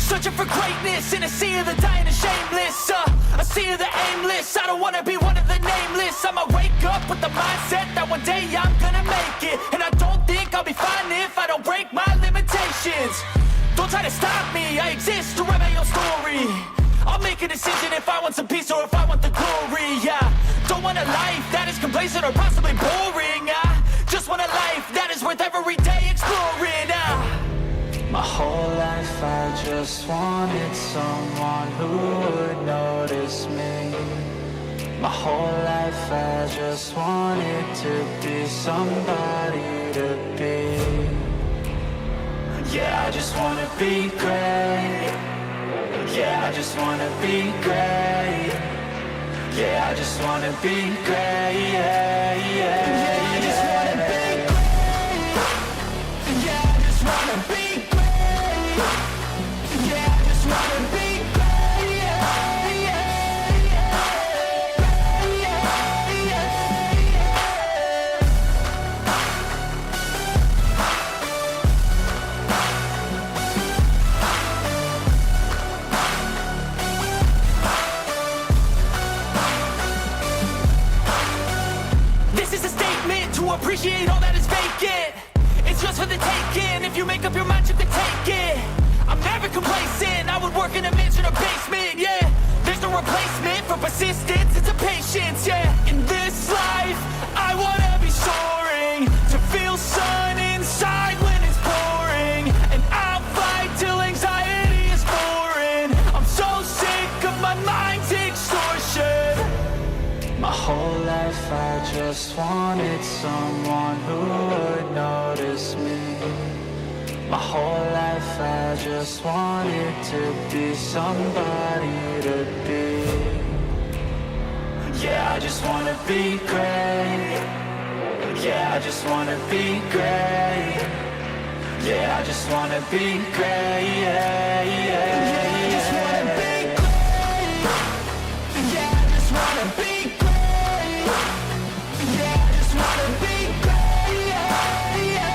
Searching for greatness in a sea of the dying and shameless, a sea of the aimless. I don't wanna be one of the nameless. I'ma wake up with the mindset that one day I'm gonna make it. And I don't think I'll be fine if I don't break my limitations. Don't try to stop me, I exist to write my own story. I'll make a decision if I want some peace or if I want the glory. Yeah, don't want a life that is complacent or possibly boring. I just want a life that is worth every day exploring. My whole life I just wanted someone who would notice me. My whole life I just wanted to be somebody to be. Yeah, I just wanna be great. Yeah, I just wanna be great. Yeah, I just wanna be great. Yeah, yeah, I just wanna be great. Yeah, I just wanna be great. Yeah, I just wanna be great. Yeah, yeah, appreciate all that is vacant. It's just for the taking. If you make up your mind, you can take it. I'm never complacent. I would work in a mansion or basement. Yeah, there's no replacement for persistence. It's a patience. Yeah, in this life, I wanna be soaring, to feel sun inside when it's pouring, and I'll fight till anxiety is foreign. I'm so sick of my mind's extortion. My whole life I just wanted someone who would notice me. My whole life I just wanted to be somebody to be. Yeah, I just wanna be great. Yeah, I just wanna be great. Yeah, I just wanna be great. Yeah, yeah, yeah, I just wanna be great. Yeah, I just wanna be great. Yeah, I just wanna be great. Yeah, yeah,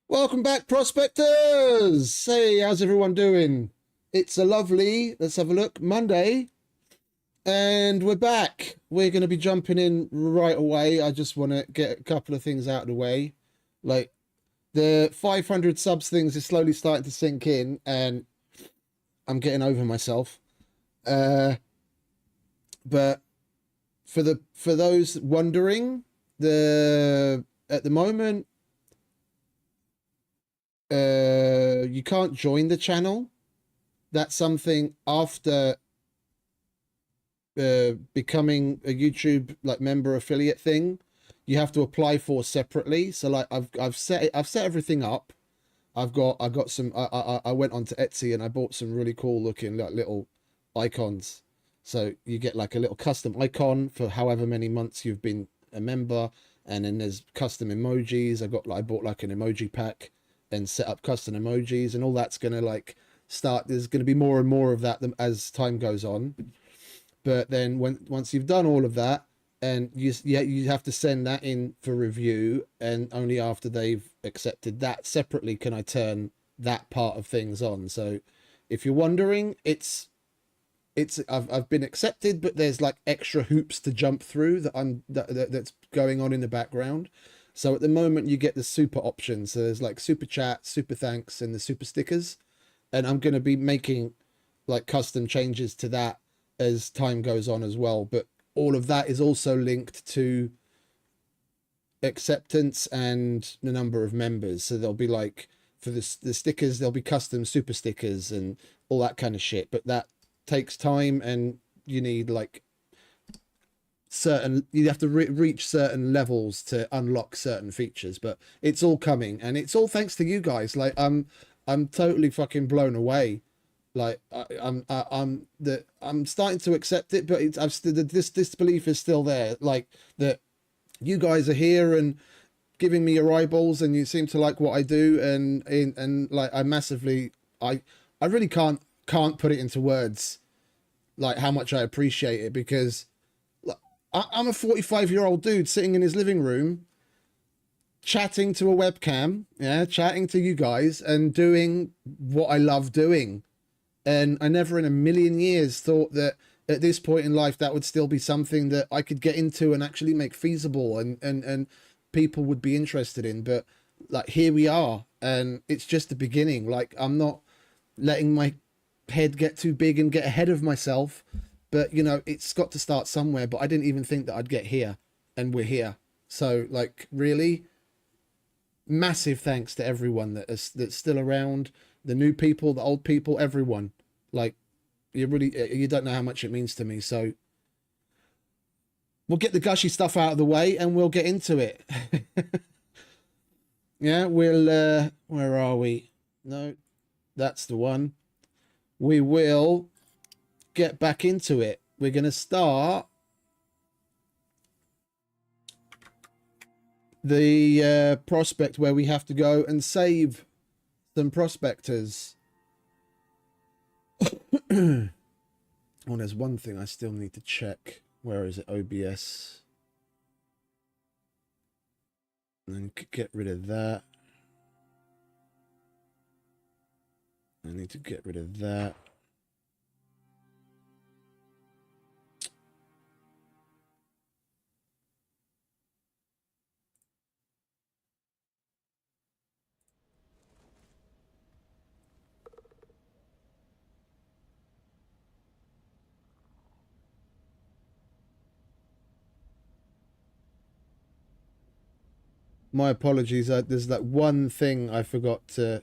Welcome back, Prospectors! Hey, how's everyone doing? It's a lovely, let's have a look, Monday. And we're back. We're going to be jumping in right away. I just want to get a couple of things out of the way. Like, the 500 subs things is slowly starting to sink in, and I'm getting over myself. But for those wondering, at the moment, you can't join the channel. That's something after becoming a YouTube like member affiliate thing, you have to apply for separately. So like I've set everything up. I got some. I went onto Etsy and I bought some really cool looking like little icons. So you get like a little custom icon for however many months you've been a member, and then there's custom emojis. I bought like an emoji pack and set up custom emojis, and all that's gonna like start. There's gonna be more and more of that as time goes on. But then once you've done all of that, and you have to send that in for review, and only after they've accepted that separately can I turn that part of things on. So if you're wondering, I've been accepted, but there's like extra hoops to jump through that's going on in the background. So at the moment you get the super options. So there's like super chat, super thanks, and the super stickers. And I'm going to be making like custom changes to that as time goes on as well. But all of that is also linked to acceptance and the number of members. So there'll be like, for the stickers, there'll be custom super stickers and all that kind of shit. But that takes time, and you need like you have to reach certain levels to unlock certain features. But it's all coming, and it's all thanks to you guys. Like I'm totally fucking blown away Like I'm starting to accept it, but it's this disbelief is still there. Like that you guys are here and giving me your eyeballs, and you seem to like what I do, and like I really can't put it into words, like how much I appreciate it, because like, I'm a 45-year-old dude sitting in his living room, chatting to a webcam, yeah, chatting to you guys, and doing what I love doing. And I never in a million years thought that at this point in life that would still be something that I could get into and actually make feasible and people would be interested in. But like here we are, and it's just the beginning. Like I'm not letting my head get too big and get ahead of myself, but you know, it's got to start somewhere. But I didn't even think that I'd get here, and we're here. So like really massive thanks to everyone that's still around, the new people, the old people, everyone. Like you don't know how much it means to me. So we'll get the gushy stuff out of the way and we'll get into it. Yeah, we'll where are we? No, that's the one. We will get back into it. We're gonna start the prospect where we have to go and save some prospectors. Oh, there's one thing I still need to check. Where is it? OBS. And then get rid of that. I need to get rid of that. My apologies. There's that one thing I forgot to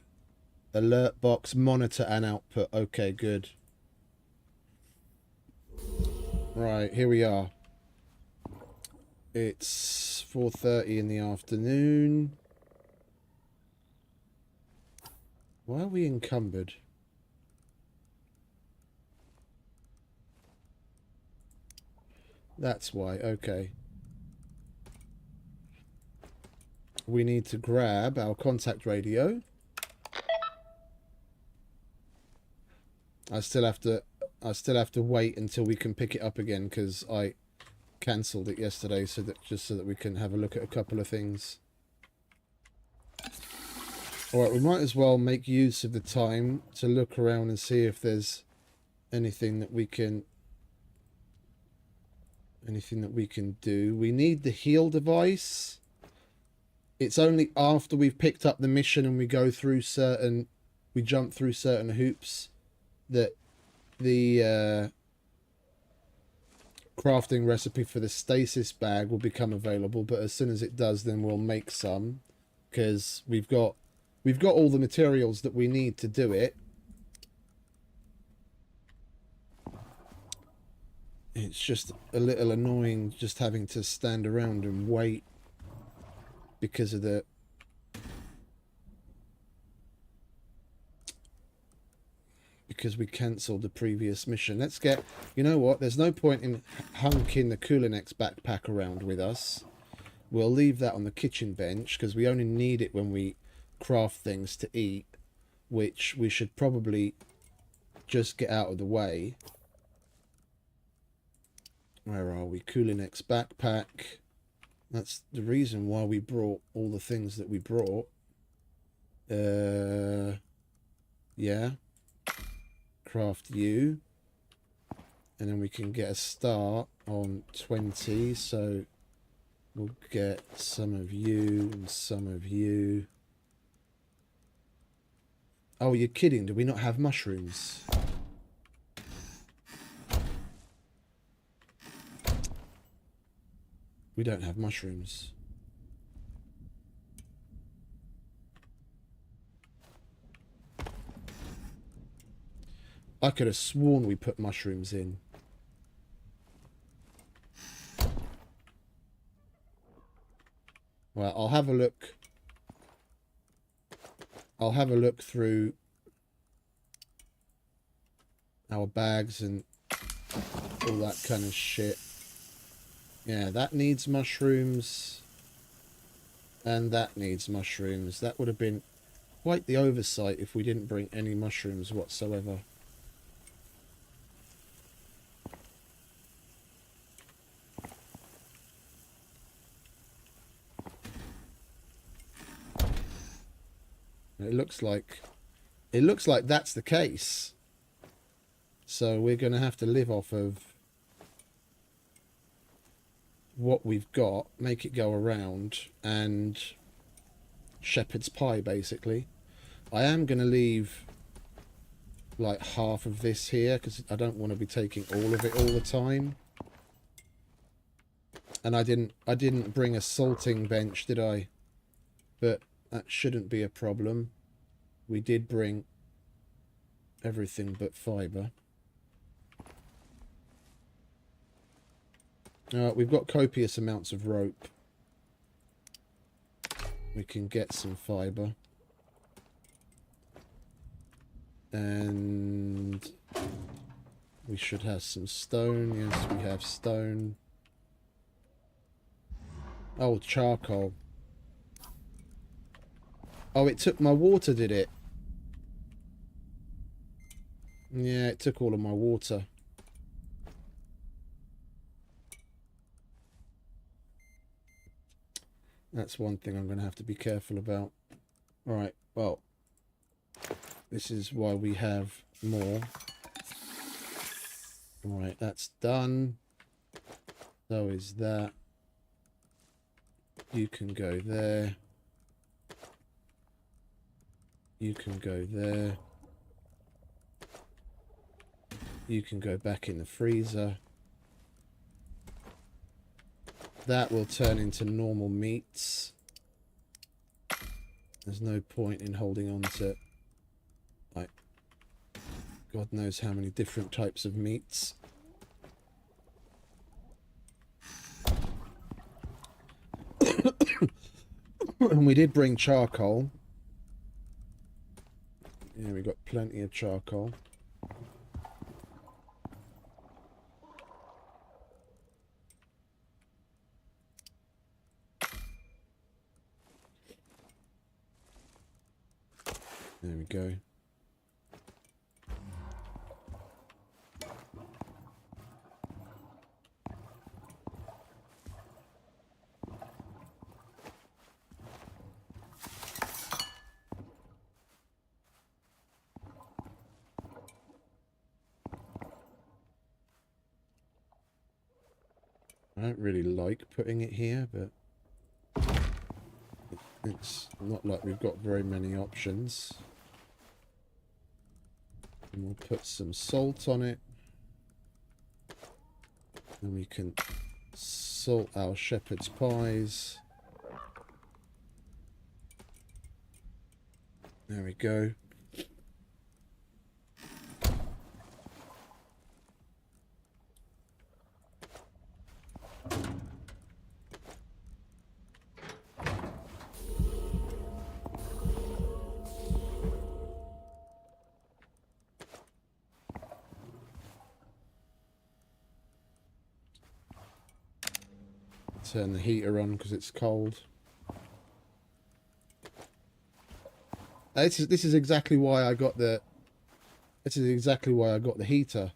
alert box, monitor and output. Okay, good. Right, here we are. It's 4:30 in the afternoon. Why are we encumbered? That's why. Okay. We need to grab our contact radio. I still have to wait until we can pick it up again because I cancelled it yesterday so that we can have a look at a couple of things. Alright, we might as well make use of the time to look around and see if there's anything that we can do. We need the heal device. It's only after we've picked up the mission and we jump through certain hoops that the crafting recipe for the stasis bag will become available. But as soon as it does, then we'll make some, because we've got all the materials that we need to do it. It's just a little annoying just having to stand around and wait because of because we cancelled the previous mission. Let's get, you know what, there's no point in hunking the Kulinex backpack around with us. We'll leave that on the kitchen bench because we only need it when we craft things to eat, which we should probably just get out of the way. Where are we? Kulinex backpack. That's the reason why we brought all the things that we brought. Yeah. Craft you. And then we can get a start on 20. So we'll get some of you and some of you. Oh, you're kidding. Do we not have mushrooms? We don't have mushrooms. I could have sworn we put mushrooms in. Well, I'll have a look. I'll have a look through our bags and all that kind of shit. Yeah, that needs mushrooms. And that needs mushrooms. That would have been quite the oversight if we didn't bring any mushrooms whatsoever. It looks like that's the case. So we're going to have to live off of what we've got, make it go around, and shepherd's pie, basically. I am going to leave like half of this here because I don't want to be taking all of it all the time. And I didn't bring a salting bench, did I? But that shouldn't be a problem. We did bring everything but fibre. We've got copious amounts of rope. We can get some fibre. And we should have some stone. Yes, we have stone. Oh, charcoal. Oh, it took my water, did it? Yeah, it took all of my water. That's one thing I'm going to have to be careful about. Alright, well, this is why we have more. Alright, that's done. So is that. You can go there. You can go there. You can go back in the freezer. That will turn into normal meats. There's no point in holding on to, like, God knows how many different types of meats. And we did bring charcoal. Yeah, we got plenty of charcoal. There we go. I don't really like putting it here, but it's not like we've got very many options. And we'll put some salt on it. And we can salt our shepherd's pies. There we go. Turn the heater on because it's cold. This is exactly why I got the. This is exactly why I got the heater.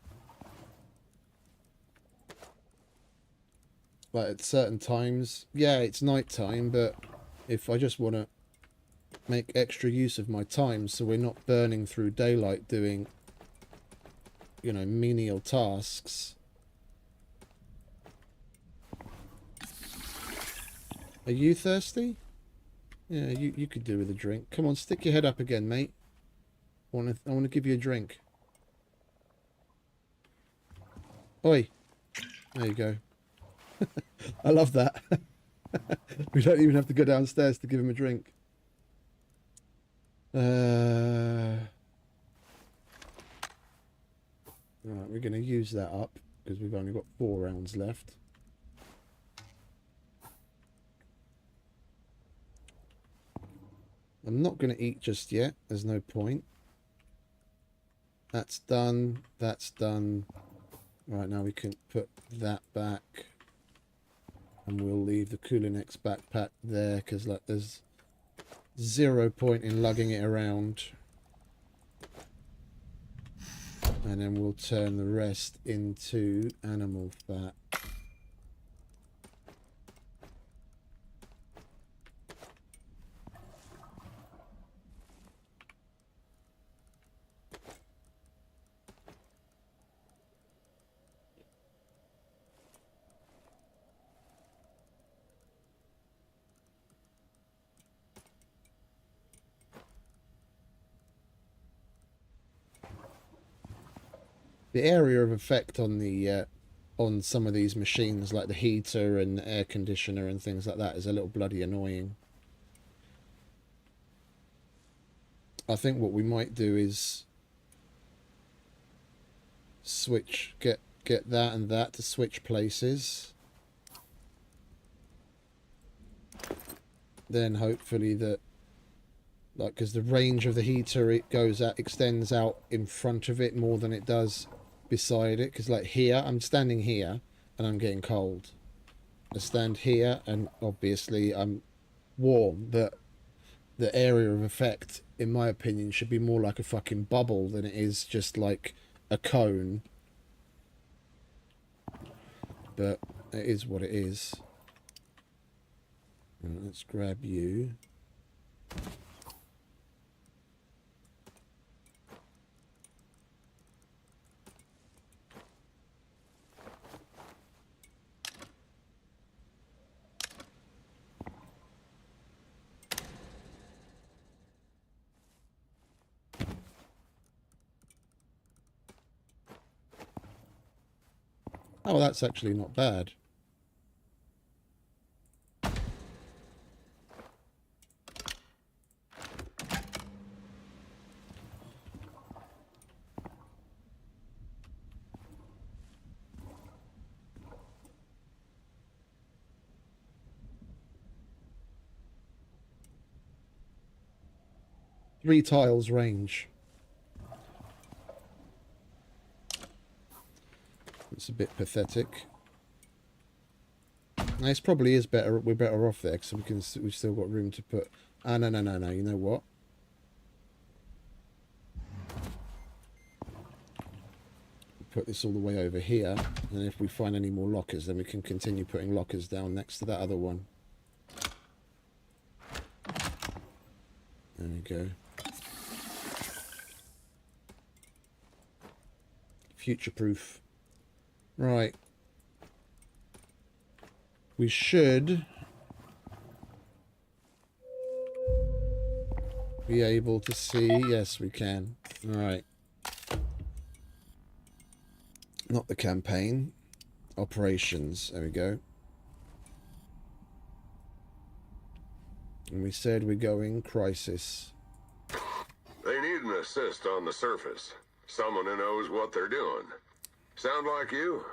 Like at certain times, yeah, it's night time, but if I just want to make extra use of my time, so we're not burning through daylight doing, you know, menial tasks. Are you thirsty? Yeah, you could do with a drink. Come on, stick your head up again, mate. I want to give you a drink. Oi. There you go. I love that. We don't even have to go downstairs to give him a drink. Right, we're going to use that up because we've only got 4 rounds left. I'm not going to eat just yet. There's no point. That's done. That's done. Right, now we can put that back. And we'll leave the Kulinex backpack there, because like, there's 0 point in lugging it around. And then we'll turn the rest into animal fat. The area of effect on the on some of these machines, like the heater and air conditioner and things like that, is a little bloody annoying. I think what we might do is switch, get that and that to switch places. Then hopefully that, like, because the range of the heater, it goes out, extends out in front of it more than it does beside it. Because like here, I'm standing here and I'm getting cold. I stand here and obviously I'm warm, but the area of effect, in my opinion, should be more like a fucking bubble than it is just like a cone. But it is what it is. Right, let's grab you. Oh, that's actually not bad. Three tiles range. It's a bit pathetic. This probably is better. We're better off there because we've still got room to put. Ah, no. You know what? Put this all the way over here, and if we find any more lockers, then we can continue putting lockers down next to that other one. There we go. Future-proof. Right. We should be able to see. Yes, we can. All right. Not the campaign. Operations. There we go. And we said we're going crisis. They need an assist on the surface. Someone who knows what they're doing. Sound like you?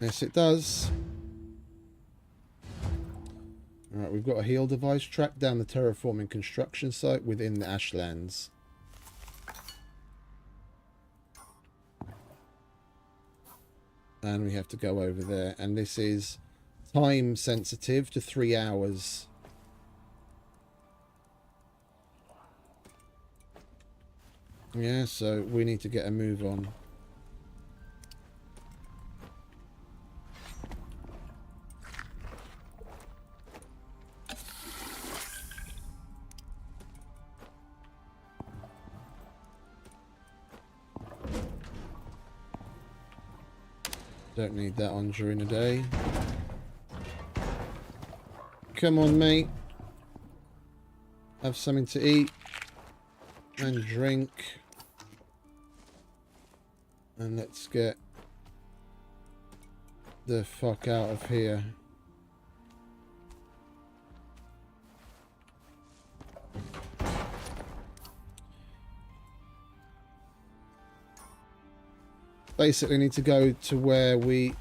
Yes, it does. Alright, we've got a heal device tracked down the terraforming construction site within the Ashlands. And we have to go over there. And this is time sensitive to 3 hours. Yeah, so we need to get a move on. Don't need that on during the day. Come on, mate. Have something to eat and drink. And let's get the fuck out of here. Basically need to go to where we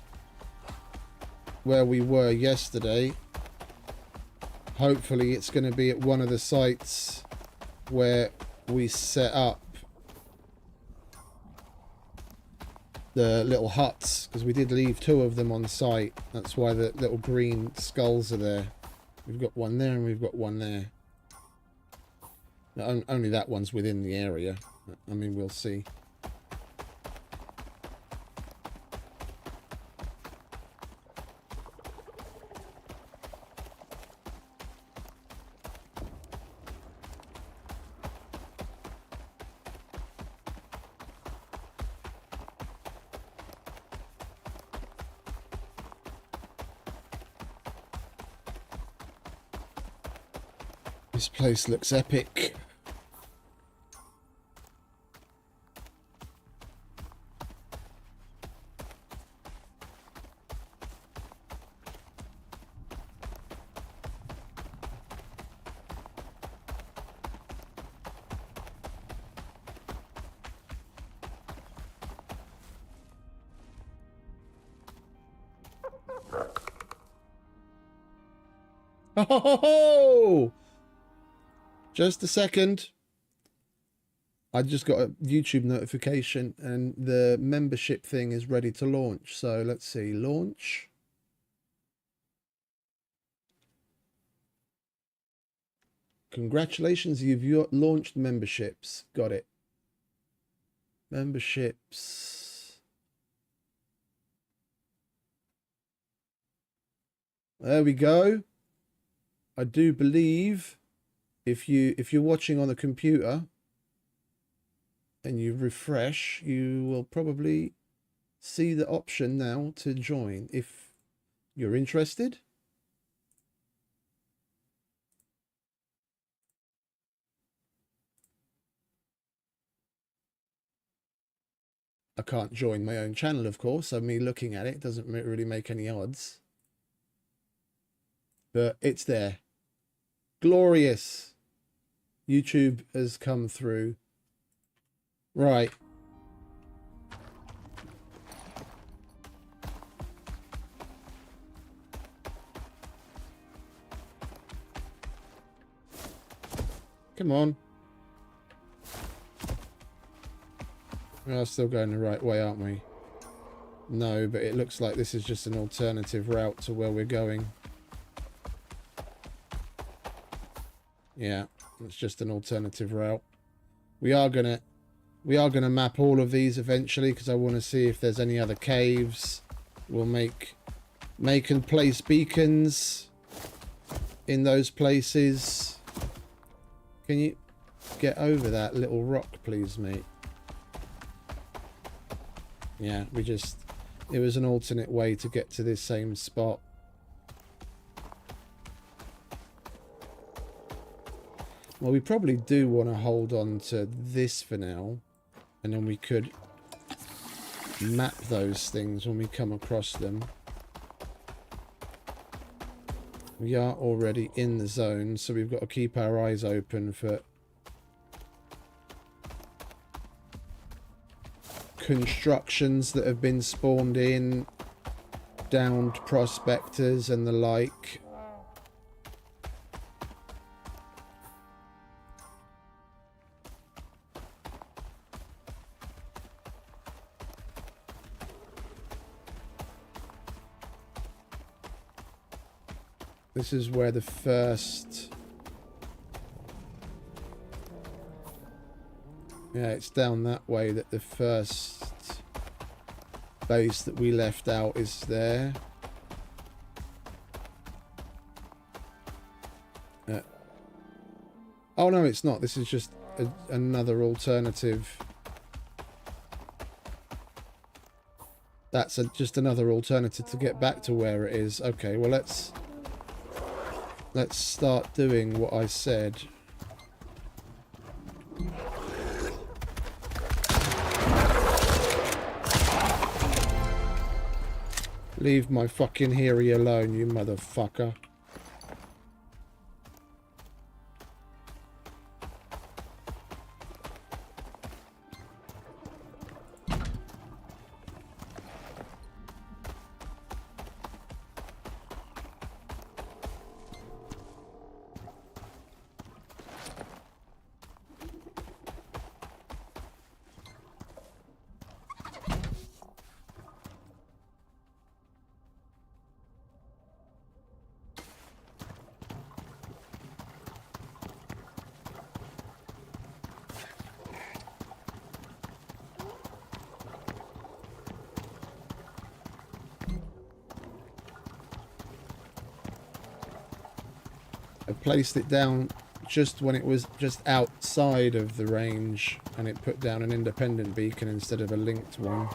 were yesterday. Hopefully it's going to be at one of the sites where we set up the little huts, because we did leave 2 of them on site. That's why the little green skulls are there. We've got one there and we've got one there. Now, only that one's within the area. I mean, we'll see. This place looks epic. Oh! Just a second. I just got a YouTube notification and the membership thing is ready to launch. So let's see, launch. Congratulations, you've launched memberships. Got it. Memberships. There we go. I do believe if you're watching on a computer and you refresh, you will probably see the option now to join if you're interested. I can't join my own channel, of course, so me looking at it doesn't really make any odds. But it's there. Glorious. YouTube has come through. Right. Come on. We are still going the right way, aren't we? No, but it looks like this is just an alternative route to where we're going. Yeah, it's just an alternative route. We are gonna map all of these eventually because I want to see if there's any other caves. We'll make and place beacons in those places. Can you get over that little rock, please, mate? Yeah, it was an alternate way to get to this same spot. Well, we probably do want to hold on to this for now, and then we could map those things when we come across them. We are already in the zone, so we've got to keep our eyes open for constructions that have been spawned in, downed prospectors and the like. This is where the first... Yeah, it's down that way that the first base that we left out is there. Oh no, it's not. This is just another alternative. That's just another alternative to get back to where it is. Okay, well let's start doing what I said. Leave my fucking Heary alone, you motherfucker. I placed it down just when it was just outside of the range, and it put down an independent beacon instead of a linked one.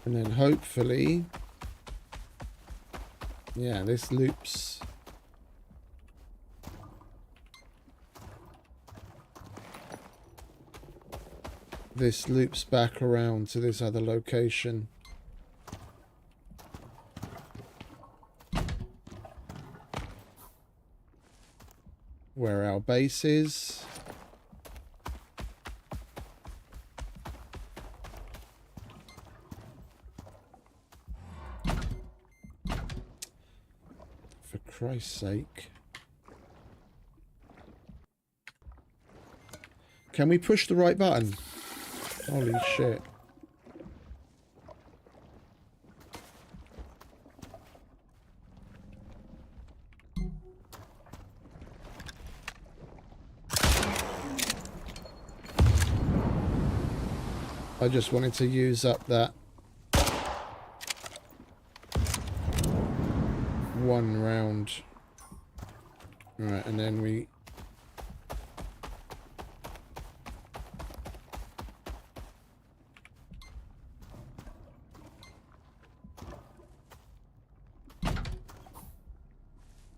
And then hopefully, yeah, this loops. This loops back around to this other location. Where our base is. For Christ's sake. Can we push the right button? Holy shit. I just wanted to use up that one round. Right, and then we...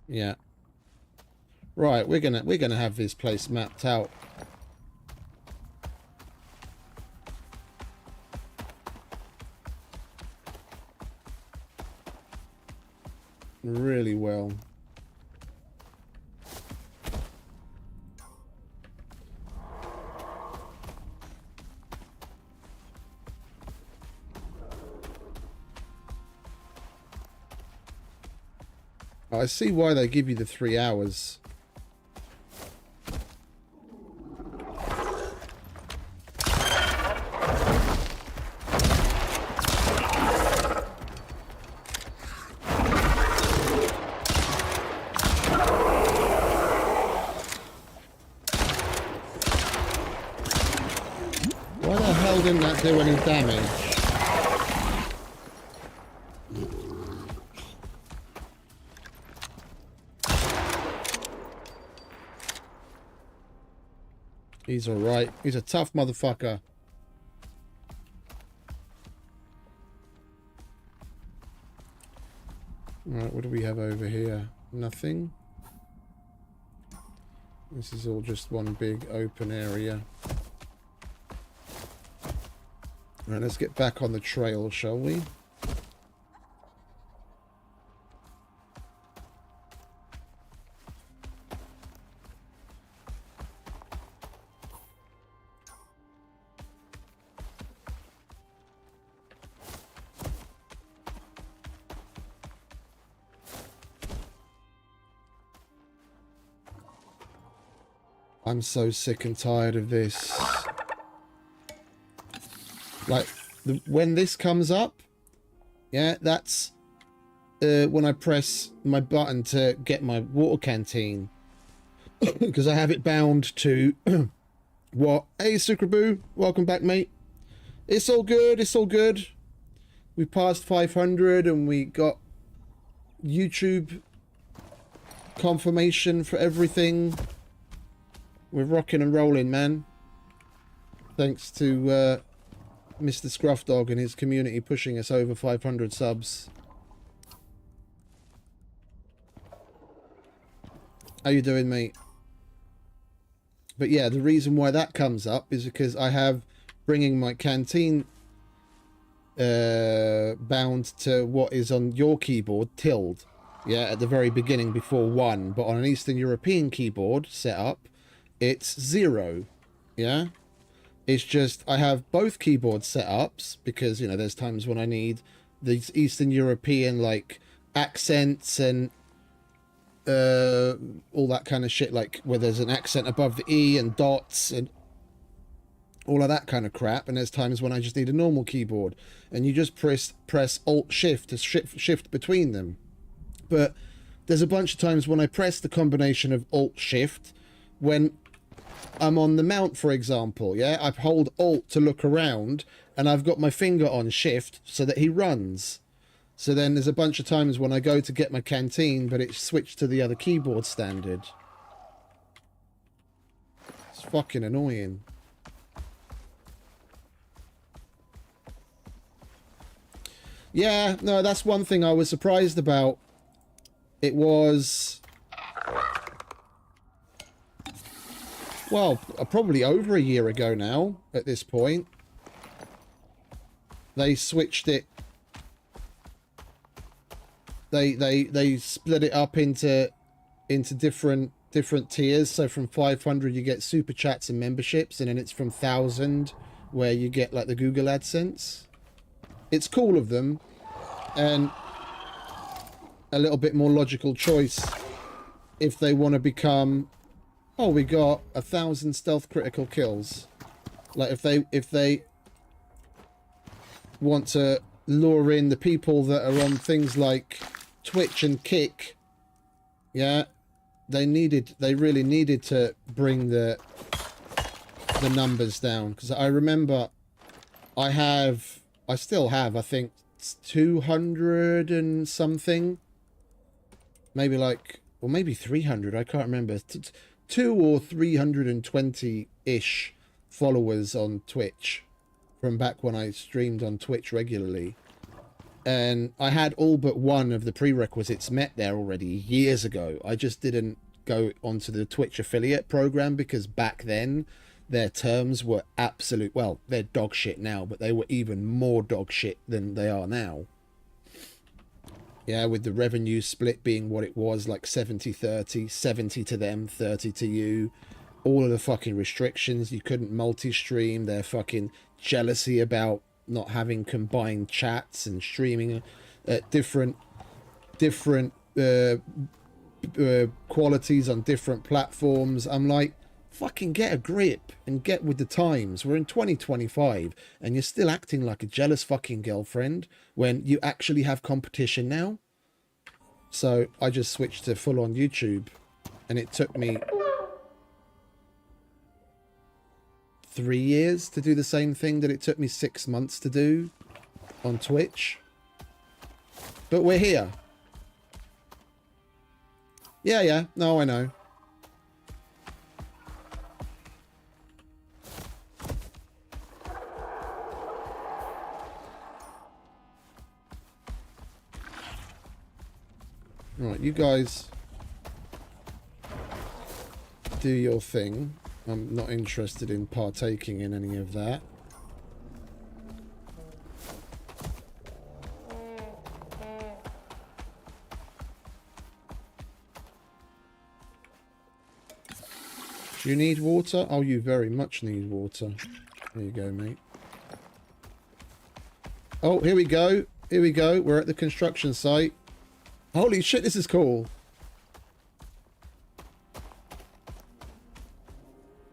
Yeah. Right, we're gonna have this place mapped out. Really well. I see why they give you the 3 hours. Why the hell didn't that do any damage? He's alright. He's a tough motherfucker. Alright, what do we have over here? Nothing. This is all just one big open area. Alright, let's get back on the trail, shall we? I'm so sick and tired of this. Like, when this comes up, yeah, that's when I press my button to get my water canteen. Because I have it bound to what? Hey, Sukraboo, welcome back, mate. It's all good, it's all good. We passed 500 and we got YouTube confirmation for everything. We're rocking and rolling, man. Thanks to Mr. Scruff Dog and his community pushing us over 500 subs. How you doing, mate? But yeah, the reason why that comes up is because I have bringing my canteen bound to what is on your keyboard, tilde. Yeah, at the very beginning before 1. But on an Eastern European keyboard setup, it's 0. Yeah, it's just I have both keyboard setups because, you know, there's times when I need these Eastern European like accents and all that kind of shit, like where there's an accent above the E and dots and all of that kind of crap. And there's times when I just need a normal keyboard, and you just press Alt Shift to shift between them. But there's a bunch of times when I press the combination of Alt Shift when I'm on the mount, for example. Yeah, I hold Alt to look around, and I've got my finger on Shift so that he runs. So then there's a bunch of times when I go to get my canteen, but it's switched to the other keyboard standard. It's fucking annoying. Yeah, no, that's one thing I was surprised about. It was, well, probably over a year ago now at this point. They switched it. They split it up into different tiers. So from 500 you get super chats and memberships, and then it's from 1,000 where you get like the Google AdSense. It's cool of them, and a little bit more logical choice if they want to become, oh, we got 1,000 stealth critical kills. Like if they want to lure in the people that are on things like Twitch and Kick, yeah, they really needed to bring the numbers down, because I remember I still have, I think, 200 and something, maybe like, or maybe 300, I can't remember, 2 or 320-ish followers on Twitch from back when I streamed on Twitch regularly. And I had all but one of the prerequisites met there already years ago. I just didn't go onto the Twitch affiliate program because back then their terms were absolute, well, they're dog shit now, but they were even more dog shit than they are now. Yeah, with the revenue split being what it was, like 70-30, 70 to them, 30 to you. All of the fucking restrictions, you couldn't multi-stream, their fucking jealousy about not having combined chats and streaming at different qualities on different platforms. I'm like, fucking get a grip and get with the times. We're in 2025 and you're still acting like a jealous fucking girlfriend when you actually have competition now. So I just switched to full on YouTube, and it took me 3 years to do the same thing that it took me 6 months to do on Twitch. But we're here. Yeah, no, I know. Right, you guys do your thing. I'm not interested in partaking in any of that. Do you need water? Oh, you very much need water. There you go, mate. Oh, here we go. Here we go. We're at the construction site. Holy shit, this is cool.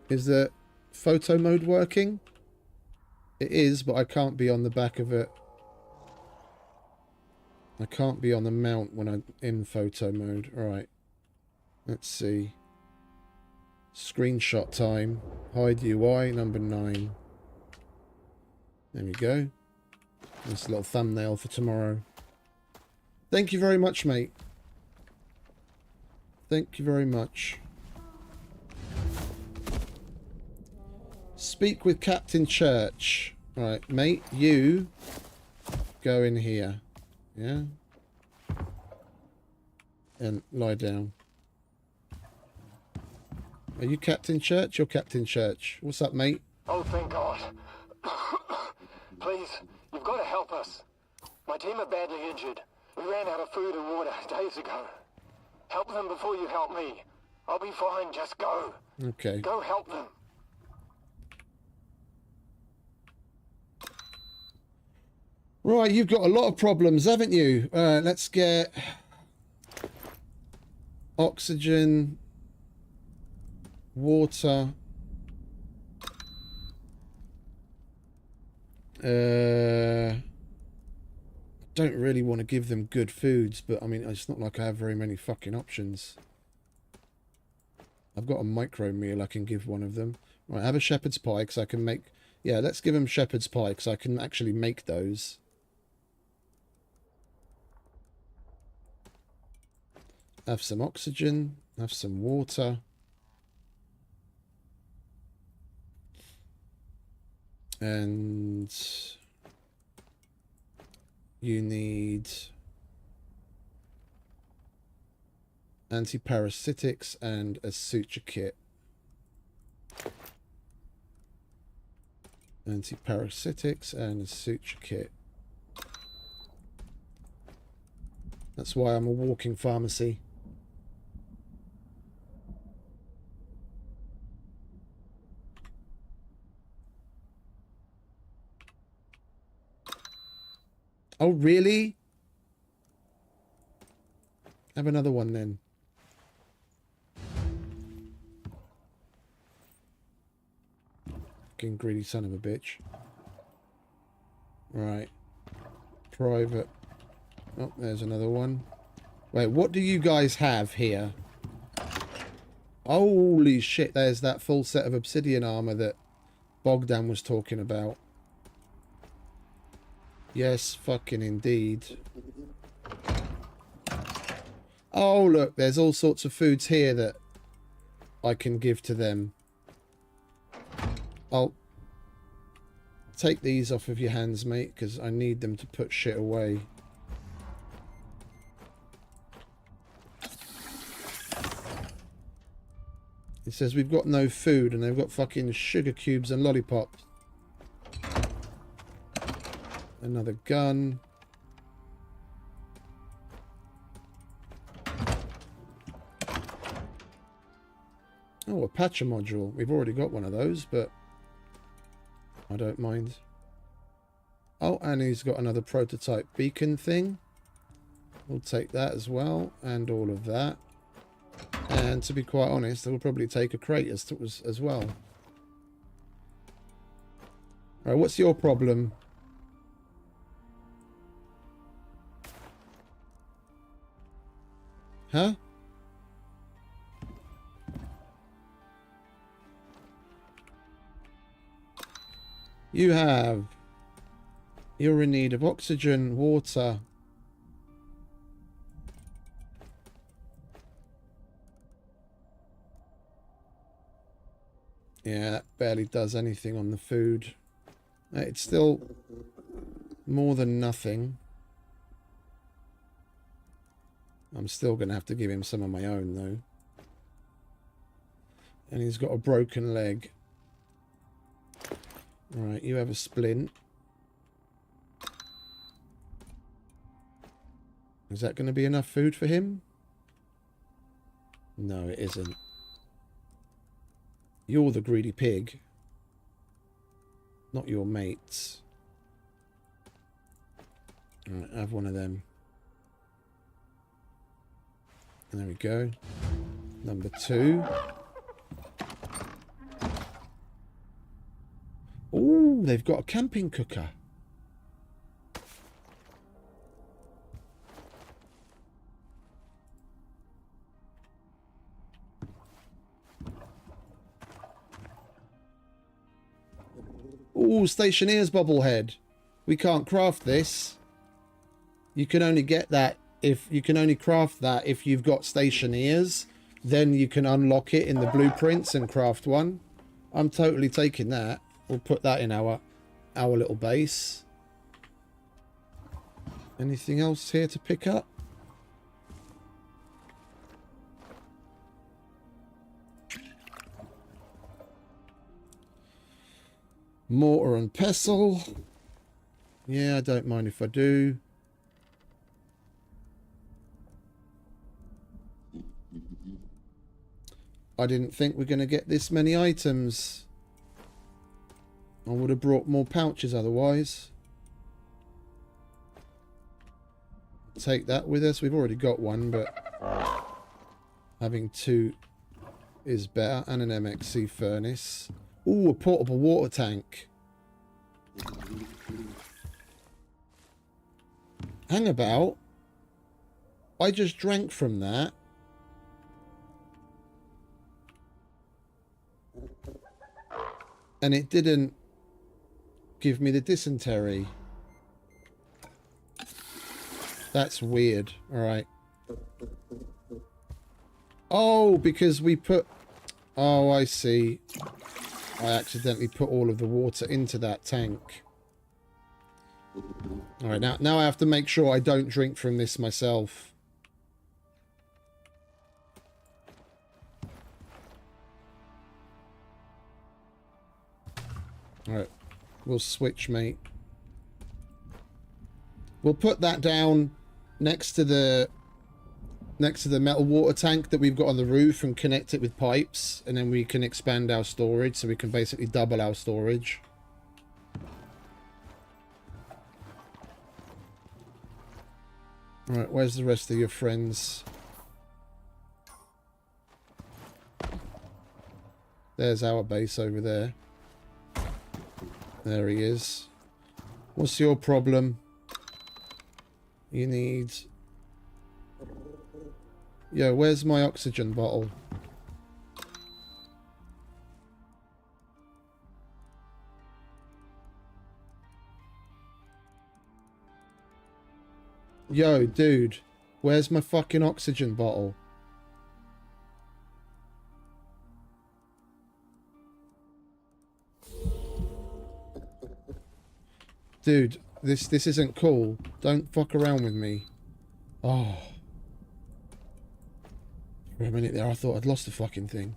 Is the photo mode working? It is, but I can't be on the back of it. I can't be on the mount when I'm in photo mode. Alright. Let's see. Screenshot time. Hide UI, number 9. There we go. This little thumbnail for tomorrow. Thank you very much, mate. Thank you very much. Speak with Captain Church. Right, mate, you go in here. Yeah? And lie down. Are you Captain Church? You're Captain Church. What's up, mate? Oh, thank God. Please, you've got to help us. My team are badly injured. We ran out of food and water days ago. Help them before you help me. I'll be fine, just go. Okay. Go help them. Right, you've got a lot of problems, haven't you? Let's get oxygen, water. Don't really want to give them good foods, but I mean, it's not like I have very many fucking options. I've got a micro meal I can give one of them. Right, have a shepherd's pie because I can make... Yeah, let's give them shepherd's pie because I can actually make those. Have some oxygen. Have some water. And... you need... anti-parasitics and a suture kit. Anti-parasitics and a suture kit. That's why I'm a walking pharmacy. Oh, really? Have another one then. Fucking greedy son of a bitch. Right. Private. Oh, there's another one. Wait, what do you guys have here? Holy shit, there's that full set of obsidian armor that Bogdan was talking about. Yes, fucking indeed. Oh, look, there's all sorts of foods here that I can give to them. I'll take these off of your hands, mate, because I need them to put shit away. It says we've got no food and they've got fucking sugar cubes and lollipops. Another gun. Oh, a patcher module. We've already got one of those, but I don't mind. Oh, and he's got another prototype beacon thing. We'll take that as well, and all of that. And to be quite honest, I will probably take a crate as well. Alright, what's your problem? Huh? You're in need of oxygen, water. Yeah, that barely does anything on the food. It's still more than nothing. I'm still going to have to give him some of my own, though. And he's got a broken leg. Right, you have a splint. Is that going to be enough food for him? No, it isn't. You're the greedy pig. Not your mates. Alright, have one of them. There we go. Number 2. Oh, they've got a camping cooker. Oh, Stationeer's bobblehead. We can't craft this. You can only get that if you can only craft that if you've got Stationeers. Then you can unlock it in the blueprints and craft one. I'm totally taking that. We'll put that in our little base. Anything else here to pick up? Mortar and pestle. Yeah, I don't mind if I do. I didn't think we're going to get this many items. I would have brought more pouches otherwise. take that with us. We've already got one, but having two is better. And an MXC furnace. Ooh, a portable water tank. Hang about. I just drank from that. And it didn't give me the dysentery. That's weird. Alright. Oh, because we put... Oh, I see. I accidentally put all of the water into that tank. Alright, now I have to make sure I don't drink from this myself. Alright, we'll switch, mate. We'll put that down next to the metal water tank that we've got on the roof and connect it with pipes, and then we can expand our storage, so we can basically double our storage. Alright, where's the rest of your friends? There's our base over there. There he is. What's your problem? You need... Yo, where's my oxygen bottle? Yo, dude. Where's my fucking oxygen bottle? Dude, this isn't cool. Don't fuck around with me. Oh. For a minute there, I thought I'd lost the fucking thing.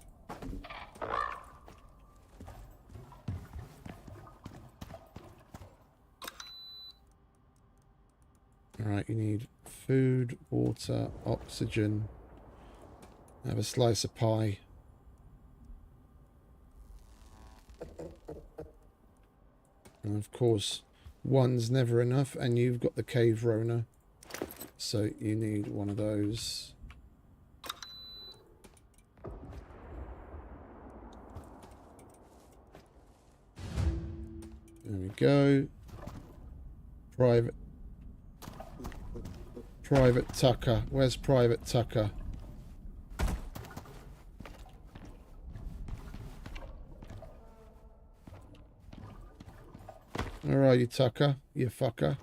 Alright, you need food, water, oxygen. Have a slice of pie. And of course, one's never enough, and you've got the cave Rona. So you need one of those. There we go. Private Tucker. Where's Private Tucker? Where are you, Tucker? You fucker.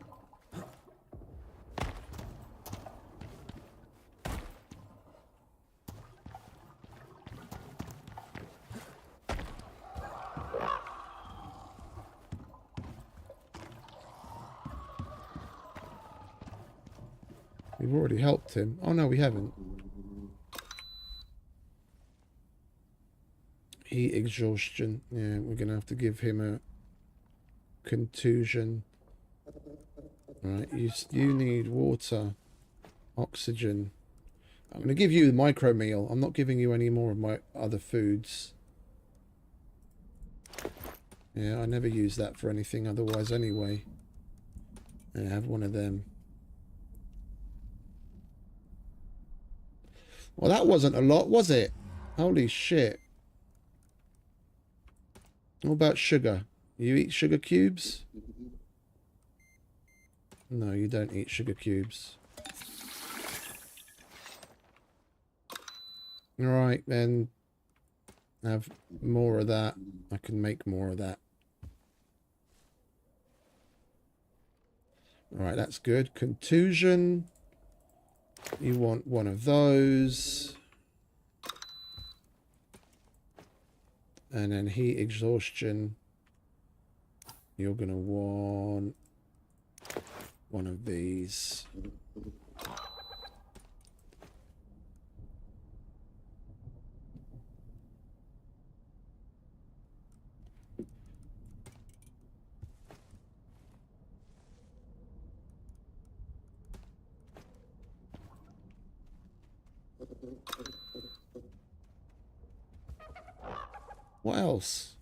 We've already helped him. Oh no, we haven't. Heat exhaustion. Yeah, we're gonna have to give him a contusion. Right, you need water, oxygen. I'm going to give you the micro meal. I'm not giving you any more of my other foods. Yeah, I never use that for anything otherwise anyway. Yeah, have one of them. Well, that wasn't a lot, was it? Holy shit. What about sugar? You eat sugar cubes? No, you don't eat sugar cubes. Alright, then. Have more of that. I can make more of that. Alright, that's good. Contusion. You want one of those. And then heat exhaustion. You're going to want one of these. What else?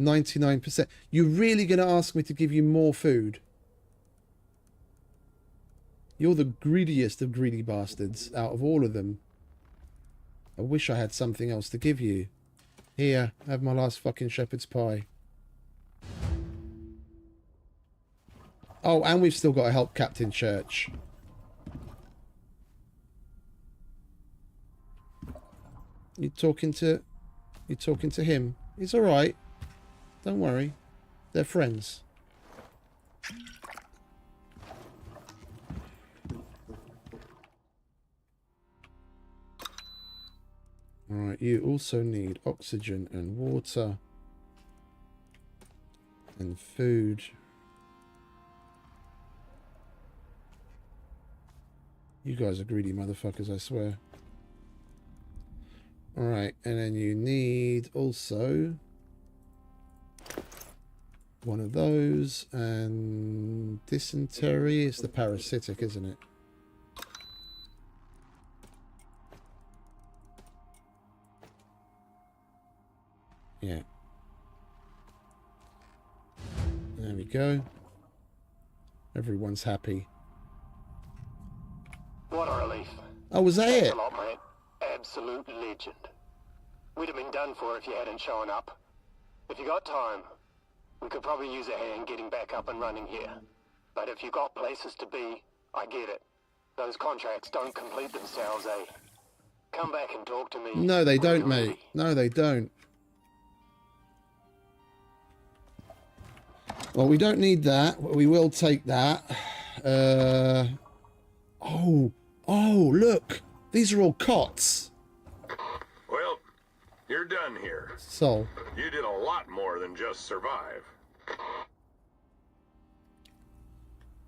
99%. You're really going to ask me to give you more food? You're the greediest of greedy bastards out of all of them. I wish I had something else to give you. Here, have my last fucking shepherd's pie. Oh, and we've still got to help Captain Church. You talking to him? He's all right. Don't worry. They're friends. All right, you also need oxygen and water and food. You guys are greedy motherfuckers, I swear. All right, and then you need also one of those, and dysentery is the parasitic, isn't it? Yeah. There we go. Everyone's happy. What a relief. Oh, was that Thanks it? a lot, mate. Absolute legend. We'd have been done for if you hadn't shown up. If you got time, we could probably use a hand getting back up and running here. But if you got places to be, I get it. Those contracts don't complete themselves, eh? Come back and talk to me. No, they when don't, you're mate. ready. No, they don't. Well, we don't need that. We will take that. Oh, look. These are all cots. Well, you're done here. So, You did a lot more than just survive.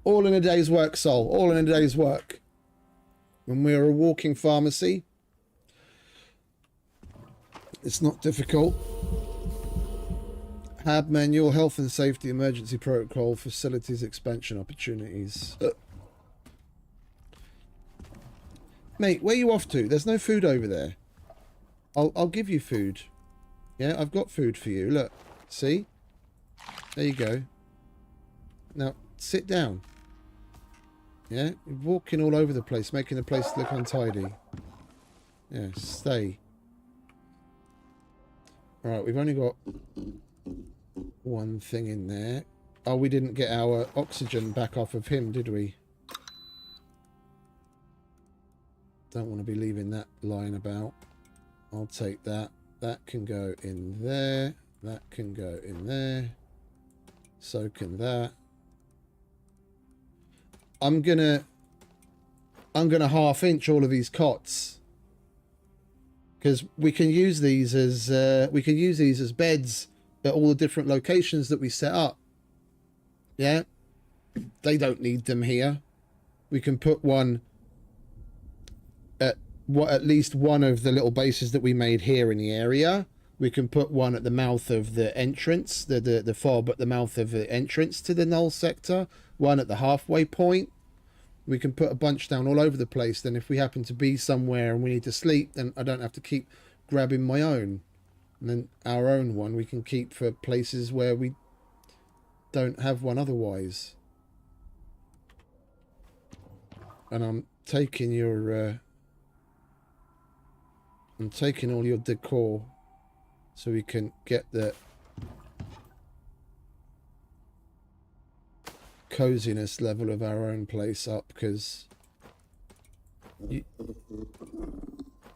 all in a day's work, Sol. All in a day's work. When we're a walking pharmacy, it's not difficult. HAB manual, health and safety emergency protocol, facilities expansion opportunities. Mate, where are you off to? There's no food over there. I'll give you food. Yeah, I've got food for you. Look, see? There you go. Now, sit down. Yeah, you're walking all over the place, making the place look untidy. Yeah, stay. Alright, we've only got one thing in there. Oh, we didn't get our oxygen back off of him, did we? Don't want to be leaving that lying about. I'll take that. That can go in there. That can go in there. So can that. I'm gonna half-inch all of these cots, because we can use these as beds at all the different locations that we set up. Yeah, they don't need them here. We can put one at least one of the little bases that we made here in the area. We can put one at the mouth of the entrance, the fob at the mouth of the entrance to the Null Sector, one at the halfway point. We can put a bunch down all over the place. Then if we happen to be somewhere and we need to sleep, then I don't have to keep grabbing my own. And then our own one we can keep for places where we don't have one otherwise. And I'm taking your... I'm taking all your decor so we can get the coziness level of our own place up, because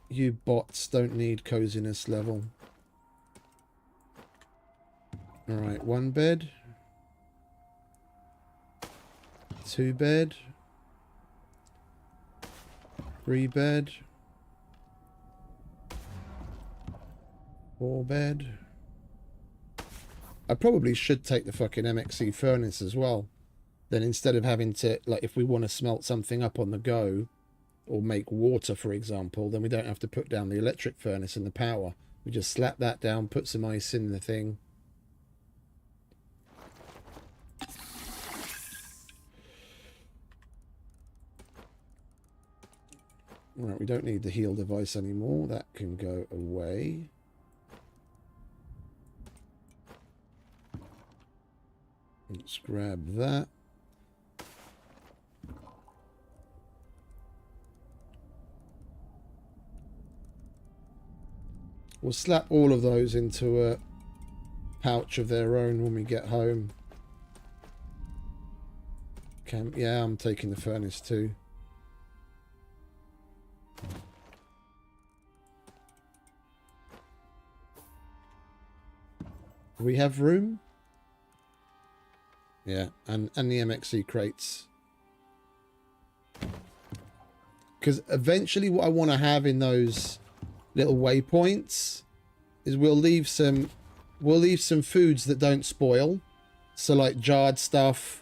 you bots don't need coziness level. Alright, 1 bed, 2 bed, 3 bed, 4 bed. I probably should take the fucking MXC furnace as well. Then instead of having to, like, if we want to smelt something up on the go, or make water, for example, then we don't have to put down the electric furnace and the power. We just slap that down, put some ice in the thing. Right, we don't need the heal device anymore. That can go away. Let's grab that. We'll slap all of those into a pouch of their own when we get home. Yeah, I'm taking the furnace too. Do we have room? Yeah, and the MXC crates. Because eventually what I want to have in those little waypoints is we'll leave some foods that don't spoil. So like jarred stuff.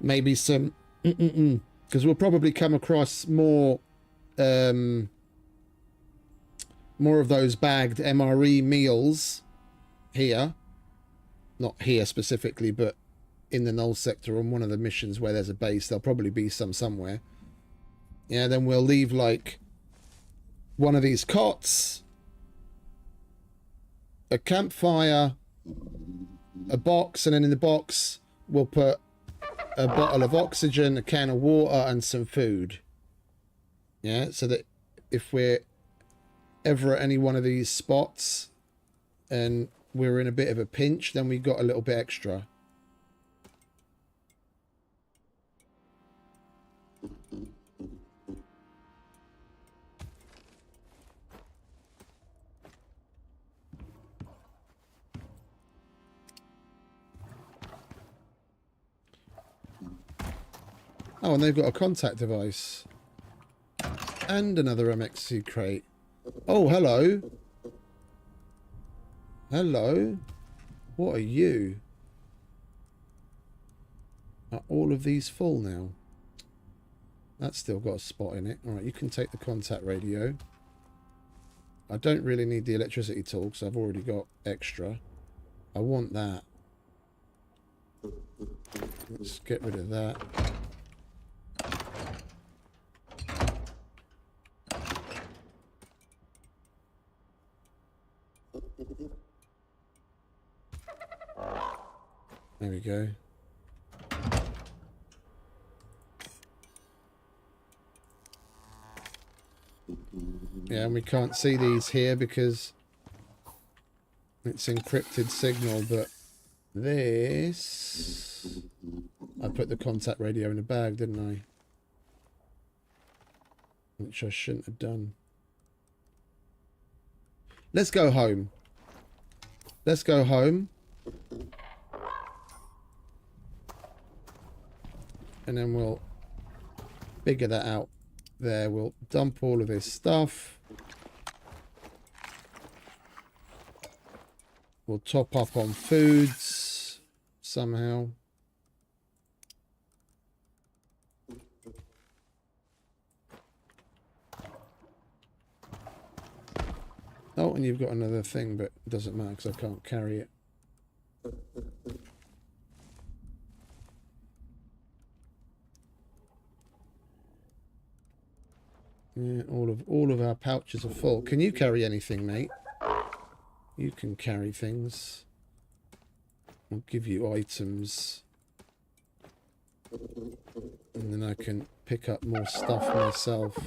Maybe some because we'll probably come across more of those bagged MRE meals here. Not here specifically, but in the Null Sector on one of the missions where there's a base. There'll probably be some somewhere. Yeah, then we'll leave like one of these cots, a campfire, a box, and then in the box we'll put a bottle of oxygen, a can of water, and some food. Yeah, so that if we're ever at any one of these spots and we're in a bit of a pinch, then we got a little bit extra. Oh, and they've got a contact device. And another MXC crate. Oh, hello. Hello. What are you? Are all of these full now? That's still got a spot in it. Alright, you can take the contact radio. I don't really need the electricity tool because I've already got extra. I want that. Let's get rid of that. There we go. Yeah, and we can't see these here because it's encrypted signal, but this... I put the contact radio in a bag, didn't I? Which I shouldn't have done. Let's go home. Let's go home. And then we'll figure that out there. We'll dump all of this stuff. We'll top up on foods somehow. Oh, and you've got another thing, but it doesn't matter because I can't carry it. Yeah, all of our pouches are full. Can you carry anything, mate? You can carry things. I'll give you items. And then I can pick up more stuff myself.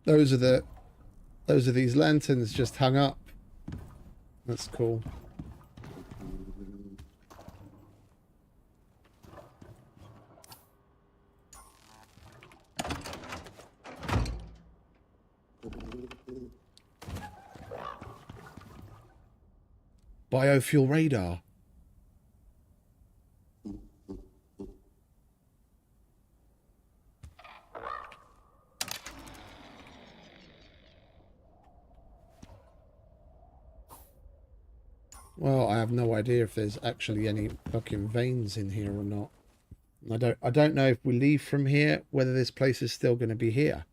Those are these lanterns just hung up. That's cool. Biofuel radar. Well, I have no idea if there's actually any fucking veins in here or not. I don't know if we leave from here, whether this place is still going to be here.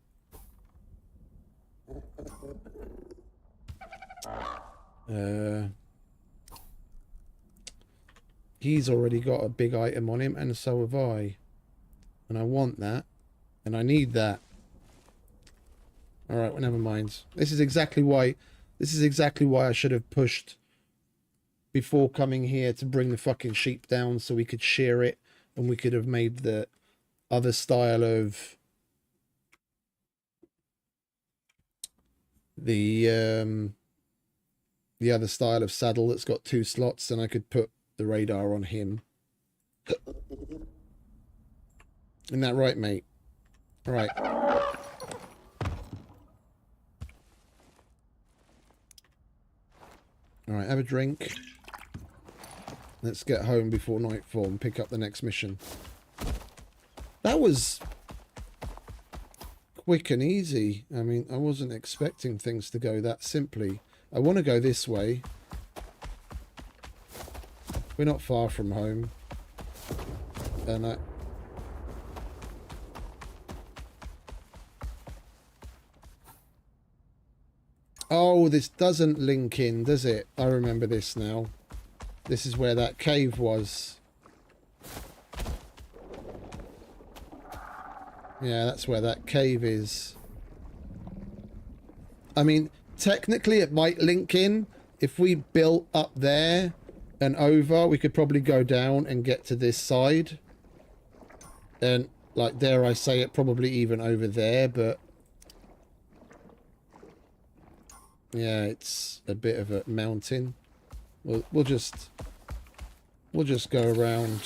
He's already got a big item on him, and so have I. And I want that. And I need that. Alright, well, never mind. This is exactly why I should have pushed before coming here to bring the fucking sheep down so we could shear it and we could have made the other style of the other style of saddle that's got 2 slots, and I could put the radar on him. Isn't that right, mate? Right. Alright, have a drink. Let's get home before nightfall and pick up the next mission. That was quick and easy. I mean, I wasn't expecting things to go that simply. I want to go this way. We're not far from home. And oh, this doesn't link in, does it? I remember this now. This is where that cave was. Yeah, that's where that cave is. I mean, technically it might link in. If we built up there and over, we could probably go down and get to this side. And, like, dare I say it, probably even over there, but... yeah, it's a bit of a mountain. We'll just go around.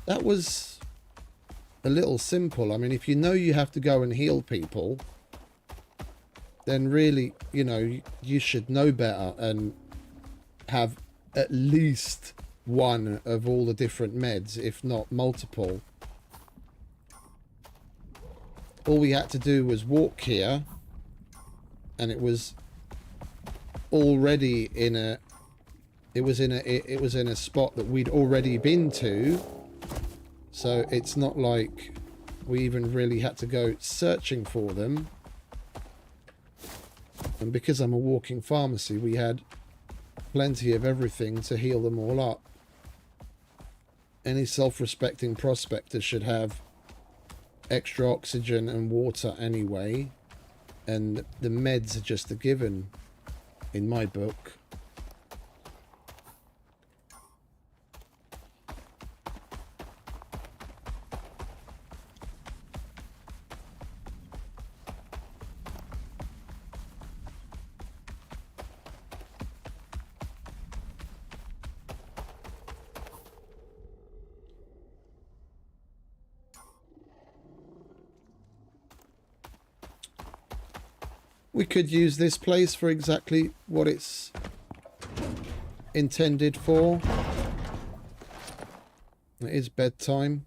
That was a little simple. I mean, if you know you have to go and heal people, then really, you know, you should know better and have at least one of all the different meds, if not multiple. All we had to do was walk here, and it was already in a it was in a spot that we'd already been to. So it's not like we even really had to go searching for them. And because I'm a walking pharmacy, we had plenty of everything to heal them all up. Any self-respecting prospector should have extra oxygen and water anyway. And the meds are just a given in my book. We could use this place for exactly what it's intended for. It is bedtime.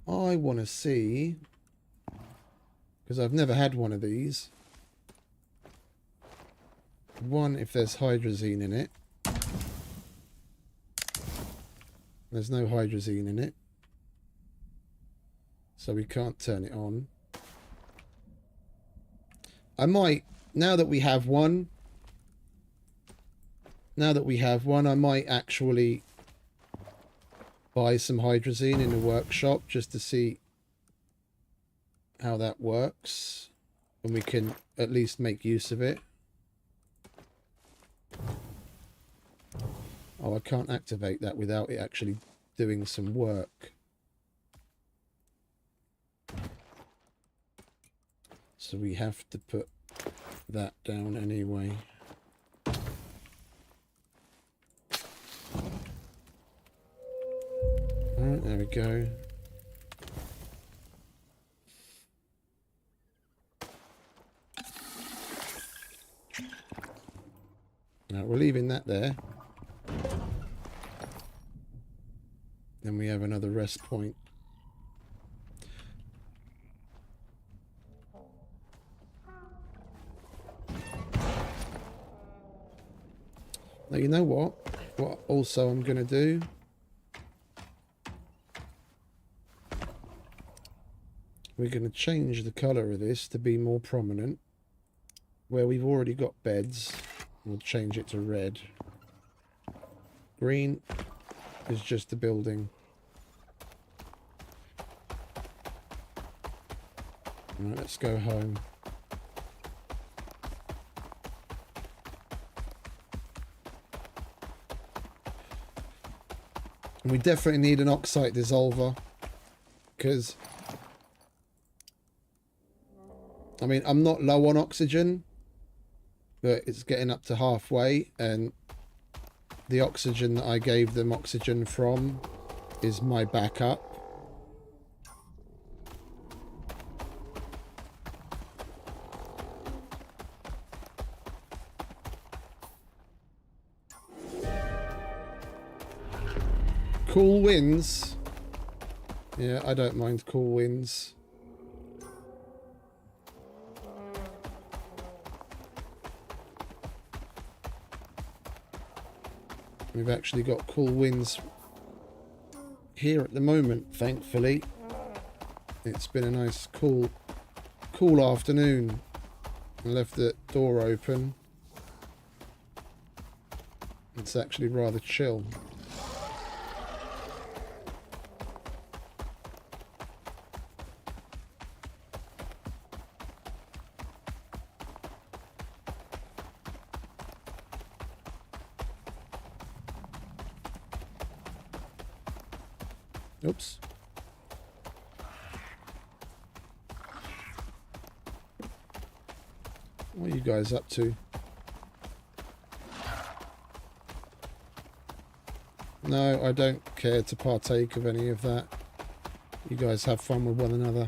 I want to see, because I've never had one of these. One, if there's hydrazine in it. There's no hydrazine in it, so we can't turn it on. I might, now that we have one, I might actually buy some hydrazine in the workshop just to see how that works, and we can at least make use of it. Oh, I can't activate that without it actually doing some work. So we have to put that down anyway. Alright, there we go. Now we're leaving that there. Then we have another rest point Now, you know what? What also I'm going to do? We're going to change the colour of this to be more prominent. Where we've already got beds, we'll change it to red. Green is just the building. Right, let's go home. And we definitely need an oxide dissolver, because I mean, I'm not low on oxygen, but it's getting up to halfway, and the oxygen that I gave them oxygen from is my backup. Cool winds. Yeah, I don't mind cool winds. We've actually got cool winds here at the moment, thankfully. It's been a nice cool afternoon. I left the door open. It's actually rather chill. Oops. What are you guys up to? No, I don't care to partake of any of that. You guys have fun with one another.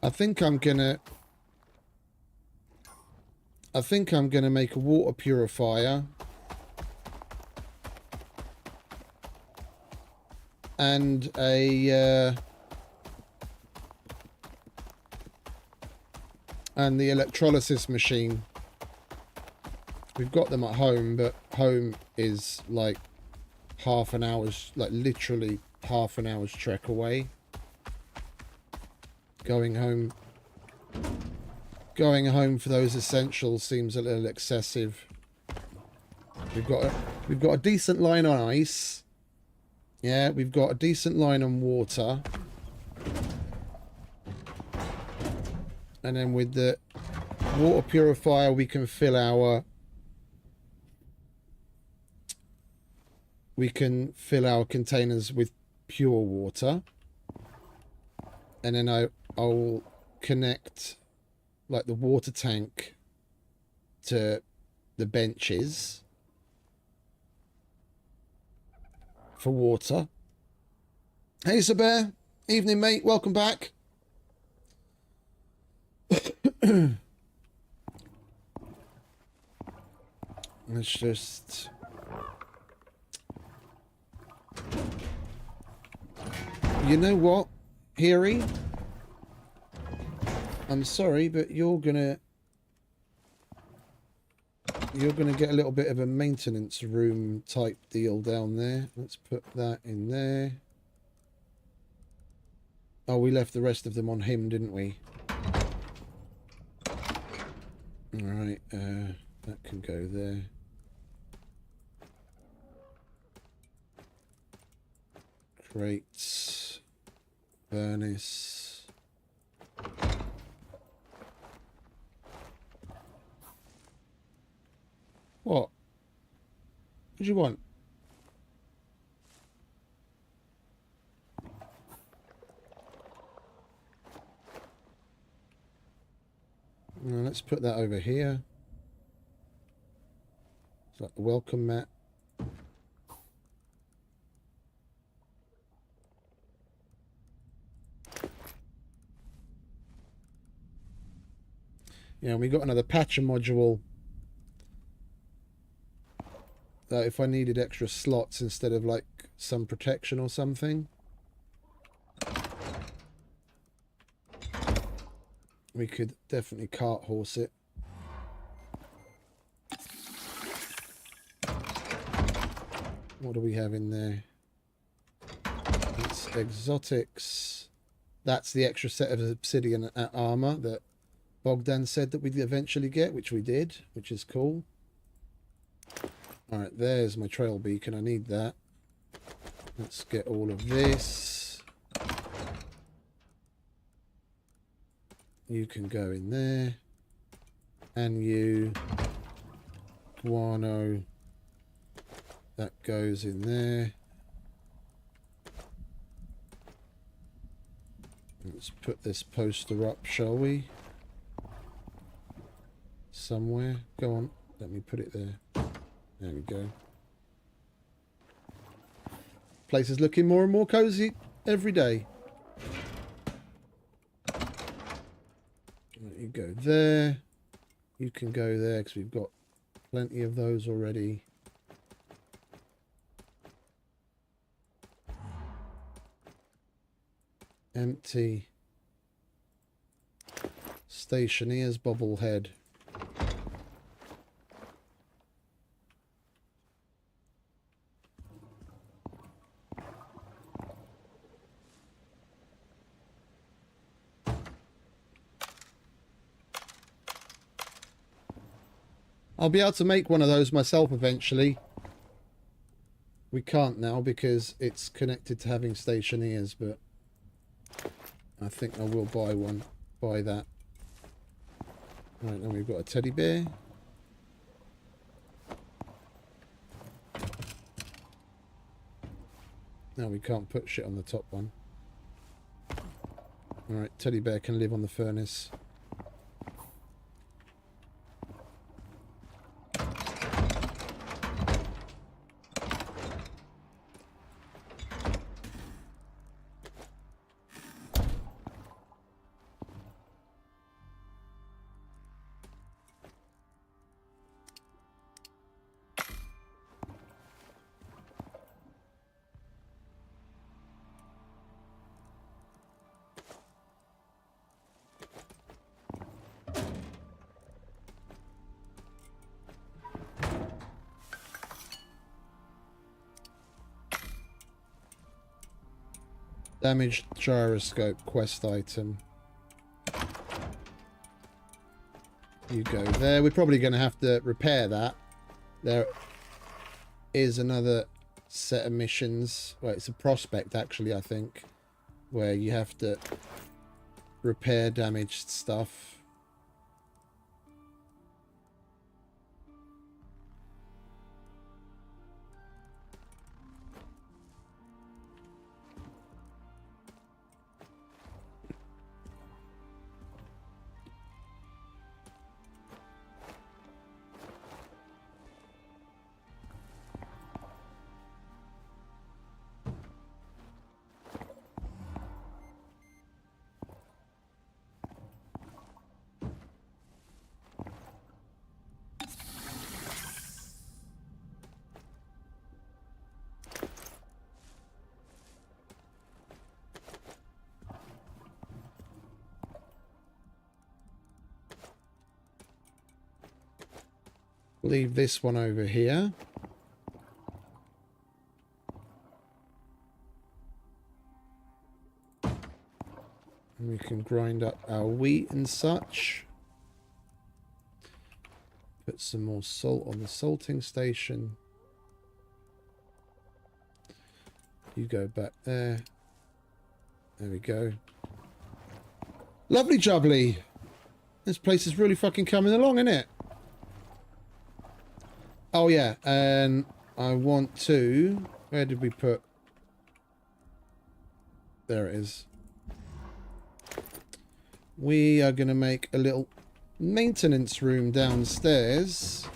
I think I'm gonna make a water purifier and the electrolysis machine. We've got them at home, but home is like literally half an hour's trek away. Going home for those essentials seems a little excessive. We've got a decent line on ice. Yeah, we've got a decent line on water. And then with the water purifier we can fill our containers with pure water. And then I'll connect like the water tank to the benches for water. Hey Saber, evening mate, welcome back. Let's just... You know what, Heary? I'm sorry, but you're gonna get a little bit of a maintenance room type deal down there. Let's put that in there. Oh, we left the rest of them on him, didn't we? Alright, that can go there. Great. Furnace. What? What do you want? Let's put that over here. It's like the welcome mat. Yeah, we got another patcher module. If I needed extra slots instead of like some protection or something, we could definitely cart horse it. What do we have in there? It's exotics. That's the extra set of obsidian armor that Bogdan said that we'd eventually get, which we did, which is cool. Alright, there's my trail beacon. I need that. Let's get all of this. You can go in there. And you. Guano. That goes in there. Let's put this poster up, shall we? Somewhere. Go on. Let me put it there. There we go. Place is looking more and more cozy every day. You go there. You can go there because we've got plenty of those already. Empty. Stationeer's bobblehead. I'll be able to make one of those myself eventually. We can't now because it's connected to having stationeers, but I think I will buy one. Buy that. Right, then we've got a teddy bear. No, we can't put shit on the top one. Alright, teddy bear can live on the furnace. Damaged gyroscope quest item. You go there. We're probably going to have to repair that. There is another set of missions. Well, it's a prospect actually, I think, where you have to repair damaged stuff. Leave this one over here. And we can grind up our wheat and such. Put some more salt on the salting station. You go back there. There we go. Lovely jubbly. This place is really fucking coming along, isn't it? Oh yeah, and I want to... Where did we put... There it is. We are going to make a little maintenance room downstairs.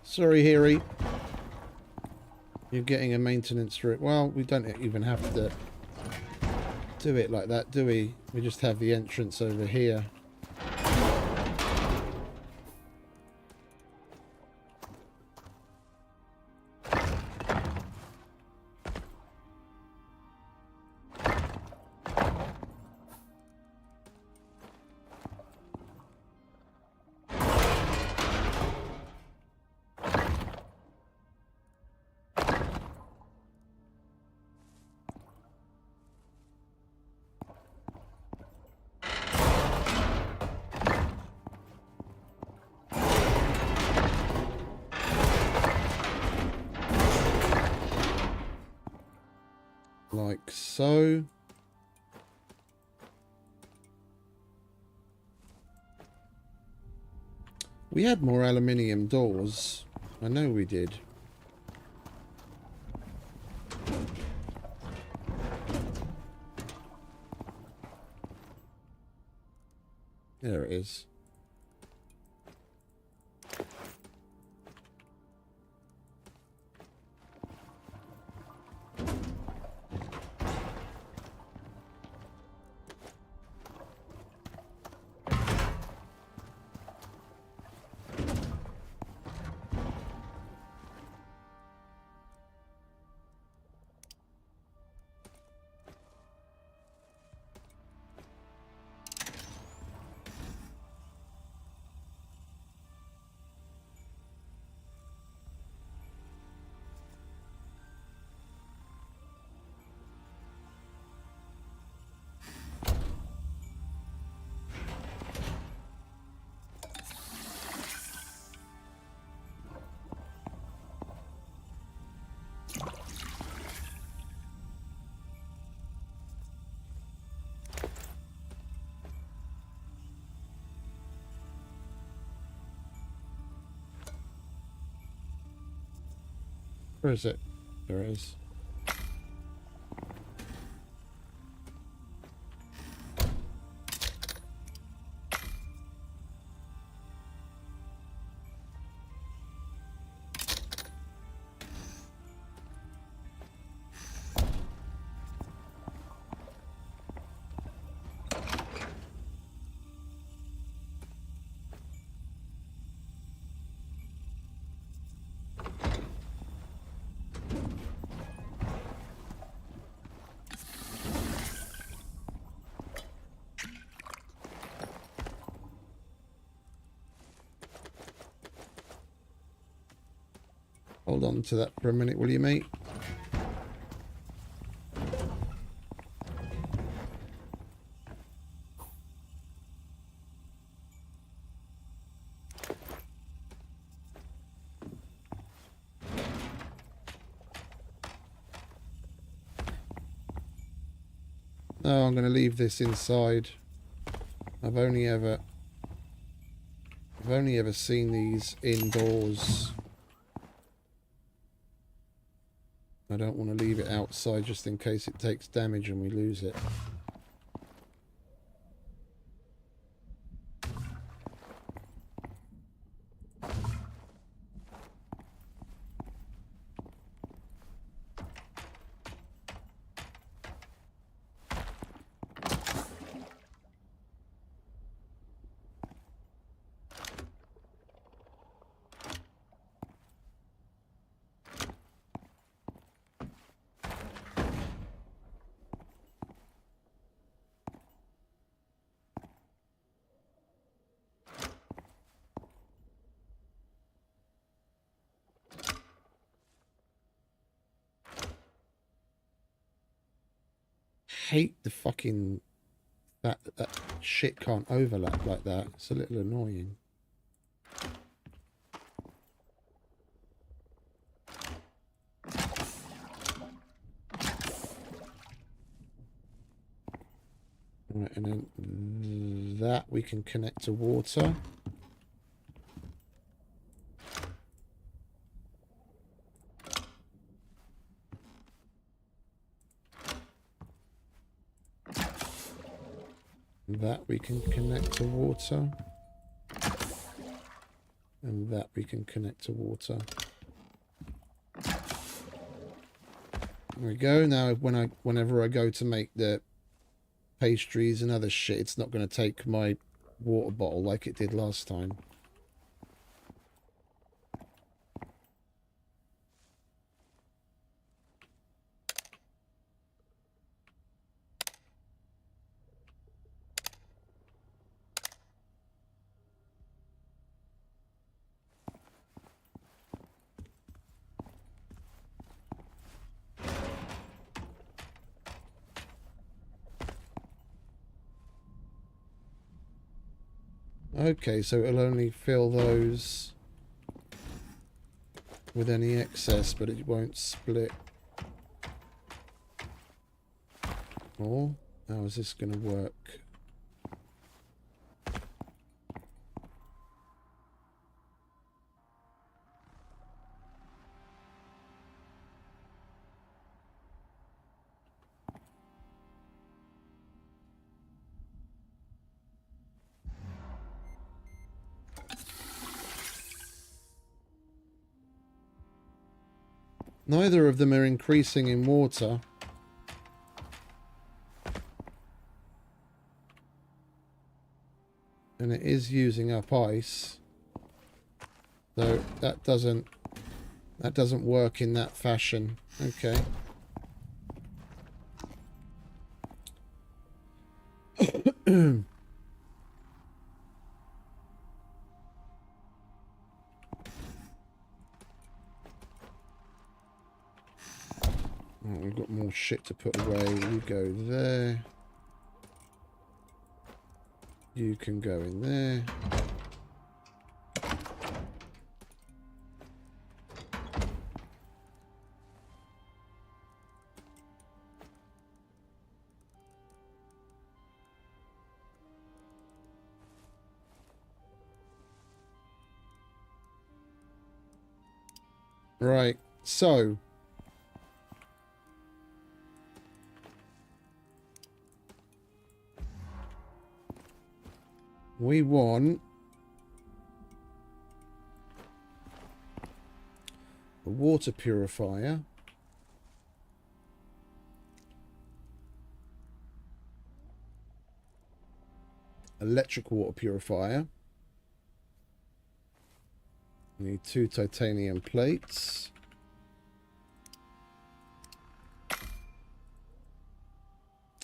Sorry, Harry. You're getting a maintenance room. Well, we don't even have to do it like that, do we? We just have the entrance over here. Like so. We had more aluminium doors. I know we did. There it is. Where is it? There it is. Hold on to that for a minute, will you, mate? No, I'm going to leave this inside. I've only ever seen these indoors. I don't want to leave it outside just in case it takes damage and we lose it. Hate the fucking that shit can't overlap like that. It's a little annoying. Right, and then that we can connect to water. That we can connect to water. And that we can connect to water. There we go. Now whenever I go to make the pastries and other shit, it's not going to take my water bottle like it did last time. Okay, so it'll only fill those with any excess, but it won't split. Or how is this going to work? Neither of them are increasing in water. And it is using up ice. So that doesn't work in that fashion. Okay. We've got more shit to put away. You go there. You can go in there. Right, so we want a water purifier, electric water purifier. We need 2 titanium plates.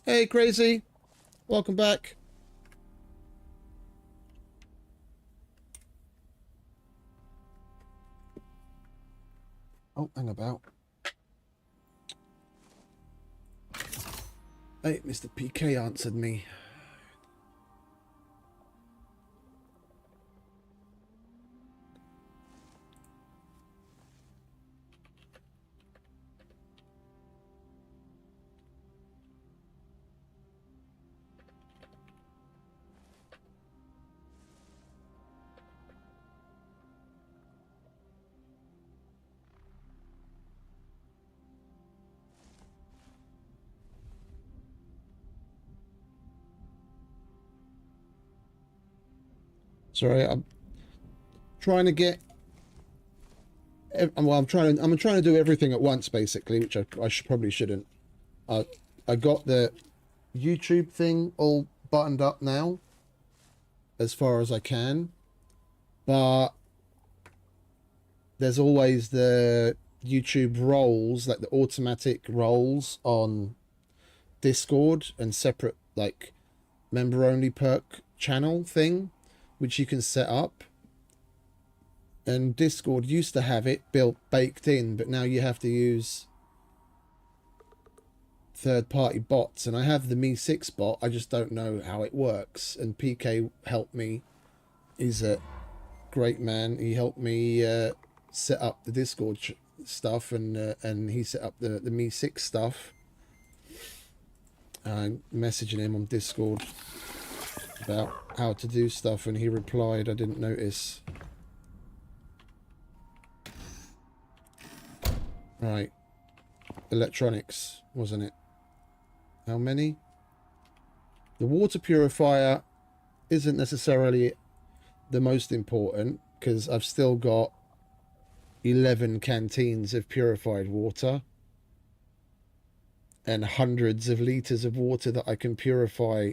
Hey, Crazy. Welcome back. Oh, hang about. Hey, Mr. PK answered me. Sorry, I'm trying to get. Well, I'm trying to do everything at once, basically, which I probably shouldn't. I got the YouTube thing all buttoned up now, as far as I can, but there's always the YouTube roles, like the automatic roles on Discord and separate like member only perk channel thing, which you can set up. And Discord used to have it baked in, but now you have to use third-party bots. And I have the Me6 bot, I just don't know how it works. And PK helped me. He's a great man. He helped me set up the Discord stuff, and he set up the Me6 stuff. messaging him on Discord about how to do stuff, and he replied, I didn't notice. Right. Electronics, wasn't it? How many? The water purifier isn't necessarily the most important, because I've still got 11 canteens of purified water and hundreds of liters of water that I can purify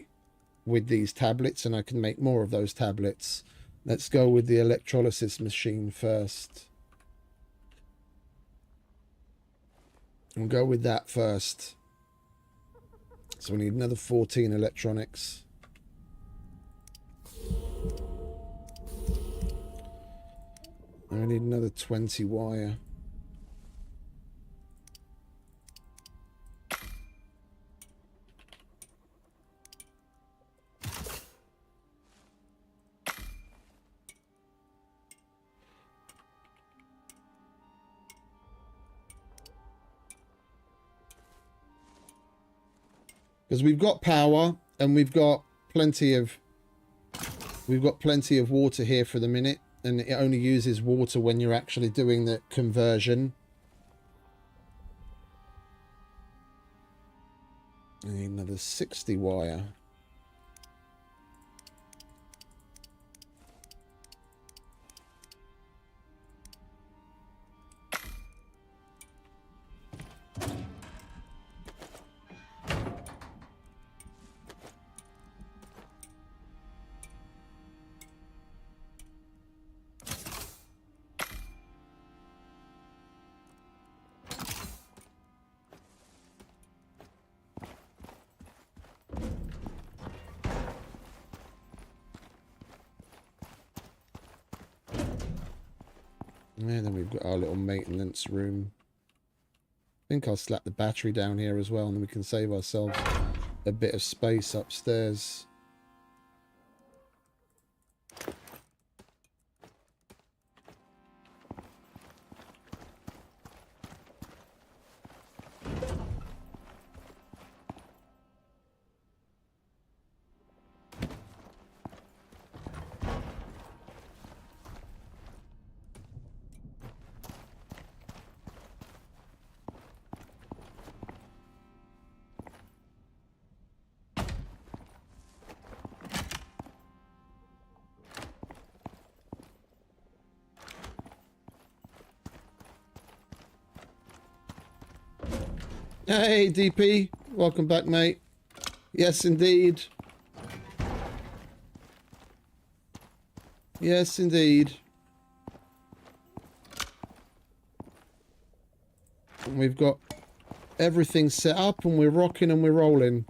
with these tablets, and I can make more of those tablets. Let's go with the electrolysis machine first. We'll go with that first. So we need another 14 electronics. And we need another 20 wire. Because we've got power and we've got plenty of water here for the minute, and it only uses water when you're actually doing the conversion. I need another 60 wire. And then we've got our little maintenance room. I think I'll slap the battery down here as well, and then we can save ourselves a bit of space upstairs. Hey, DP. Welcome back, mate. Yes, indeed. Yes, indeed. And we've got everything set up and we're rocking and we're rolling.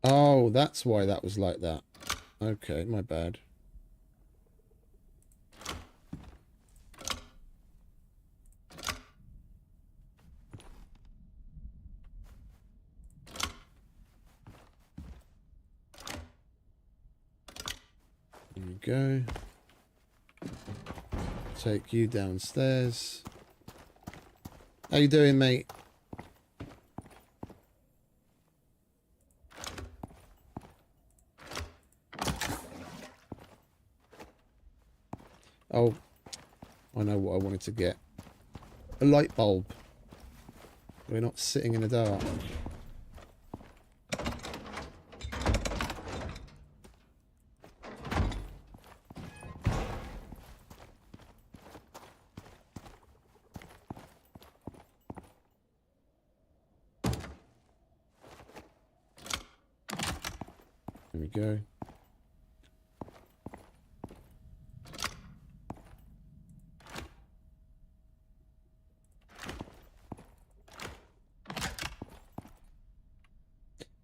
Oh, that's why that was like that. Okay, my bad. There we go. Take you downstairs. How you doing, mate? Oh, I know what I wanted to get. A light bulb. We're not sitting in the dark. There we go.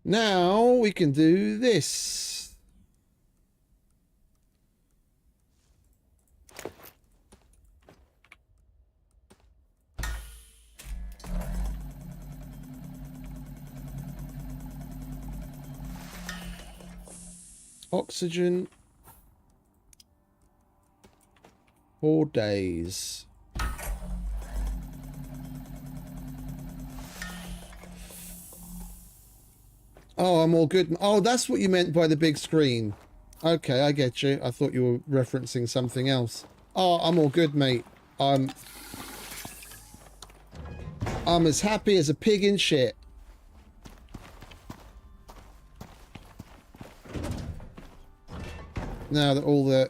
Now we can do this. Oxygen. 4 days. Oh, I'm all good. Oh, that's what you meant by the big screen. Okay, I get you. I thought you were referencing something else. Oh, I'm all good, mate. I'm as happy as a pig in shit. Now that all the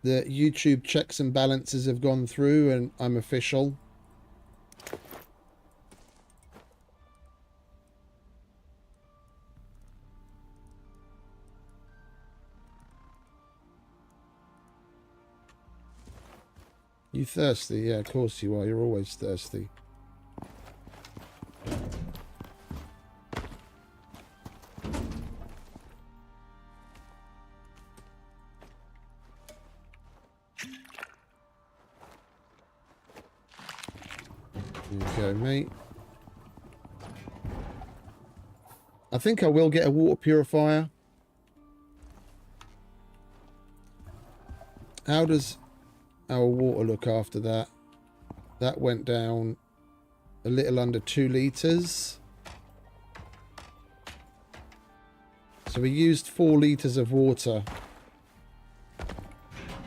YouTube checks and balances have gone through and I'm official. You thirsty? Yeah, of course you are. You're always thirsty. There you go, mate. I think I will get a water purifier. How does our water look after that? That went down a little under 2 litres. So we used 4 litres of water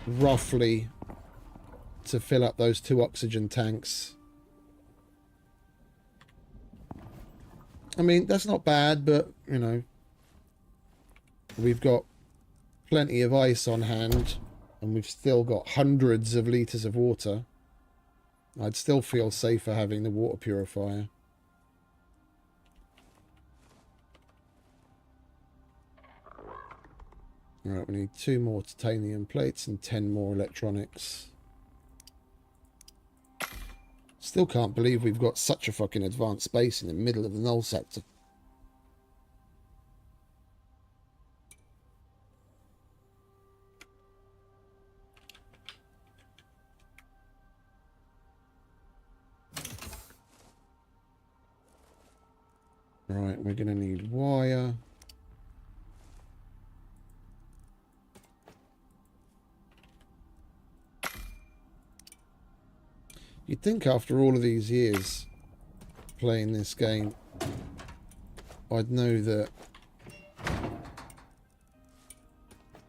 roughly to fill up those 2 oxygen tanks. I mean, that's not bad, but you know, we've got plenty of ice on hand. And we've still got hundreds of litres of water. I'd still feel safer having the water purifier. Alright, we need 2 more titanium plates and 10 more electronics. Still can't believe we've got such a fucking advanced space in the middle of the Null Sector. Right, we're going to need wire. You'd think after all of these years playing this game, I'd know that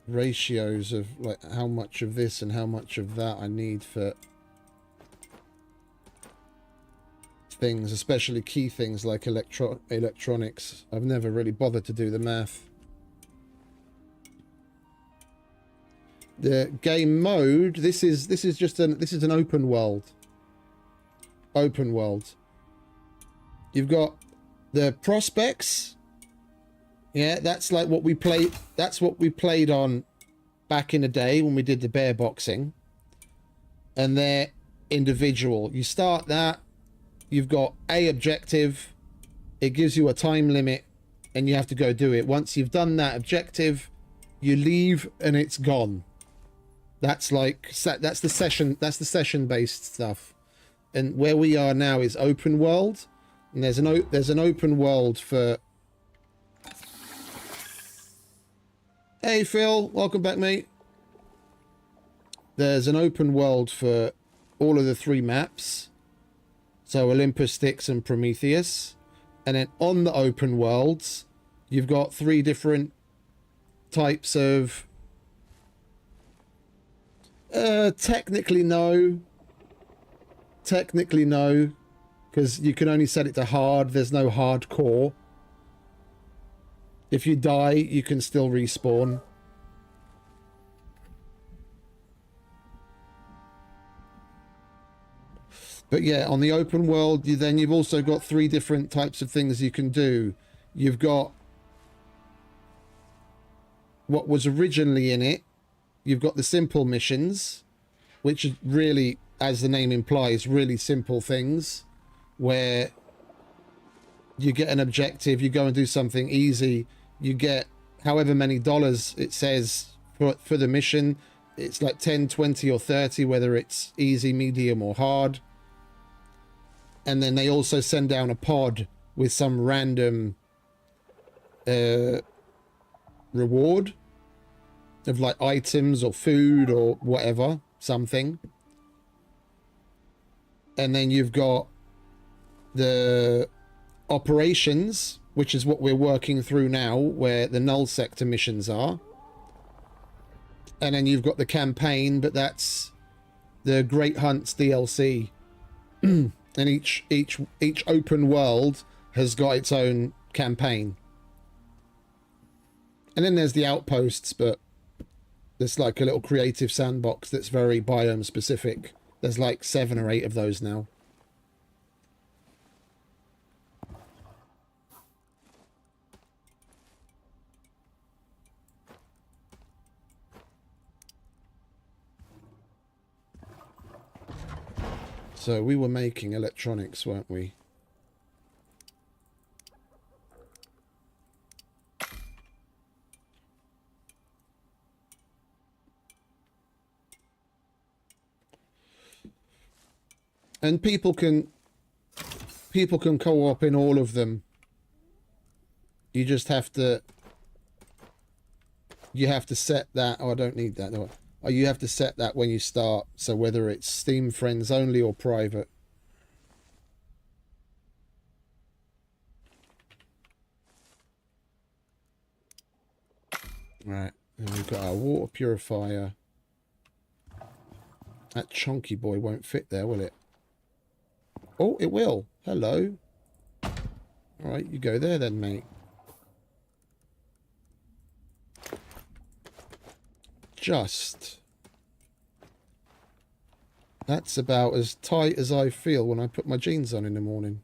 ratios of like how much of this and how much of that I need for things, especially key things like electronics. I've never really bothered to do the math. The game mode, this is an open world. Open world. You've got the prospects. Yeah, that's like what we played. That's what we played on back in the day when we did the bear boxing. And they're individual. You start that. You've got a objective. It gives you a time limit, and you have to go do it. Once you've done that objective, you leave, and it's gone. That's like that's the session. That's the session-based stuff. And where we are now is open world, and there's an open world for. Hey Phil, welcome back, mate. There's an open world for all of the 3 maps. So Olympus, Styx, and Prometheus. And then on the open worlds, you've got 3 different types of... technically no. Technically no. Because you can only set it to hard. There's no hardcore. If you die, you can still respawn. But yeah, on the open world, you've also got 3 different types of things you can do. You've got what was originally in it. You've got the simple missions, which is really, as the name implies, really simple things, where you get an objective, you go and do something easy, you get however many dollars it says for the mission. It's like 10, 20, or 30, whether it's easy, medium, or hard. And then they also send down a pod with some random reward of like items or food or whatever, something. And then you've got the operations, which is what we're working through now, where the Null Sector missions are. And then you've got the campaign, but that's the Great Hunts DLC. And each open world has got its own campaign. And then there's the outposts, but there's like a little creative sandbox that's very biome specific. There's like 7 or 8 of those now. So we were making electronics, weren't we? And people can co-op in all of them. You just have to set that. Oh, I don't need that. No. Oh, you have to set that when you start. So whether it's Steam friends only or private. Right, and we've got our water purifier. That chunky boy won't fit there, will it? Oh, it will. Hello. Alright, you go there then, mate. Just. That's about as tight as I feel when I put my jeans on in the morning.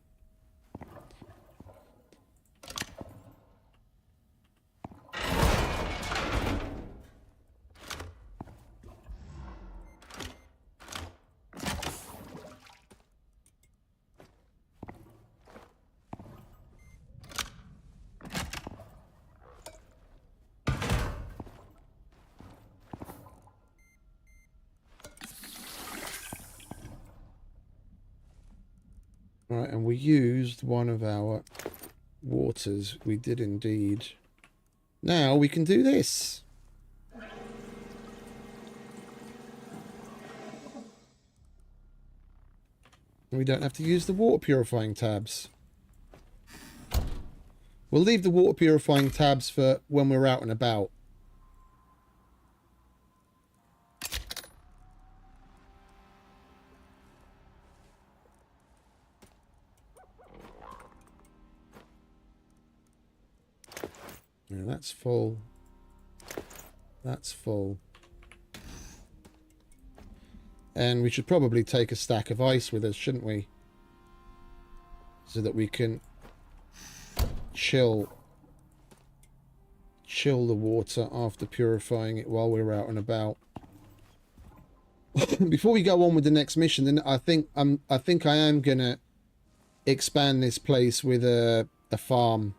Right, and we used one of our waters. We did indeed. Now we can do this. We don't have to use the water purifying tabs. We'll leave the water purifying tabs for when we're out and about. Yeah, that's full. That's full. And we should probably take a stack of ice with us, shouldn't we? So that we can chill the water after purifying it while we're out and about. Before we go on with the next mission, then I think I am gonna expand this place with a farm.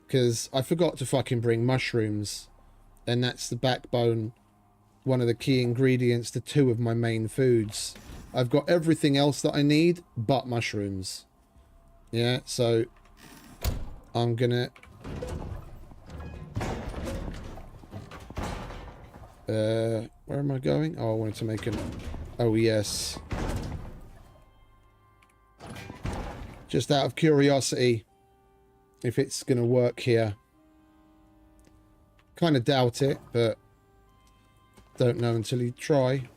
Because I forgot to fucking bring mushrooms. And that's the backbone, one of the key ingredients to 2 of my main foods. I've got everything else that I need, but mushrooms. Yeah, so I'm gonna... where am I going? Oh, I wanted to make an... Oh, yes. Just out of curiosity. If it's going to work here. Kind of doubt it, but don't know until you try.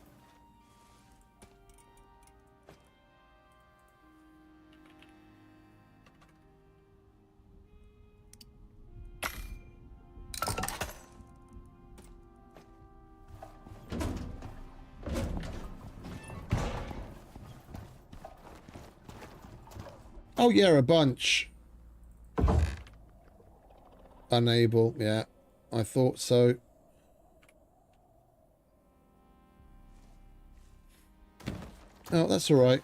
Oh yeah, a bunch. Unable, yeah, I thought so. Oh, that's all right.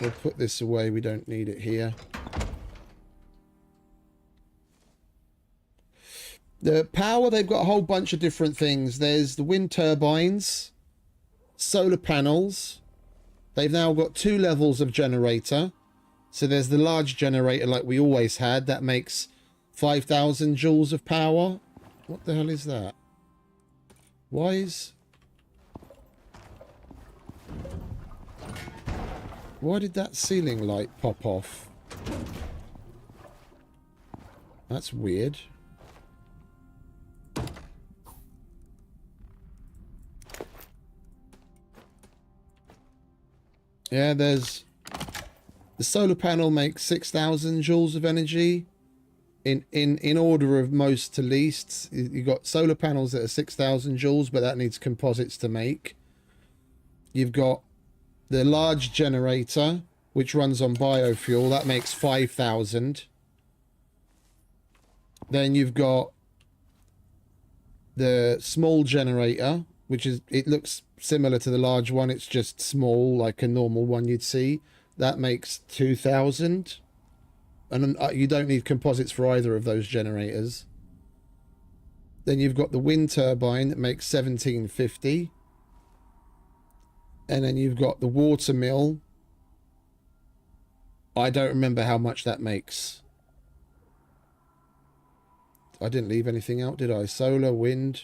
We'll put this away, we don't need it here. The power, they've got a whole bunch of different things. There's the wind turbines, solar panels. They've now got 2 levels of generator. So there's the large generator like we always had. That makes 5,000 joules of power. What the hell is that? Why is... Why did that ceiling light pop off? That's weird. Yeah, there's... The solar panel makes 6,000 joules of energy. In order of most to least. You've got solar panels that are 6,000 joules, but that needs composites to make. You've got the large generator, which runs on biofuel. That makes 5,000. Then you've got the small generator, which is... It looks similar to the large one. It's just small, like a normal one you'd see. That makes 2,000. And you don't need composites for either of those generators. Then you've got the wind turbine that makes 1,750. And then you've got the water mill. I don't remember how much that makes. I didn't leave anything out, did I? Solar, wind,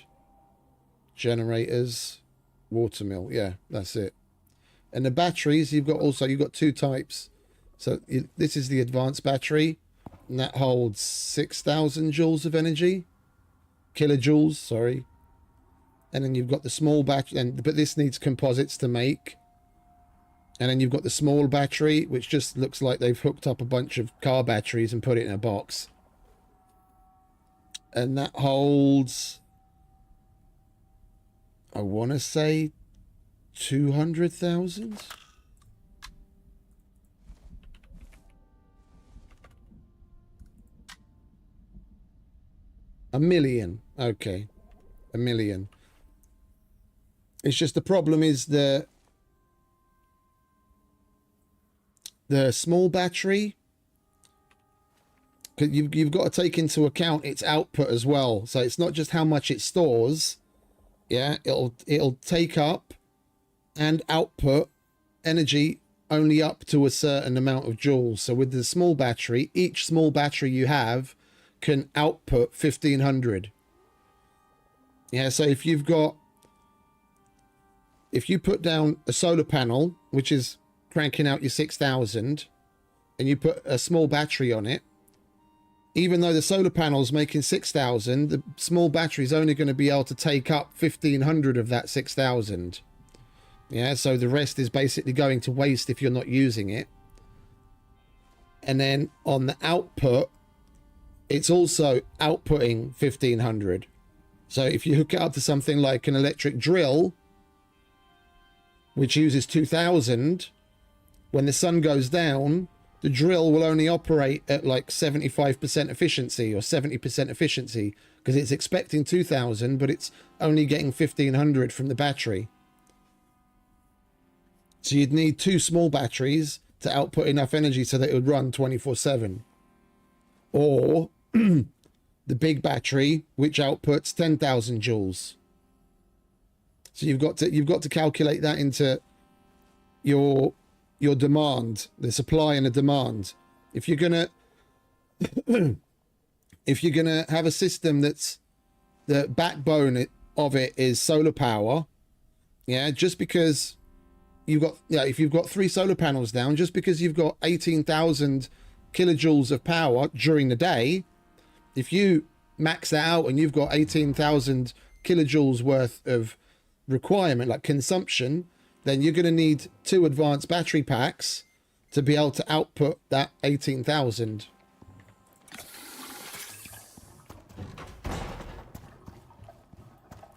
generators, water mill. Yeah, that's it. And the batteries, you've got two types. So this is the advanced battery, and that holds 6,000 joules of energy, kilojoules, sorry. And then you've got the small battery, but this needs composites to make. And then you've got the small battery, which just looks like they've hooked up a bunch of car batteries and put it in a box. And that holds, I want to say, 200,000. A million. Okay. A million. It's just the problem is the small battery, because you've got to take into account its output as well. So it's not just how much it stores. Yeah, it'll take up and output energy only up to a certain amount of joules. So with the small battery, each small battery you have can output 1,500. Yeah, so if you put down a solar panel, which is cranking out your 6,000, and you put a small battery on it, even though the solar panel's making 6,000, the small battery is only going to be able to take up 1,500 of that 6,000. Yeah, so the rest is basically going to waste if you're not using it. And then on the output, it's also outputting 1,500. So if you hook it up to something like an electric drill, which uses 2,000, when the sun goes down, the drill will only operate at like 75% efficiency or 70% efficiency, because it's expecting 2,000, but it's only getting 1,500 from the battery. So you'd need two small batteries to output enough energy so that it would run 24/7. Or the big battery, which outputs 10,000 joules. So you've got to calculate that into your demand, the supply and the demand. If you're gonna have a system that's the backbone of it is solar power, yeah, just because if you've got 3 solar panels down, just because you've got 18,000 kilojoules of power during the day, if you max that out and you've got 18,000 kilojoules worth of requirement, like consumption, then you're going to need 2 advanced battery packs to be able to output that 18,000.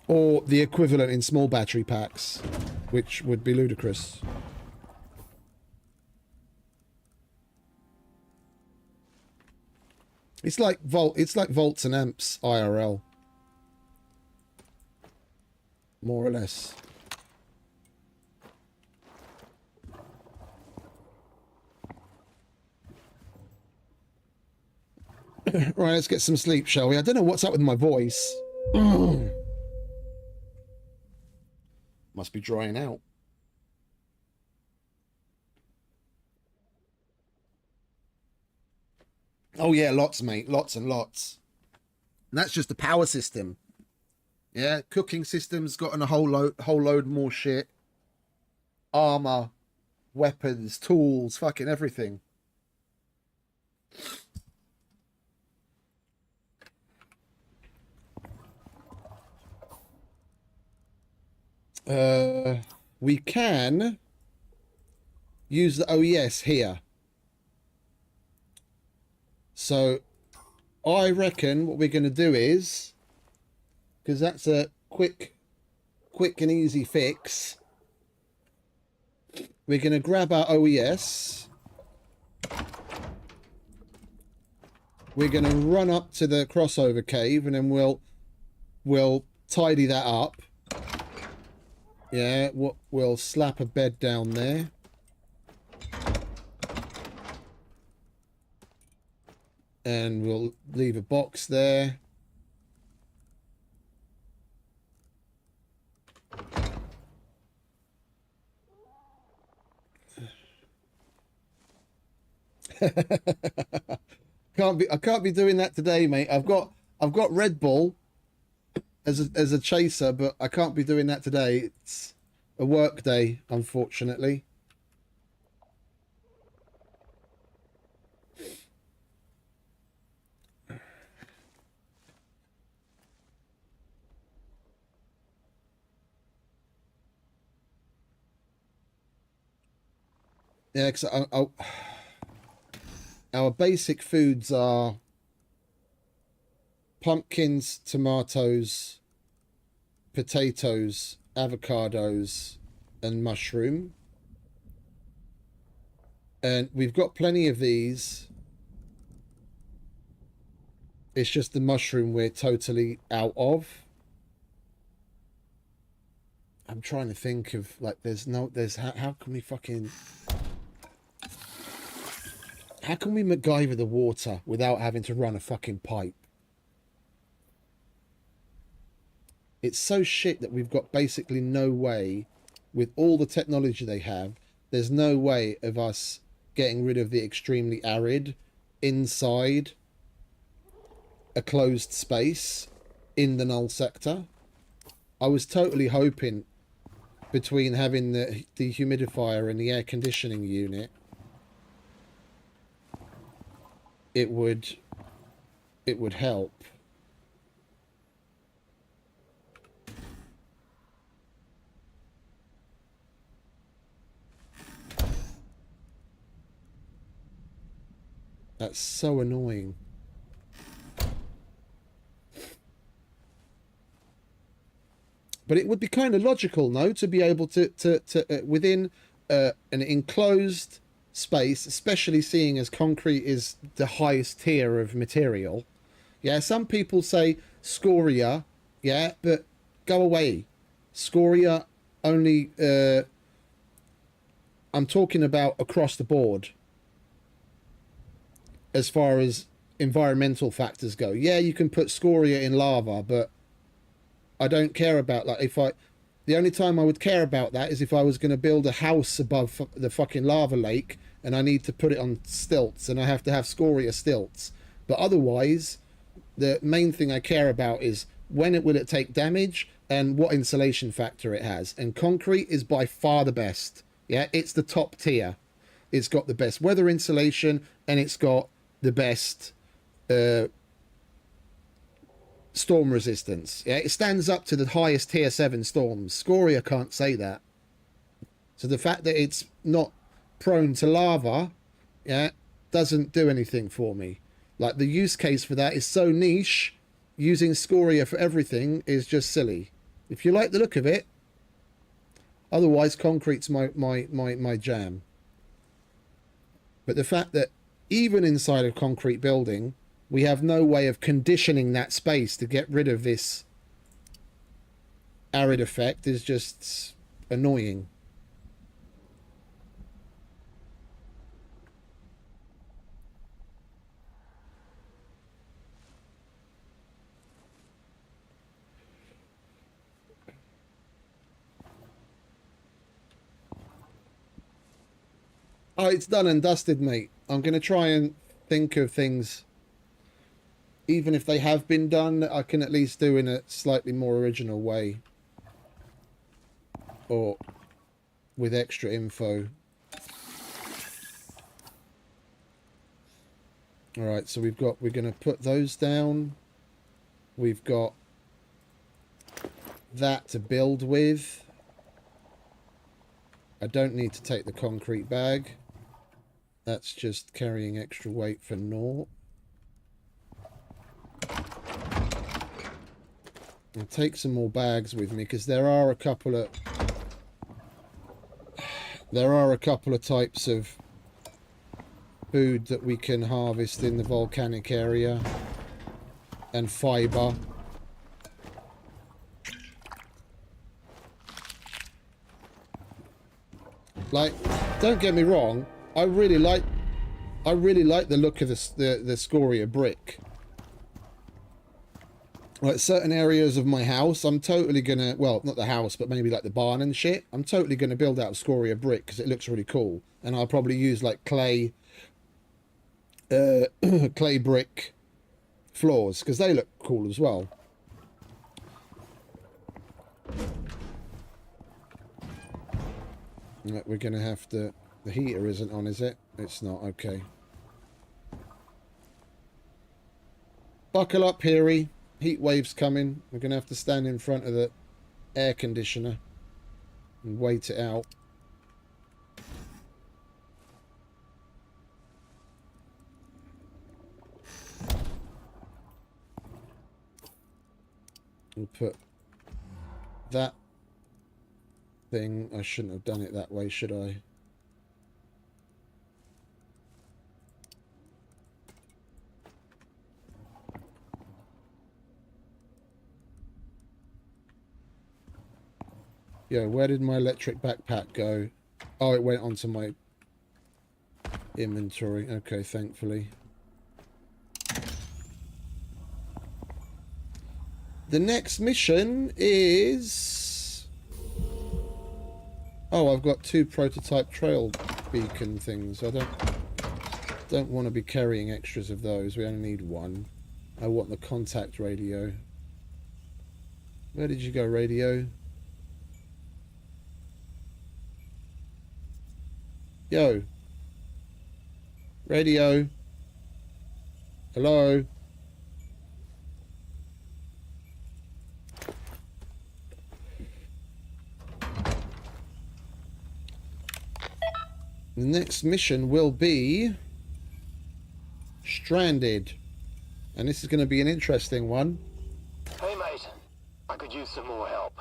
Or the equivalent in small battery packs, which would be ludicrous. It's like volts and amps IRL. More or less. Right, let's get some sleep, shall we? I don't know what's up with my voice. Must be drying out. Oh yeah, lots, mate. Lots and lots. And that's just the power system. Yeah, cooking system's gotten a whole load more shit. Armor, weapons, tools, fucking everything. We can use the OES here. So I reckon what we're going to do is, because that's a quick and easy fix, we're going to grab our OES. We're going to run up to the crossover cave, and then we'll tidy that up. Yeah, we'll slap a bed down there. And we'll leave a box there. I can't be doing that today, mate. I've got Red Bull as a chaser, but I can't be doing that today. It's a work day, unfortunately. Yeah, because our basic foods are pumpkins, tomatoes, potatoes, avocados, and mushroom. And we've got plenty of these. It's just the mushroom we're totally out of. I'm trying to think of, like, how can we fucking... How can we MacGyver the water without having to run a fucking pipe? It's so shit that we've got basically no way, with all the technology they have, there's no way of us getting rid of the extremely arid inside a closed space in the Null Sector. I was totally hoping between having the humidifier and the air conditioning unit, it would help. That's so annoying. But it would be kind of logical, no, to be able to within an enclosed space, especially seeing as concrete is the highest tier of material. Yeah, some people say scoria, yeah, but go away. Scoria only, I'm talking about across the board as far as environmental factors go. Yeah, you can put scoria in lava, but I don't care about, like, the only time I would care about that is if I was going to build a house above the fucking lava lake and I need to put it on stilts and I have to have scoria stilts. But otherwise, the main thing I care about is when will it take damage and what insulation factor it has. And concrete is by far the best. Yeah, it's the top tier. It's got the best weather insulation and it's got the best storm resistance. Yeah, it stands up to the highest tier 7 storms. Scoria can't say that. So the fact that it's not prone to lava, yeah, doesn't do anything for me. Like, the use case for that is so niche, using scoria for everything is just silly. If you like the look of it, otherwise concrete's my jam. But the fact that even inside a concrete building, we have no way of conditioning that space to get rid of this arid effect is just annoying. Oh, it's done and dusted, mate. I'm going to try and think of things, even if they have been done, I can at least do in a slightly more original way. Or with extra info. Alright, so we're going to put those down. We've got that to build with. I don't need to take the concrete bag. That's just carrying extra weight for naught. I'll take some more bags with me because there are a couple of types of food that we can harvest in the volcanic area, and fiber. Like, don't get me wrong, I really like the look of the scoria brick. Like, certain areas of my house, I'm totally gonna, well, not the house, but maybe like the barn and shit, I'm totally gonna build out of scoria brick because it looks really cool. And I'll probably use like clay brick floors because they look cool as well. We're gonna have to, the heater isn't on, is it? It's not. Okay, buckle up, Peary. Heat wave's coming. We're gonna have to stand in front of the air conditioner and wait it out. We'll put that thing. I shouldn't have done it that way, should I? Yeah, where did my electric backpack go? Oh, it went onto my inventory. Okay, thankfully. The next mission is... Oh, I've got 2 prototype trail beacon things. I don't want to be carrying extras of those. We only need 1. I want the contact radio. Where did you go, radio? Yo. Radio. Hello. The next mission will be Stranded. And this is going to be an interesting one. Hey mate, I could use some more help.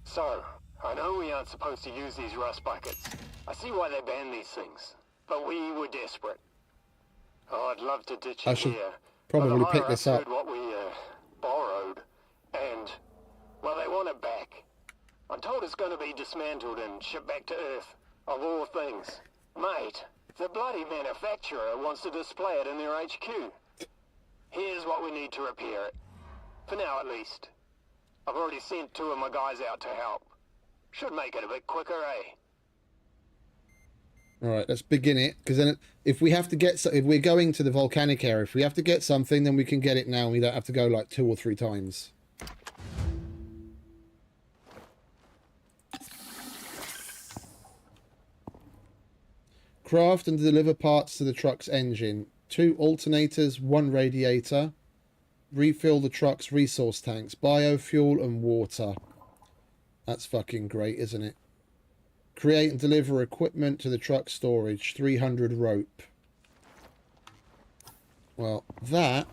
So, I know we aren't supposed to use these rust buckets. I see why they ban these things. But we were desperate. Oh, I'd love to ditch it here. Probably pick this up. What we borrowed, and well, they want it back. I'm told it's going to be dismantled and shipped back to Earth, of all things. Mate, the bloody manufacturer wants to display it in their HQ. Here's what we need to repair it. For now, at least. I've already sent 2 of my guys out to help. Should make it a bit quicker, eh? Alright, let's begin it, because then if we have to get, if we're going to the volcanic area, if we have to get something, then we can get it now, and we don't have to go like 2 or 3 times. Craft and deliver parts to the truck's engine. 2 alternators, 1 radiator. Refill the truck's resource tanks. Biofuel and water. That's fucking great, isn't it? Create and deliver equipment to the truck storage. 300 rope. Well, that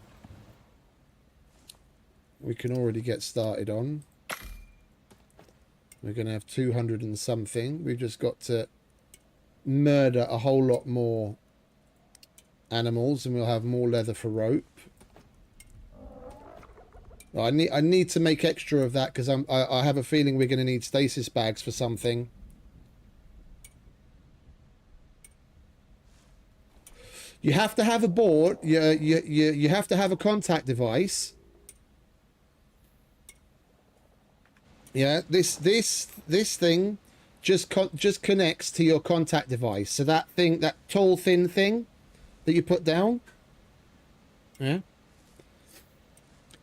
we can already get started on. We're going to have 200 and something. We've just got to murder a whole lot more animals and we'll have more leather for rope. I need to make extra of that because I have a feeling we're going to need stasis bags for something. You have to have a board. You have to have a contact device. Yeah, this thing just connects to your contact device. So that thing, that tall thin thing that you put down, Yeah.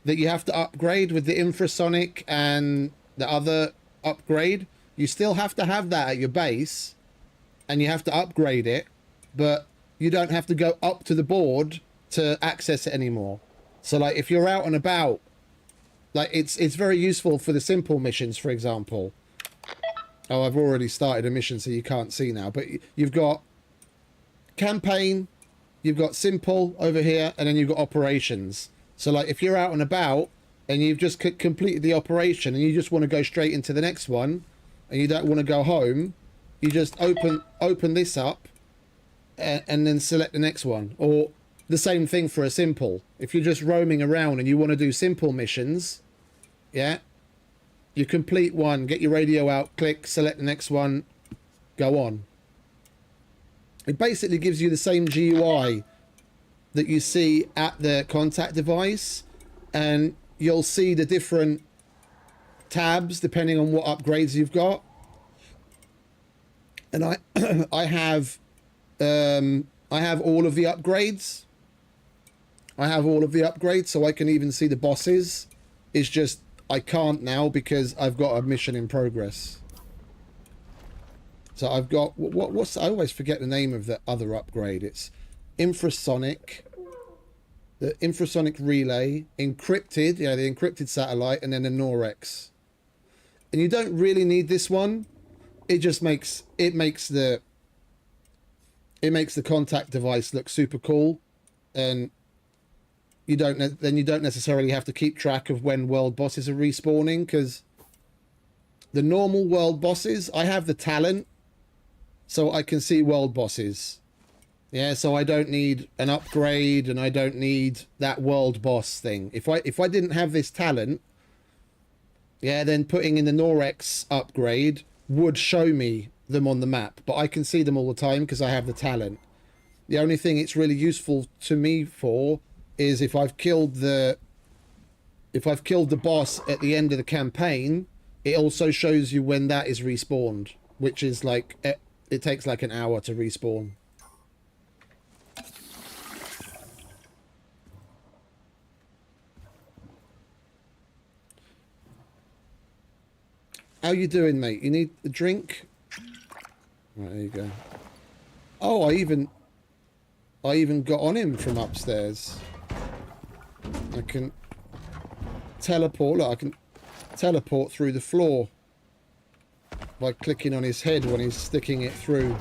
That you have to upgrade with the infrasonic and the other upgrade. You still have to have that at your base, and you have to upgrade it, but you don't have to go up to the board to access it anymore. So like if you're out and about, like it's very useful for the simple missions, for example. Oh, I've already started a mission, so you can't see now, but you've got campaign, you've got simple over here, and then you've got operations. So like if you're out and about and you've just completed the operation and you just want to go straight into the next one and you don't want to go home, you just open this up and then select the next one. Or the same thing for a simple. If you're just roaming around and you want to do simple missions, yeah, you complete one, get your radio out, click, select the next one, go on. It basically gives you the same GUI that you see at the contact device, and you'll see the different tabs depending on what upgrades you've got. And I have all of the upgrades. I have all of the upgrades, so I can even see the bosses. It's just I can't now because I've got a mission in progress. So I've got what's I always forget the name of the other upgrade. It's infrasonic, the infrasonic relay, encrypted, yeah, the encrypted satellite, and then the Norex. And you don't really need this one. It just makes the contact device look super cool, and you don't necessarily have to keep track of when world bosses are respawning, because the normal world bosses, I have the talent, so I can see world bosses. Yeah, so I don't need an upgrade, and I don't need that world boss thing. If I didn't have this talent, yeah, then putting in the Norex upgrade would show me them on the map, but I can see them all the time because I have the talent. The only thing it's really useful to me for is if I've killed the boss at the end of the campaign, it also shows you when that is respawned, which is like it takes like an hour to respawn. How you doing, mate? You need a drink? Right, there you go. Oh, I even got on him from upstairs. I can teleport. Look, I can teleport through the floor by clicking on his head when he's sticking it through.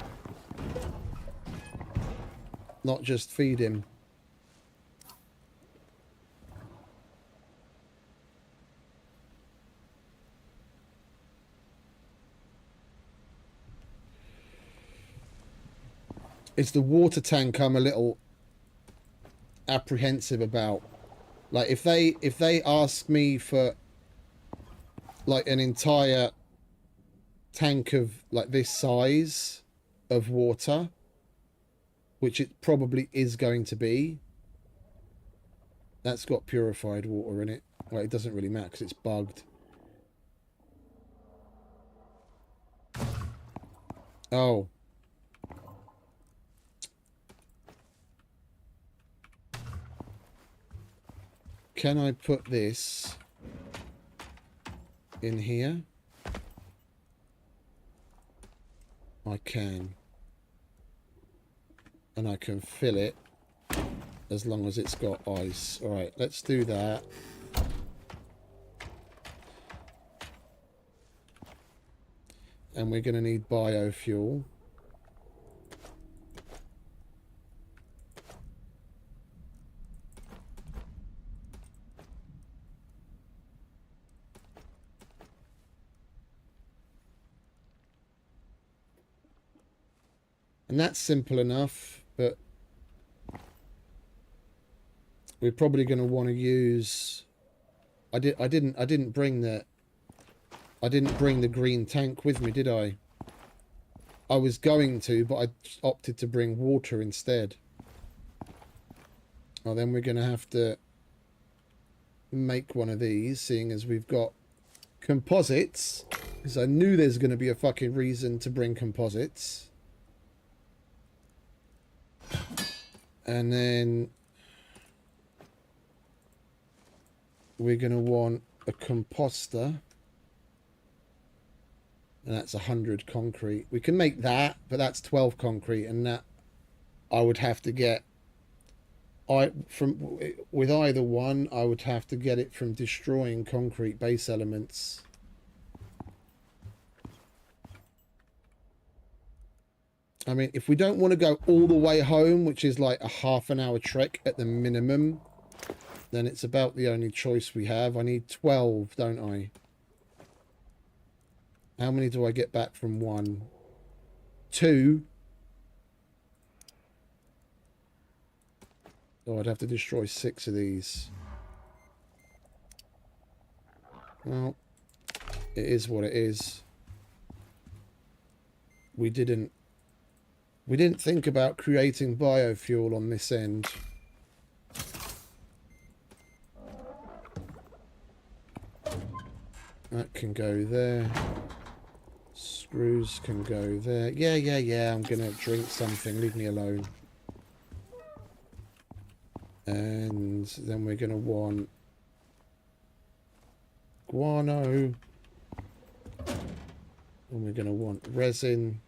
Not just feed him. It's the water tank I'm a little apprehensive about. Like if they ask me for like an entire tank of like this size of water, which it probably is going to be, that's got purified water in it. Well, it doesn't really matter because it's bugged. Oh. Can I put this in here? I can. And I can fill it as long as it's got ice. Alright, let's do that. And we're going to need biofuel. And that's simple enough, but we're probably going to want to use. I didn't bring the green tank with me, did I? I was going to, but I opted to bring water instead. Well, then we're going to have to make one of these, seeing as we've got composites, because I knew there's going to be a fucking reason to bring composites. And then we're going to want a composter. And that's 100 concrete. We can make that, but that's 12 concrete, and that I would have to get with either one, I would have to get it from destroying concrete base elements. I mean, if we don't want to go all the way home, which is like a half-an-hour trek at the minimum, then it's about the only choice we have. I need 12, don't I? How many do I get back from 1? 2. So I'd have to destroy 6 of these. Well, it is what it is. We didn't think about creating biofuel on this end. That can go there. Screws can go there. Yeah. I'm gonna drink something. Leave me alone. And then we're gonna want guano. And we're gonna want resin.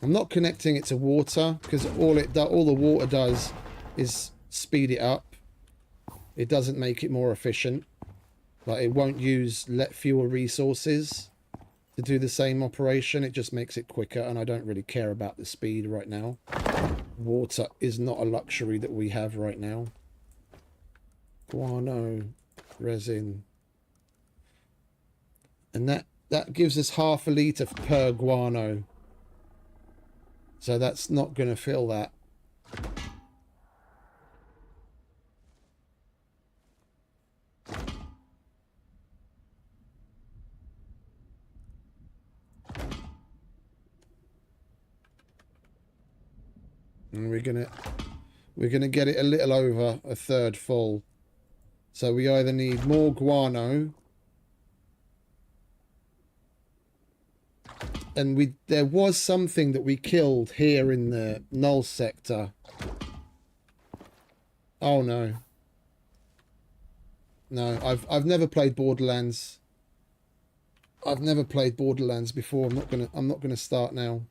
I'm not connecting it to water because all the water does is speed it up. It doesn't make it more efficient. Like, it won't use fuel resources to do the same operation. It just makes it quicker, and I don't really care about the speed right now. Water is not a luxury that we have right now. Guano, resin. And that gives us half a litre per guano. So that's not going to fill that. And we're gonna get it a little over a third full. So we either need more guano, and there was something that we killed here in the Null Sector. Oh no. No, I've never played Borderlands. I've never played Borderlands before. I'm not gonna start now.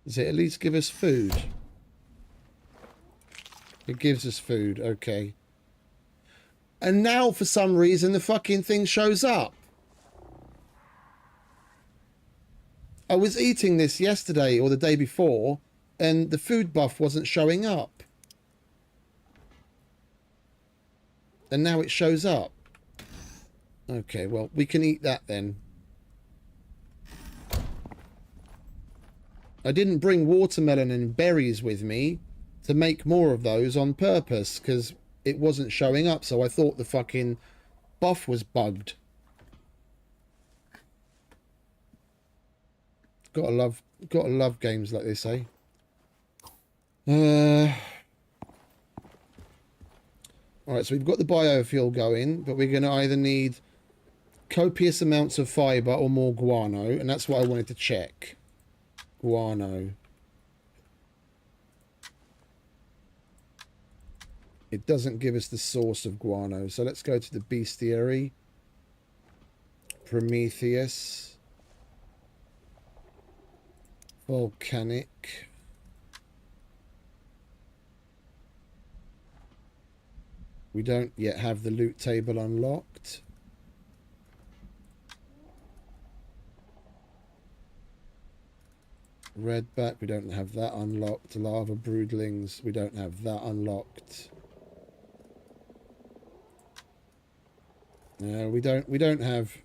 Does it at least give us food? It gives us food, okay. And now, for some reason, the fucking thing shows up. I was eating this yesterday or the day before, and the food buff wasn't showing up. And now it shows up. Okay, well, we can eat that then. I didn't bring watermelon and berries with me to make more of those on purpose because it wasn't showing up, so I thought the fucking buff was bugged. Gotta love games like this, eh? Alright, so we've got the biofuel going, but we're gonna either need copious amounts of fiber or more guano, and that's what I wanted to check. Guano. It doesn't give us the source of guano, so let's go to the bestiary. Prometheus. Volcanic. We don't yet have the loot table unlocked. Redback, we don't have that unlocked. Lava broodlings, we don't have that unlocked. No, we don't have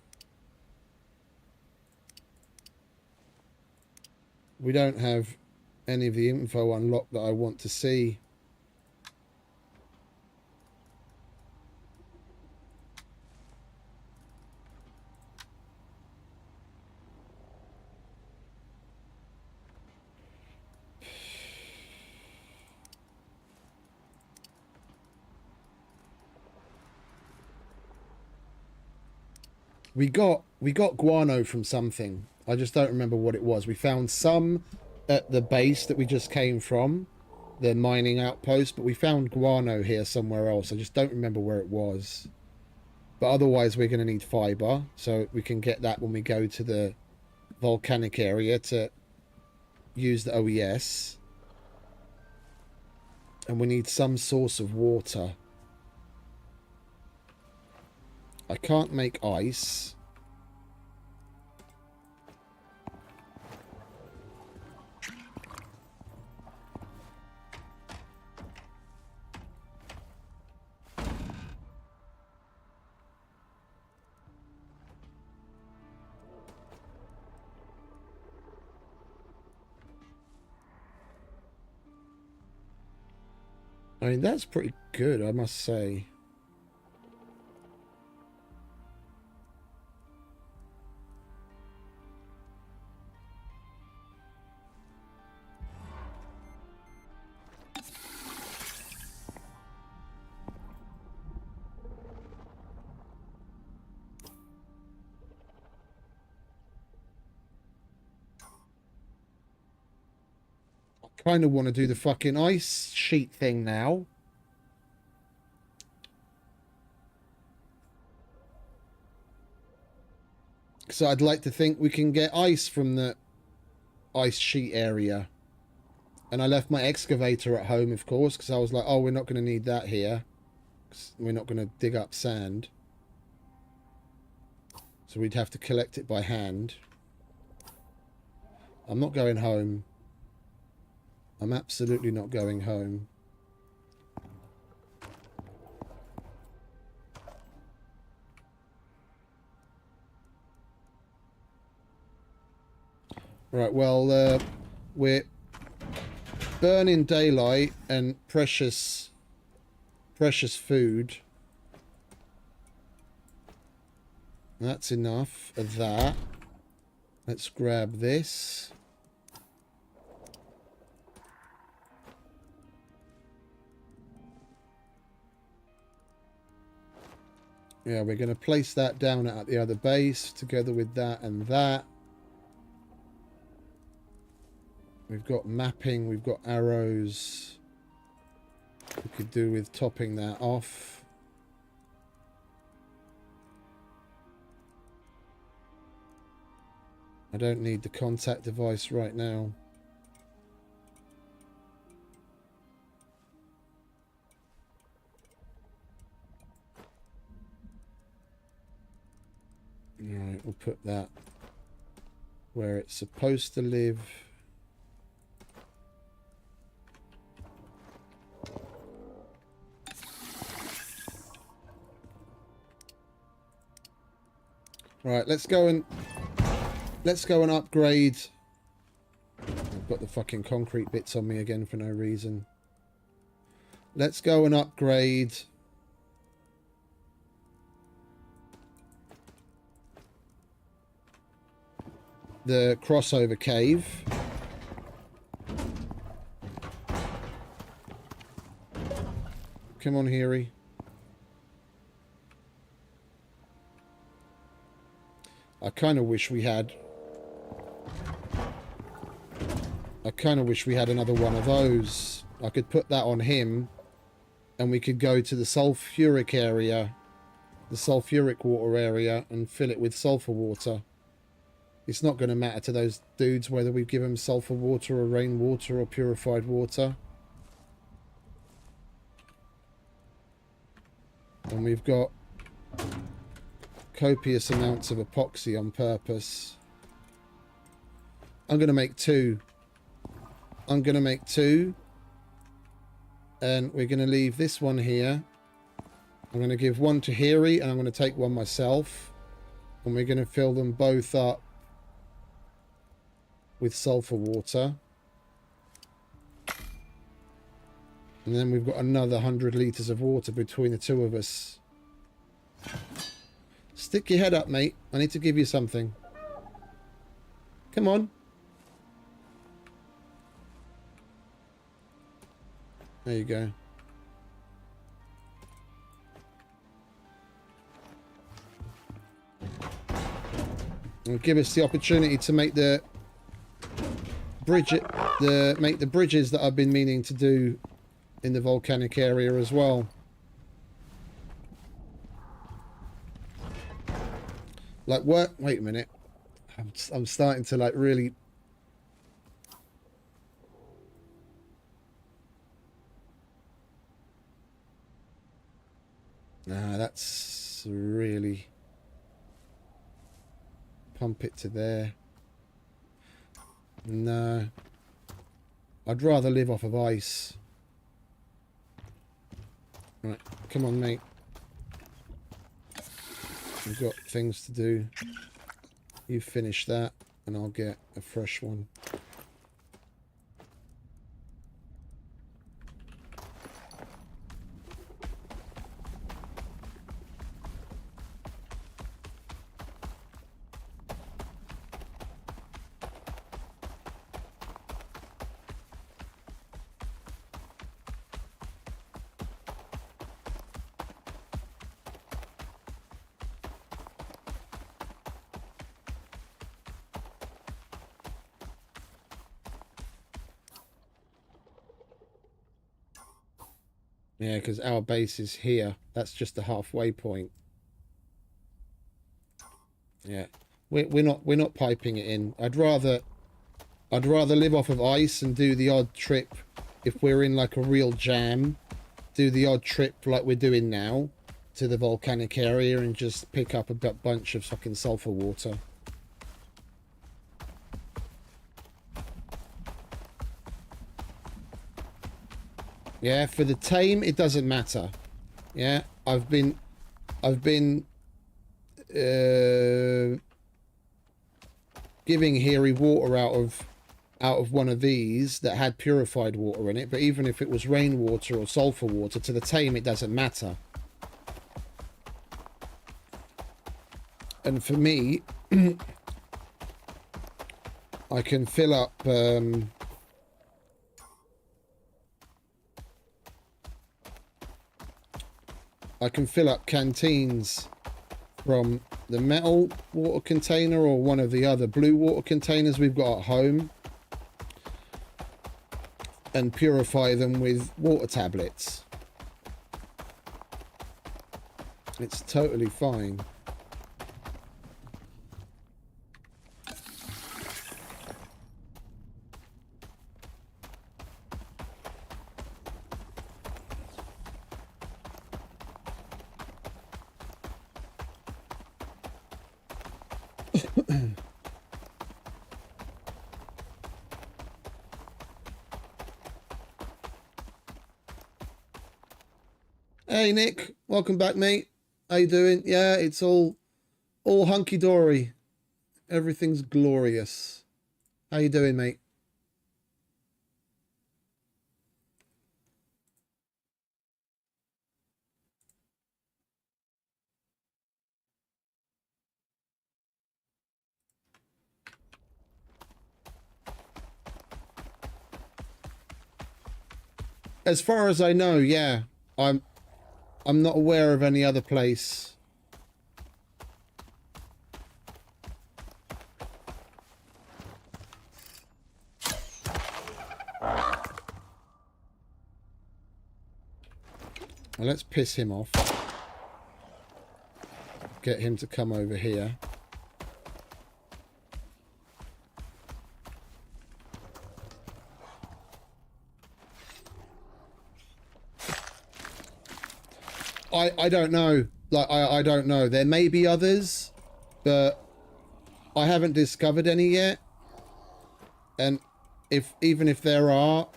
any of the info unlocked that I want to see. We got guano from something. I just don't remember what it was. We found some at the base that we just came from, the mining outpost, but we found guano here somewhere else. I just don't remember where it was. But otherwise, we're going to need fiber, so we can get that when we go to the volcanic area to use the OES. And we need some source of water. I can't make ice. I mean, that's pretty good, I must say. Kind of want to do the fucking ice sheet thing now. So I'd like to think we can get ice from the ice sheet area. And I left my excavator at home, of course, because I was like, oh, we're not going to need that here. 'Cause we're not going to dig up sand. So we'd have to collect it by hand. I'm not going home. I'm absolutely not going home. Right, well, we're burning daylight and precious food. That's enough of that. Let's grab this. Yeah, we're going to place that down at the other base together with that and that. We've got mapping, we've got arrows. We could do with topping that off. I don't need the contact device right now. Alright, we'll put that where it's supposed to live. Right, let's go and upgrade. I've got the fucking concrete bits on me again for no reason. Let's go and upgrade the crossover cave. Come on, Heary. I kind of wish we had another one of those. I could put that on him and we could go to the sulfuric area, the sulfuric water area, and fill it with sulfur water. It's not going to matter to those dudes whether we give them sulfur water or rainwater or purified water. And we've got copious amounts of epoxy on purpose. I'm going to make two I'm going to make 2. And we're going to leave this one here. I'm going to give 1 to Hiri, and I'm going to take 1 myself. And we're going to fill them both up with sulfur water. And then we've got another 100 litres of water between the two of us. Stick your head up, mate. I need to give you something. Come on. There you go. And give us the opportunity to make the bridges that I've been meaning to do in the volcanic area as well. Like what? Wait a minute. I'm starting to like really. Nah, that's really. Pump it to there. No. I'd rather live off of ice. Right, come on, mate. We've got things to do. You finish that, and I'll get a fresh one. Yeah, because our base is here. That's just the halfway point. Yeah, we're not piping it in. I'd rather live off of ice and do the odd trip if we're in like a real jam. Do the odd trip like we're doing now to the volcanic area and just pick up a bunch of fucking sulfur water. Yeah, for the tame, it doesn't matter. Yeah, I've been giving Hiri water out of one of these that had purified water in it. But even if it was rainwater or sulfur water, to the tame, it doesn't matter. And for me, I can fill up. I can fill up canteens from the metal water container or one of the other blue water containers we've got at home and purify them with water tablets. It's totally fine. Hey Nick, welcome back, mate. How you doing? Yeah, it's all hunky-dory. Everything's glorious. How you doing, mate? As far as I know, yeah. I'm not aware of any other place. Well, let's piss him off. Get him to come over here. I don't know. Like, I don't know. There may be others, but I haven't discovered any yet. And even if there are,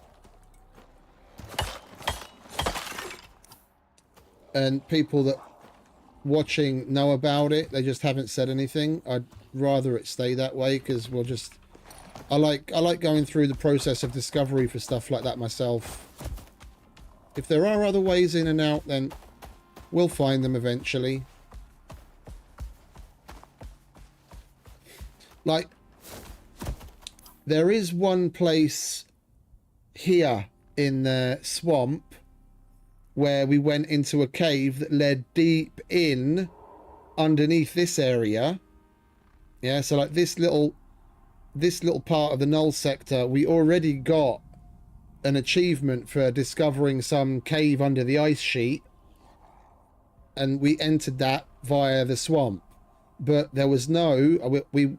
and people that watching know about it, they just haven't said anything, I'd rather it stay that way, because we'll just, I like going through the process of discovery for stuff like that myself. If there are other ways in and out, then we'll find them eventually. Like, there is one place here in the swamp where we went into a cave that led deep in underneath this area. Yeah, so like this little part of the Null Sector, we already got an achievement for discovering some cave under the ice sheet, and we entered that via the swamp. But there was no, we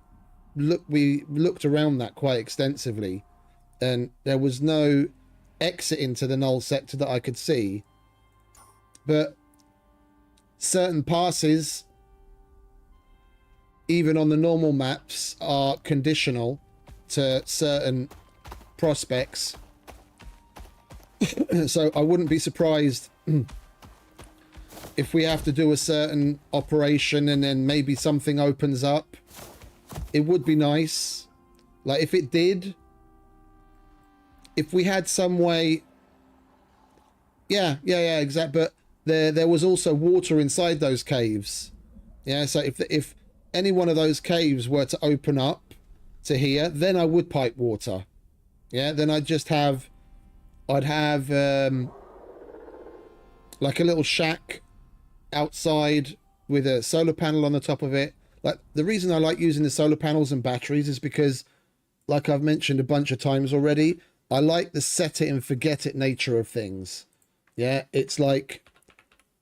looked around that quite extensively, and there was no exit into the Null Sector that I could see. But certain passes, even on the normal maps, are conditional to certain prospects. So I wouldn't be surprised if we have to do a certain operation and then maybe something opens up. It would be nice, like if it did, if we had some way. Yeah, exactly. But there was also water inside those caves. Yeah, so if any one of those caves were to open up to here, then I would pipe water. Yeah, then I'd have like a little shack outside with a solar panel on the top of it. Like, the reason I like using the solar panels and batteries is because, like I've mentioned a bunch of times already, I like the set it and forget it nature of things. Yeah, it's like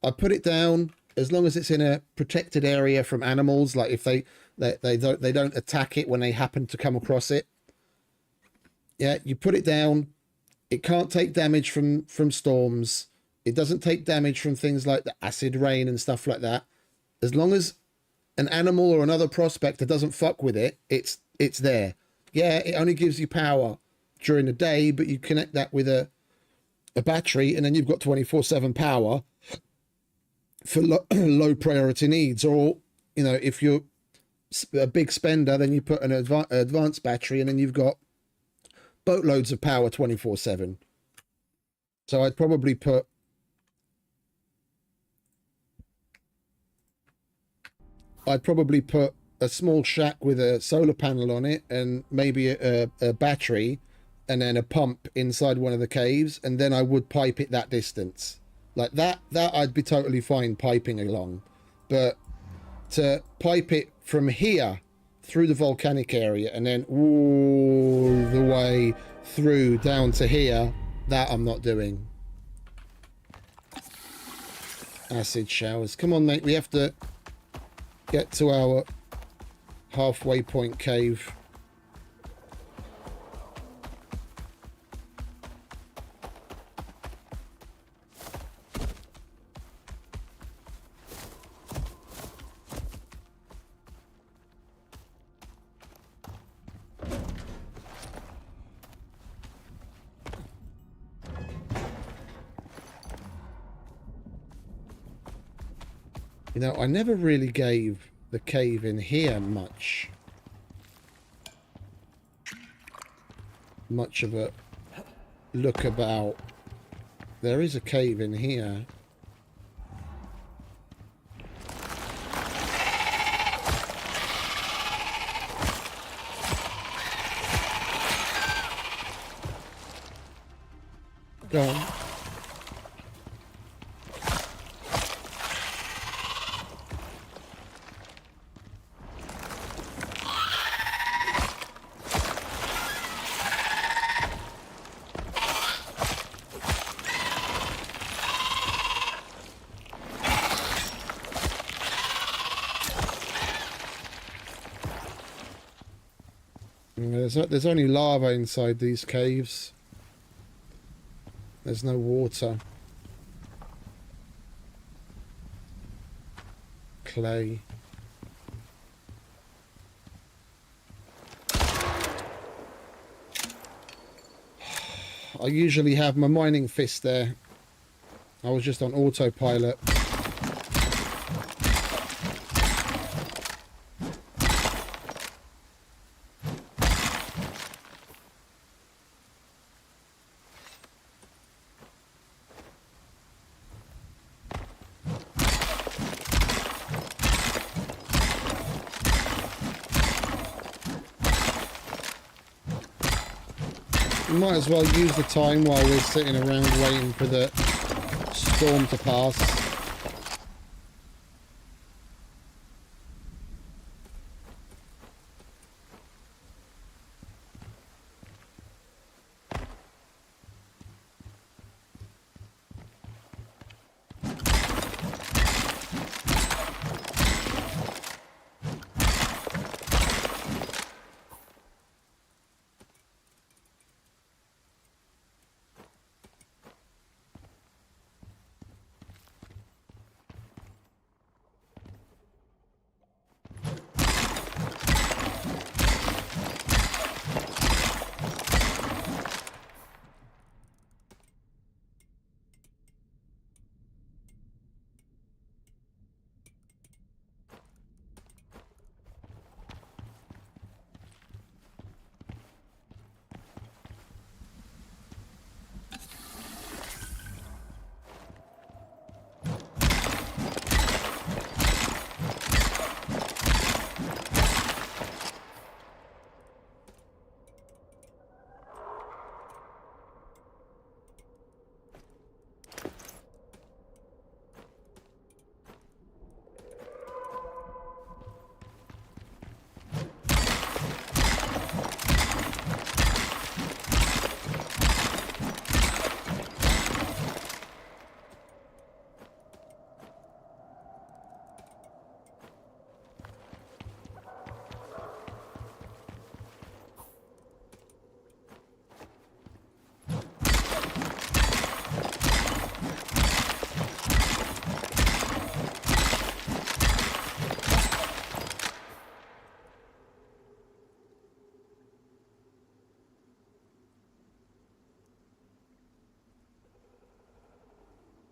I put it down as long as it's in a protected area from animals. Like if they don't attack it when they happen to come across it. Yeah, you put it down. It can't take damage from storms. It doesn't take damage from things like the acid rain and stuff like that. As long as an animal or another prospector doesn't fuck with it, it's there. Yeah, it only gives you power during the day, but you connect that with a battery, and then you've got 24/7 power for low priority needs. Or, you know, if you're a big spender, then you put an advanced battery, and then you've got boatloads of power 24/7. So I'd probably put a small shack with a solar panel on it, and maybe a battery, and then a pump inside one of the caves, and then I would pipe it that distance. Like that I'd be totally fine piping along. But to pipe it from here through the volcanic area and then all the way through down to here, that I'm not doing. Acid showers. Come on, mate, we have to get to our halfway point cave. You know, I never really gave the cave in here much of a look about. There is a cave in here. Go on. There's only lava inside these caves. There's no water. Clay. I usually have my mining fist there. I was just on autopilot. We might as well use the time while we're sitting around waiting for the storm to pass.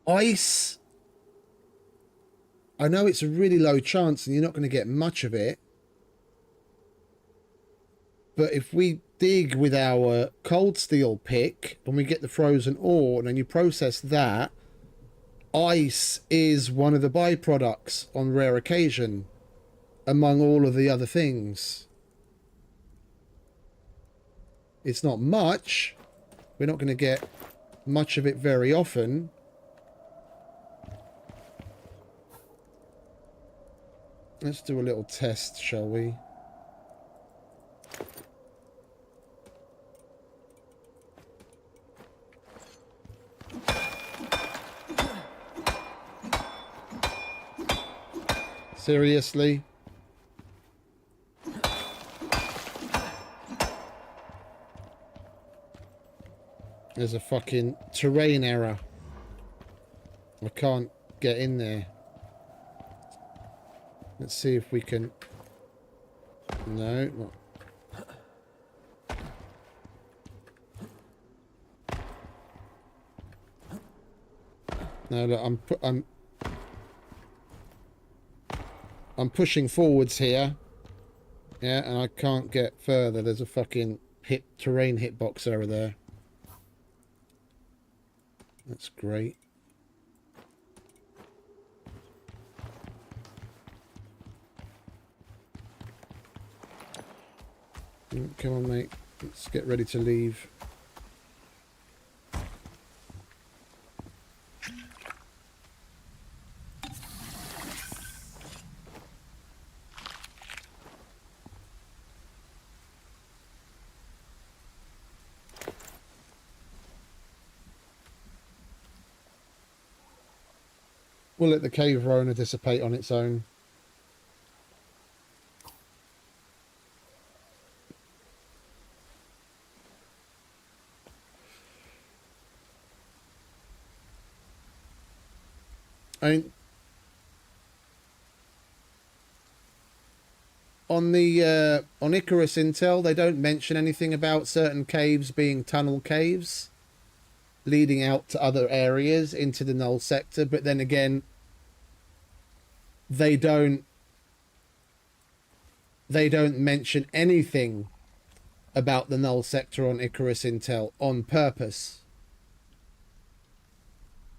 Ice. I know it's a really low chance and you're not going to get much of it. But if we dig with our cold steel pick and we get the frozen ore and then you process that, ice is one of the byproducts on rare occasion among all of the other things. It's not much. We're not going to get much of it very often. Let's do a little test, shall we? Seriously? There's a fucking terrain error. I can't get in there. Let's see if we can... No. No, look, I'm pushing forwards here. Yeah, and I can't get further. There's a fucking terrain hitbox error there. That's great. Come on, mate. Let's get ready to leave. We'll let the cave Rona dissipate on its own. On Icarus Intel, they don't mention anything about certain caves being tunnel caves. leading out to other areas into the Null Sector, but then again, they don't mention anything about the Null Sector on Icarus Intel on purpose.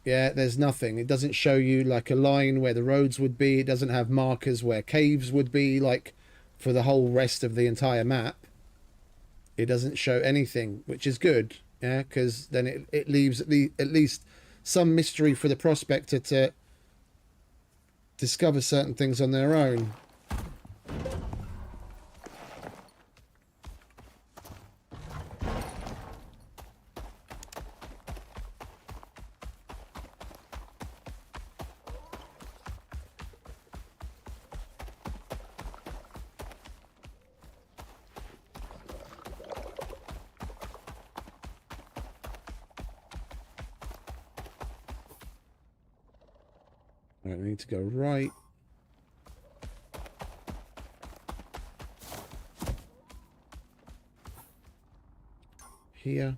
Yeah, there's nothing. It doesn't show you like a line where the roads would be. It doesn't have markers where caves would be, like for the whole rest of the entire map. It doesn't show anything, which is good. Yeah, because then it leaves at least some mystery for the prospector to discover certain things on their own. I need to go right. Here.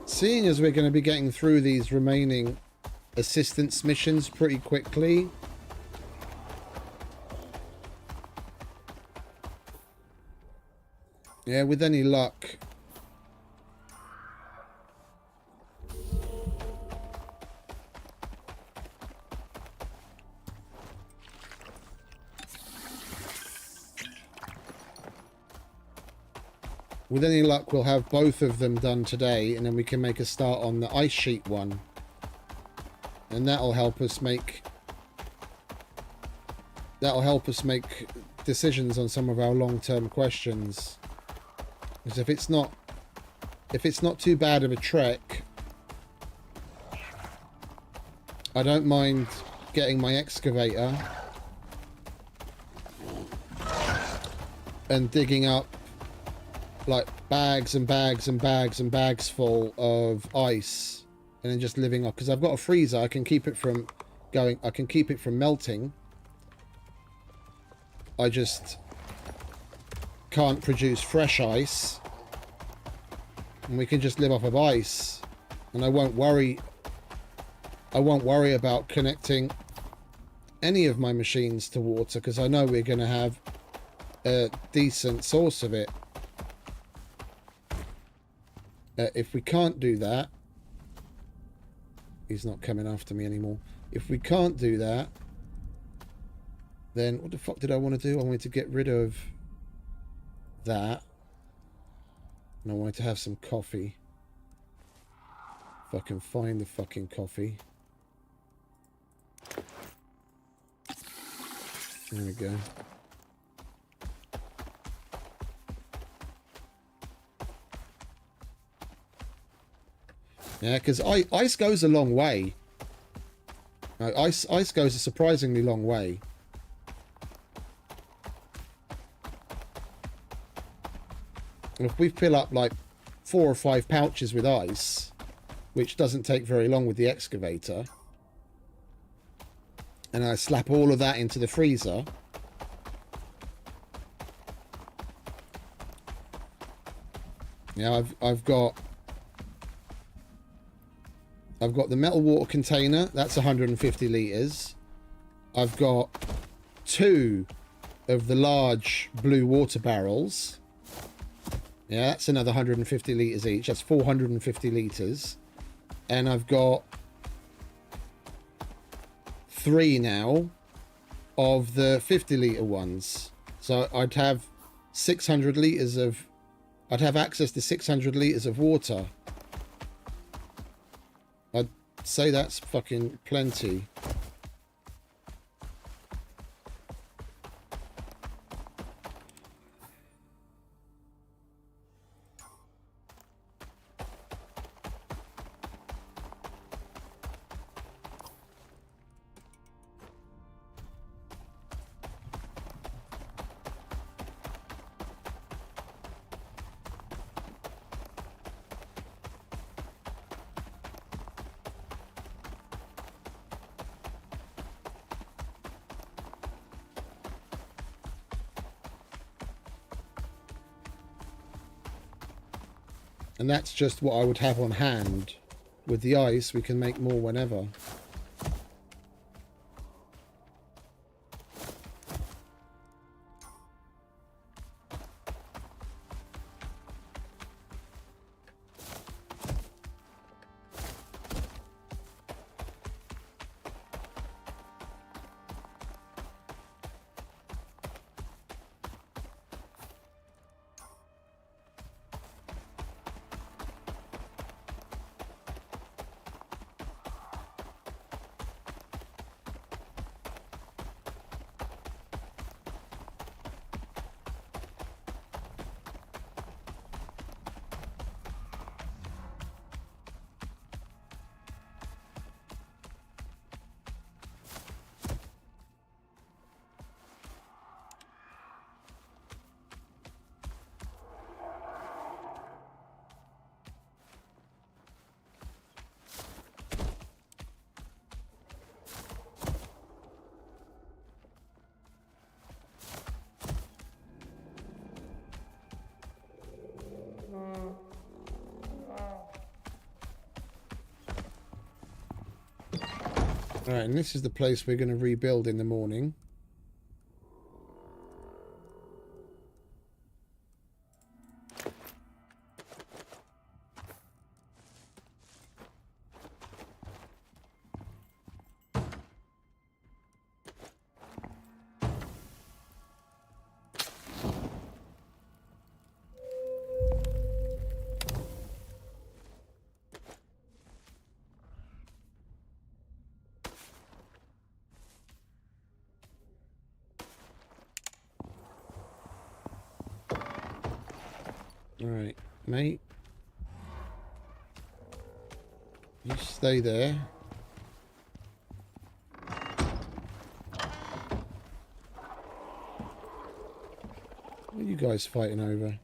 Seeing as we're going to be getting through these remaining assistance missions pretty quickly, yeah, with any luck, we'll have both of them done today, and then we can make a start on the ice sheet one, and that'll help us make decisions on some of our long-term questions. Because if it's not too bad of a trek, I don't mind getting my excavator and digging up like bags and bags and bags and bags full of ice, and then just living off, because I've got a freezer. I can keep it from melting. I just can't produce fresh ice, and we can just live off of ice, and I won't worry about connecting any of my machines to water, because I know we're going to have a decent source of it. If we can't do that, he's not coming after me anymore. If we can't do that, then what the fuck did I want to do? I wanted to get rid of that, and I wanted to have some coffee. If I can find the fucking coffee. There we go. Yeah, because ice goes a long way. Ice goes a surprisingly long way. And if we fill up like 4 or 5 pouches with ice, which doesn't take very long with the excavator, and I slap all of that into the freezer, yeah, I've got the metal water container, that's 150 litres. I've got 2 of the large blue water barrels. Yeah, that's another 150 litres each. That's 450 litres. And I've got 3 now of the 50 litre ones. So I'd have 600 litres of... I'd have access to 600 litres of water. I'd say that's fucking plenty. And that's just what I would have on hand. With the ice, we can make more whenever. Alright, and this is the place we're going to rebuild in the morning. Alright, mate. You stay there. What are you guys fighting over?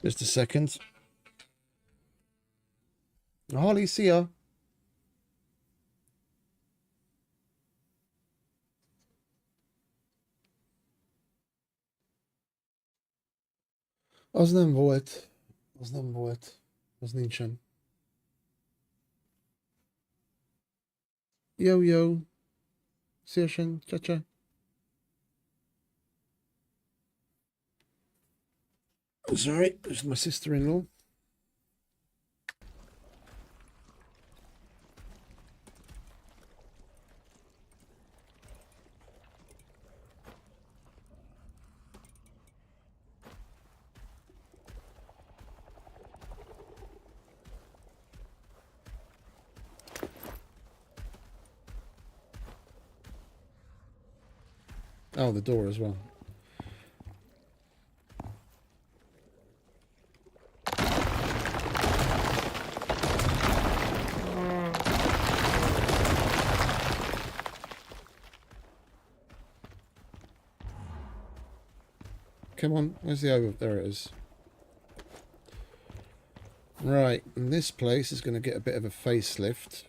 Just a second. Holly, see ya. Oznam wołet. Oznaczam. Yo, yo. See ya, Shin. Cha-cha. Sorry, this is my sister-in-law. Oh, the door as well. Come on, where's the over? There it is. Right, and this place is going to get a bit of a facelift.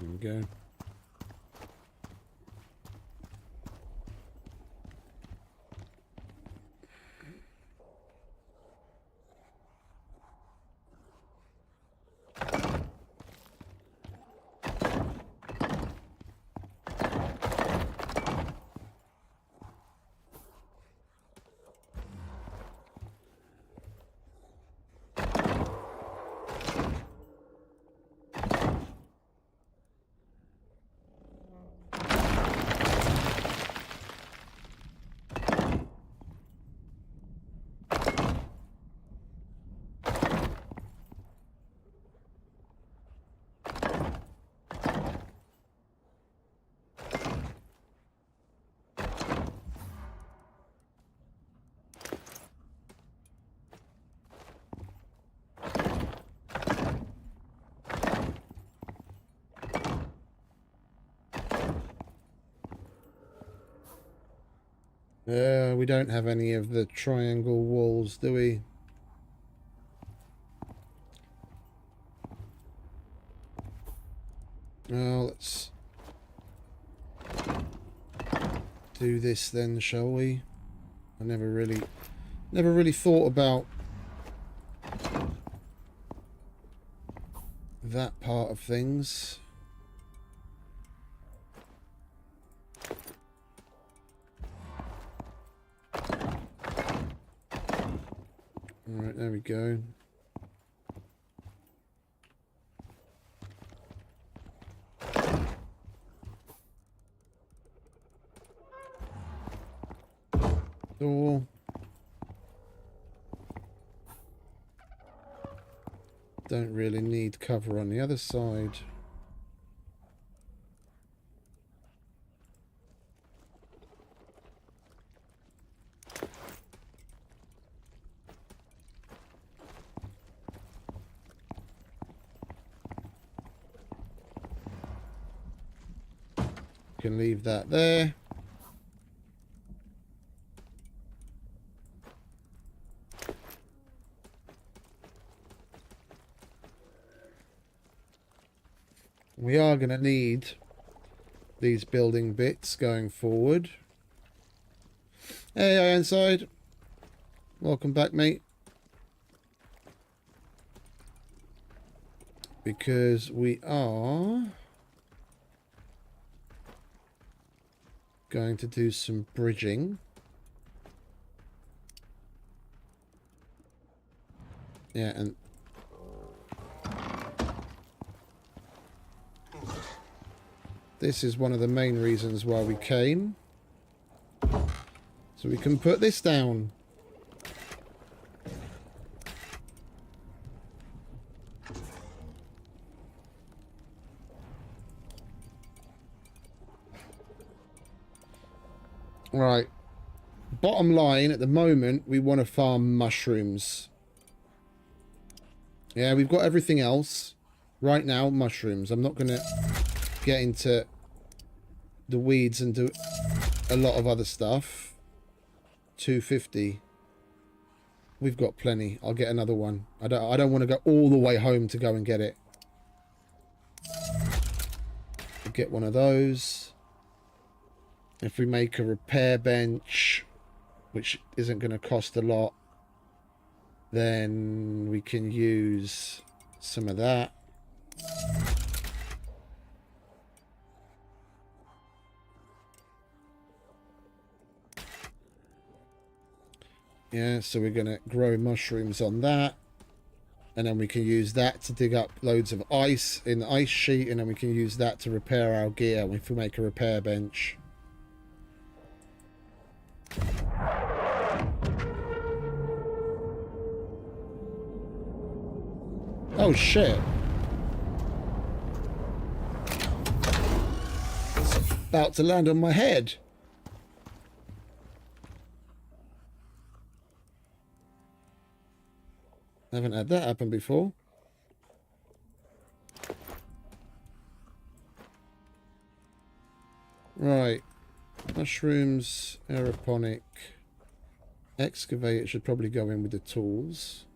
There we go. We don't have any of the triangle walls, do we? Well, let's do this then, shall we? I never really thought about that part of things. Alright, there we go. Door. Don't really need cover on the other side. Can leave that there. We are going to need these building bits going forward. Hey, Ironside. Welcome back, mate. Because we are going to do some bridging. Yeah, and this is one of the main reasons why we came. So we can put this down. Right. Bottom line, at the moment, we want to farm mushrooms. Yeah, we've got everything else. Right now, mushrooms. I'm not going to get into the weeds and do a lot of other stuff. 250. We've got plenty. I'll get another one. I don't want to go all the way home to go and get it. I'll get one of those. If we make a repair bench, which isn't going to cost a lot, then we can use some of that. Yeah, so we're going to grow mushrooms on that. And then we can use that to dig up loads of ice in the ice sheet. And then we can use that to repair our gear if we make a repair bench. Oh shit. It's about to land on my head. I haven't had that happen before. Right. Mushrooms, aeroponic. Excavate should probably go in with the tools.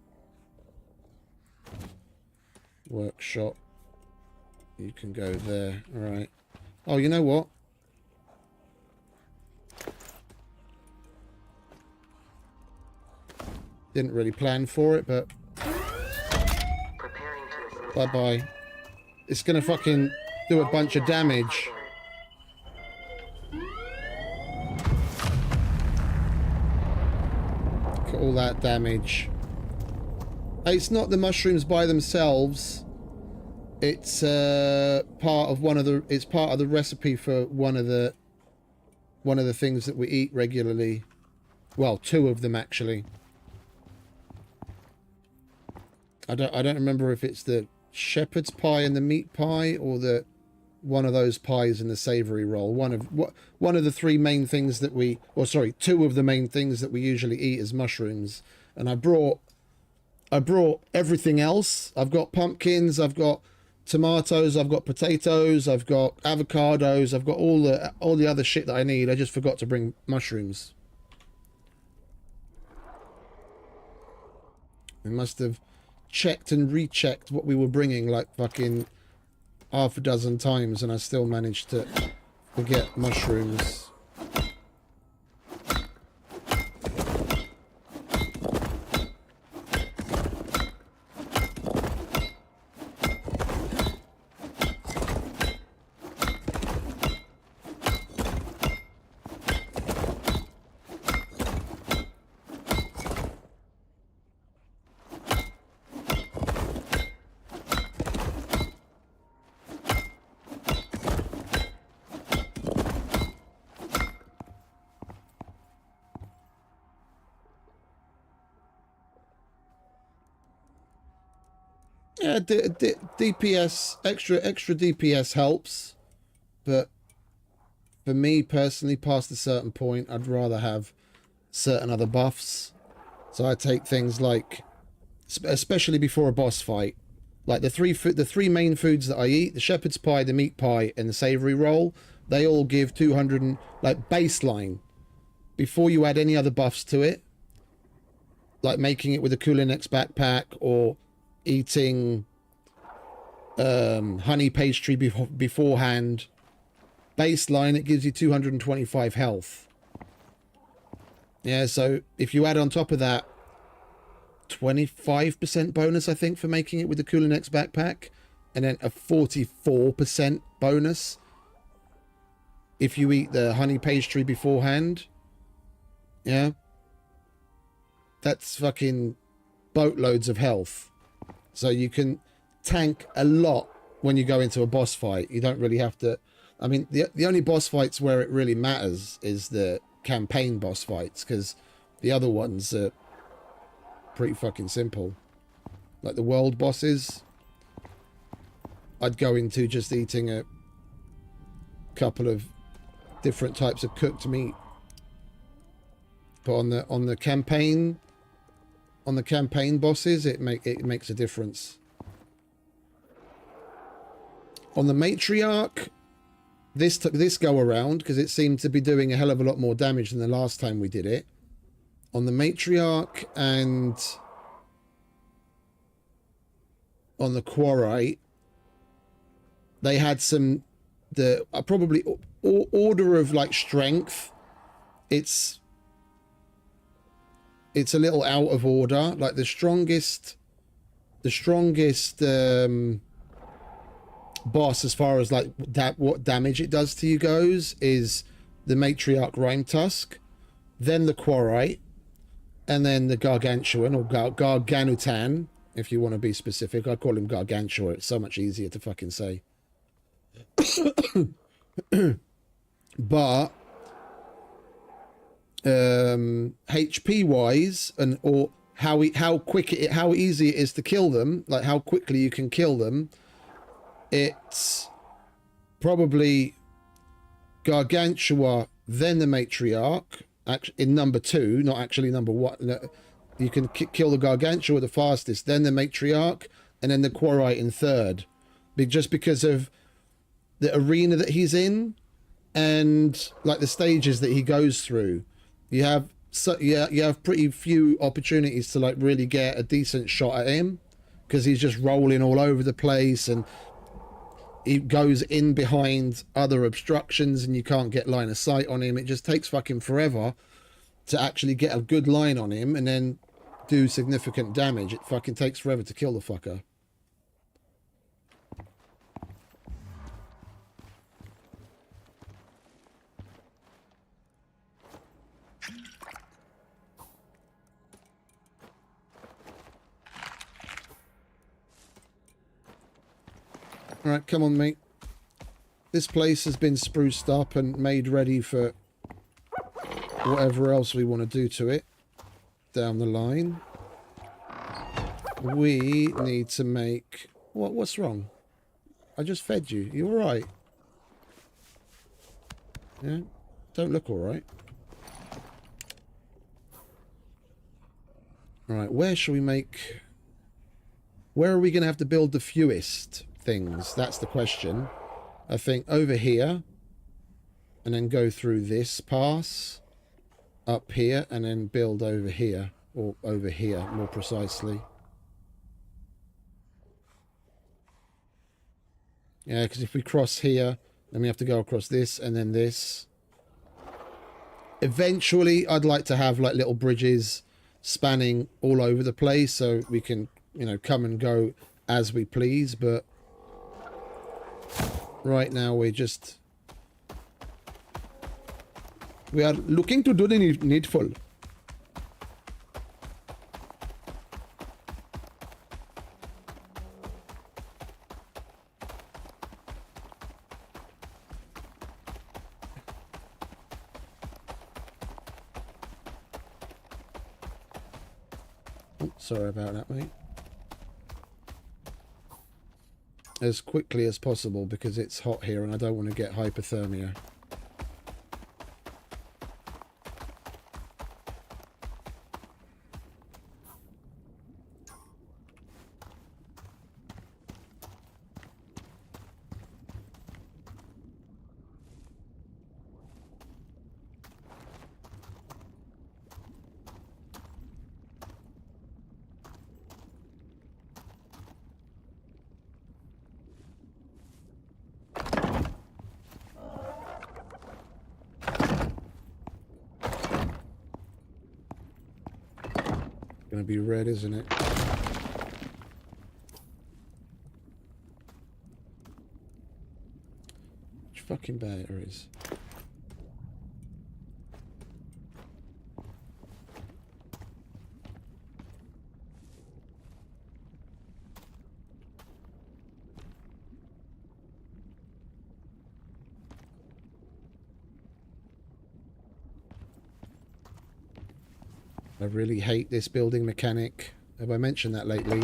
Workshop. You can go there. All right. Oh, you know what? Didn't really plan for it, but bye-bye. It's gonna fucking do a bunch of damage. Look at all that damage. It's not the mushrooms by themselves. It's part of it's part of the recipe for one of the things that we eat regularly. Well, two of them actually. I don't remember if it's the shepherd's pie and the meat pie, or the one of those pies in the savory roll. One of the three main things that we, or sorry, two of the main things that we usually eat is mushrooms. And I brought everything else. I've got pumpkins, I've got tomatoes, I've got potatoes, I've got avocados, I've got all the other shit that I need. I just forgot to bring mushrooms. We must have checked and rechecked what we were bringing like fucking half a dozen times, and I still managed to forget mushrooms. Yeah, DPS, extra DPS helps, but for me personally, past a certain point, I'd rather have certain other buffs. So I take things like, especially before a boss fight, like the three main foods that I eat: the shepherd's pie, the meat pie, and the savory roll. They all give 200 and, like, baseline before you add any other buffs to it, like making it with a Kulinex backpack or eating honey pastry beforehand. Baseline, it gives you 225 health. Yeah, so if you add on top of that 25% bonus, I think, for making it with the Kulinex backpack, and then a 44% bonus if you eat the honey pastry beforehand, yeah, that's fucking boatloads of health. So you can tank a lot when you go into a boss fight. You don't really have to... I mean, the only boss fights where it really matters is the campaign boss fights, because the other ones are pretty fucking simple. Like the world bosses, I'd go into just eating a couple of different types of cooked meat. But on the campaign bosses, it makes a difference. On the matriarch, this go around, because it seemed to be doing a hell of a lot more damage than the last time we did it. On the matriarch and on the quarite, they had probably order of like strength. It's a little out of order. Like the strongest boss, as far as like what damage it does to you goes, is the matriarch Rime Tusk, then the quarite, and then the gargantuan, or garganutan, if you want to be specific. I call him gargantua. It's so much easier to fucking say. But HP wise, and or how easy it is to kill them, like how quickly you can kill them, it's probably Gargantua, then the matriarch, in number 2, not actually number 1. You can kill the Gargantua the fastest, then the matriarch, and then the quarite in third, just because of the arena that he's in and like the stages that he goes through. You have pretty few opportunities to like really get a decent shot at him, because he's just rolling all over the place, and he goes in behind other obstructions and you can't get line of sight on him. It just takes fucking forever to actually get a good line on him and then do significant damage. It fucking takes forever to kill the fucker. Alright, come on, mate. This place has been spruced up and made ready for whatever else we want to do to it down the line. We need to make... What's wrong? I just fed you. You alright? Yeah? Don't look alright. Alright, where shall we make... Where are we going to have to build the fewest things? That's the question. I think over here, and then go through this pass up here, and then build over here, or over here more precisely. Yeah, because if we cross here, then we have to go across this and then this. Eventually I'd like to have like little bridges spanning all over the place so we can, you know, come and go as we please, but right now we are looking to do the needful. Oh, sorry about that, mate. As quickly as possible because it's hot here and I don't want to get hypothermia. Gonna be red, isn't it? Which fucking batteries? I really hate this building mechanic. Have I mentioned that lately?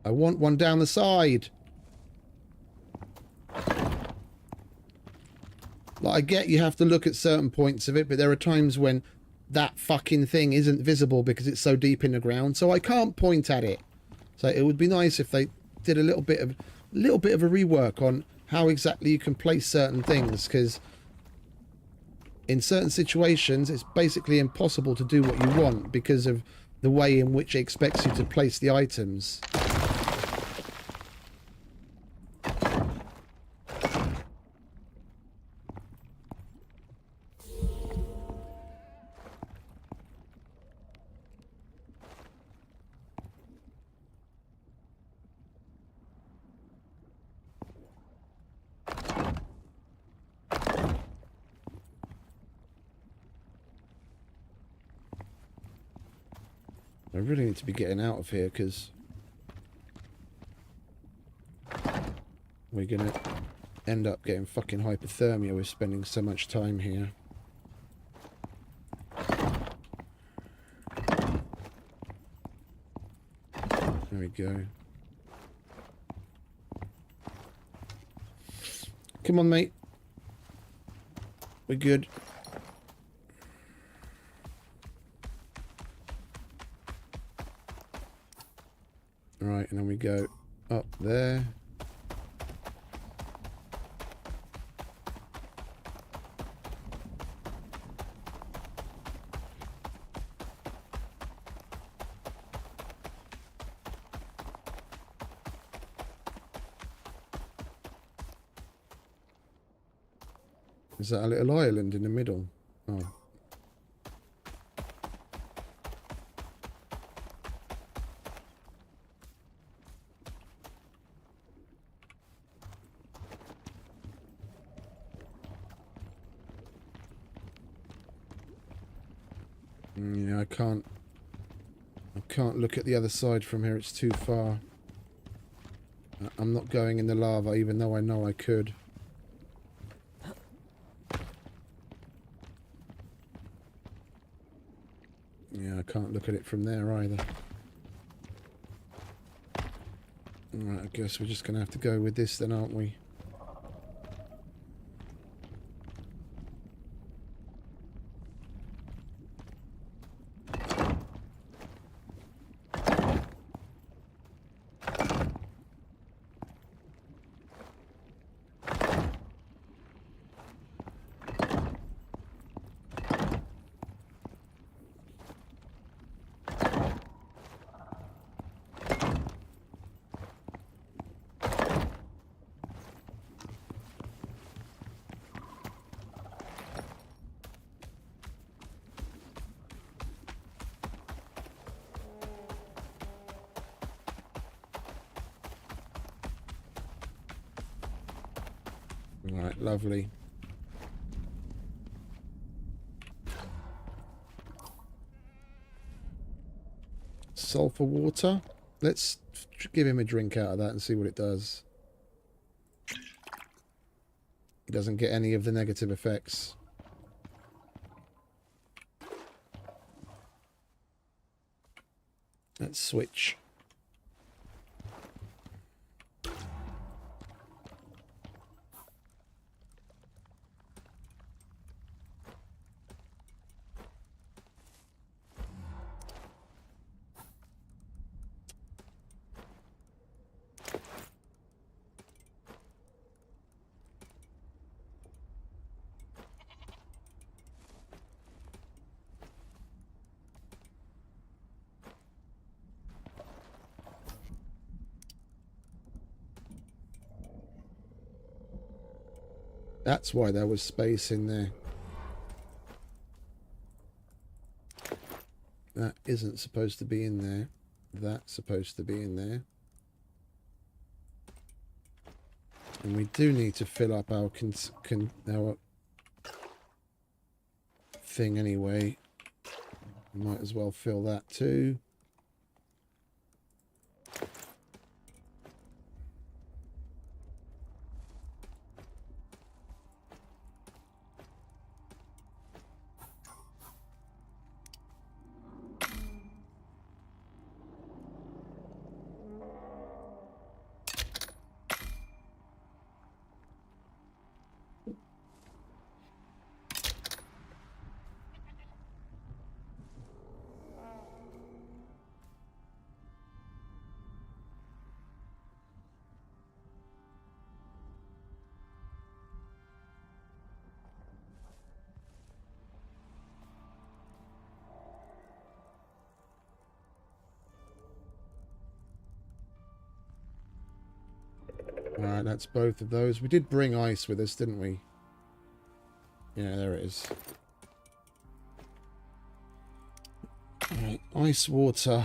I want one down the side. Like, I get you have to look at certain points of it, but there are times when that fucking thing isn't visible because it's so deep in the ground, so I can't point at it. So it would be nice if they did a little bit of a rework on how exactly you can place certain things, because in certain situations it's basically impossible to do what you want because of the way in which it expects you to place the items. I really need to be getting out of here because we're going to end up getting fucking hypothermia with spending so much time here. There we go. Come on, mate. We're good. Right, and then we go up there. Is that a little island in the middle? Oh. Yeah, I can't look at the other side from here. It's too far. I'm not going in the lava, even though I know I could. Yeah, I can't look at it from there either. Alright, I guess we're just going to have to go with this then, aren't we? Right, lovely. Sulfur water. Let's give him a drink out of that and see what it does. He doesn't get any of the negative effects. Let's switch. That's why there was space in there. That isn't supposed to be in there. That's supposed to be in there. And we do need to fill up our our thing anyway. Might as well fill that too. Alright, that's both of those. We did bring ice with us, didn't we? Yeah, there it is. Alright, ice water.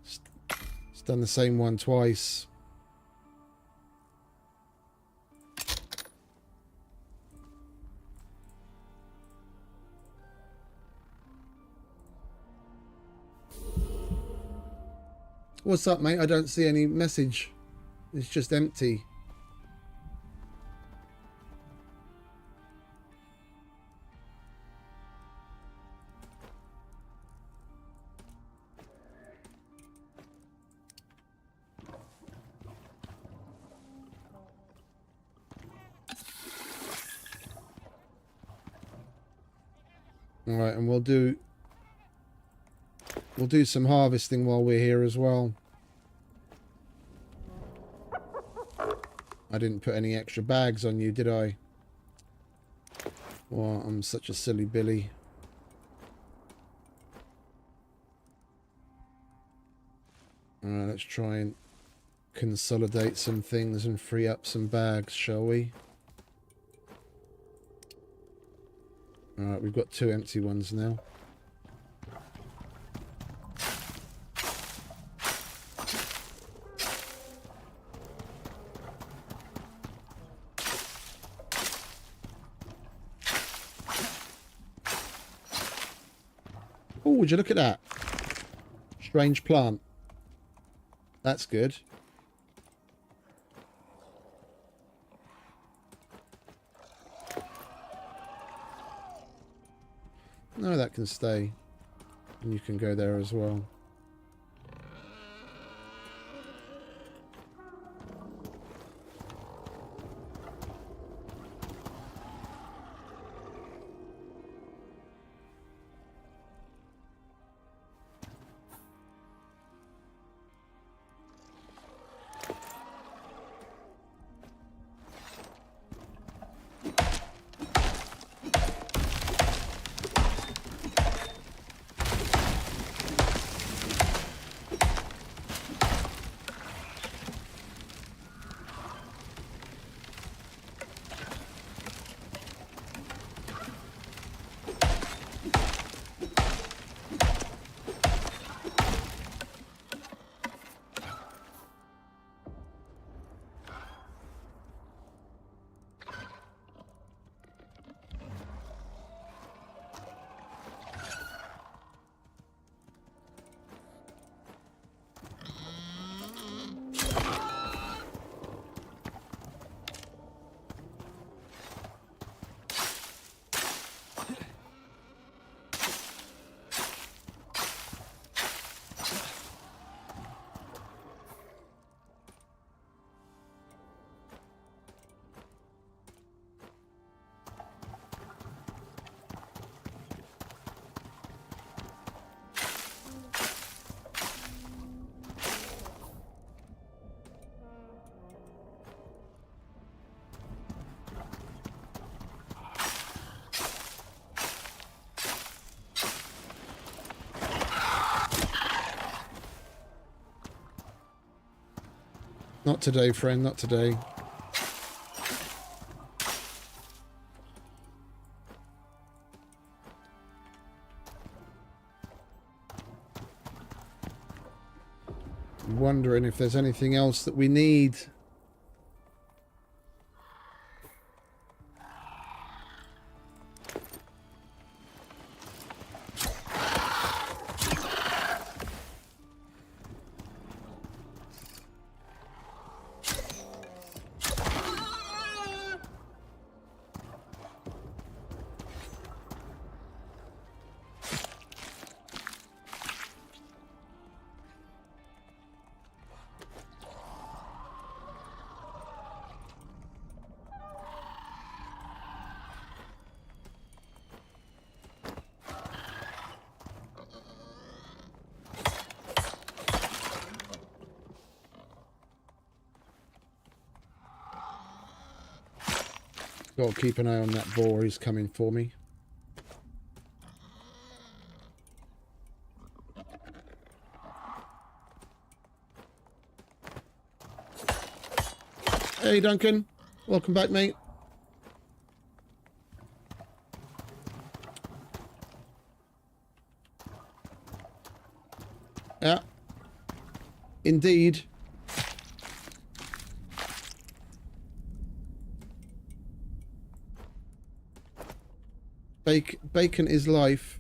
It's done the same one twice. What's up, mate? I don't see any message. It's just empty. All right, and we'll do some harvesting while we're here as well. I didn't put any extra bags on you, did I? Well, I'm such a silly Billy. Alright, let's try and consolidate some things and free up some bags, shall we? Alright, we've got 2 empty ones now. Oh, would you look at that? Strange plant. That's good. No, that can stay. And you can go there as well. Not today, friend, not today. Wondering if there's anything else that we need. Got to keep an eye on that boar. He's coming for me. Hey, Duncan. Welcome back, mate. Yeah. Indeed. Bacon is life.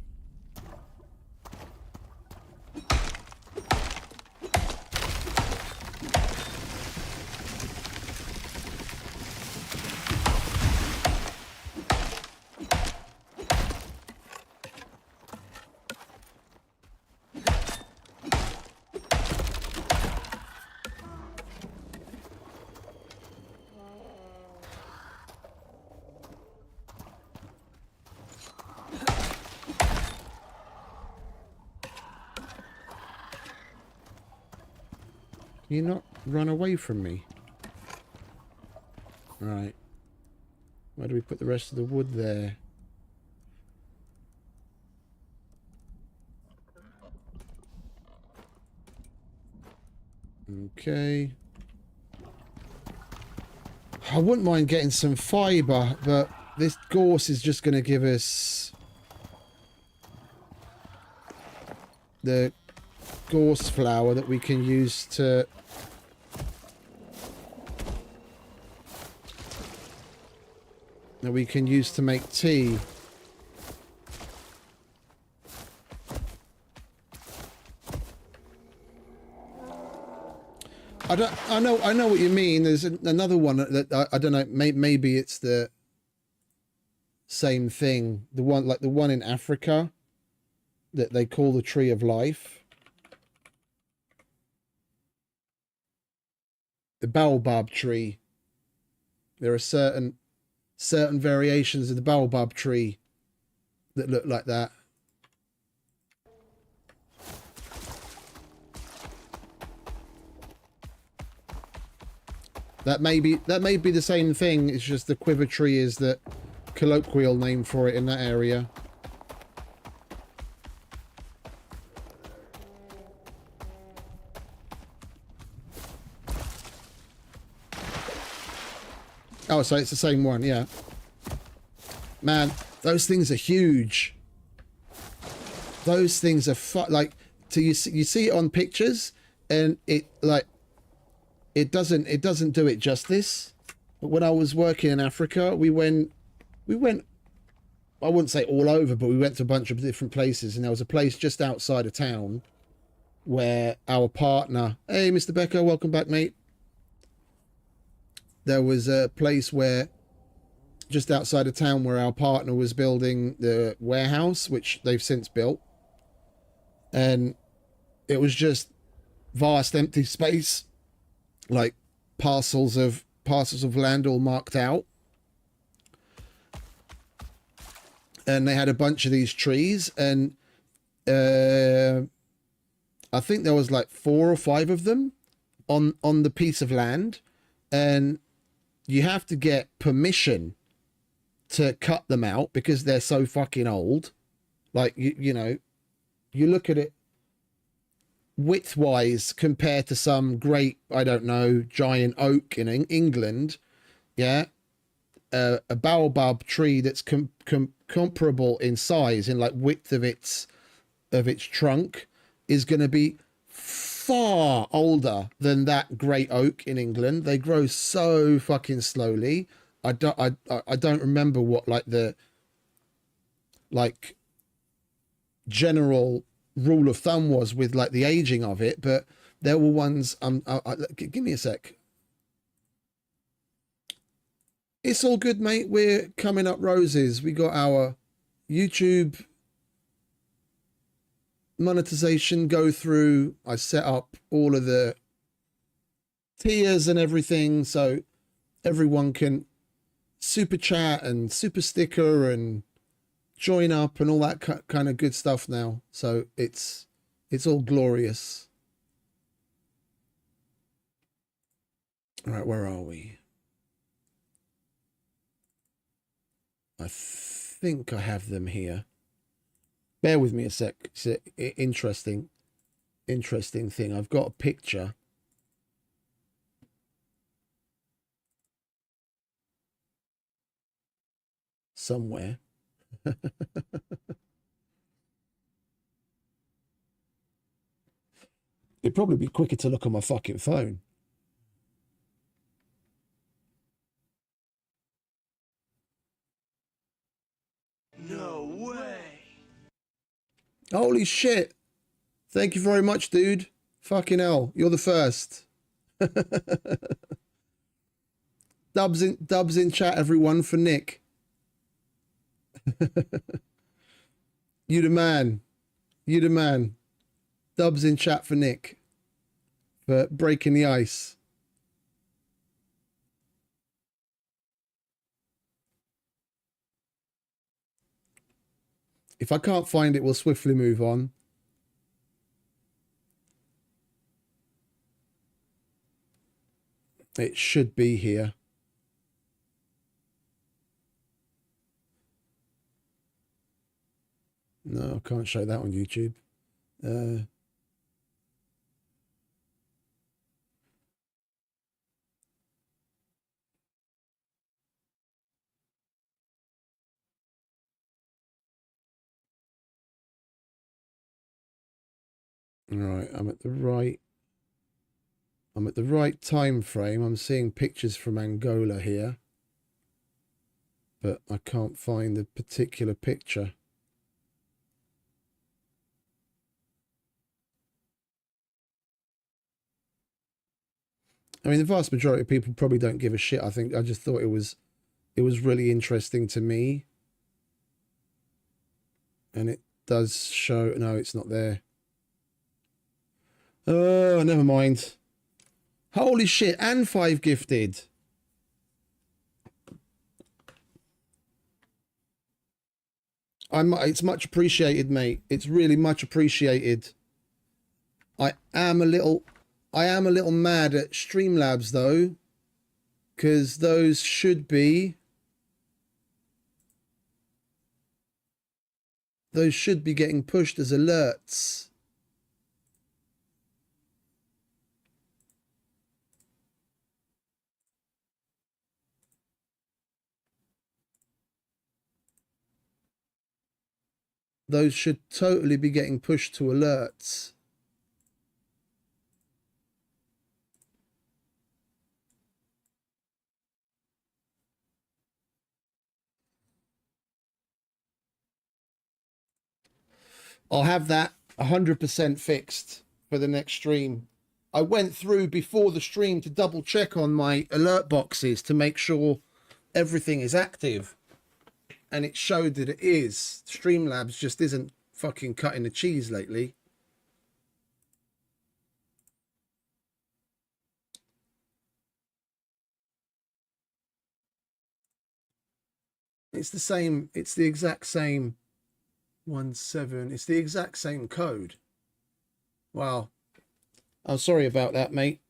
Can you not run away from me? Right. Where do we put the rest of the wood there? Okay. I wouldn't mind getting some fibre, but this gorse is just going to give us the gorse flour that we can use to make tea. I know what you mean. There's another one that I don't know. Maybe it's the same thing. The one in Africa that they call the Tree of Life. The baobab tree. There are certain variations of the baobab tree that look like that. That may be the same thing. It's just the quiver tree is the colloquial name for it in that area. Oh, so it's the same one, yeah. Man, those things are huge. Those things are like, you see it on pictures, and it doesn't do it justice. But when I was working in Africa, we went, I wouldn't say all over, but we went to a bunch of different places, and there was a place just outside of town where our partner, hey, Mr. Becker, welcome back, mate. There was a place where, just outside of town, where our partner was building the warehouse, which they've since built. And it was just vast empty space, like parcels of land all marked out. And they had a bunch of these trees, and I think there was like 4 or 5 of them on the piece of land, and you have to get permission to cut them out because they're so fucking old. Like, you know, you look at it width-wise compared to some great, I don't know, giant oak in England, yeah, a baobab tree that's comparable in size, in like width of its trunk, is going to be far older than that great oak in England. They grow so fucking slowly. I don't remember what the general rule of thumb was with like the aging of it, but there were ones. Give me a sec. It's all good, mate. We're coming up roses. We got our YouTube monetization go through. I set up all of the tiers and everything, so everyone can super chat and super sticker and join up and all that kind of good stuff now. So it's all glorious. All right, where are we? I think I have them here. Bear with me a sec. It's an interesting thing. I've got a picture. Somewhere. It'd probably be quicker to look on my fucking phone. No way. Holy shit. Thank you very much, dude. Fucking hell. You're the first. Dubs in chat, everyone, for Nick. You the man. You the man. Dubs in chat for Nick. For breaking the ice. If I can't find it, we'll swiftly move on. It should be here. No, I can't show that on YouTube. Right, I'm at the right time frame. I'm seeing pictures from Angola here, but I can't find the particular picture. I mean, the vast majority of people probably don't give a shit. I think I just thought it was really interesting to me. And it does show, no, it's not there. Oh, never mind. Holy shit, and 5 gifted. It's much appreciated, mate. It's really much appreciated. I am a little mad at Streamlabs though, because those should be getting pushed as alerts. Those should totally be getting pushed to alerts. I'll have that 100% fixed for the next stream. I went through before the stream to double check on my alert boxes to make sure everything is active. And it showed that it is. Streamlabs just isn't fucking cutting the cheese lately. It's the same. It's the exact same 1.7. It's the exact same code. Wow. I'm sorry about that, mate.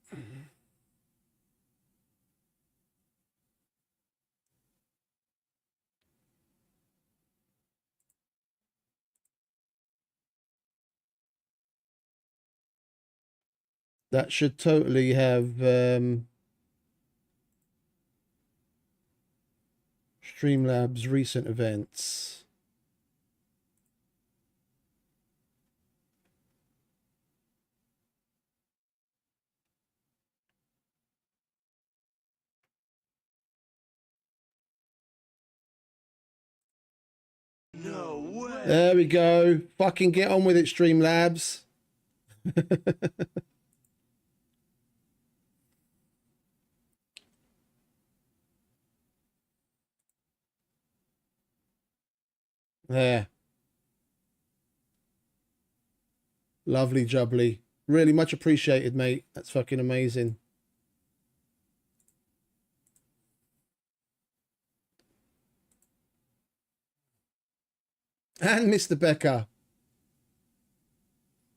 That should totally have Streamlabs recent events. No way. There we go. Fucking get on with it, Streamlabs. There. Lovely jubbly. Really much appreciated, mate. That's fucking amazing. And Mr. Becker.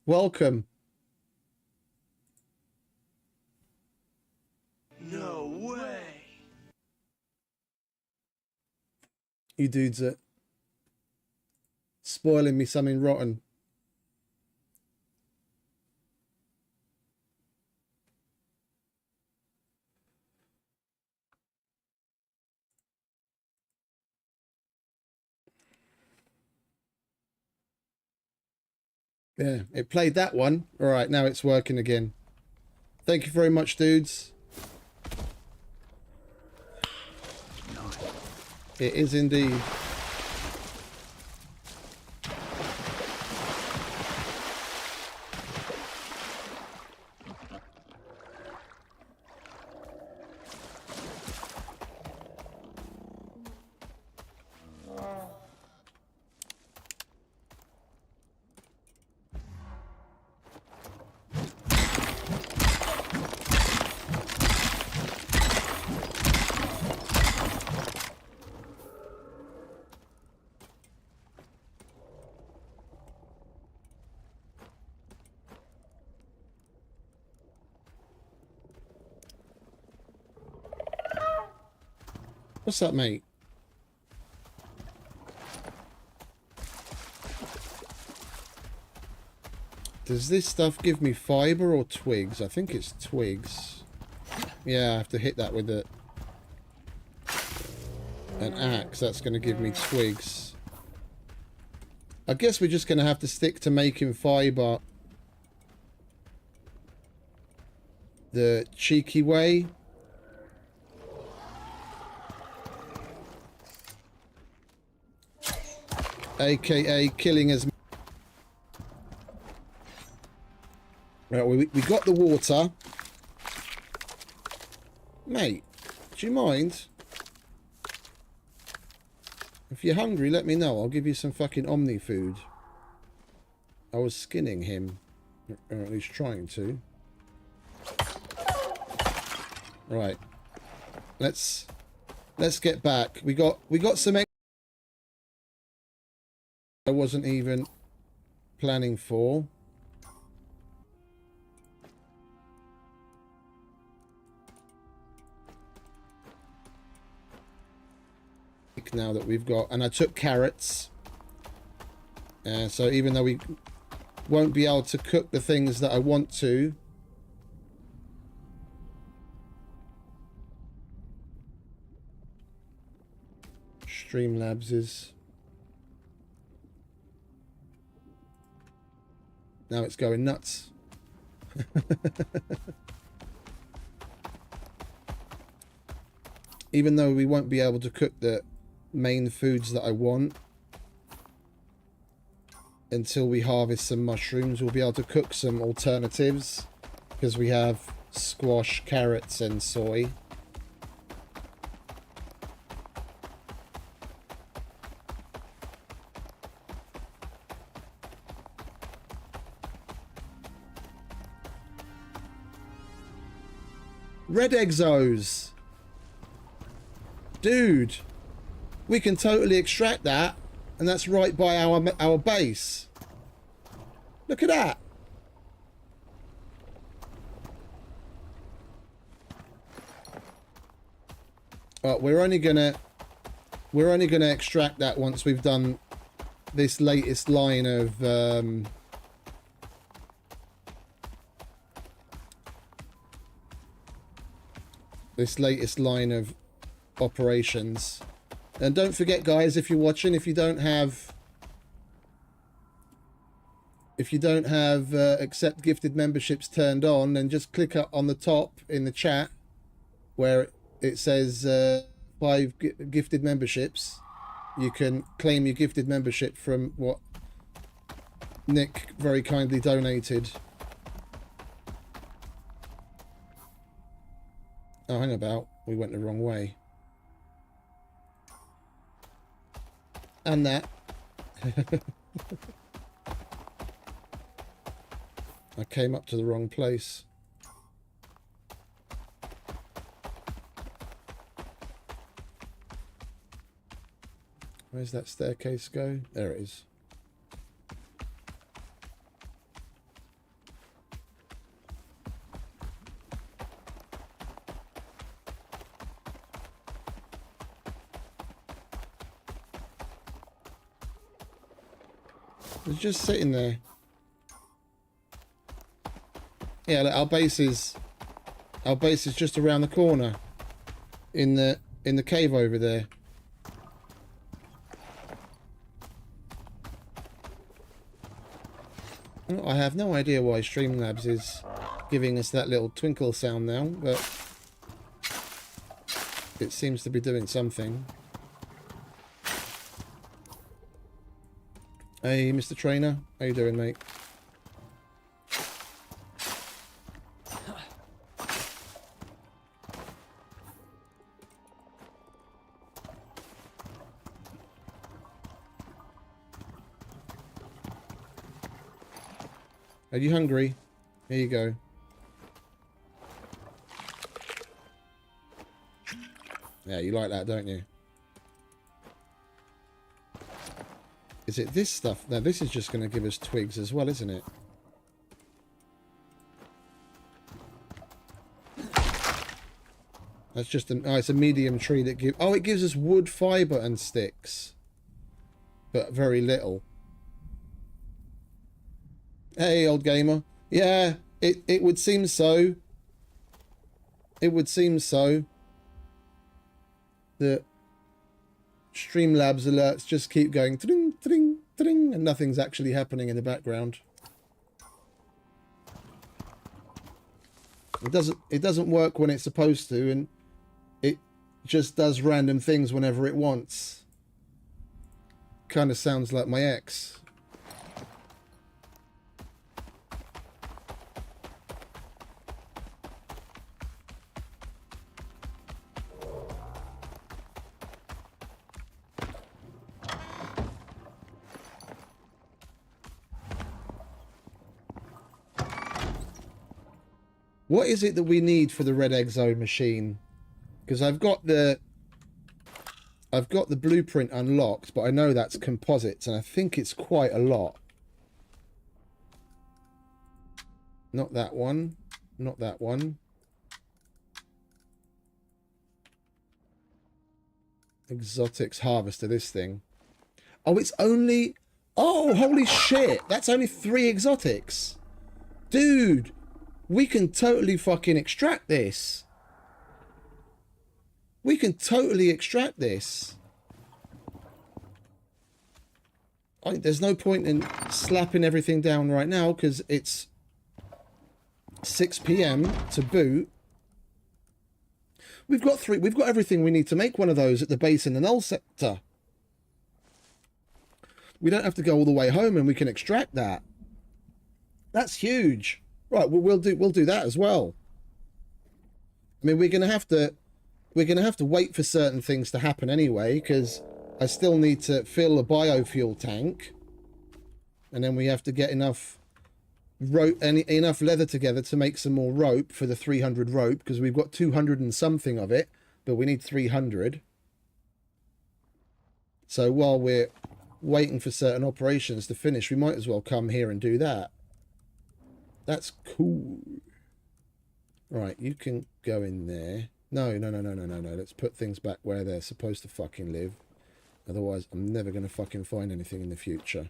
Welcome. No way. You dudes are spoiling me something rotten. Yeah, it played that one. All right, now it's working again. Thank you very much, dudes. It is indeed. What's up, mate? Does this stuff give me fiber or twigs? I think it's twigs. Yeah, I have to hit that with an axe. That's going to give me twigs. I guess we're just going to have to stick to making fiber the cheeky way. AKA killing as... Right, we got the water. Mate, do you mind? If you're hungry, let me know. I'll give you some fucking Omni food. I was skinning him. Or at least trying to. Right. Let's get back. We got some I wasn't even planning for. Now that we've got, and I took carrots, so even though we won't be able to cook the things that I want to, Streamlabs is now it's going nuts. Even though we won't be able to cook the main foods that I want until we harvest some mushrooms, we'll be able to cook some alternatives because we have squash, carrots and soy. Red exos, dude. We can totally extract that, and that's right by our base. Look at that. We're only gonna extract that once we've done this latest line of operations. And don't forget, guys, if you're watching, if you don't have accept gifted memberships turned on, then just click up on the top in the chat where it says 5 gifted memberships. You can claim your gifted membership from what Nick very kindly donated. Oh, hang about. We went the wrong way. And that. I came up to the wrong place. Where's that staircase go? There it is. It's just sitting there. Yeah, look, our base is just around the corner in the cave over there. I have no idea why Streamlabs is giving us that little twinkle sound now, but it seems to be doing something. Hey, Mr. Trainer, how you doing, mate? Are you hungry? Here you go. Yeah, you like that, don't you? Is it this stuff? Now, this is just going to give us twigs as well, isn't it? That's just an... Oh, it's a medium tree that gives... Oh, it gives us wood, fibre and sticks. But very little. Hey, old gamer. Yeah, it would seem so. It would seem so. That Streamlabs alerts just keep going tring, tring, tring, and nothing's actually happening in the background. It doesn't work when it's supposed to, and it just does random things whenever it wants. Kind of sounds like my ex. What is it that we need for the red exo machine? Because I've got the blueprint unlocked, but I know that's composites, and I think it's quite a lot. Not that one. Not that one. Exotics harvester, this thing. Oh, it's only... Oh, holy shit! That's only 3 exotics! Dude! We can totally fucking extract this. We can totally extract this. There's no point in slapping everything down right now because it's 6 PM to boot. We've got everything we need to make one of those at the base in the Null Sector. We don't have to go all the way home, and we can extract that. That's huge. Right, well, we'll do that as well. I mean, we're gonna have to wait for certain things to happen anyway, because I still need to fill a biofuel tank, and then we have to get enough rope, enough leather together to make some more rope for the 300 rope, because we've got 200 and something of it, but we need 300. So while we're waiting for certain operations to finish, we might as well come here and do that. That's cool. Right, you can go in there. No. Let's put things back where they're supposed to fucking live. Otherwise, I'm never going to fucking find anything in the future.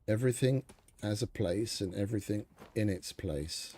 Everything has a place and everything in its place.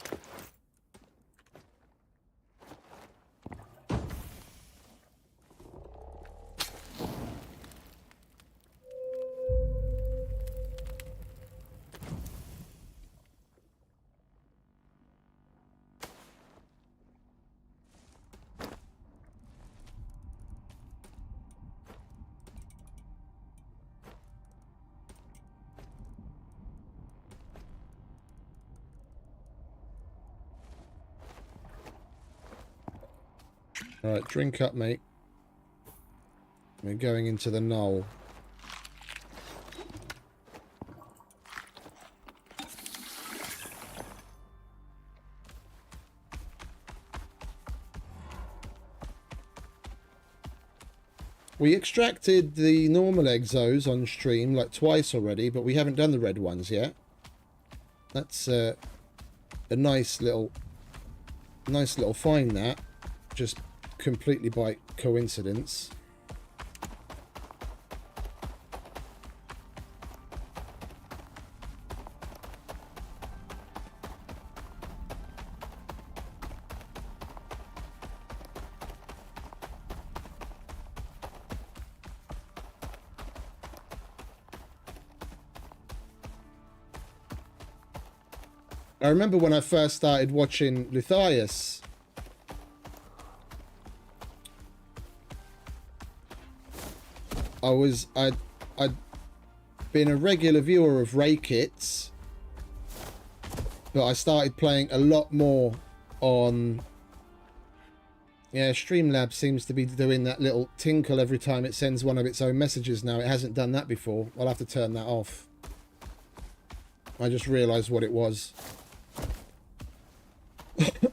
Alright, drink up, mate. We're going into the Null. We extracted the normal exos on stream like twice already, but we haven't done the red ones yet. That's a nice little find, that. Just completely by coincidence. I remember when I first started watching Icarus, I'd been a regular viewer of Ray Kits, but I started playing a lot more on... Yeah, Streamlabs seems to be doing that little tinkle every time it sends one of its own messages now. It hasn't done that before. I'll have to turn that off. I just realised what it was.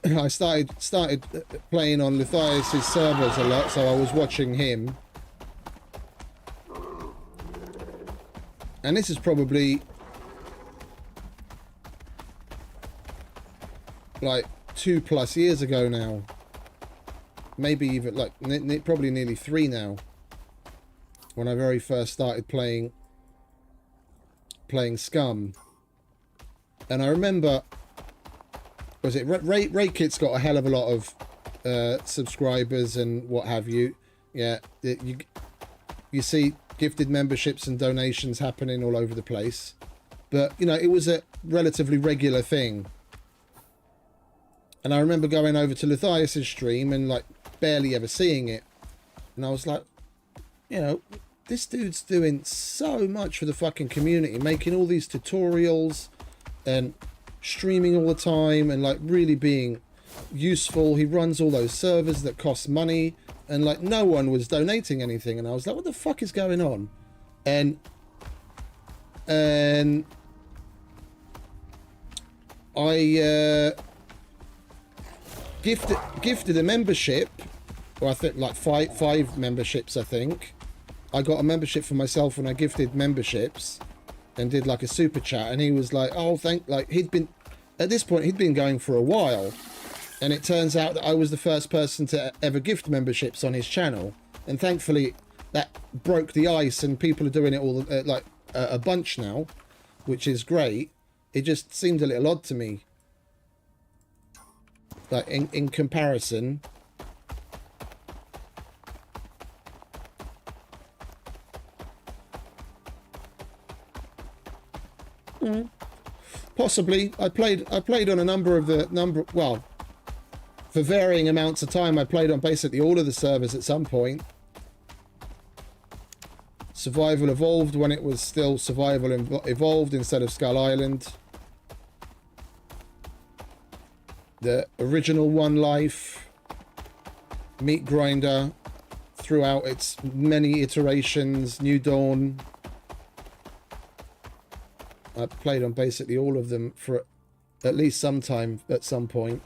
I started playing on Lithias' servers a lot, so I was watching him. And this is probably like 2+ years ago now. Maybe even like probably nearly 3 now. When I very first started playing Scum. And I remember, was it Ray Kit's got a hell of a lot of subscribers and what have you. Yeah, you see gifted memberships and donations happening all over the place, but you know, it was a relatively regular thing. And I remember going over to Luthius's stream and like barely ever seeing it. And I was like, you know, this dude's doing so much for the fucking community, making all these tutorials and streaming all the time and like really being useful. He runs all those servers that cost money, and like no one was donating anything. And I was like, what the fuck is going on? And I gifted a membership, or I think like five memberships. I think I got a membership for myself when I gifted memberships and did like a super chat, and he was like, oh like he'd been at this point he'd been going for a while, and it turns out that I was the first person to ever gift memberships on his channel, and thankfully that broke the ice and people are doing it all like a bunch now, which is great. It just seemed a little odd to me, like in comparison. Possibly. I played on a number of well, for varying amounts of time. I played on basically all of the servers at some point. Survival Evolved when it was still Survival Evolved instead of Skull Island. The original One Life, Meat Grinder, throughout its many iterations, New Dawn. I played on basically all of them for at least some time at some point.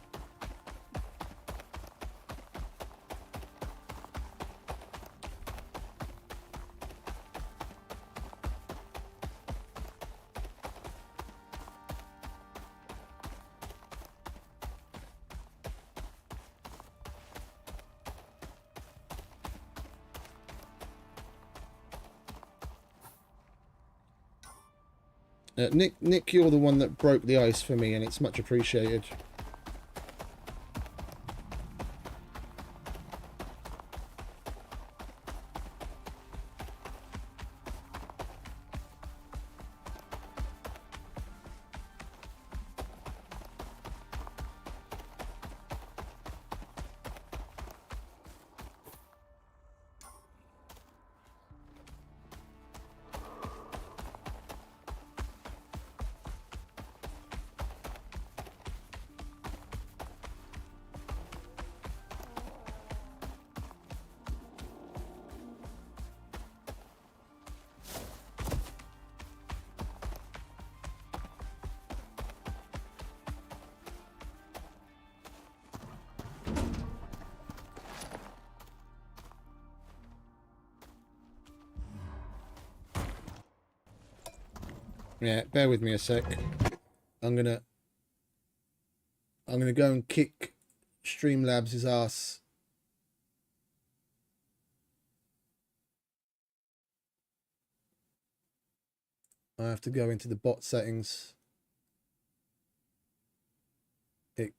Nick, you're the one that broke the ice for me, and it's much appreciated. Yeah, bear with me a sec. I'm gonna go and kick Streamlabs' ass. I have to go into the bot settings. It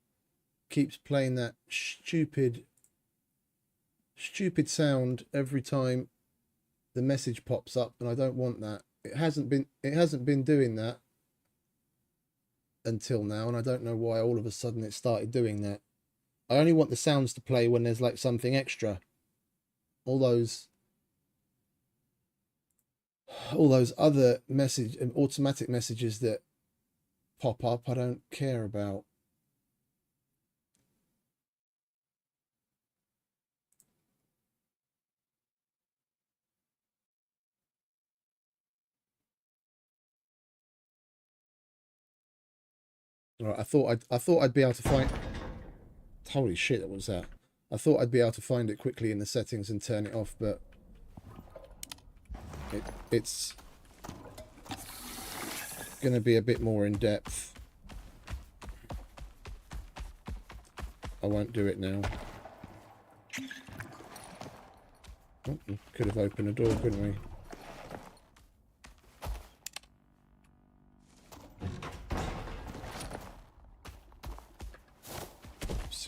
keeps playing that stupid sound every time the message pops up, and I don't want that. It hasn't been doing that until now, and I don't know why all of a sudden it started doing that. I only want the sounds to play when there's like something extra. All those other automatic messages that pop up, I don't care about. Right, I thought I'd be able to find. Holy shit! What was that? I thought I'd be able to find it quickly in the settings and turn it off, but it's going to be a bit more in depth. I won't do it now. Oh, we could have opened a door, couldn't we?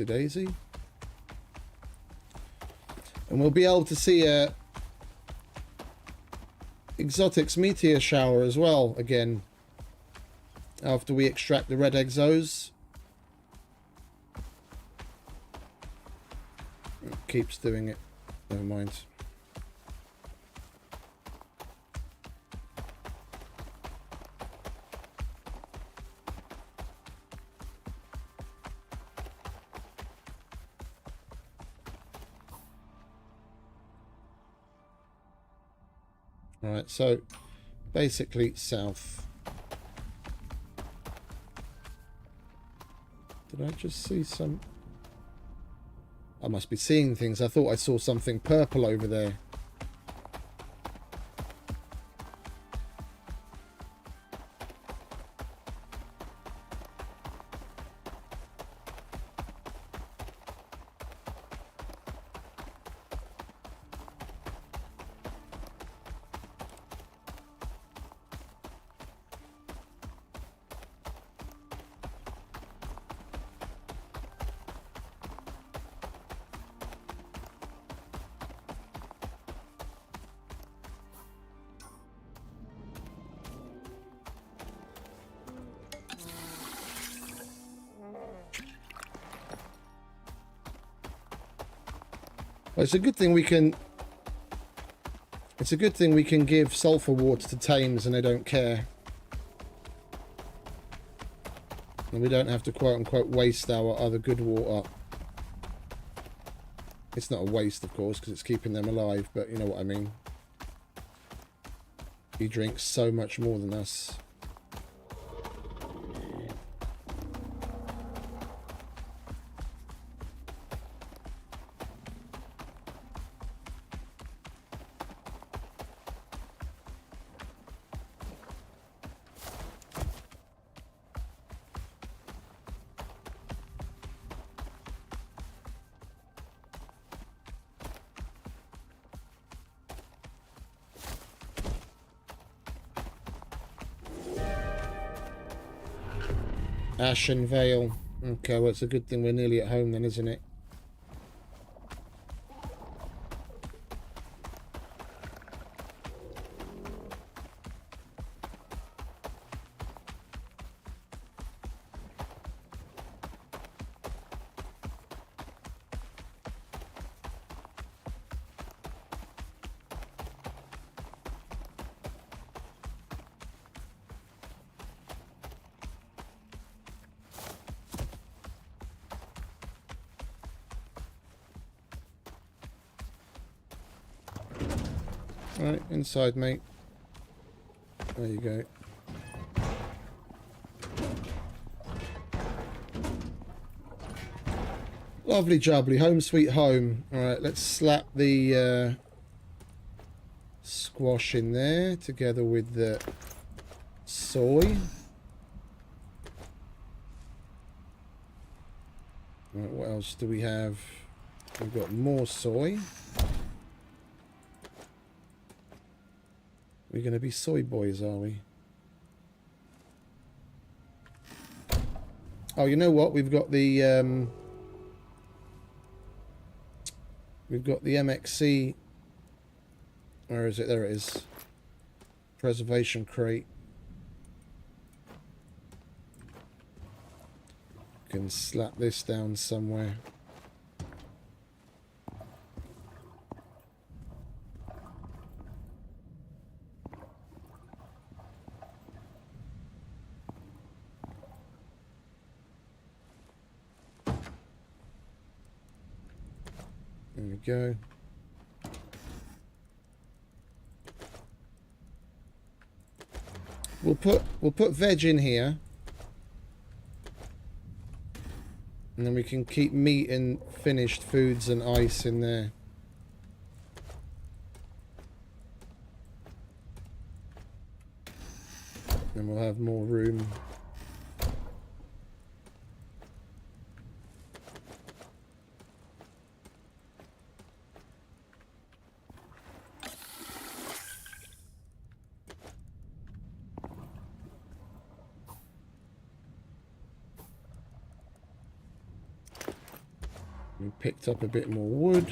Daisy, and we'll be able to see a Exotics meteor shower as well again after we extract the red exos. keeps doing it. Never mind. Alright, so basically south. Did I just see some... I must be seeing things. I thought I saw something purple over there. Well, it's a good thing we can... It's a good thing we can give sulfur warts to tames and they don't care. And we don't have to quote-unquote waste our other good water. It's not a waste, of course, because it's keeping them alive, but you know what I mean. He drinks so much more than us. Ashen Vale. Okay, well, it's a good thing we're nearly at home then, isn't it? Right, inside, mate. There you go. Lovely jubbly. Home sweet home. Alright, let's slap the squash in there together with the soy. Right, what else do we have? We've got more soy. We're going to be soy boys, are we? Oh, you know what? We've got the MXC. Where is it? There it is. Preservation crate. Can slap this down somewhere. There we go. We'll put veg in here. And then we can keep meat and finished foods and ice in there. Then we'll have more room. We picked up a bit more wood.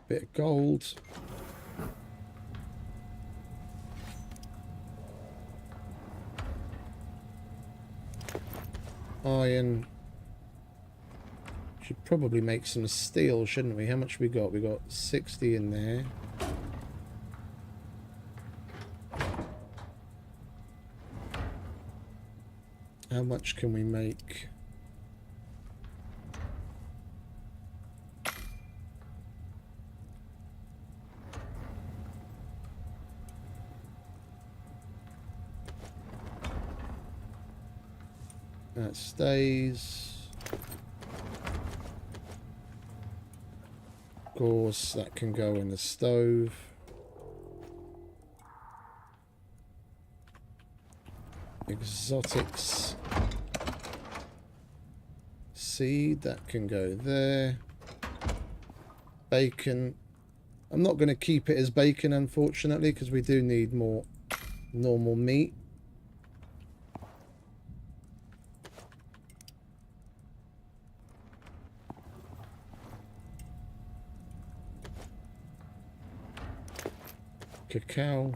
Bit of gold. iron. Should probably make some steel, shouldn't we? How much we got? We got 60 in there. How much can we make? That stays. Of course, that can go in the stove. Exotics. Seed, that can go there. Bacon. I'm not going to keep it as bacon, unfortunately, because we do need more normal meat. Cacao.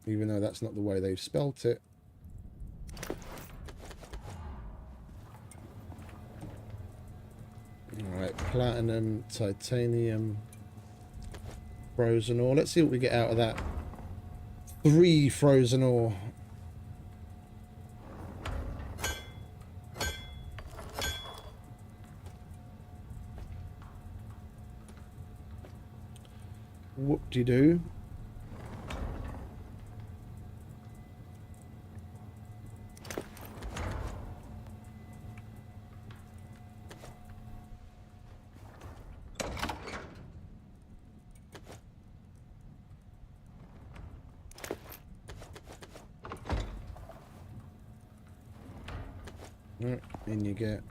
Even though that's not the way they've spelt it. Alright, platinum, titanium, frozen ore. Let's see what we get out of that. 3 frozen ore. Whoop-de-doo. In you get.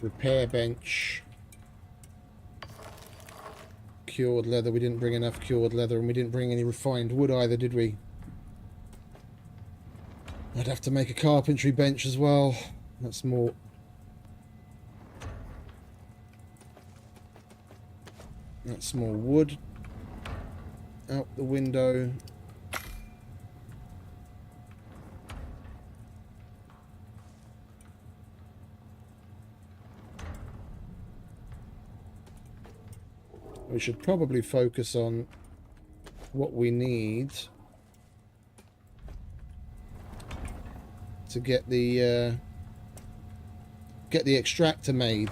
Repair bench. Cured leather. We didn't bring enough cured leather, and we didn't bring any refined wood either, did we? I'd have to make a carpentry bench as well. That's more. That's more wood. Out the window. We should probably focus on what we need to get the extractor made.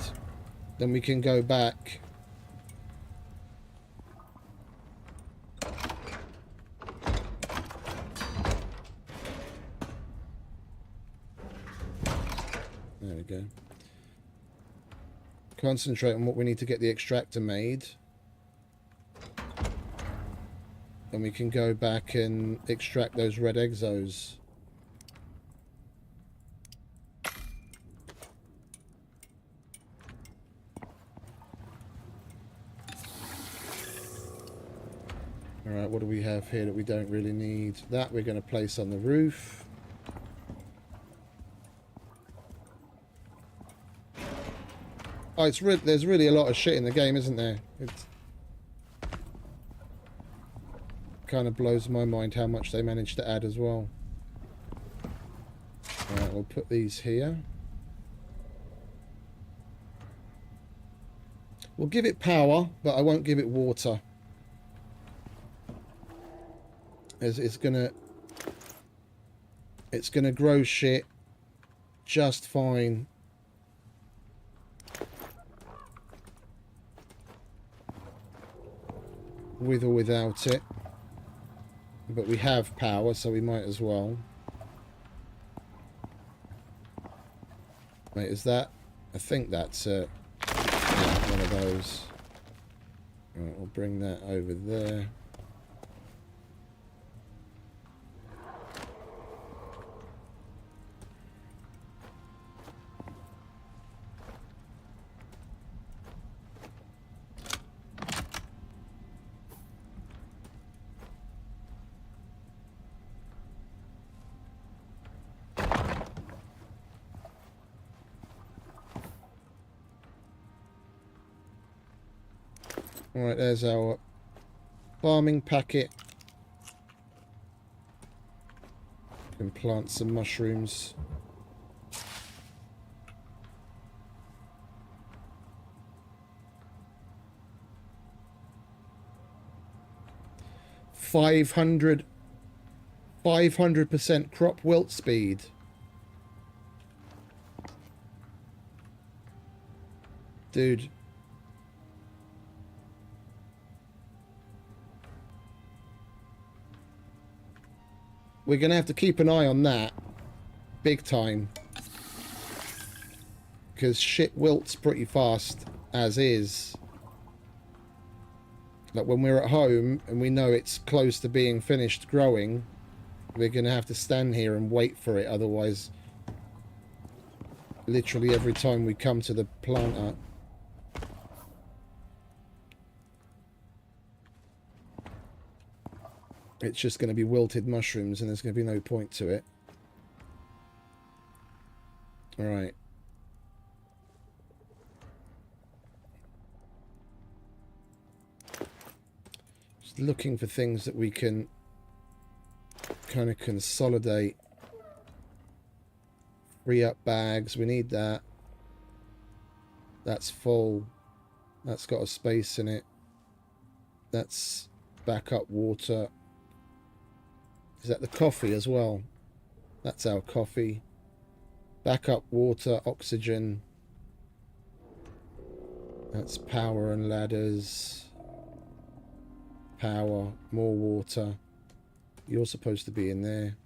Then we can go back. There we go. Concentrate on what we need to get the extractor made. And we can go back and extract those red exos. Alright, what do we have here that we don't really need? That we're going to place on the roof. Oh, there's really a lot of shit in the game, isn't there? It's kind of blows my mind how much they managed to add as well. Alright, we'll put these here. We'll give it power, but I won't give it water. It's gonna grow shit just fine. With or without it. But we have power, so we might as well. Wait, is that? I think that's yeah, one of those. Right, we'll bring that over there. Alright, there's our farming packet. Can plant some mushrooms. $500% crop wilt speed. Dude. We're going to have to keep an eye on that. Big time. Because shit wilts pretty fast, as is. Like when we're at home and we know it's close to being finished growing, we're going to have to stand here and wait for it. Otherwise, literally every time we come to the planter, it's just going to be wilted mushrooms and there's going to be no point to it. Alright. Just looking for things that we can kind of consolidate. Free up bags. We need that. That's full. That's got a space in it. That's backup water. Is that the coffee as well? That's our coffee. Backup water, oxygen. That's power and ladders. Power, more water. You're supposed to be in there.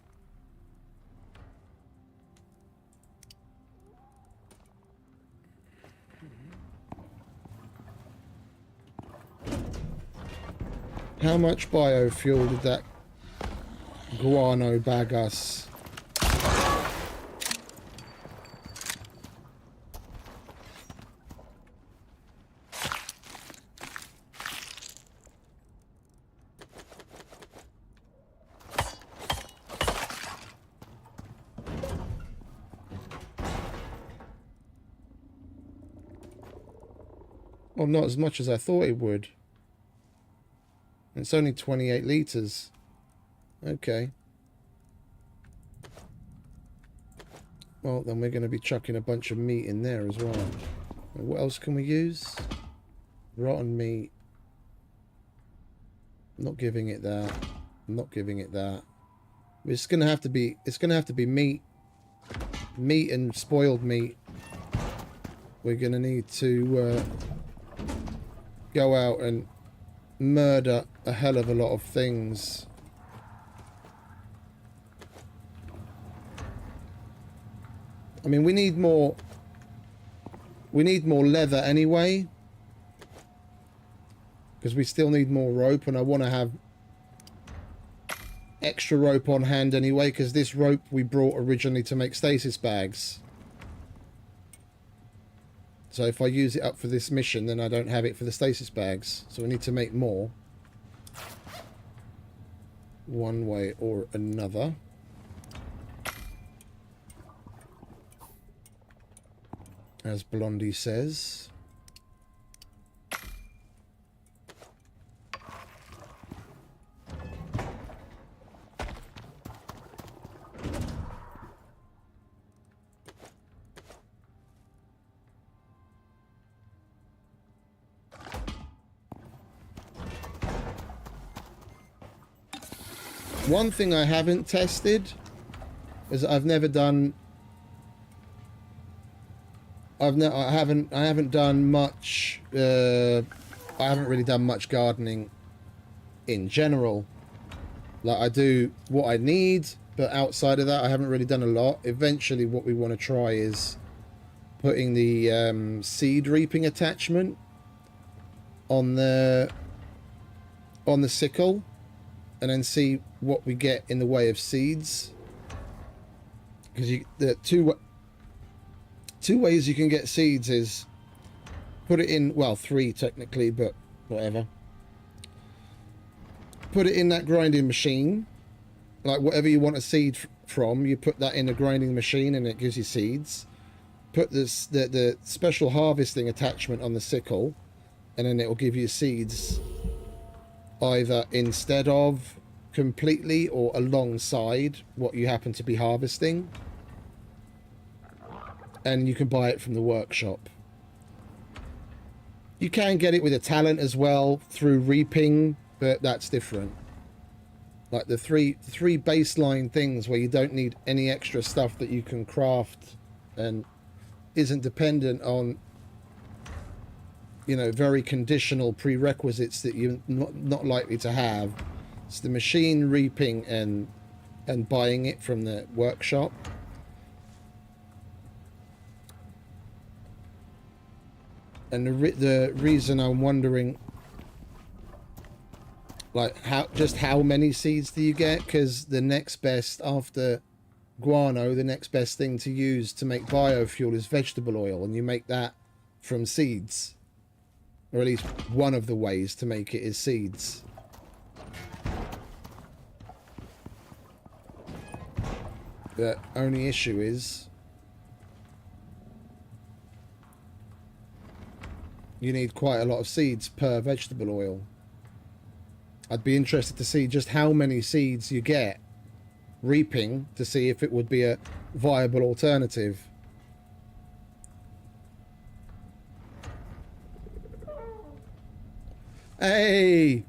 How much biofuel did that guano bag us? Well, not as much as I thought it would. It's only 28 litres. Okay. Well, then we're going to be chucking a bunch of meat in there as well. What else can we use? Rotten meat. Not giving it that. Not giving it that. It's going to have to be. It's going to have to be meat. Meat and spoiled meat. We're going to need to go out and murder a hell of a lot of things. I mean, we need more leather anyway, because we still need more rope, and I want to have extra rope on hand anyway, because this rope we brought originally to make stasis bags. So if I use it up for this mission, then I don't have it for the stasis bags. So we need to make more. One way or another. As Blondie says. One thing I haven't tested is I've never done. I haven't done much. I haven't really done much gardening in general. Like, I do what I need, but outside of that, I haven't really done a lot. Eventually, what we want to try is putting the seed reaping attachment on the sickle, and then see what we get in the way of seeds. Because the two ways you can get seeds is put it in, well, 3 technically, but whatever. Put it in that grinding machine, like whatever you want a seed from, you put that in a grinding machine and it gives you seeds. Put the special harvesting attachment on the sickle, and then it will give you seeds either instead of, completely, or alongside what you happen to be harvesting. And you can buy it from the workshop. You can get it with a talent as well through reaping, but that's different. Like the three baseline things where you don't need any extra stuff that you can craft and isn't dependent on, you know, very conditional prerequisites that you're not likely to have. It's the machine reaping and buying it from the workshop. And the reason I'm wondering, like, how many seeds do you get? Because the next best after guano, the next best thing to use to make biofuel is vegetable oil, and you make that from seeds, or at least one of the ways to make it is seeds. The only issue is you need quite a lot of seeds per vegetable oil. I'd be interested to see just how many seeds you get reaping to see if it would be a viable alternative. Hey,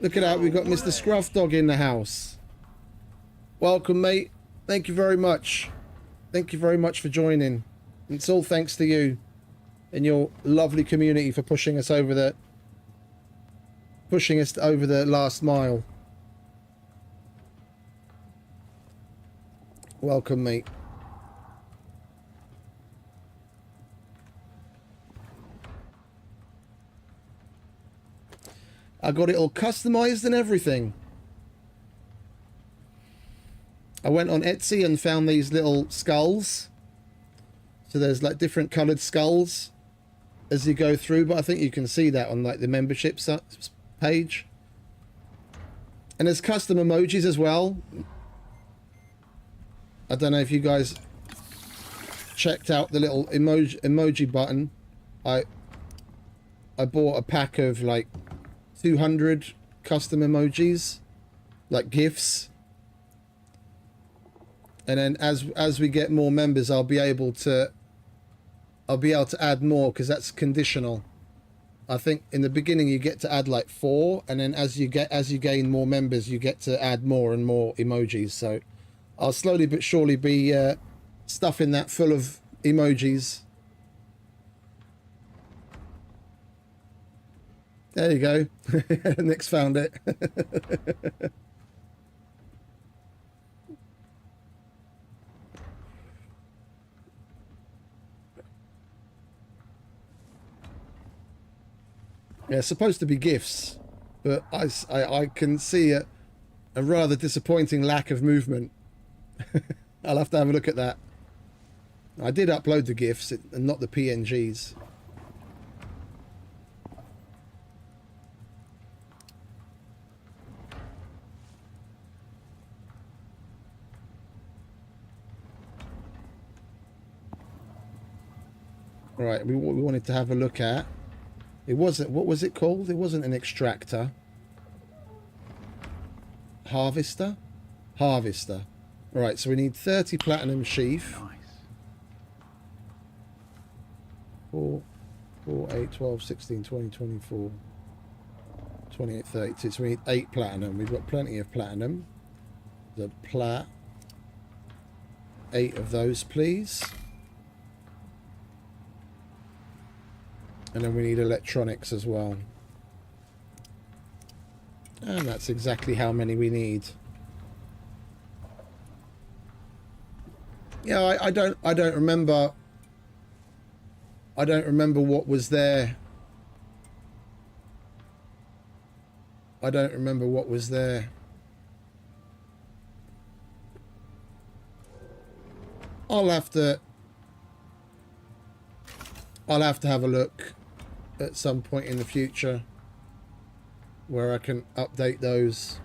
look at that, we've got Mr. Scruff Dog in the house. Welcome, mate. Thank you very much. Thank you very much for joining. It's all thanks to you and your lovely community for pushing us over the last mile. Welcome, mate. I got it all customized and everything. I went on Etsy and found these little skulls. So there's like different colored skulls as you go through, but I think you can see that on like the membership page. And there's custom emojis as well. I don't know if you guys checked out the little emoji button. I bought a pack of like 200 custom emojis, like GIFs. And then as we get more members, I'll be able to add more, because that's conditional. I think in the beginning you get to add like 4, and then as you gain more members, you get to add more and more emojis. So I'll slowly but surely be stuffing that full of emojis. There you go. Nick's found it. Yeah, it's supposed to be GIFs, but I can see a rather disappointing lack of movement. I'll have to have a look at that. I did upload the GIFs and not the PNGs. Right, we wanted to have a look at. It wasn't, what was it called? It wasn't an extractor. Harvester? Harvester. Right, so we need 30 platinum sheath. Nice. 4, 8, 12, 16, 20, 24, 28, 32. So we need 8 platinum. We've got plenty of platinum. The plat. 8 of those, please. And then we need electronics as well. And that's exactly how many we need. Yeah, I don't remember. I don't remember what was there. I don't remember what was there. I'll have to have a look at some point in the future where I can update those.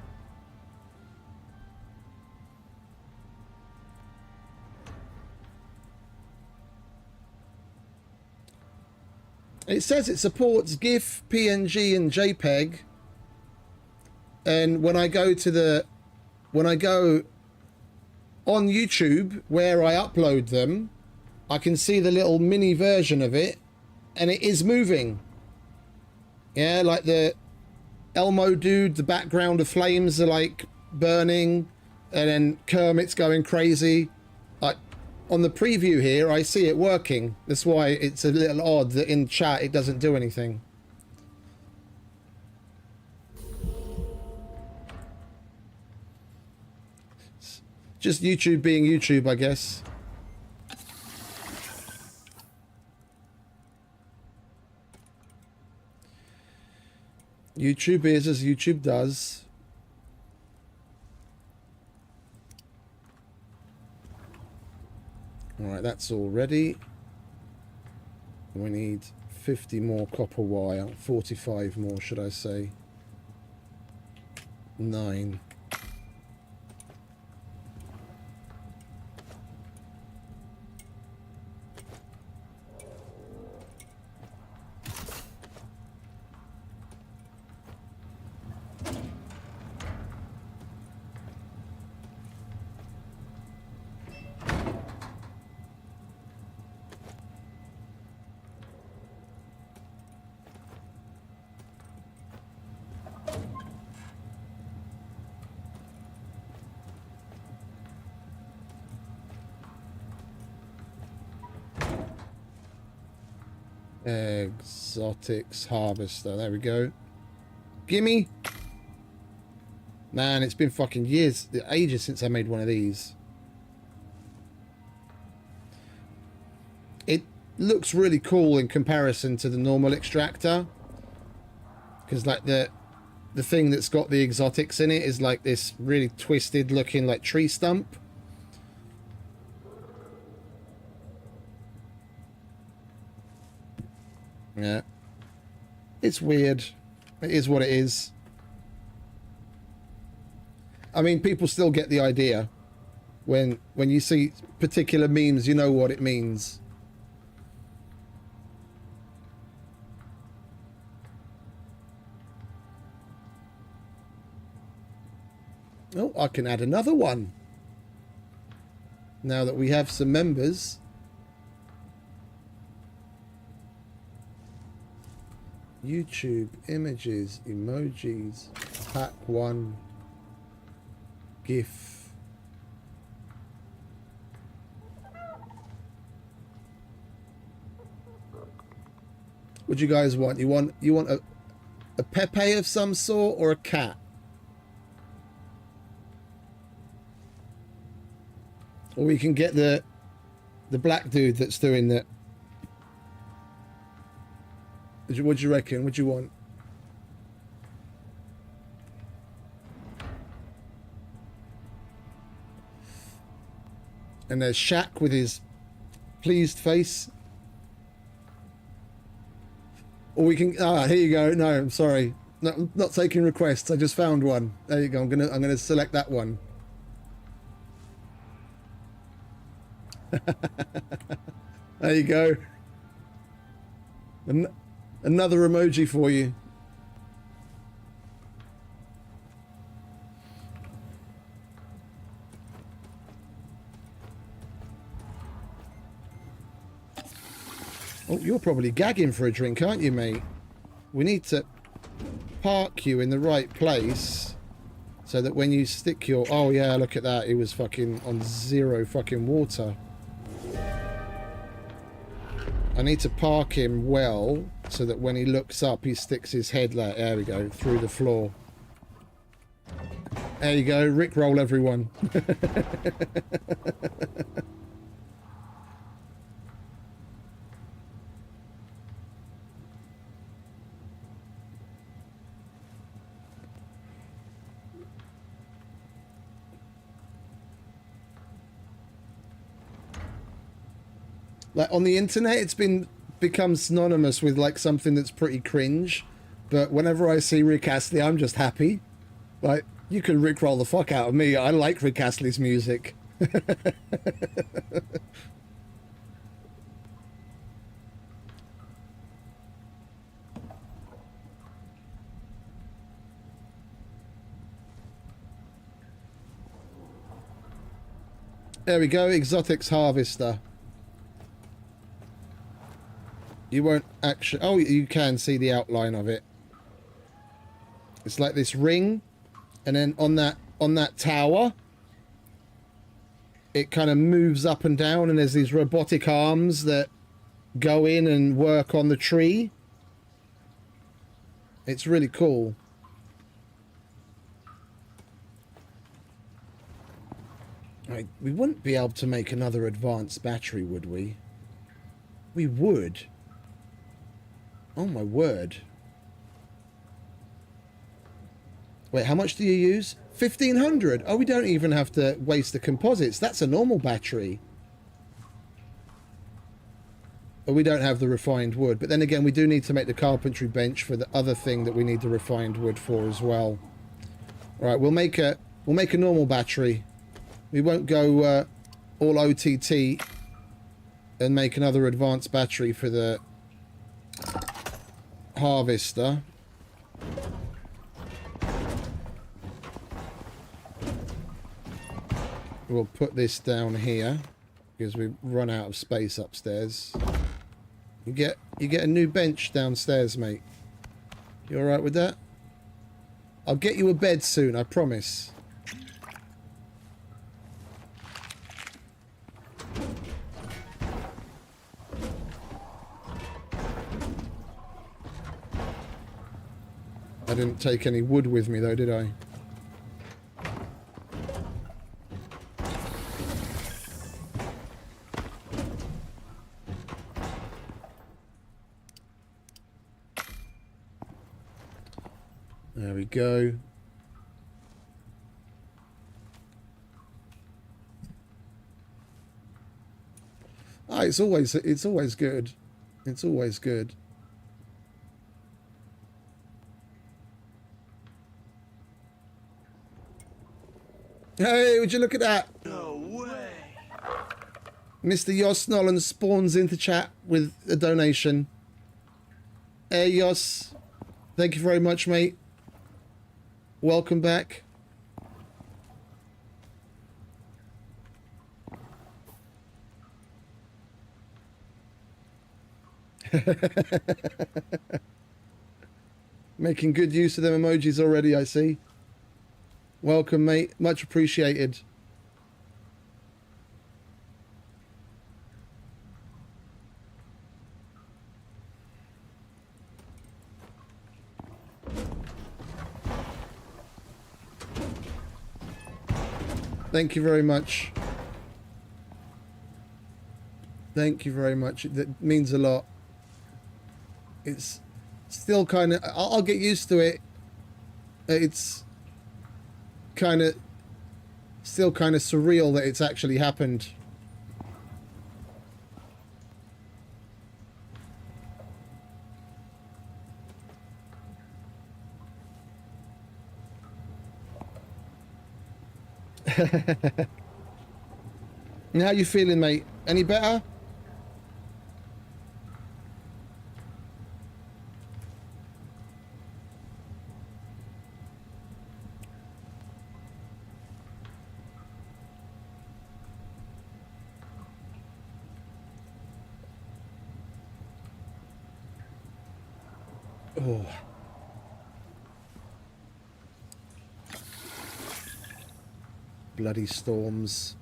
It says it supports GIF, PNG and JPEG. And when I go on YouTube where I upload them, I can see the little mini version of it and it is moving. Yeah, like the Elmo dude, the background of flames are like burning and then Kermit's going crazy. Like on the preview here, I see it working. That's why it's a little odd that in chat it doesn't do anything. Just YouTube being YouTube, I guess. YouTube is as YouTube does. Alright, that's all ready. We need 50 more copper wire. 45 more, should I say. 9. Exotics harvester. There we go. Gimme. Man, it's been fucking years, ages since I made one of these. It looks really cool in comparison to the normal extractor. Because like the thing that's got the exotics in it is like this really twisted looking like tree stump. Yeah, it's weird. It is what it is. I mean, people still get the idea. When you see particular memes, you know what it means. Oh, I can add another one. Now that we have some members. YouTube, images, emojis, pack 1, GIF. What do you guys want? You want a Pepe of some sort or a cat? Or we can get the black dude that's doing that. What do you reckon? What do you want? And there's Shaq with his pleased face. Or we can... Ah, here you go. No, I'm sorry. No, I'm not taking requests. I just found one. There you go. I'm gonna select that one. There you go. Another emoji for you. Oh, you're probably gagging for a drink, aren't you, mate? We need to park you in the right place So that when you stick your... Oh yeah, look at that. It was fucking on 0 fucking water. I need to park him well so that when he looks up, he sticks his head there we go, through the floor. There you go, Rickroll everyone. Like on the internet, it's become synonymous with like something that's pretty cringe. But whenever I see Rick Astley, I'm just happy. Like, you can Rickroll the fuck out of me. I like Rick Astley's music. There we go, Exotics Harvester. You won't actually... Oh, you can see the outline of it. It's like this ring, and then on that tower, it kind of moves up and down, and there's these robotic arms that go in and work on the tree. It's really cool. Right, we wouldn't be able to make another advanced battery, would we? We would. Oh my word. Wait, how much do you use? 1,500. Oh, we don't even have to waste the composites. That's a normal battery. But we don't have the refined wood. But then again, we do need to make the carpentry bench for the other thing that we need the refined wood for as well. All right, we'll make a normal battery. We won't go all OTT and make another advanced battery for the harvester. We'll put this down here because we've run out of space upstairs. You get a new bench downstairs, mate. You all right with that? I'll get you a bed soon, I promise. I didn't take any wood with me though, did I? There we go. Ah, it's always good. It's always good. Hey, would you look at that? No way. Mr. Jos Nolan spawns into chat with a donation. Hey, Jos. Thank you very much, mate. Welcome back. Making good use of them emojis already, I see. Welcome, mate. Much appreciated. Thank you very much. Thank you very much. That means a lot. It's still kind of... I'll get used to it. It's kind of... still kind of surreal that it's actually happened. How you feeling, mate? Any better? Oh. Bloody storms.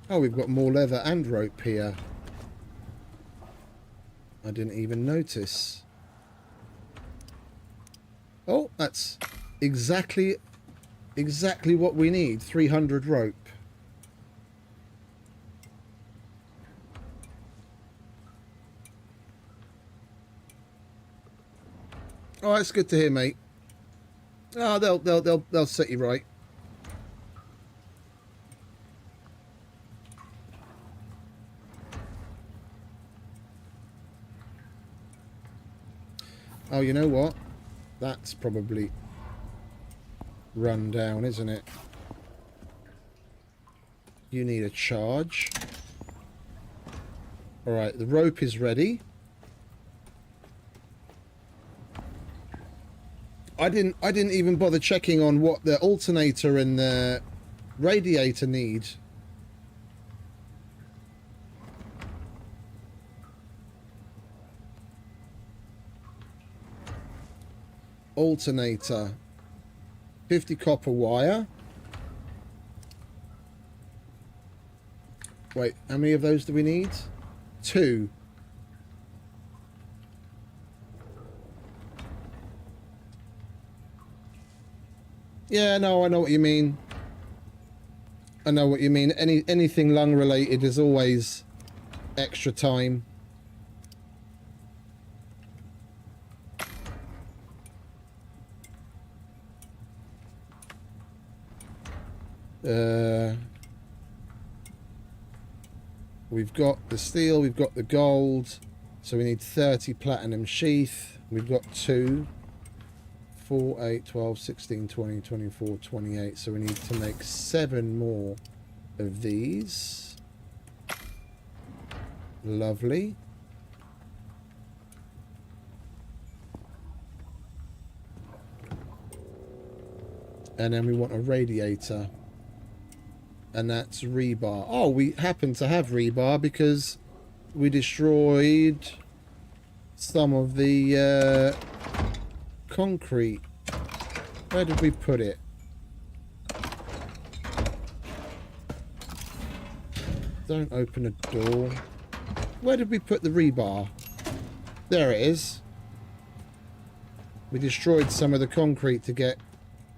Oh, we've got more leather and rope here. I didn't even notice. Oh, that's exactly what we need. 300 rope. Oh, that's good to hear, mate. Oh, they'll set you right. Oh, you know what? That's probably run down, isn't it? You need a charge. Alright, the rope is ready. I didn't even bother checking on what the alternator and the radiator need. Alternator. 50 copper wire. Wait, how many of those do we need? 2. Yeah, no, I know what you mean. I know what you mean. Anything lung related is always extra time. We've got the steel, we've got the gold, so we need 30 platinum sheath. We've got 2. 4, 8, 12, 16, 20, 24, 28. So we need to make 7 more of these. Lovely. And then we want a radiator. And that's rebar. Oh, we happen to have rebar because we destroyed some of the concrete. Where did we put it? Don't open a door. Where did we put the rebar? There it is. We destroyed some of the concrete to get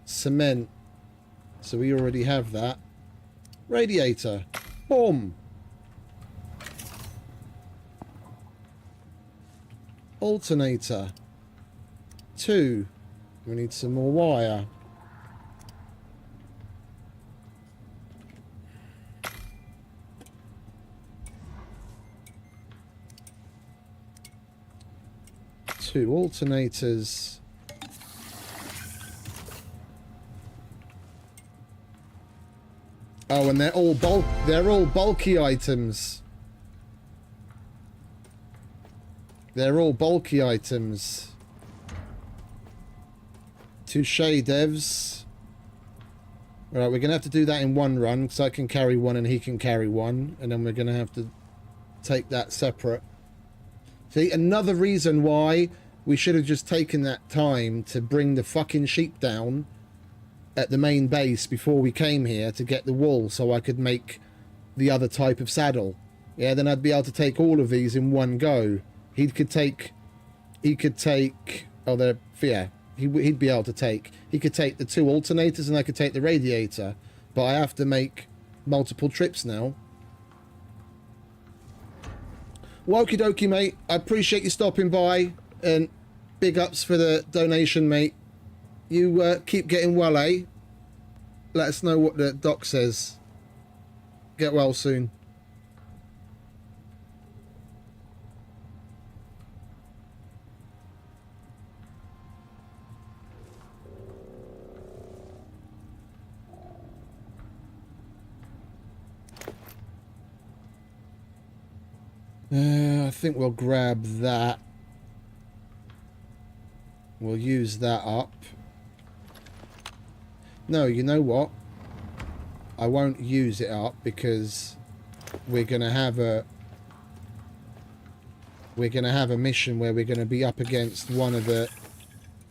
cement. So we already have that. Radiator. Boom. Alternator. 2. We need some more wire. Two alternators. Oh, and they're all bulky items. They're all bulky items. Touche, devs. Alright, we're going to have to do that in one run, because I can carry one and he can carry one. And then we're going to have to take that separate. See, another reason why we should have just taken that time to bring the fucking sheep down at the main base before we came here to get the wool, so I could make the other type of saddle. Yeah, then I'd be able to take all of these in one go. He could take, oh, they're, yeah. He'd be able to take. He could take the 2 alternators and I could take the radiator. But I have to make multiple trips now. Well, okie dokie, mate. I appreciate you stopping by. And big ups for the donation, mate. You keep getting well, eh? Let us know what the doc says. Get well soon. I think we'll grab that. We'll use that up. No, you know what? I won't use it up because we're going to have a we're going to have a mission where we're going to be up against one of the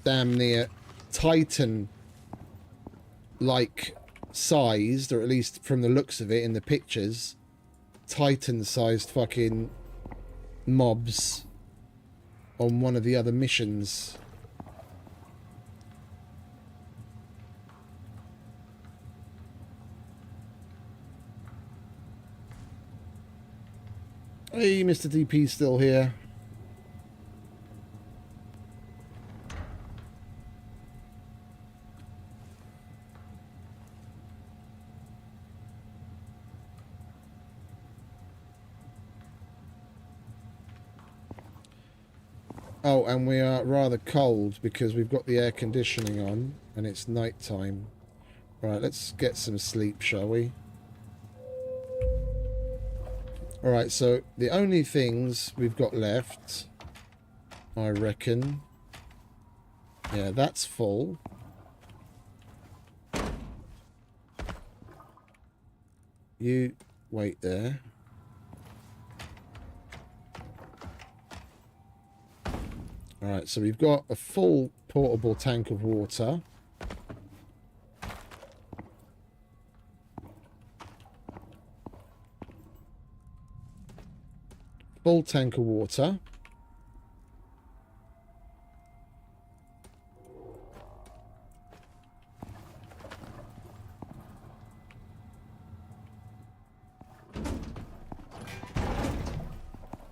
damn near Titan-like sized, or at least from the looks of it in the pictures, Titan-sized fucking mobs on one of the other missions. Hey, Mr. DP still here. Oh, and we are rather cold because we've got the air conditioning on and it's night time. Right, let's get some sleep, shall we? Alright, so the only things we've got left, I reckon... Yeah, that's full. You wait there. Alright, so we've got a full portable tank of water. Full tank of water.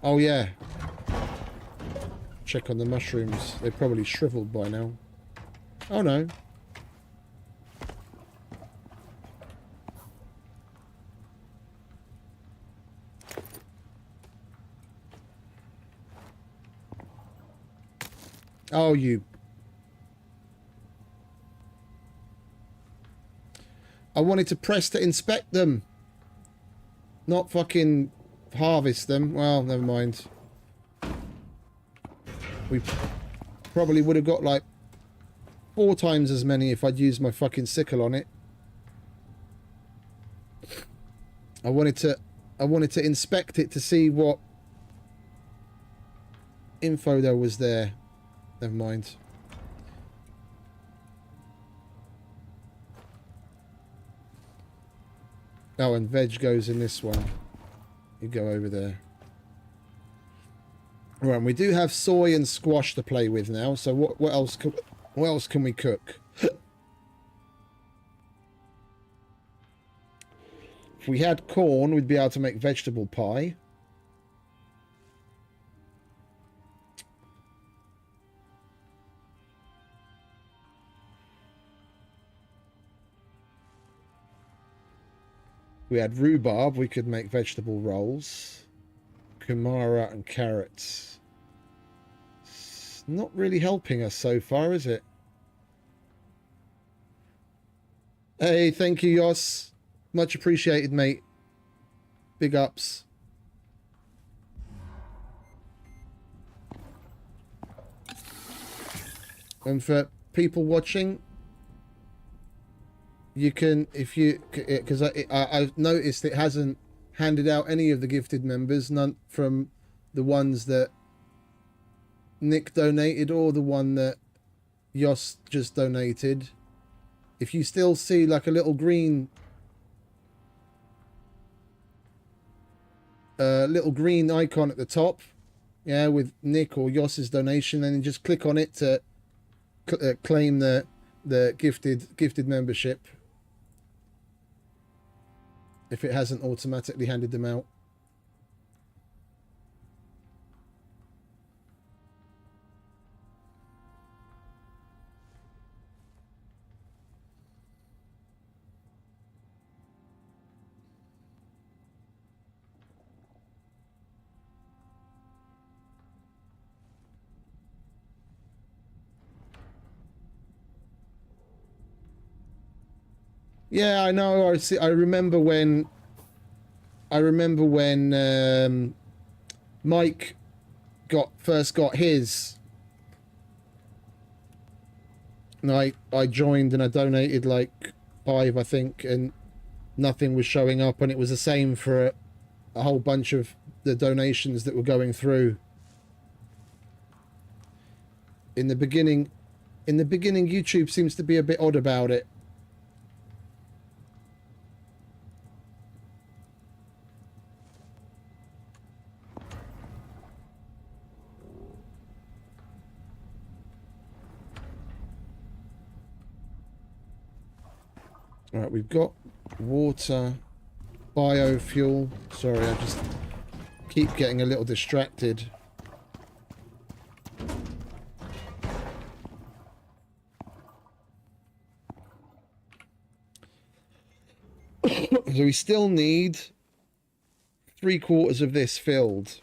Oh yeah. Check on the mushrooms. They're probably shriveled by now. Oh no. Oh, you... I wanted to press to inspect them. Not fucking harvest them. Well, never mind. We probably would have got like 4 times as many if I'd used my fucking sickle on it. I wanted to inspect it to see what info there was there. Never mind. Oh, and veg goes in this one. You go over there. Right, and we do have soy and squash to play with now. So what else can we cook? If we had corn, we'd be able to make vegetable pie. We had rhubarb, we could make vegetable rolls. Kumara and carrots. It's not really helping us so far, is it? Hey, thank you, Yos. Much appreciated, mate. Big ups. And for people watching, you can, if you, because I've noticed it hasn't handed out any of the gifted members, none from the ones that Nick donated or the one that Yos just donated. If you still see like a little green icon at the top, yeah, with Nick or Yos's donation, then you just click on it to claim the gifted membership, if it hasn't automatically handed them out. Yeah, I know. I remember when Mike first got his, and I joined and I donated like 5, I think, and nothing was showing up, and it was the same for a whole bunch of the donations that were going through. In the beginning, YouTube seems to be a bit odd about it. All right, we've got water, biofuel. Sorry, I just keep getting a little distracted. So we still need 3/4 of this filled.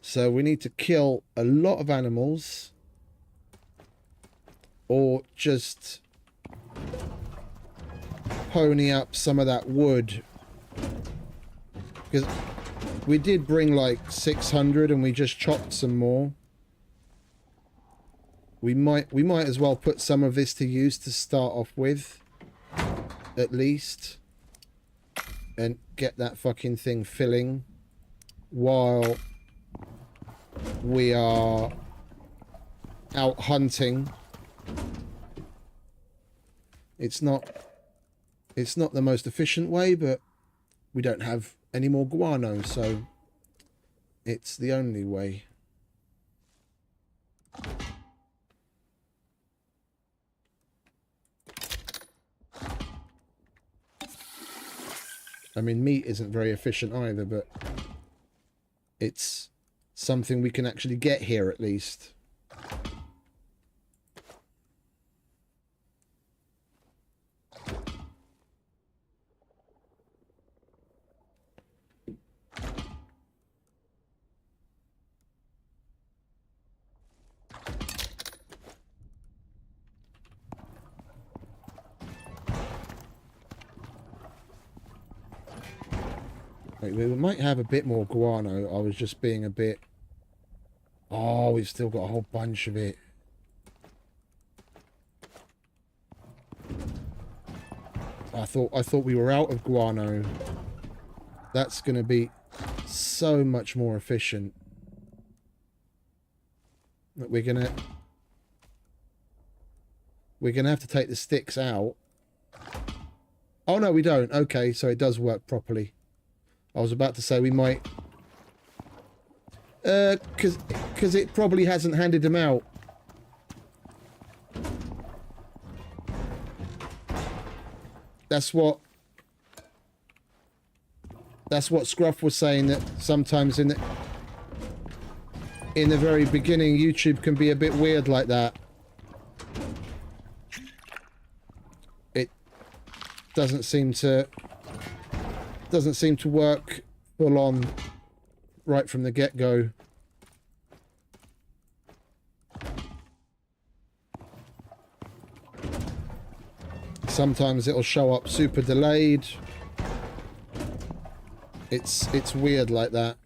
So we need to kill a lot of animals, or just pony up some of that wood, because we did bring like 600 and we just chopped some more. We might as well put some of this to use to start off with, at least, and get that fucking thing filling while we are out hunting. It's not the most efficient way, but we don't have any more guano, so it's the only way. I mean, meat isn't very efficient either, but it's something we can actually get here at least. We might have a bit more guano. I was just being a bit... Oh, we've still got a whole bunch of it. I thought we were out of guano. That's going to be so much more efficient. But we're gonna have to take the sticks out. Oh no, we don't. Okay, so it does work properly. I was about to say we might... Because it probably hasn't handed them out. That's what Scruff was saying, that sometimes in the very beginning YouTube can be a bit weird like that. It doesn't seem to work full on right from the get-go. Sometimes it'll show up super delayed. It's weird like that.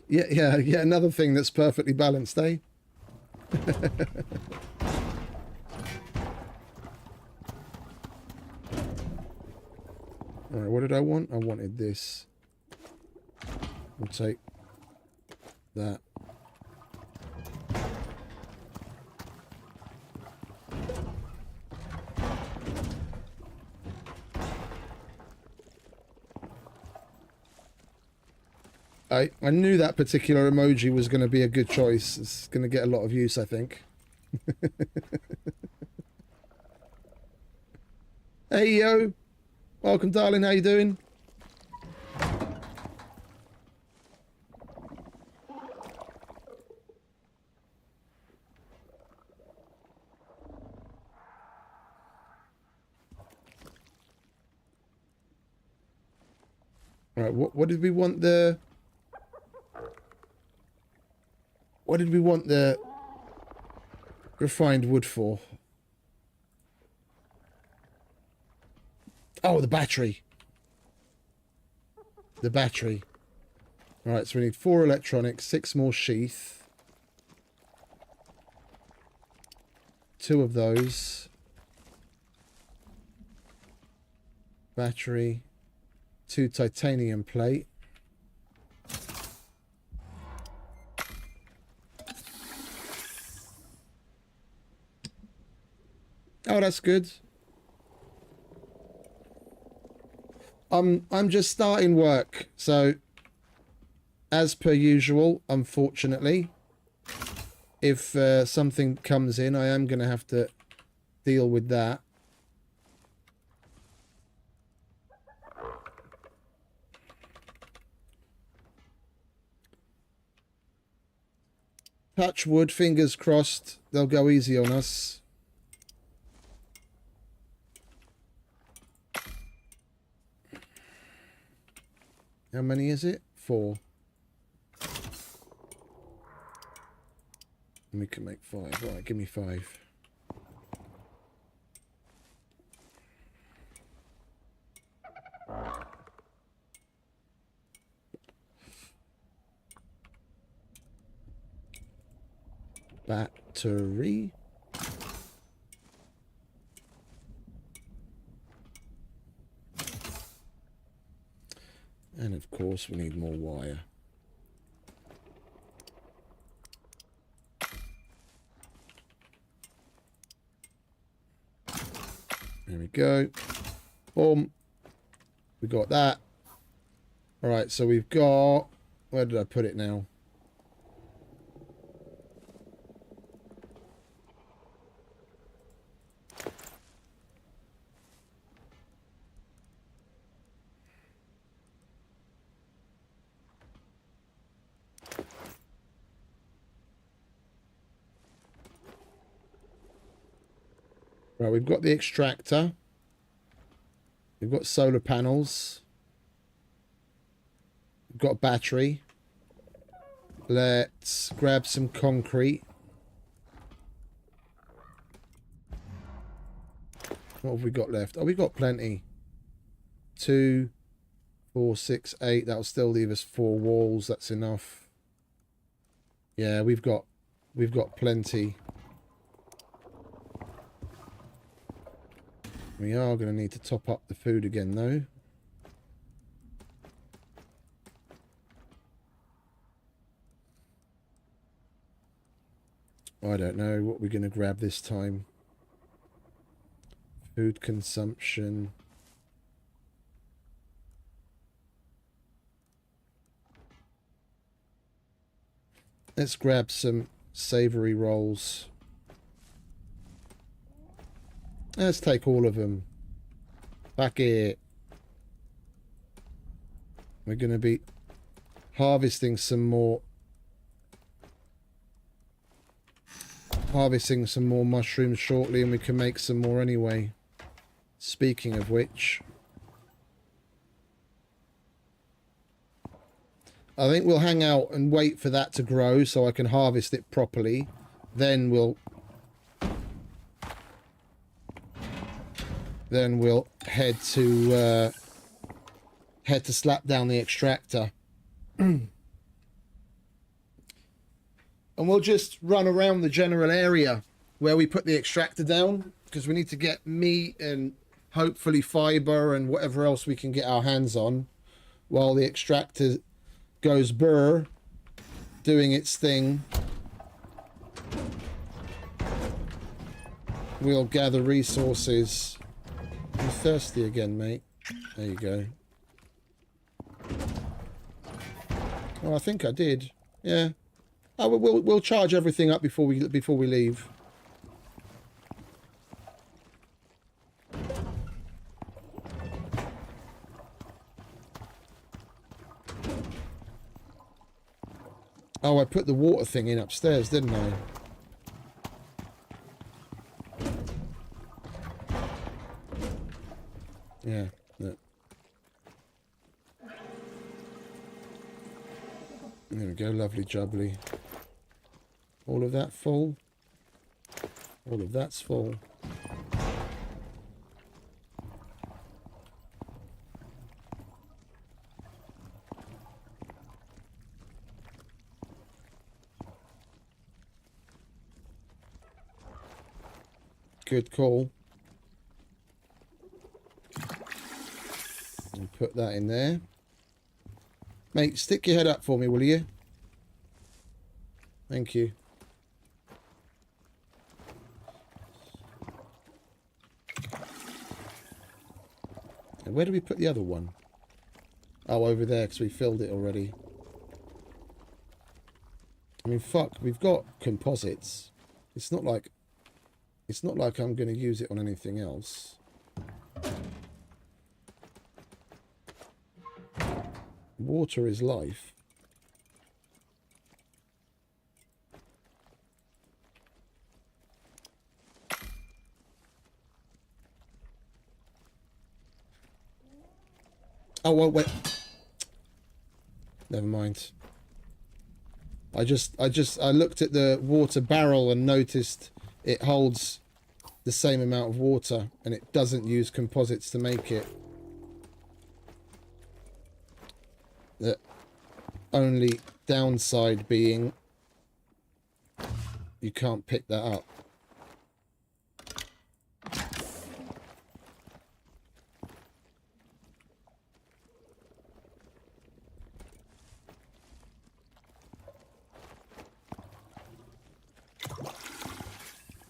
yeah, another thing that's perfectly balanced, eh? Alright, what did I want? I wanted this. We'll take that. I knew that particular emoji was going to be a good choice. It's going to get a lot of use, I think. Hey, yo. Welcome, darling. How you doing? All right, what did we want the... What did we want the refined wood for? Oh, the battery. The battery. Alright, so we need 4 electronics, 6 more sheath. 2 of those. Battery. 2 titanium plate. Oh, that's good. I'm just starting work, so as per usual, unfortunately, if something comes in, I am going to have to deal with that. Touch wood, fingers crossed, they'll go easy on us. How many is it? 4. And we can make 5. Right, give me 5. Battery. And of course we need more wire. There we go. Boom. We got that. Alright, so we've got... Where did I put it now? Right, we've got the extractor. We've got solar panels. We've got a battery. Let's grab some concrete. What have we got left? Oh, we've got plenty. 2, 4, 6, 8. That'll still leave us 4 walls. That's enough. Yeah, we've got plenty. We are going to need to top up the food again, though. I don't know what we're going to grab this time. Food consumption. Let's grab some savory rolls. Let's take all of them. Back it. We're going to be harvesting some more mushrooms shortly, and we can make some more anyway. Speaking of which, I think we'll hang out and wait for that to grow so I can harvest it properly. Then we'll head to slap down the extractor. And we'll just run around the general area where we put the extractor down, because we need to get meat and hopefully fiber and whatever else we can get our hands on while the extractor goes burr, doing its thing. We'll gather resources. I'm thirsty again, mate. There you go. Oh, I think I did. Yeah. Oh, we'll charge everything up before we leave. Oh, I put the water thing in upstairs, didn't I? Yeah. Look. There we go, lovely jubbly. All of that full. All of that's full. Good call. put that in there. Mate, stick your head up for me, will you? Thank you. And where do we put the other one? Oh, over there, because we filled it already. I mean, fuck, we've got composites. It's not like I'm going to use it on anything else. Water is life. Oh, well, wait. Never mind. I looked at the water barrel and noticed it holds the same amount of water and it doesn't use composites to make it. The only downside being you can't pick that up.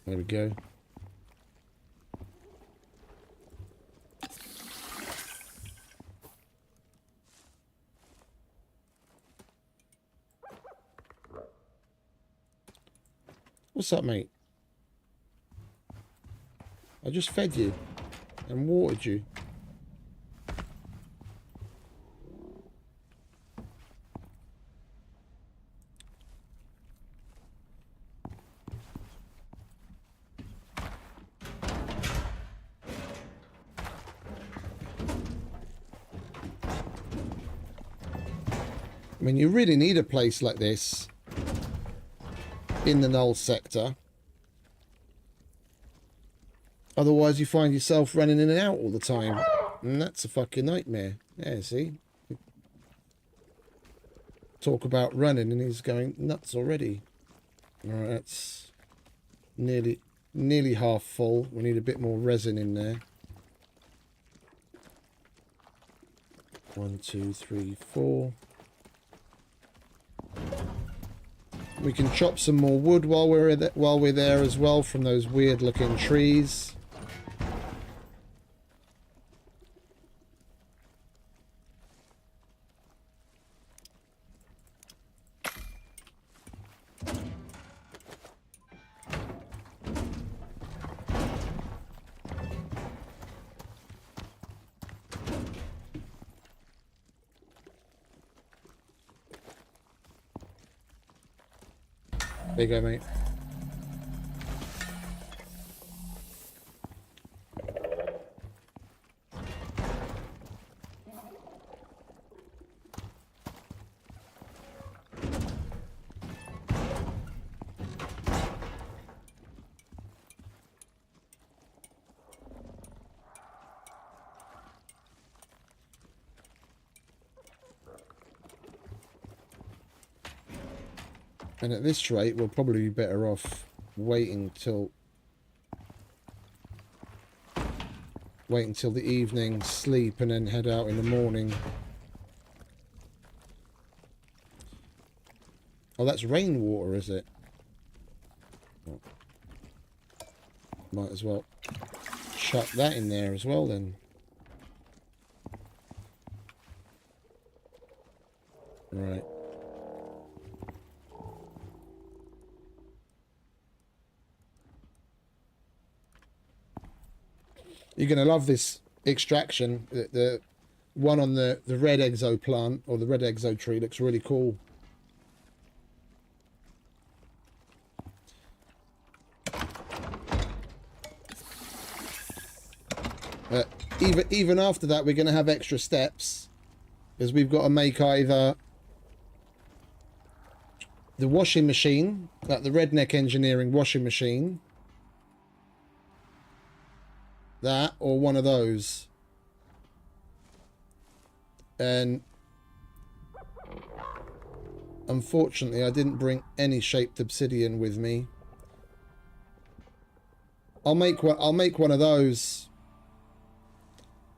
There we go. What's up, mate? I just fed you and watered you. I mean, you really need a place like this in the Null Sector. Otherwise, you find yourself running in and out all the time. And that's a fucking nightmare. Yeah, see? Talk about running and he's going nuts already. Alright, that's nearly half full. We need a bit more resin in there. 1, 2, 3, 4. We can chop some more wood while we're there as well from those weird looking trees. There you go, mate. And at this rate, we'll probably be better off waiting till the evening, sleep, and then head out in the morning. Oh, that's rainwater, is it? Oh. Might as well chuck that in there as well, then. Right. You're going to love this extraction. The one on the red exo plant, or the red exo tree, looks really cool. Even after that, we're going to have extra steps, because we've got to make either the washing machine, like the Redneck Engineering washing machine, that, or one of those. And unfortunately, I didn't bring any shaped obsidian with me. I'll make one of those.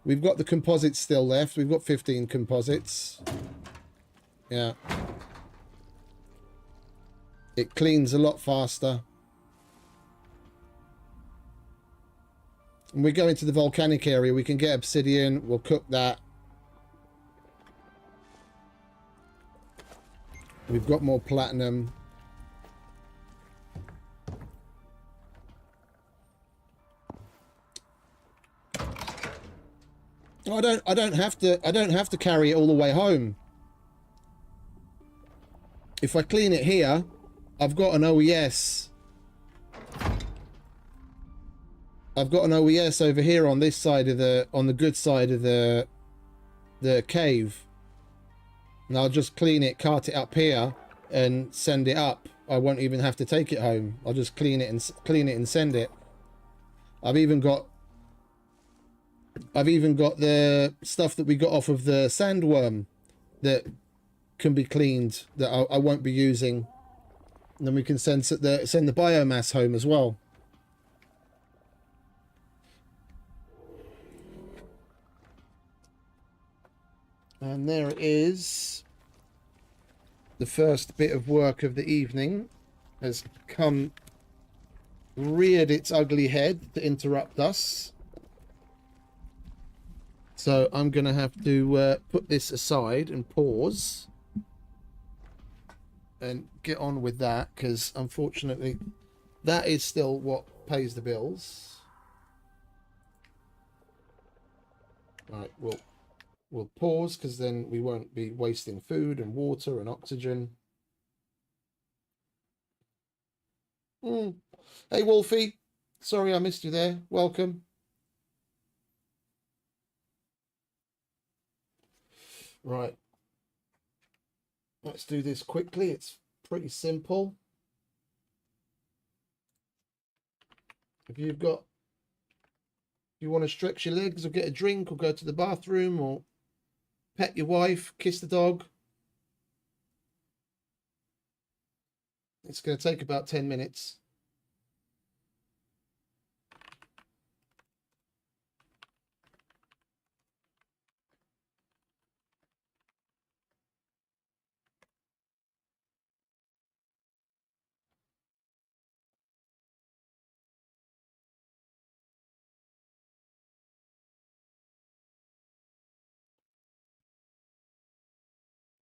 We've got the composites still left. We've got 15 composites. Yeah. It cleans a lot faster. When we go into the volcanic area, we can get obsidian. We'll cook that. We've got more platinum. I don't have to carry it all the way home. If I clean it here, I've got an OES. I've got an OES over here on this side of on the good side of the cave. And I'll just clean it, cart it up here and send it up. I won't even have to take it home. I'll just clean it and send it. I've even got the stuff that we got off of the sandworm that can be cleaned that I won't be using. And then we can send the biomass home as well. And there it is. The first bit of work of the evening has reared its ugly head to interrupt us. So I'm going to have to put this aside and pause and get on with that, because unfortunately that is still what pays the bills. Right, we'll pause, because then we won't be wasting food and water and oxygen. Hey Wolfie, sorry I missed you there. Welcome. Right, let's do this quickly. It's pretty simple. If you want to stretch your legs or get a drink or go to the bathroom or pet your wife, kiss the dog, it's going to take about 10 minutes.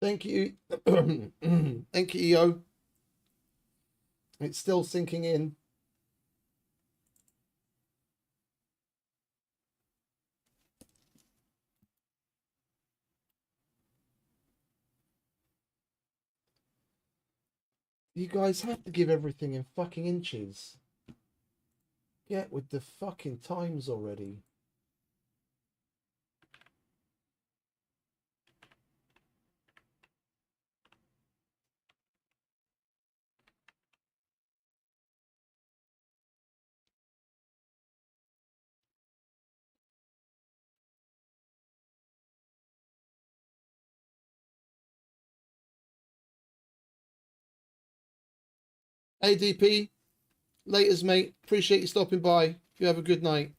Thank you. Thank you, EO. It's still sinking in. You guys have to give everything in fucking inches. Get with the fucking times already. ADP, laters, mate. Appreciate you stopping by. You have a good night.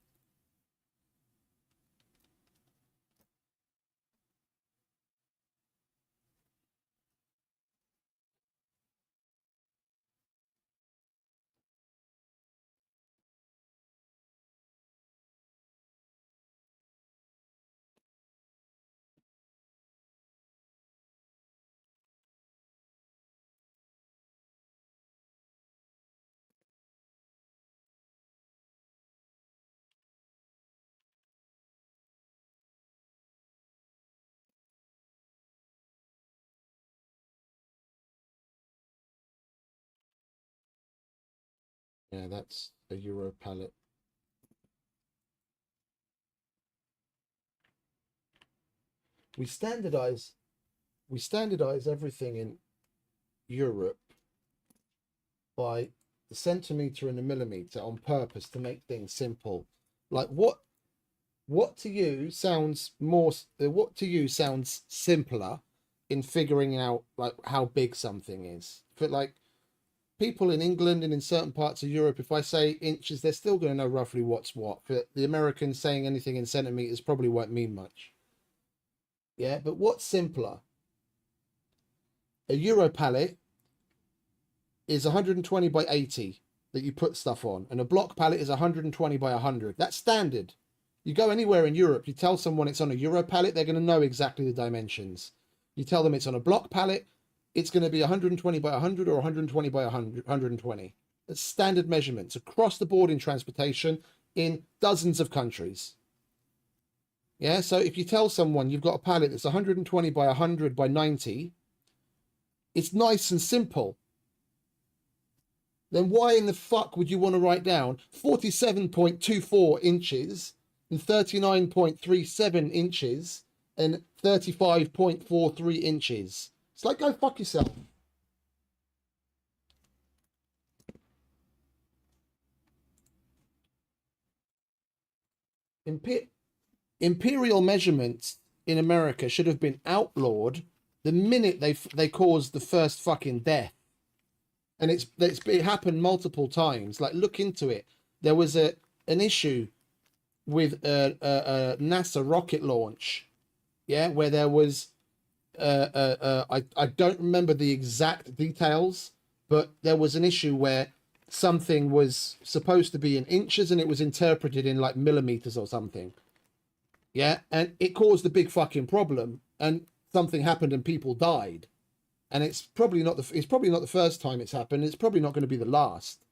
Yeah, that's a Euro pallet. We standardize everything in Europe by the centimeter and the millimeter on purpose to make things simple. Like what to you sounds simpler in figuring out like how big something is. But like people in England and in certain parts of Europe, if I say inches, they're still going to know roughly what's what. But the Americans saying anything in centimeters probably won't mean much. Yeah, but what's simpler? A Euro pallet is 120 by 80 that you put stuff on, and a block pallet is 120 by 100. That's standard. You go anywhere in Europe, you tell someone it's on a Euro pallet, they're going to know exactly the dimensions. You tell them it's on a block pallet, it's going to be 120 by 100 or 120 by 100, 120. That's standard measurements across the board in transportation in dozens of countries. Yeah, so if you tell someone you've got a pallet that's 120 by 100 by 90, it's nice and simple. Then why in the fuck would you want to write down 47.24 inches and 39.37 inches and 35.43 inches? It's like, go fuck yourself. Imperial measurements in America should have been outlawed the minute they caused the first fucking death. And it happened multiple times. Like, look into it. There was an issue with a NASA rocket launch, yeah, where there was I don't remember the exact details, but there was an issue where something was supposed to be in inches and it was interpreted in like millimeters or something. Yeah, and it caused a big fucking problem, and something happened and people died. And it's probably not the first time it's happened. It's probably not going to be the last.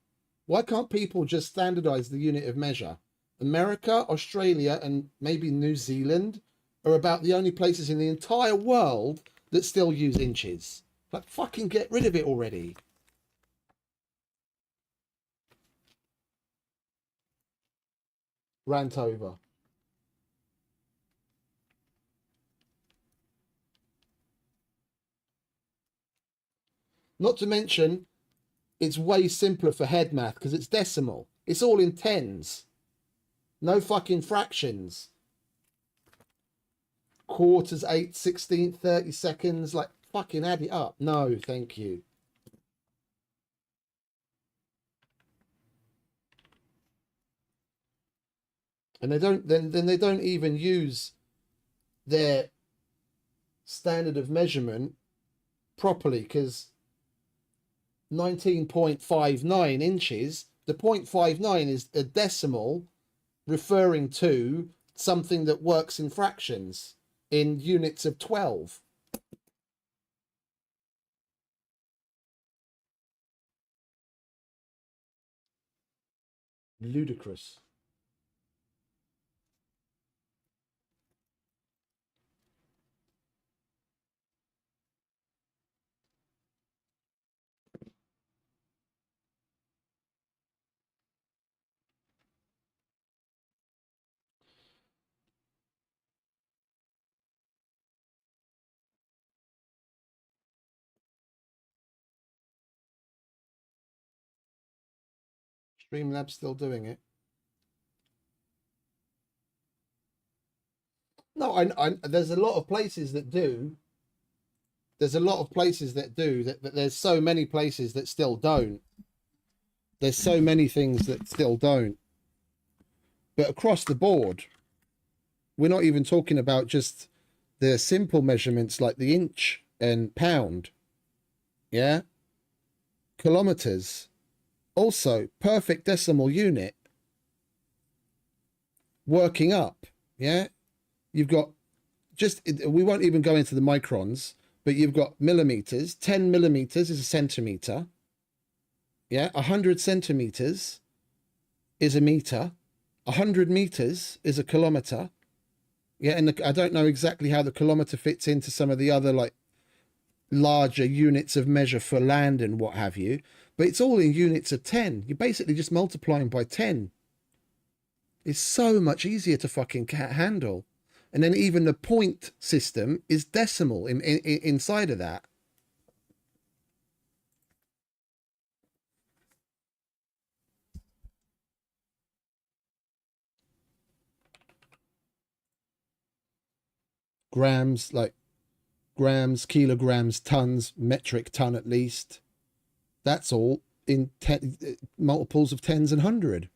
Why can't people just standardize the unit of measure? America, Australia, and maybe New Zealand are about the only places in the entire world that still use inches. Like, fucking get rid of it already. Rant over. Not to mention, it's way simpler for head math because it's decimal. It's all in tens. No fucking fractions. Quarters, 8, 16, 30 seconds. Like, fucking add it up. No, thank you. And they don't, then they don't even use their standard of measurement properly, because 19.59 inches, the 0.59 is a decimal referring to something that works in fractions in units of 12. Ludicrous. Streamlabs still doing it. No, I there's a lot of places that do. There's a lot of places that do. That there's so many places that still don't. There's so many things that still don't. But across the board, we're not even talking about just the simple measurements like the inch and pound. Yeah. Kilometers. Also, perfect decimal unit. Working up. Yeah. You've got we won't even go into the microns, but you've got millimeters. 10 millimeters is a centimeter. Yeah. 100 centimeters is a meter. 100 meters is a kilometer. Yeah. And I don't know exactly how the kilometer fits into some of the other like larger units of measure for land and what have you, but it's all in units of 10. You're basically just multiplying by 10. It's so much easier to fucking handle. And then even the point system is decimal inside of that. Grams, like grams, kilograms, tons, metric ton at least. That's all. in multiples of tens and hundred.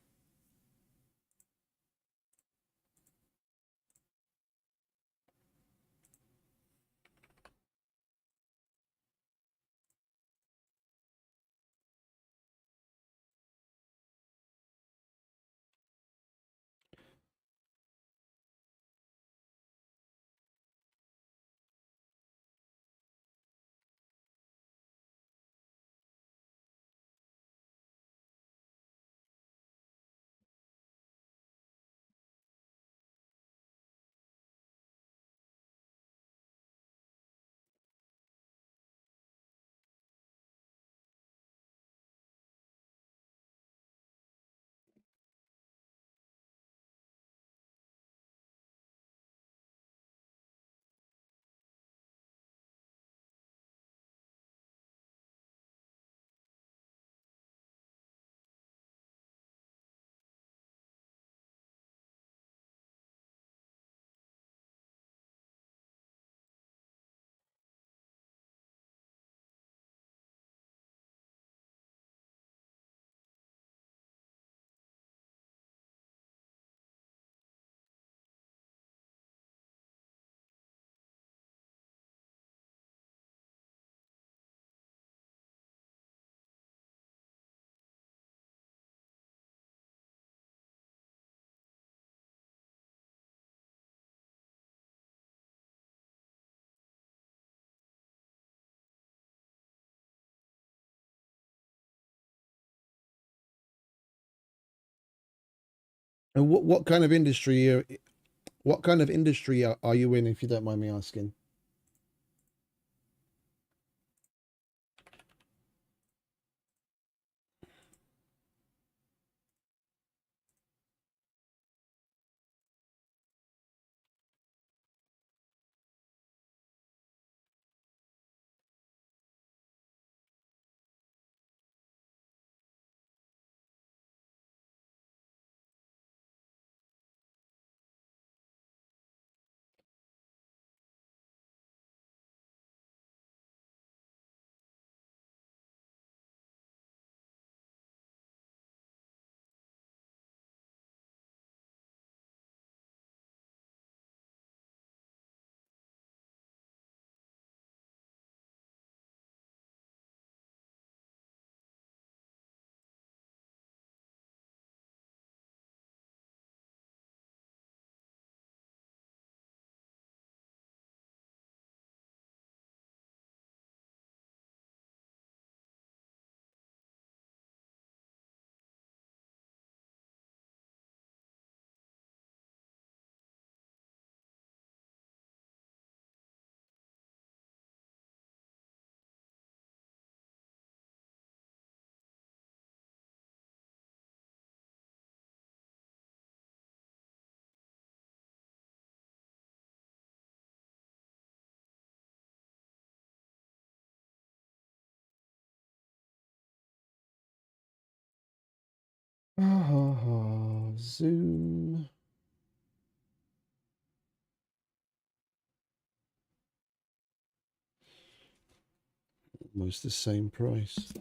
And what kind of industry are you in, if you don't mind me asking? Zoom. Almost the same price.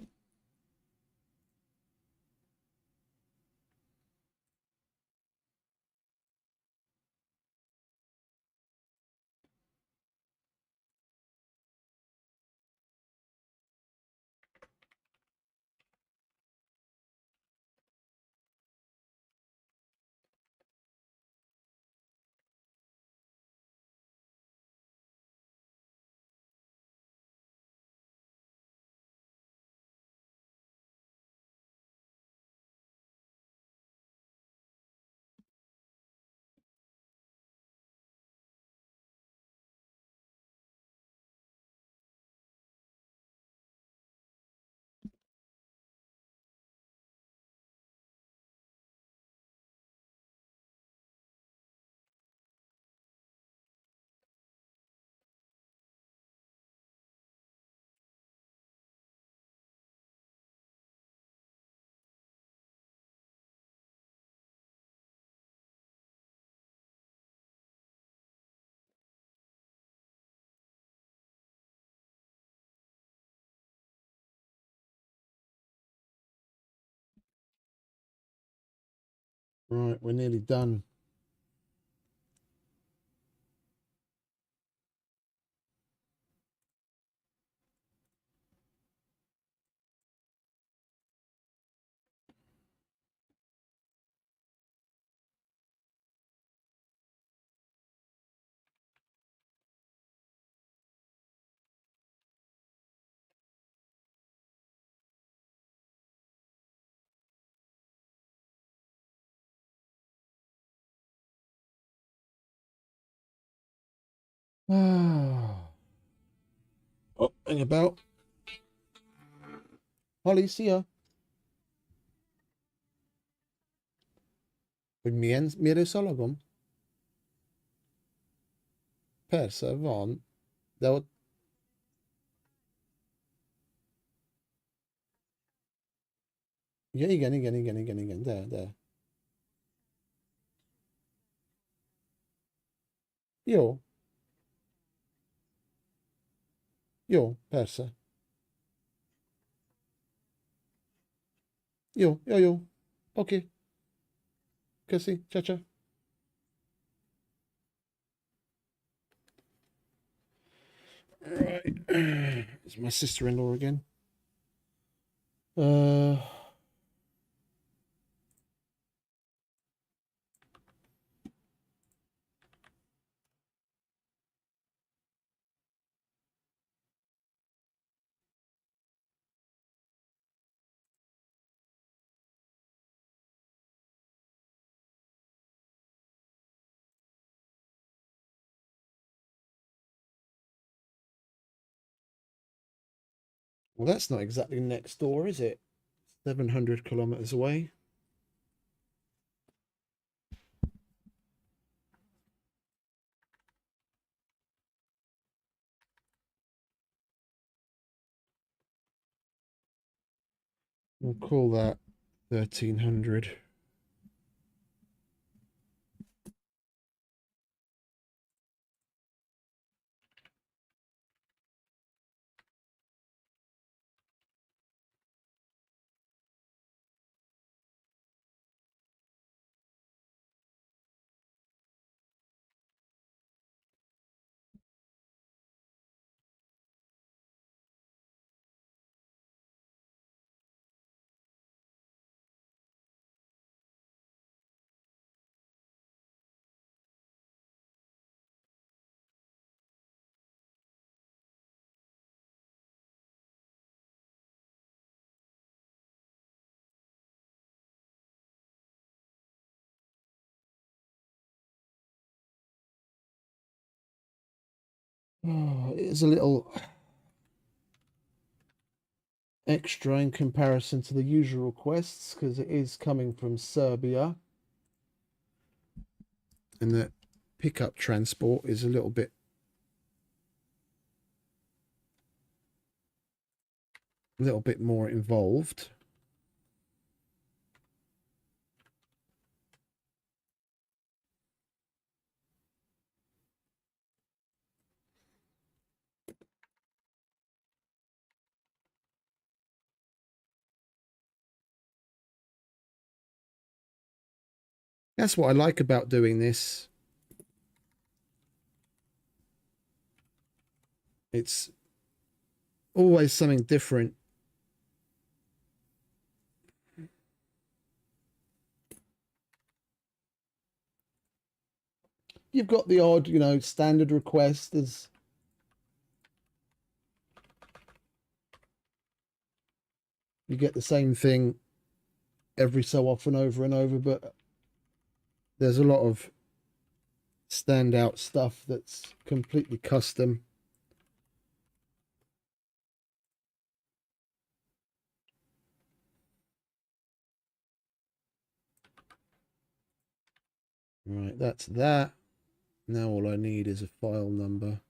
Right, we're nearly done. Oh, hang about. Holly, see ya. Mire Sologom. Persa van. Det var... Ja, igen. Där. Jo. Jo, persze. Jó. Oké. Köszi. Ciao. Right. It's my sister-in-law again. Well, that's not exactly next door, is it? 700 kilometers away. We'll call that 1300. Oh, it is a little extra in comparison to the usual quests because it is coming from Serbia. And the pickup transport is a little bit more involved. That's what I like about doing this. It's always something different. You've got the odd, standard request. You get the same thing every so often over and over, but there's a lot of standout stuff that's completely custom. Right, that's that. Now all I need is a file number.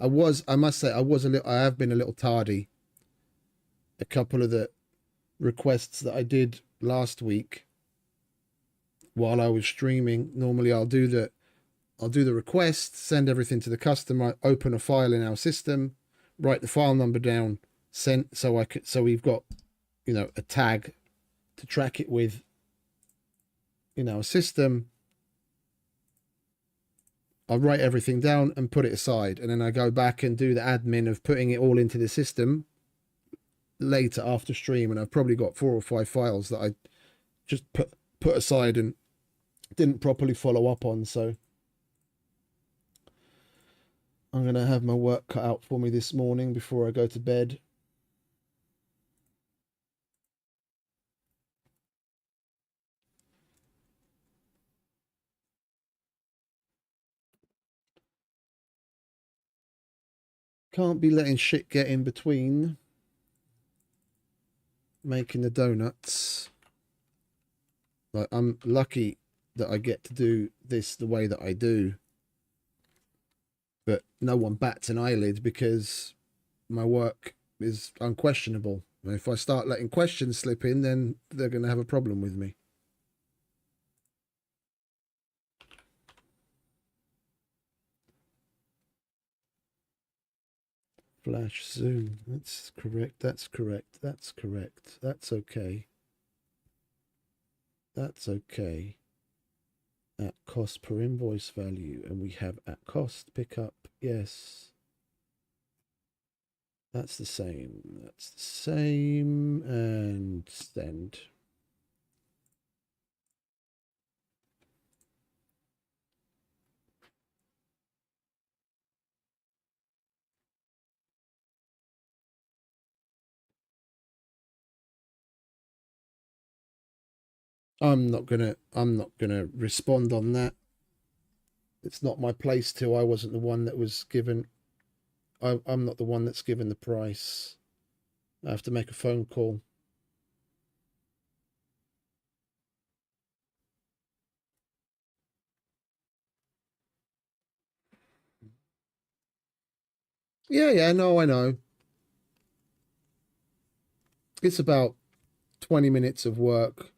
I must say, I have been a little tardy. A couple of the requests that I did last week while I was streaming, normally I'll do I'll do the request, send everything to the customer, open a file in our system, write the file number down, send so we've got, you know, a tag to track it with in our system. I write everything down and put it aside, and then I go back and do the admin of putting it all into the system later after stream, and I've probably got 4 or 5 files that I just put aside and didn't properly follow up on. So I'm gonna have my work cut out for me this morning before I go to bed. Can't be letting shit get in between making the donuts. Like, I'm lucky that I get to do this the way that I do, but no one bats an eyelid because my work is unquestionable. If I start letting questions slip in, then they're going to have a problem with me. Flash zoom. That's correct. That's correct. That's correct. That's okay. That's okay. At cost per invoice value. And we have at cost pickup. Yes. That's the same. That's the same. And send. I'm not gonna respond on that. It's not my place to. I wasn't the one that was given. I'm not the one that's given the price. I have to make a phone call. Yeah, no, I know. It's about 20 minutes of work.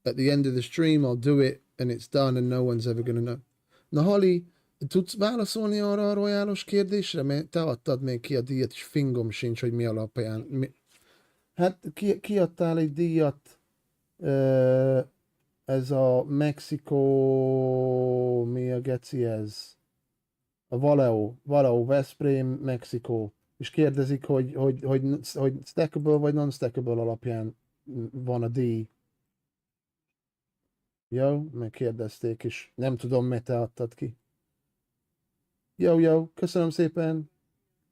At the end of the stream, I'll do it and it's done and no one's ever going to know. Na Holly, tudsz válaszolni arra a royálos kérdésre? Mert te adtad még ki a díjat, és fingom sincs, hogy mi alapján. Hát kiadtál egy díjat, ez a Mexikó, mi a geci ez? A Valeo, Veszprém, Mexikó. És kérdezik, hogy stackable vagy non-stackable alapján van a díj. Jó, megkérdezték, és nem tudom, mert te adtad ki. Jó, köszönöm szépen.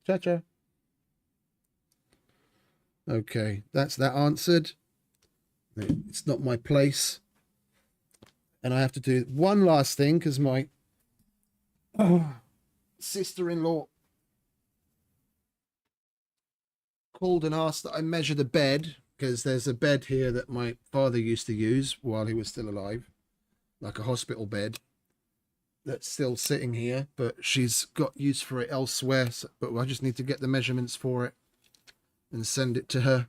Ciao. Okay, that's that answered. It's not my place. And I have to do one last thing because my sister-in-law called and asked that I measure the bed, because there's a bed here that my father used to use while he was still alive, like a hospital bed that's still sitting here, but she's got use for it elsewhere. So, but I just need to get the measurements for it and send it to her.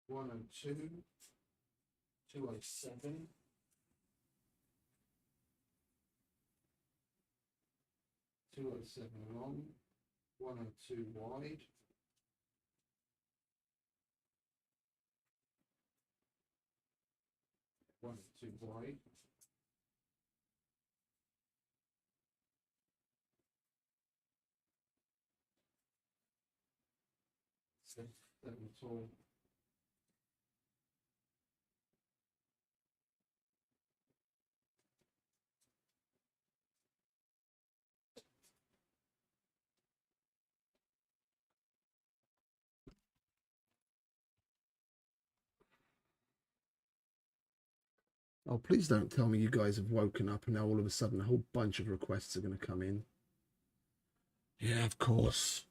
One and 207. 207 long, 102 wide. 102 wide. Seven tall. Oh, please don't tell me you guys have woken up and now all of a sudden a whole bunch of requests are going to come in. Yeah, of course.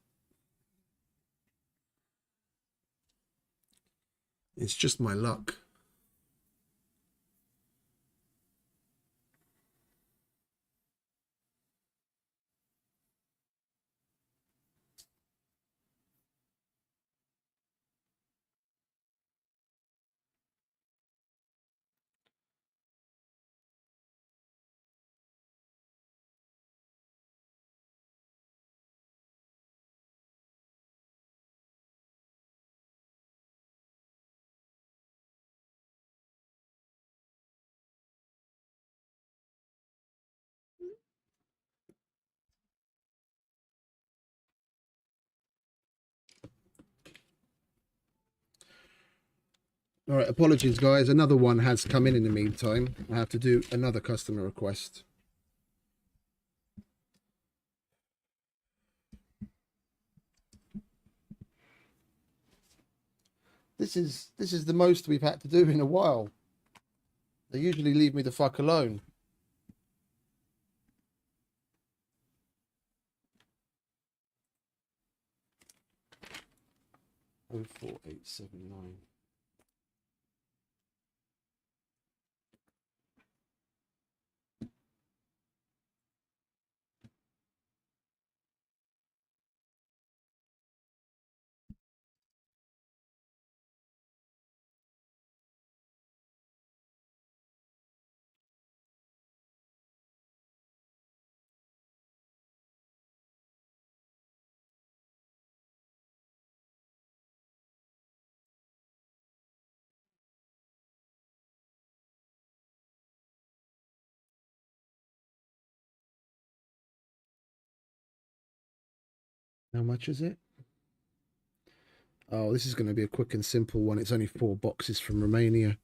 It's just my luck. All right, apologies, guys. Another one has come in the meantime. I have to do another customer request. This is the most we've had to do in a while. They usually leave me the fuck alone. Oh 4879. How much is it? Oh, this is going to be a quick and simple one. It's only 4 boxes from Romania.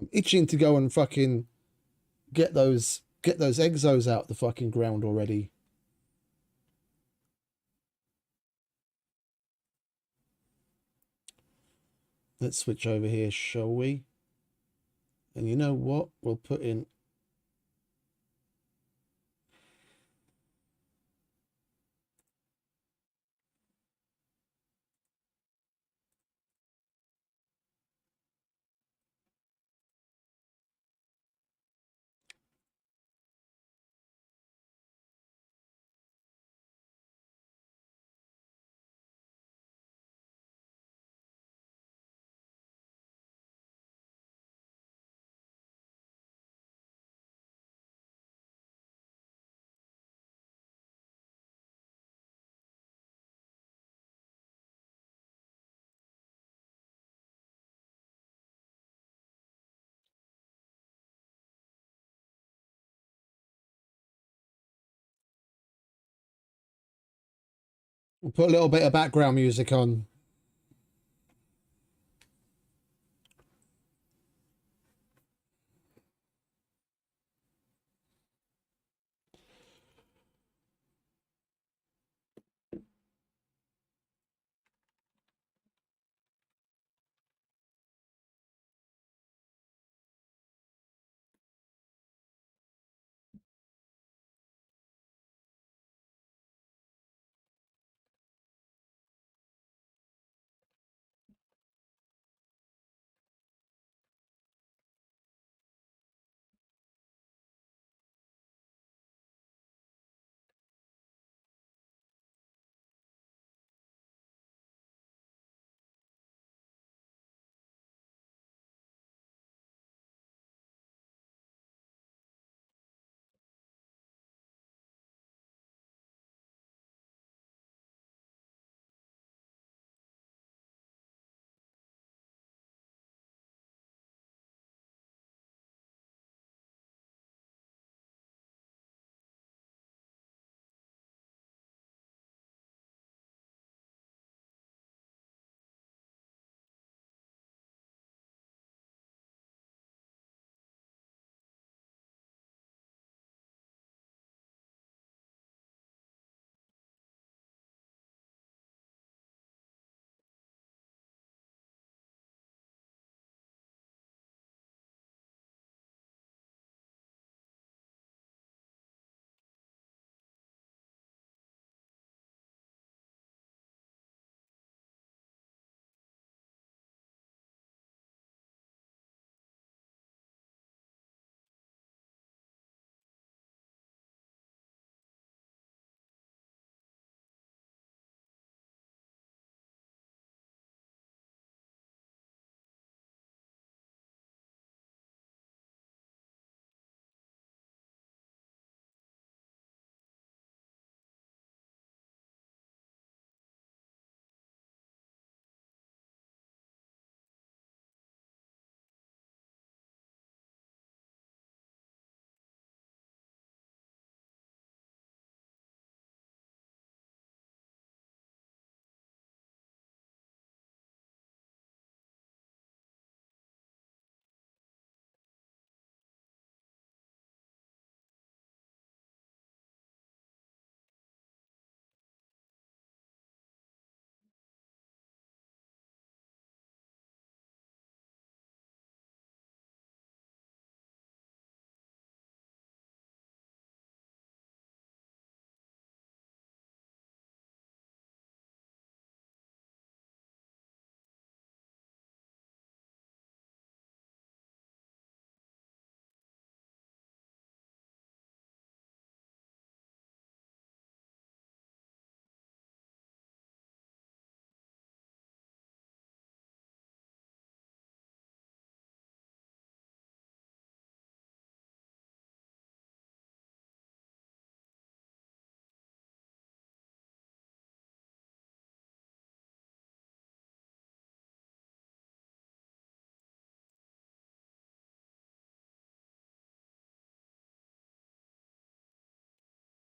I'm itching to go and fucking get those exos out the fucking ground already. Let's switch over here, shall we? And you know what? We'll put in we'll put a little bit of background music on.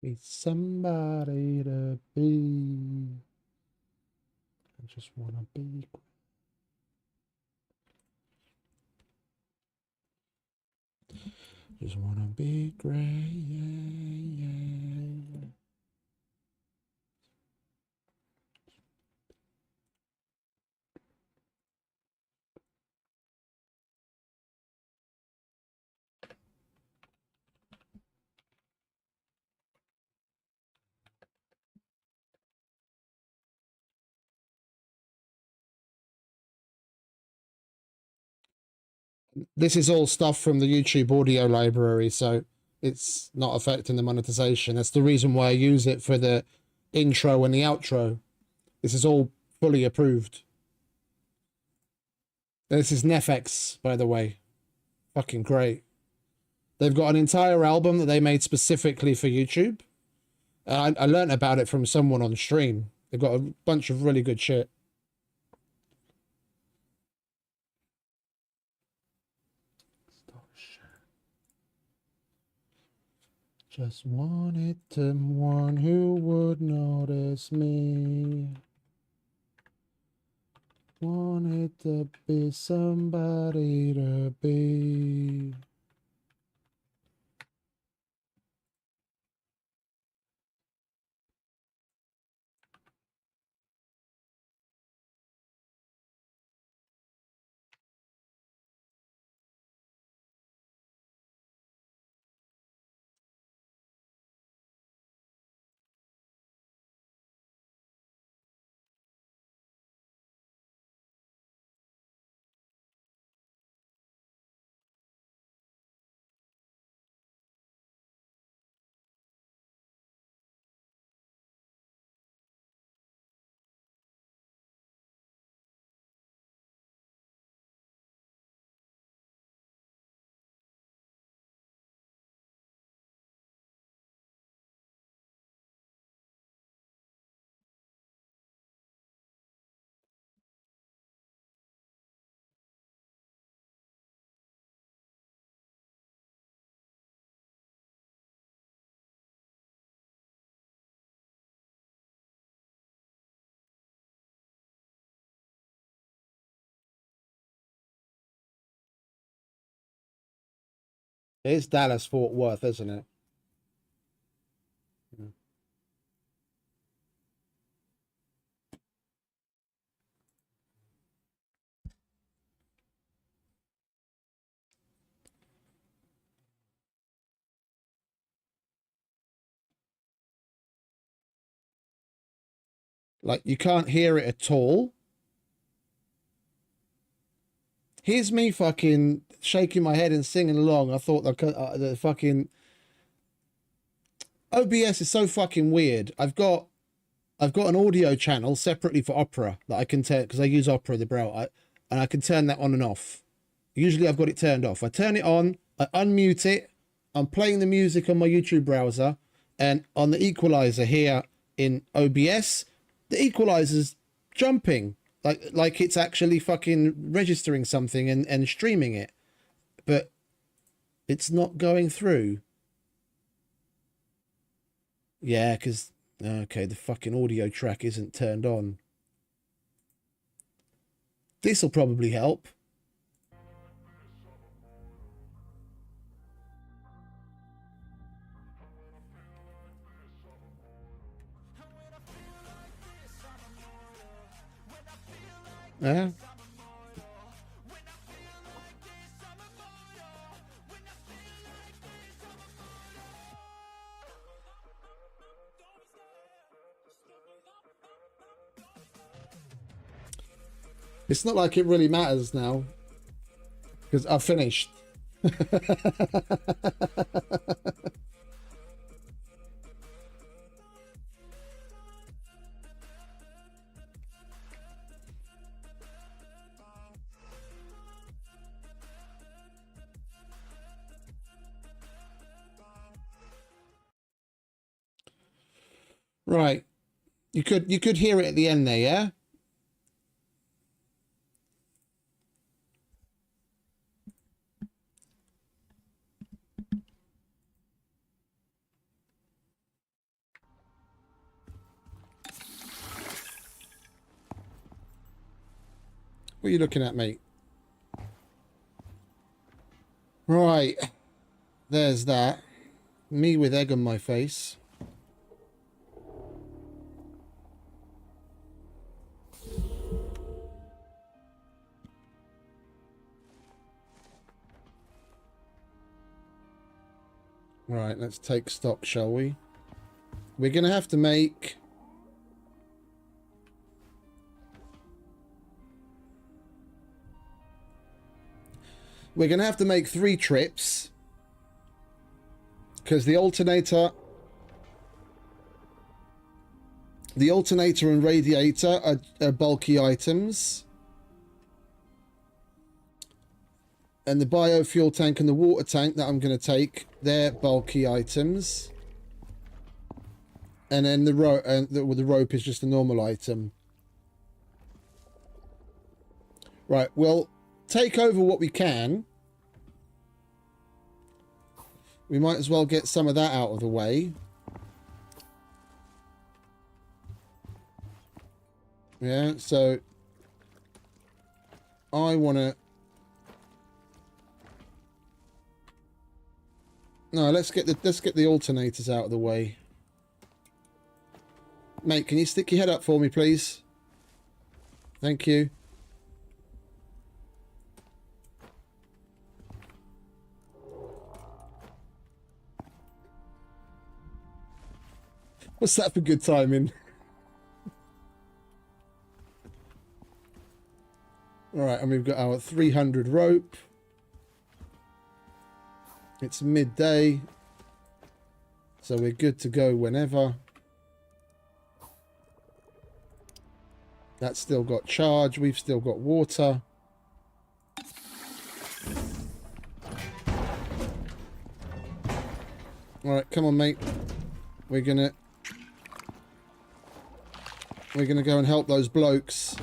Be somebody to be. I just wanna be. Just wanna be great. Yeah, yeah. This is all stuff from the YouTube audio library, so it's not affecting the monetization. That's the reason why I use it for the intro and the outro. This is all fully approved. This is Nefex, by the way. Fucking great. They've got an entire album that they made specifically for YouTube. I learned about it from someone on stream. They've got a bunch of really good shit. Just wanted someone who would notice me. Wanted to be somebody to be. It's Dallas Fort Worth, isn't it? Yeah. Like, you can't hear it at all. Here's me fucking shaking my head and singing along. I thought the fucking OBS is so fucking weird. I've got an audio channel separately for Opera that I can turn, because I use Opera, the browser, and I can turn that on and off. Usually I've got it turned off. I turn it on, I unmute it, I'm playing the music on my YouTube browser, and on the equalizer here in OBS, the equalizer's jumping. Like it's actually fucking registering something and streaming it. But it's not going through. Yeah, because, okay, the fucking audio track isn't turned on. This'll probably help. Yeah. It's not like it really matters now, because I've finished. Right. You could hear it at the end there, yeah? What are you looking at, mate? Right. There's that. Me with egg on my face. Right, let's take stock, shall we? We're going to have to make... We're going to have to make 3 trips. Because the alternator and radiator are bulky items. And the biofuel tank and the water tank that I'm going to take, they're bulky items. And then the rope is just a normal item. Right, we'll take over what we can. We might as well get some of that out of the way. Yeah, so I want to... No, let's get the alternators out of the way. Mate, can you stick your head up for me, please? Thank you. What's that for good timing? Alright, and we've got our 300 rope. It's midday, so we're good to go whenever. That's still got charge. We've still got water. Alright, come on, mate. We're gonna go and help those blokes.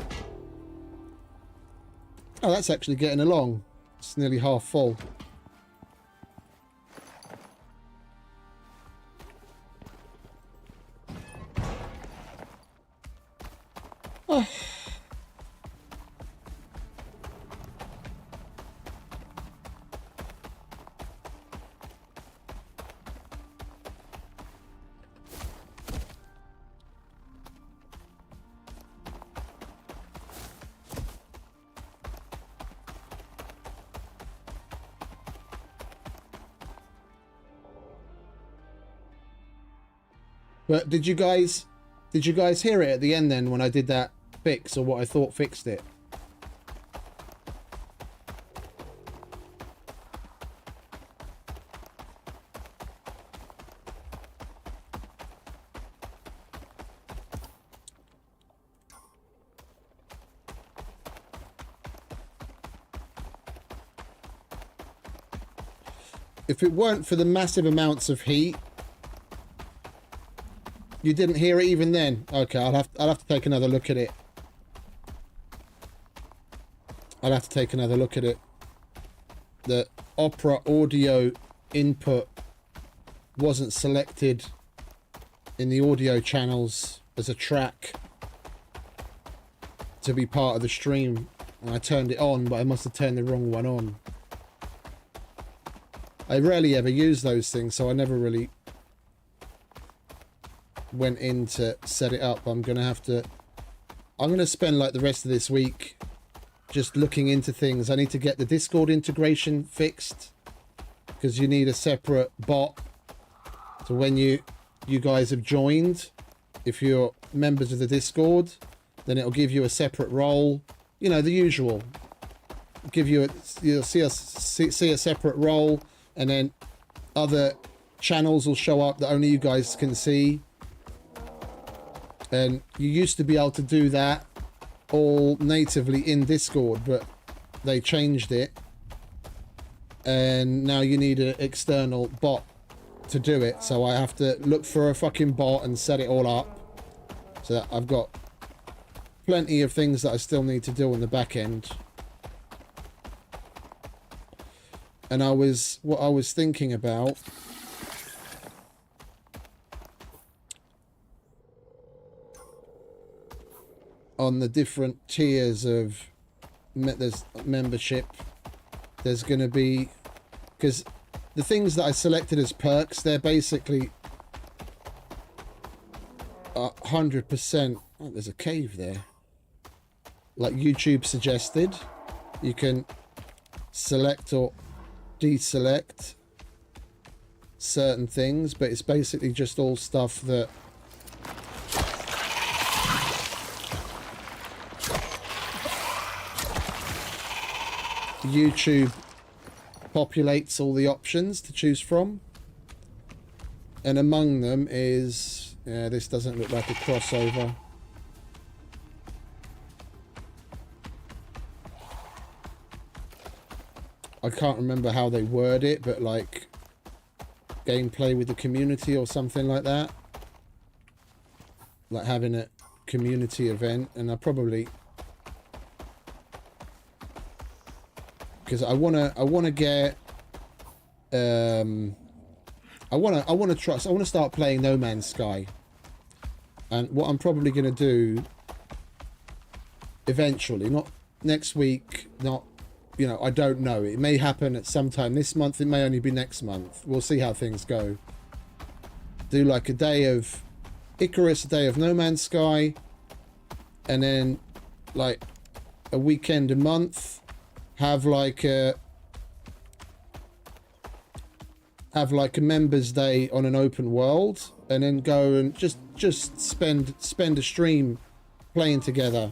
Oh, that's actually getting along. It's nearly half full. Oh. But did you guys hear it at the end then when I did that fix, or what I thought fixed it? If it weren't for the massive amounts of heat, you didn't hear it even then. Okay, I'll have to take another look at it. I'll have to take another look at it. The Opera audio input wasn't selected in the audio channels as a track to be part of the stream. And I turned it on, but I must have turned the wrong one on. I rarely ever use those things, so I never really went in to set it up. I'm gonna spend like the rest of this week just looking into things. I need to get the Discord integration fixed, because you need a separate bot. So when you guys have joined, if you're members of the Discord, then it'll give you a separate role. You know, the usual. You'll see a separate role, and then other channels will show up that only you guys can see. And you used to be able to do that all natively in Discord, but they changed it, and now you need an external bot to do it. So I have to look for a fucking bot and set it all up. So that I've got plenty of things that I still need to do on the back end. And what I was thinking about on the different tiers of there's membership. There's going to be, because the things that I selected as perks, they're basically 100%. Oh, there's a cave there. Like YouTube suggested, you can select or deselect certain things, but it's basically just all stuff that YouTube populates all the options to choose from, and among them is, yeah, this doesn't look like a crossover. I can't remember how they word it, but like gameplay with the community or something like that, like having a community event. And I probably, because I wanna get I wanna start playing No Man's Sky, and what I'm probably gonna do eventually, not next week, not, you know, I don't know, it may happen at some time this month, it may only be next month, we'll see how things go. Do like a day of Icarus, a day of No Man's Sky, and then like a weekend a month, have like a members day on an open world, and then go and just spend a stream playing together.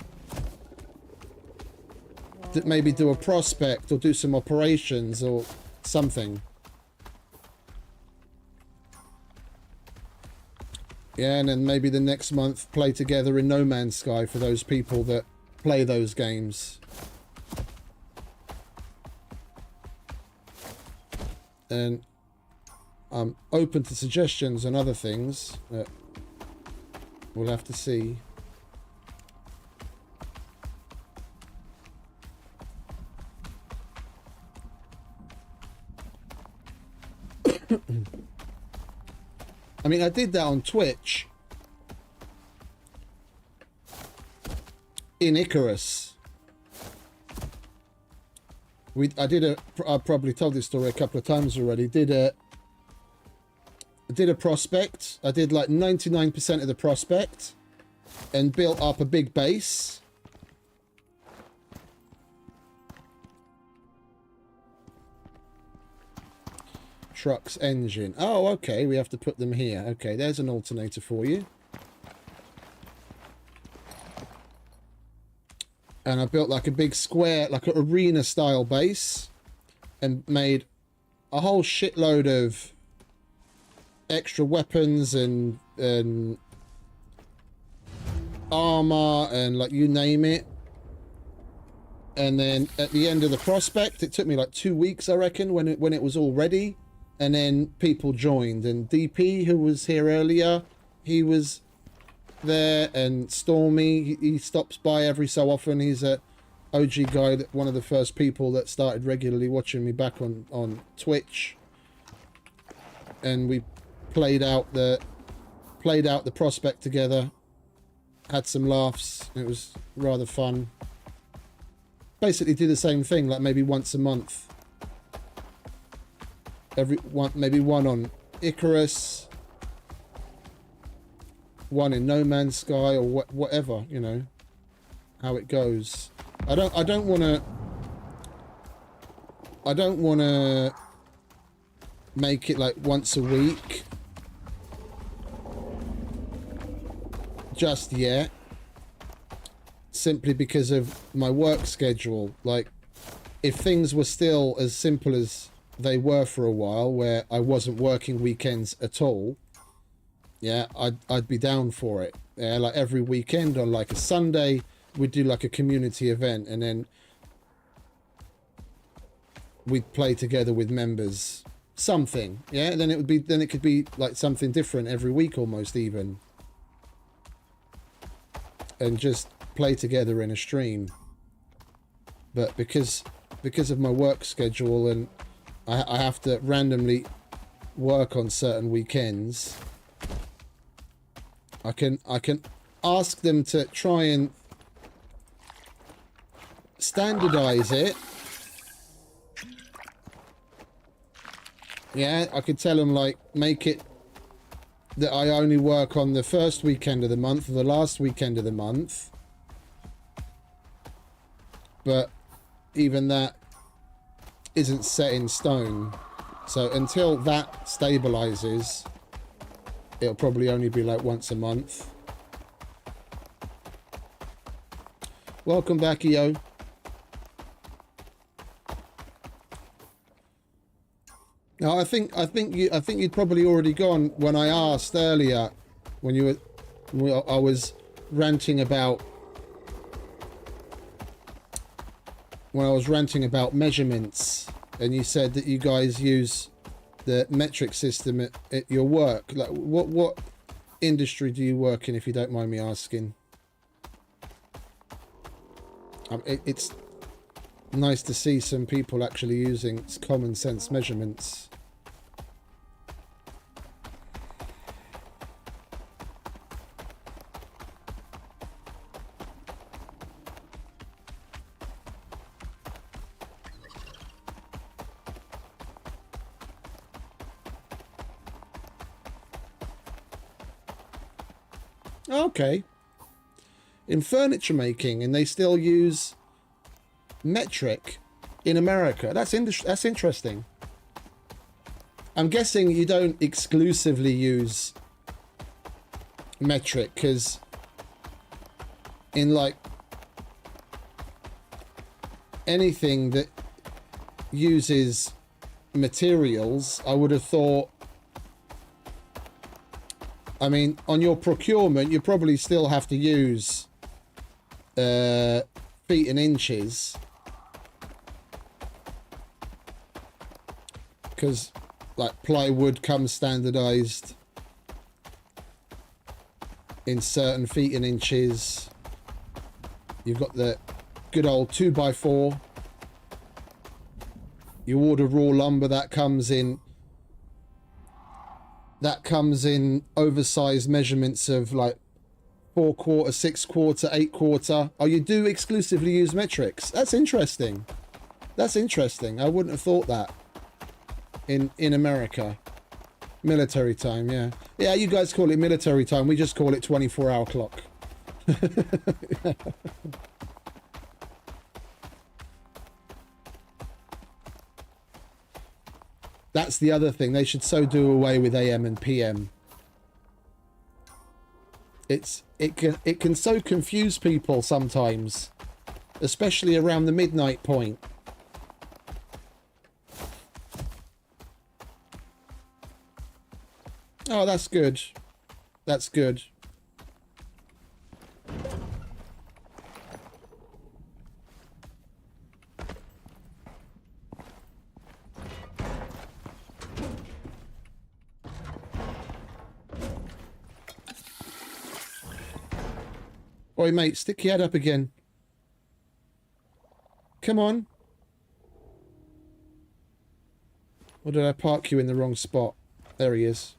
Maybe do a prospect or do some operations or something. Yeah, and then maybe the next month play together in No Man's Sky for those people that play those games. And I'm open to suggestions and other things, but we'll have to see. I mean, I did that on Twitch in Icarus. I probably told this story a couple of times already. I did a prospect. I did like 99% of the prospect and built up a big base. Truck's engine. Oh, okay. We have to put them here. Okay, there's an alternator for you. And I built like a big square, like an arena style base, and made a whole shitload of extra weapons and armor and like you name it. And then at the end of the prospect, it took me like 2 weeks, I reckon, when it was all ready. And then people joined, and DP, who was here earlier, he was there, and Stormy, he stops by every so often. He's a OG guy, that one of the first people that started regularly watching me back on Twitch. And we played out the prospect together, had some laughs. It was rather fun. Basically do the same thing, like maybe once a month. Maybe one on Icarus, one in No Man's Sky, or whatever, you know, how it goes. I don't want to make it like once a week just yet, simply because of my work schedule. Like, if things were still as simple as they were for a while, where I wasn't working weekends at all, yeah, I'd be down for it. Yeah, like every weekend on like a Sunday, we'd do like a community event, and then we'd play together with members. Something, yeah. And then it could be like something different every week, almost even, and just play together in a stream. But because of my work schedule, and I have to randomly work on certain weekends, I can ask them to try and standardize it. Yeah, I could tell them, like, make it that I only work on the first weekend of the month or the last weekend of the month. But even that isn't set in stone. So until that stabilizes, it'll probably only be like once a month. Welcome back, EO. Now, I think you'd probably already gone when I asked earlier, when you were, I was ranting about, when I was ranting about measurements, and you said that you guys use the metric system at your work. Like, what industry do you work in, if you don't mind me asking? It's nice to see some people actually using common sense measurements. Okay. In furniture making, and they still use metric in America. That's interesting. I'm guessing you don't exclusively use metric, because in like anything that uses materials, I would have thought, I mean, on your procurement, you probably still have to use feet and inches, because like plywood comes standardized in certain feet and inches. You've got the good old 2x4. You order raw lumber, that comes in oversized measurements of like 4/4, 6/4, 8/4. Oh, you do exclusively use metrics. That's interesting. That's interesting. I wouldn't have thought that in America. Military time, yeah. Yeah, you guys call it military time. We just call it 24-hour clock. That's the other thing. They should so do away with AM and PM. It can so confuse people sometimes, especially around the midnight point. Oh, that's good. That's good. Oi, mate, stick your head up again. Come on. Or did I park you in the wrong spot? There he is.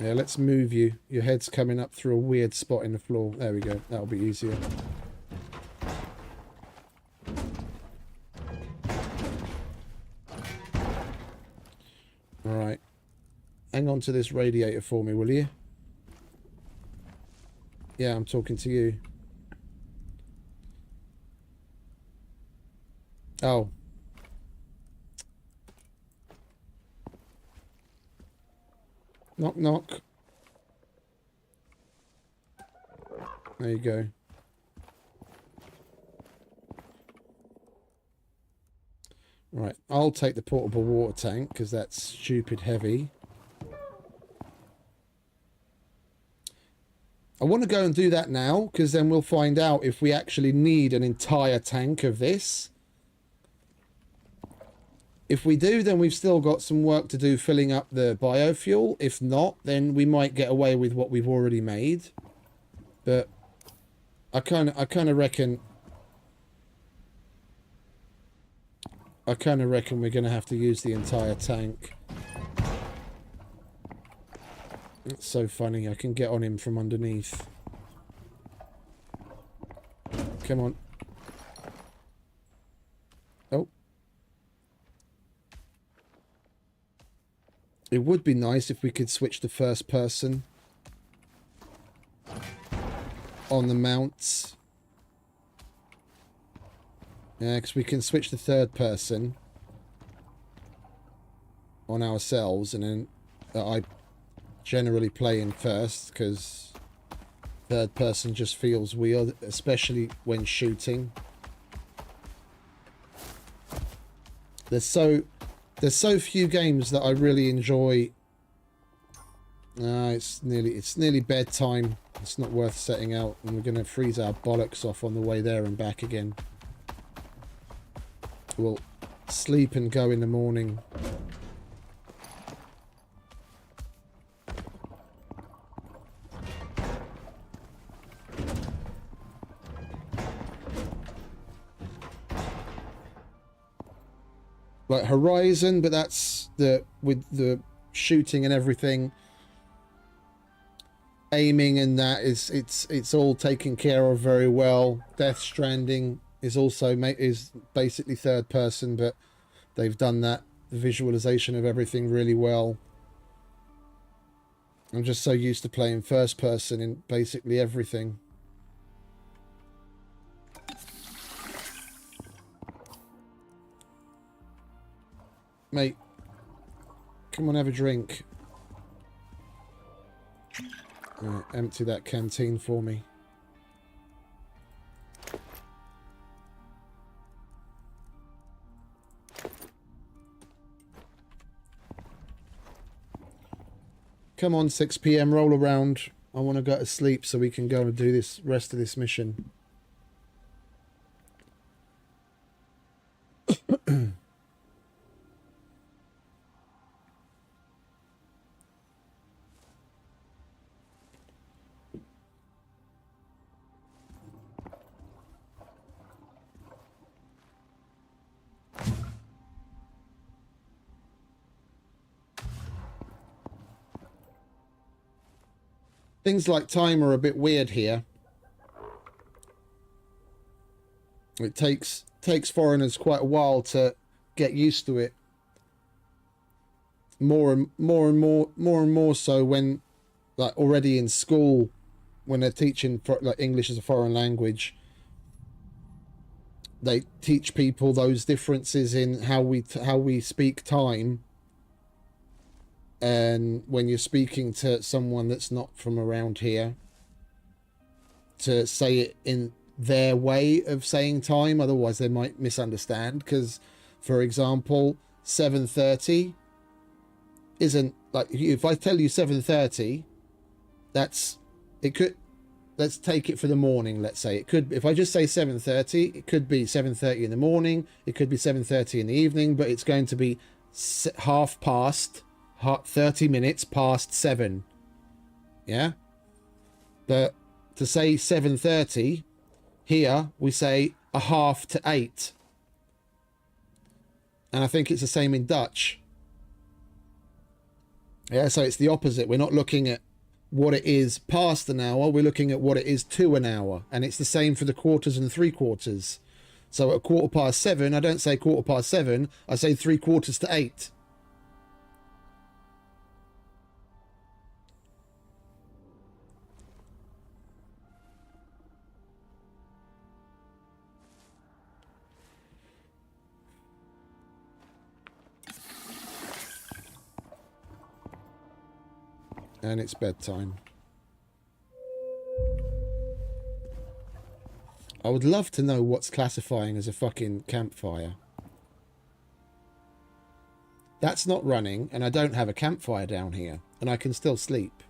Yeah, let's move you. Your head's coming up through a weird spot in the floor. There we go. That'll be easier. Alright. Hang on to this radiator for me, will you? Yeah, I'm talking to you. Oh. Knock, knock. There you go. Right, I'll take the portable water tank because that's stupid heavy. I want to go and do that now because then we'll find out if we actually need an entire tank of this. If we do, then we've still got some work to do filling up the biofuel. If not, then we might get away with what we've already made. But I kind of reckon we're going to have to use the entire tank. It's so funny. I can get on him from underneath. Come on. Oh. It would be nice if we could switch to first person on the mounts. Yeah, because we can switch to third person on ourselves, and then I generally play in first because third person just feels weird, especially when shooting. There's so few games that I really enjoy. It's nearly bedtime. It's not worth setting out, and we're going to freeze our bollocks off on the way there and back again. We'll sleep and go in the morning. Like Horizon, but that's with the shooting and everything, aiming, and that it's all taken care of very well. Death Stranding is also is basically third person, but they've done the visualization of everything really well. I'm just so used to playing first person in basically everything. Mate, come on, have a drink. Empty that canteen for me. Come on, 6 PM, roll around. I want to go to sleep so we can go and do this rest of this mission. Things like time are a bit weird here. It takes foreigners quite a while to get used to it. More and more so when, like, already in school, when they're teaching like English as a foreign language, they teach people those differences in how we speak time. And when you're speaking to someone that's not from around here, to say it in their way of saying time, otherwise they might misunderstand. Because, for example, 7:30 isn't like, if I tell you 7:30, let's take it for the morning. Let's say it could, if I just say 7:30, it could be 7:30 in the morning, it could be 7:30 in the evening, but it's going to be 30 minutes past 7. Yeah, but to say 7:30 here, we say 7:30, and I think it's the same in Dutch. Yeah, so it's the opposite. We're not looking at what it is past an hour, we're looking at what it is to an hour. And it's the same for the quarters and 3/4. So at 7:15, I don't say 7:15, I say 7:75 to 8. And it's bedtime. I would love to know what's classifying as a fucking campfire. That's not running, and I don't have a campfire down here, and I can still sleep.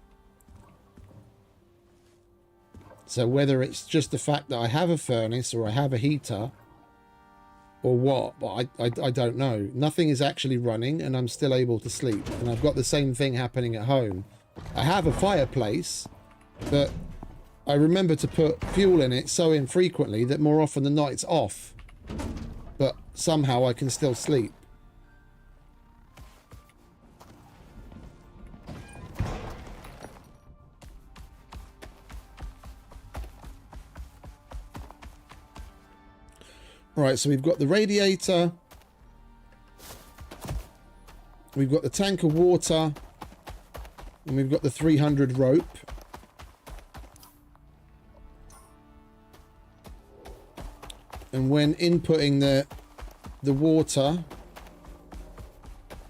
So whether it's just the fact that I have a furnace or I have a heater or what, but I don't know. Nothing is actually running, and I'm still able to sleep. And I've got the same thing happening at home. I have a fireplace, but I remember to put fuel in it so infrequently that more often than not it's off. But somehow I can still sleep. Right, so we've got the radiator. We've got the tank of water. And we've got the 300 rope. And when inputting the water,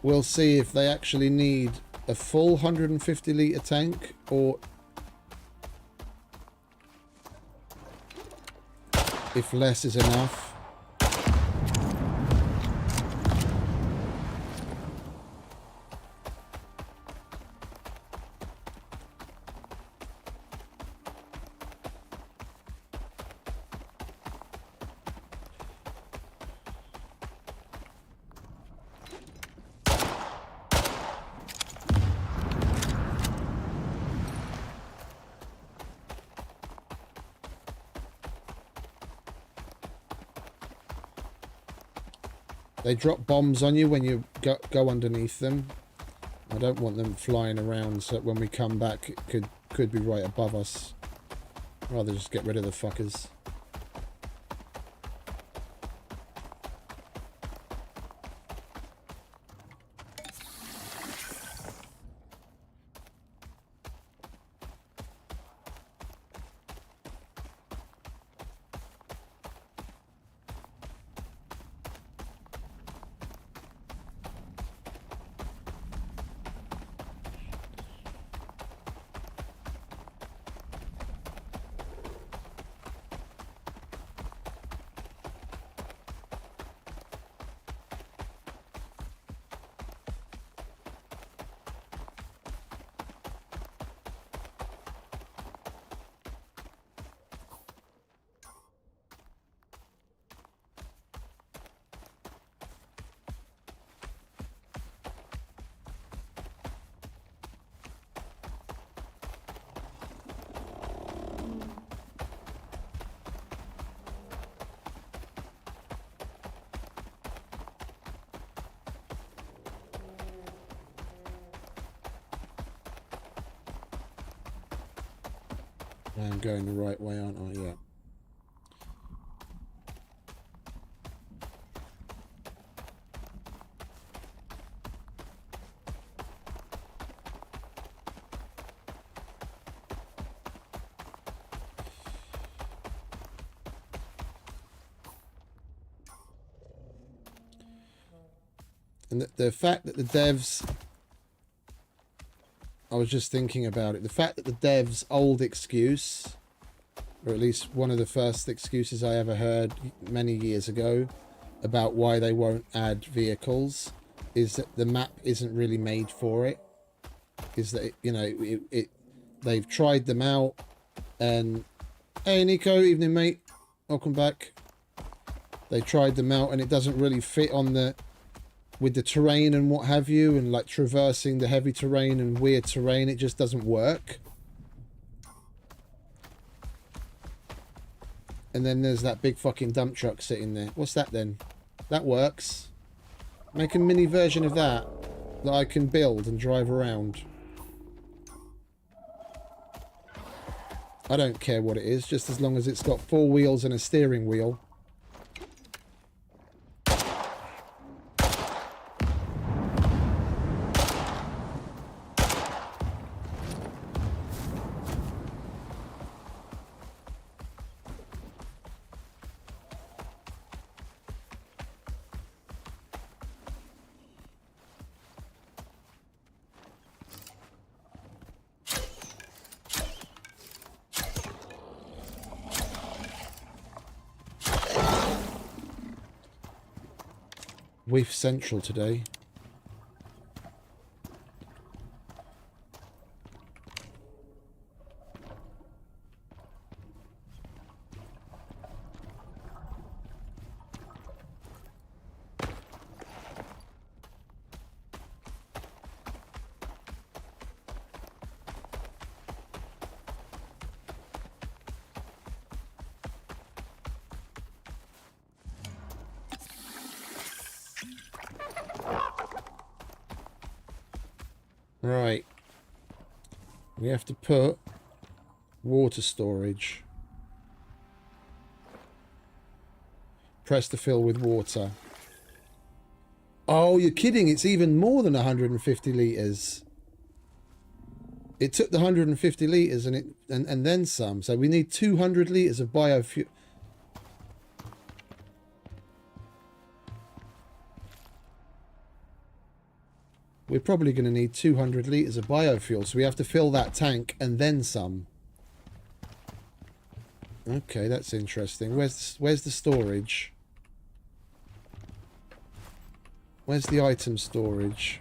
we'll see if they actually need a full 150 litre tank or if less is enough. They drop bombs on you when you go underneath them. I don't want them flying around, so when we come back it could be right above us. I'd rather just get rid of the fuckers. I'm going the right way, aren't I? Yeah. And the fact that the devs... I was just thinking about it. The fact that the devs' old excuse, or at least one of the first excuses I ever heard many years ago about why they won't add vehicles, is that the map isn't really made for it. Is that, you know, they've tried them out and... Hey, Nico, evening, mate. Welcome back. They tried them out and it doesn't really fit on the... with the terrain and what have you, and like traversing the heavy terrain and weird terrain, it just doesn't work. And then there's that big fucking dump truck sitting there. What's that then? That works. Make a mini version of that I can build and drive around. I don't care what it is, just as long as it's got 4 wheels and a steering wheel. We've Central today. Right. We have to put water storage. Press to fill with water. Oh, you're kidding. It's even more than 150 litres. It took the 150 litres and then some. So we need 200 litres of biofuel. We're probably going to need 200 litres of biofuel. So we have to fill that tank and then some. Okay, that's interesting. Where's the storage? Where's the item storage?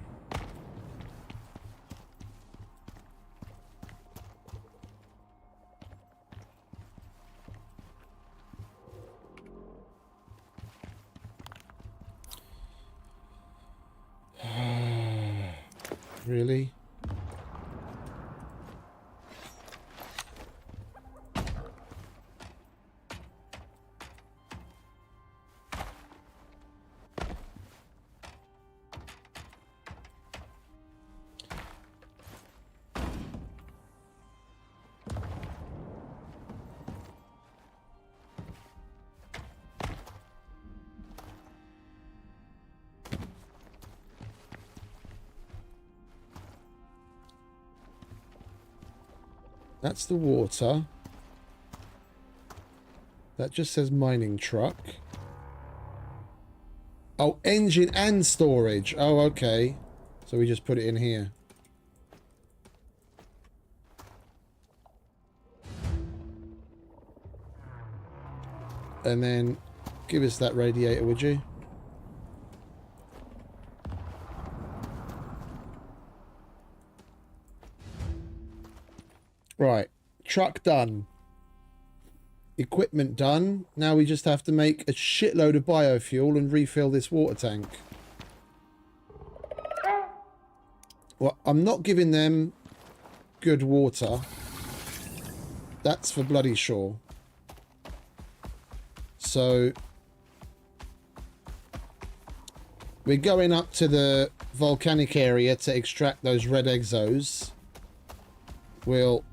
Really? That's the water. That just says mining truck. Oh, engine and storage. Oh, okay. So we just put it in here. And then give us that radiator, would you? Right, truck done. Equipment done. Now we just have to make a shitload of biofuel and refill this water tank. Well, I'm not giving them good water. That's for bloody sure. So we're going up to the volcanic area to extract those red exos. We'll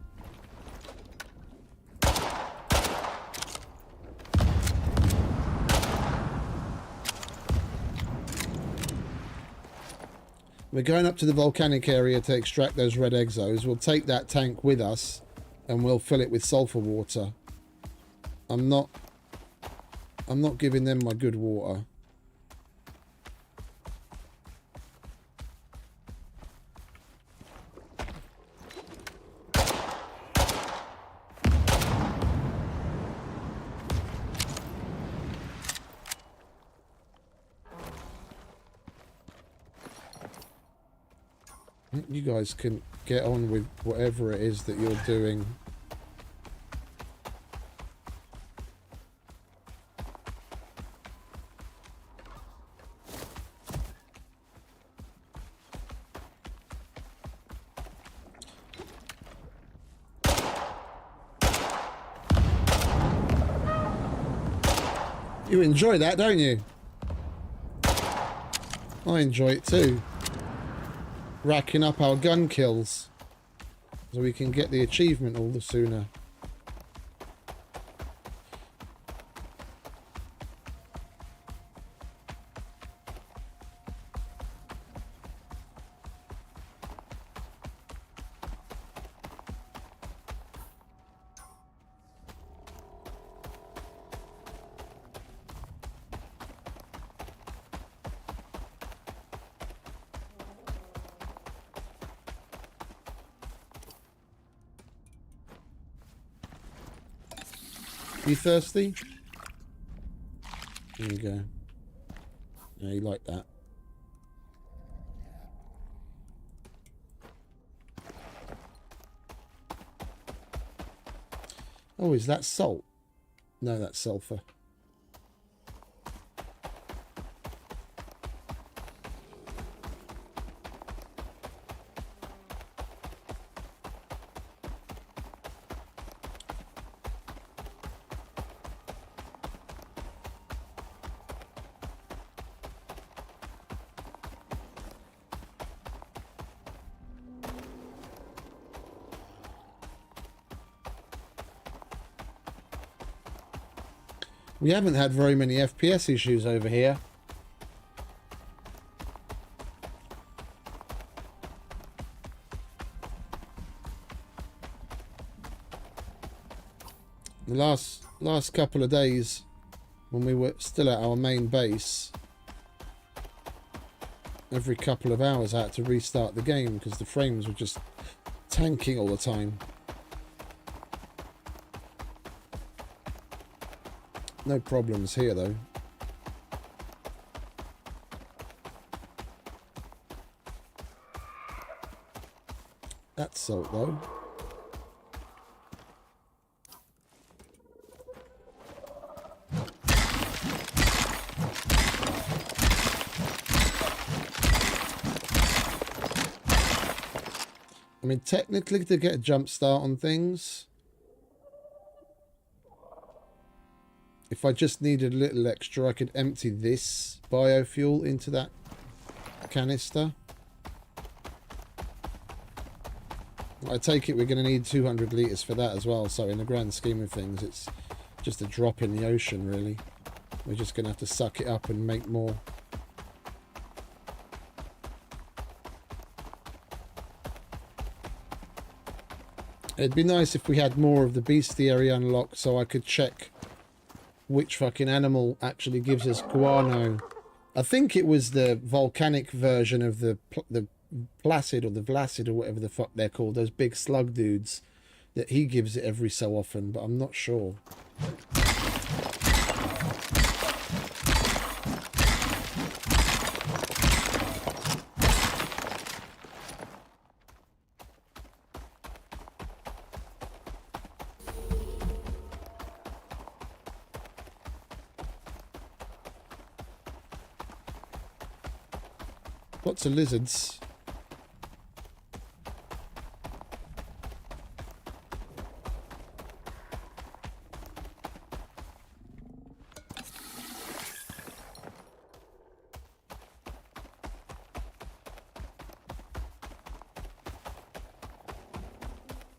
We're going up to the volcanic area to extract those red exos. We'll take that tank with us and we'll fill it with sulfur water. I'm not giving them my good water. You guys can get on with whatever it is that you're doing. You enjoy that, don't you? I enjoy it too. Racking up our gun kills so we can get the achievement all the sooner. You thirsty? There you go. Yeah, you like that. Oh, is that salt? No, that's sulfur. We haven't had very many FPS issues over here. The last couple of days, when we were still at our main base, every couple of hours I had to restart the game because the frames were just tanking all the time. No problems here though. That's salt though. I mean, technically, to get a jump start on things, if I just needed a little extra, I could empty this biofuel into that canister. I take it we're going to need 200 litres for that as well, so in the grand scheme of things, it's just a drop in the ocean, really. We're just going to have to suck it up and make more. It'd be nice if we had more of the bestiary unlocked so I could check which fucking animal actually gives us guano. I think it was the volcanic version of the Placid or the Vlacid or whatever the fuck they're called, those big slug dudes, that he gives it every so often, but I'm not sure. Lots of lizards.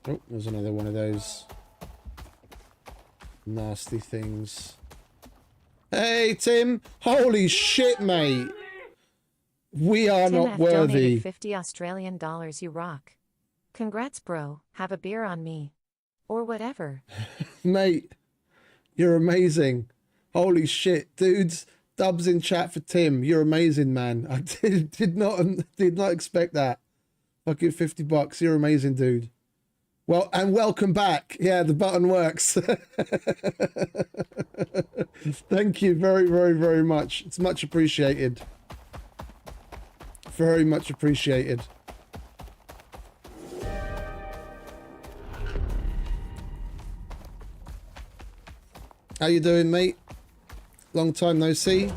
Oh, there's another one of those nasty things. Hey, Tim! Holy shit, mate! We are Tim not F worthy. donated 50 Australian dollars. You rock. Congrats, bro. Have a beer on me. Or whatever. Mate, you're amazing. Holy shit, dudes. Dubs in chat for Tim. You're amazing, man. I did not expect that. Fucking $50. You're amazing, dude. Well, and welcome back. Yeah, the button works. Thank you very, very, very much. It's much appreciated. Very much appreciated. How you doing, mate? Long time no see.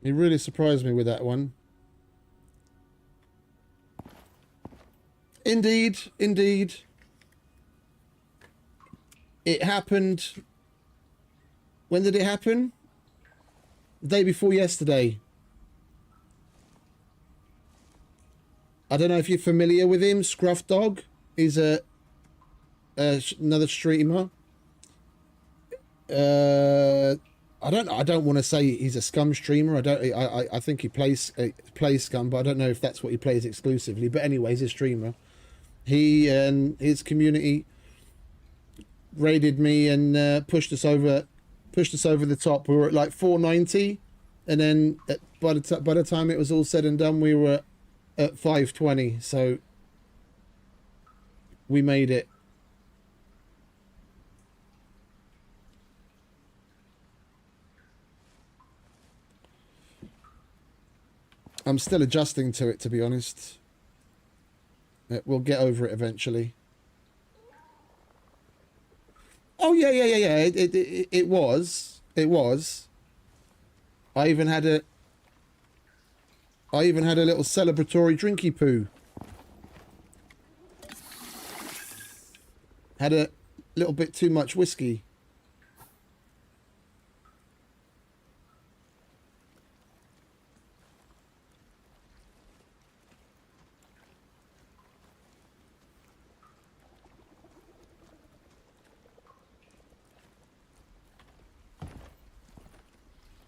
He really surprised me with that one. Indeed, indeed. It happened... When did it happen? The day before yesterday. I don't know if you're familiar with him. Scruff Dog is another streamer. I don't want to say he's a Scum streamer. I think he plays Scum, but I don't know if that's what he plays exclusively. But anyway, he's a streamer. He and his community raided me and pushed us over the top. We were at like 490, and then by the time it was all said and done, we were at 520. So we made it. I'm still adjusting to it, to be honest. We'll get over it eventually. Oh yeah. It was. I even had a little celebratory drinky poo Had a little bit too much whiskey.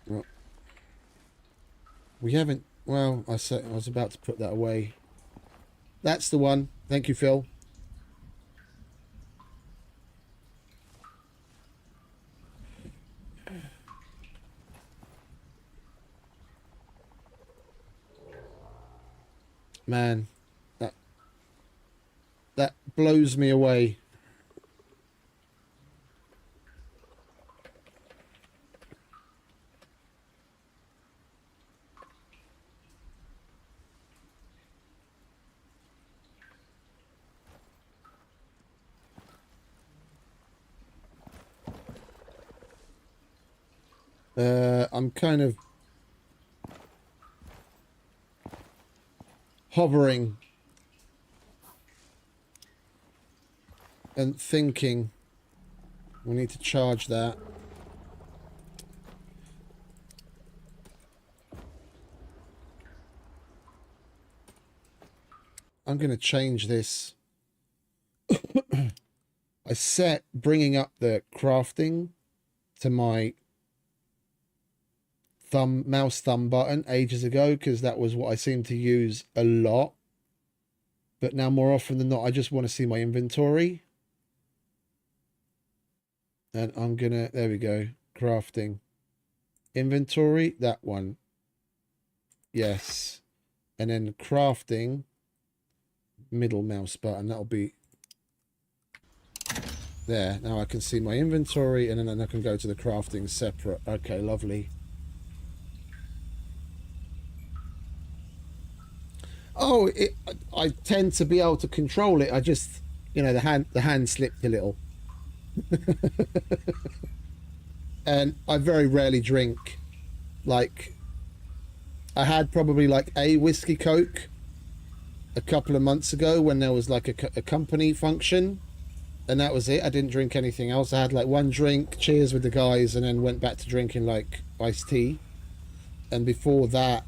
Well, we haven't... Well, I was about to put that away. That's the one. Thank you, Phil. Man, that blows me away. I'm kind of hovering and thinking we need to charge that. I'm going to change this. I set bringing up the crafting to my mouse thumb button ages ago because that was what I seemed to use a lot. But now more often than not, I just want to see my inventory. And I'm gonna, there we go, crafting. Inventory, that one. Yes. And then crafting, middle mouse button, that'll be there. Now I can see my inventory and then I can go to the crafting separate. Okay, lovely. Oh, I tend to be able to control it. I just, you know, the hand slipped a little. And I very rarely drink. Like, I had probably like a whiskey coke a couple of months ago when there was like a company function, and that was it. I didn't drink anything else. I had like one drink, cheers with the guys, and then went back to drinking like iced tea. And before that,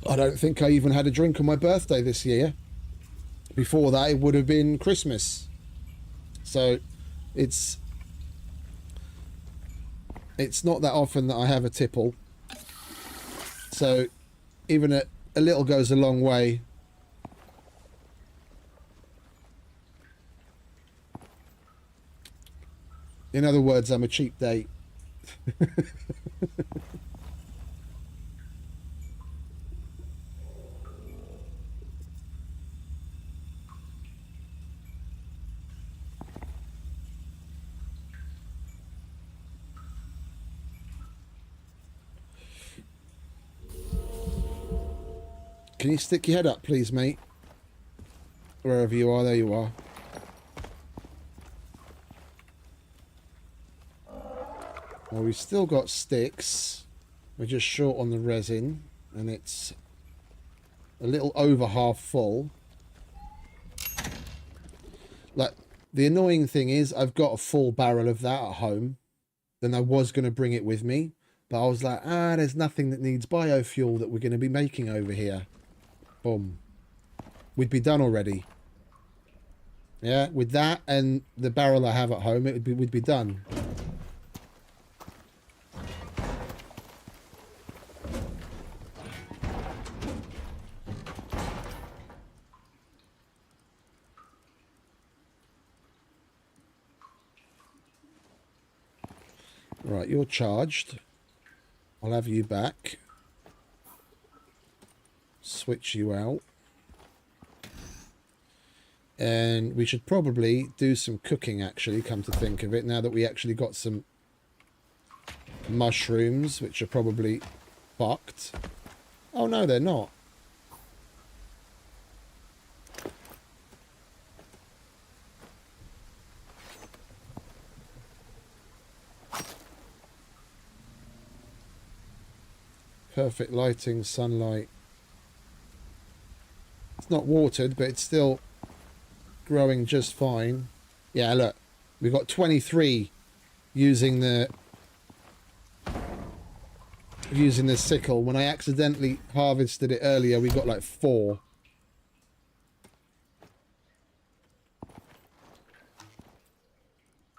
I don't think I even had a drink on my birthday this year. Before that, it would have been Christmas. So it's not that often that I have a tipple. So even a little goes a long way. In other words, I'm a cheap date. Can you stick your head up, please, mate? Wherever you are, there you are. Well, we've still got sticks. We're just short on the resin, and it's a little over half full. Like, the annoying thing is I've got a full barrel of that at home. Then I was going to bring it with me, but I was like, there's nothing that needs biofuel that we're going to be making over here. Boom. We'd be done already. Yeah, with that and the barrel I have at home, we'd be done. Right, you're charged. I'll have you back. Switch you out. And we should probably do some cooking, actually, come to think of it, now that we actually got some mushrooms, which are probably fucked. Oh, no, they're not. Perfect lighting, sunlight. It's not watered, but it's still growing just fine. Yeah, look, we got 23 using the sickle. When I accidentally harvested it earlier, we got like 4.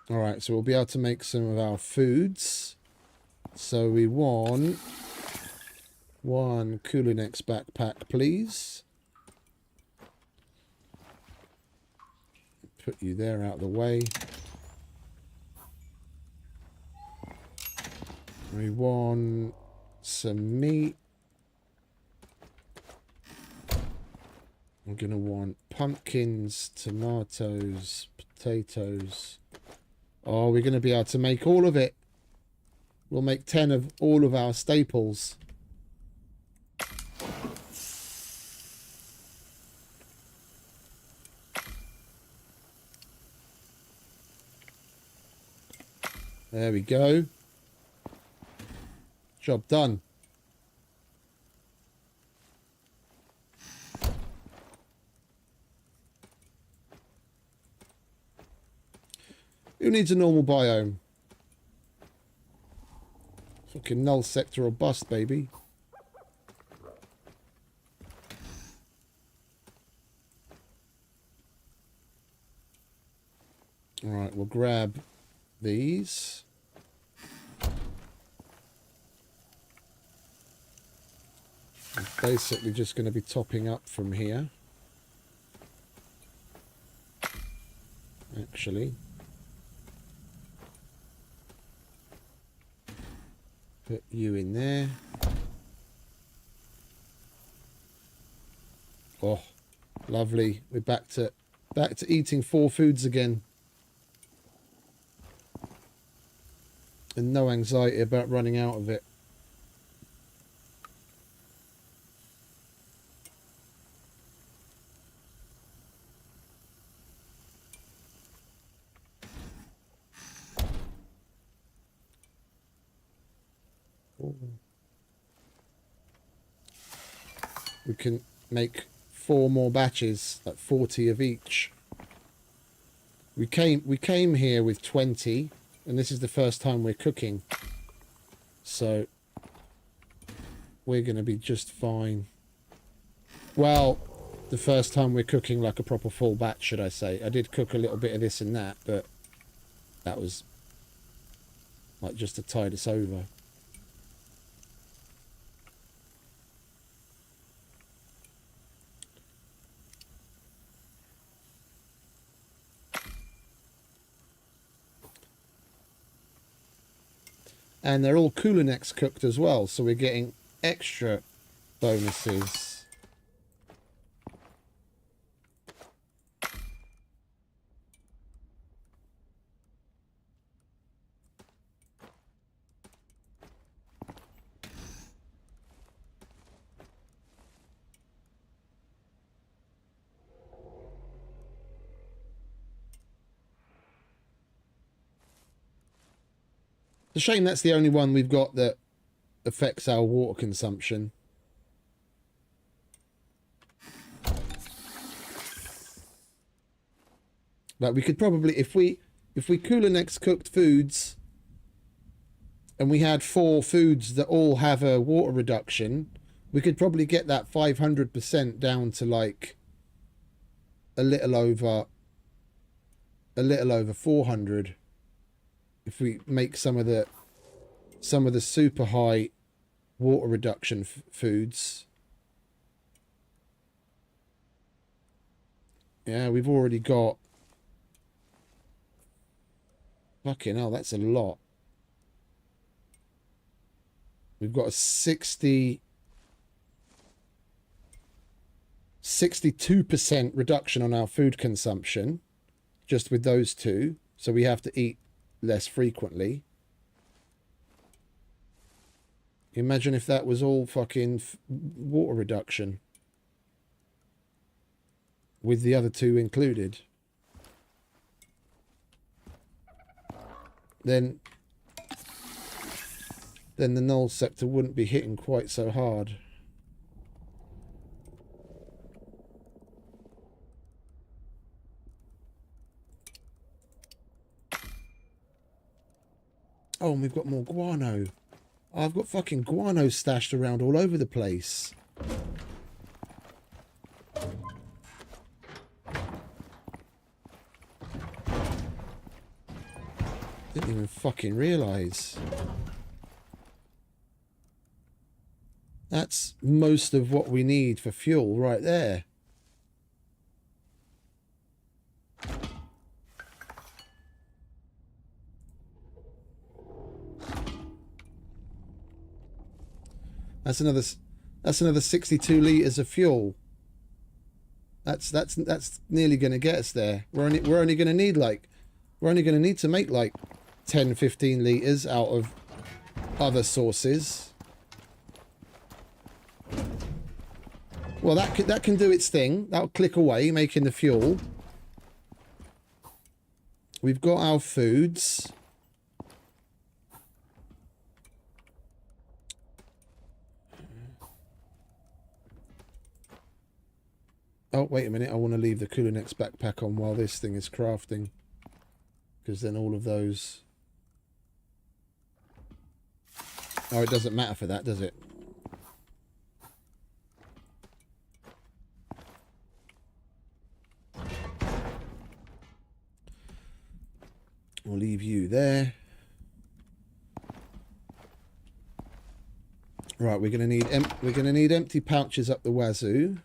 All right, so we'll be able to make some of our foods. So we want 1 Kulinex backpack, please. Put you there out of the way. We want some meat. I'm going to want pumpkins, tomatoes, potatoes. Oh, we're going to be able to make all of it. We'll make 10 of all of our staples. There we go. Job done. Who needs a normal biome? Fucking Null Sector or bust, baby. Alright, we'll grab these. I'm basically just going to be topping up from here. Actually. Put you in there. Oh, lovely. We're back to eating 4 foods again. And no anxiety about running out of it. We can make 4 more batches, like 40 of each. We came here with 20, and this is the first time we're cooking. So we're going to be just fine. Well, the first time we're cooking like a proper full batch, should I say. I did cook a little bit of this and that, but that was like just to tide us over. And they're all Kulinex cooked as well, so we're getting extra bonuses. It's a shame that's the only one we've got that affects our water consumption. Like we could probably, if we Kulinex cooked foods and we had 4 foods that all have a water reduction, we could probably get that 500% down to like a little over 400. If we make some of the super high water reduction foods. Yeah, we've already got, fucking hell, that's a lot. We've got a 62% reduction on our food consumption just with those 2. So we have to eat less frequently. Imagine if that was all fucking water reduction with the other 2 included. Then the Null Sector wouldn't be hitting quite so hard. Oh, and we've got more guano. I've got fucking guano stashed around all over the place. Didn't even fucking realise. That's most of what we need for fuel right there. That's another 62 litres of fuel. That's nearly going to get us there. We're only going to need to make like 10, 15 litres out of other sources. Well, that can do its thing. That'll click away, making the fuel. We've got our foods. Oh, wait a minute. I want to leave the Kulinex backpack on while this thing is crafting. Because then all of those... Oh, it doesn't matter for that, does it? We'll leave you there. Right, we're gonna need empty pouches up the wazoo.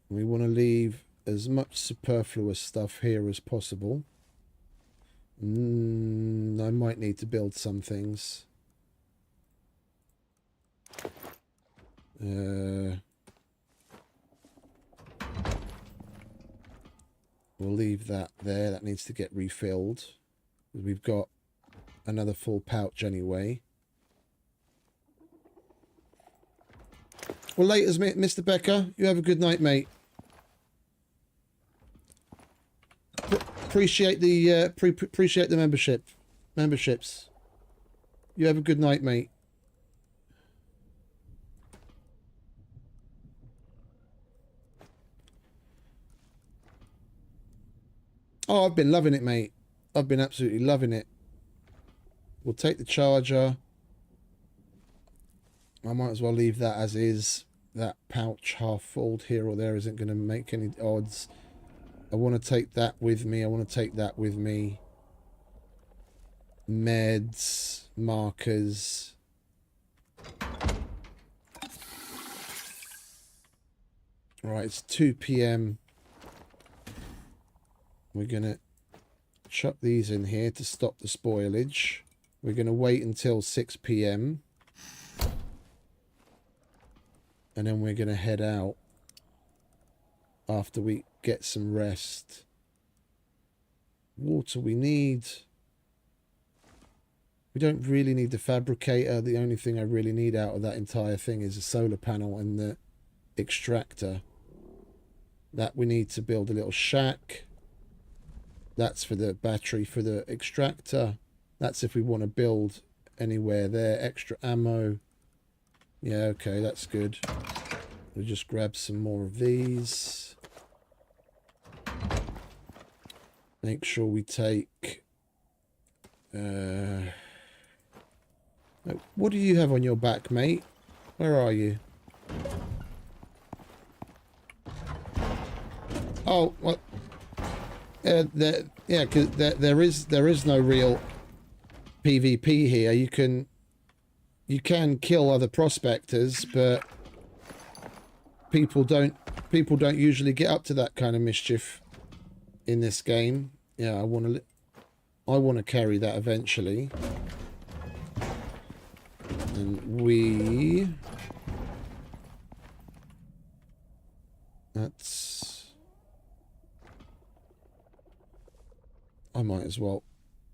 We want to leave as much superfluous stuff here as possible. I might need to build some things. We'll leave that there. That needs to get refilled. We've got another full pouch anyway. Well, laters, Mr. Becker. You have a good night, mate. Appreciate the appreciate the memberships. You have a good night, mate. Oh, I've been loving it, mate. I've been absolutely loving it. We'll take the charger. I might as well leave that as is. That pouch half filled here or there isn't going to make any odds. I want to take that with me. I want to take that with me. Meds, markers. Right, it's 2 p.m. We're going to chuck these in here to stop the spoilage. We're going to wait until 6 p.m. And then we're going to head out after we get some rest. Water we need. We don't really need the fabricator. The only thing I really need out of that entire thing is a solar panel and the extractor. That we need to build a little shack. That's for the battery for the extractor. That's if we want to build anywhere there. Extra ammo. Yeah, okay, that's good. We'll just grab some more of these. Make sure we take... what do you have on your back, mate? Where are you? Oh, what? Yeah, because there is no real PvP here. You can kill other prospectors, but people don't usually get up to that kind of mischief in this game. Yeah, I want to carry that eventually. And I might as well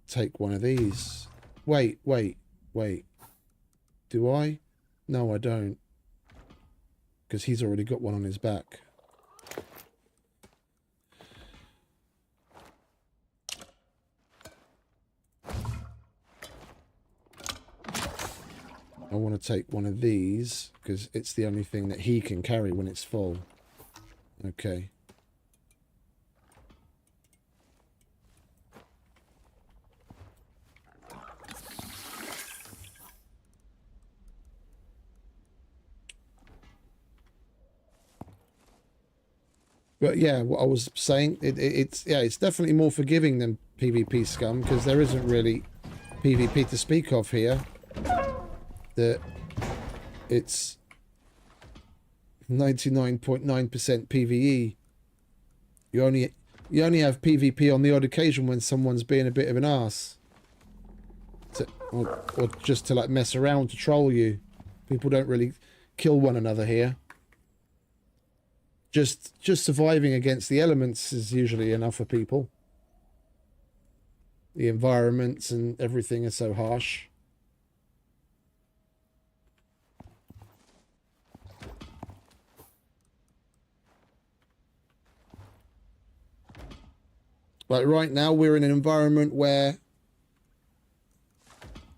take one of these. Wait. Do I? No, I don't. Because he's already got one on his back. I want to take one of these because it's the only thing that he can carry when it's full. Okay. But yeah, what I was saying, it's definitely more forgiving than PvP scum, because there isn't really PvP to speak of here. That it's 99.9% PvE. You only have PvP on the odd occasion when someone's being a bit of an ass, or just to like mess around to troll you. People don't really kill one another here. Just surviving against the elements is usually enough for people. The environments and everything are so harsh. Like right now, we're in an environment where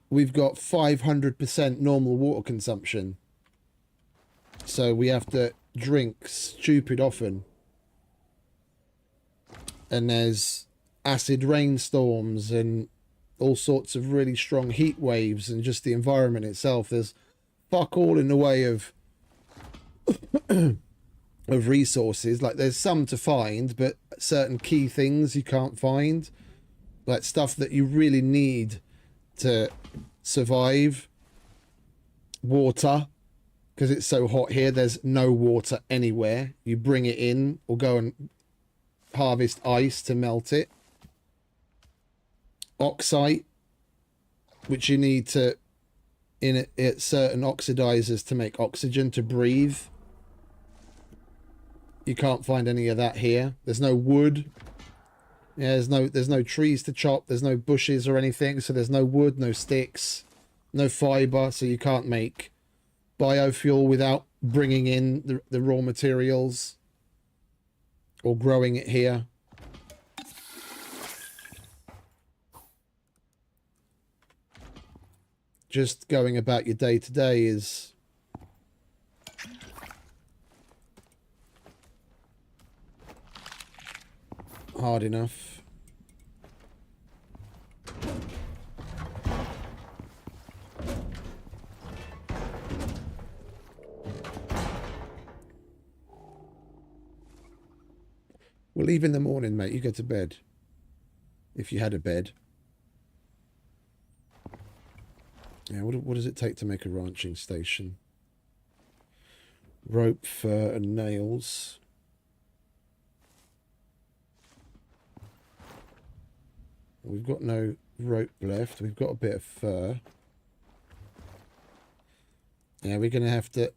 we've got 500% normal water consumption. So we have to drink stupid often. And there's acid rainstorms and all sorts of really strong heat waves, and just the environment itself. There's fuck all in the way of of resources. Like there's some to find, but certain key things you can't find, like stuff that you really need to survive. Water, because it's so hot here, there's no water anywhere. You bring it in or go and harvest ice to melt it. Oxide, which you need to in certain oxidizers to make oxygen to breathe. You can't find any of that here. There's no wood. Yeah, there's no trees to chop. There's no bushes or anything, so there's no wood, no sticks, no fiber, so you can't make biofuel without bringing in the raw materials or growing it here. Just going about your day to day is hard enough. We'll leave in the morning, mate. You go to bed. If you had a bed. Yeah, what does it take to make a ranching station? Rope, fur, and nails. We've got no rope left. We've got a bit of fur. Yeah, we're gonna have to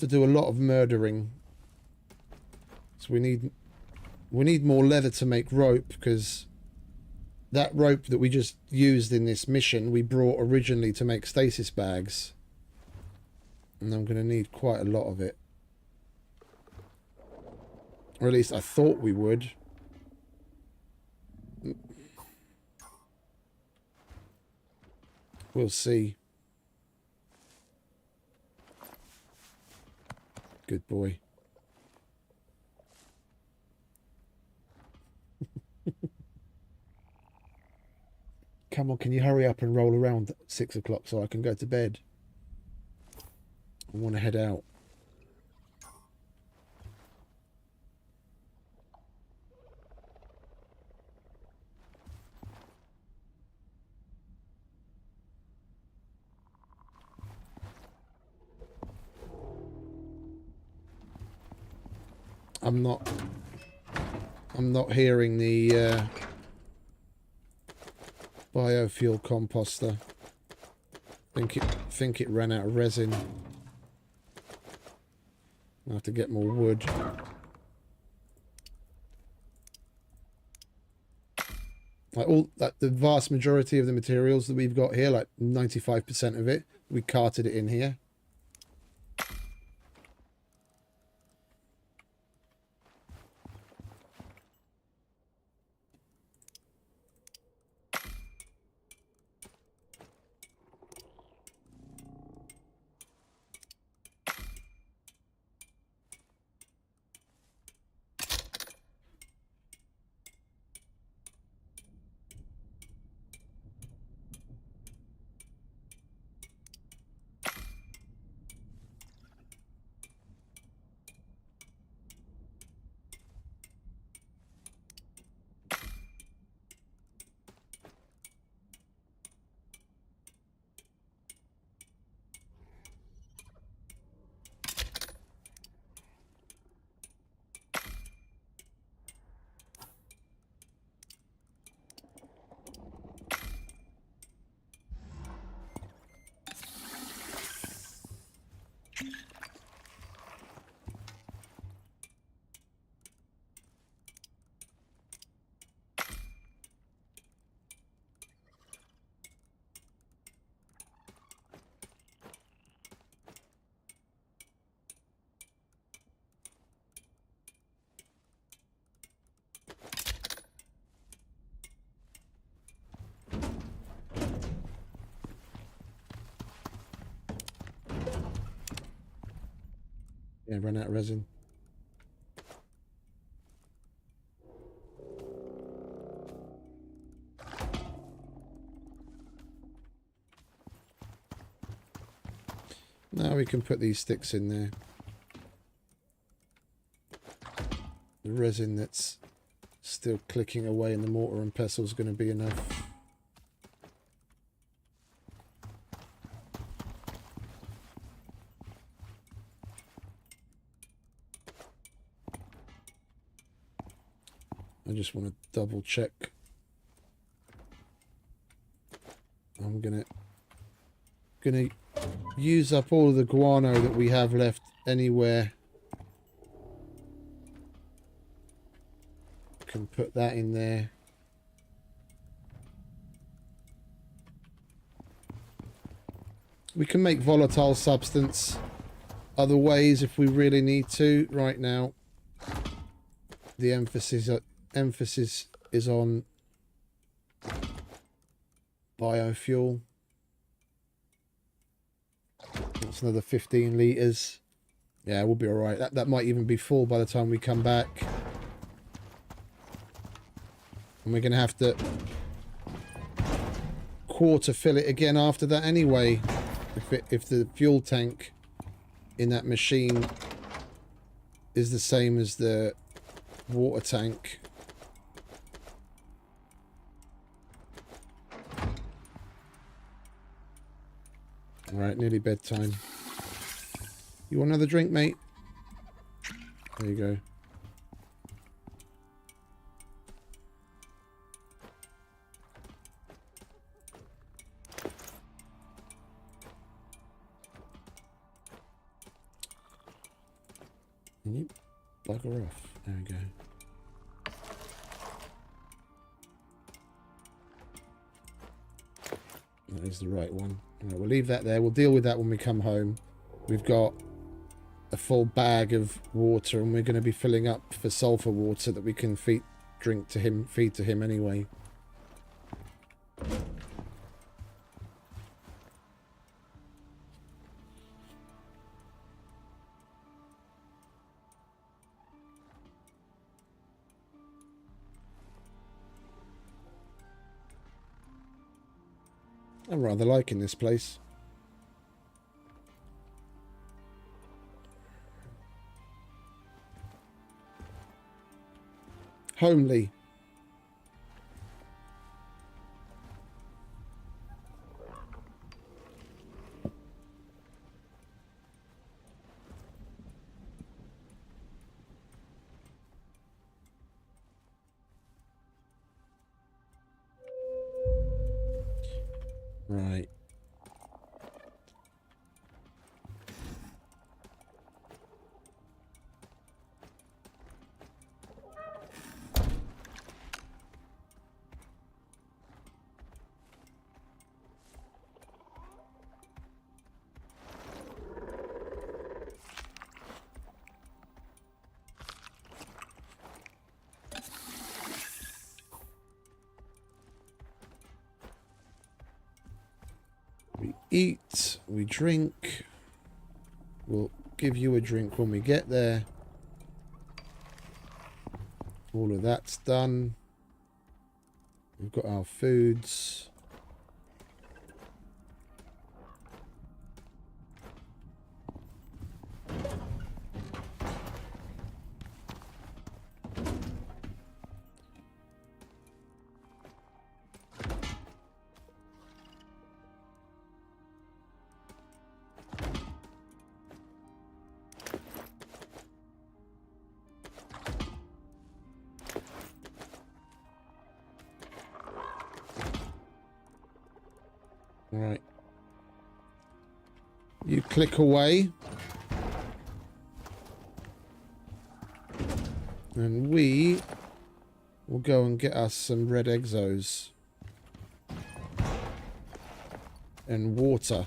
do a lot of murdering. So we need more leather to make rope, because that rope that we just used in this mission, we brought originally to make stasis bags. And I'm going to need quite a lot of it. Or at least I thought we would. We'll see. Good boy. Come on, can you hurry up and roll around at 6 o'clock so I can go to bed? I want to head out. I'm not hearing the biofuel composter. Think it ran out of resin. I'll have to get more wood. Like the vast majority of the materials that we've got here, like 95% of it, we carted it in here. Yeah, run out of resin. Now we can put these sticks in there. The resin that's still clicking away in the mortar and pestle is going to be enough. I just want to double check. I'm gonna use up all of the guano that we have left anywhere. Can put that in there. We can make volatile substance other ways if we really need to. Right now, the emphasis is on biofuel. That's another 15 litres. Yeah, we'll be alright. That might even be full by the time we come back. And we're going to have to quarter fill it again after that anyway. If the fuel tank in that machine is the same as the water tank. Alright, nearly bedtime. You want another drink, mate? There you go. Can you bugger off? There we go. That is the right one. Right, we'll leave that there. We'll deal with that when we come home. We've got a full bag of water, and we're going to be filling up for sulfur water that we can feed to him anyway. I'm rather liking this place. Homely. Right. We eat, we drink. We'll give you a drink when we get there. All of that's done. We've got our foods. Right. You click away. And we will go and get us some red exos. And water.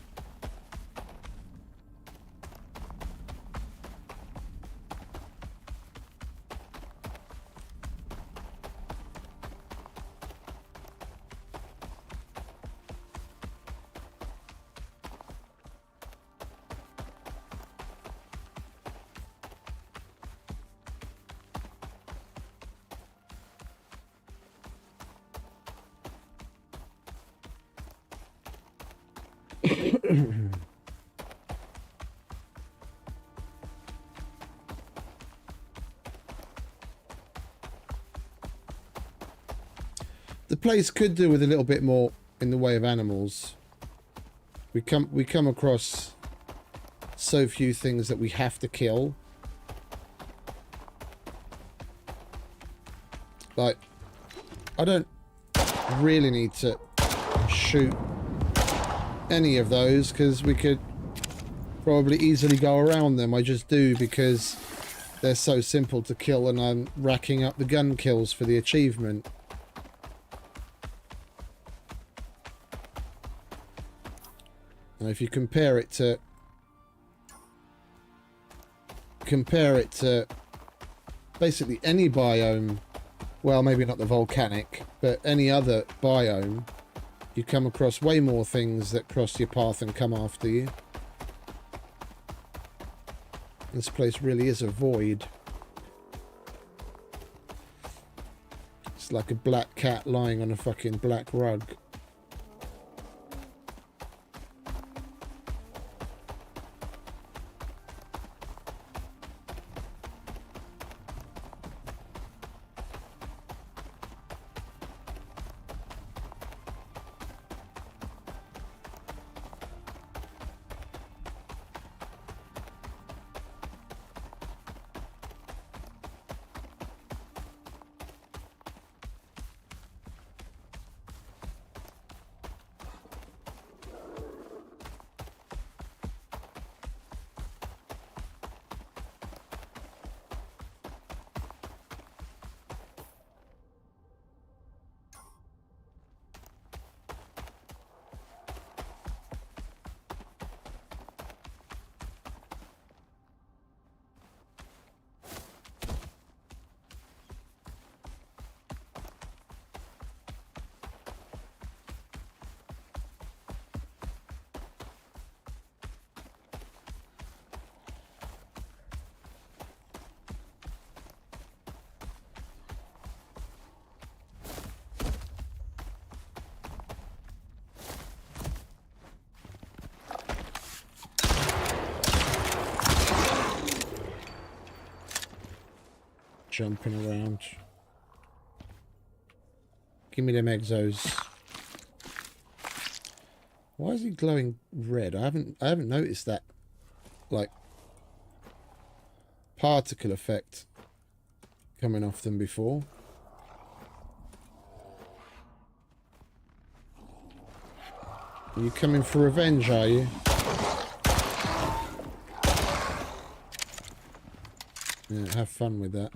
The place could do with a little bit more in the way of animals. We come across so few things that we have to kill. Like, I don't really need to shoot any of those because we could probably easily go around them. I just do because they're so simple to kill and I'm racking up the gun kills for the achievement. And if you compare it to basically any biome, well, maybe not the volcanic, but any other biome, you come across way more things that cross your path and come after you. This place really is a void. It's like a black cat lying on a fucking black rug. Jumping around. Give me them exos. Why is he glowing red? I haven't noticed that, like, particle effect coming off them before. Are you coming for revenge, are you? Yeah, have fun with that.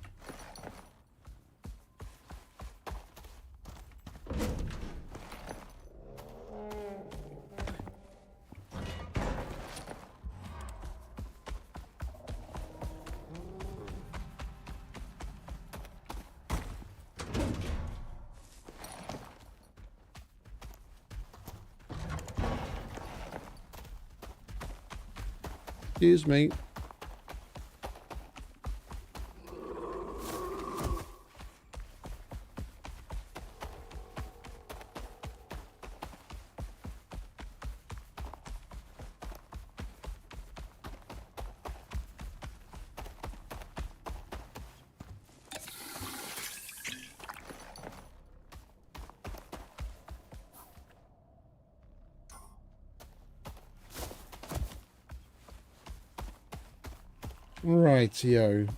Excuse me. Rightio.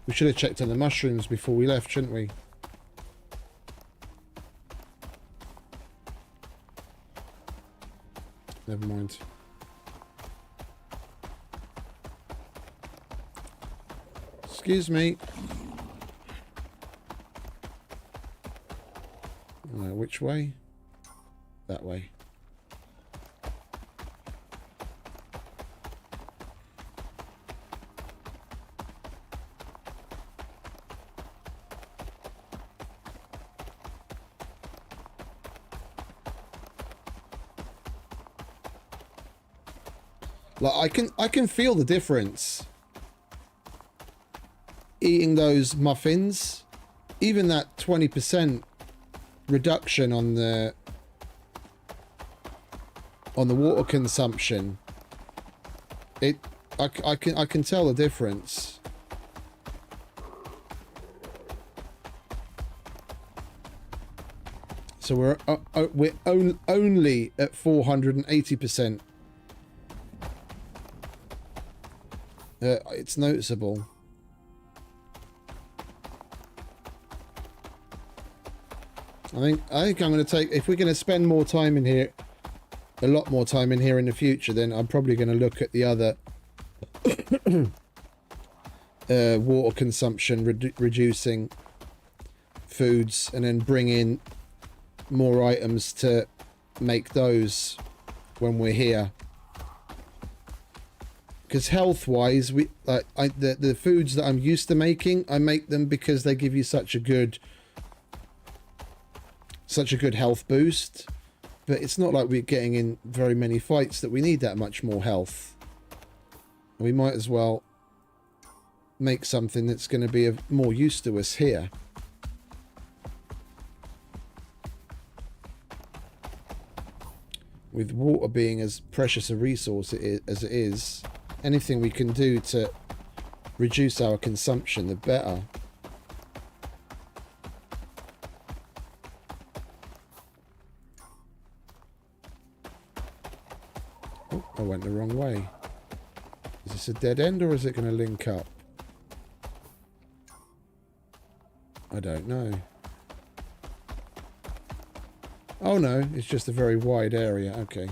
We should have checked on the mushrooms before we left, shouldn't we? Never mind. Excuse me. Which way? That way. Like I can feel the difference eating those muffins, even that 20% reduction on the water consumption, I can tell the difference. So we're only at 480%. It's noticeable. I think I'm going to take, if we're going to spend more time in here, a lot more time in here in the future, then I'm probably going to look at the other water consumption reducing foods, and then bring in more items to make those when we're here. Because health wise, the foods that I'm used to making, I make them because they give you such a good health boost. But it's not like we're getting in very many fights that we need that much more health. We might as well make something that's going to be of more use to us here. With water being as precious a resource as it is, anything we can do to reduce our consumption, the better. Oh, I went the wrong way. Is this a dead end, or is it going to link up? I don't know. Oh no, it's just a very wide area. Okay.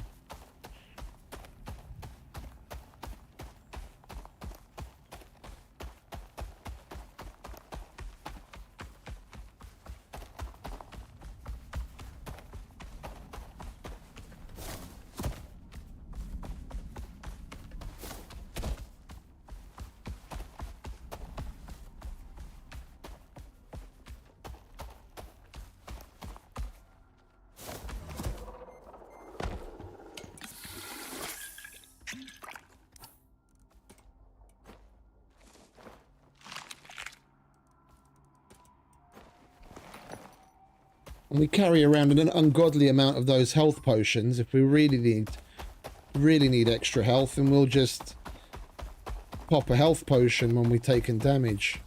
And we carry around an ungodly amount of those health potions. If we really need extra health, and we'll just pop a health potion when we're taking damage.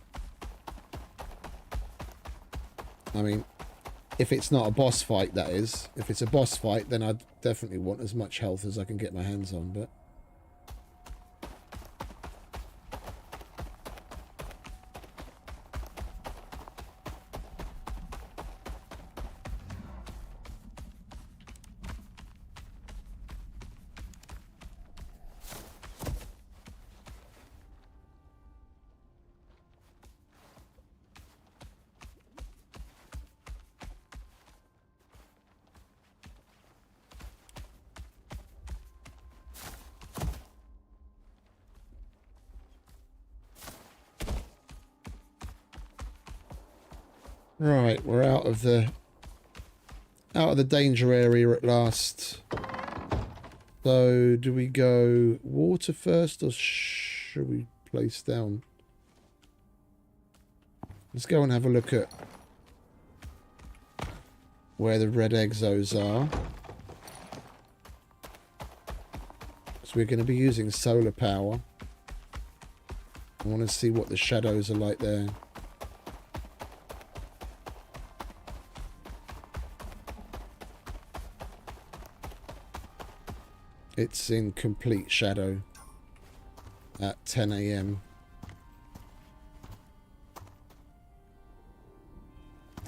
I mean, if it's not a boss fight, that is. If it's a boss fight, then I'd definitely want as much health as I can get my hands on, but... Right, we're out of the danger area at last. So, do we go water first, or should we place down? Let's go and have a look at where the red exos are. So we're going to be using solar power. I want to see what the shadows are like there. It's in complete shadow at 10 AM.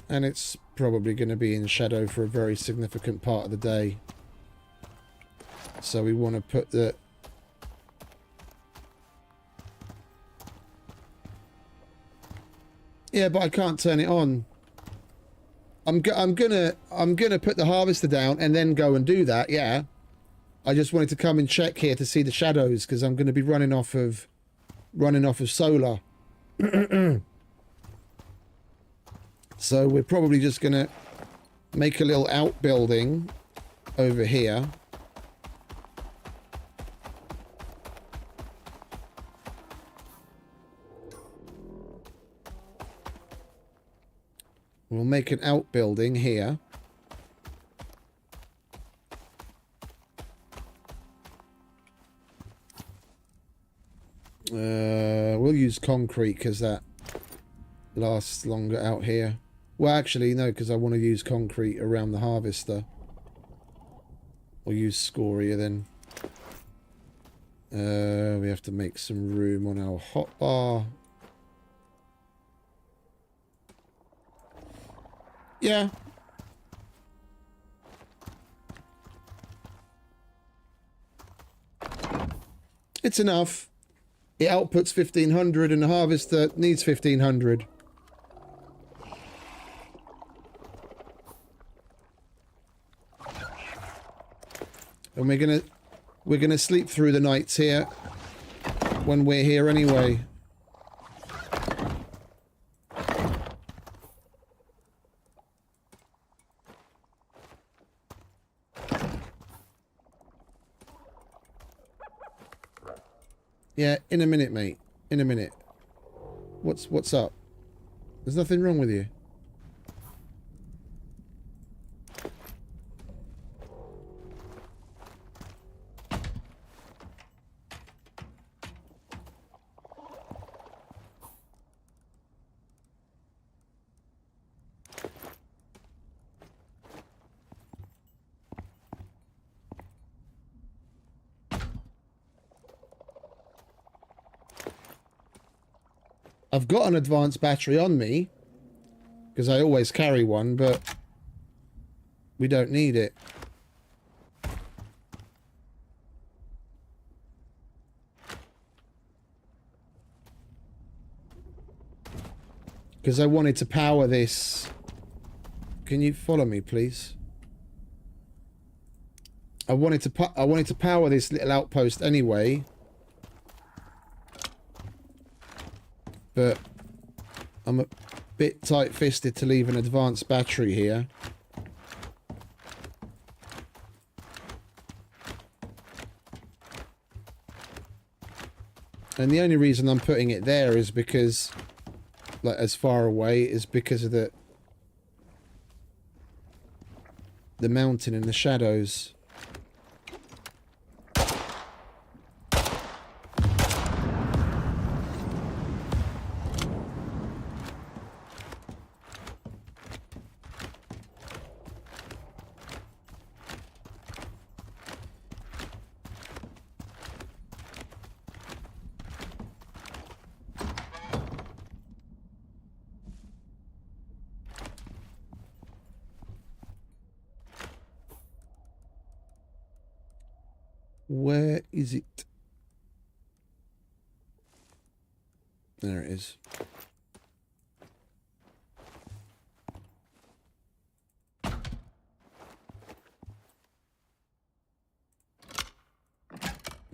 And it's probably going to be in shadow for a very significant part of the day. So we want to put the... Yeah, but I can't turn it on. I'm gonna put the harvester down and then go and do that, yeah. I just wanted to come and check here to see the shadows, because I'm going to be running off of solar. So we're probably just going to make a little outbuilding over here. We'll make an outbuilding here. We'll use concrete because that lasts longer out here. Well, actually, no, because I want to use concrete around the harvester. Or use scoria then. We have to make some room on our hotbar. Yeah. It's enough. It outputs 1500 and the harvester needs 1500. And we're gonna sleep through the nights here when we're here anyway. Yeah, in a minute, mate. In a minute. What's up? There's nothing wrong with you. I've got an advanced battery on me, because I always carry one, but we don't need it. Because I wanted to power this. Can you follow me, please? I wanted to power this little outpost anyway. But I'm a bit tight-fisted to leave an advanced battery here. And the only reason I'm putting it there is because, like, as far away, is because of the mountain and the shadows. Where is it? There it is.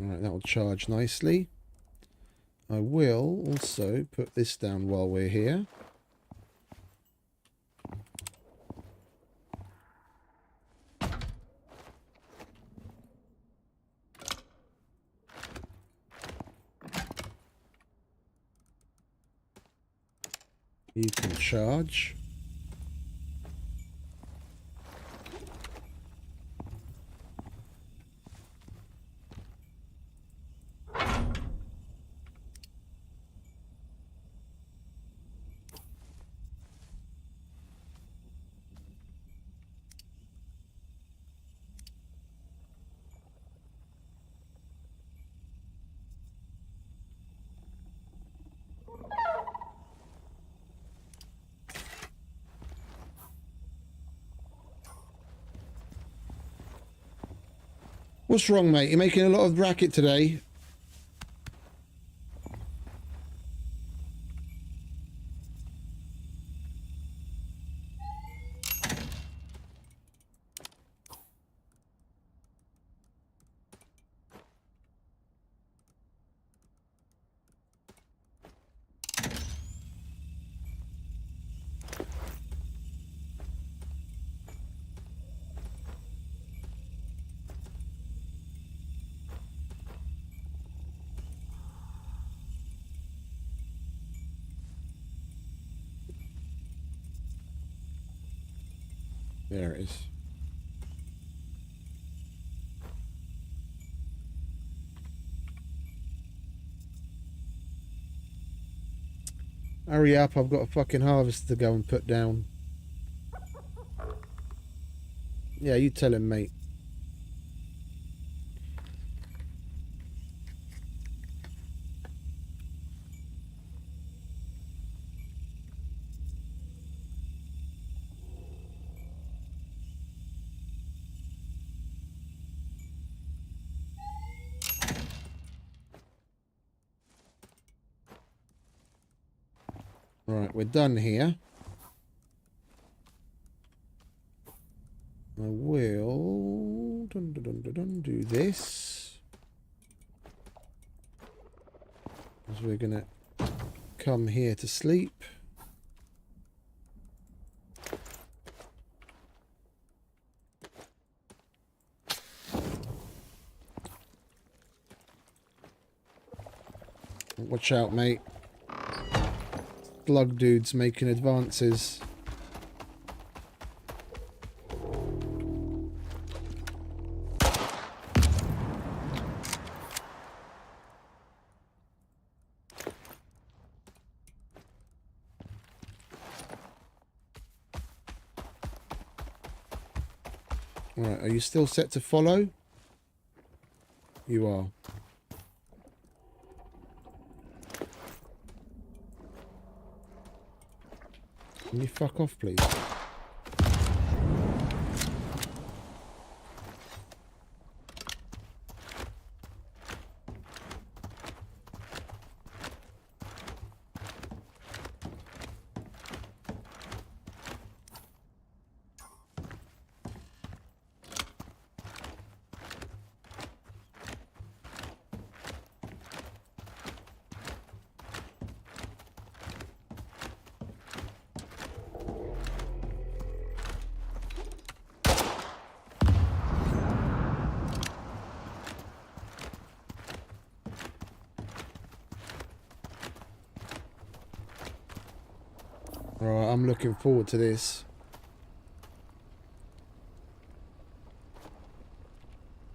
Alright, that will charge nicely. I will also put this down while we're here. You can charge. What's wrong, mate? You're making a lot of racket today. There it is. Hurry up, I've got a fucking harvest to go and put down. Yeah, you tell him, mate. Right, we're done here. I will do this. Because we're going to come here to sleep. Watch out, mate. Slug dudes making advances. Right, are you still set to follow? You are. Can you fuck off, please? Alright, I'm looking forward to this.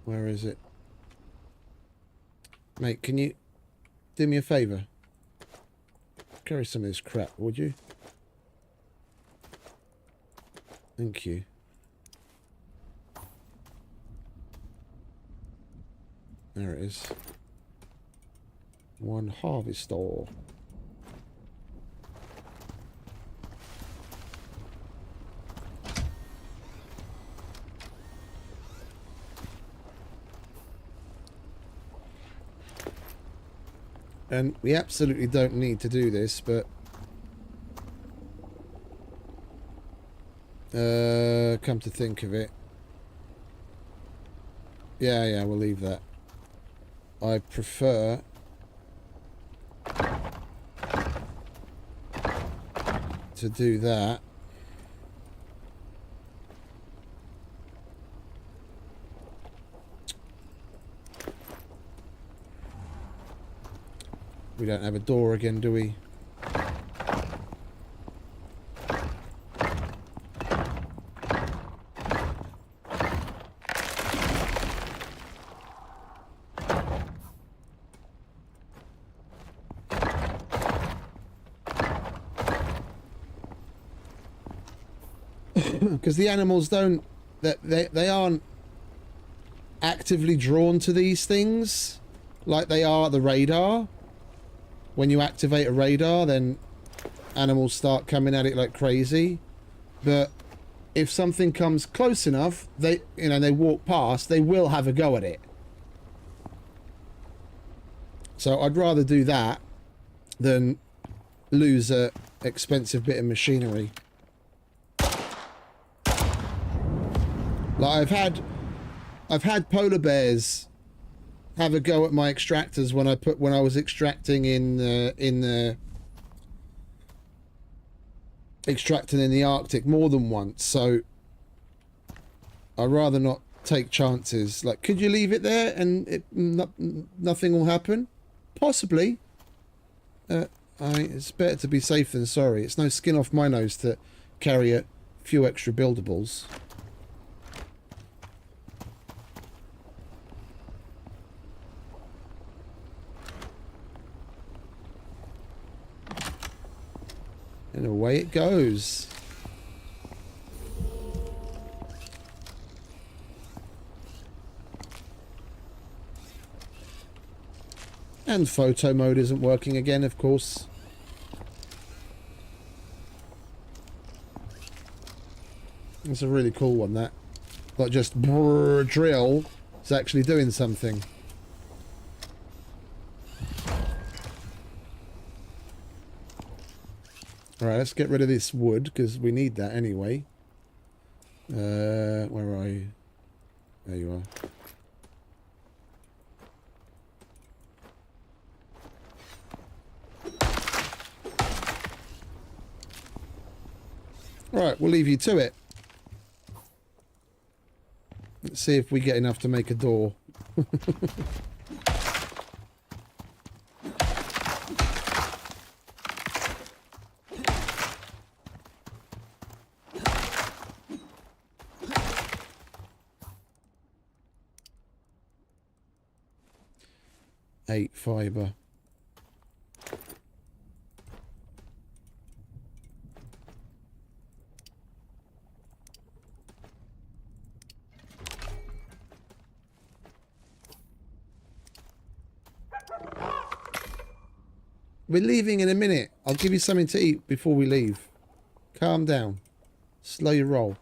Where is it? Mate, can you do me a favour? Carry some of this crap, would you? Thank you. There it is. One harvest ore. And we absolutely don't need to do this, but come to think of it, yeah, we'll leave that. I prefer to do that. We don't have a door again, do we? Because the animals don't, they aren't actively drawn to these things like they are the radar. When you activate a radar, then animals start coming at it like crazy. But if something comes close enough, they walk past, they will have a go at it. So I'd rather do that than lose a expensive bit of machinery. Like I've had polar bears have a go at my extractors when I was extracting in the Arctic more than once. So I'd rather not take chances. Like, could you leave it there and nothing will happen? Possibly. I mean, it's better to be safe than sorry. It's no skin off my nose to carry a few extra buildables. And away it goes. And photo mode isn't working again, of course. It's a really cool one, that. Not just drill, it's actually doing something. Alright, let's get rid of this wood, because we need that anyway. Where are you? There you are. Right, we'll leave you to it. Let's see if we get enough to make a door. Eight fiber. We're leaving in a minute. I'll give you something to eat before we leave. Calm down. Slow your roll.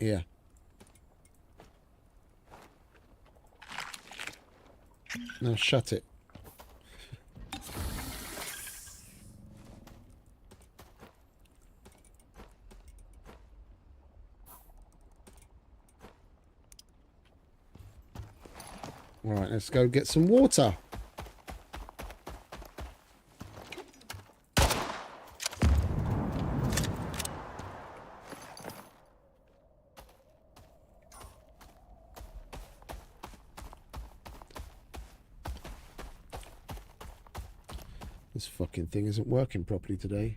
Yeah. Now shut it. All right, let's go get some water. This fucking thing isn't working properly today.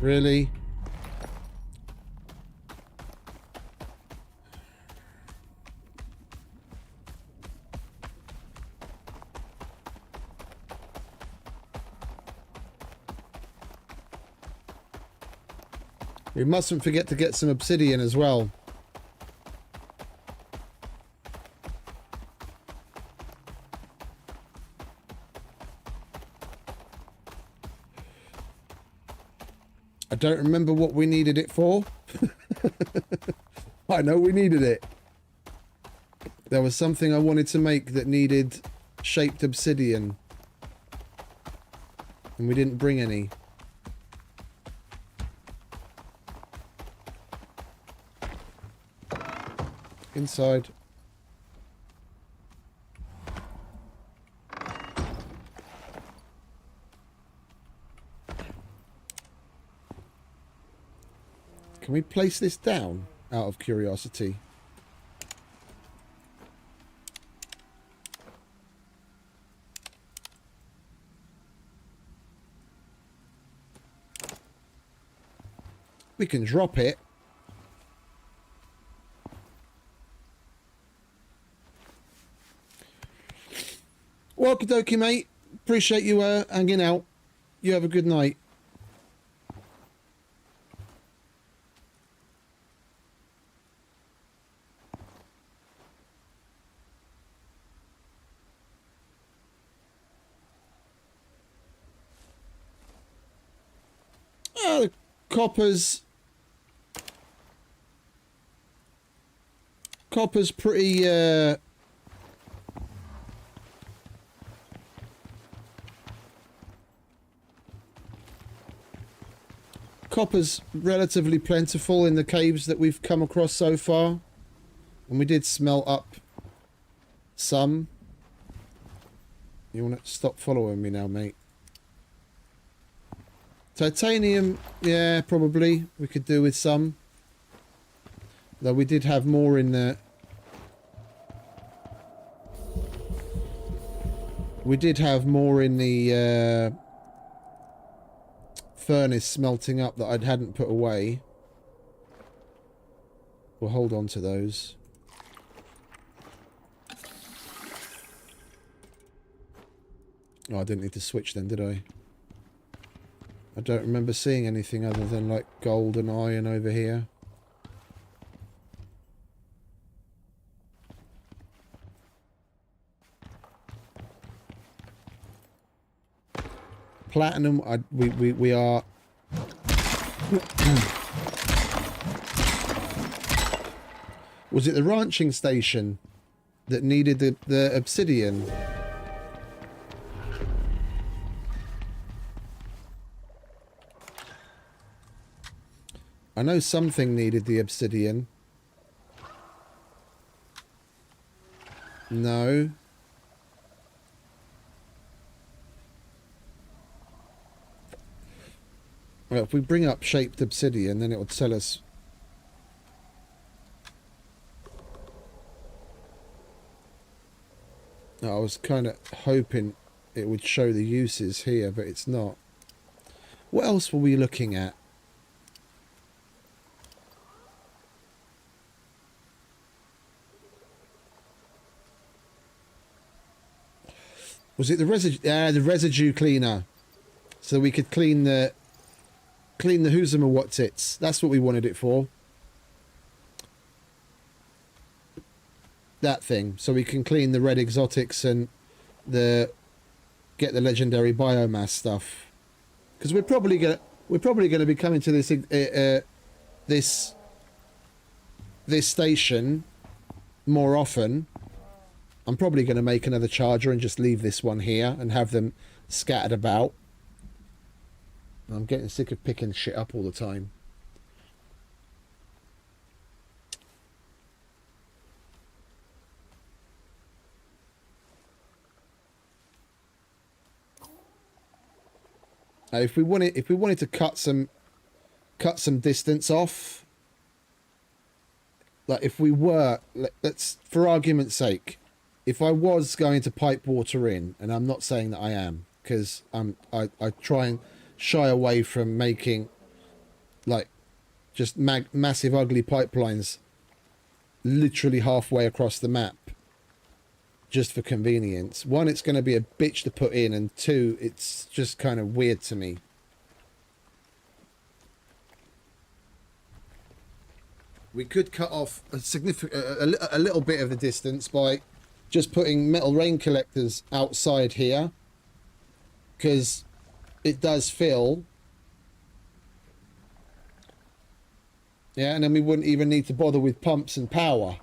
Really? We mustn't forget to get some obsidian as well. I don't remember what we needed it for. I know we needed it. There was something I wanted to make that needed shaped obsidian. And we didn't bring any. Inside. Can we place this down out of curiosity? We can drop it. Okie dokie, mate. Appreciate you hanging out. You have a good night. The copper's Copper's pretty, copper's relatively plentiful in the caves that we've come across so far. And we did smelt up some. You want to stop following me now, mate? Titanium, yeah, probably. We could do with some. Though we did have more in the... We did have more in the furnace smelting up that I hadn't put away. We'll hold on to those. Oh, I didn't need to switch then, did I? I don't remember seeing anything other than like gold and iron over here. Platinum, we are... Was it the ranching station that needed the obsidian? I know something needed the obsidian. No. Well, if we bring up shaped obsidian, then it would tell us. I was kind of hoping it would show the uses here, but it's not. What else were we looking at? Was it the residue? The residue cleaner, so we could clean the who's and what's its. That's what we wanted it for. That thing, so we can clean the red exotics and get the legendary biomass stuff. Because we're probably gonna be coming to this station more often. I'm probably going to make another charger and just leave this one here and have them scattered about. I'm getting sick of picking shit up all the time. If we wanted to cut some distance off, like if we were, let's, for argument's sake, if I was going to pipe water in, and I'm not saying that I am, because I try and shy away from making like just massive ugly pipelines literally halfway across the map just for convenience. One, it's going to be a bitch to put in, and two, it's just kind of weird to me. We could cut off a little bit of the distance by just putting metal rain collectors outside here, because it does fill. Yeah, and then we wouldn't even need to bother with pumps and power.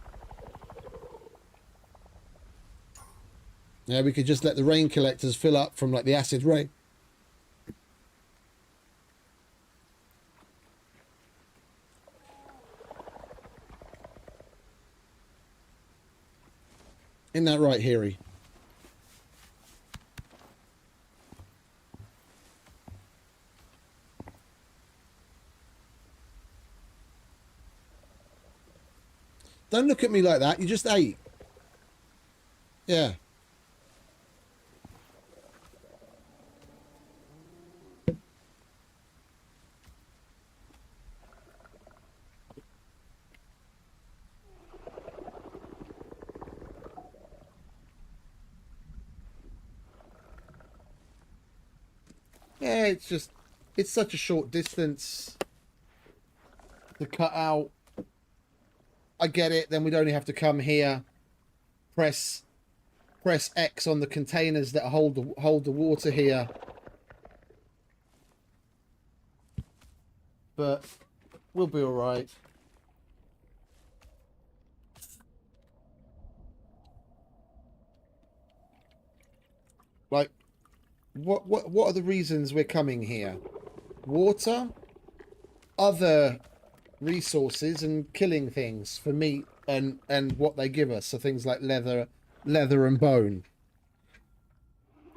Yeah, we could just let the rain collectors fill up from like the acid rain. Isn't that right, Harry? Don't look at me like that. You just ate. Yeah. Yeah, it's such a short distance to cut out. I get it. Then we'd only have to come here, press X on the containers that hold the water here. But we'll be all right. Like, what are the reasons we're coming here? Water, other resources, and killing things for meat and what they give us. So things like leather and bone.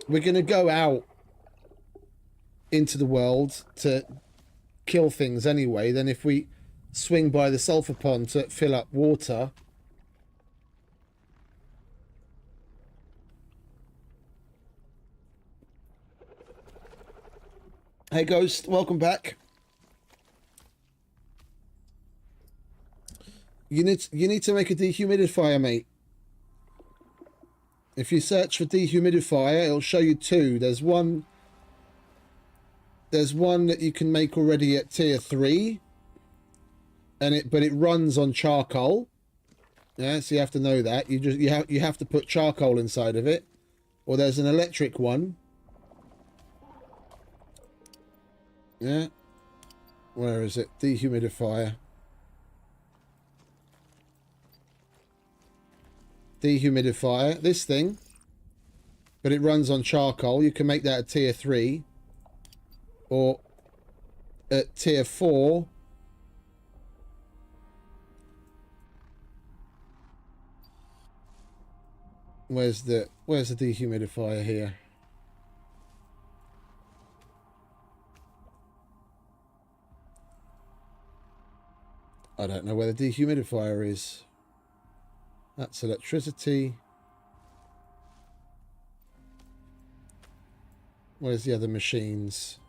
We're going to go out into the world to kill things anyway. Then if we swing by the sulfur pond to fill up water, hey Ghost, welcome back. You need to make a dehumidifier, mate. If you search for dehumidifier, it'll show you two. There's one that you can make already at tier 3, but it runs on charcoal. Yeah, so you have to know that. You have to put charcoal inside of it. Or there's an electric one. Yeah. Where is it? Dehumidifier. Dehumidifier. This thing. But it runs on charcoal. You can make that at tier 3. Or at tier 4. Where's the dehumidifier here? I don't know where the dehumidifier is. That's electricity. Where's the other machines?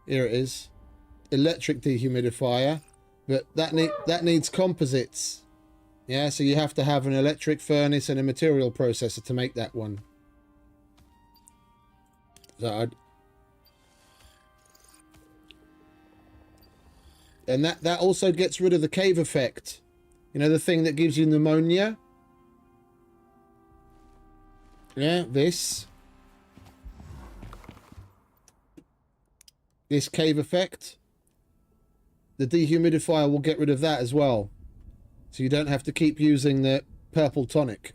Here it is. Electric dehumidifier. But that needs composites. Yeah, so you have to have an electric furnace and a material processor to make that one. So and that also gets rid of the cave effect. You know, the thing that gives you pneumonia? Yeah, this cave effect. The dehumidifier will get rid of that as well. So you don't have to keep using the purple tonic.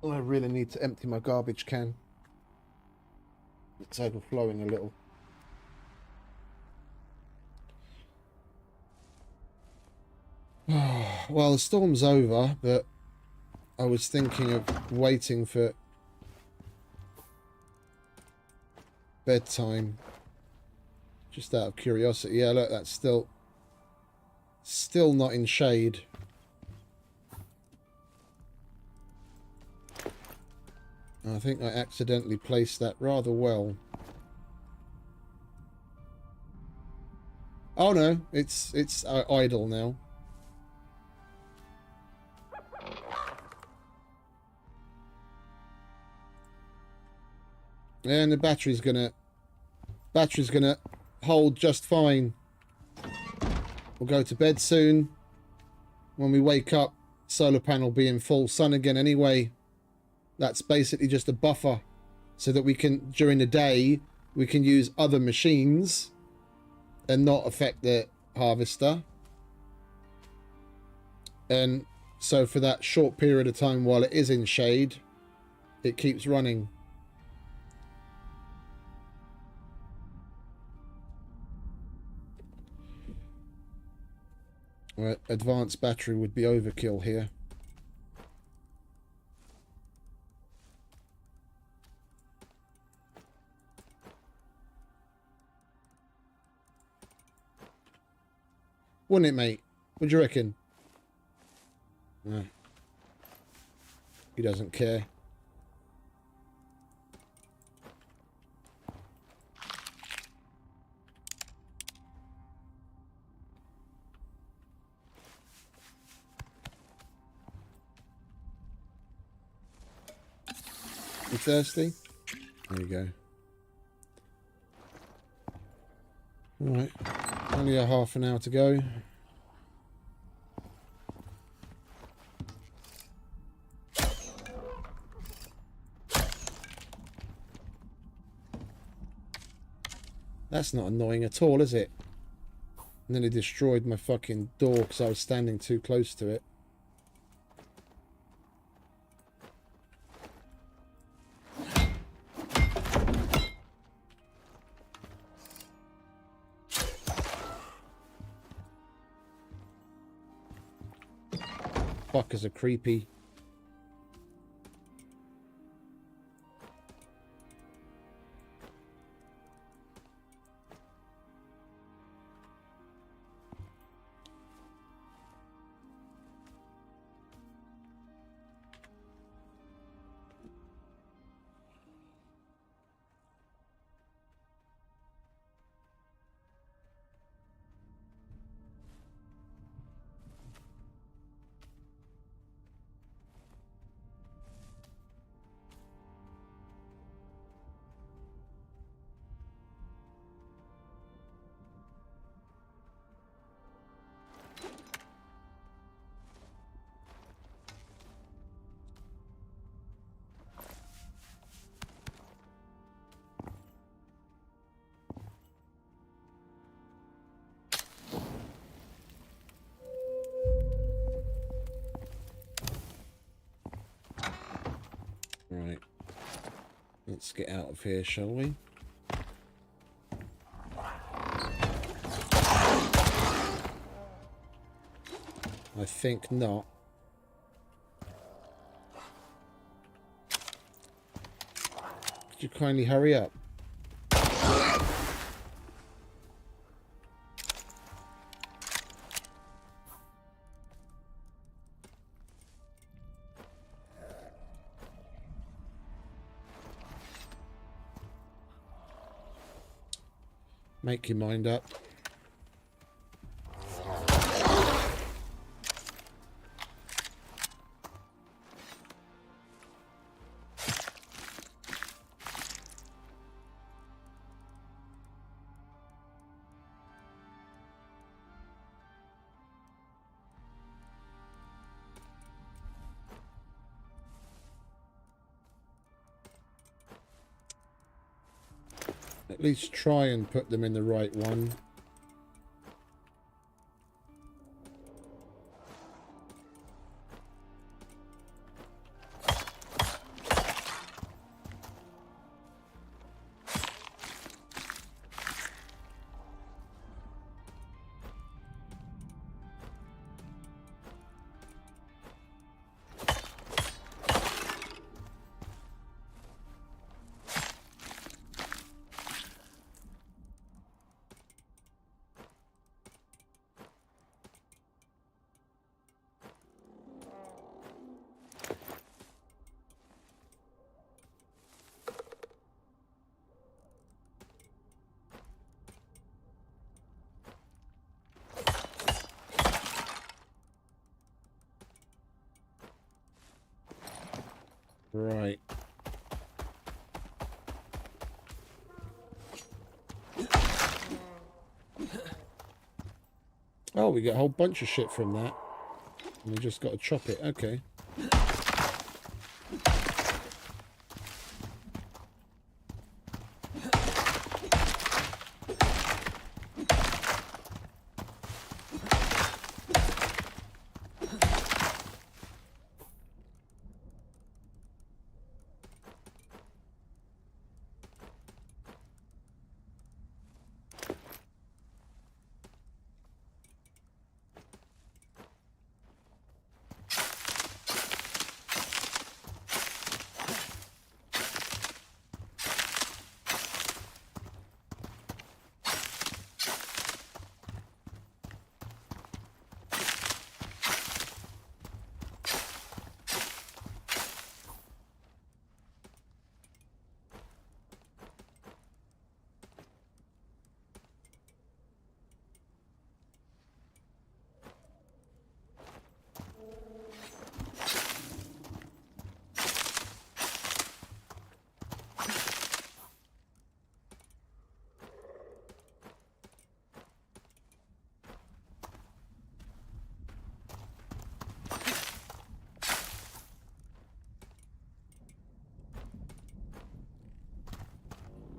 I really need to empty my garbage can. It's overflowing a little. Well, the storm's over, but I was thinking of waiting for bedtime. Just out of curiosity. Yeah, look, that's still not in shade. I think I accidentally placed that rather well. Oh no, it's idle now. And the battery's gonna hold just fine. We'll go to bed soon. When we wake up, solar panel will be in full sun again anyway. That's basically just a buffer so that we can, during the day, we can use other machines and not affect the harvester. And so for that short period of time while it is in shade, it keeps running. Well, advanced battery would be overkill here. Wouldn't it, mate? What do you reckon? No. He doesn't care. You thirsty? There you go. All right. Only a half an hour to go. That's not annoying at all, is it? And then it destroyed my fucking door because I was standing too close to it. Fuckers are creepy. Right. Let's get out of here, shall we? I think not. Could you kindly hurry up? Make your mind up. At least try and put them in the right one. Right. Oh, we get a whole bunch of shit from that. And we just got to chop it. Okay.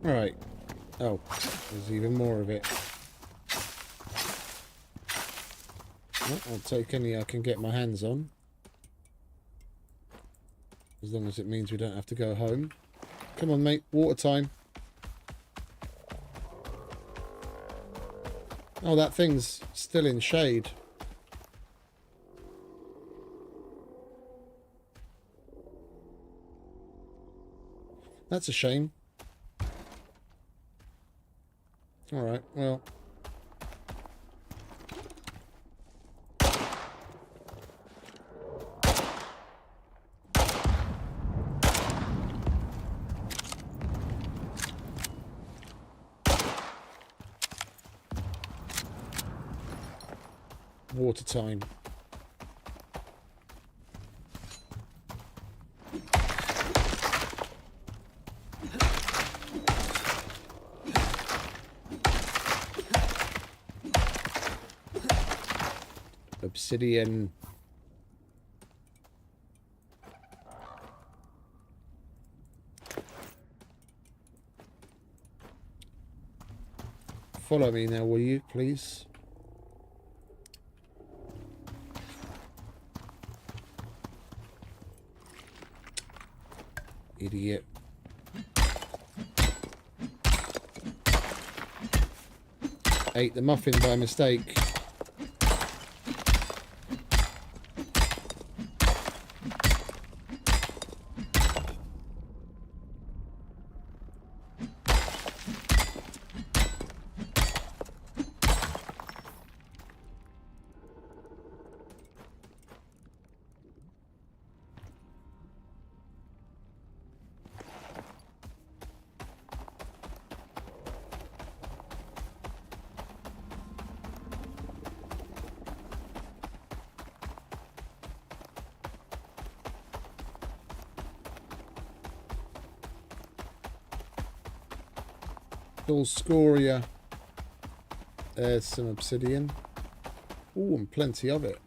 Right. Oh, there's even more of it. Well, I'll take any I can get my hands on. As long as it means we don't have to go home. Come on, mate. Water time. Oh, that thing's still in shade. That's a shame. Alright, well. Water time. Obsidian. Follow me now, will you, please? Idiot. Ate the muffin by mistake. Full scoria. There's some obsidian. Ooh, and plenty of it.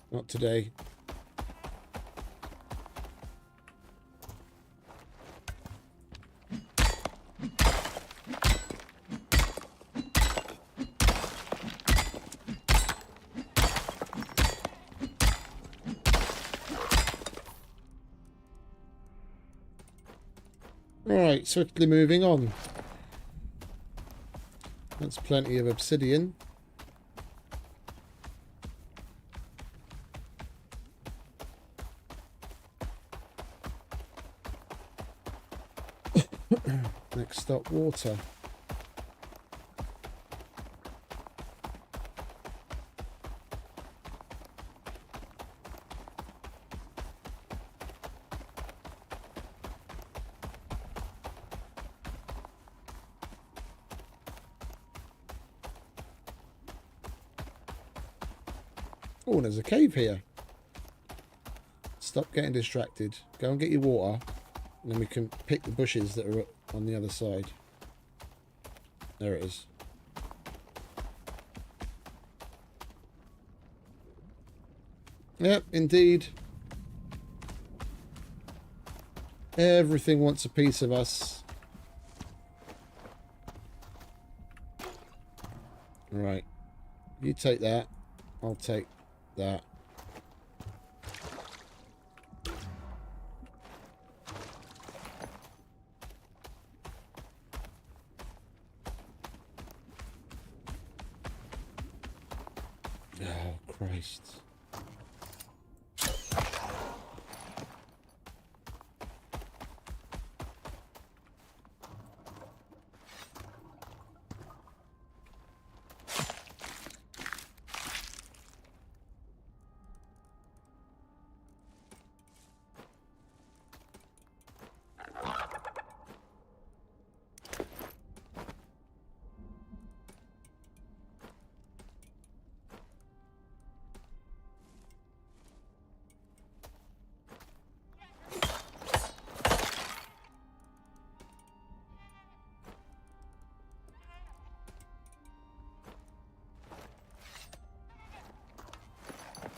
Not today. Alright, swiftly moving on. That's plenty of obsidian. Next stop, water. Oh, there's a cave here. Stop getting distracted. Go and get your water. And then we can pick the bushes that are on the other side. There it is. Yep, indeed. Everything wants a piece of us. Right. You take that. I'll take that. Oh, Christ.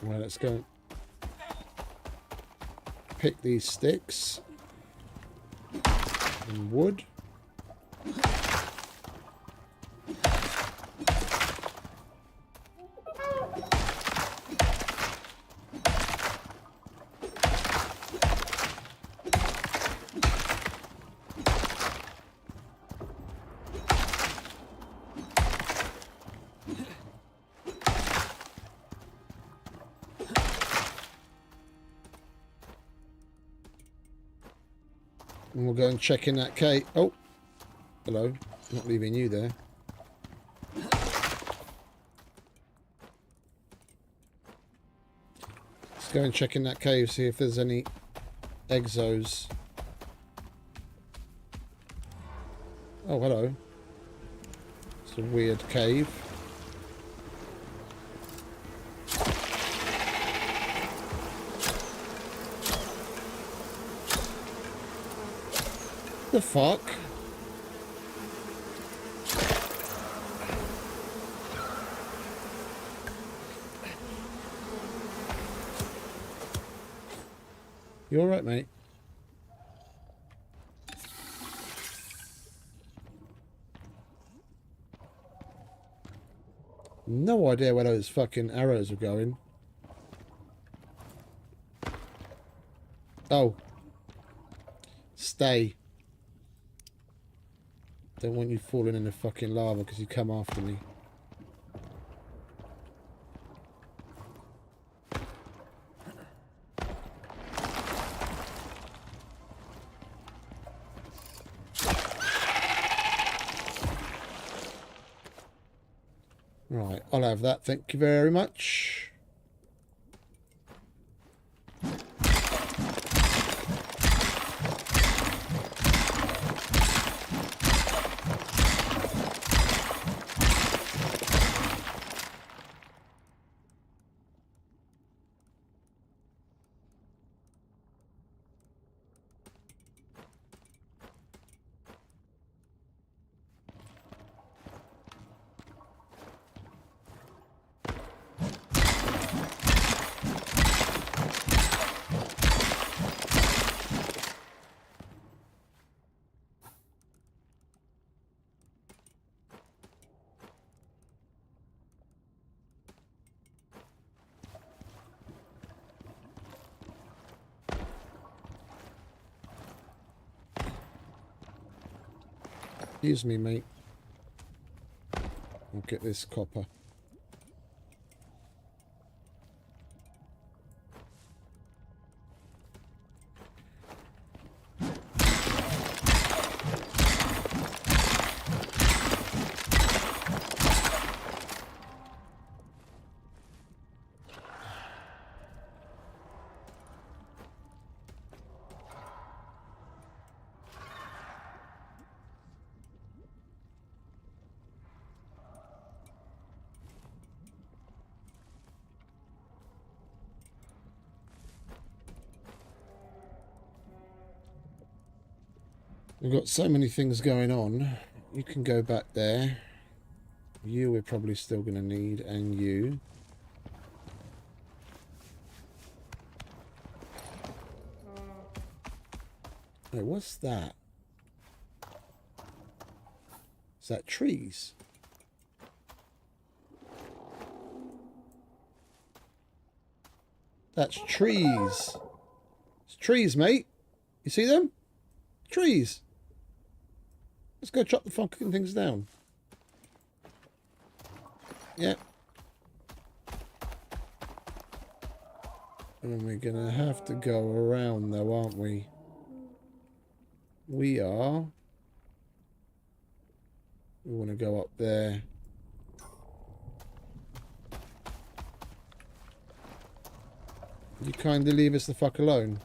Well, let's go pick these sticks and wood. And we'll go and check in that cave. Oh, hello. Not leaving you there. Let's go and check in that cave, see if there's any exos. Oh, hello. It's a weird cave. The fuck? You alright, mate? No idea where those fucking arrows are going. Oh. Stay. Don't want you falling in the fucking lava because you come after me. Right, I'll have that. Thank you very much. Excuse me, mate. I'll get this copper. We've got so many things going on. You can go back there. You we're probably still going to need, and you. Wait, what's that? Is that trees? That's trees. It's trees, mate. You see them? Trees. Let's go chop the fucking things down. Yeah. And we're gonna have to go around though, aren't we? We are. We want to go up there. You kindly leave us the fuck alone.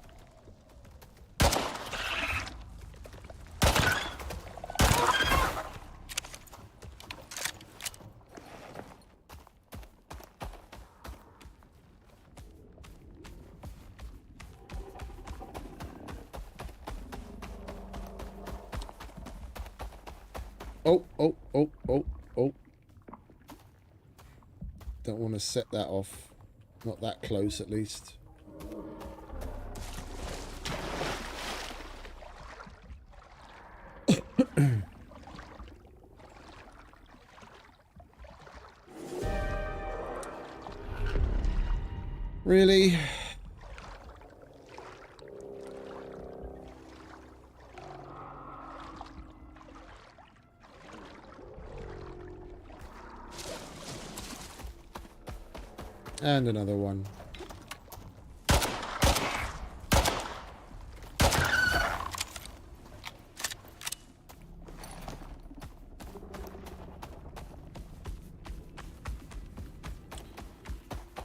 Oh. Don't want to set that off. Not that close, at least. Really? And another one.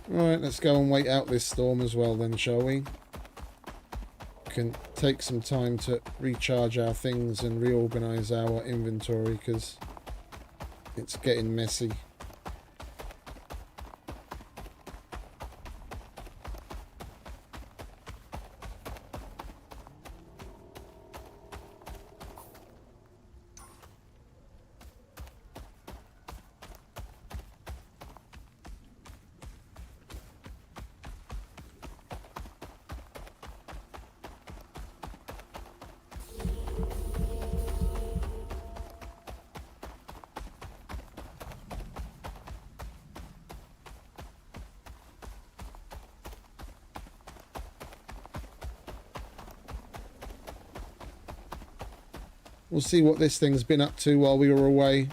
Right, let's go and wait out this storm as well then, shall we? Can take some time to recharge our things and reorganize our inventory because it's getting messy. We'll see what this thing's been up to while we were away.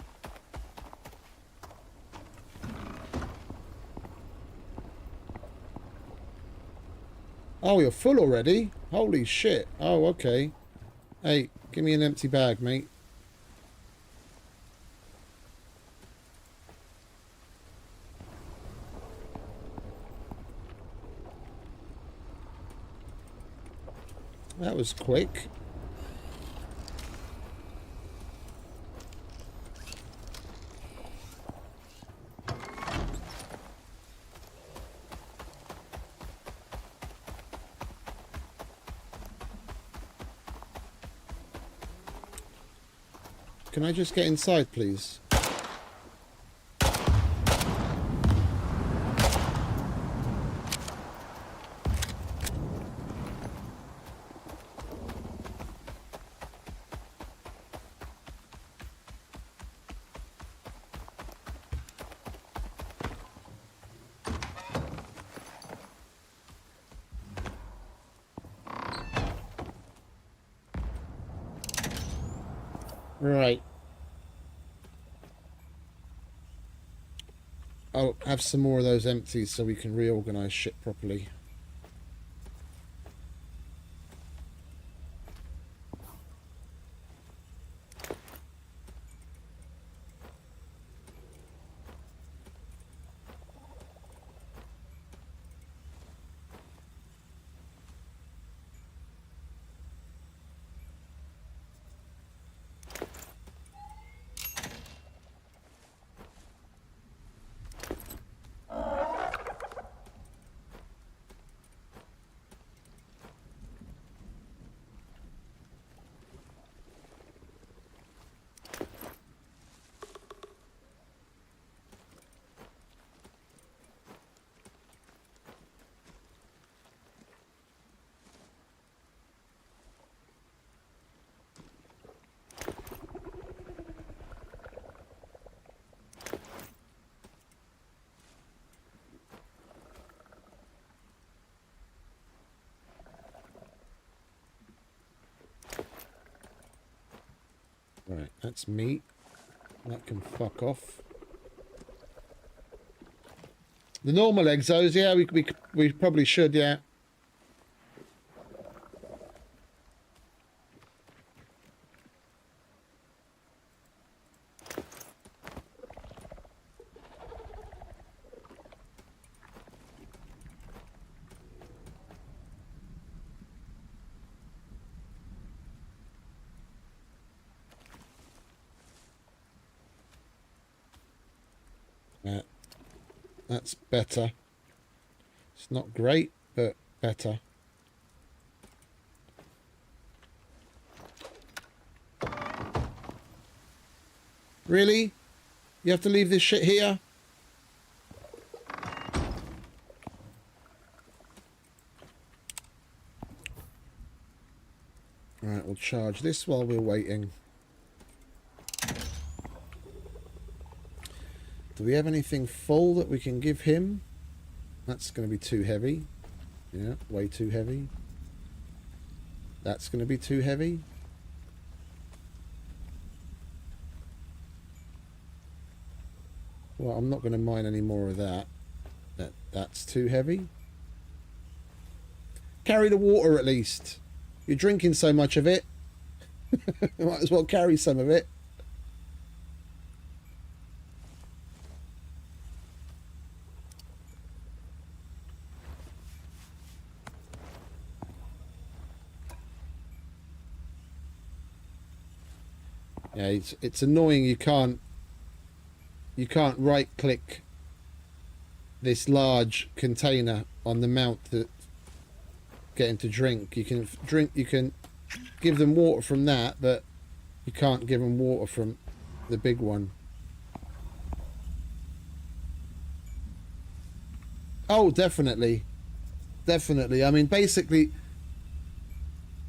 Oh, you're full already? Holy shit. Oh, okay. Hey, give me an empty bag, mate. That was quick. Can I just get inside, please? Right. I'll have some more of those empties so we can reorganize shit properly. Right, that's meat. That can fuck off. The normal exos, yeah, we probably should, yeah. That's better. It's not great, but better. Really? You have to leave this shit here? Alright, we'll charge this while we're waiting. Do we have anything full that we can give him? That's going to be too heavy. Yeah, way too heavy. That's going to be too heavy. Well, I'm not going to mine any more of that. That's too heavy. Carry the water at least. You're drinking so much of it. Might as well carry some of it. Yeah, it's annoying you can't right click this large container on the mount that getting to drink. You can give them water from that, but you can't give them water from the big one. Oh, definitely. Definitely. I mean, basically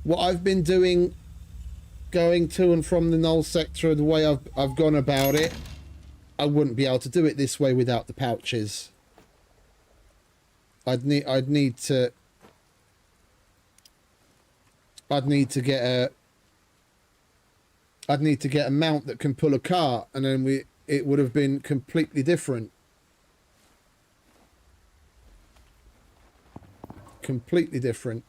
what I've been doing, going to and from the Null Sector, the way I've gone about it, I wouldn't be able to do it this way without the pouches. I'd need to get a mount that can pull a cart, and then it would have been completely different. Completely different.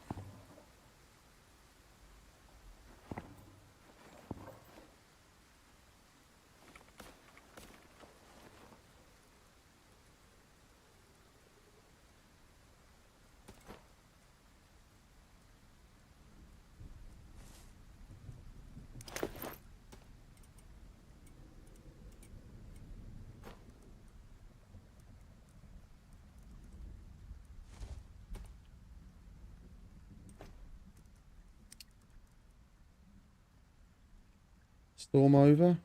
Storm over.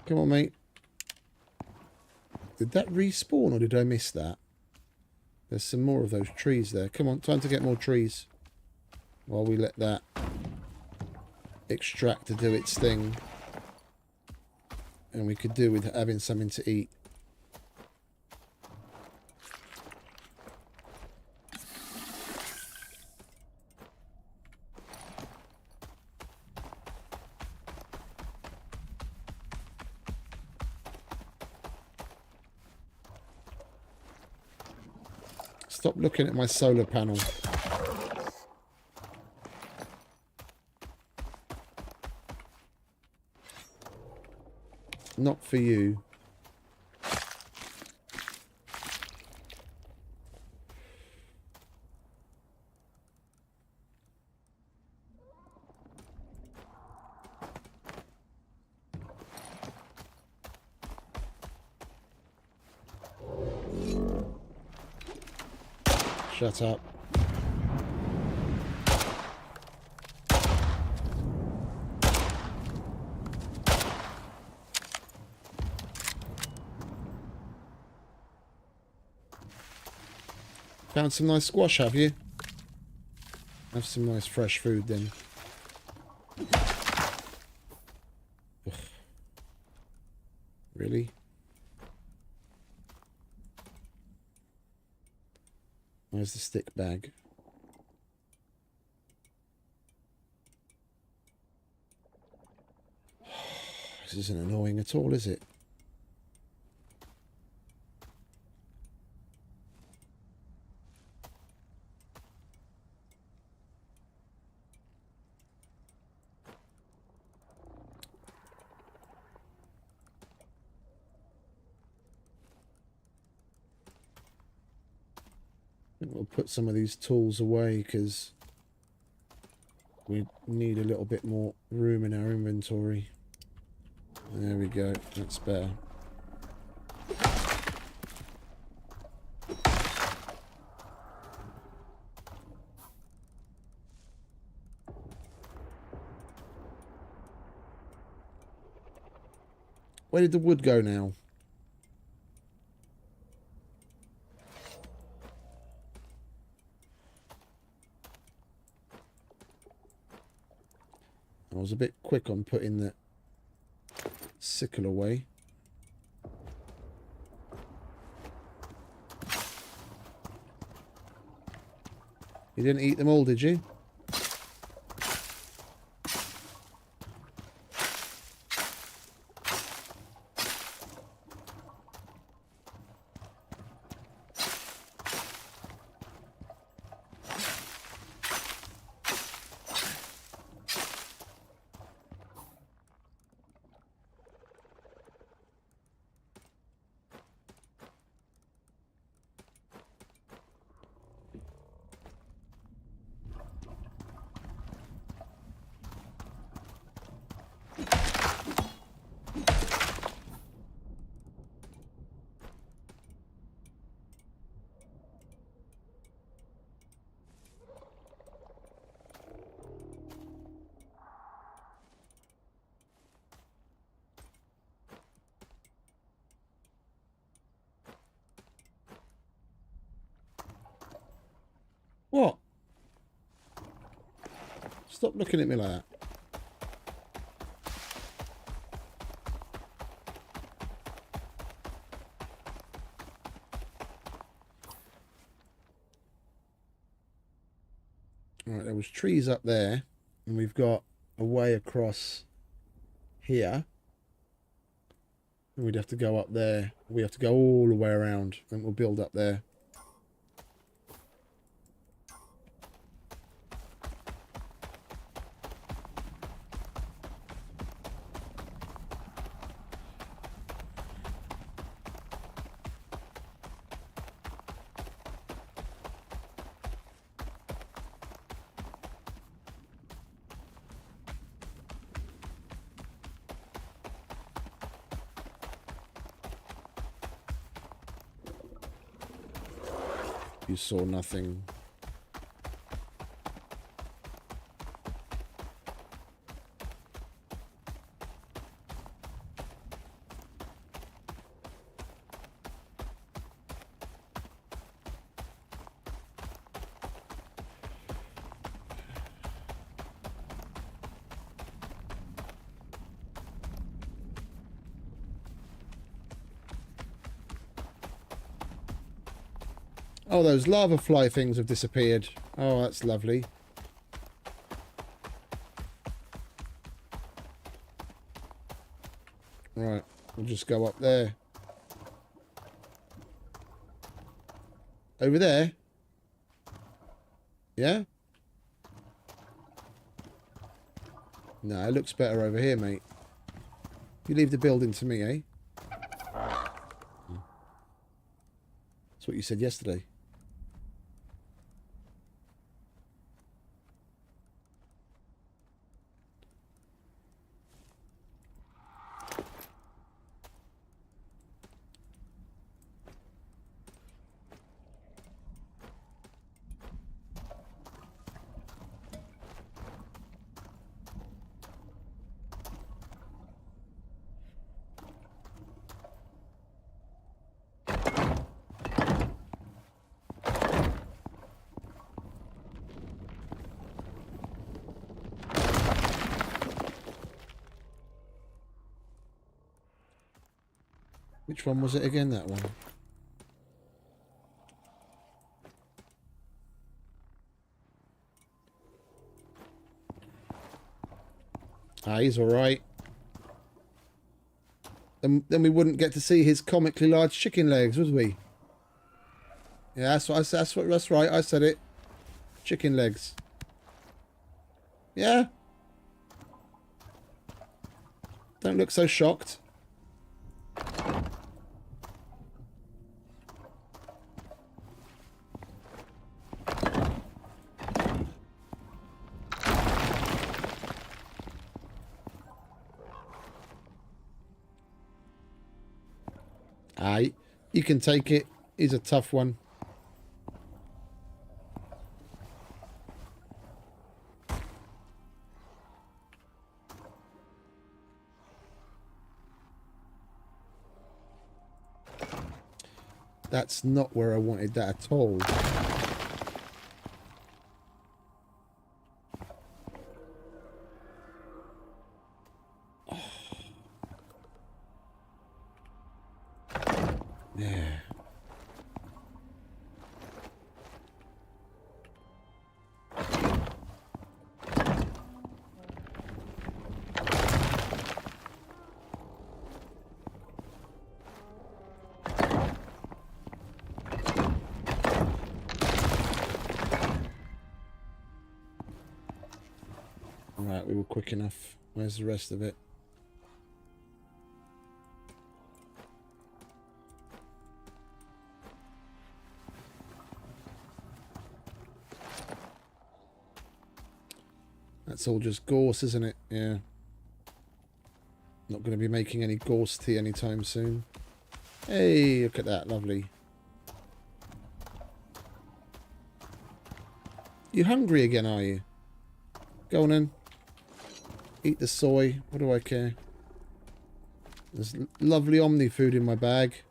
Come on, mate. Did that respawn or did I miss that? There's some more of those trees there. Come on, time to get more trees. While we let that extractor do its thing. And we could do with having something to eat. Stop looking at my solar panel. Not for you. Shut up. Found some nice squash, have you? Have some nice fresh food then. Ugh. Really? Where's the stick bag? This isn't annoying at all, is it? I think we'll put some of these tools away because we need a little bit more room in our inventory. There we go, that's better. Where did the wood go now? I was a bit quick on putting the sickle away. You didn't eat them all, did you? What? Stop looking at me like that. Alright, there was trees up there, and we've got a way across here. And we'd have to go up there. We have to go all the way around, and we'll build up there. You saw nothing. Oh, those lava fly things have disappeared. Oh, that's lovely. Right, we'll just go up there. Over there? Yeah? No, it looks better over here, mate. You leave the building to me, eh? That's what you said yesterday. Which one was it again? That one. Ah, he's alright. Then we wouldn't get to see his comically large chicken legs, would we? Yeah, that's what I said. That's right. I said it. Chicken legs. Yeah. Don't look so shocked. Aye, you can take it. He's a tough one. That's not where I wanted that at all. Yeah. Right, we were quick enough. Where's the rest of it? That's all just gorse, isn't it? Yeah. Not going to be making any gorse tea anytime soon. Hey, look at that. Lovely. You hungry again, are you? Go on then. Eat the soy. What do I care? There's lovely Omni food in my bag.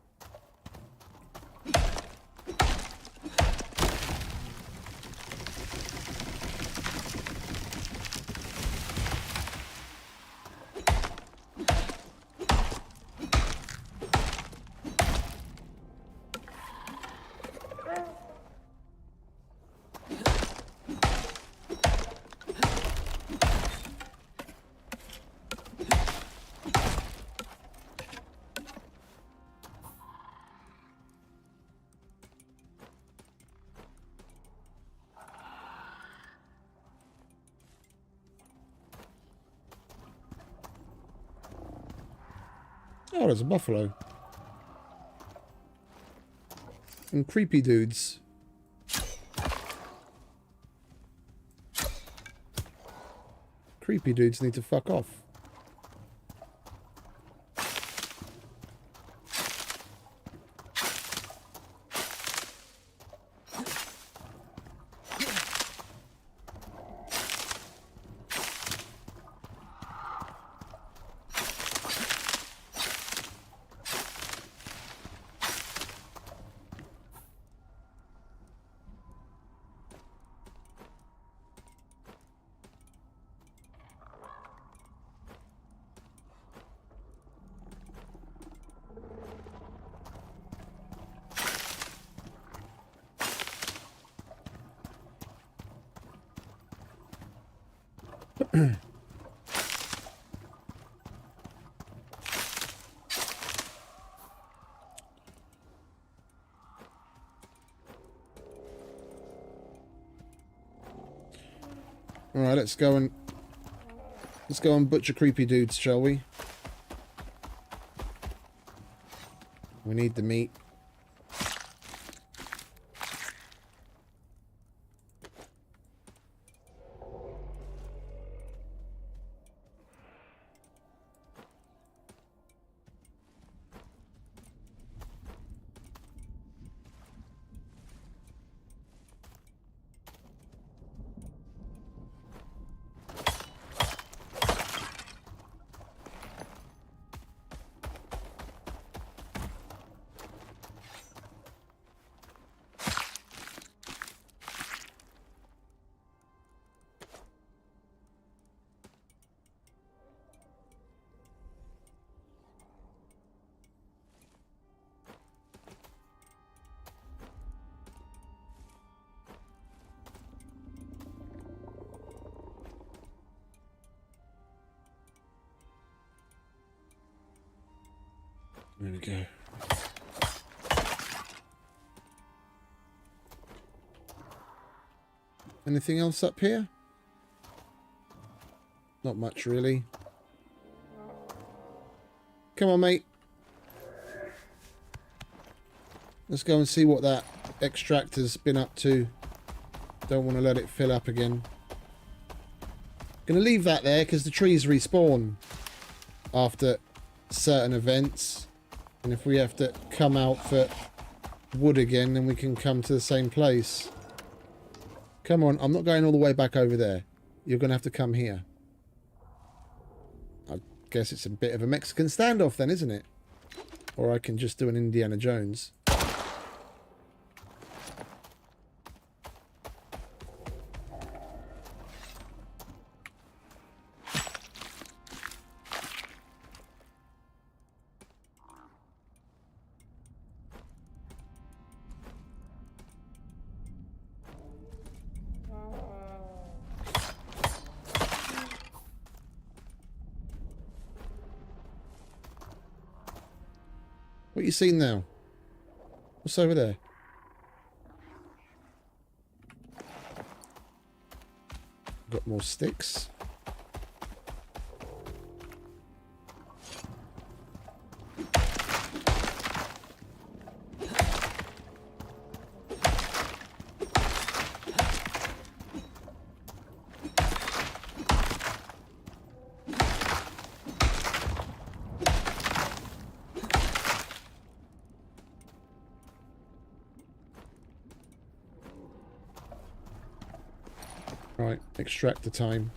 Oh, there's a buffalo. And creepy dudes. Creepy dudes need to fuck off. Alright, let's go and butcher creepy dudes, shall we? We need the meat. There we go. Anything else up here? Not much, really. Come on, mate. Let's go and see what that extractor's been up to. Don't want to let it fill up again. Gonna leave that there because the trees respawn after certain events. And if we have to come out for wood again, then we can come to the same place. Come on, I'm not going all the way back over there. You're going to have to come here. I guess it's a bit of a Mexican standoff then, isn't it? Or I can just do an Indiana Jones. What you seen now? What's over there? Got more sticks. Right, extract the time.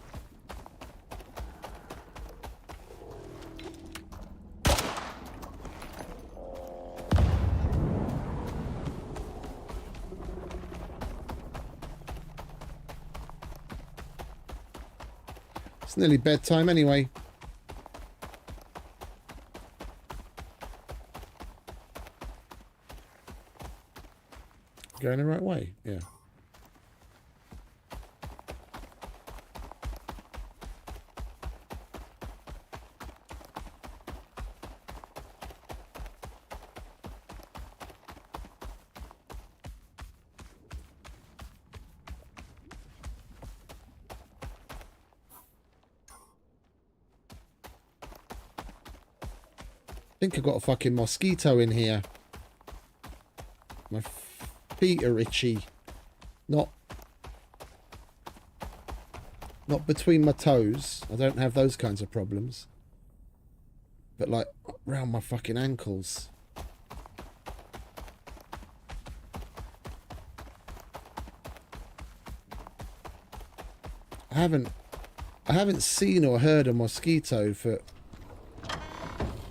It's nearly bedtime anyway. Going the right way, yeah. I think I got a fucking mosquito in here. My feet are itchy. Not between my toes. I don't have those kinds of problems. But like around my fucking ankles. I haven't seen or heard a mosquito for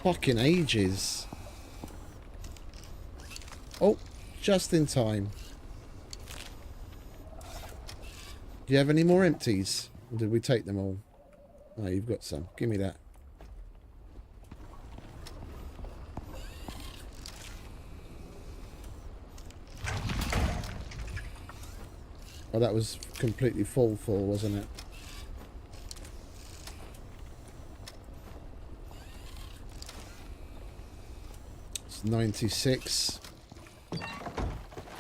fucking ages. Oh, just in time. Do you have any more empties? Or did we take them all? Oh, you've got some. Give me that. Oh, that was completely full, wasn't it? It's 96.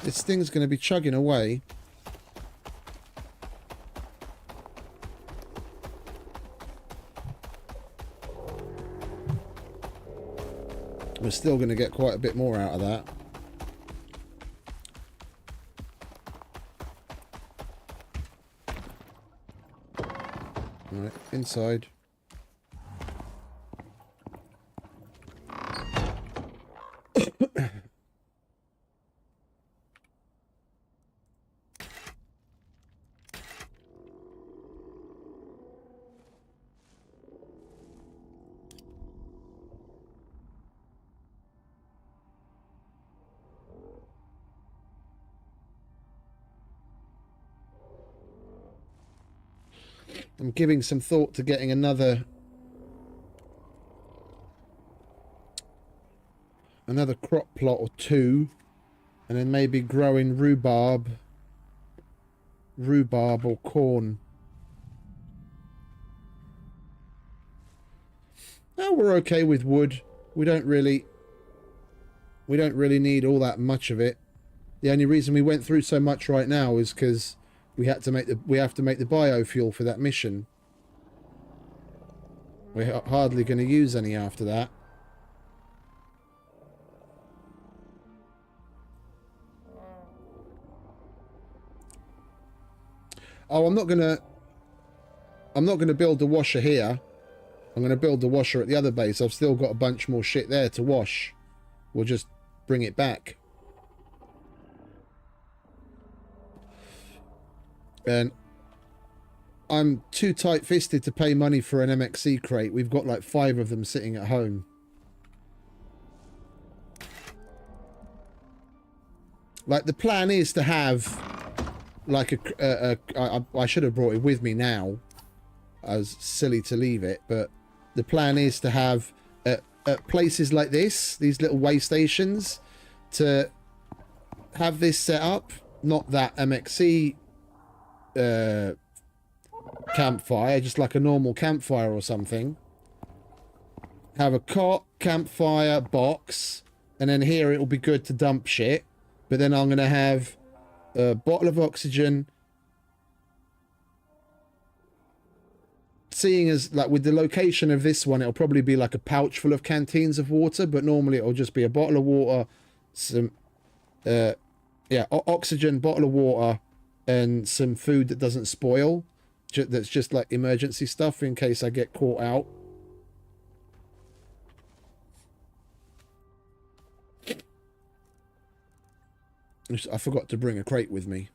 This thing's going to be chugging away. We're still going to get quite a bit more out of that. Right, inside. I'm giving some thought to getting another crop plot or two, and then maybe growing rhubarb or corn. No, we're okay with wood. We don't really We don't really need all that much of it. The only reason we went through so much right now is because we have to make the biofuel for that mission. We're hardly going to use any after that. Oh, I'm not gonna build the washer here. I'm gonna build the washer at the other base. I've still got a bunch more shit there to wash. We'll just bring it back. And I'm too tight-fisted to pay money for an MXC crate. We've got like 5 of them sitting at home. Like, the plan is to have like I should have brought it with me now. I was silly to leave it, but the plan is to have at places like this, these little way stations, to have this set up, not that MXC campfire, just like a normal campfire or something. Have a cot, campfire, box, and then here it will be good to dump shit. But then I'm going to have a bottle of oxygen. Seeing as, like, with the location of this one, it'll probably be like a pouch full of canteens of water, but normally it'll just be a bottle of water, some, oxygen, bottle of water, and some food that doesn't spoil. That's just like emergency stuff in case I get caught out. I forgot to bring a crate with me.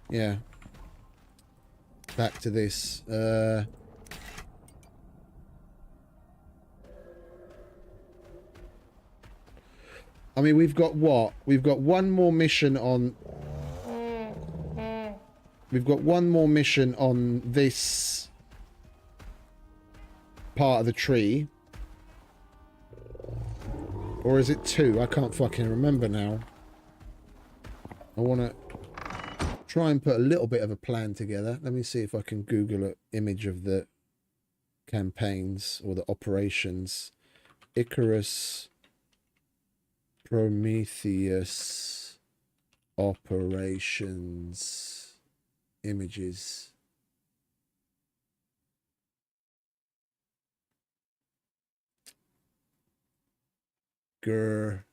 Yeah. Back to this. I mean, we've got what? We've got one more mission on... We've got one more mission on this part of the tree. Or is it 2? I can't fucking remember now. I want to try and put a little bit of a plan together. Let me see if I can Google an image of the campaigns or the operations. Icarus, Prometheus, operations, images. Grr.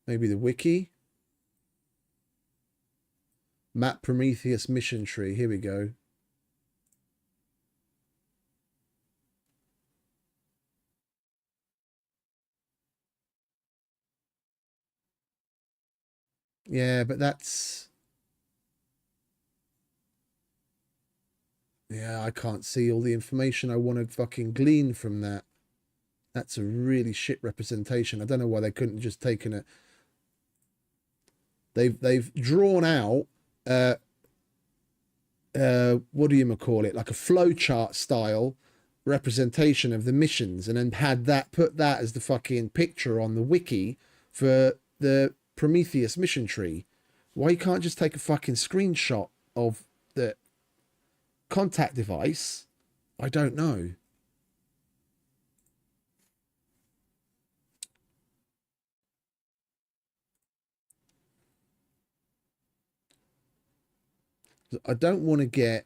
Maybe the wiki. Map Prometheus mission tree. Here we go. Yeah, but that's... Yeah, I can't see all the information I want to fucking glean from that. That's a really shit representation. I don't know why they couldn't just taken it. They've drawn out what do you call it? Like a flowchart style representation of the missions, and then had that, put that as the fucking picture on the wiki for the Prometheus mission tree. Why you can't just take a fucking screenshot of the contact device? I don't know. I don't want to get...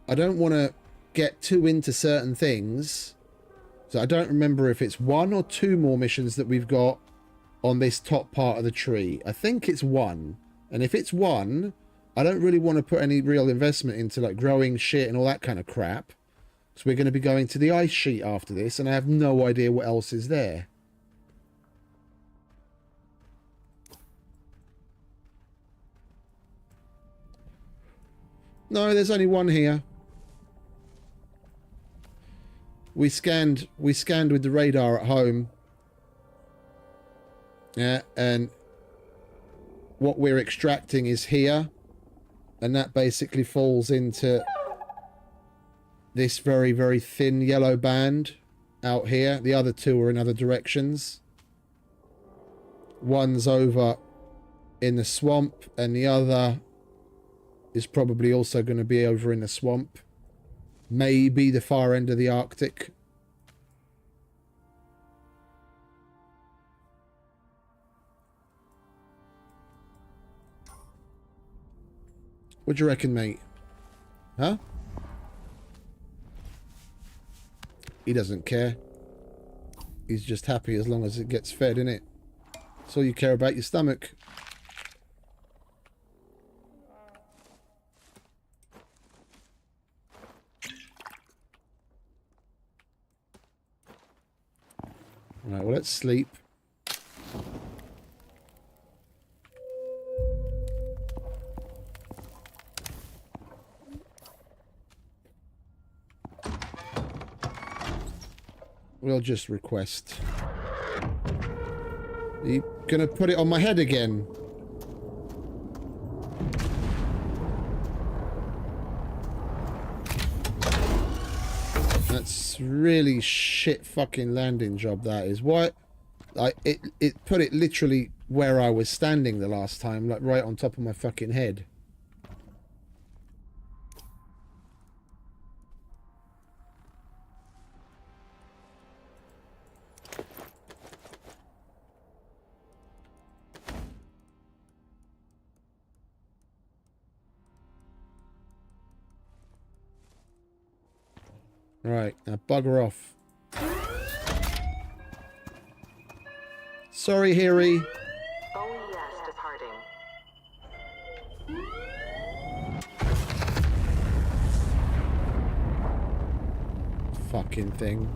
I don't want to get too into certain things. So I don't remember if it's 1 or 2 more missions that we've got on this top part of the tree. I think it's 1. And if it's 1, I don't really want to put any real investment into like growing shit and all that kind of crap. So we're going to be going to the ice sheet after this, and I have no idea what else is there. No, there's only 1 here. We scanned with the radar at home. Yeah, and what we're extracting is here. And that basically falls into this very, very thin yellow band out here. The other 2 are in other directions. One's over in the swamp, and the other is probably also going to be over in the swamp. Maybe the far end of the Arctic. What do you reckon, mate? Huh? He doesn't care. He's just happy as long as it gets fed, innit? That's all you care about, your stomach. Right, well, let's sleep. We'll just request. Are you gonna put it on my head again? That's really shit fucking landing job, that is. Why? It put it literally where I was standing the last time, like right on top of my fucking head. Right, now bugger off. Sorry, Harry. Oh yes, departing. Fucking thing.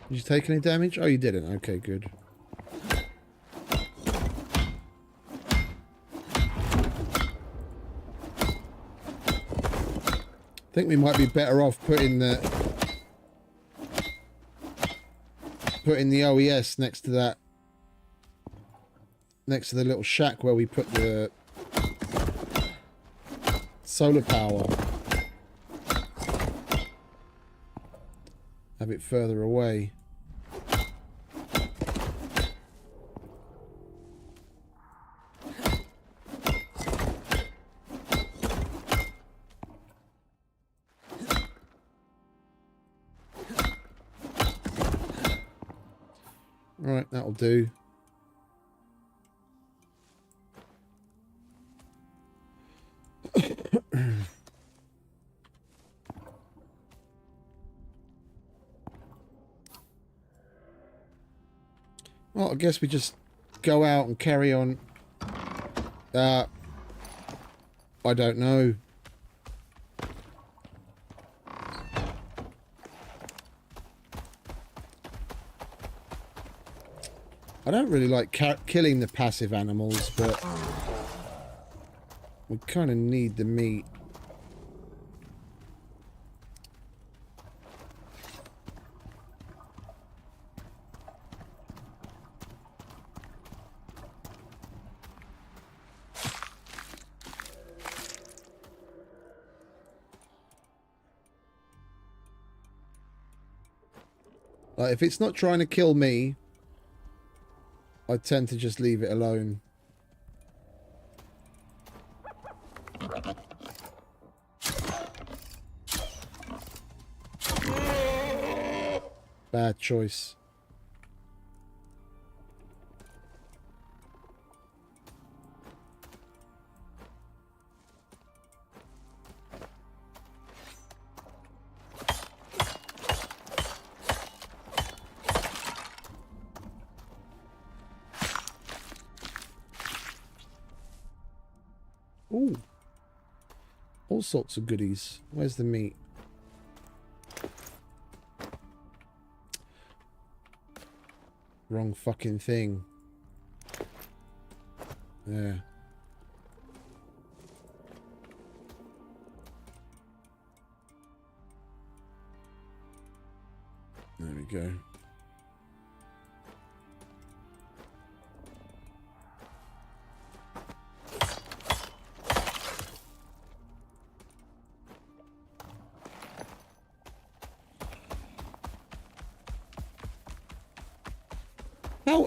Did you take any damage? Oh, you didn't. Okay, good. I think we might be better off putting the OES next to that, next to the little shack where we put the solar power. Have it further away. Right, that'll do. Well, I guess we just go out and carry on. I don't know. I don't really like killing the passive animals, but we kind of need the meat. Like, if it's not trying to kill me, I tend to just leave it alone. Bad choice. Ooh. All sorts of goodies. Where's the meat? Wrong fucking thing. There. There we go.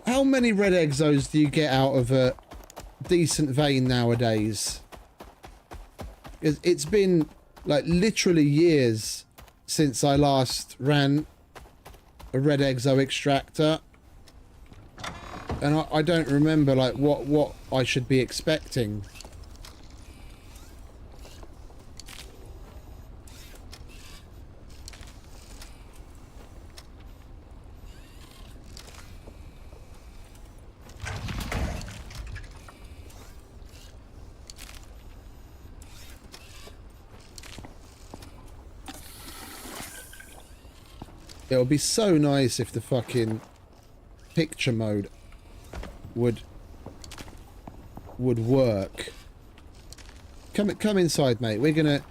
How many red exos do you get out of a decent vein nowadays? It's been like literally years since I last ran a red exo extractor, and I don't remember like what I should be expecting. It would be so nice if the fucking picture mode would work. Come inside, mate. We're gonna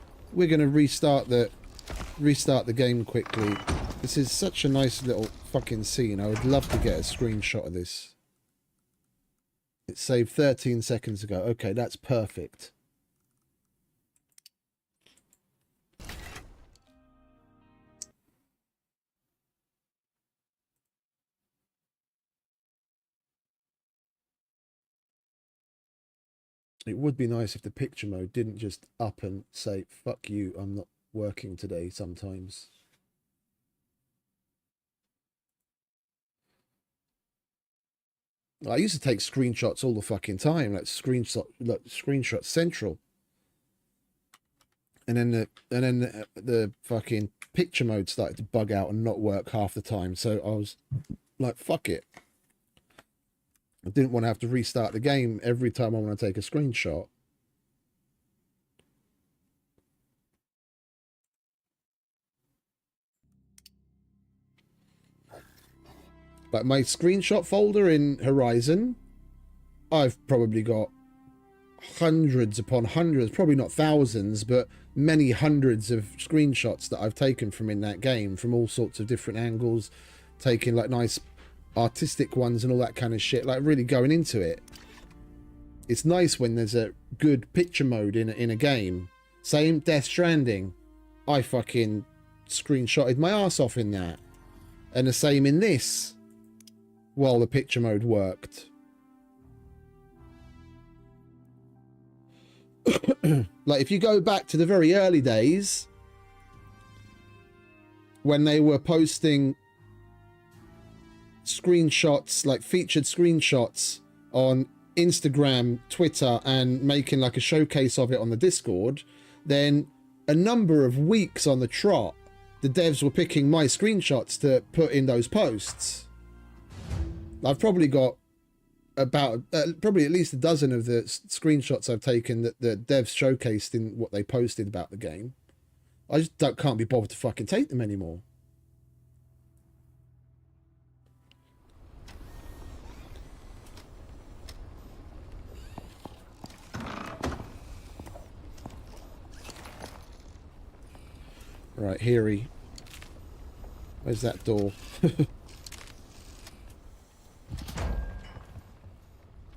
restart the game quickly. This is such a nice little fucking scene. I would love to get a screenshot of this. It saved 13 seconds ago. Okay, that's perfect. It would be nice if the picture mode didn't just up and say, fuck you, I'm not working today sometimes. I used to take screenshots all the fucking time, like screenshot central. And then the fucking picture mode started to bug out and not work half the time. So I was like, fuck it. I didn't want to have to restart the game every time I want to take a screenshot. But my screenshot folder in Horizon, I've probably got hundreds upon hundreds, probably not thousands, but many hundreds of screenshots that I've taken from in that game, from all sorts of different angles, taking like nice artistic ones and all that kind of shit, like really going into it. It's nice when there's a good picture mode in a game. Same Death Stranding. I fucking screenshotted my ass off in that. And the same in this, while the picture mode worked. Like if you go back to the very early days when they were posting screenshots, like featured screenshots on Instagram, Twitter, and making like a showcase of it on the Discord, then a number of weeks on the trot, the devs were picking my screenshots to put in those posts. I've probably got about probably at least a dozen of the screenshots I've taken that the devs showcased in what they posted about the game. I just can't be bothered to fucking take them anymore. Right, here where's that door?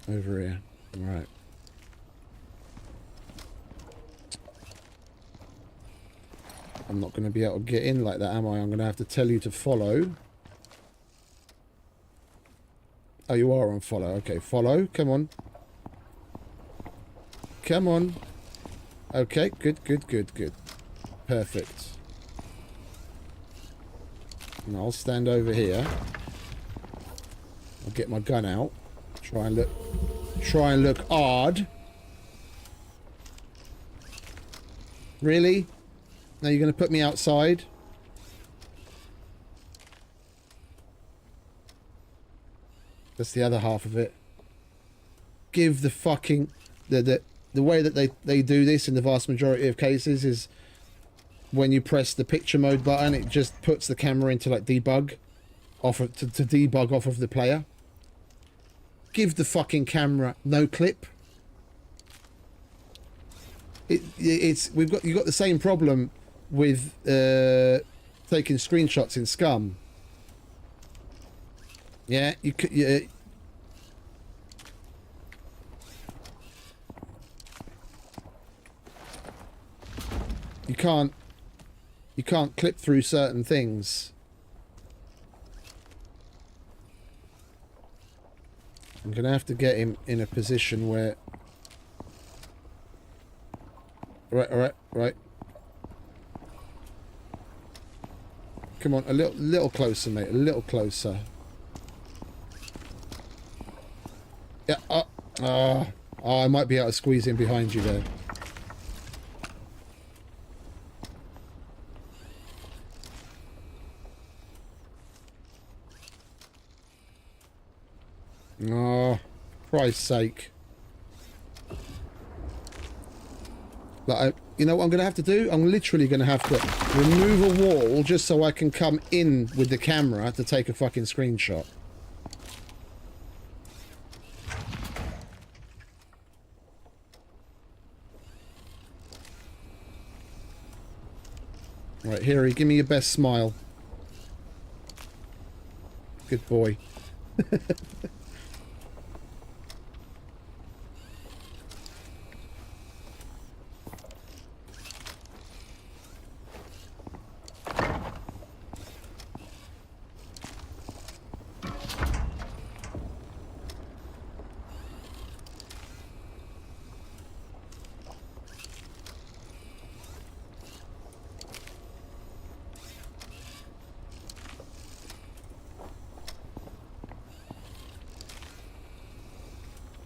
Over here. Right. I'm not going to be able to get in like that, am I? I'm going to have to tell you to follow. Oh, you are on follow. Okay, follow. Come on. Come on. Okay, good, good, good, good. Perfect. And I'll stand over here. I'll get my gun out. Try and look odd. Really? Now you're going to put me outside? That's the other half of it. Give the fucking... the way that they do this in the vast majority of cases is when you press the picture mode button, it just puts the camera into like debug off of, to debug off of the player. Give the fucking camera no clip. You've got the same problem with taking screenshots in Scum. Yeah, you could. Yeah. You can't clip through certain things. I'm gonna have to get him in a position where. Right. Come on, a little closer, mate. A little closer. Yeah. Oh, I might be able to squeeze in behind you there. Oh, Christ's sake. Like, you know what I'm going to have to do? I'm literally going to have to remove a wall just so I can come in with the camera to take a fucking screenshot. Right, Harry, give me your best smile. Good boy.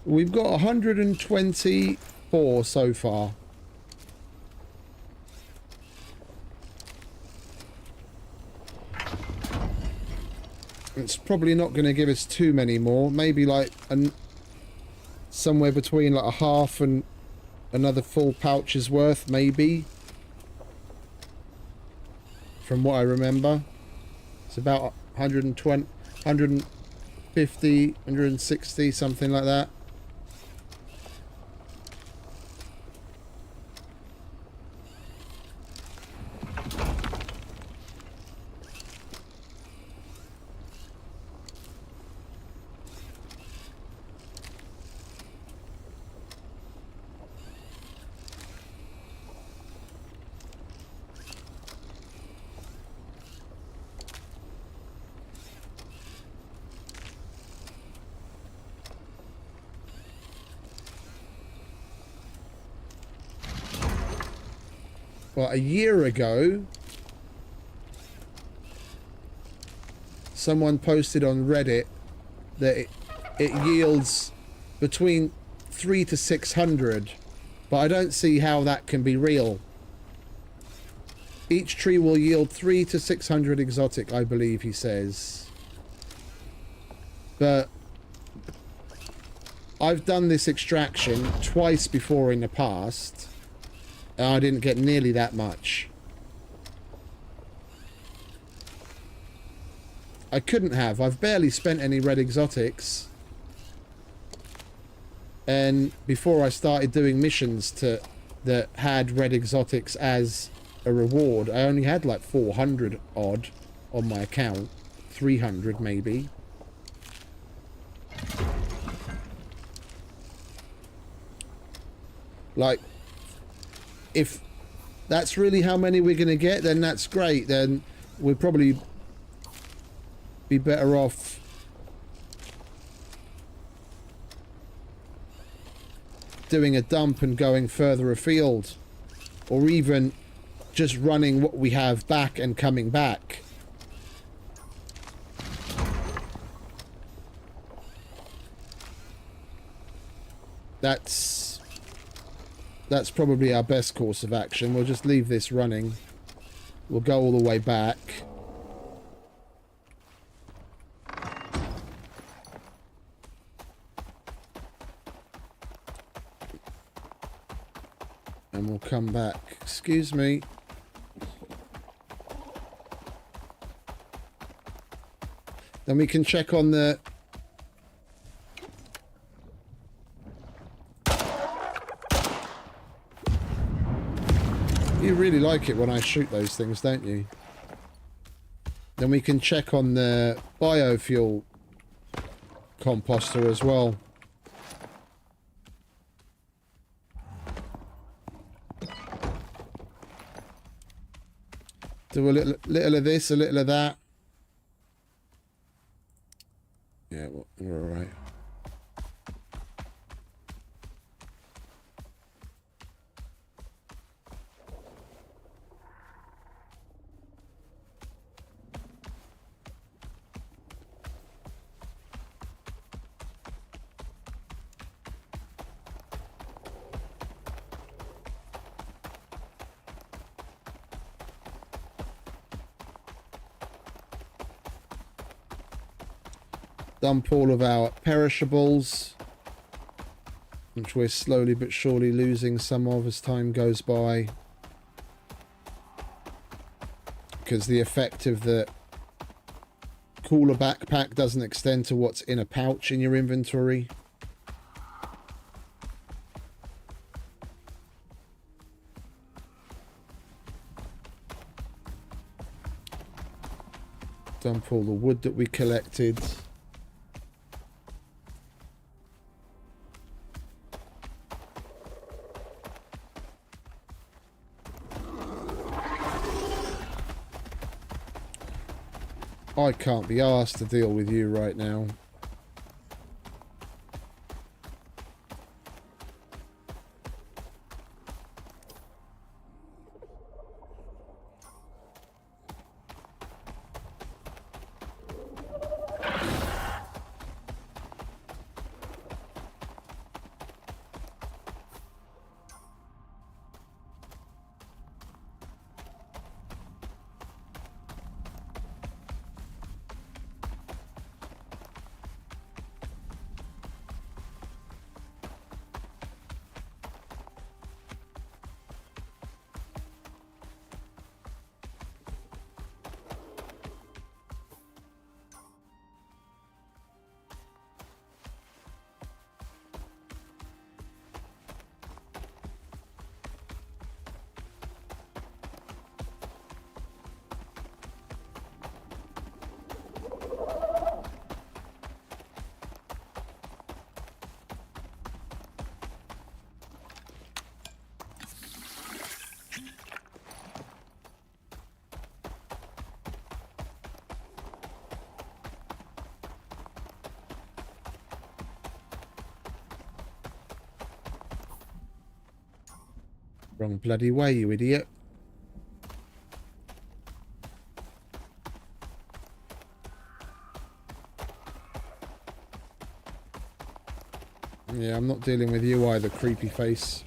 We've got 124 so far. It's probably not going to give us too many more. Maybe like somewhere between like a half and another full pouch's worth, maybe. From what I remember. It's about 120, 150, 160, something like that. Well, a year ago, someone posted on Reddit that it yields between 300 to 600, but I don't see how that can be real. Each tree will yield 300 to 600 exotic, I believe he says. But I've done this extraction twice before in the past. I didn't get nearly that much. I couldn't have. I've barely spent any red exotics. And before I started doing missions that had red exotics as a reward, I only had like 400 odd on my account. 300 maybe. Like, if that's really how many we're going to get, then that's great. Then we'll probably be better off doing a dump and going further afield, or even just running what we have back and coming back. That's probably our best course of action. We'll just leave this running. We'll go all the way back. And we'll come back. Excuse me. Then we can check on the... You really like it when I shoot those things, don't you? Then we can check on the biofuel composter as well. Do a little of this, a little of that. Yeah, well, we're all right. Dump all of our perishables, which we're slowly but surely losing some of as time goes by, because the effect of the cooler backpack doesn't extend to what's in a pouch in your inventory. Dump all the wood that we collected. I can't be asked to deal with you right now. Wrong bloody way, you idiot. Yeah, I'm not dealing with you either, creepy face.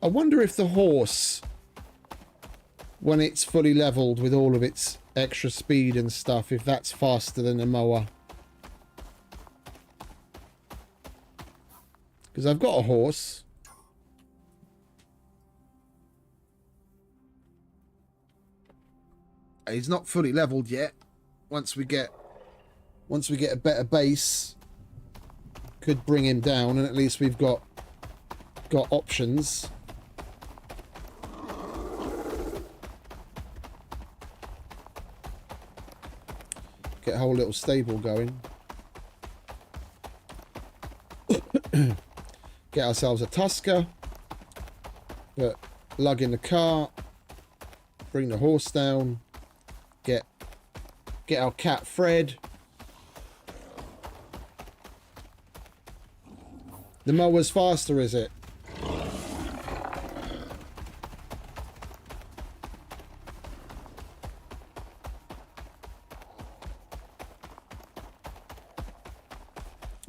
I wonder if the horse, when it's fully leveled with all of its extra speed and stuff, if that's faster than a mower. Because I've got a horse. He's not fully leveled yet. Once we get a better base, could bring him down, and at least we've got options. Get a whole little stable going. Get ourselves a Tusker. But lug in the car. Bring the horse down. Get our cat Fred. The mower's faster, is it?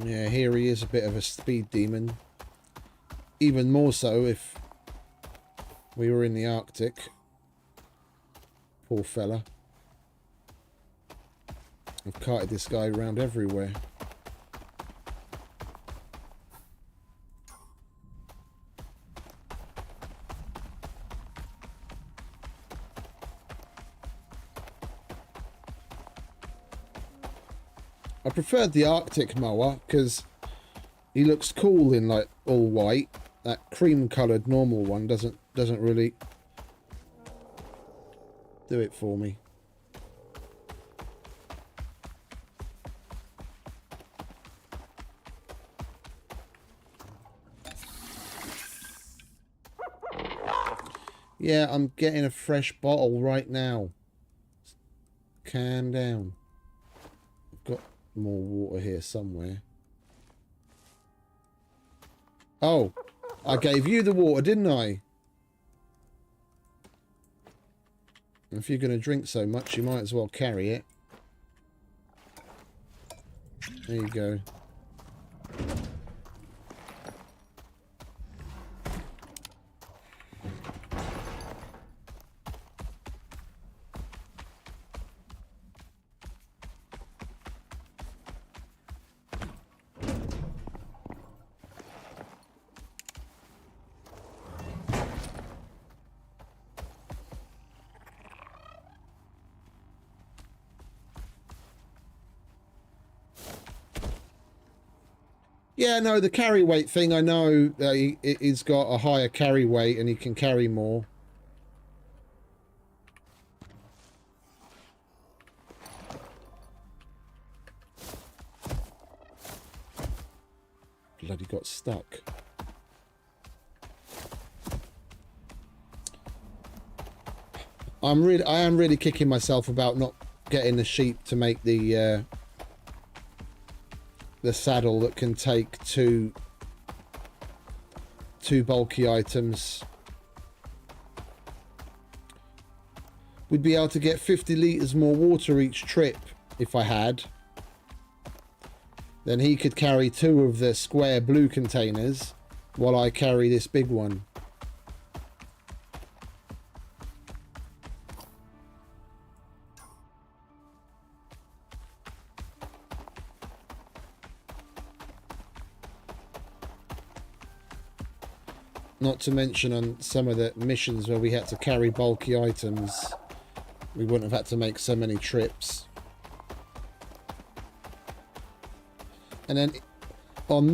Yeah, here he is, a bit of a speed demon. Even more so if We were in the Arctic. Poor fella. I've carted this guy around everywhere. I preferred the Arctic mower because he looks cool in like all white. That cream-coloured normal one doesn't really do it for me. Yeah, I'm getting a fresh bottle right now. Calm down. I've got more water here somewhere. Oh, I gave you the water, didn't I? If you're going to drink so much, you might as well carry it. There you go. Yeah, no, the carry weight thing, I know he's got a higher carry weight and he can carry more. Bloody got stuck. I am really kicking myself about not getting the sheep to make the saddle that can take two bulky items. We'd be able to get 50 litres more water each trip if I had. Then he could carry 2 of the square blue containers while I carry this big one. Not to mention on some of the missions where we had to carry bulky items, we wouldn't have had to make so many trips. And then on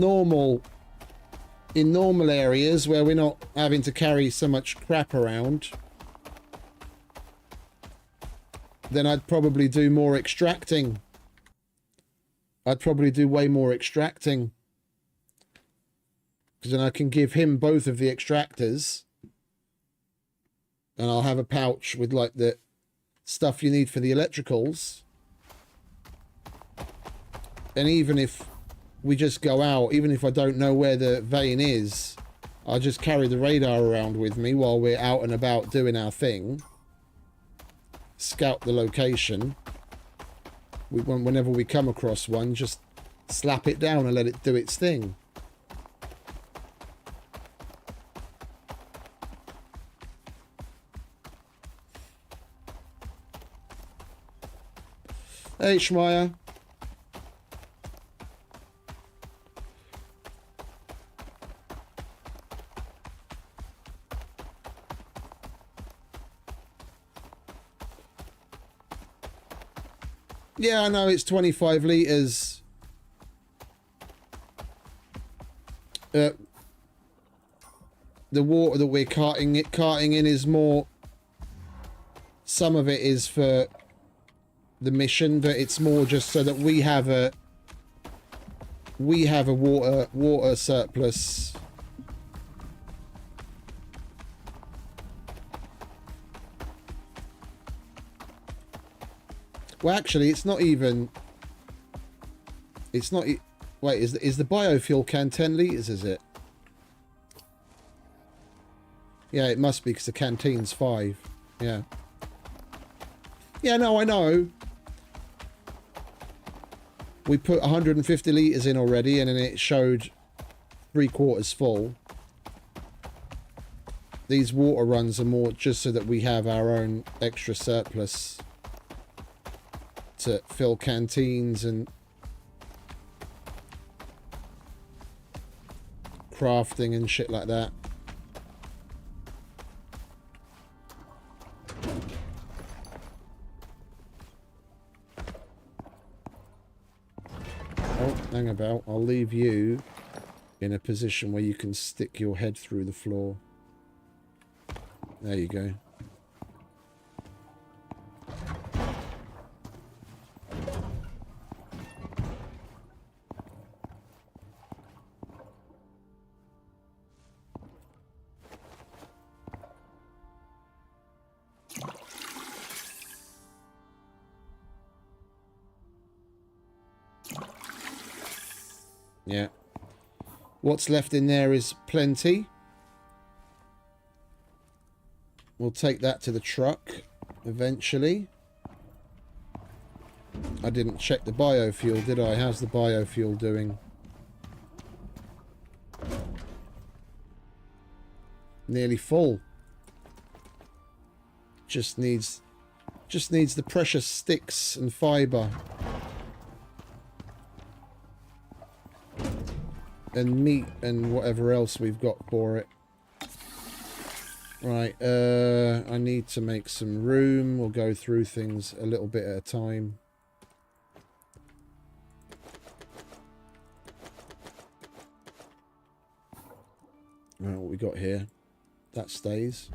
in normal areas where we're not having to carry so much crap around, then I'd probably do more extracting. I'd probably do way more extracting. Because then I can give him both of the extractors. And I'll have a pouch with like the stuff you need for the electricals. And even if we just go out, even if I don't know where the vein is, I'll just carry the radar around with me while we're out and about doing our thing. Scout the location. Whenever we come across one, just slap it down and let it do its thing. Hey, Schmeier. Yeah, I know it's 25 litres. The water that we're carting in is more... Some of it is for the mission, but it's more just so that we have a water surplus. Well, actually, it's not even. It's not. Wait, is the biofuel can 10 litres? Is it? Yeah, it must be because the canteen's 5. Yeah. Yeah, no, I know. We put 150 litres in already, and then it showed 3/4 full. These water runs are more just so that we have our own extra surplus to fill canteens and crafting and shit like that. Oh, hang about. I'll leave you in a position where you can stick your head through the floor. There you go. Yeah. What's left in there is plenty. We'll take that to the truck eventually. I didn't check the biofuel, did I? How's the biofuel doing? Nearly full. Just needs the precious sticks and fibre. And meat and whatever else we've got for it. Right, I need to make some room. We'll go through things a little bit at a time. Right, what we got here? That stays.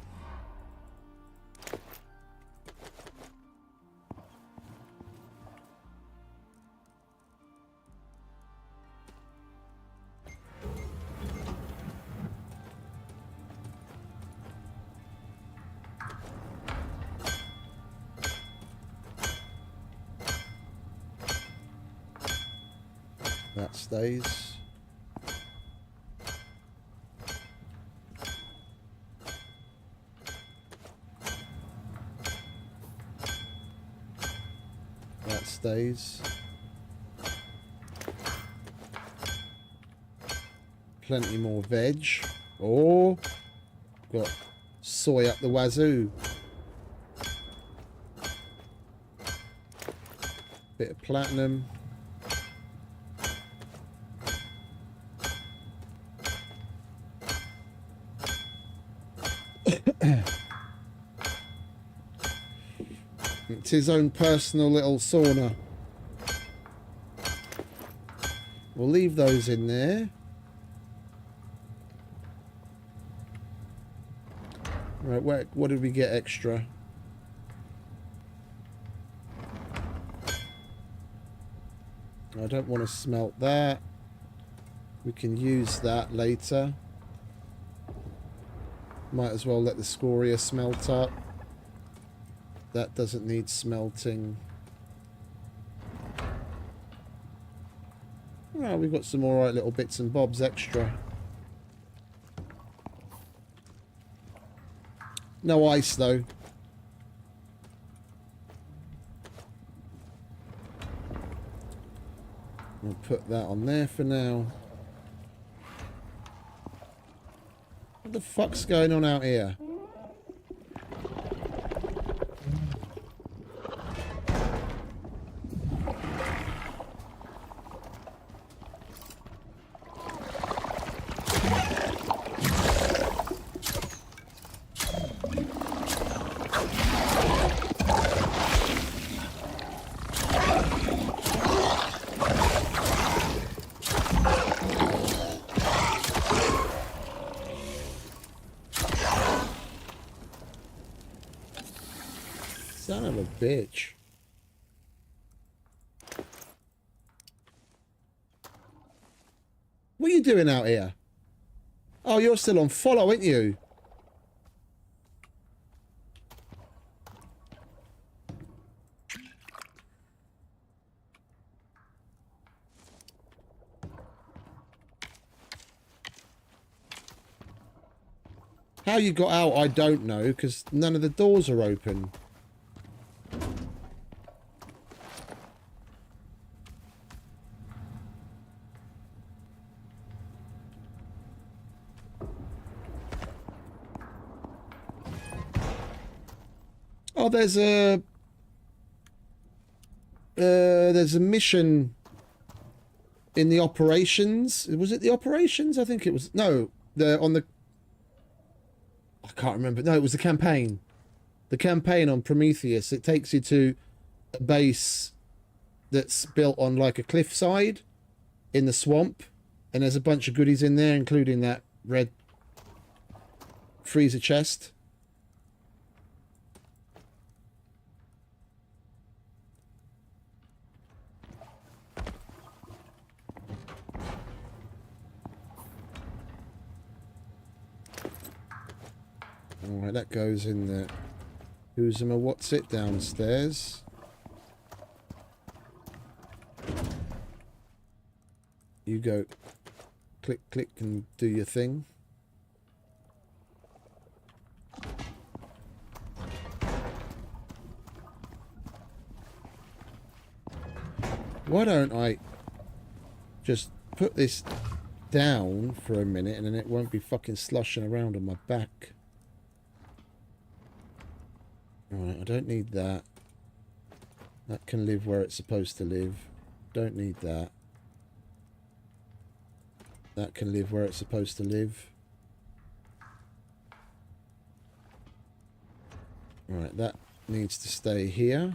That stays. That stays. Plenty more veg. Oh, got soy up the wazoo. Bit of platinum. It's his own personal little sauna. We'll leave those in there. Right, what did we get extra? I don't want to smelt that. We can use that later. Might as well let the scoria smelt up. That doesn't need smelting. Well, we've got some alright little bits and bobs extra. No ice though. We'll put that on there for now. What the fuck's going on out here? Son of a bitch. What are you doing out here? Oh, you're still on follow, aren't you? How you got out, I don't know, because none of the doors are open. Oh, there's a mission in the operations. Was it the operations? I think it was. No, I can't remember. No, it was the campaign. The campaign on Prometheus. It takes you to a base that's built on like a cliffside in the swamp, and there's a bunch of goodies in there, including that red freezer chest. Alright, that goes in the Who's'em what's it downstairs. You go click, click, and do your thing. Why don't I just put this down for a minute and then it won't be fucking slushing around on my back. Alright, I don't need that. That can live where it's supposed to live. Don't need that. That can live where it's supposed to live. Right, that needs to stay here.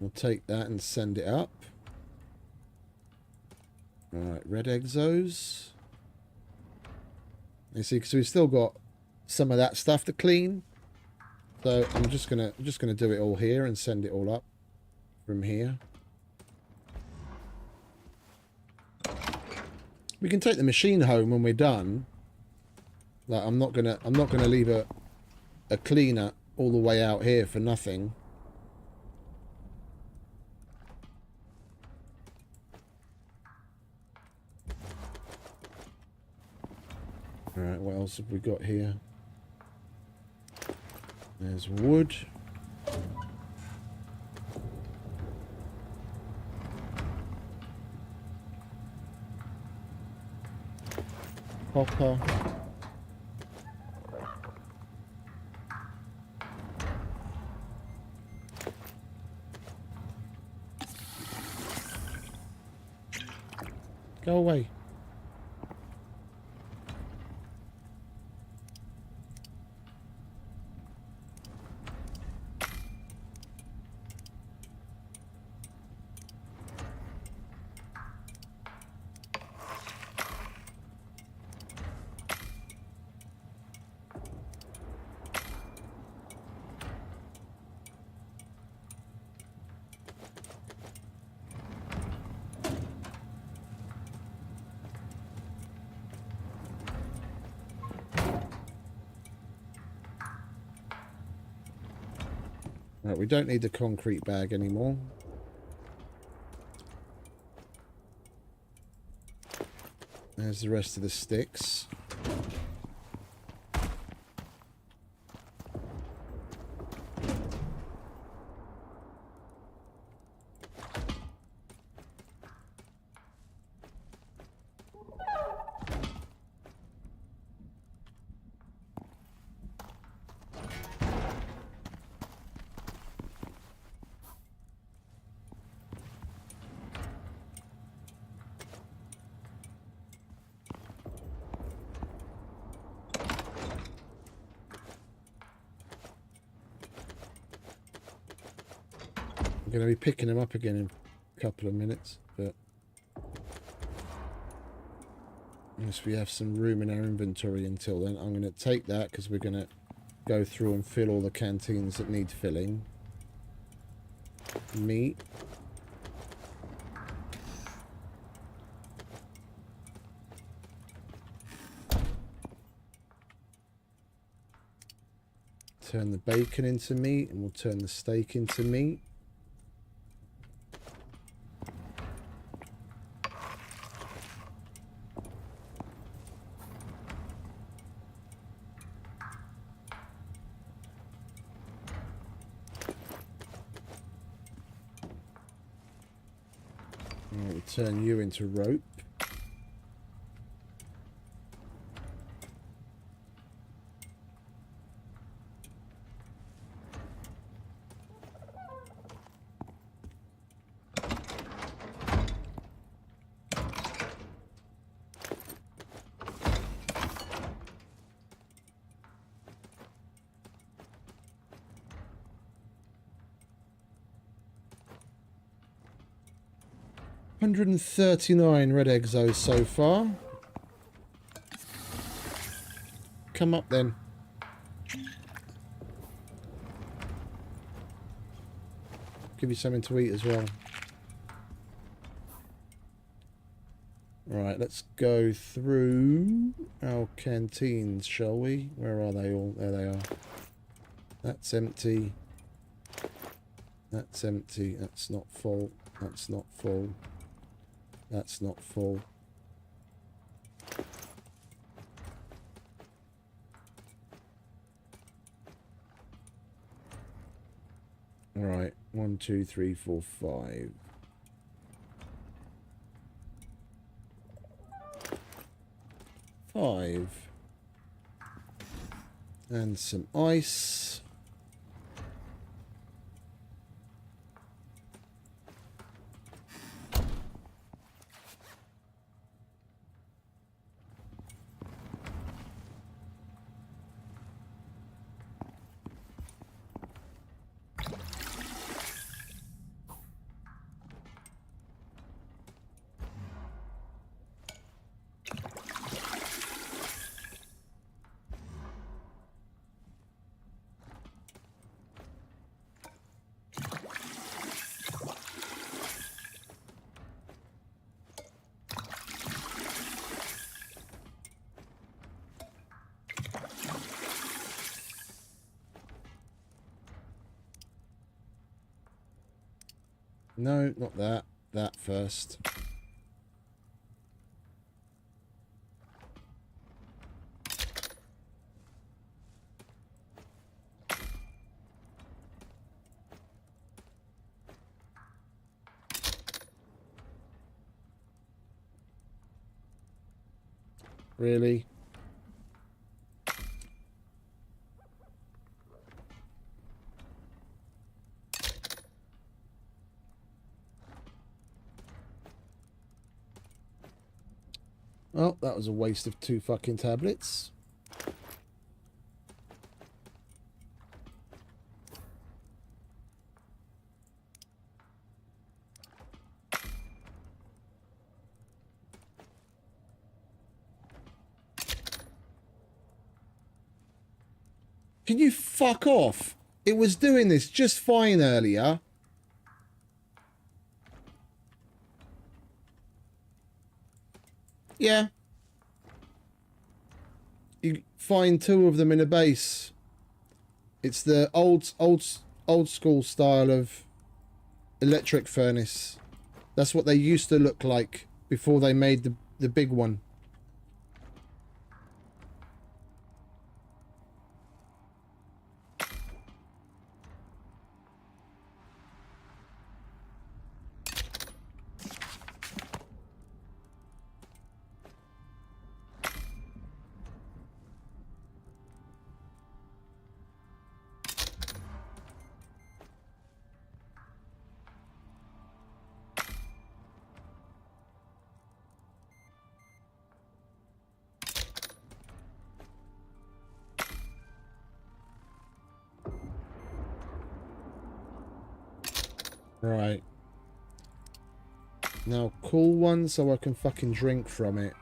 We'll take that and send it up. Alright, red exos. You see, because we've still got some of that stuff to clean. So I'm just gonna do it all here and send it all up from here. We can take the machine home when we're done. Like I'm not gonna leave a cleaner all the way out here for nothing. Alright, what else have we got here? There's wood. Copper. Go away. Right, we don't need the concrete bag anymore. There's the rest of the sticks. I'm going to be picking them up again in a couple of minutes, but unless we have some room in our inventory until then, I'm going to take that because we're going to go through and fill all the canteens that need filling. Meat. Turn the bacon into meat, and we'll turn the steak into meat. We'll turn you into rope. 139 red exos so far. Come up then. Give you something to eat as well. Right, let's go through our canteens, shall we? Where are they all? There they are. That's empty. That's empty. That's not full. That's not full. That's not full. Right, 1, 2, 3, 4, 5. And some ice. No, not that. That first. Really? Well, that was a waste of 2 fucking tablets. Can you fuck off? It was doing this just fine earlier. Yeah. You find 2 of them in a base. It's the old school style of electric furnace. That's what they used to look like before they made the big one. Right. Now cool one so I can fucking drink from it.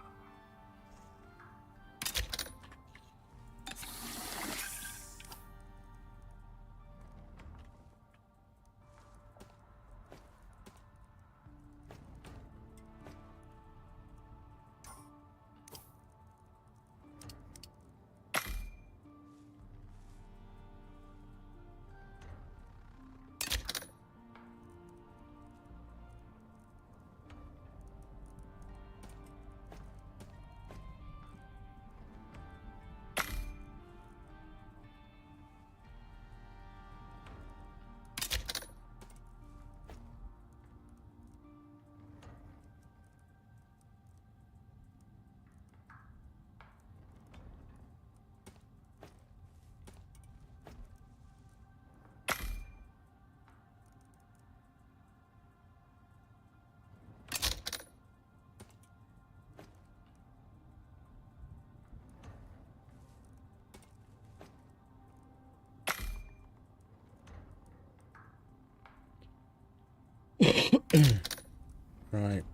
Right.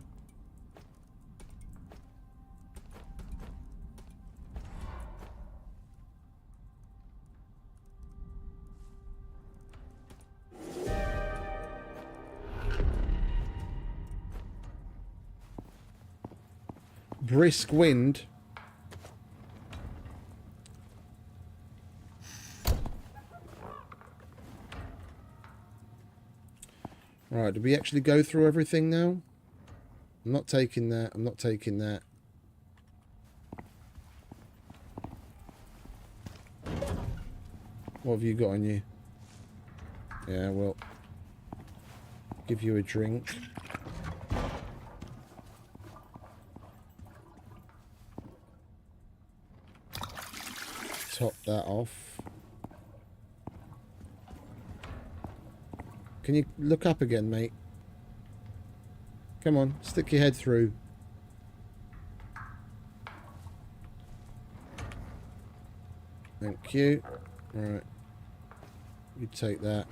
brisk wind. Right, did we actually go through everything now? I'm not taking that. I'm not taking that. What have you got on you? Yeah, well, give you a drink. Top that off. Can you look up again, mate? Come on, stick your head through. Thank you. Alright. You take that.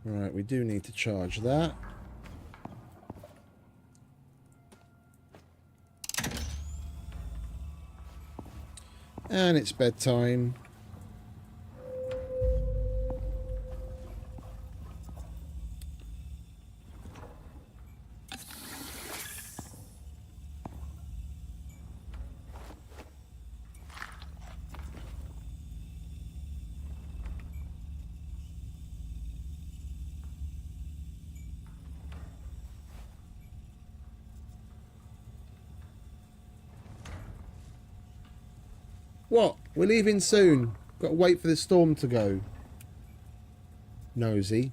Alright, we do need to charge that. And it's bedtime. What? We're leaving soon. Got to wait for the storm to go. Nosy.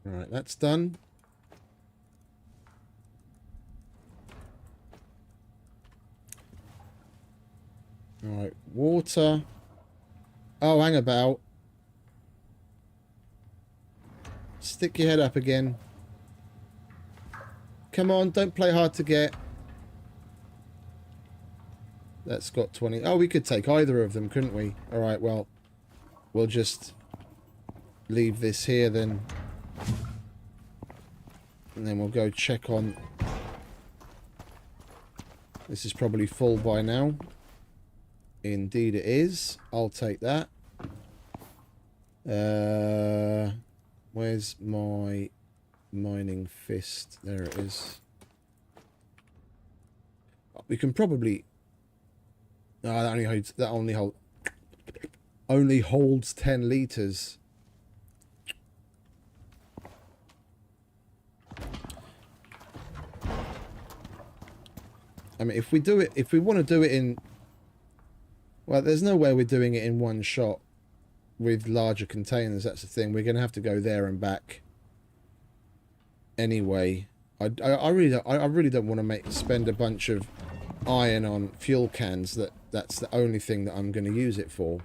Alright, that's done. Alright, water. Oh, hang about. Stick your head up again. Come on, don't play hard to get. That's got 20. Oh, we could take either of them, couldn't we? Alright, well, we'll just leave this here then. And then we'll go check on... This is probably full by now. Indeed it is. I'll take that. Where's my mining fist? There it is. We can probably... No, that only holds 10 liters. I mean, if we want to do it in... Well, there's no way we're doing it in one shot with larger containers. That's the thing. We're going to have to go there and back anyway. I really don't want to spend a bunch of iron on fuel cans. That's the only thing that I'm going to use it for.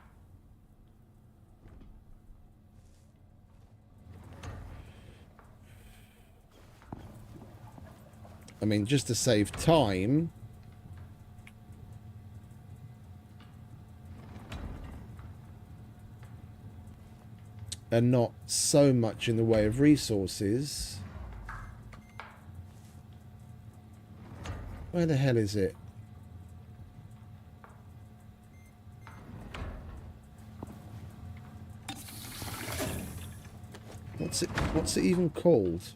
I mean, just to save time... and not so much in the way of resources. Where the hell is it? What's it even called?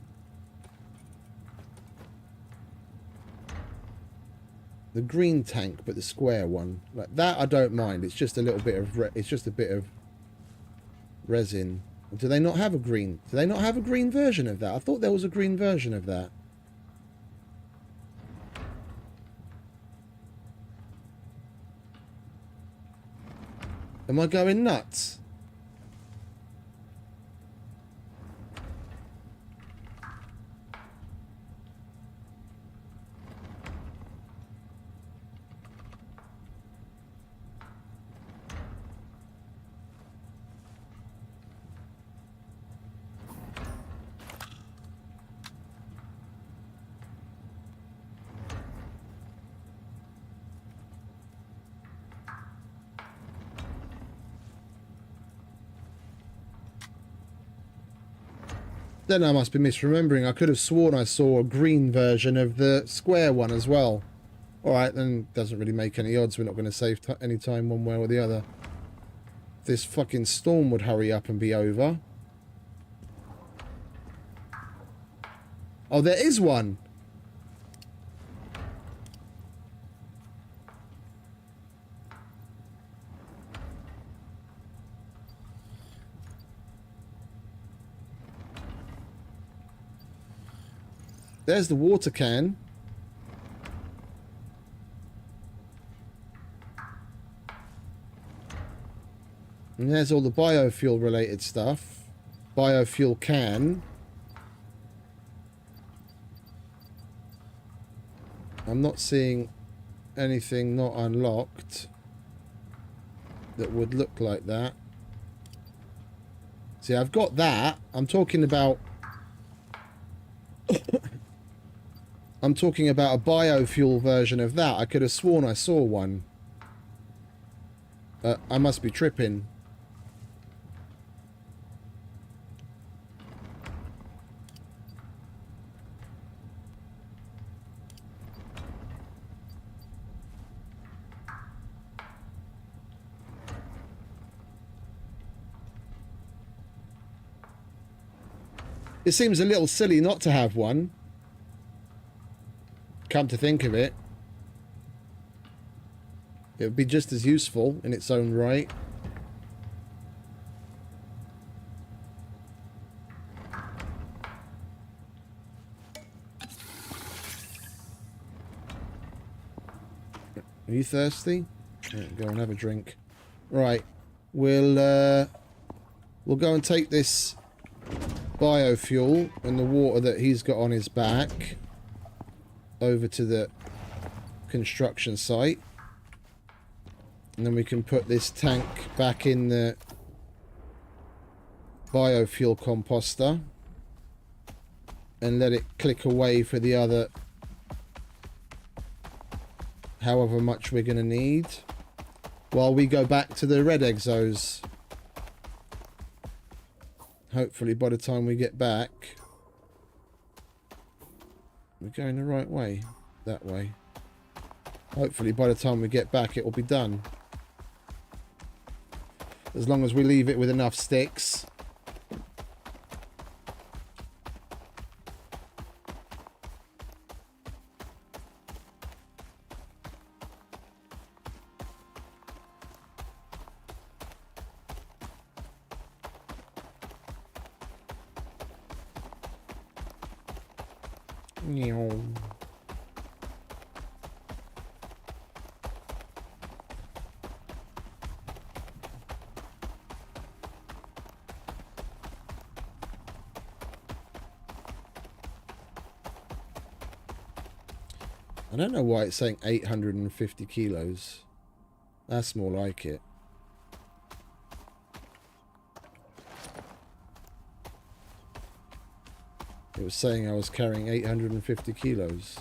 The green tank, but the square one. Like that I don't mind. It's just a little bit of it's just a bit of resin. Do they not have a green? Do they not have a green version of that? I thought there was a green version of that. Am I going nuts? Then I must be misremembering. I could have sworn I saw a green version of the square one as well. Alright, then it doesn't really make any odds. We're not going to save any time one way or the other. This fucking storm would hurry up and be over. Oh, there is one! There's the water can. And there's all the biofuel related stuff. Biofuel can. I'm not seeing anything not unlocked that would look like that. See, I've got that. I'm talking about I'm talking about a biofuel version of that. I could have sworn I saw one. I must be tripping. It seems a little silly not to have one. Come to think of it, it would be just as useful in its own right. Are you thirsty? Yeah, go and have a drink. Right, we'll go and take this biofuel and the water that he's got on his back over to the construction site, and then we can put this tank back in the biofuel composter and let it click away for the other however much we're going to need while we go back to the red exos. Hopefully by the time we get back we're going the right way. That way. Hopefully by the time we get back it will be done. As long as we leave it with enough sticks. I don't know why it's saying 850 kilos. That's more like it. It was saying I was carrying 850 kilos.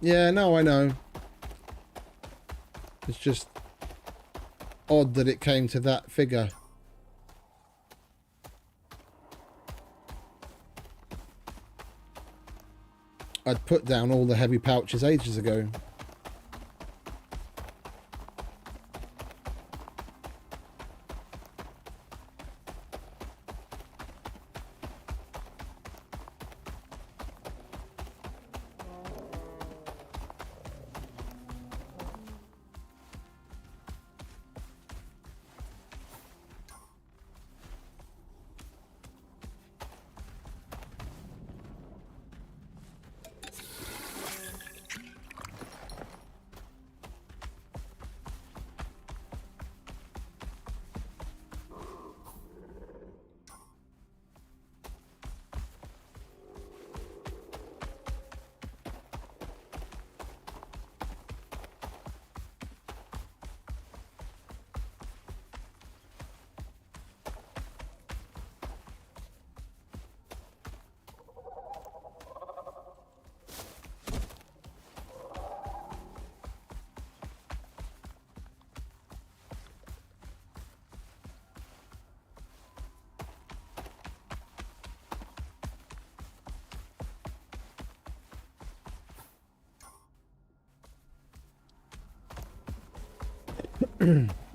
Yeah, no, I know. It's just odd that it came to that figure. I'd put down all the heavy pouches ages ago.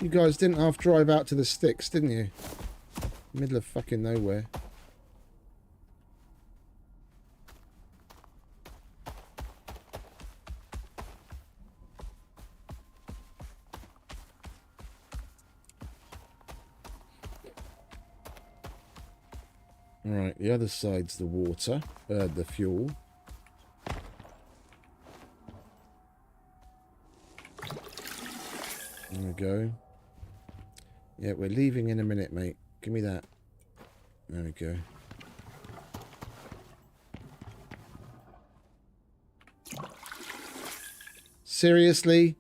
You guys didn't half drive out to the sticks, didn't you? Middle of fucking nowhere. Right, the other side's the water, the fuel. There we go. Yeah, we're leaving in a minute, mate. Give me that. There we go. Seriously?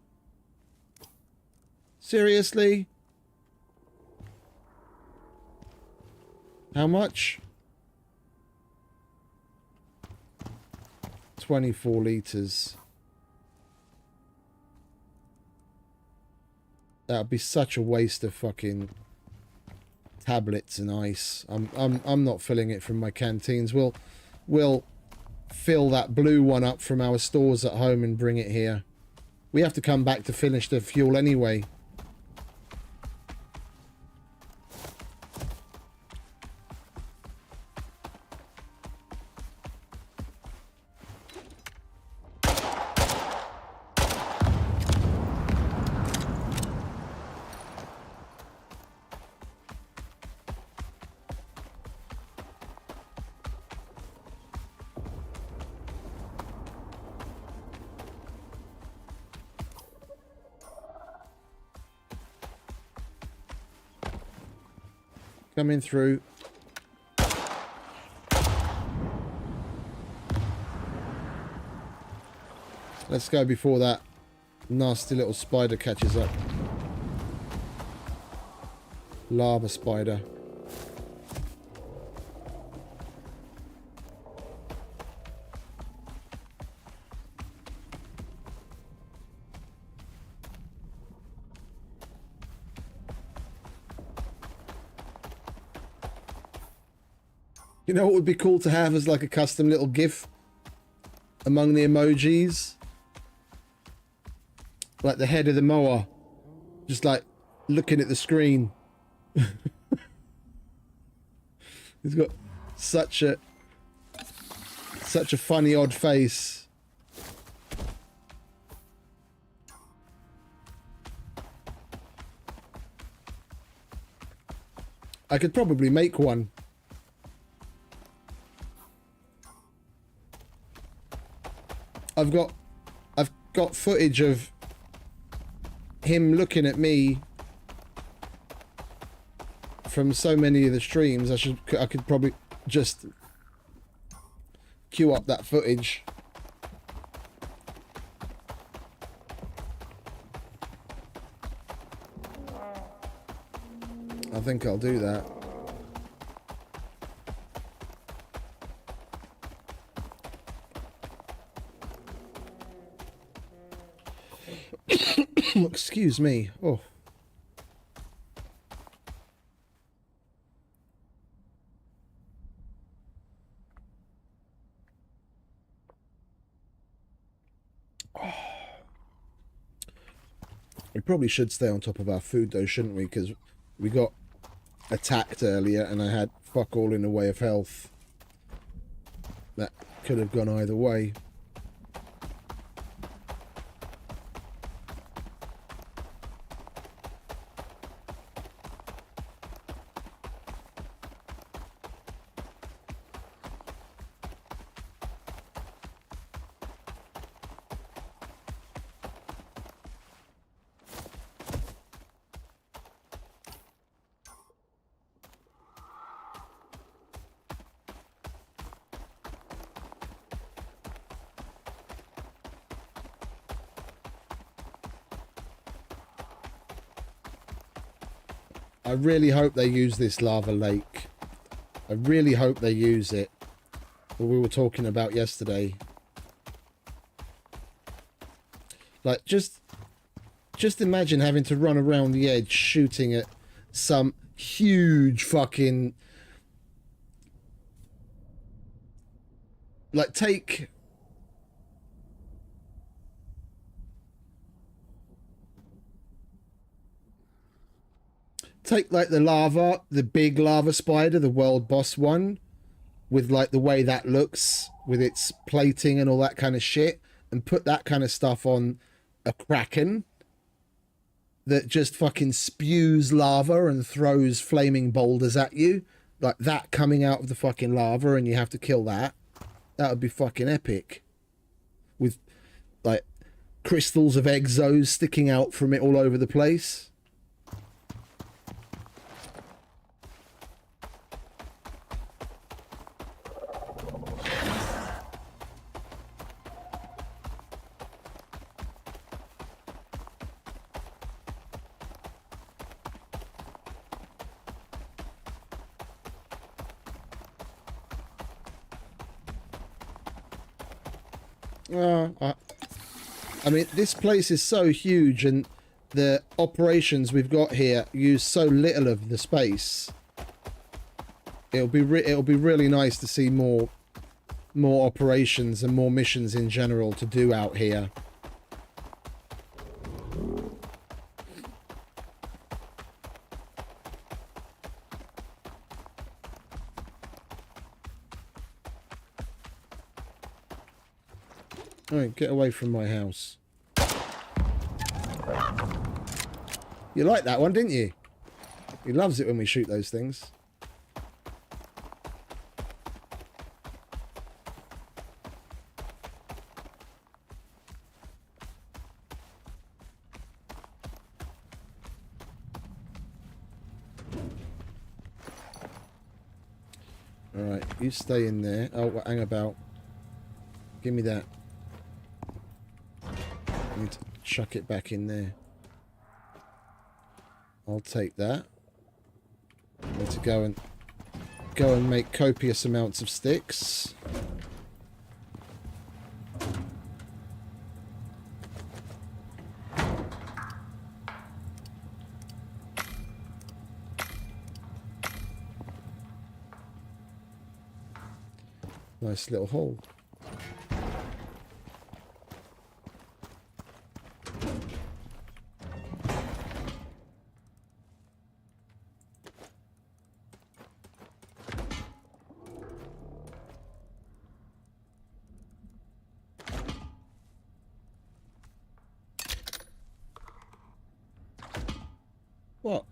Seriously? How much? 24 litres. That would be such a waste of fucking tablets and ice. I'm not filling it from my canteens. We'll fill that blue one up from our stores at home and bring it here. We have to come back to finish the fuel anyway. Coming through. Let's go before that nasty little spider catches up. Lava spider. You know what would be cool to have as like a custom little GIF among the emojis? Like the head of the mower. Just like looking at the screen. He's got such a funny odd face. I could probably make one. I've got footage of him looking at me from so many of the streams. I could probably just queue up that footage. I think I'll do that. Excuse me. Oh. We probably should stay on top of our food though, shouldn't we? Because we got attacked earlier and I had fuck all in the way of health. That could have gone either way. I really hope they use this lava lake. I really hope they use it. What we were talking about yesterday. Like, just imagine having to run around the edge shooting at some huge fucking... Like, take... Take, like, the lava, the big lava spider, the world boss one, with, like, the way that looks, with its plating and all that kind of shit, and put that kind of stuff on a kraken that just fucking spews lava and throws flaming boulders at you. Like, that coming out of the fucking lava, and you have to kill that. That would be fucking epic. With, like, crystals of exos sticking out from it all over the place. I mean, this place is so huge, and the operations we've got here use so little of the space. It'll be really nice to see more operations and more missions in general to do out here. Alright, get away from my house. You liked that one, didn't you? He loves it when we shoot those things. Alright, you stay in there. Oh, hang about. Give me that. I need to chuck it back in there. I'll take that. I need to go and make copious amounts of sticks. Nice little hole. What?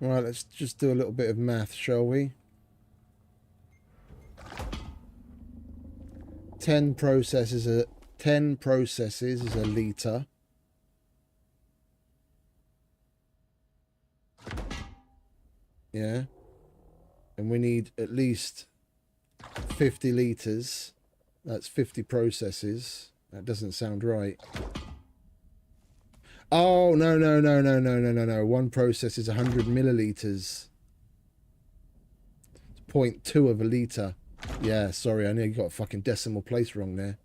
Right, let's just do a little bit of math, shall we? 10 processes is a liter. Yeah. And we need at least 50 liters. That's 50 processes. That doesn't sound right. Oh, no. One process is 100 milliliters. It's 0.2 of a liter. Yeah, sorry, I nearly got a fucking decimal place wrong there.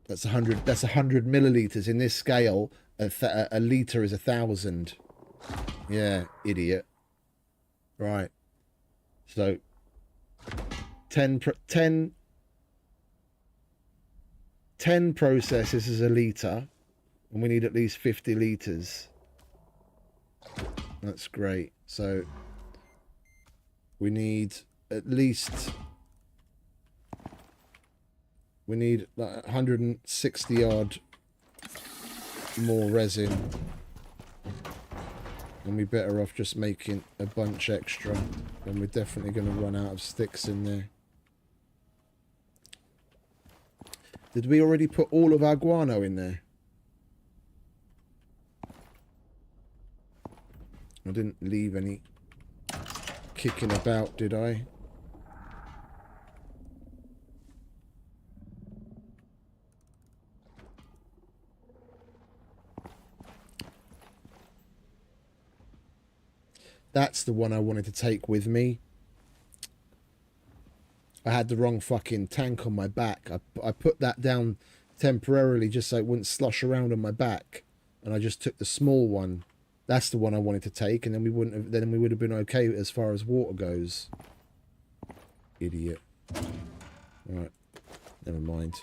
That's 100. That's 100 milliliters. In this scale, a liter is 1,000. Yeah, idiot. Right. So 10 processes is a liter, and we need at least 50 liters. That's great. So we need at least like 160 odd more resin, and we're better off just making a bunch extra, and we're definitely going to run out of sticks in there. Did we already put all of our guano in there? I didn't leave any kicking about, did I? That's the one I wanted to take with me. I had the wrong fucking tank on my back. I put that down temporarily just so it wouldn't slosh around on my back, and I just took the small one. That's the one I wanted to take, and then we would have been okay as far as water goes. Idiot. Alright. Never mind.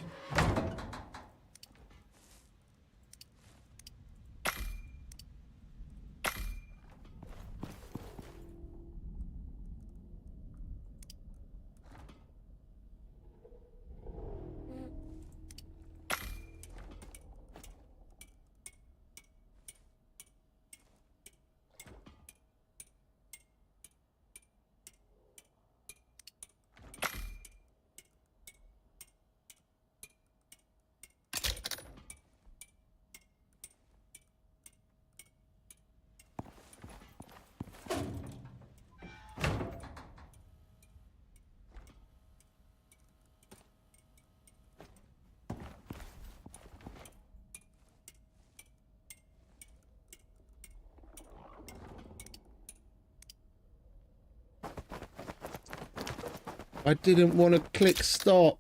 I didn't want to click stop.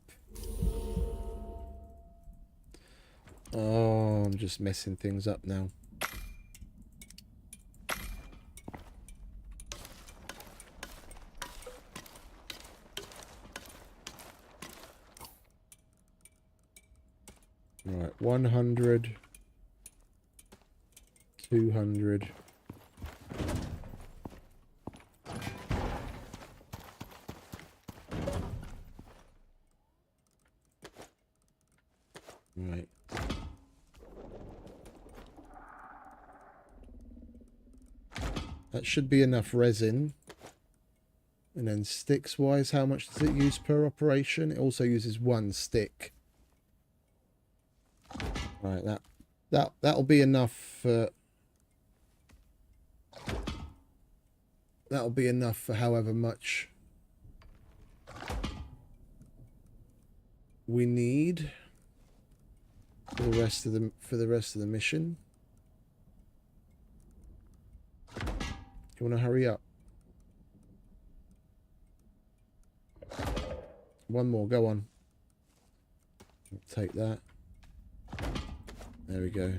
Oh, I'm just messing things up now. Right, 100, 200. Right. That should be enough resin. And then sticks wise, how much does it use per operation? It also uses 1 stick. Right, that'll be enough for however much we need for the rest of the mission. You want to hurry up? One more, go on. Take that. There we go.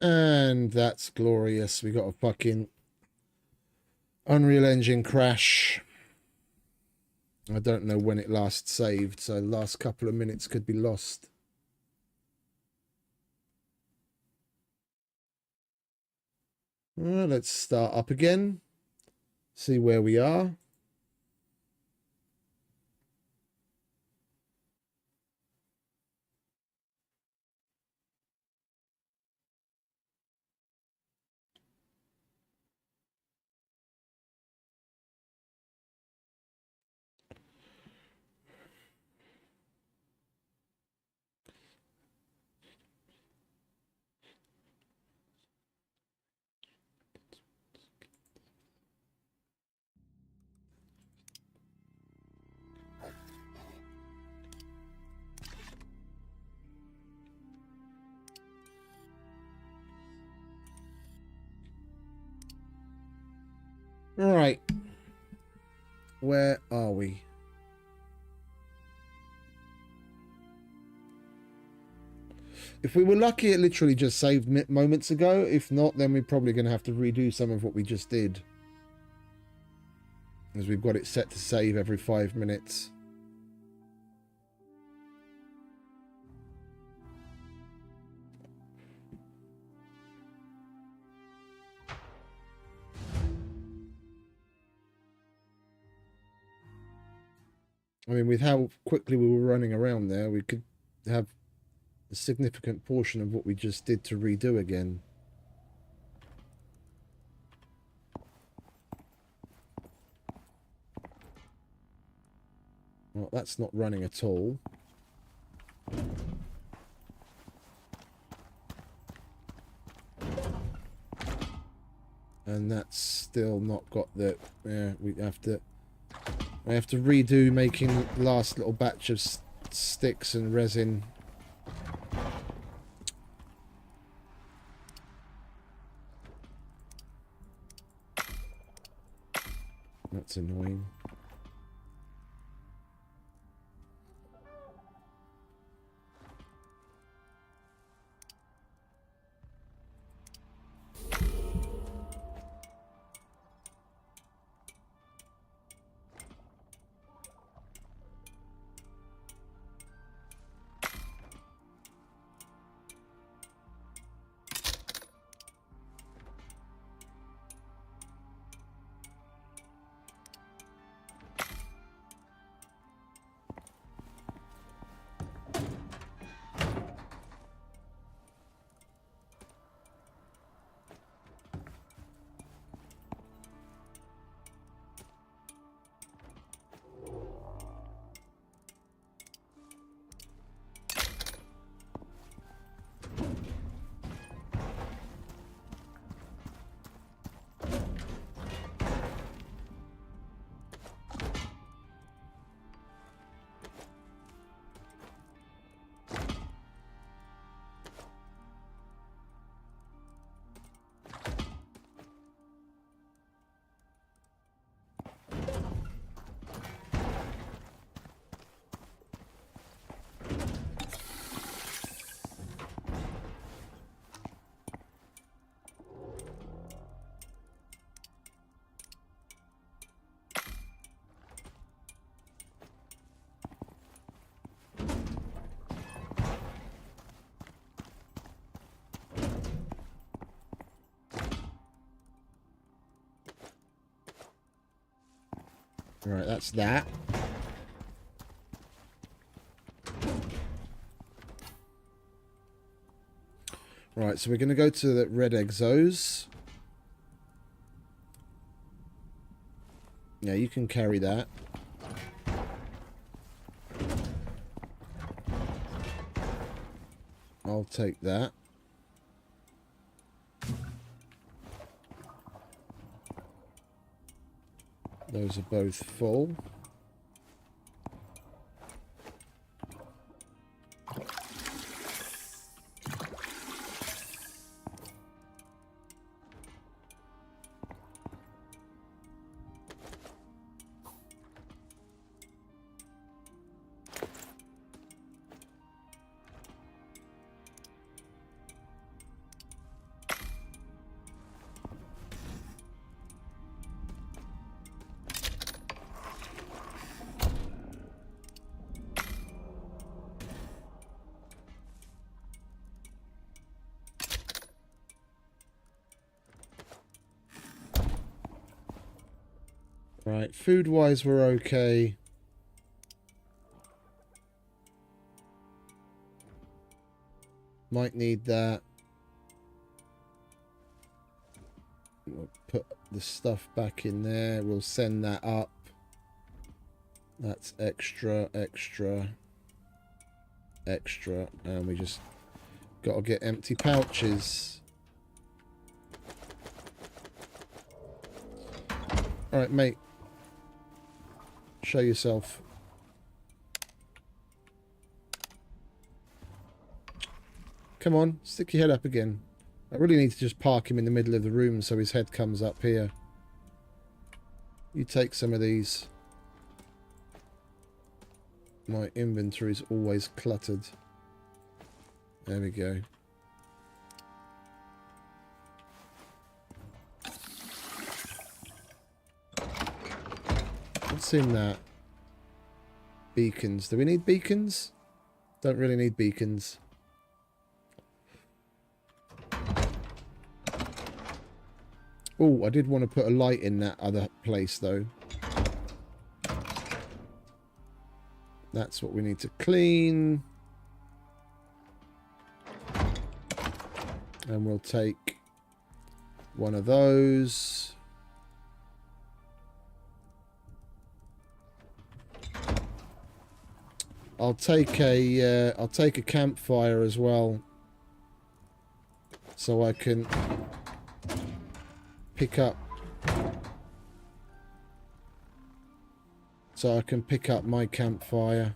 And that's glorious. We got a fucking Unreal Engine crash. I don't know when it last saved, so the last couple of minutes could be lost. Well, let's start up again. See where we are. Right. Where are we? If we were lucky, it literally just saved moments ago. If not, then we're probably going to have to redo some of what we just did. As we've got it set to save every 5 minutes. I mean, with how quickly we were running around there, we could have a significant portion of what we just did to redo again. Well, that's not running at all. And that's still not got the... Yeah, I have to redo making the last little batch of sticks and resin. That's annoying. Right, that's that. Right, so we're going to go to the red exos. Yeah, you can carry that. I'll take that. Those are both full. Right, food-wise we're okay. Might need that. We'll put the stuff back in there. We'll send that up. That's extra, extra, extra. And we just got to get empty pouches. Alright, mate. Show yourself. Come on, stick your head up again. I really need to just park him in the middle of the room so his head comes up here. You take some of these. My inventory's always cluttered. There we go. What's in that? Beacons. Do we need beacons? Don't really need beacons. Oh, I did want to put a light in that other place, though. That's what we need to clean. And we'll take one of those. I'll take a campfire as well, so I can pick up my campfire.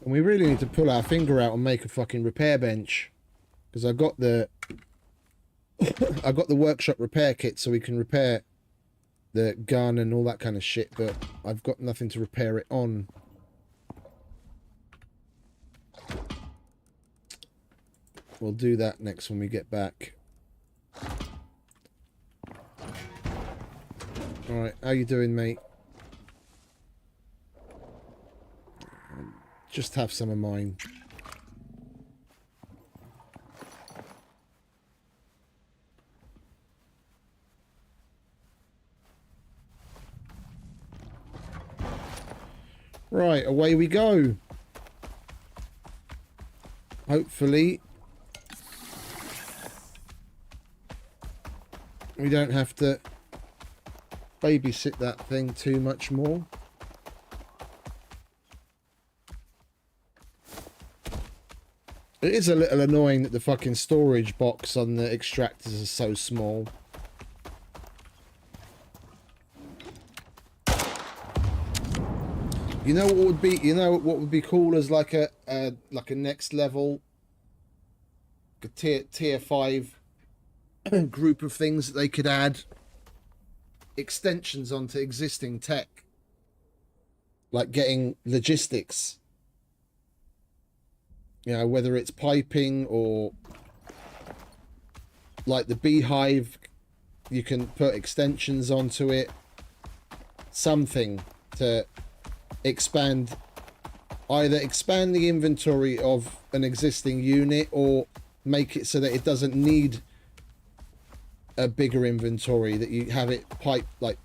And we really need to pull our finger out and make a fucking repair bench, because I've got the I've got the workshop repair kit, so we can repair the gun and all that kind of shit, but I've got nothing to repair it on. We'll do that next when we get back. Alright, how you doing, mate? Just have some of mine. Right, away we go. Hopefully we don't have to babysit that thing too much more. It is a little annoying that the fucking storage box on the extractors is so small. You know what would be, cool as like a next level, a tier 5 group of things that they could add extensions onto existing tech, like getting logistics. You know, whether it's piping or like the beehive, you can put extensions onto it. Something to expand, either expand the inventory of an existing unit or make it so that it doesn't need a bigger inventory, that you have it piped, like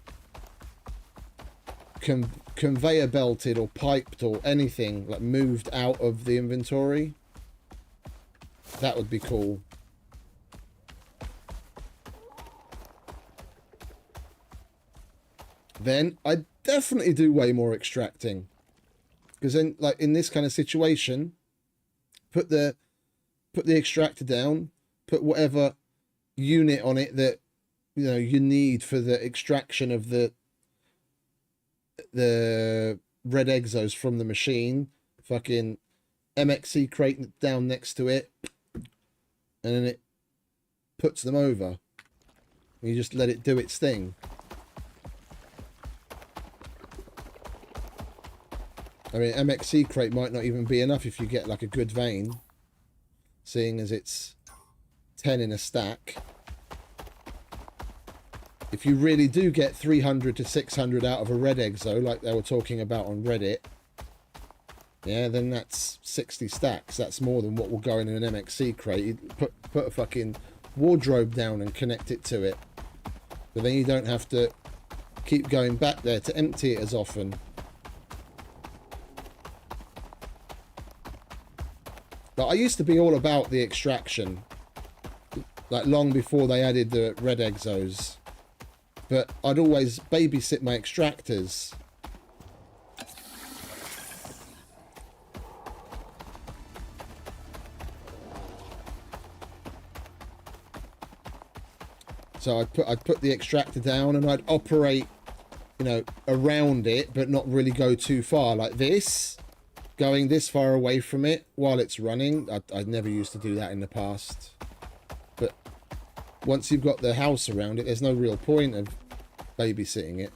conveyor belted or piped or anything, like moved out of the inventory. That would be cool. Then I'd definitely do way more extracting, because then, like in this kind of situation, put the extractor down, put whatever unit on it that you need for the extraction of the red exos from the machine, fucking MXC crate down next to it, and then it puts them over. You just let it do its thing. I mean, MXC crate might not even be enough if you get like a good vein, seeing as it's 10 in a stack. if you really do get 300 to 600 out of a red exo, like they were talking about on Reddit, yeah, then that's 60 stacks. That's more than what will go in an MXC crate. You put a fucking wardrobe down and connect it to it. But then you don't have to keep going back there to empty it as often. But I used to be all about the extraction, like long before they added the red exos. But I'd always babysit my extractors. So I'd put the extractor down and I'd operate, you know, around it, but not really go too far like this. Going this far away from it while it's running. I never used to do that in the past. But once you've got the house around it, there's no real point of babysitting it.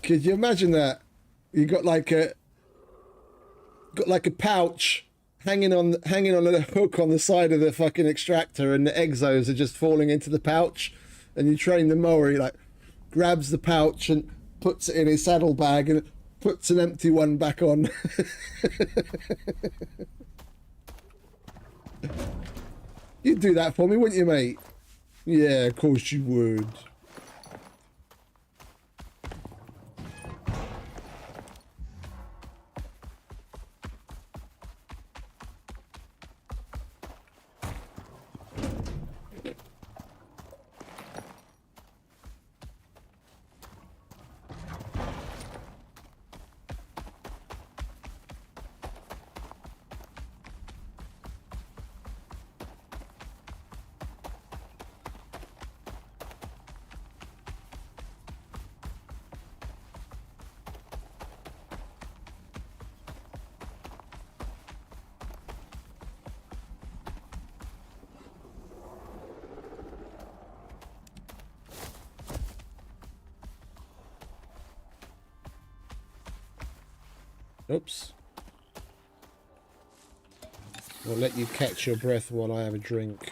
Could you imagine that? You got like a pouch hanging on a hook on the side of the fucking extractor, and the exos are just falling into the pouch, and you train the mower, he like grabs the pouch and puts it in his saddlebag and puts an empty one back on. You'd do that for me, wouldn't you, mate? Yeah, of course you would. Oops. I'll let you catch your breath while I have a drink.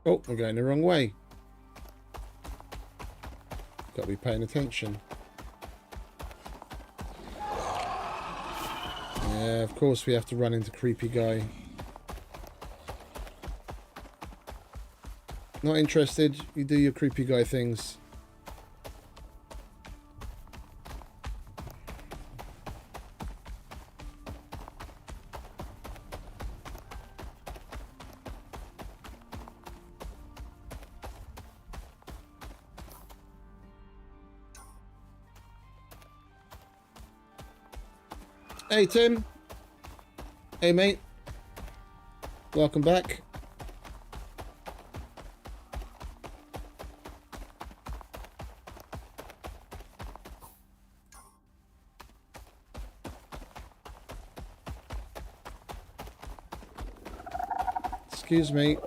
Oh, we're going the wrong way. Got to be paying attention. Yeah, of course we have to run into creepy guy. Not interested. You do your creepy guy things. Hey Tim. Hey mate. Welcome back. Excuse me.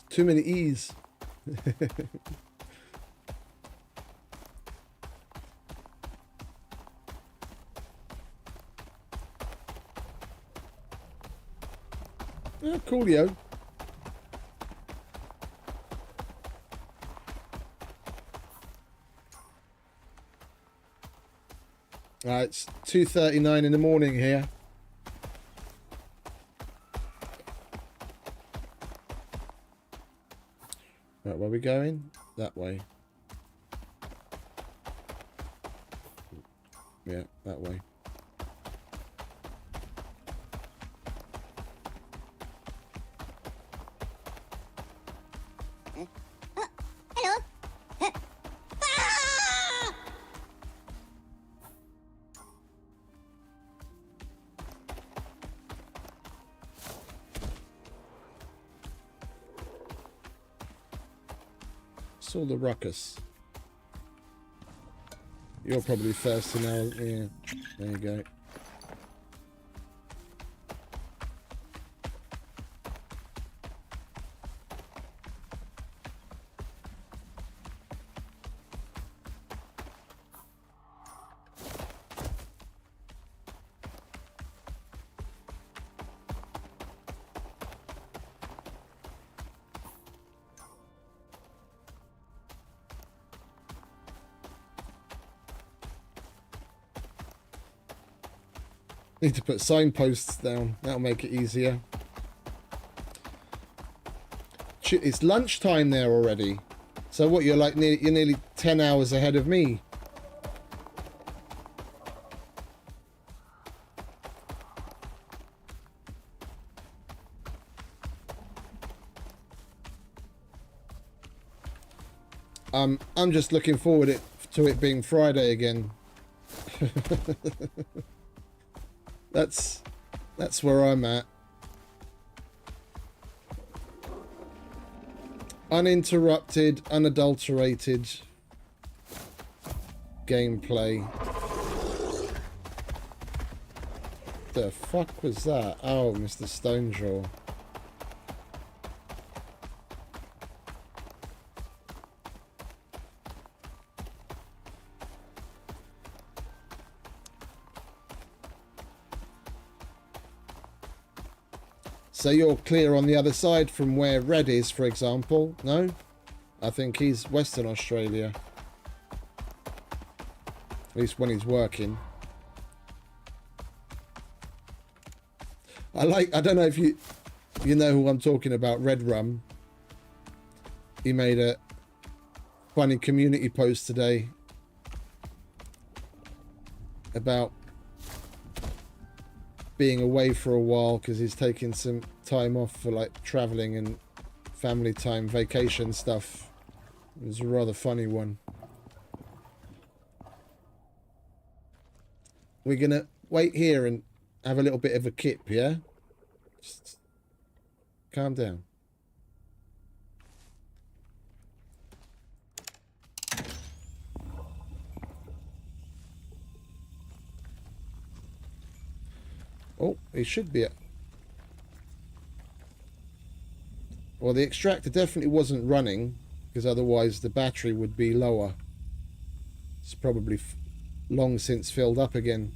Too many E's. Oh, coolio. It's 2:39 in the morning here. Right, where are we going? That way. Yeah, that way. Saw the ruckus. You're probably first to know. Yeah, there you go. Need to put signposts down. That'll make it easier. It's lunchtime there already. So what? You're like you're nearly 10 hours ahead of me. I'm just looking forward to it being Friday again. That's where I'm at. Uninterrupted, unadulterated gameplay. The fuck was that? Oh, Mr. Stonejaw. So you're clear on the other side from where Red is, for example? No? I think he's Western Australia. At least when he's working. I don't know if you know who I'm talking about, Red Rum. He made a funny community post today about being away for a while because he's taking some time off for like traveling and family time, vacation stuff. It was a rather funny one. We're gonna wait here and have a little bit of a kip, yeah? Just calm down. Oh, it should be. Well, the extractor definitely wasn't running, because otherwise the battery would be lower. It's probably long since filled up again.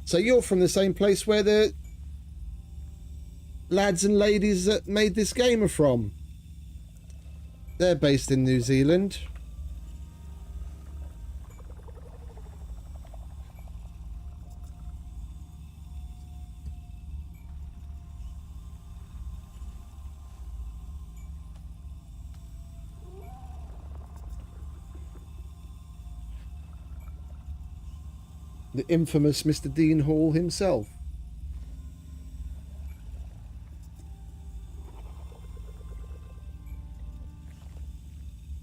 So you're from the same place where the lads and ladies that made this game are from. They're based in New Zealand. The infamous Mr. Dean Hall himself.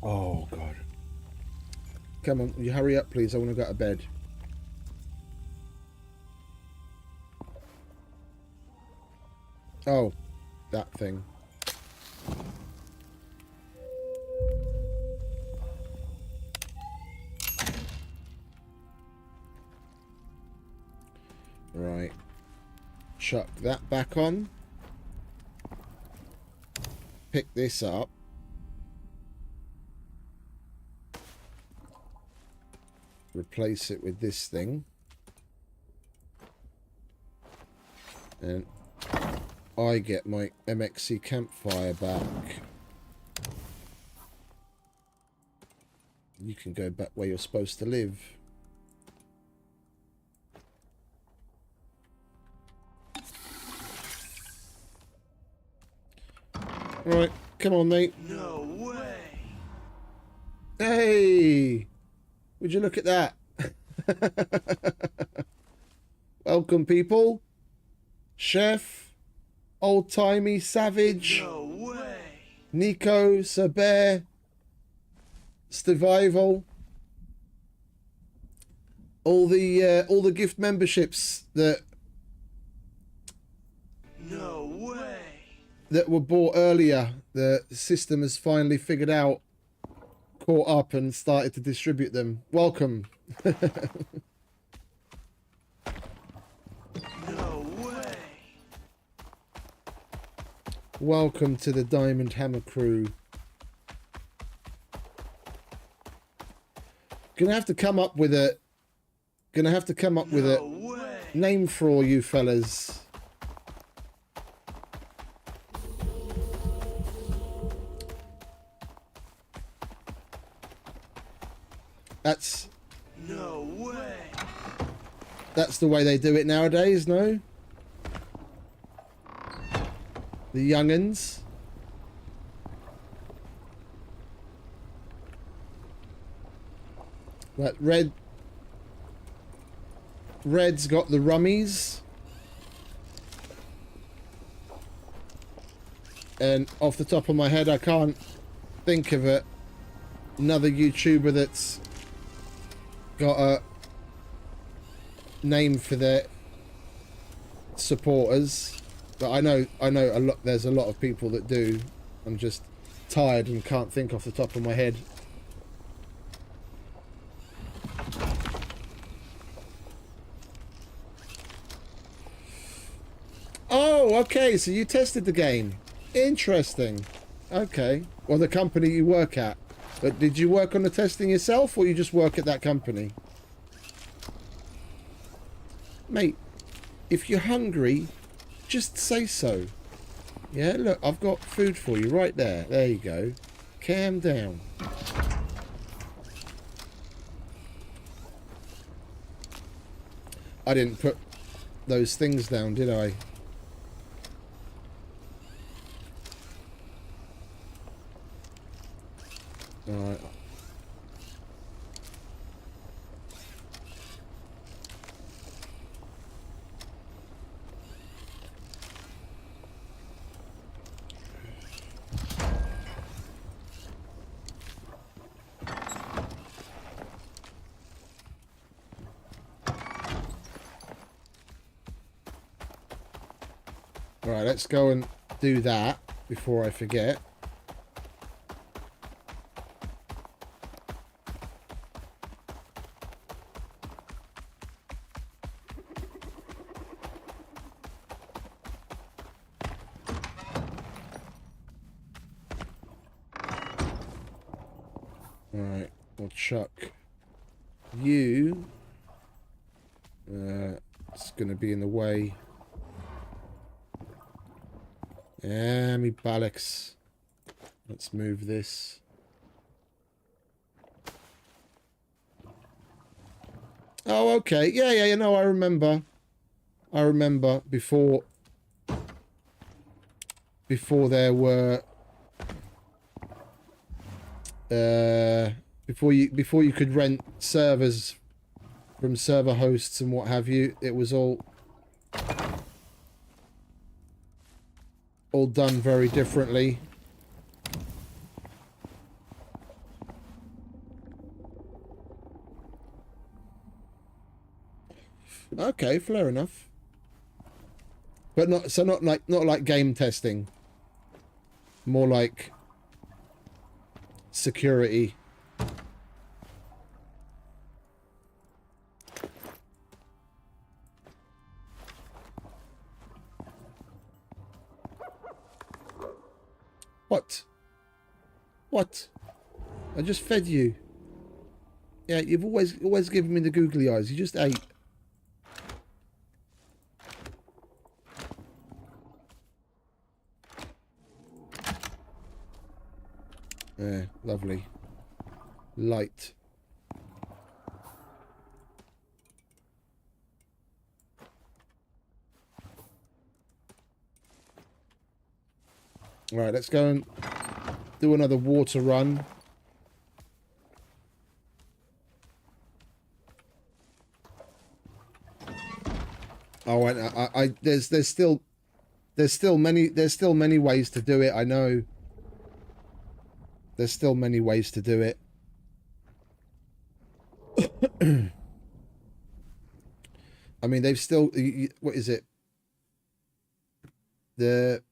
Oh, God. Come on, you hurry up, please. I want to go to bed. Oh, that thing. Right. Chuck that back on. Pick this up. Replace it with this thing. And I get my MXC campfire back. You can go back where you're supposed to live. Right, come on, mate. No way. Hey! Would you look at that? Welcome, people. Chef, old-timey, savage, No way. Nico, Sir Bear, Stivival, all the gift memberships that No way. that were bought earlier. The system has finally figured out, caught up, and started to distribute them. Welcome. No way. Welcome to the Diamond Hammer crew. Gonna have to come up with a No way. name for all you fellas. No way. That's the way they do it nowadays, no? The young'uns. But Red's got the rummies. And off the top of my head, I can't think of another YouTuber that's got a name for their supporters. But I know a lot. There's a lot of people that do. I'm just tired and can't think off the top of my head. Oh, okay. So you tested the game. Interesting. Okay. Well, the company you work at. But did you work on the testing yourself, or you just work at that company? Mate, if you're hungry, just say so. Yeah, look, I've got food for you right there. There you go. Calm down. I didn't put those things down, did I? Alright. Right, let's go and do that before I forget. Alright, we'll chuck you. It's going to be in the way. Yeah, me bollocks. Let's move this. Oh, okay. Yeah, no, I remember. I remember before there were before you could rent servers from server hosts and what have you, it was all done very differently. Okay, fair enough. But not like game testing. More like security. What? What? I just fed you. Yeah, you've always given me the googly eyes. You just ate. Yeah, lovely. Light. Right, let's go and do another water run. Oh, I there's still many ways to do it. I know. There's still many ways to do it. I mean, they've still, what is it? The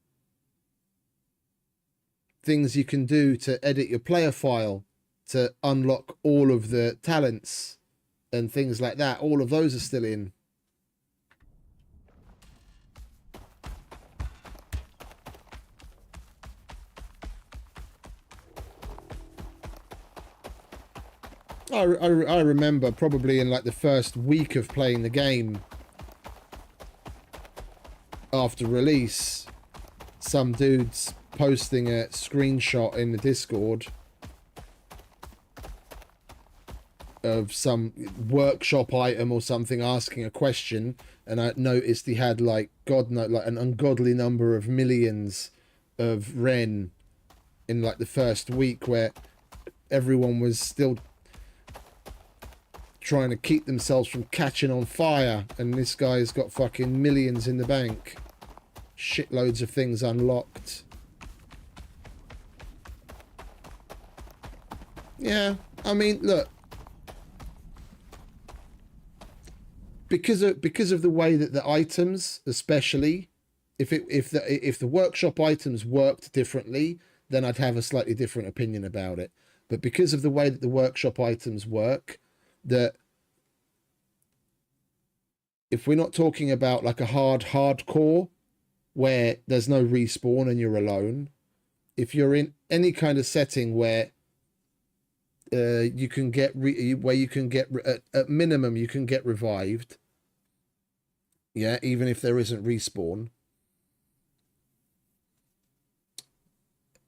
things you can do to edit your player file to unlock all of the talents and things like that. All of those are still in. I remember probably in like the first week of playing the game after release, some dudes posting a screenshot in the Discord of some workshop item or something, asking a question, and I noticed he had like like an ungodly number of millions of Ren in like the first week, where everyone was still trying to keep themselves from catching on fire, and this guy's got fucking millions in the bank, shitloads of things unlocked. Yeah, I mean, look, because of the way that the items, especially if the workshop items worked differently, then I'd have a slightly different opinion about it. But because of the way that the workshop items work, that if we're not talking about like a hardcore where there's no respawn and you're alone, if you're in any kind of setting where you can get at minimum you can get revived, yeah, even if there isn't respawn,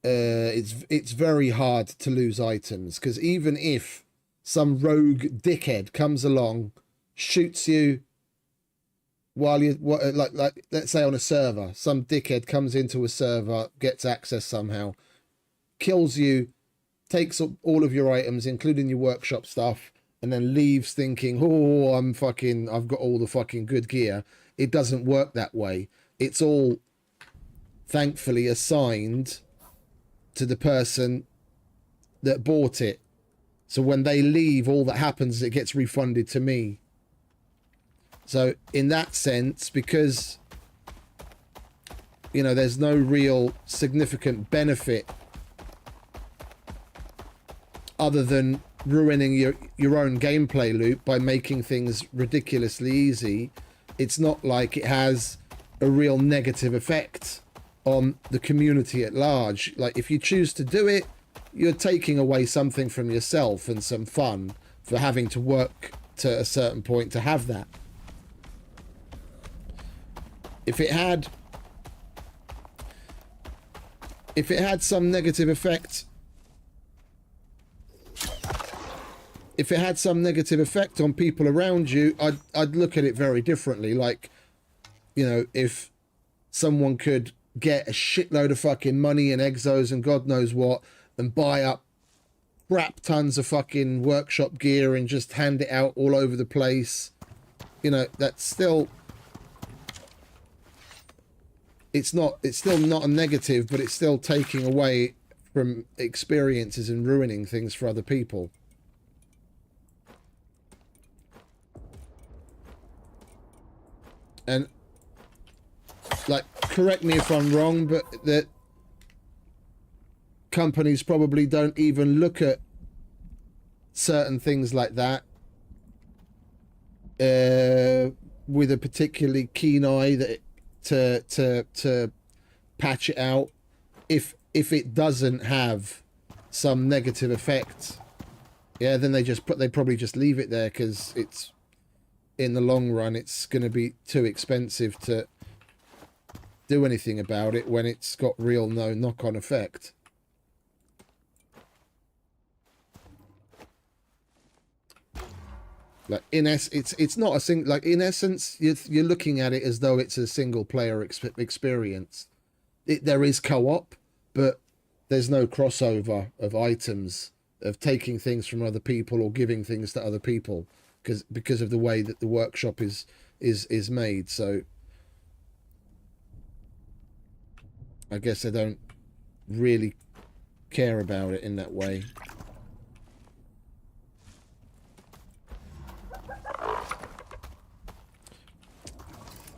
it's very hard to lose items, because even if some rogue dickhead comes along, shoots you while you like let's say on a server, some dickhead comes into a server, gets access somehow, kills you, takes up all of your items, including your workshop stuff, and then leaves thinking, oh, I've got all the fucking good gear. It doesn't work that way. It's all thankfully assigned to the person that bought it. So when they leave, all that happens is it gets refunded to me. So in that sense, because, you know, there's no real significant benefit other than ruining your own gameplay loop by making things ridiculously easy, it's not like it has a real negative effect on the community at large. Like, if you choose to do it, you're taking away something from yourself and some fun for having to work to a certain point to have that. If it had some negative effect, on people around you, I'd look at it very differently. Like, you know, if someone could get a shitload of fucking money and exos and God knows what, and buy up crap tons of fucking workshop gear and just hand it out all over the place, you know, that's still, it's still not a negative, but it's still taking away from experiences and ruining things for other people. And, like, correct me if I'm wrong, but that companies probably don't even look at certain things like that with a particularly keen eye that to patch it out. If if it doesn't have some negative effect, yeah, then they probably just leave it there, because it's, in the long run, it's going to be too expensive to do anything about it when it's got real no knock-on effect. Like it's not a single, like in essence, you're looking at it as though it's a single player experience. There is co-op, but there's no crossover of items, of taking things from other people or giving things to other people, because of the way that the workshop is made. So I guess I don't really care about it in that way.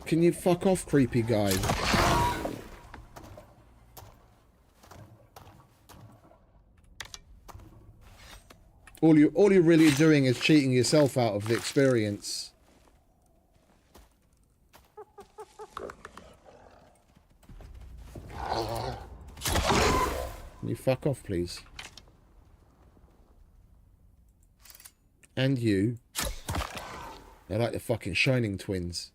Can you fuck off, creepy guy? All you're really doing is cheating yourself out of the experience. Can you fuck off, please? And you. They're like the fucking Shining Twins.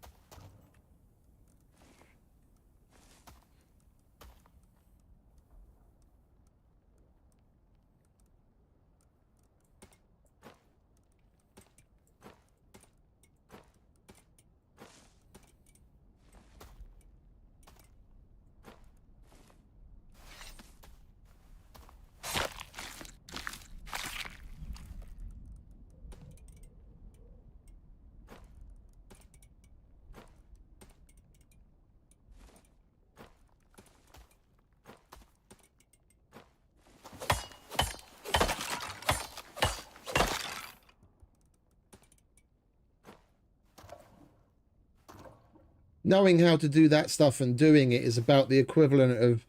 Knowing how to do that stuff and doing it is about the equivalent of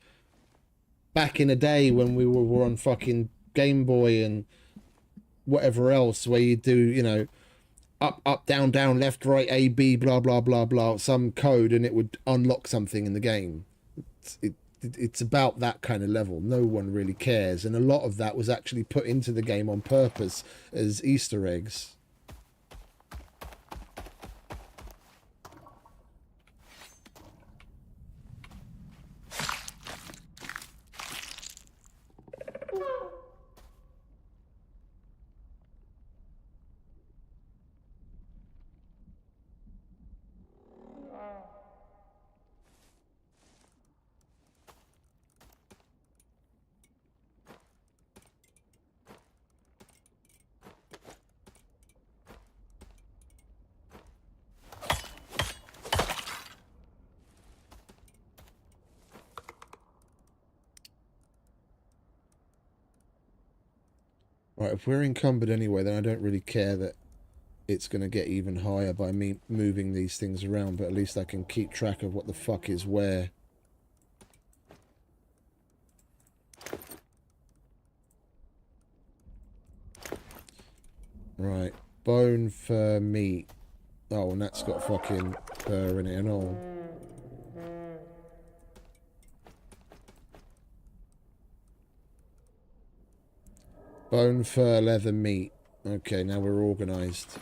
back in the day when we were on fucking Game Boy and whatever else, where you do, you know, up, down, down, left, right, A, B, blah, blah, blah, blah, some code, and it would unlock something in the game. It's about that kind of level. No one really cares. And a lot of that was actually put into the game on purpose as Easter eggs. Right, if we're encumbered anyway, then I don't really care that it's going to get even higher by me moving these things around, but at least I can keep track of what the fuck is where. Right, bone, fur, meat. Oh, and that's got fucking fur in it and all. Bone, fur, leather, meat. Okay, now we're organised.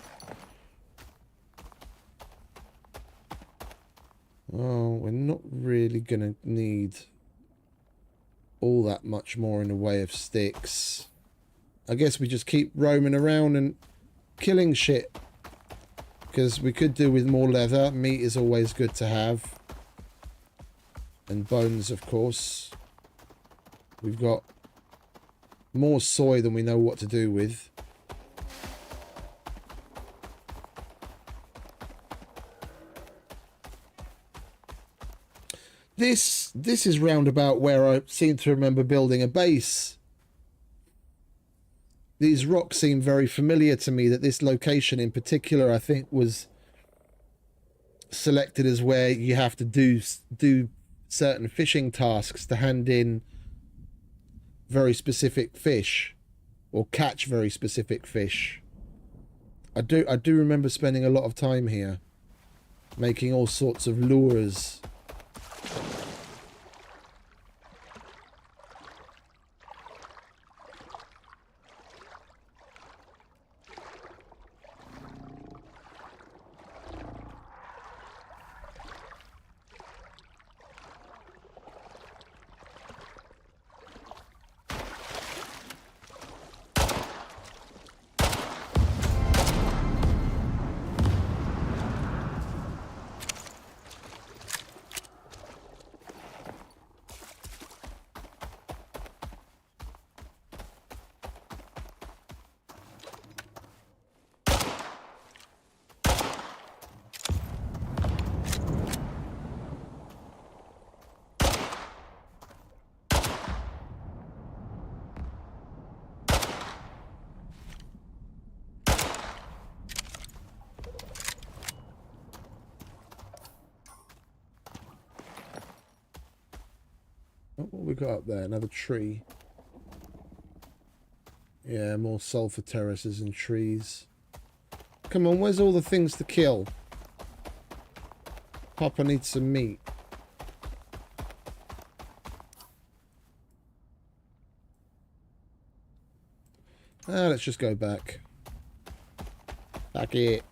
Oh, we're not really going to need all that much more in the way of sticks. I guess we just keep roaming around and killing shit. Because we could do with more leather. Meat is always good to have. And bones, of course. We've got more soy than we know what to do with. This is roundabout where I seem to remember building a base. These rocks seem very familiar to me, that this location in particular, I think, was selected as where you have to do certain fishing tasks to hand in very specific fish, or catch very specific fish. I do remember spending a lot of time here making all sorts of lures. What we got up there? Another tree. Yeah, more sulfur terraces and trees. Come on, where's all the things to kill? Papa needs some meat. Let's just go back. Back it.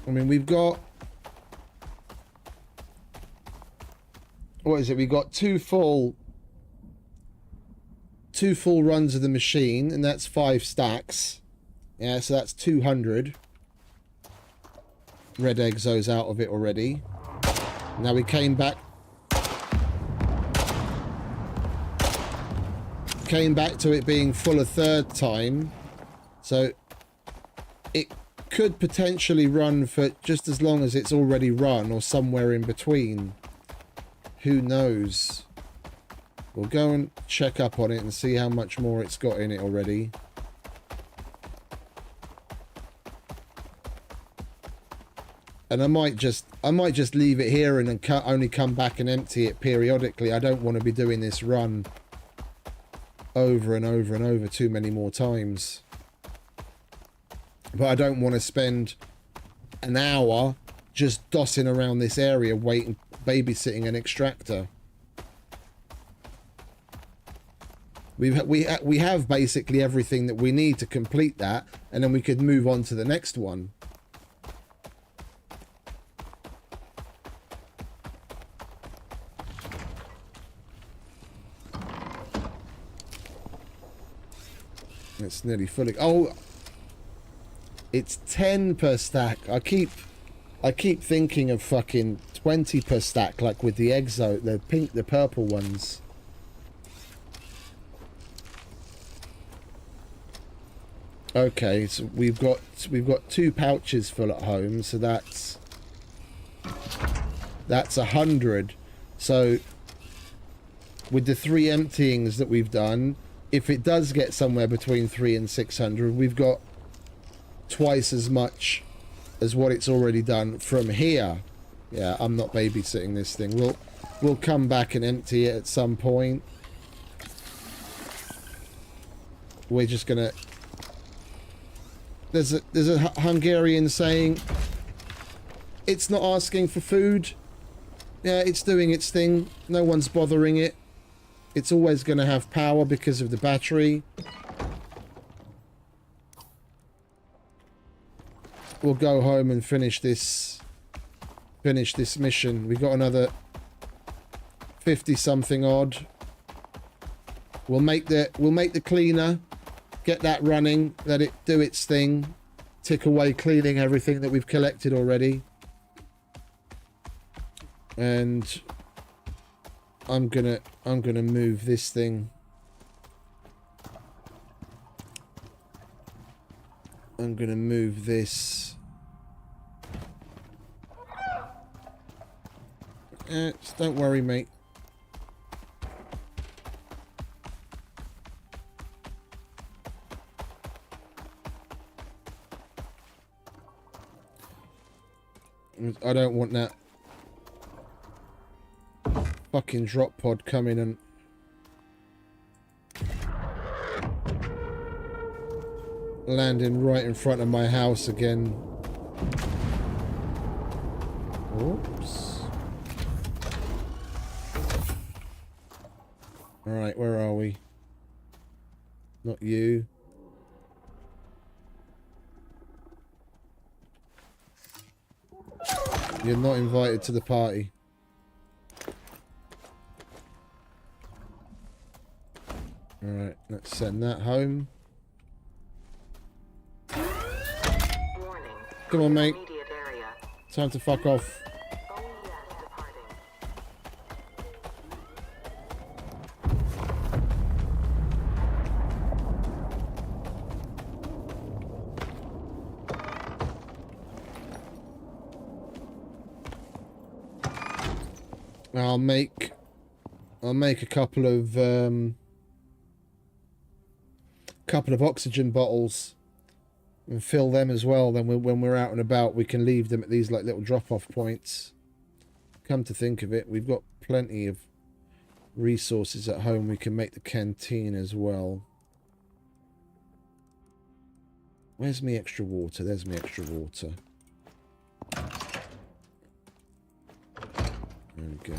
I mean, we've got... What is it? We've got two full runs of the machine, and that's 5 stacks. Yeah, so that's 200 red exos out of it already. Now we came back to it being full a third time, so it could potentially run for just as long as it's already run, or somewhere in between. Who knows? We'll go and check up on it and see how much more it's got in it already. And I might just leave it here and then only come back and empty it periodically. I don't want to be doing this run over and over and over too many more times. But I don't want to spend an hour just dossing around this area waiting, babysitting an extractor. We have basically everything that we need to complete that, and then we could move on to the next one. It's nearly fully. Oh, it's 10 per stack. I keep thinking of fucking 20 per stack, like with the exo, the purple ones. Okay, so we've got 2 pouches full at home, so that's 100. So with the 3 emptyings that we've done, if it does get somewhere between 300 and 600, we've got twice as much as what it's already done from here. Yeah, I'm not babysitting this thing. We'll come back and empty it at some point. We're just gonna... There's a Hungarian saying, it's not asking for food. Yeah, it's doing its thing. No one's bothering it. It's always going to have power because of the battery. We'll go home and finish this mission. We've got another 50 something odd. We'll make the cleaner, get that running, let it do its thing, tick away cleaning everything that we've collected already. And I'm gonna move this thing. I'm gonna move this. Just don't worry, mate. I don't want that fucking drop pod coming and landing right in front of my house again. Oops. Alright, where are we? Not you. You're not invited to the party. Alright, let's send that home. Warning. Come on, mate. Immediate area. Time to fuck off. OES departing. I'll make a couple of oxygen bottles and fill them as well. Then when we're out and about, we can leave them at these like little drop-off points. Come to think of it, we've got plenty of resources at home. We can make the canteen as well. Where's me extra water? There's me extra water. There we go.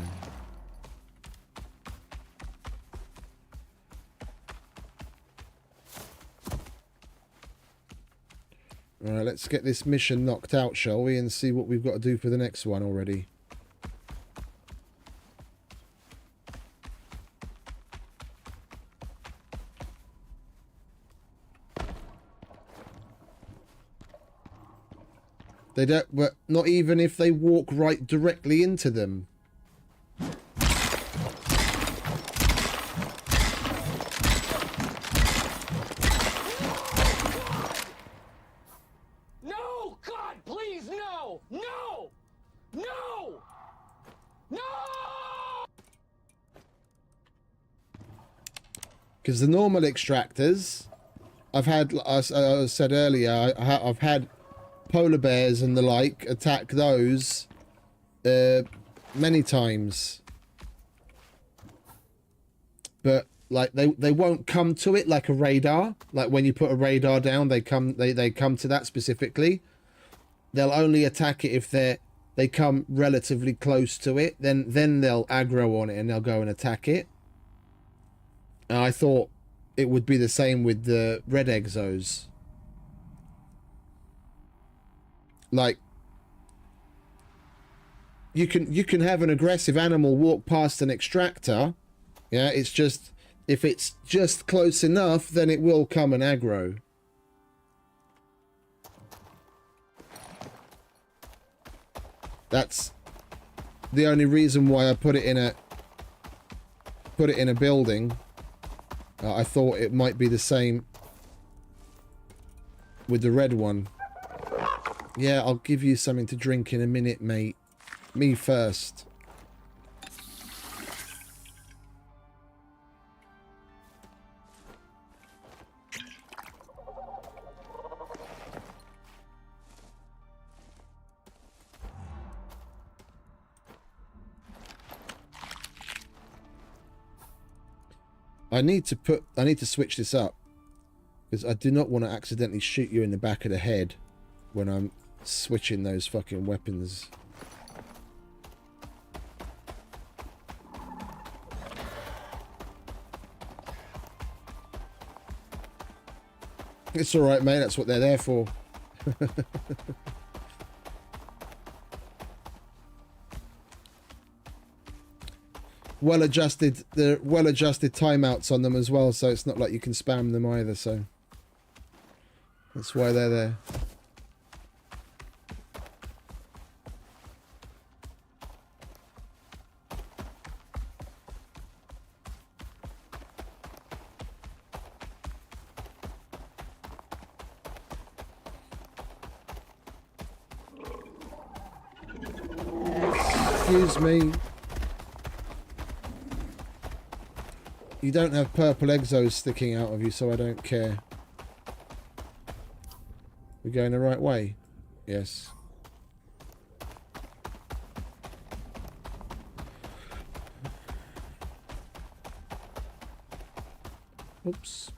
Alright, let's get this mission knocked out, shall we? And see what we've got to do for the next one already. They don't, but not even if they walk right directly into them. No! God, please, no! No! No! No! Because the normal extractors, I've had, as I said earlier, I've had polar bears and the like attack those many times, but like they won't come to it like a radar. Like when you put a radar down, they come to that specifically. They'll only attack it if they come relatively close to it. Then they'll aggro on it and they'll go and attack it. And I thought it would be the same with the red exos. Like, you can have an aggressive animal walk past an extractor. Yeah, it's just, if it's just close enough, then it will come and aggro. That's the only reason why I put it in a building. I thought it might be the same with the red one. Yeah, I'll give you something to drink in a minute, mate. Me first. I need to switch this up because I do not want to accidentally shoot you in the back of the head when I'm switching those fucking weapons. It's alright, mate, that's what they're there for. Well-adjusted timeouts on them as well, so it's not like you can spam them either, so that's why they're there. Excuse me. You don't have purple exos sticking out of you, so I don't care. We're going the right way? Yes. Oops.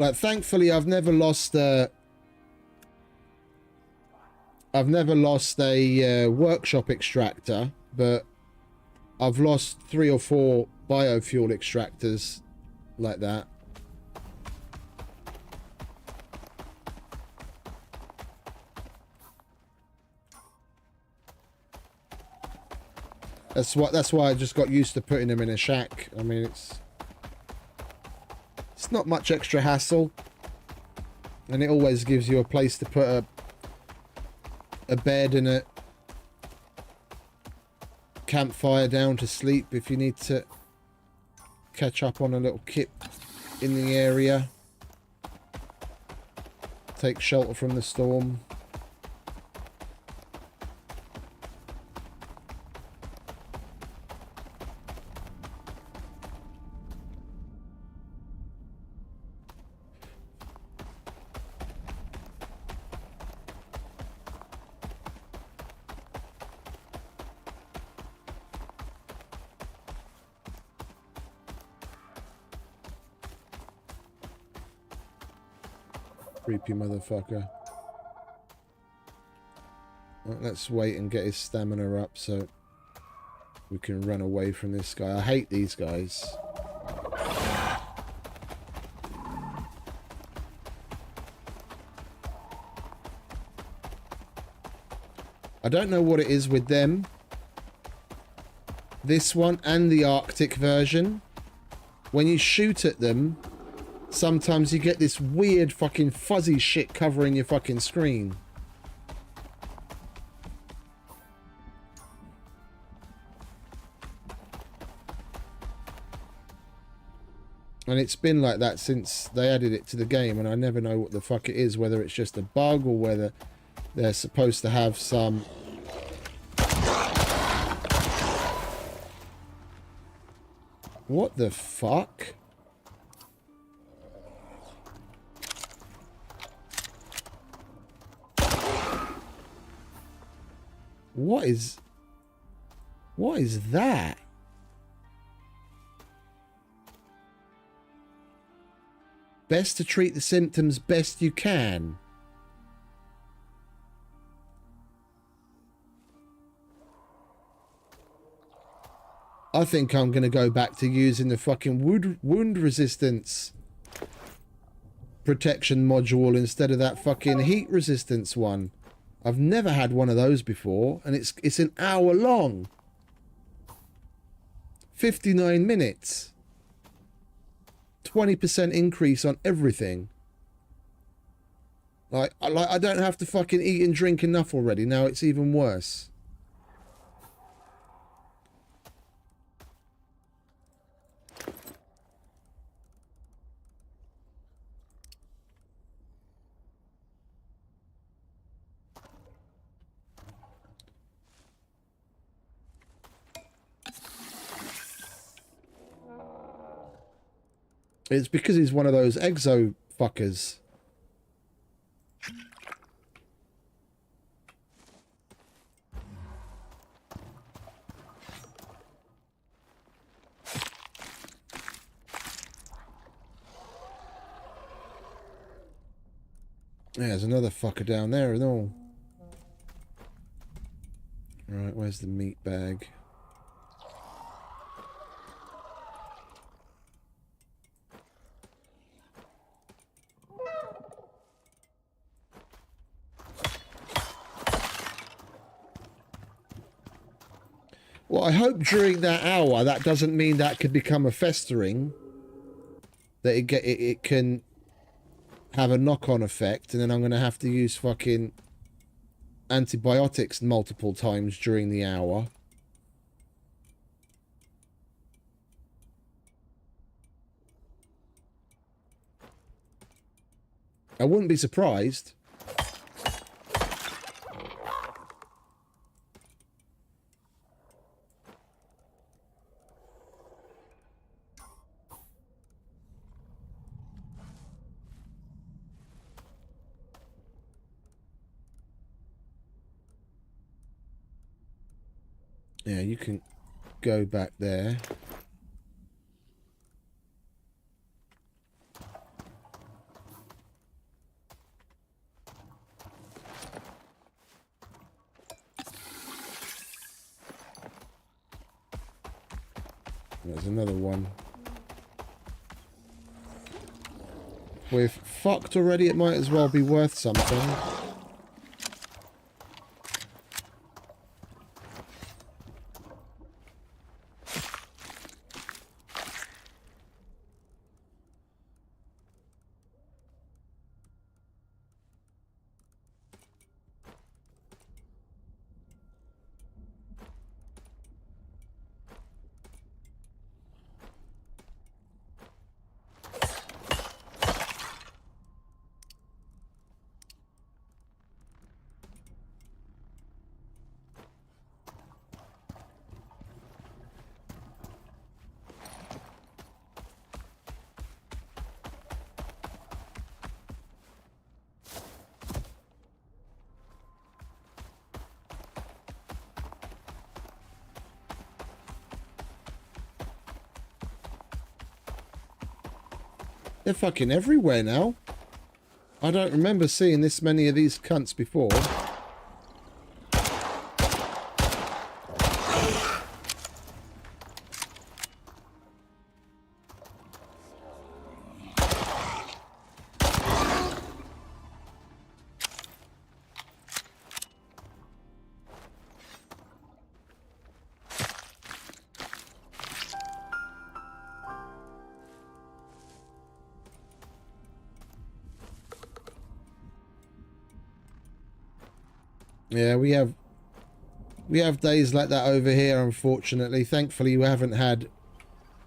Like, thankfully, I've never lost a workshop extractor, but I've lost 3 or 4 biofuel extractors like that. That's why I just got used to putting them in a shack. I mean, it's not much extra hassle, and it always gives you a place to put a bed and a campfire down to sleep if you need to catch up on a little kit in the area, take shelter from the storm. Creepy motherfucker. Well, let's wait and get his stamina up so we can run away from this guy. I hate these guys. I don't know what it is with them. This one and the Arctic version. When you shoot at them, sometimes you get this weird fucking fuzzy shit covering your fucking screen. And it's been like that since they added it to the game, and I never know what the fuck it is, whether it's just a bug or whether they're supposed to have some... What the fuck? What is that? Best to treat the symptoms best you can. I think I'm going to go back to using the fucking wound resistance protection module instead of that fucking heat resistance one. I've never had one of those before, and it's an hour long. 59 minutes. 20% increase on everything. Like I don't have to fucking eat and drink enough already. Now it's even worse. It's because he's one of those exo fuckers. Yeah, there's another fucker down there and all. Right, where's the meat bag? Well, I hope during that hour that doesn't mean that could become a festering. That it can have a knock-on effect, and then I'm going to have to use fucking antibiotics multiple times during the hour. I wouldn't be surprised. Yeah, you can go back there. There's another one. We're fucked already. It might as well be worth something. They're fucking everywhere now. I don't remember seeing this many of these cunts before. Yeah, we have days like that over here, unfortunately. Thankfully, we haven't had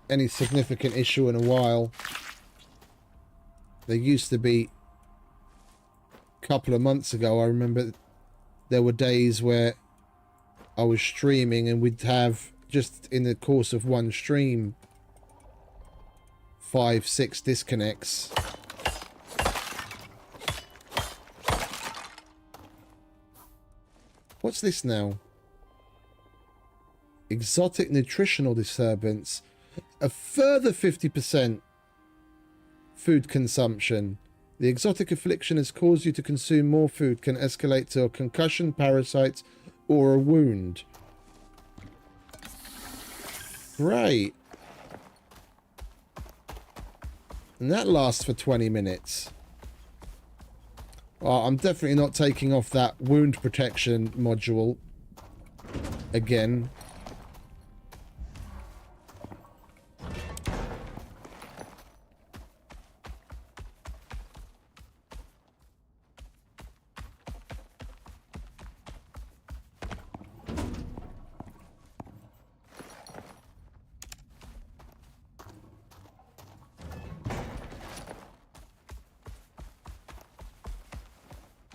any significant issue in a while. There used to be a couple of months ago, I remember there were days where I was streaming and we'd have, just in the course of one stream, 5, 6 disconnects. What's this now? Exotic nutritional disturbance. A further 50% food consumption. The exotic affliction has caused you to consume more food. Can escalate to a concussion, parasites, or a wound. Great. And that lasts for 20 minutes. Oh, I'm definitely not taking off that wound protection module again.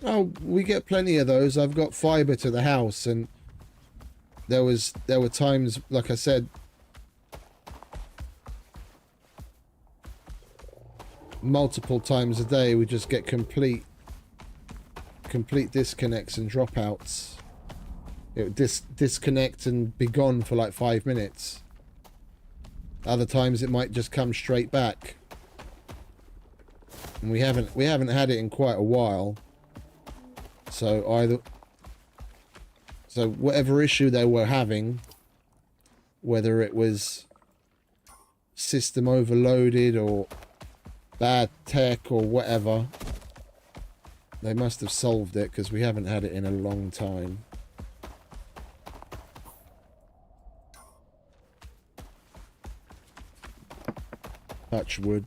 Oh, we get plenty of those. I've got fiber to the house, and there were times, like I said, multiple times a day we just get complete disconnects and dropouts. It would disconnect and be gone for like 5 minutes. Other times it might just come straight back. And we haven't had it in quite a while. So whatever issue they were having, whether it was system overloaded or bad tech or whatever, they must have solved it, because we haven't had it in a long time. Touch wood.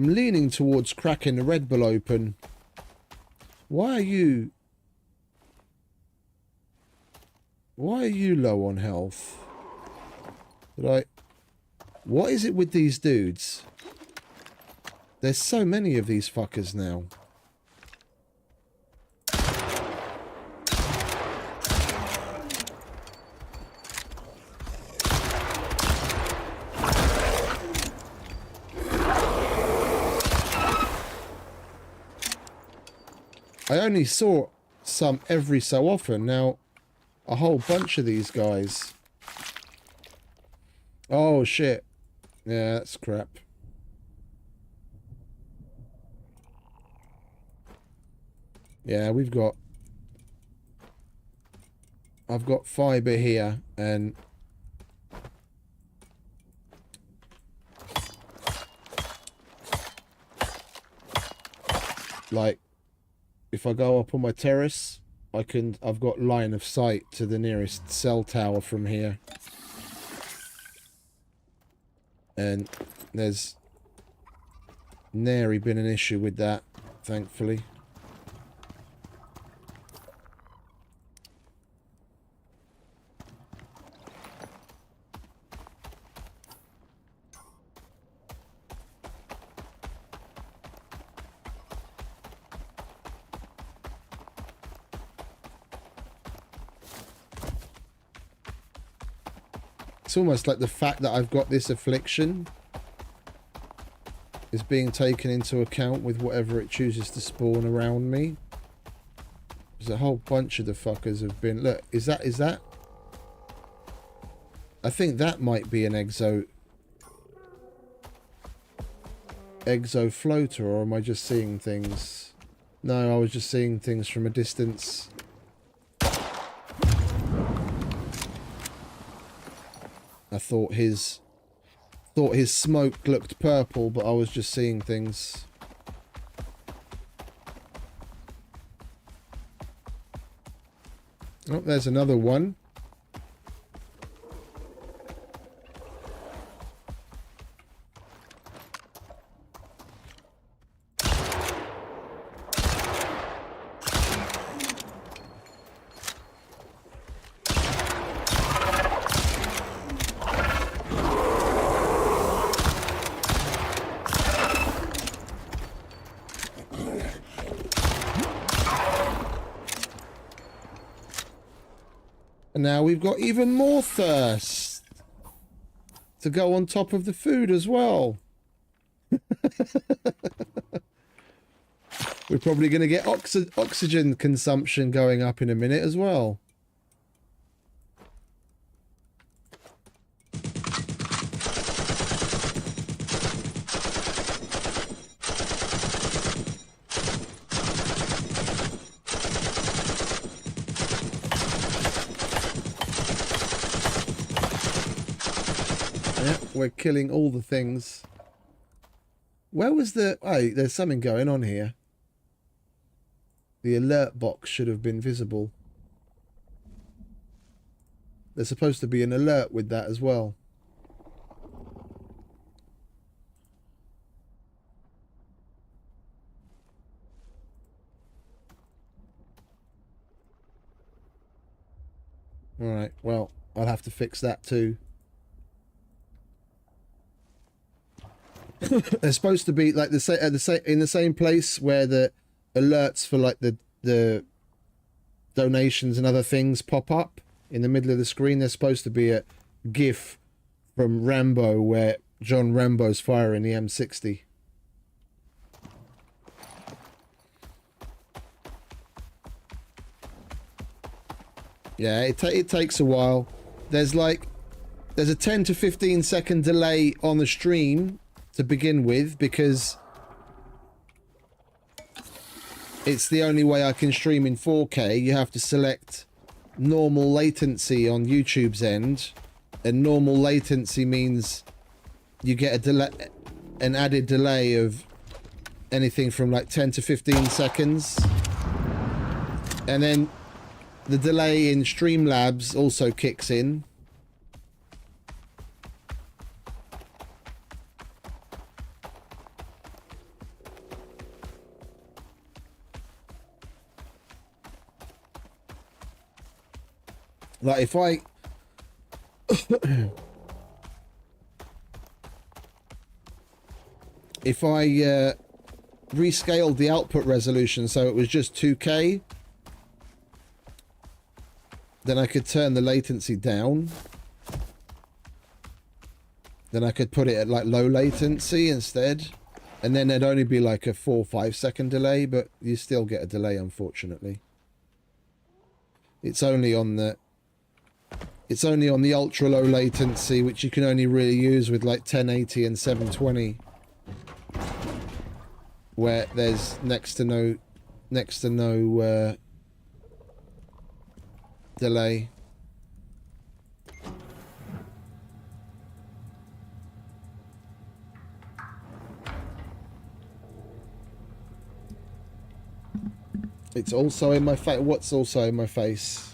I'm leaning towards cracking the Red Bull open. Why are you low on health? What is it with these dudes? There's so many of these fuckers now. I only saw some every so often. Now, a whole bunch of these guys. Oh, shit. Yeah, that's crap. Yeah, I've got fiber here, and like, if I go up on my terrace, I've got line of sight to the nearest cell tower from here. And there's nary been an issue with that, thankfully. It's almost like the fact that I've got this affliction is being taken into account with whatever it chooses to spawn around me. There's a whole bunch of the fuckers have been... Look, is that? I think that might be an exo floater, or am I just seeing things? No, I was just seeing things from a distance. I thought his smoke looked purple, but I was just seeing things. Oh, there's another one. And now we've got even more thirst to go on top of the food as well. We're probably going to get oxygen consumption going up in a minute as well. We're killing all the things. Where was the... Oh, there's something going on here. The alert box should have been visible. There's supposed to be an alert with that as well. Alright, well, I'll have to fix that too. They're supposed to be like in the same place where the alerts for like the donations and other things pop up in the middle of the screen. There's supposed to be a GIF from Rambo where John Rambo's firing the M60. Yeah, it takes a while. There's a 10 to 15 second delay on the stream to begin with, because it's the only way I can stream in 4K. You have to select normal latency on YouTube's end, and normal latency means you get a delay, an added delay of anything from like 10 to 15 seconds. And then the delay in Streamlabs also kicks in. Like if I rescaled the output resolution so it was just 2K, then I could turn the latency down. Then I could put it at like low latency instead. And then there'd only be like a 4 or 5 second delay, but you still get a delay, unfortunately. It's only on the ultra low latency, which you can only really use with like 1080 and 720, where there's next to no delay. It's also in my face. What's also in my face?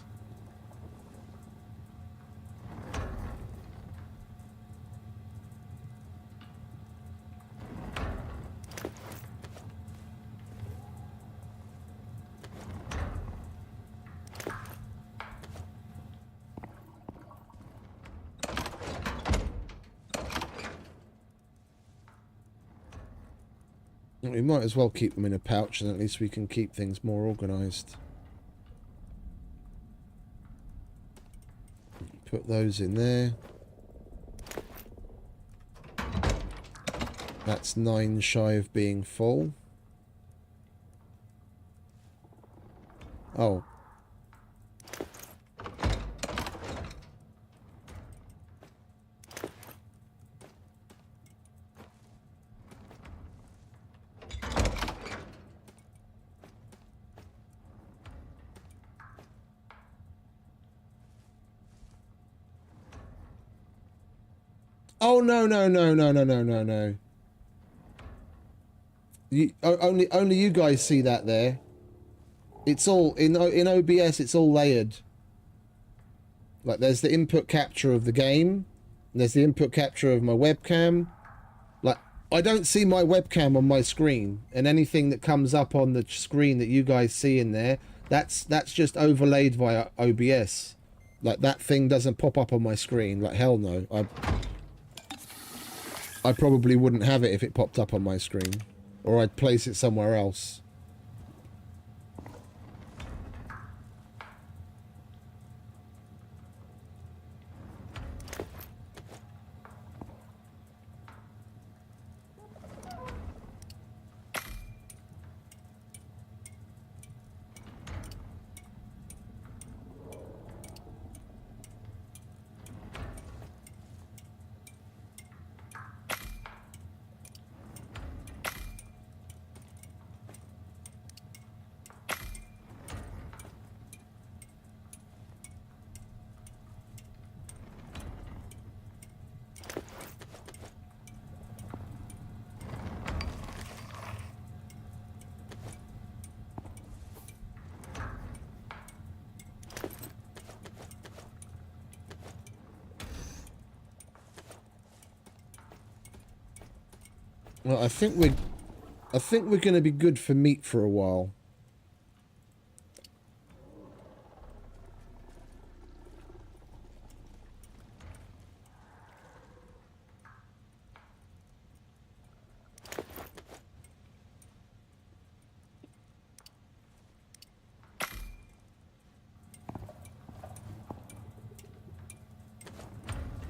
We might as well keep them in a pouch, and at least we can keep things more organised. Put those in there. That's 9 shy of being full. Oh. Oh no. Only you guys see that there. It's all in OBS. It's all layered. Like there's the input capture of the game, and there's the input capture of my webcam. Like I don't see my webcam on my screen, and anything that comes up on the screen that you guys see in there, that's just overlaid via OBS. Like that thing doesn't pop up on my screen. Like hell no. I probably wouldn't have it if it popped up on my screen, or I'd place it somewhere else. Well, I think we're going to be good for meat for a while.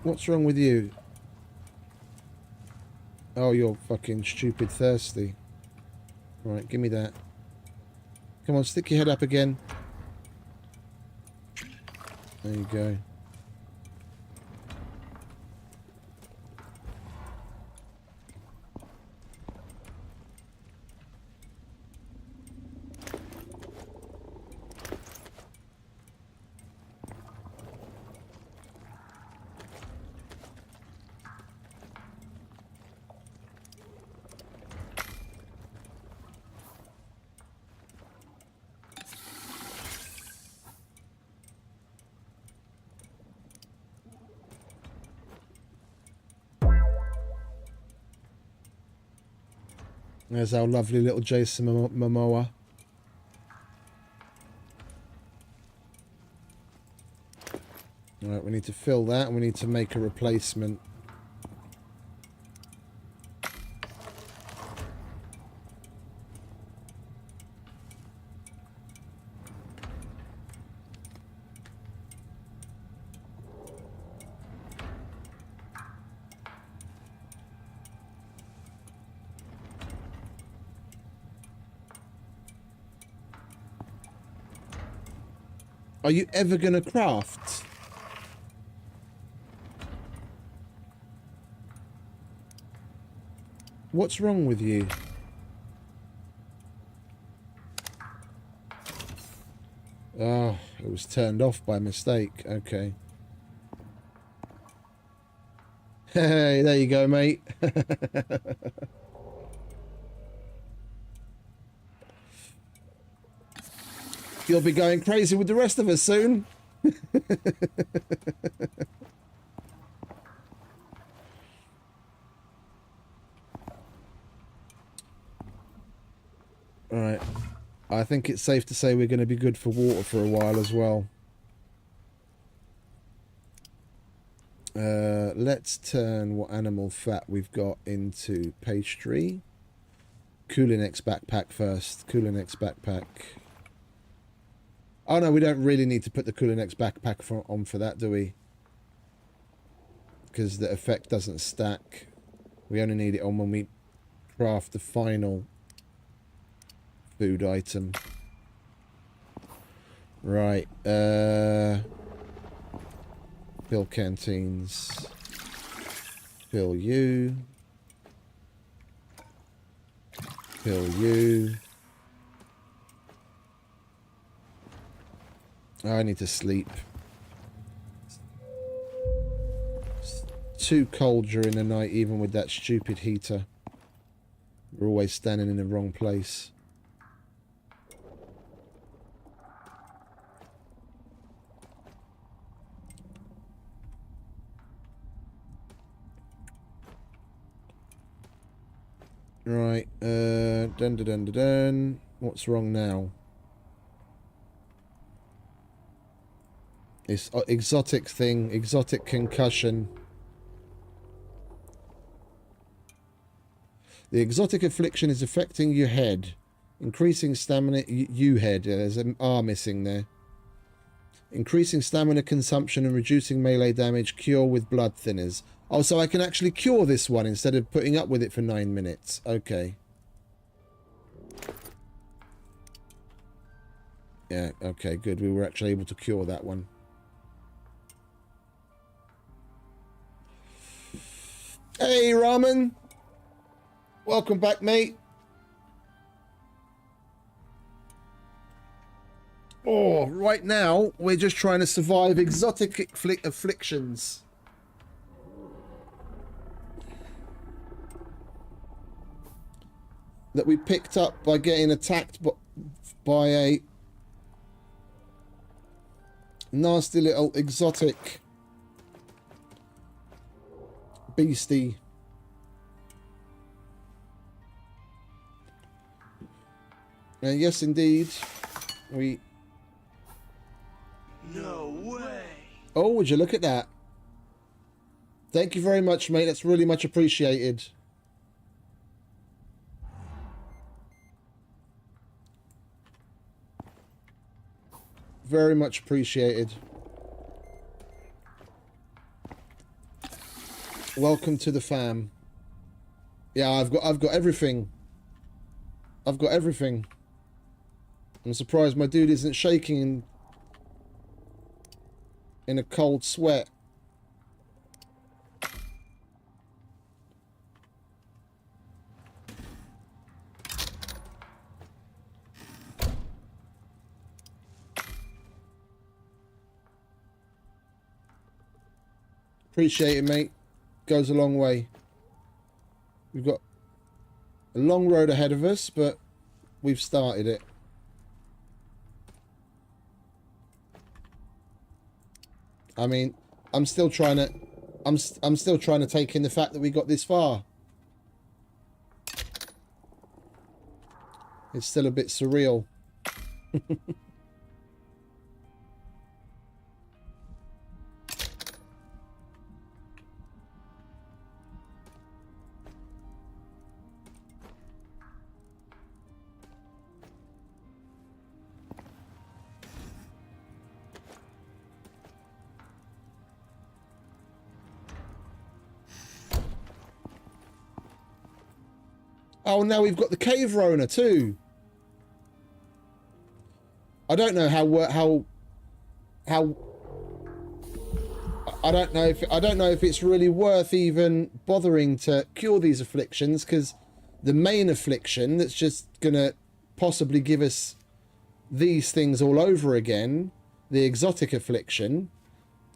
What's wrong with you? Oh, you're fucking stupid thirsty. Right, give me that. Come on, stick your head up again. There you go. There's our lovely little Jason Momoa. Alright, we need to fill that and we need to make a replacement. Are you ever gonna craft? What's wrong with you? Oh, it was turned off by mistake. Okay. Hey, there you go, mate. You'll be going crazy with the rest of us soon. Alright. I think it's safe to say we're going to be good for water for a while as well. Let's turn what animal fat we've got into pastry. Coolinex backpack first. Coolinex backpack. Oh no, we don't really need to put the Coolinex backpack on for that, do we? Because the effect doesn't stack. We only need it on when we craft the final food item. Right. Fill canteens. Fill you. Fill you. I need to sleep. It's too cold during the night, even with that stupid heater. We're always standing in the wrong place. Right, dun. What's wrong now? This exotic thing, exotic concussion. The exotic affliction is affecting your head. Increasing stamina, you head. Yeah, there's an R missing there. Increasing stamina consumption and reducing melee damage. Cure with blood thinners. Oh, so I can actually cure this one instead of putting up with it for 9 minutes. Okay. Yeah, okay, good. We were actually able to cure that one. Hey, Ramen. Welcome back, mate. Oh, right now, we're just trying to survive exotic afflictions. That we picked up by getting attacked by a nasty little exotic beastie. And yes, indeed, we... No way! Oh, would you look at that? Thank you very much, mate. That's really much appreciated. Very much appreciated. Welcome to the fam. Yeah, I've got everything. I've got everything. I'm surprised my dude isn't shaking in a cold sweat. Appreciate it, mate. Goes a long way. We've got a long road ahead of us, but we've started it. I mean, I'm still trying to take in the fact that we got this far. It's still a bit surreal. Oh, now we've got the cave Rona too. I don't know how how I don't know if it's really worth even bothering to cure these afflictions, because the main affliction that's just gonna possibly give us these things all over again, the exotic affliction,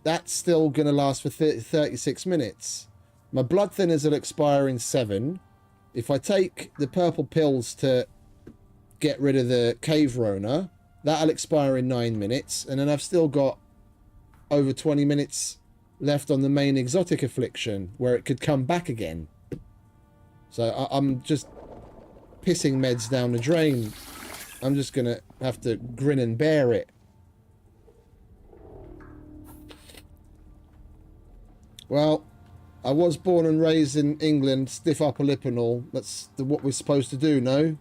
that's still gonna last for 36 minutes. My blood thinners will expire in 7. If I take the purple pills to get rid of the cave Rona, that'll expire in 9 minutes, and then I've still got over 20 minutes left on the main exotic affliction, where it could come back again. So I'm just pissing meds down the drain. I'm just gonna have to grin and bear it. Well, I was born and raised in England, stiff upper lip and all. That's what we're supposed to do, no?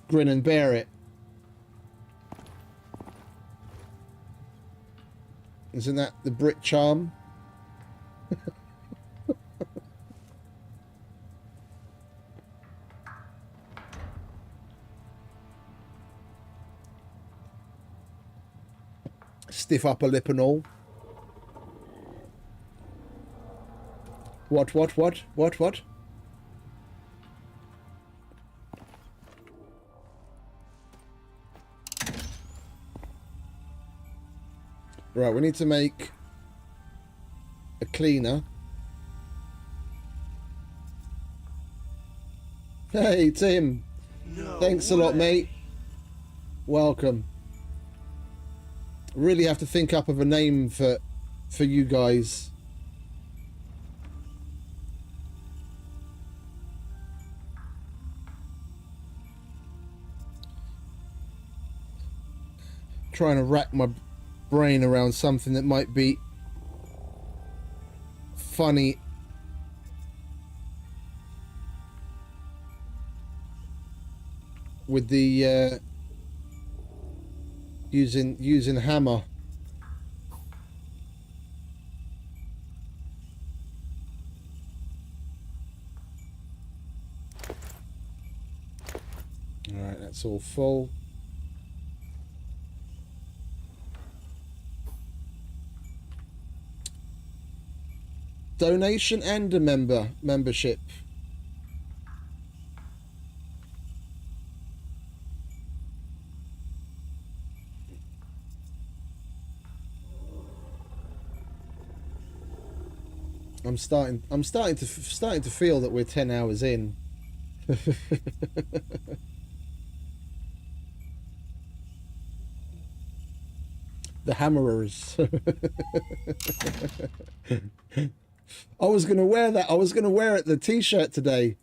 Grin and bear it. Isn't that the Brit charm? Stiff upper lip and all. What? Right, we need to make a cleaner. Hey, Tim. Thanks a lot, mate. Welcome. Really have to think up of a name for you guys. Trying to rack my brain around something that might be funny. With the using hammer. All right, that's all full. Donation and a membership. I'm starting to feel that we're 10 hours in. The hammerers. I was gonna wear that. I was gonna wear it the t-shirt today.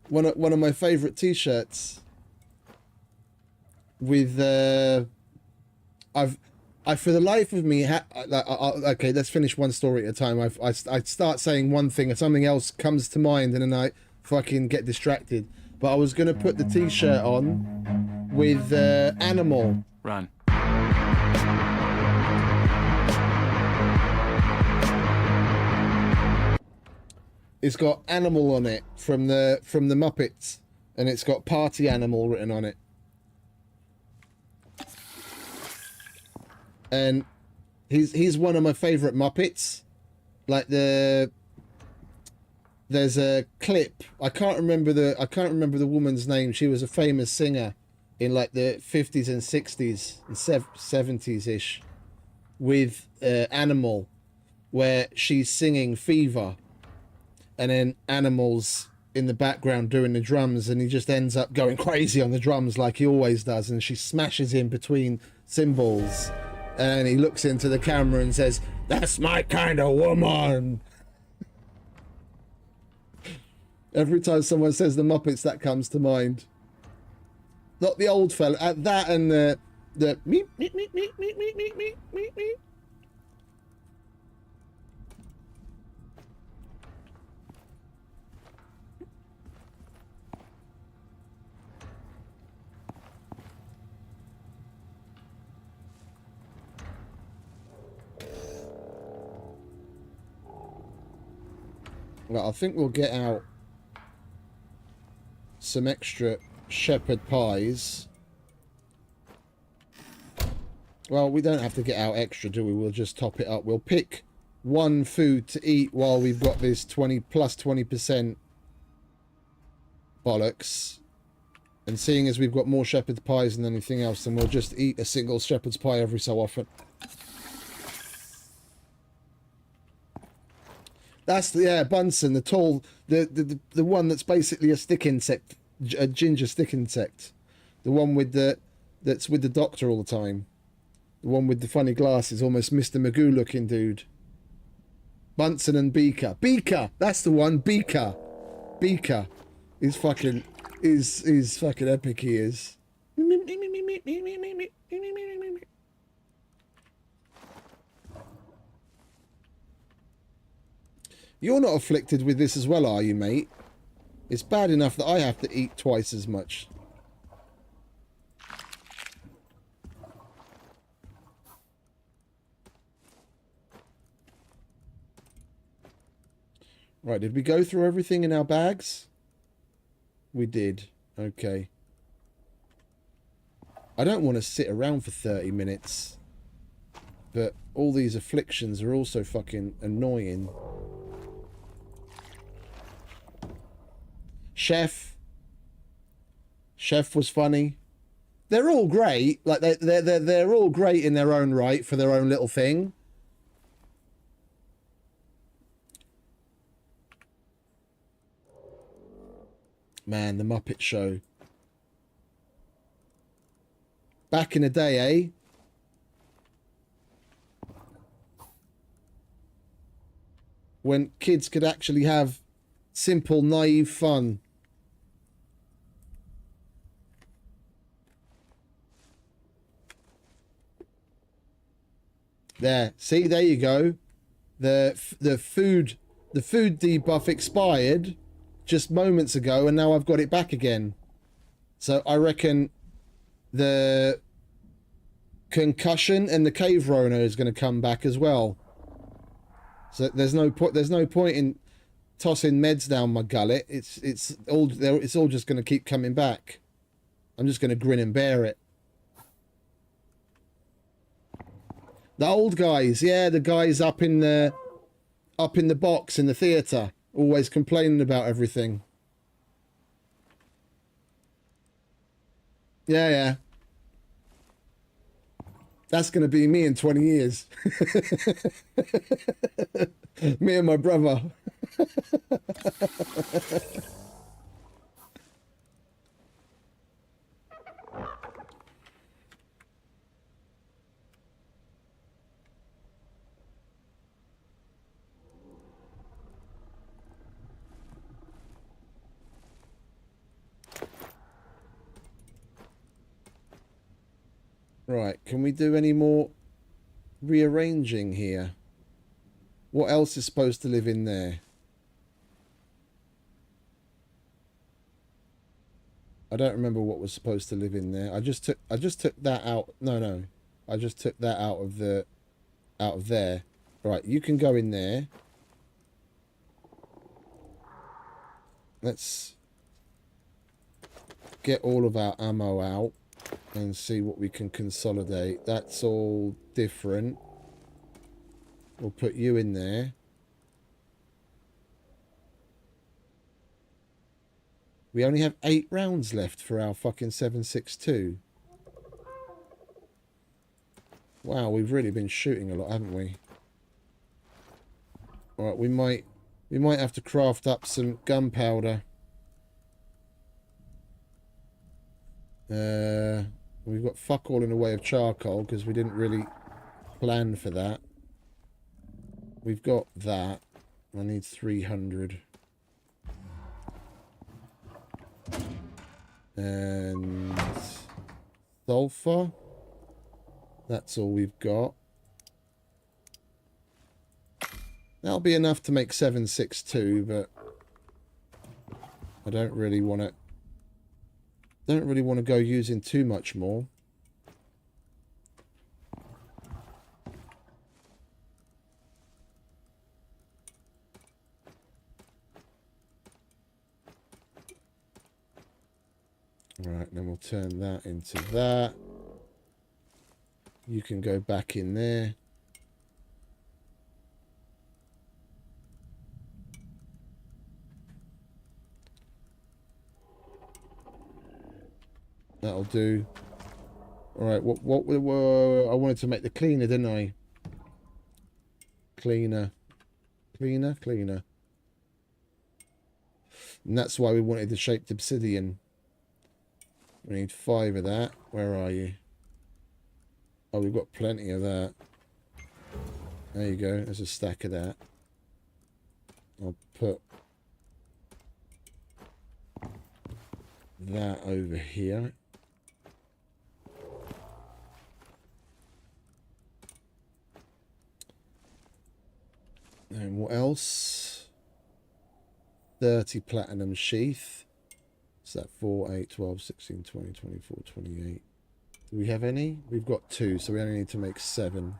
One of my favorite t-shirts. With I for the life of me, okay, let's finish one story at a time. I start saying one thing and something else comes to mind, and then I fucking get distracted. But I was gonna put the t-shirt on with animal. Run. It's got animal on it from the Muppets, and it's got party animal written on it. And he's one of my favorite Muppets. Like there's a clip. I can't remember the woman's name. She was a famous singer in like the 50s and 60s and 70s ish with Animal, where she's singing Fever, and then Animal's in the background doing the drums, and he just ends up going crazy on the drums like he always does, and she smashes him between cymbals. And he looks into the camera and says, "That's my kind of woman." Every time someone says the Muppets, that comes to mind. Not the old fella. That and the meep, meep, meep, meep, meep, meep, meep, meep, meep, meep. Well, I think we'll get out some extra shepherd pies. Well, we don't have to get out extra, do we? We'll just top it up. We'll pick one food to eat while we've got this 20% bollocks. And seeing as we've got more shepherd's pies than anything else, then we'll just eat a single shepherd's pie every so often. That's the, yeah, Bunsen, the tall, the one that's basically a stick insect, a ginger stick insect. The one with that's with the doctor all the time. The one with the funny glasses, almost Mr. Magoo looking dude. Bunsen and Beaker. Beaker! That's the one, Beaker. Beaker is fucking epic, he is. You're not afflicted with this as well, are you, mate? It's bad enough that I have to eat twice as much. Right, did we go through everything in our bags? We did. Okay. I don't want to sit around for 30 minutes. But all these afflictions are also fucking annoying. Chef was funny. They're all great. Like they're all great in their own right for their own little thing. Man, the Muppet Show. Back in the day, eh? When kids could actually have simple, naive fun. There. See, there you go. The food debuff expired just moments ago, and now I've got it back again. So I reckon the concussion and the cave Rona is going to come back as well. So there's no point in tossing meds down my gullet. It's all just going to keep coming back. I'm just going to grin and bear it. The old guys, yeah, the guys up in the box in the theatre, always complaining about everything. Yeah. That's going to be me in 20 years. Me and my brother. Right, can we do any more rearranging here? What else is supposed to live in there? I don't remember what was supposed to live in there. I just took that out. No. I just took that out of there. Right, you can go in there. Let's get all of our ammo out and see what we can consolidate. That's all different. We'll put you in there. We only have 8 rounds left for our fucking 7.62. Wow, we've really been shooting a lot, haven't we? Alright, we might have to craft up some gunpowder. We've got fuck all in the way of charcoal because we didn't really plan for that. We've got that. I need 300. And sulfur. That's all we've got. That'll be enough to make 7.62, but I don't really want to. Don't really want to go using too much more. Right, then we'll turn that into that. You can go back in there. That'll do. All right. What were I wanted to make the cleaner, didn't I? Cleaner. And that's why we wanted the shaped obsidian. We need 5 of that. Where are you? Oh, we've got plenty of that. There you go. There's a stack of that. I'll put that over here. And what else? 30 platinum sheath. So that 4, 8, 12, 16, 20, 24, 28. Do we have any? We've got 2, so we only need to make 7.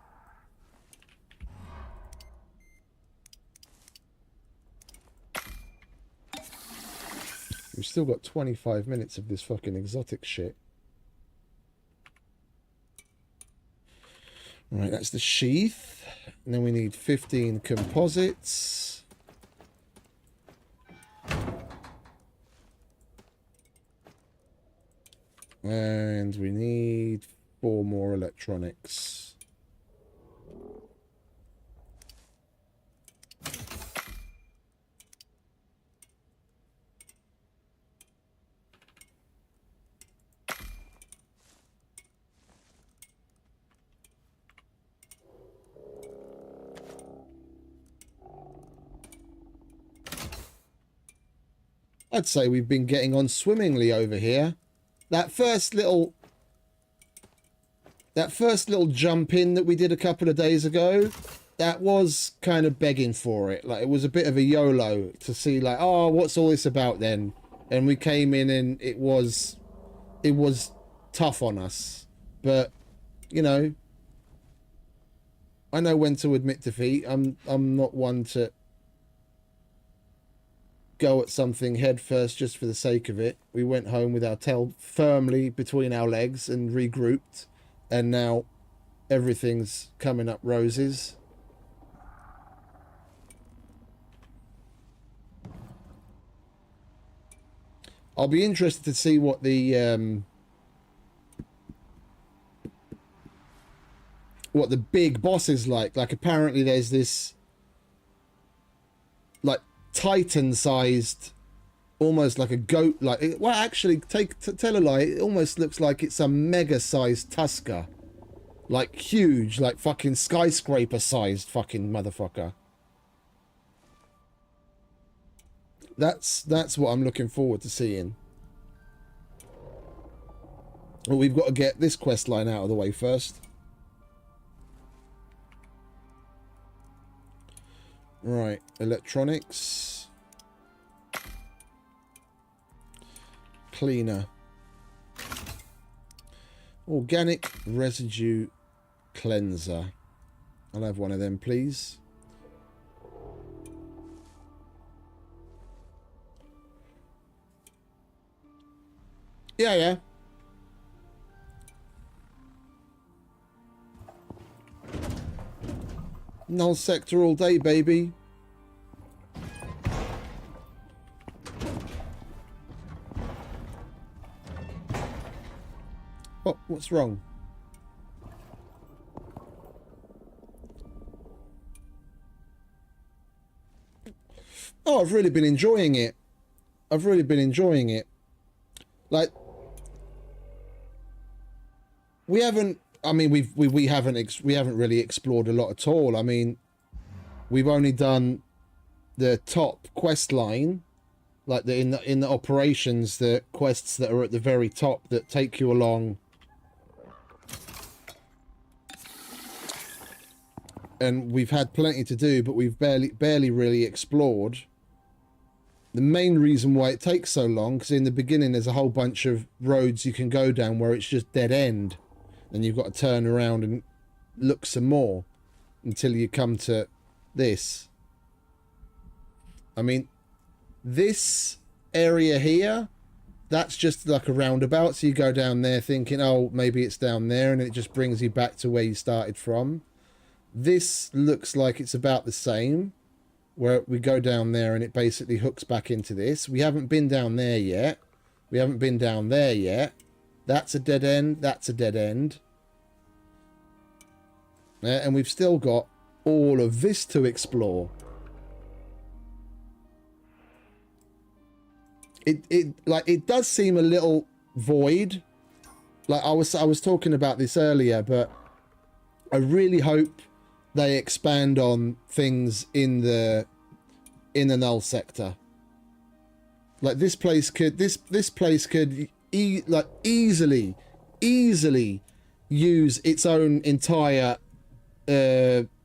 We've still got 25 minutes of this fucking exotic shit. Right, that's the sheath. And then we need 15 composites. And we need 4 more electronics. I'd say we've been getting on swimmingly over here. That first little jump in that we did a couple of days ago, that was kind of begging for it. Like, it was a bit of a YOLO to see, like, oh, what's all this about then? And we came in and it was tough on us. But, you know, I know when to admit defeat. I'm not one to go at something head first just for the sake of it. We went home with our tail firmly between our legs and regrouped, and now everything's coming up roses. I'll be interested to see what the big boss is like. Like, apparently there's this like Titan-sized, almost like a goat, like, well, actually, tell a lie, it almost looks like it's a mega-sized Tusker, like huge, like fucking skyscraper-sized fucking motherfucker. That's what I'm looking forward to seeing. Well, we've got to get this quest line out of the way first. Right, electronics. Cleaner. Organic residue cleanser. I'll have one of them, please. Yeah. Null Sector all day, baby. What's wrong? Oh, I've really been enjoying it. Like, we haven't, I mean, we haven't really explored a lot at all. I mean, we've only done the top quest line, like in the operations, the quests that are at the very top that take you along. And we've had plenty to do, but we've barely really explored. The main reason why it takes so long, because in the beginning there's a whole bunch of roads you can go down where it's just dead end. And you've got to turn around and look some more until you come to this. I mean, this area here that's just like a roundabout. So you go down there thinking, oh, maybe it's down there, and it just brings you back to where you started from. This looks like it's about the same, where we go down there and it basically hooks back into this. We haven't been down there yet. We haven't been down there yet. That's a dead end. That's a dead end. And we've still got all of this to explore. It does seem a little void. Like I was talking about this earlier, but I really hope they expand on things in the Null Sector. Like this place could easily use its own entire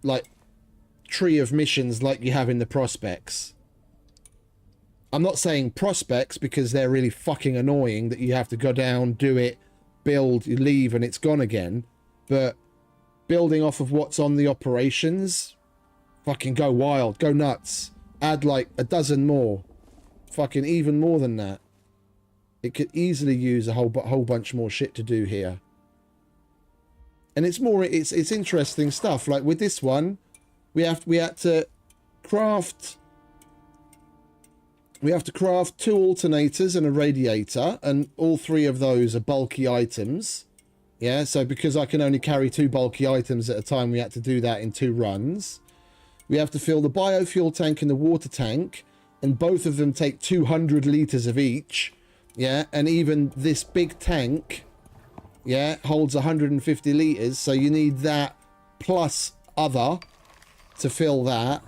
like tree of missions like you have in the Prospects. I'm not saying Prospects because they're really fucking annoying that you have to go down, do it, build, you leave, and it's gone again. But building off of what's on the operations, fucking go wild, go nuts. Add like a dozen more. Fucking even more than that. It could easily use a whole bunch more shit to do here. And it's interesting stuff. Like with this one, we had to craft 2 alternators and a radiator, and all 3 of those are bulky items. Yeah, so because I can only carry 2 bulky items at a time, we had to do that in 2 runs. We have to fill the biofuel tank and the water tank, and both of them take 200 litres of each. Yeah, and even this big tank, yeah, holds 150 litres, so you need that plus other to fill that.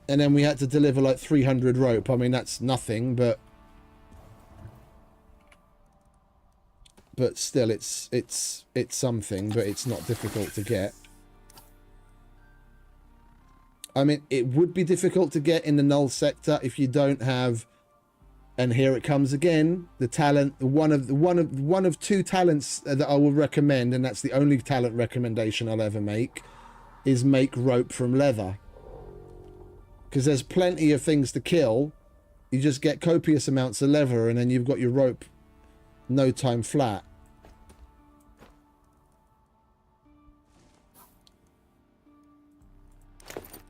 And then we had to deliver like 300 rope. I mean, that's nothing, but still, it's something, but it's not difficult to get. I mean, it would be difficult to get in the Null Sector if you don't have, and here it comes again, the talent, one of 2 talents that I will recommend, and that's the only talent recommendation I'll ever make, is make rope from leather. Because there's plenty of things to kill. You just get copious amounts of leather, and then you've got your rope no time flat.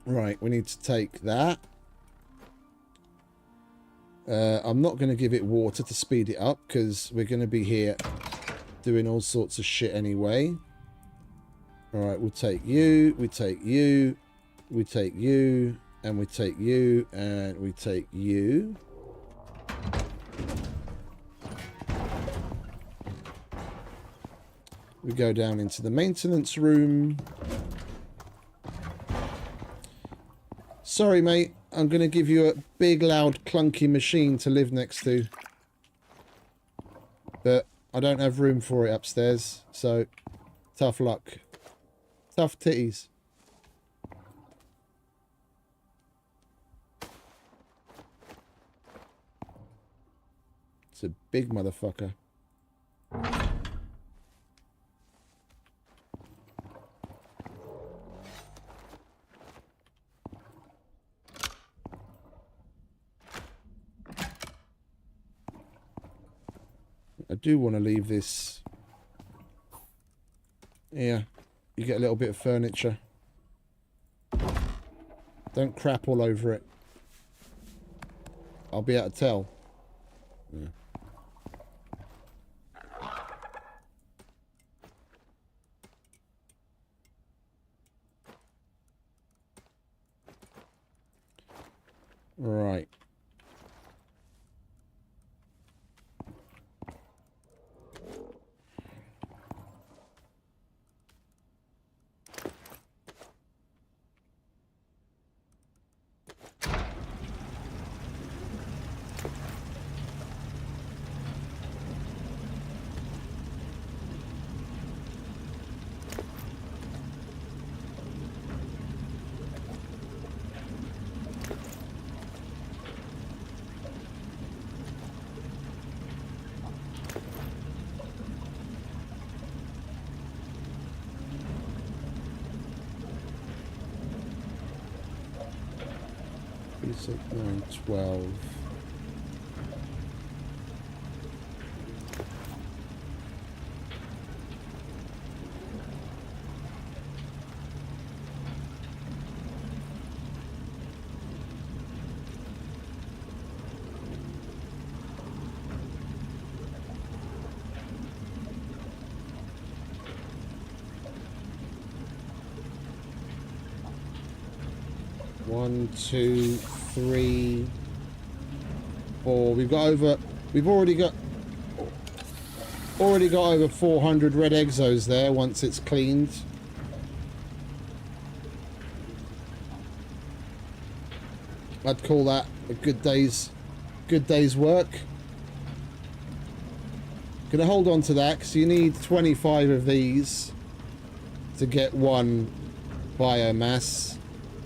Right, we need to take that. I'm not going to give it water to speed it up, because we're going to be here doing all sorts of shit anyway. Alright, we'll take you, we take you, we take you, and we take you, and we take you. We go down into the maintenance room. Sorry, mate. I'm going to give you a big, loud, clunky machine to live next to. But I don't have room for it upstairs, so tough luck. Tough titties. It's a big motherfucker. I do want to leave this. Yeah, you get a little bit of furniture. Don't crap all over it. I'll be able to tell. Yeah. Right. Six, 9, 12. 1, 2, 3, 4. We've already got over 400 red exos there once it's cleaned. I'd call that a good day's work. Gonna hold on to that because you need 25 of these to get 1 biomass,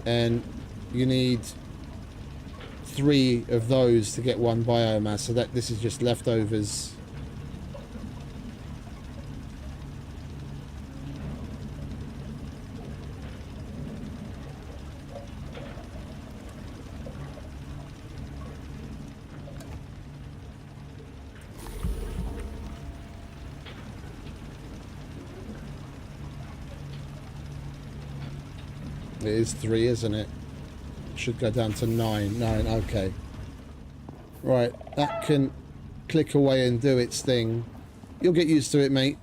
and you need 3 of those to get 1 biomass, so that this is just leftovers. It is 3, isn't it? Should go down to 9. 9, okay. Right, that can click away and do its thing. You'll get used to it, mate.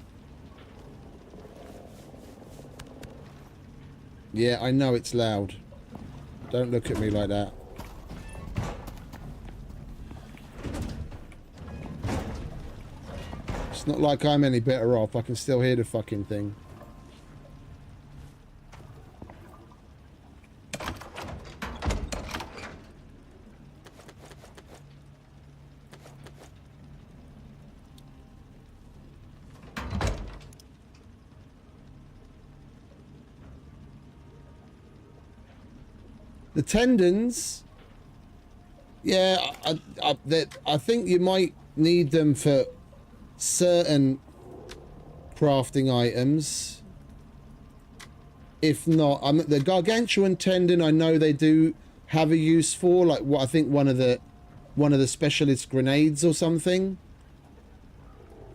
Yeah, I know it's loud. Don't look at me like that. It's not like I'm any better off. I can still hear the fucking thing. The tendons, yeah, I think you might need them for certain crafting items. If not, the gargantuan tendon, I know they do have a use for, like what I think one of the specialist grenades or something.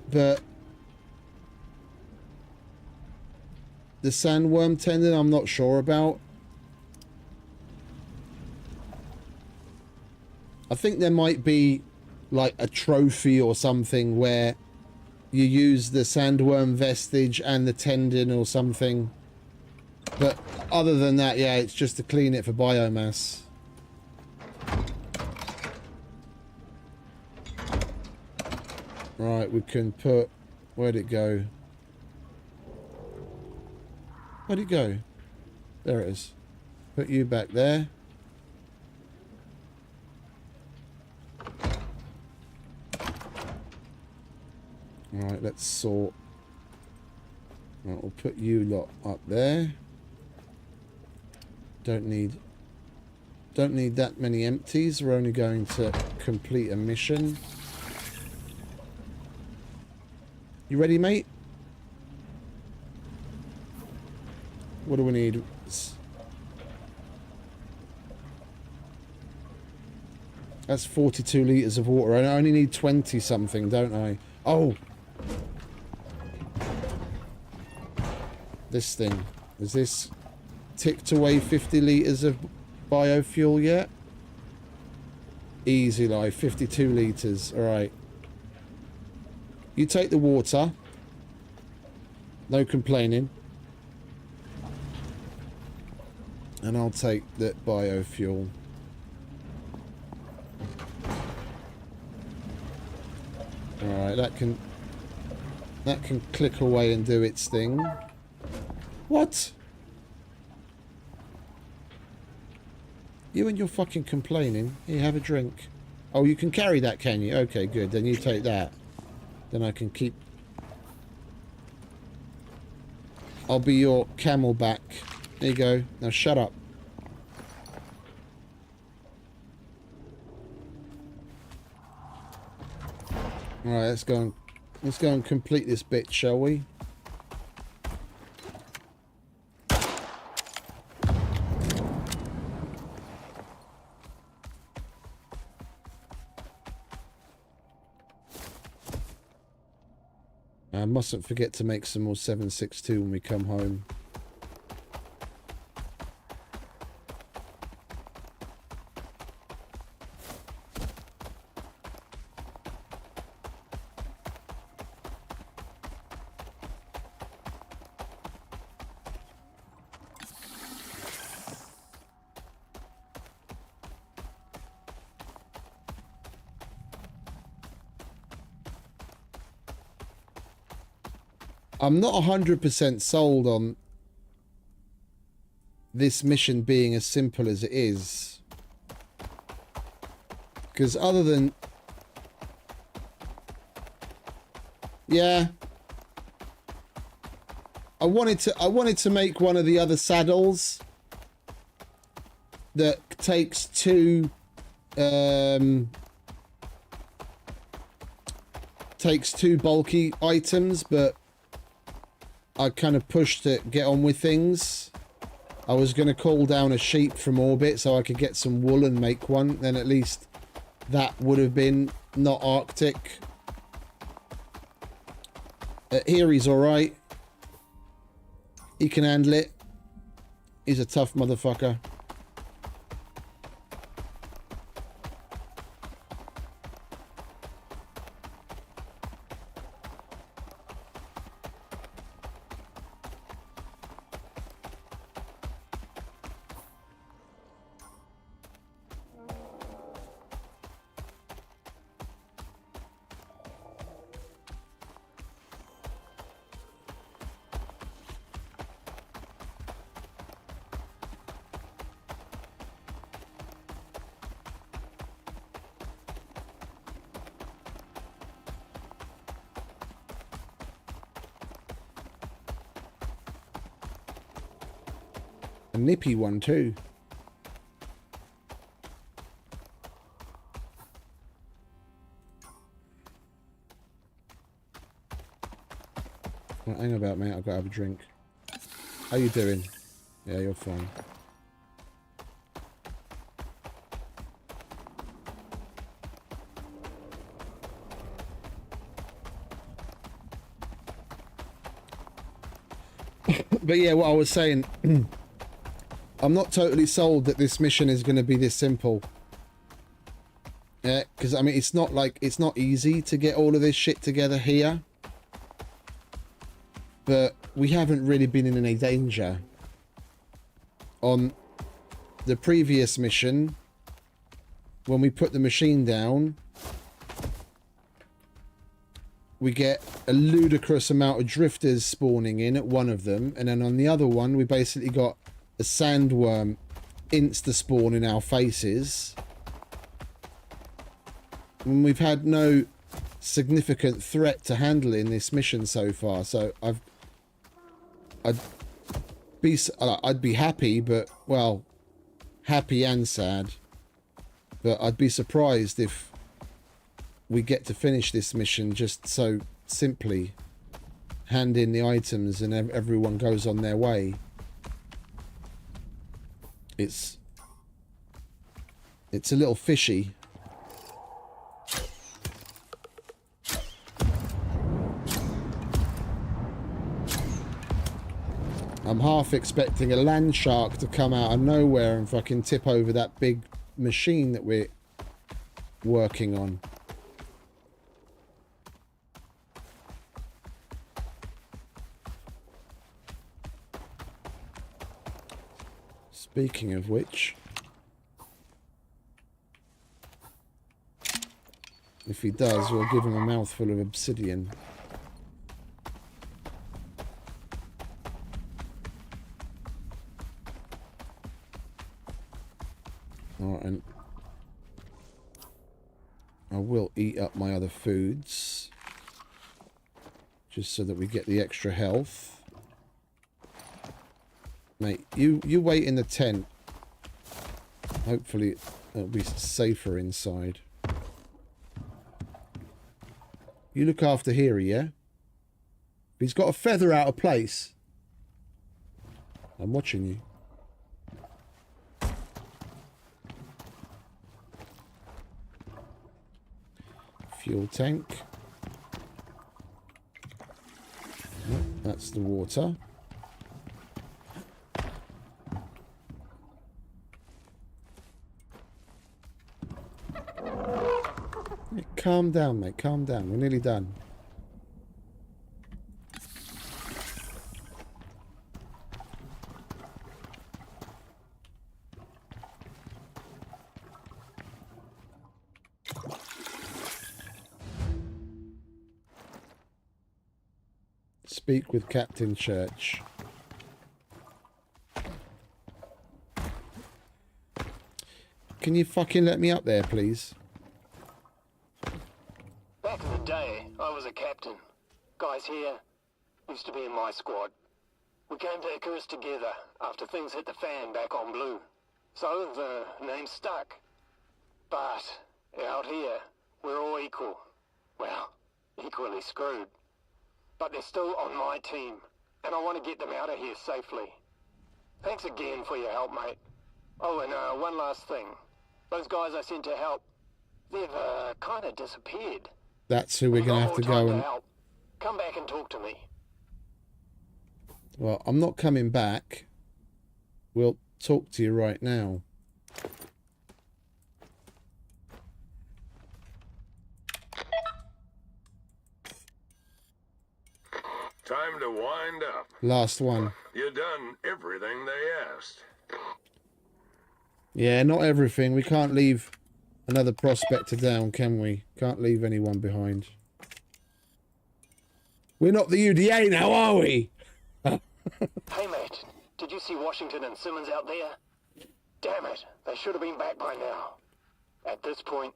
But the sandworm tendon, I'm not sure about. I think there might be like a trophy or something where you use the sandworm vestige and the tendon or something. But other than that, yeah, it's just to clean it for biomass. Right, we can put... Where'd it go? Where'd it go? There it is. Put you back there. Right, let's sort. Right, we'll put you lot up there. Don't need that many empties. We're only going to complete a mission. You ready, mate? What do we need? That's 42 litres of water. I only need 20 something, don't I? Oh! This thing. Is this ticked away 50 litres of biofuel yet? Easy life. 52 litres. Alright. You take the water. No complaining. And I'll take the biofuel. Alright, that can click away and do its thing. What? You and your fucking complaining. Here, have a drink. Oh, you can carry that, can you? Okay, good. Then you take that. Then I can keep... I'll be your camelback. There you go. Now shut up. Alright, let's go and complete this bit, shall we? I mustn't forget to make some more 762 when we come home. I'm not 100% sold on this mission being as simple as it is. Because other than... Yeah. I wanted to make one of the other saddles that takes two bulky items, but I kind of pushed to get on with things. I was going to call down a sheep from orbit so I could get some wool and make one. Then at least that would have been not Arctic. Here he's alright. He can handle it. He's a tough motherfucker. Nippy one too. Well, hang about, mate. I've got to have a drink. How you doing? Yeah, you're fine. But yeah, what I was saying, I'm not totally sold that this mission is going to be this simple. Yeah, because I mean, it's not easy to get all of this shit together here. But we haven't really been in any danger. On the previous mission, when we put the machine down, we get a ludicrous amount of drifters spawning in at one of them, and then on the other one we basically got a sandworm insta-spawn in our faces. And we've had no significant threat to handle in this mission so far, so I'd be happy, but, well, happy and sad. But I'd be surprised if we get to finish this mission just so simply. Hand in the items and everyone goes on their way. It's a little fishy. I'm half expecting a land shark to come out of nowhere and fucking tip over that big machine that we're working on. Speaking of which, if he does, we'll give him a mouthful of obsidian. Alright, and I will eat up my other foods, just so that we get the extra health. Mate, you wait in the tent. Hopefully it'll be safer inside. You look after Hiri, yeah? He's got a feather out of place. I'm watching you. Fuel tank. Nope, that's the water. Calm down, mate. Calm down. We're nearly done. speak with Captain Church. Can you fucking let me up there, please? Back in the day, I was a captain. Guys here used to be in my squad. We came to Icarus together after things hit the fan back on Blue. So the name stuck. But out here, we're all equal. Well, equally screwed. But they're still on my team, and I want to get them out of here safely. Thanks again for your help, mate. Oh, and one last thing. Those guys I sent to help, they've kind of disappeared. That's who we're going to have to go and... help. Come back and talk to me. Well, I'm not coming back. We'll talk to you right now. Time to wind up. Last one. You done everything they asked. Yeah, not everything. We can't leave another prospector down, can we? Can't leave anyone behind. We're not the UDA now, are we? Hey, mate. Did you see Washington and Simmons out there? Damn it. They should have been back by now. At this point,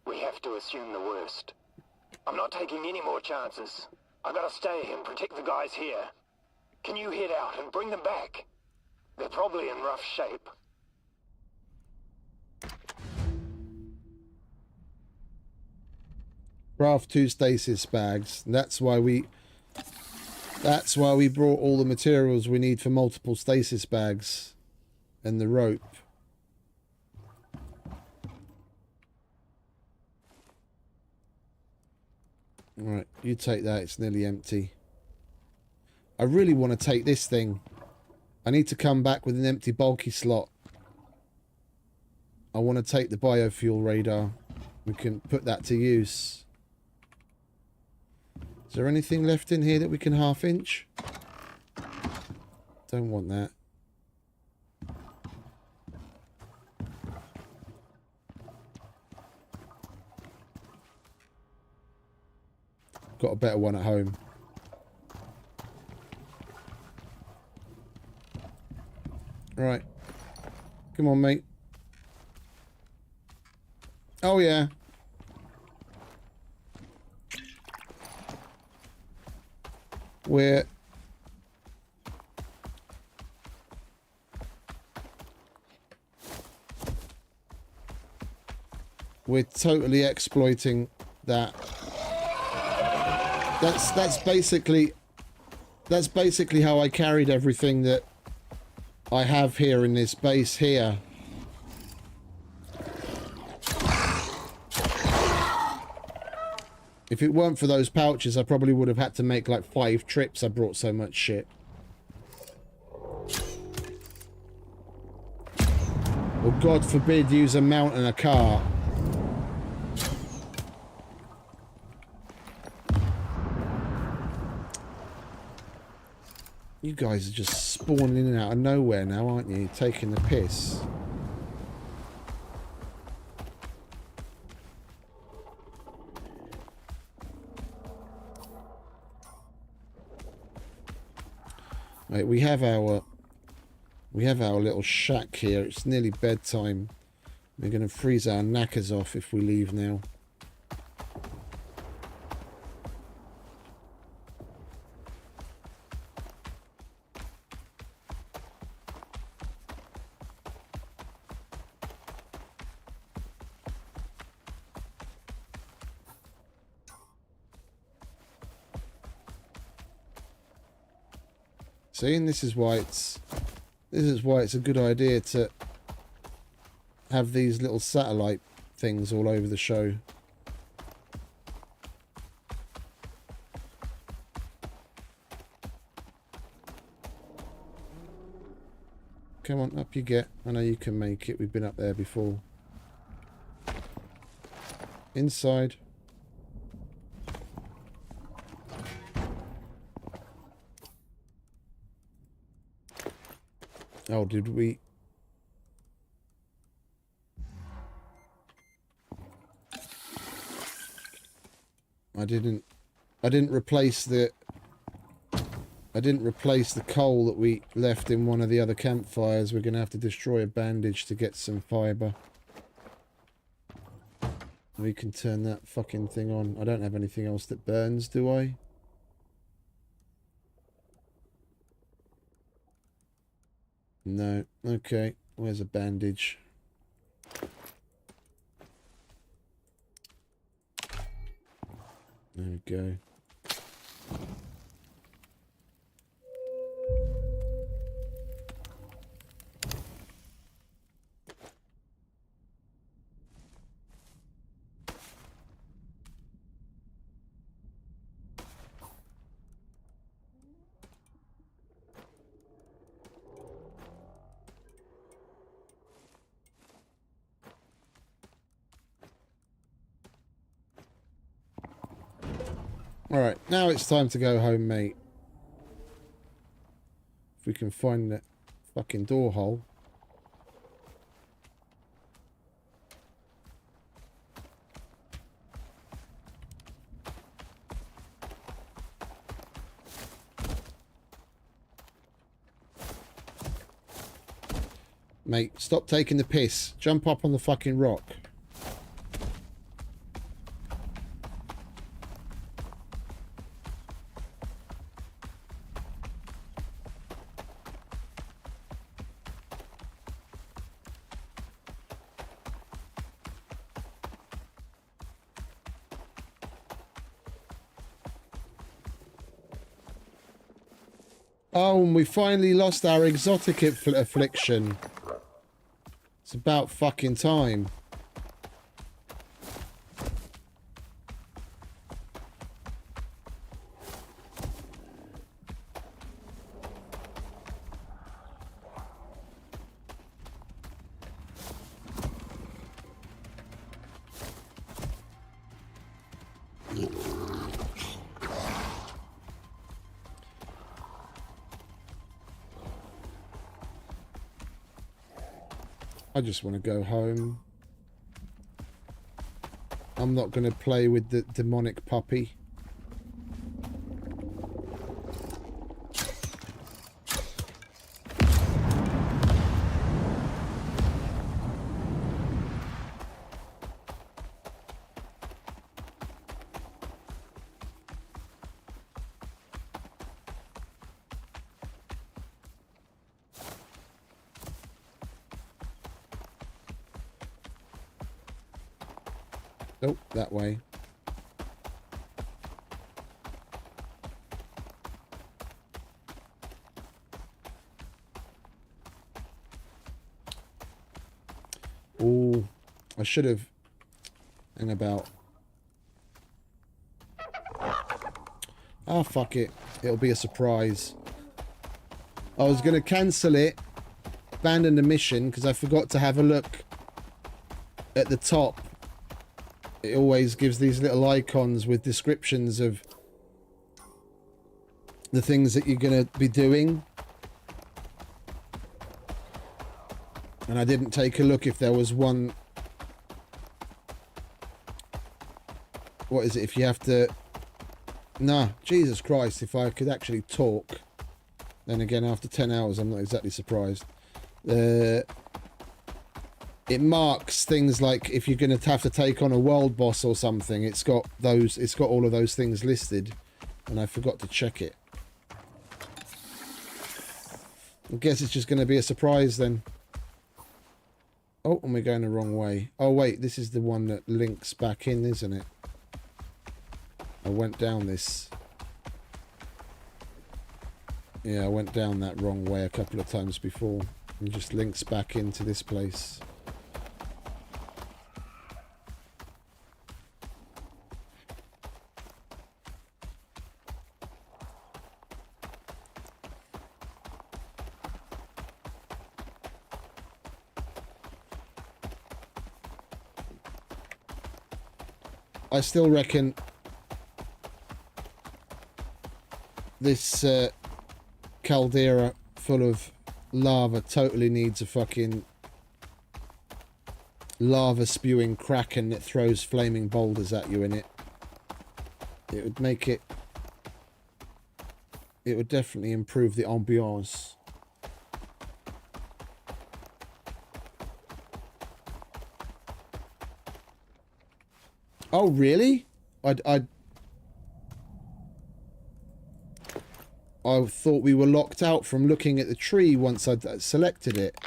we have to assume the worst. I'm not taking any more chances. I gotta stay and protect the guys here. Can you head out and bring them back? They're probably in rough shape. Craft 2 stasis bags. That's why we brought all the materials we need for multiple stasis bags and the rope. Right, you take that. It's nearly empty. I really want to take this thing. I need to come back with an empty bulky slot. I want to take the biofuel radar. We can put that to use. Is there anything left in here that we can half inch? Don't want that. Got a better one at home. Right. Come on, mate. Oh, yeah. We're totally exploiting that. That's basically how I carried everything that I have here in this base here. If it weren't for those pouches, I probably would have had to make like 5 trips. I brought so much shit. Or God forbid, use a mount and a car. You guys are just spawning in and out of nowhere now, aren't you? Taking the piss. Right, we have our little shack here. It's nearly bedtime. We're going to freeze our knackers off if we leave now. See, and this is why it's a good idea to have these little satellite things all over the show. Come on, up you get. I know you can make it. We've been up there before. Inside. Oh, did we? I didn't replace the I didn't replace the coal that we left in one of the other campfires. We're going to have to destroy a bandage to get some fibre. We can turn that fucking thing on. I don't have anything else that burns, do I? No. Okay. Where's a bandage? There we go. Alright, now it's time to go home, mate. If we can find that fucking door hole. Mate, stop taking the piss. Jump up on the fucking rock. Oh, and we finally lost our exotic affliction. It's about fucking time. I just want to go home. I'm not going to play with the demonic puppy. Nope, that way. Oh, I should have. Hang about. Ah, fuck it. It'll be a surprise. I was going to cancel it, abandon the mission, because I forgot to have a look at the top. It always gives these little icons with descriptions of the things that you're going to be doing. And I didn't take a look if there was one. What is it? If you have to... Nah, Jesus Christ, if I could actually talk. Then again, after 10 hours, I'm not exactly surprised. It marks things like if you're going to have to take on a world boss or something. It's got all of those things listed, and I forgot to check it. I guess it's just going to be a surprise then. Oh, and we're going the wrong way. Oh wait, this is the one that links back in, isn't it? I went down this. Yeah, I went down that wrong way a couple of times before. It just links back into this place. I still reckon this caldera full of lava totally needs a fucking lava spewing kraken that throws flaming boulders at you in it. It would make it it would definitely improve the ambiance. Oh, really? I thought we were locked out from looking at the tree once I'd selected it.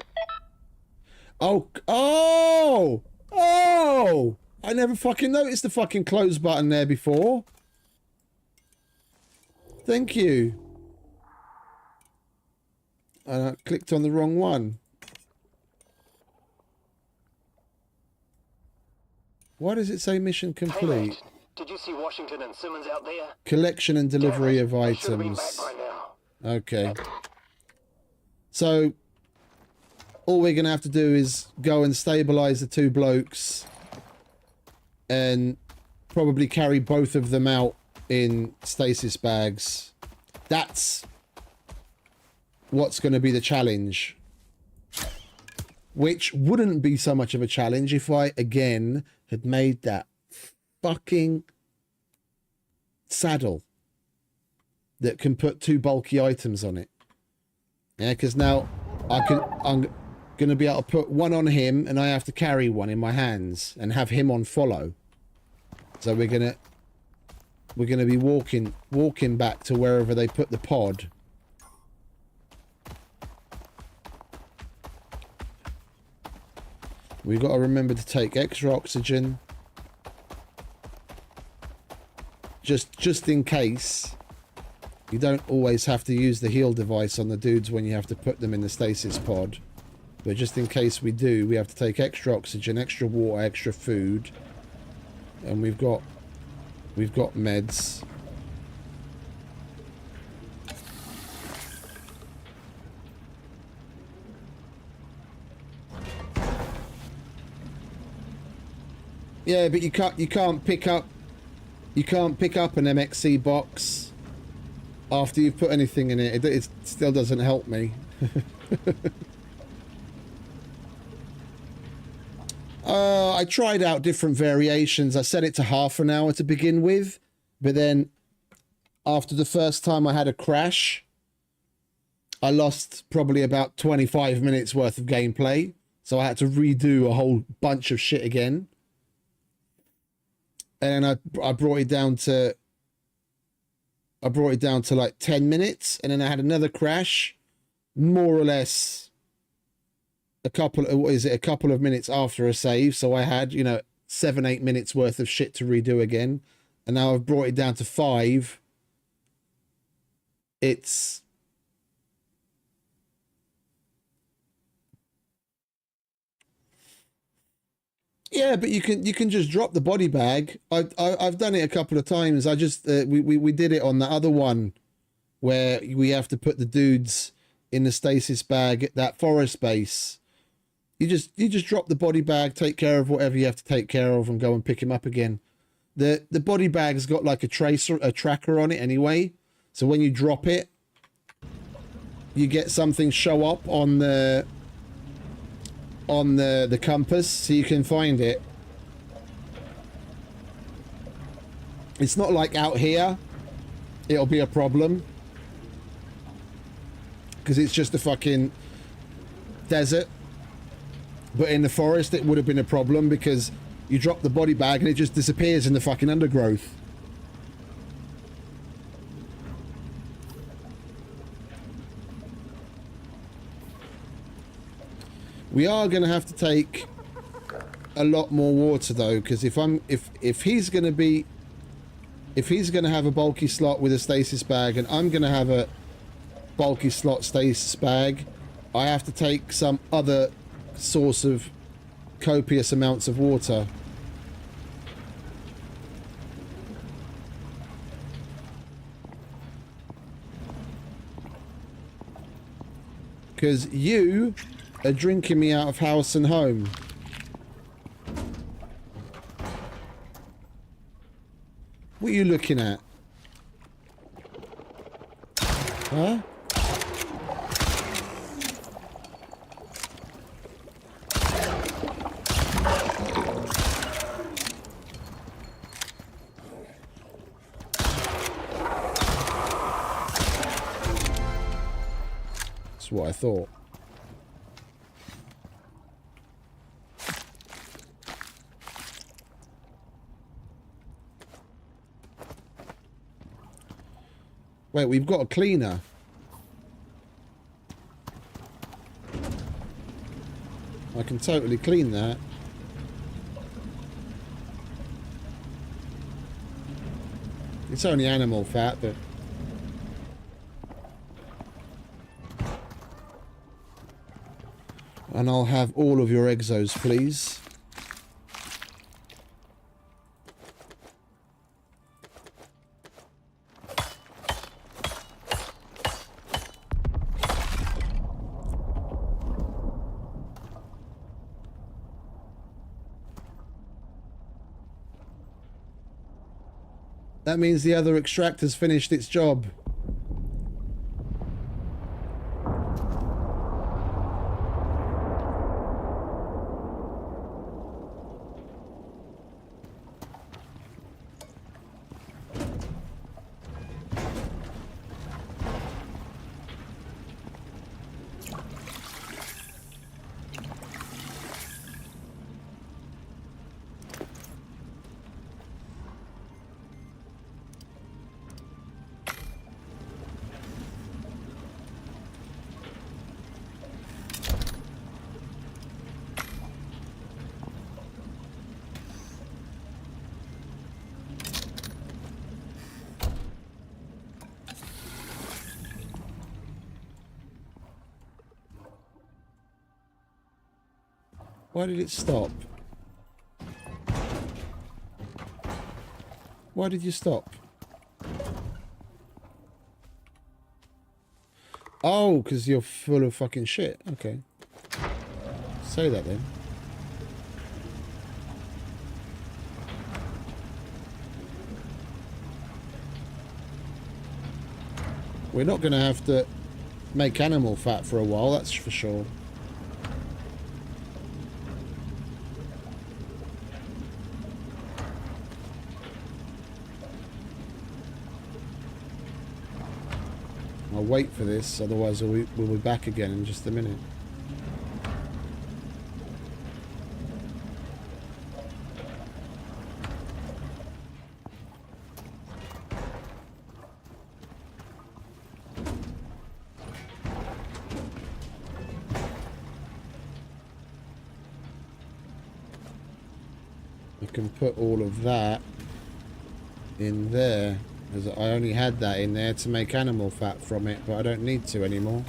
Oh! I never fucking noticed the fucking close button there before. Thank you. And I clicked on the wrong one. Why does it say mission Hey, complete? mate, did you see Washington and Simmons out there? Collection and delivery Damn it, of I should have been items. back by now. Okay. So, all we're going to have to do is go and stabilize the two blokes and probably carry both of them out in stasis bags. That's what's going to be the challenge. Which wouldn't be so much of a challenge if I, again, had made that fucking saddle that can put two bulky items on it. Yeah, because now I'm going to be able to put one on him and I have to carry one in my hands and have him on follow. So we're going to be walking back to wherever they put the pod. We've got to remember to take extra oxygen. Just in case. You don't always have to use the heal device on the dudes when you have to put them in the stasis pod. But just in case we do, we have to take extra oxygen, extra water, extra food. And we've got meds. Yeah, but you can't pick up an MXC box after you've put anything in it. It still doesn't help me. I tried out different variations. I set it to half an hour to begin with, but then after the first time I had a crash, I lost probably about 25 minutes worth of gameplay, so I had to redo a whole bunch of shit again. And then I brought it down to like 10 minutes, and then I had another crash, more or less a couple of minutes after a save. So I had, 7-8 minutes worth of shit to redo again. And now I've brought it down to 5. It's yeah, but you can just drop the body bag. I've done it a couple of times. I just we did it on the other one where we have to put the dudes in the stasis bag at that forest base. You just drop the body bag, take care of whatever you have to take care of, and go and pick him up again. The body bag's got like a tracker on it anyway. So when you drop it, you get something show up on the compass so you can find it. It's not like out here it'll be a problem because it's just a fucking desert, but in the forest it would have been a problem because you drop the body bag and it just disappears in the fucking undergrowth. We are going to have to take a lot more water though, because if he's going to have a bulky slot with a stasis bag and I'm going to have a bulky slot stasis bag, I have to take some other source of copious amounts of water. Because you are drinking me out of house and home. What are you looking at? Huh? That's what I thought. Wait, we've got a cleaner. I can totally clean that. It's only animal fat, but... And I'll have all of your exos, please. That means the other extractor's finished its job. Why did it stop? Why did you stop? Oh, because you're full of fucking shit. Okay. Say that then. We're not going to have to make animal fat for a while, that's for sure. I'll wait for this, otherwise we'll be back again in just a minute. I can put all of that in there. Because I only had that in there to make animal fat from it, but I don't need to anymore.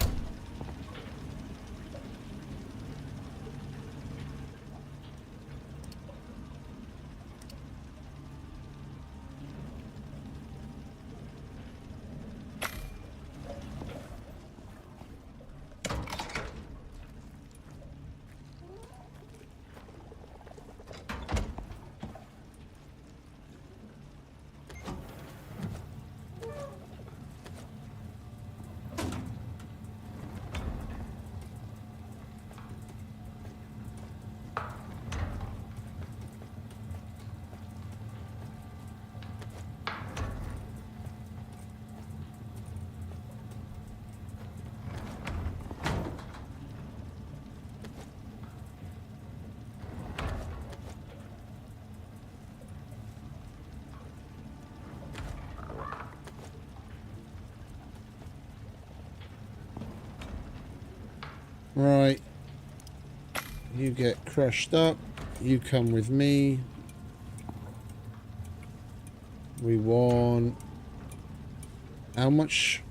Right. You get crushed up. You come with me. We want... How much?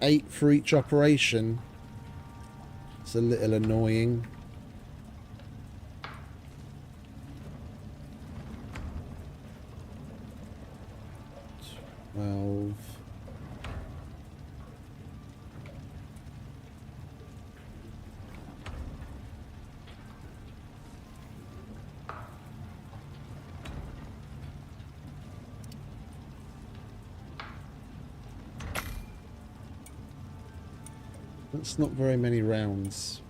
8 for each operation. It's a little annoying. 12. That's not very many rounds.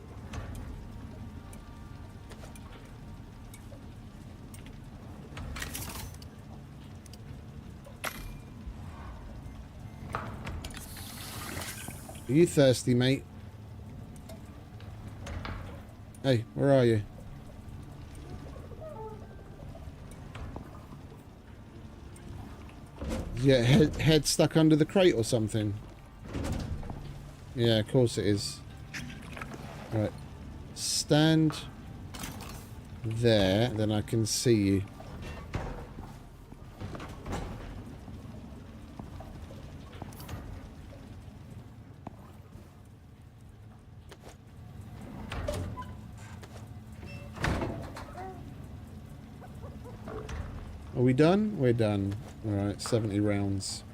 Are you thirsty, mate? Hey, where are you? Yeah, head stuck under the crate or something. Yeah, of course it is. Right. Stand there, then I can see you. Are we done? We're done. Alright, 70 rounds.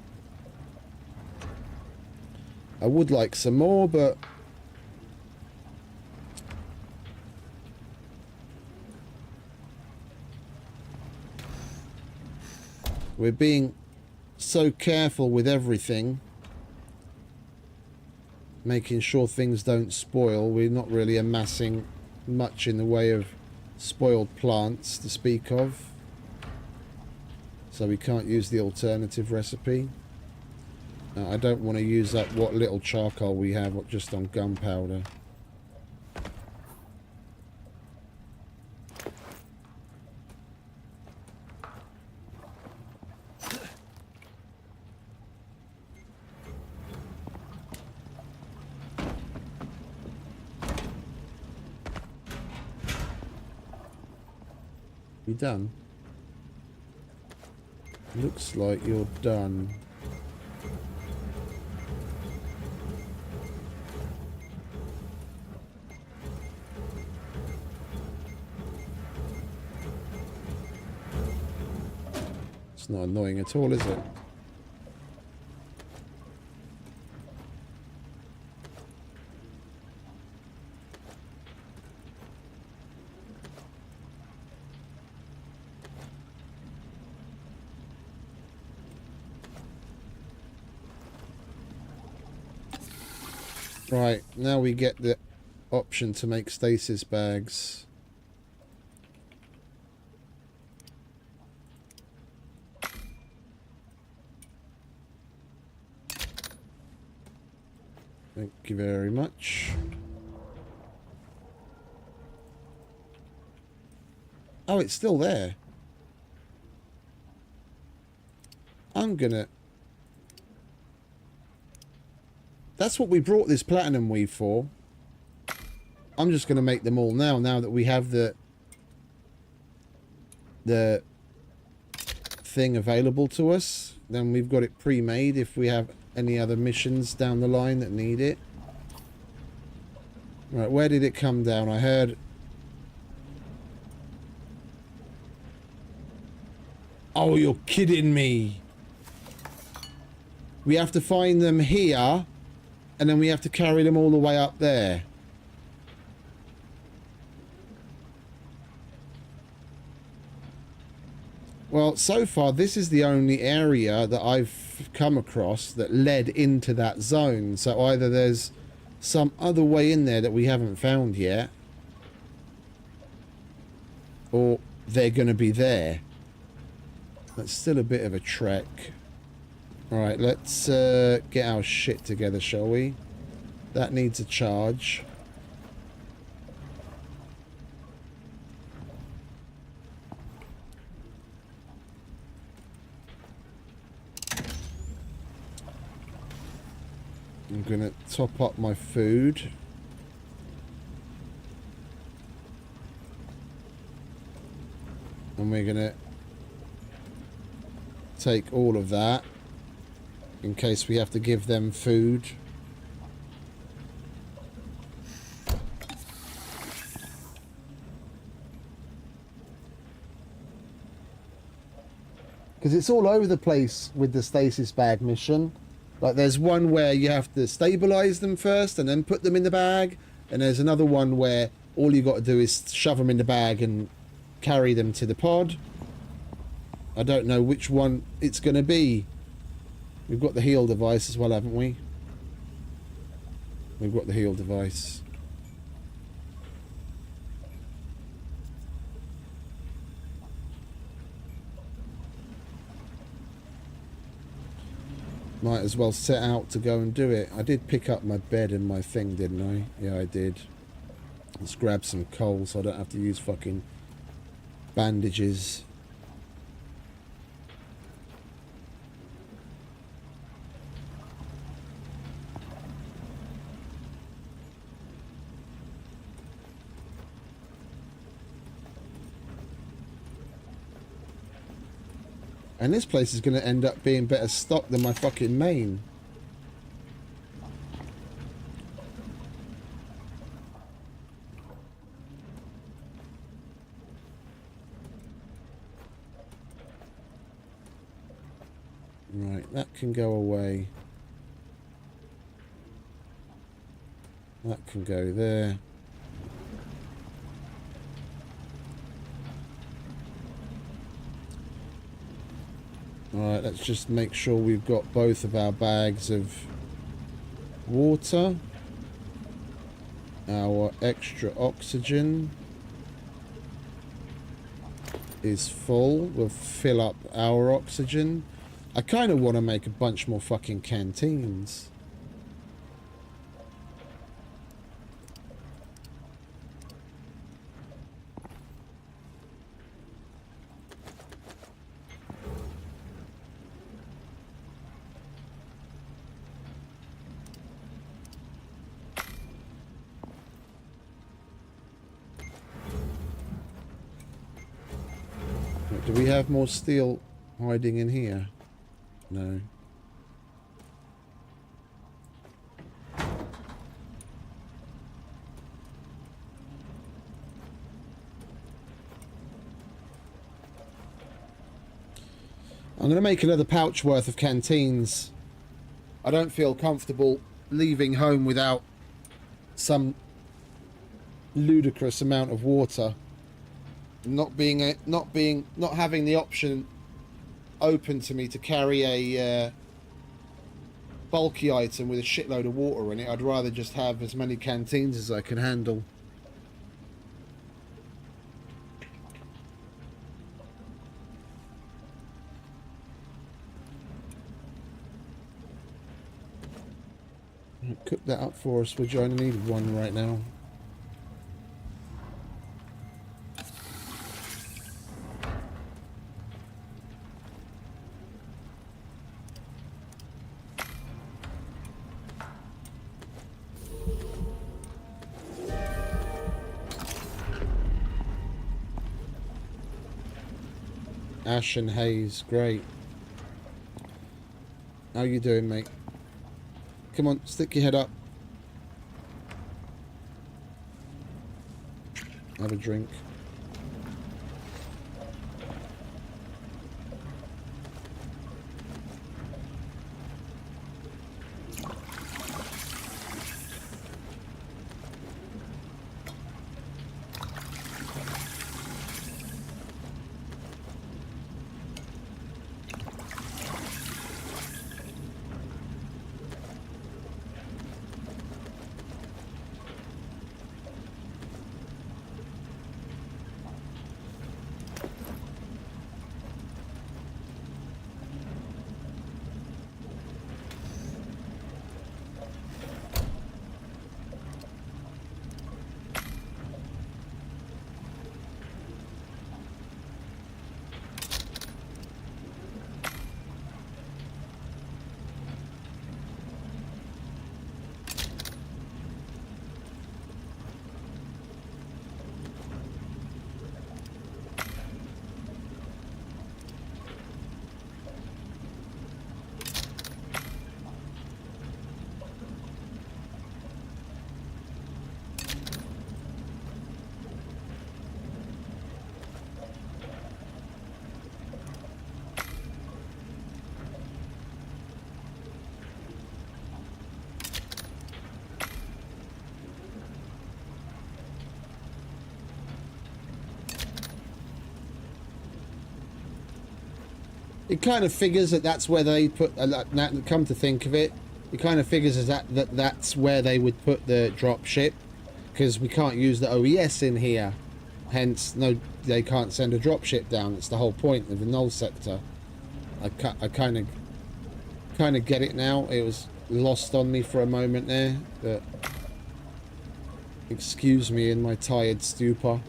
I would like some more, but... we're being so careful with everything. Making sure things don't spoil. We're not really amassing much in the way of spoiled plants to speak of. So we can't use the alternative recipe. I don't want to use up what little charcoal we have just on gunpowder. You done? Looks like you're done. It's not annoying at all, is it? Right, now we get the option to make stasis bags. Thank you very much. Oh, it's still there. I'm gonna... that's what we brought this platinum weave for. I'm just going to make them all now that we have the thing available to us. Then we've got it pre-made if we have any other missions down the line that need it. Right, where did it come down? I heard... oh, you're kidding me. We have to find them here. And then we have to carry them all the way up there. Well, so far, this is the only area that I've come across that led into that zone. So either there's some other way in there that we haven't found yet, or they're going to be there. That's still a bit of a trek. Alright, let's get our shit together, shall we? That needs a charge. I'm gonna top up my food. And we're gonna take all of that in case we have to give them food. Because it's all over the place with the stasis bag mission. Like there's one where you have to stabilize them first and then put them in the bag. And there's another one where all you got to do is shove them in the bag and carry them to the pod. I don't know which one it's going to be. We've got the heal device as well, haven't we? We've got the heal device. Might as well set out to go and do it. I did pick up my bed and my thing, didn't I? Yeah, I did. Let's grab some coal so I don't have to use fucking bandages. And this place is going to end up being better stocked than my fucking main. Right, that can go away. That can go there. Alright, let's just make sure we've got both of our bags of water. Our extra oxygen is full. We'll fill up our oxygen. I kind of want to make a bunch more fucking canteens. Do we have more steel hiding in here? No. I'm going to make another pouch worth of canteens. I don't feel comfortable leaving home without some ludicrous amount of water. Not having the option open to me to carry a bulky item with a shitload of water in it. I'd rather just have as many canteens as I can handle. Cook that up for us. We only need one right now. Ash and haze, great. How you doing, mate? Come on, stick your head up. Have a drink. It kind of figures that that's where they put. Come to think of it, it kind of figures as that's where they would put the drop ship, because we can't use the OES in here. Hence, no, they can't send a drop ship down. It's the whole point of the Null Sector. I kind of kind of get it now. It was lost on me for a moment there, but excuse me in my tired stupor.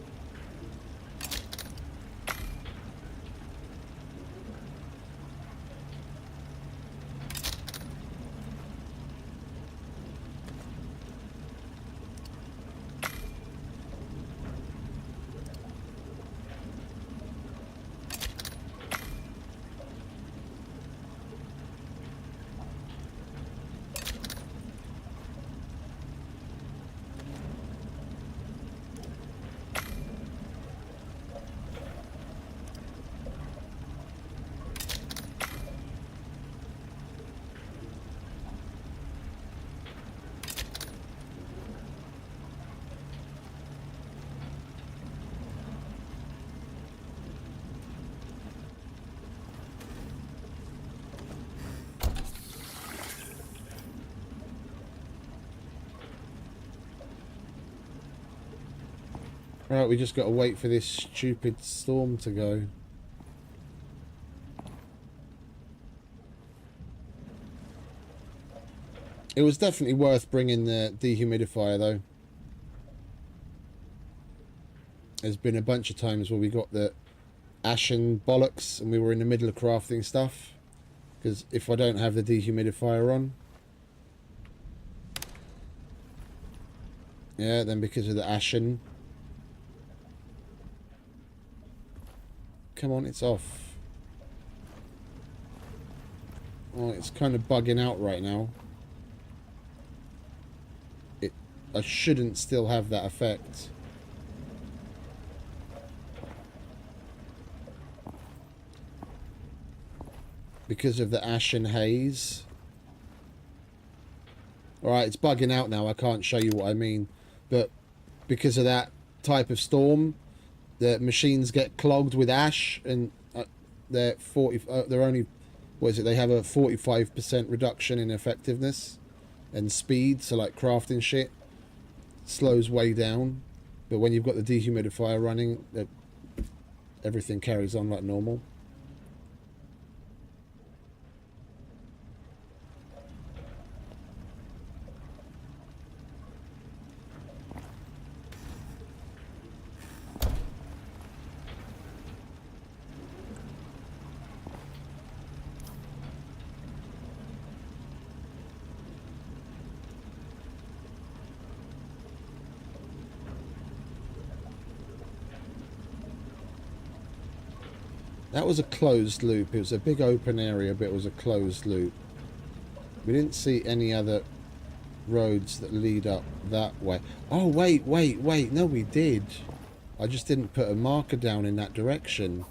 Right, we just got to wait for this stupid storm to go. It was definitely worth bringing the dehumidifier, though. There's been a bunch of times where we got the ashen bollocks and we were in the middle of crafting stuff. Because if I don't have the dehumidifier on... Yeah, then because of the ashen... Come on, it's off. Oh, it's kind of bugging out right now. I shouldn't still have that effect. Because of the ashen haze. Alright, it's bugging out now. I can't show you what I mean. But because of that type of storm, the machines get clogged with ash, and they're only, what is it? They have a 45% reduction in effectiveness and speed. So like crafting shit slows way down. But when you've got the dehumidifier running, everything carries on like normal. That was a closed loop. It was a big open area, but it was a closed loop. We didn't see any other roads that lead up that way. Oh, wait. No, we did. I just didn't put a marker down in that direction.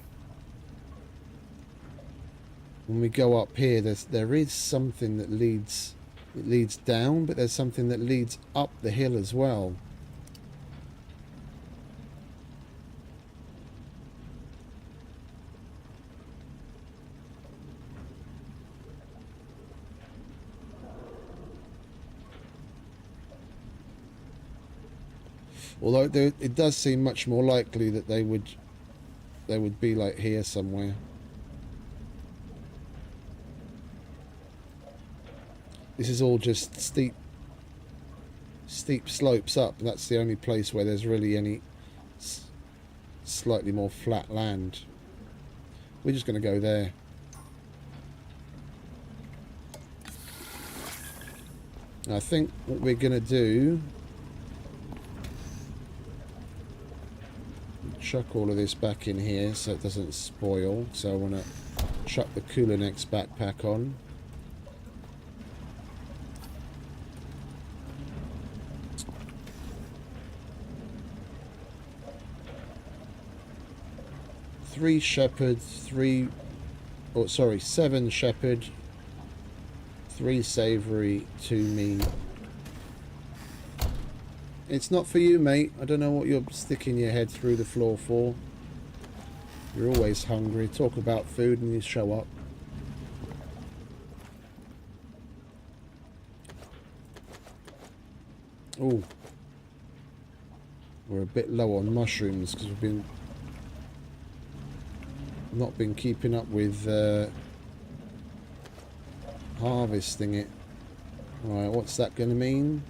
When we go up here, there is something that leads down, but there's something that leads up the hill as well. Although it does seem much more likely that they would be like here somewhere. This is all just steep slopes up. That's the only place where there's really any slightly more flat land. We're just going to go there. I think what we're going to do... chuck all of this back in here so it doesn't spoil. So I want to chuck the Cooler Next backpack on. Seven shepherd, 3 savory, 2 meat. It's not for you, mate. I don't know what you're sticking your head through the floor for. You're always hungry. Talk about food and you show up. Oh, we're a bit low on mushrooms because we've not been keeping up with harvesting it. Alright, what's that going to mean?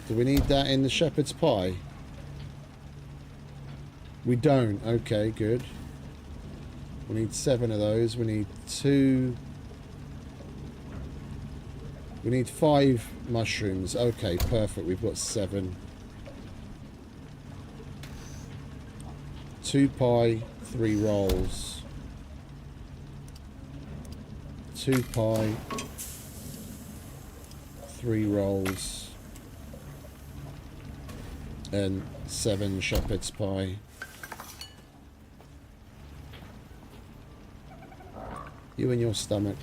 Do we need that in the shepherd's pie? We don't. Okay, good. We need 7 of those. We need 2... We need 5 mushrooms. Okay, perfect. We've got 7. 2 pie, 3 rolls. 2 pie, 3 rolls. And 7 shepherd's pie. You and your stomach.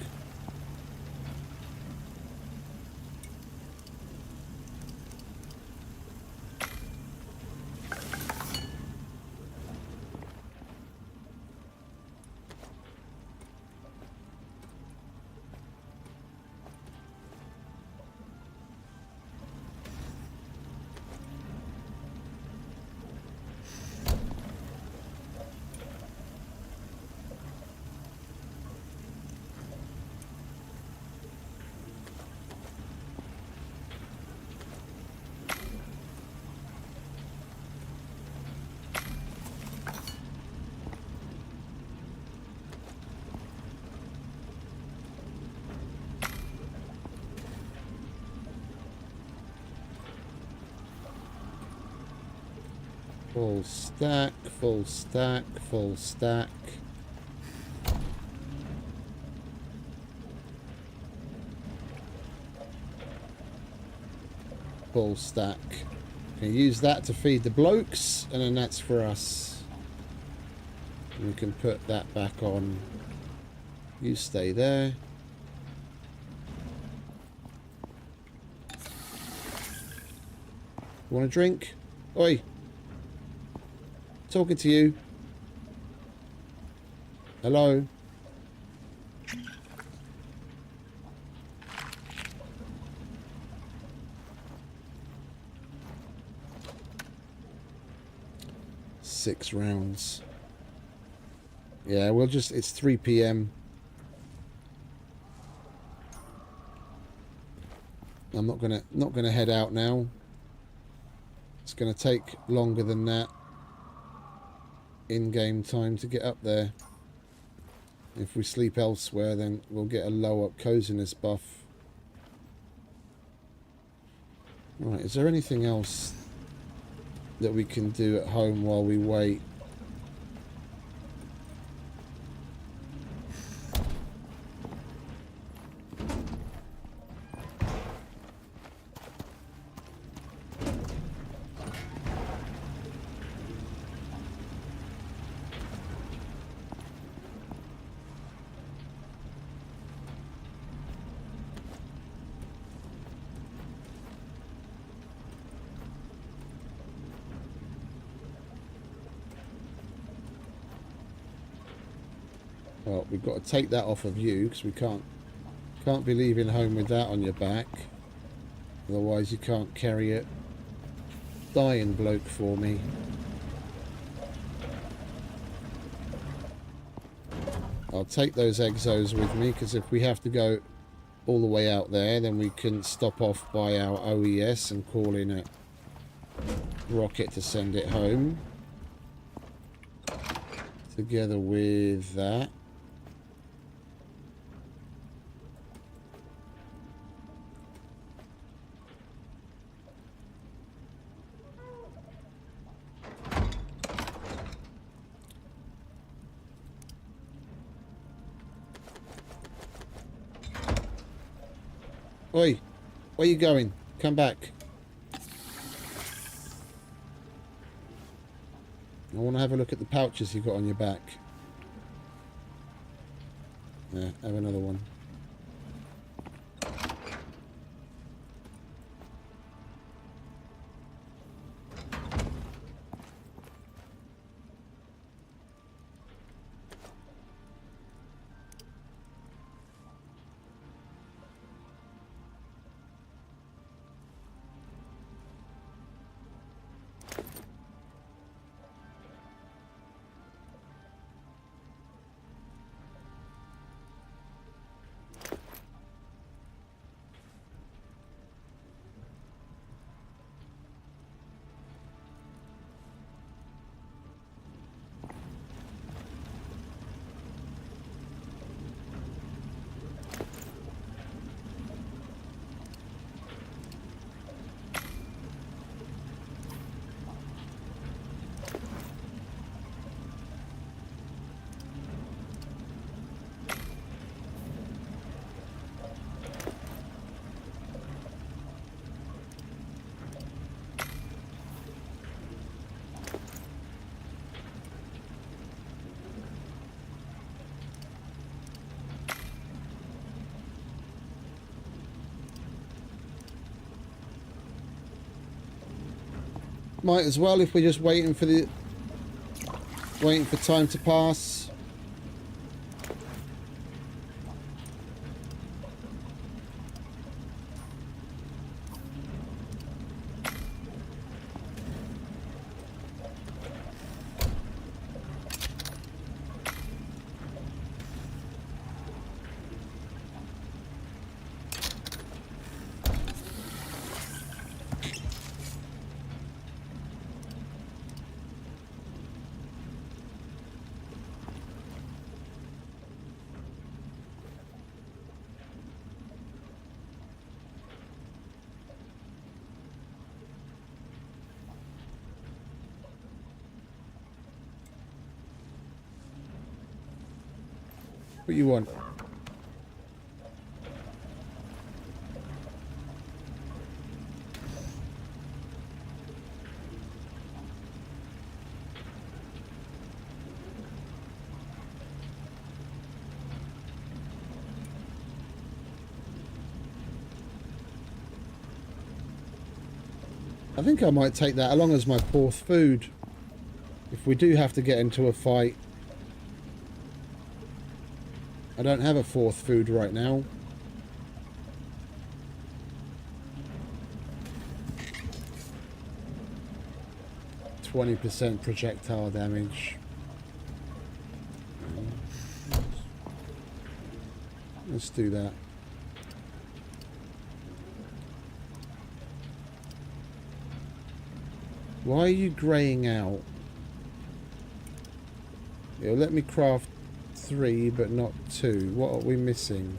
Full stack, full stack, full stack. Full stack. Can use that to feed the blokes, and then that's for us. We can put that back on. You stay there. Want a drink? Oi! Talking to you. Hello? Six rounds. Yeah, we'll just... It's 3 PM. I'm not gonna head out now. It's gonna take longer than that in-game time to get up there. If we sleep elsewhere, then we'll get a lower coziness buff. Right, is there anything else that we can do at home while we wait? Well, we've got to take that off of you because we can't be leaving home with that on your back. Otherwise, you can't carry it. Dying bloke for me. I'll take those exos with me because if we have to go all the way out there, then we can stop off by our OES and call in a rocket to send it home. Together with that. Oi, where you going? Come back. I want to have a look at the pouches you got on your back. Yeah, have another one. Might as well if we're just waiting for time to pass. What you want? I think I might take that along as my fourth food if we do have to get into a fight. I don't have a fourth food right now. %20 projectile damage. Let's do that. Why are you graying out? It'll let me craft 3 but not 2. What are we missing?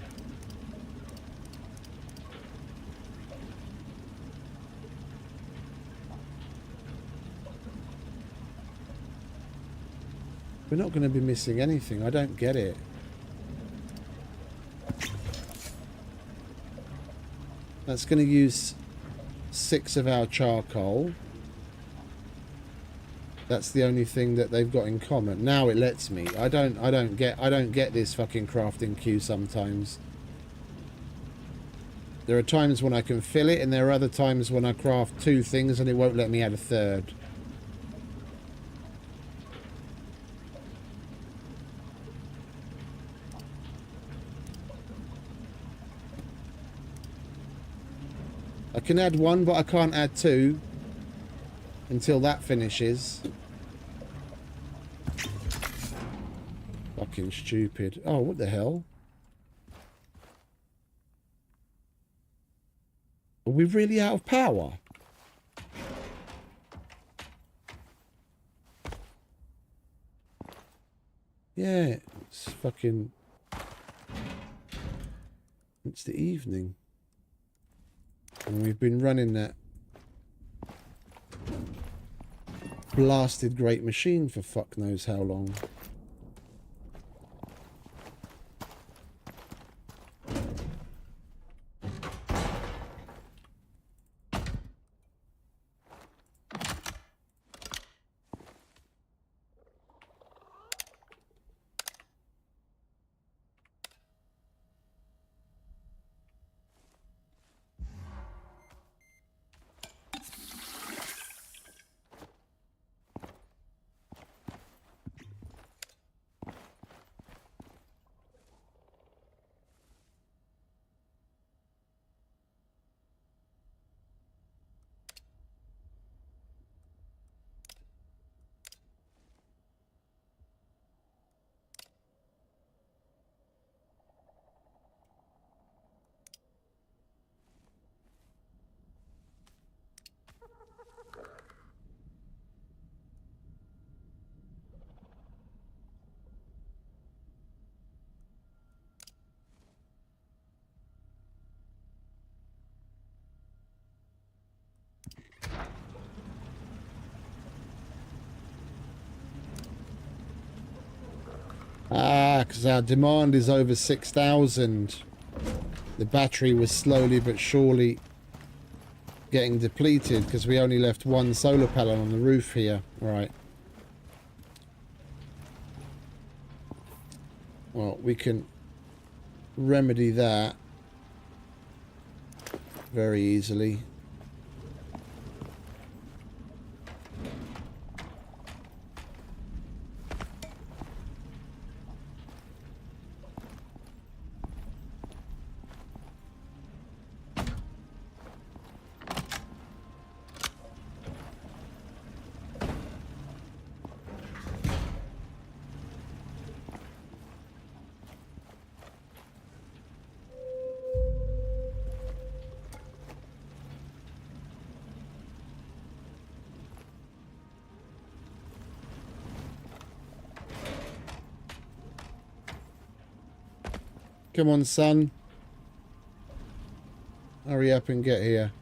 We're not going to be missing anything. I don't get it. That's going to use 6 of our charcoal. That's the only thing that they've got in common. Now it lets me. I don't get this fucking crafting queue sometimes. There are times when I can fill it, and there are other times when I craft 2 things and it won't let me add a third. I can add 1, but I can't add 2 until that finishes. Fucking stupid. Oh, what the hell? Are we really out of power? Yeah, it's fucking... It's the evening. And we've been running that blasted great machine for fuck knows how long. Ah, because our demand is over 6,000. The battery was slowly but surely getting depleted because we only left 1 solar panel on the roof here. Right. Well, we can remedy that very easily. Come on, son. Hurry up and get here.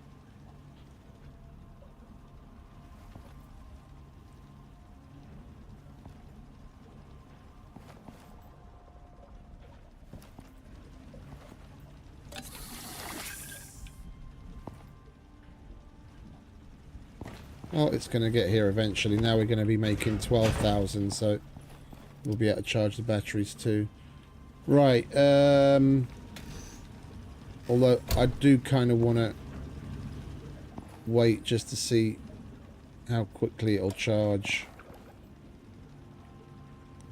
Oh, it's going to get here eventually. Now we're going to be making 12,000, so we'll be able to charge the batteries too. Right, although I do kind of want to wait just to see how quickly it'll charge.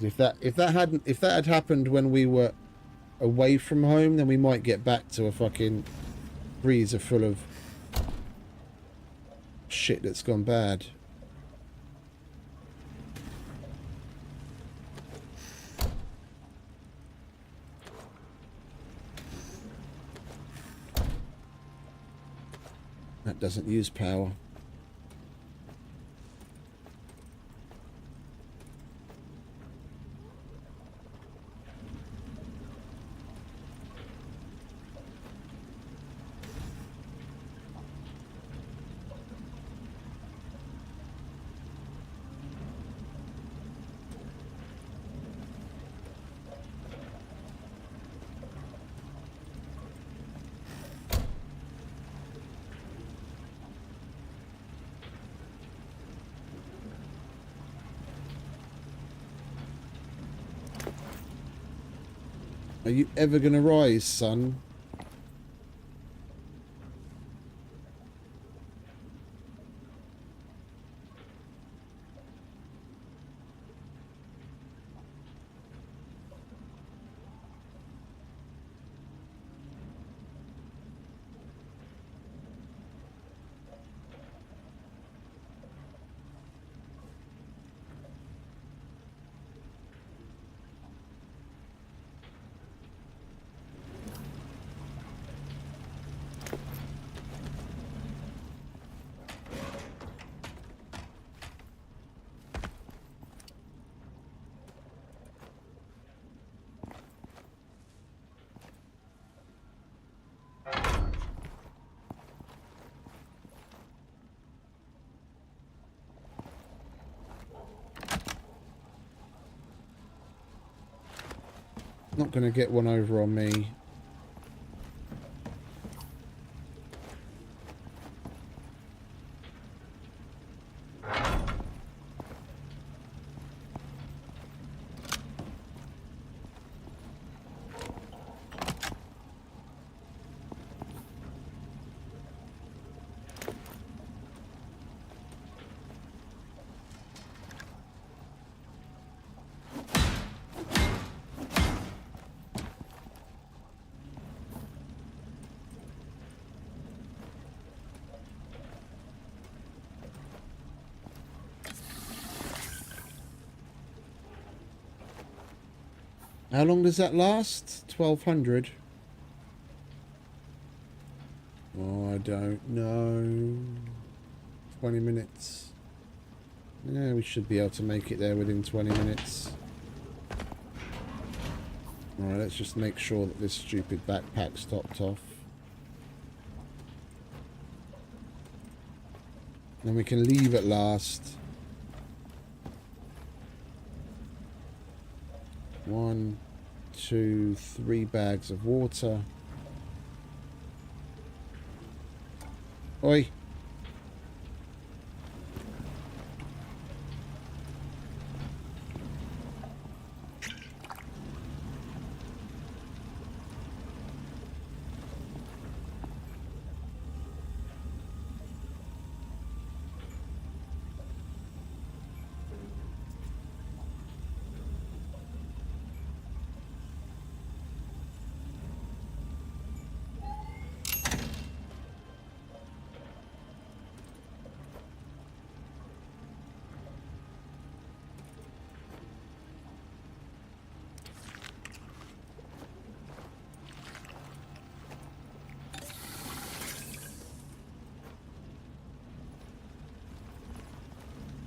If that had happened when we were away from home, then we might get back to a fucking freezer full of shit that's gone bad. That doesn't use power. Are you ever gonna rise, son? Not gonna get one over on me. How long does that last? 1200. Oh, I don't know. 20 minutes. Yeah, we should be able to make it there within 20 minutes. Alright, let's just make sure that this stupid backpack's topped off. Then we can leave at last. 1, 2, 3 bags of water. Oi.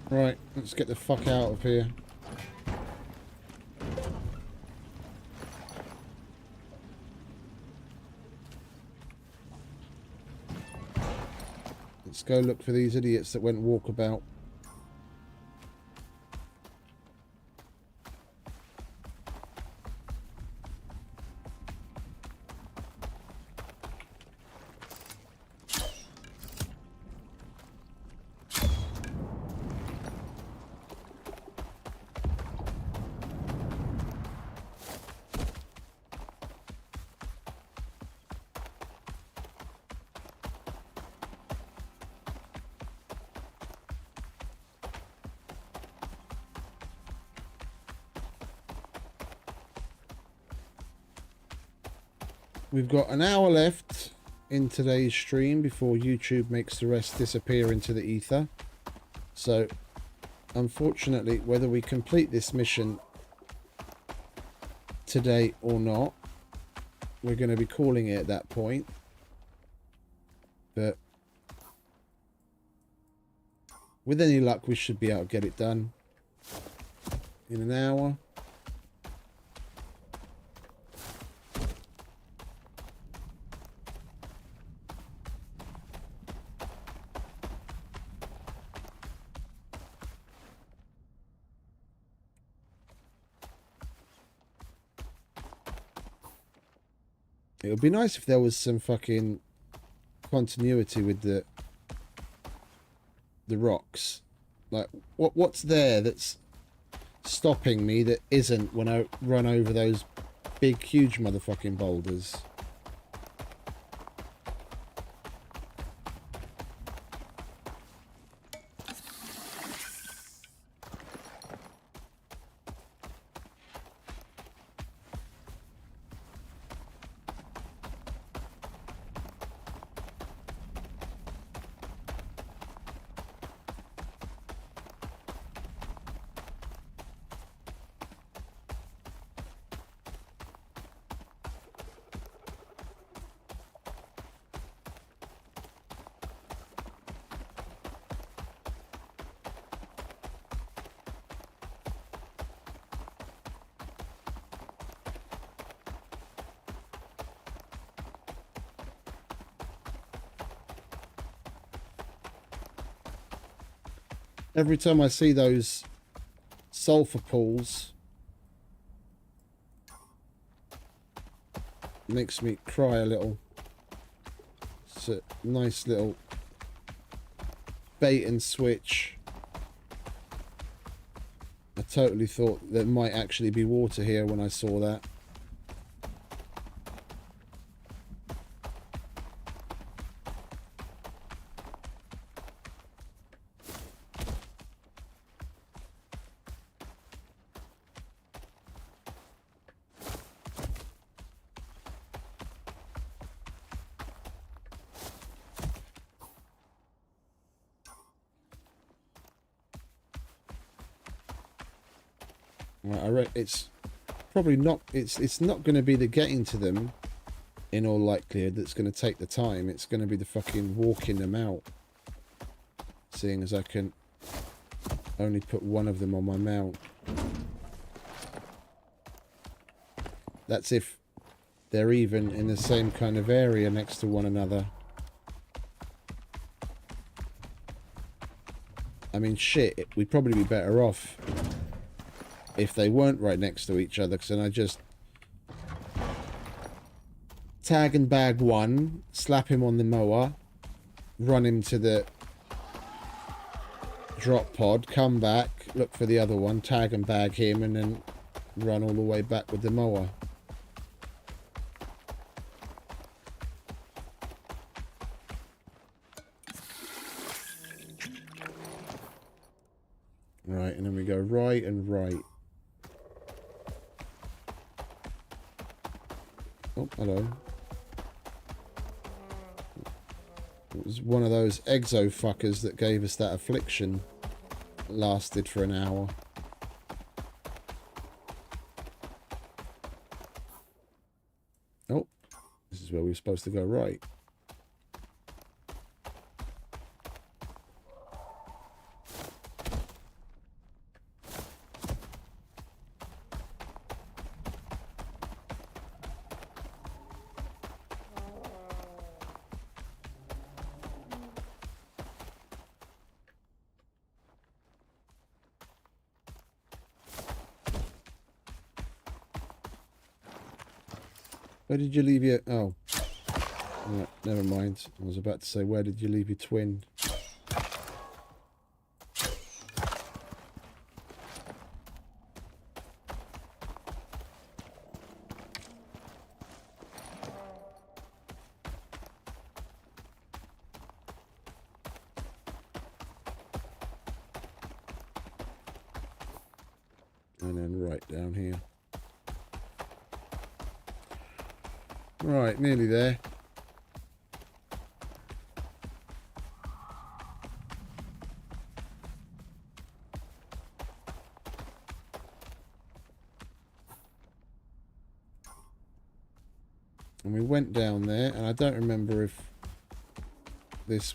Right, let's get the fuck out of here. Let's go look for these idiots that went walkabout. We've got an hour left in today's stream before YouTube makes the rest disappear into the ether. So, unfortunately, whether we complete this mission today or not, we're going to be calling it at that point. But with any luck, we should be able to get it done in an hour. It would be nice if there was some fucking continuity with the rocks. Like, what's there that's stopping me that isn't when I run over those big, huge motherfucking boulders? Every time I see those sulfur pools, it makes me cry a little. It's a nice little bait and switch. I totally thought there might actually be water here when I saw that. It's probably not. It's not going to be the getting to them, in all likelihood, that's going to take the time. It's going to be the fucking walking them out. Seeing as I can only put one of them on my mount. That's if they're even in the same kind of area next to one another. I mean, shit. We'd probably be better off if they weren't right next to each other, because then I just tag and bag one, slap him on the mower, run him to the drop pod, come back, look for the other one, tag and bag him, and then run all the way back with the mower. Right, and then we go right and right. Oh, hello. It was one of those exo fuckers that gave us that affliction. Lasted for an hour. Oh, this is where we were supposed to go right. Where did you leave your... Oh. Right, never mind. I was about to say, where did you leave your twin? And then right down here. Right, nearly there. And we went down there, and I don't remember if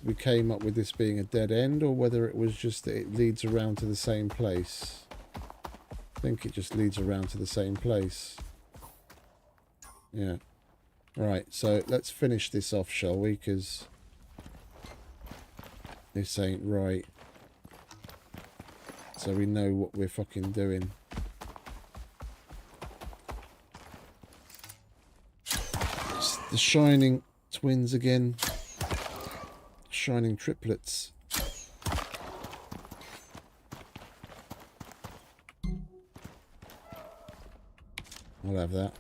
we came up with this being a dead end, or whether it was just that it leads around to the same place. I think it just leads around to the same place. Yeah. Right, so let's finish this off, shall we? Because this ain't right. So we know what we're fucking doing. It's the shining twins again. Shining triplets. I'll have that.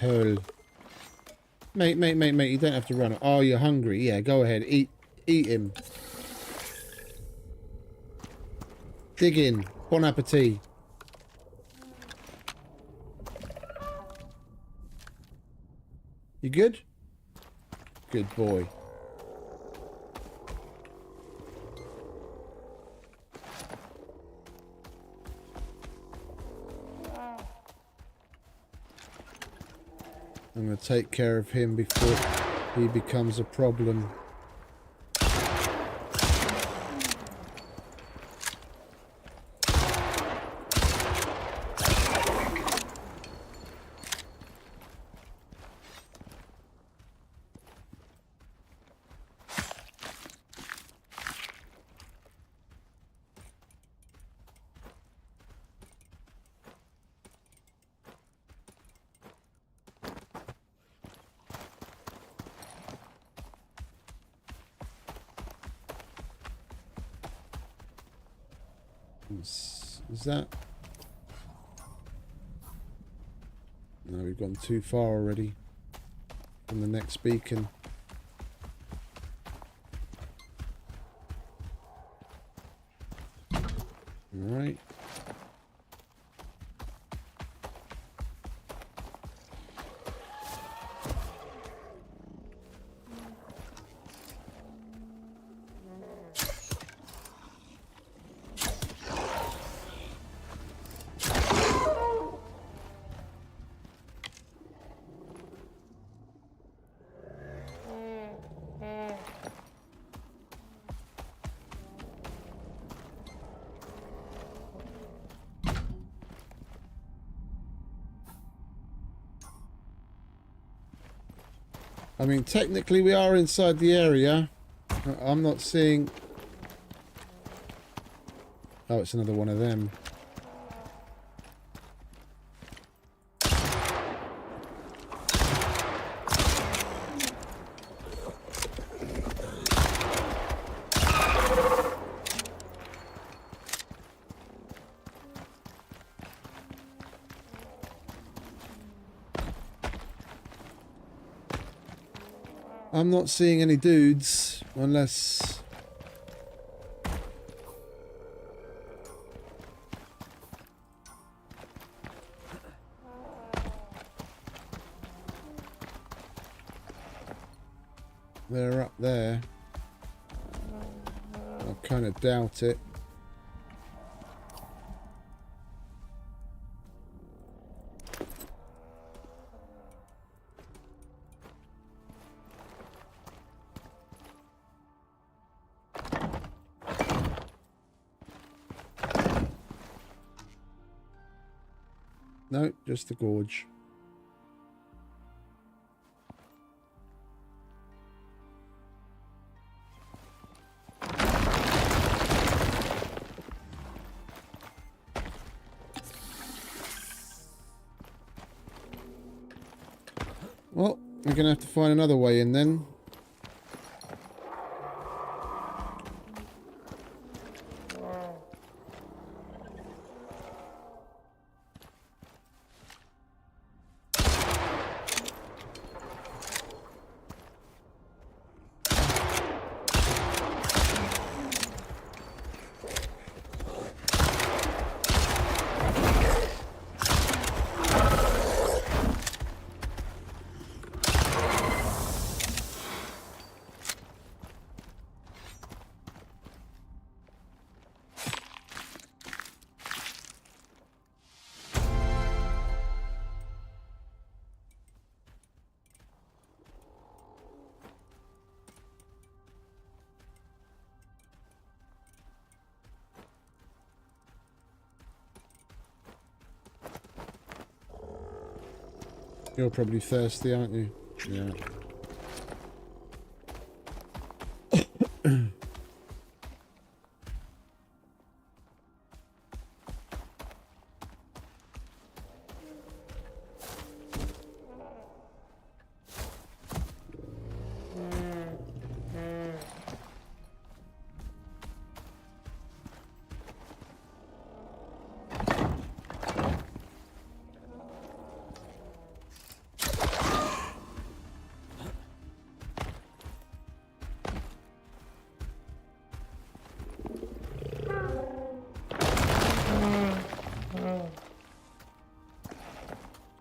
Hell. Mate, you don't have to run. Oh, you're hungry. Yeah, go ahead. Eat him. Dig in. Bon appetit. You good? Good boy. I'm going to take care of him before he becomes a problem. Is that... No, we've gone too far already from the next beacon. Alright. I mean, technically we are inside the area. I'm not seeing... Oh, it's another one of them. I'm not seeing any dudes, unless... they're up there. I kind of doubt it. No, just the gorge. Well, we're going to have to find another way in then. You're probably thirsty, aren't you? Yeah.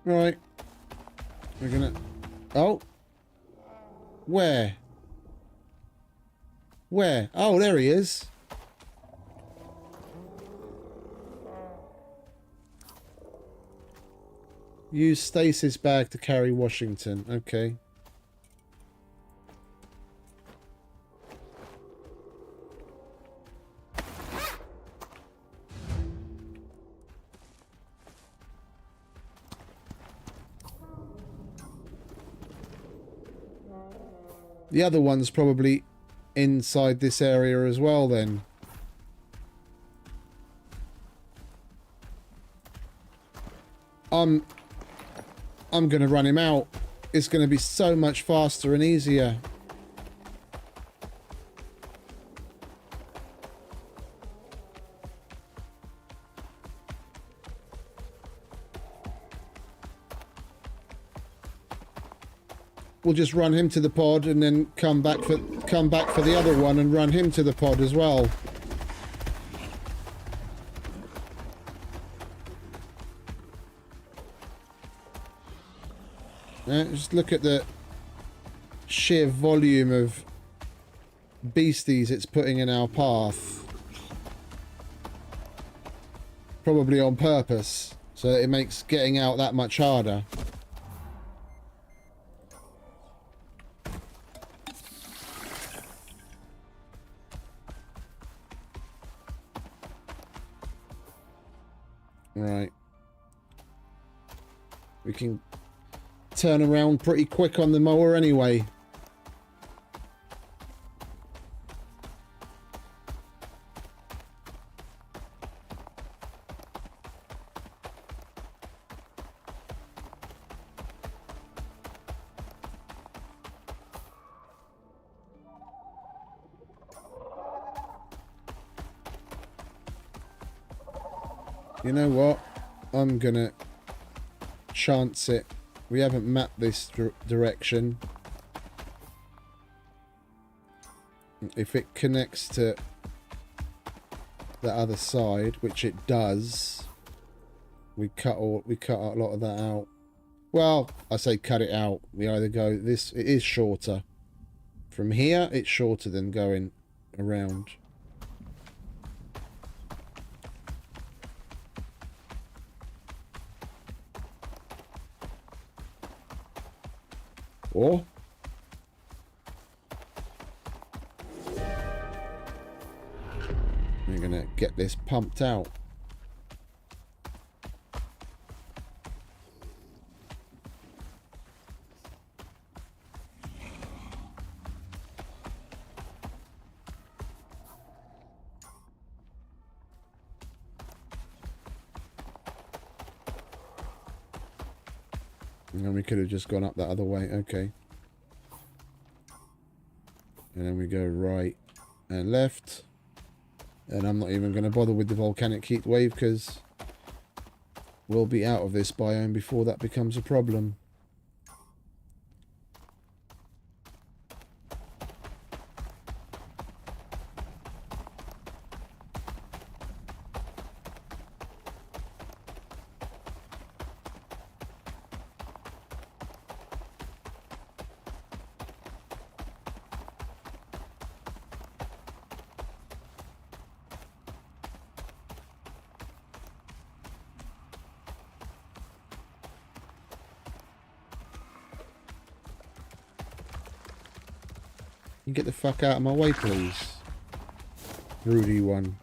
Right. We're gonna... Oh! Where? Where? Oh, there he is. Use stasis bag to carry Washington. Okay. The other one's probably inside this area as well then. I'm going to run him out. It's going to be so much faster and easier. We'll just run him to the pod and then come back for the other one and run him to the pod as well. Just look at the sheer volume of beasties it's putting in our path. Probably on purpose, so that it makes getting out that much harder. Right. We can turn around pretty quick on the mower anyway. You know what? I'm gonna chance it. We haven't mapped this direction. if it connects to the other side, which it does, we cut a lot of that out. Well, I say cut it out. We either go this. It is shorter from here. It's shorter than going around. Or we're gonna get this pumped out. And we could have just gone up that other way. Okay. And then we go right and left. And I'm not even going to bother with the volcanic heat wave because we'll be out of this biome before that becomes a problem. You get the fuck out of my way, please. Rudy one.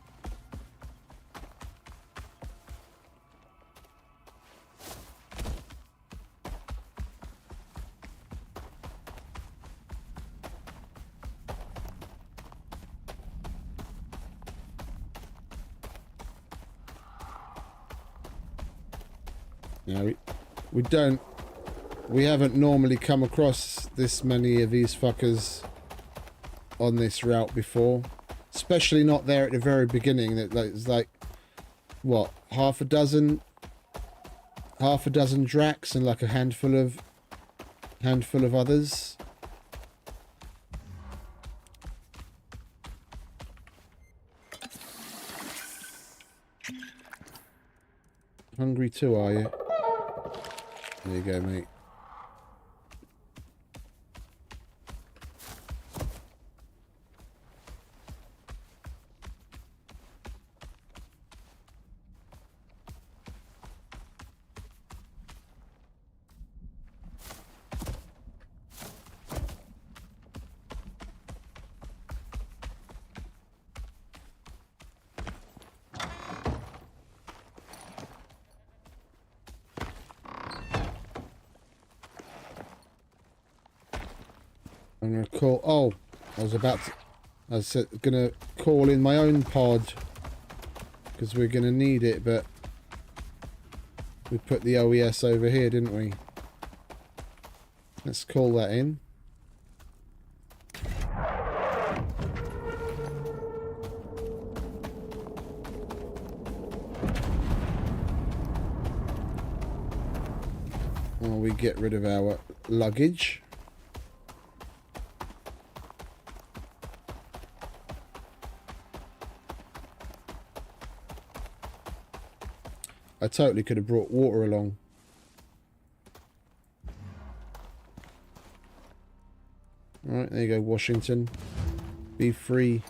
Yeah, we haven't normally come across this many of these fuckers on this route before, especially not there at the very beginning. That it's like what, half a dozen Dracs and like a handful of others. Hungry too, are you? There you go, mate. I'm gonna call. Oh, I was gonna call in my own pod because we're gonna need it, but we put the OES over here, didn't we? Let's call that in. While we get rid of our luggage. I totally could have brought water along. Alright, there you go, Washington. Be free.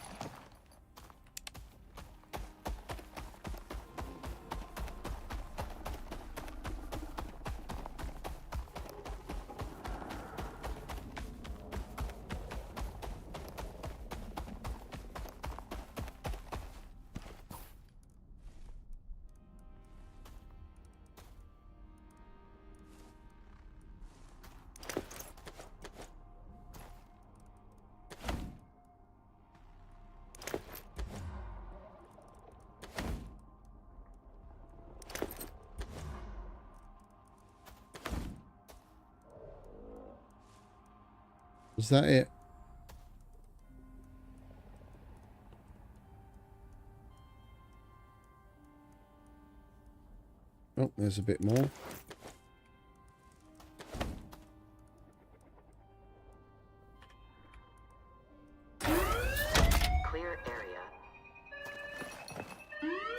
Is that it? Oh, there's a bit more.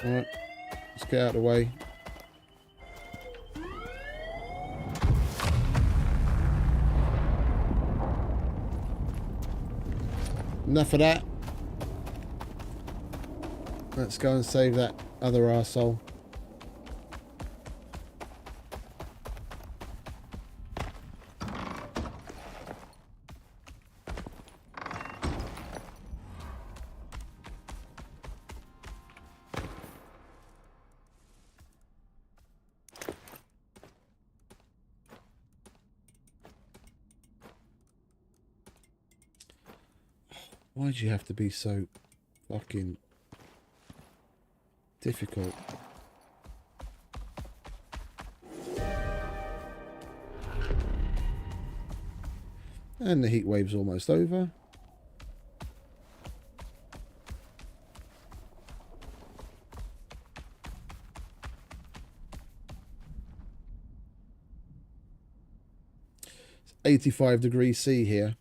Alright, let's get out of the way. Enough of that. Let's go and save that other arsehole. Why'd you have to be so fucking difficult? And the heat wave's almost over. It's 85 degrees C here.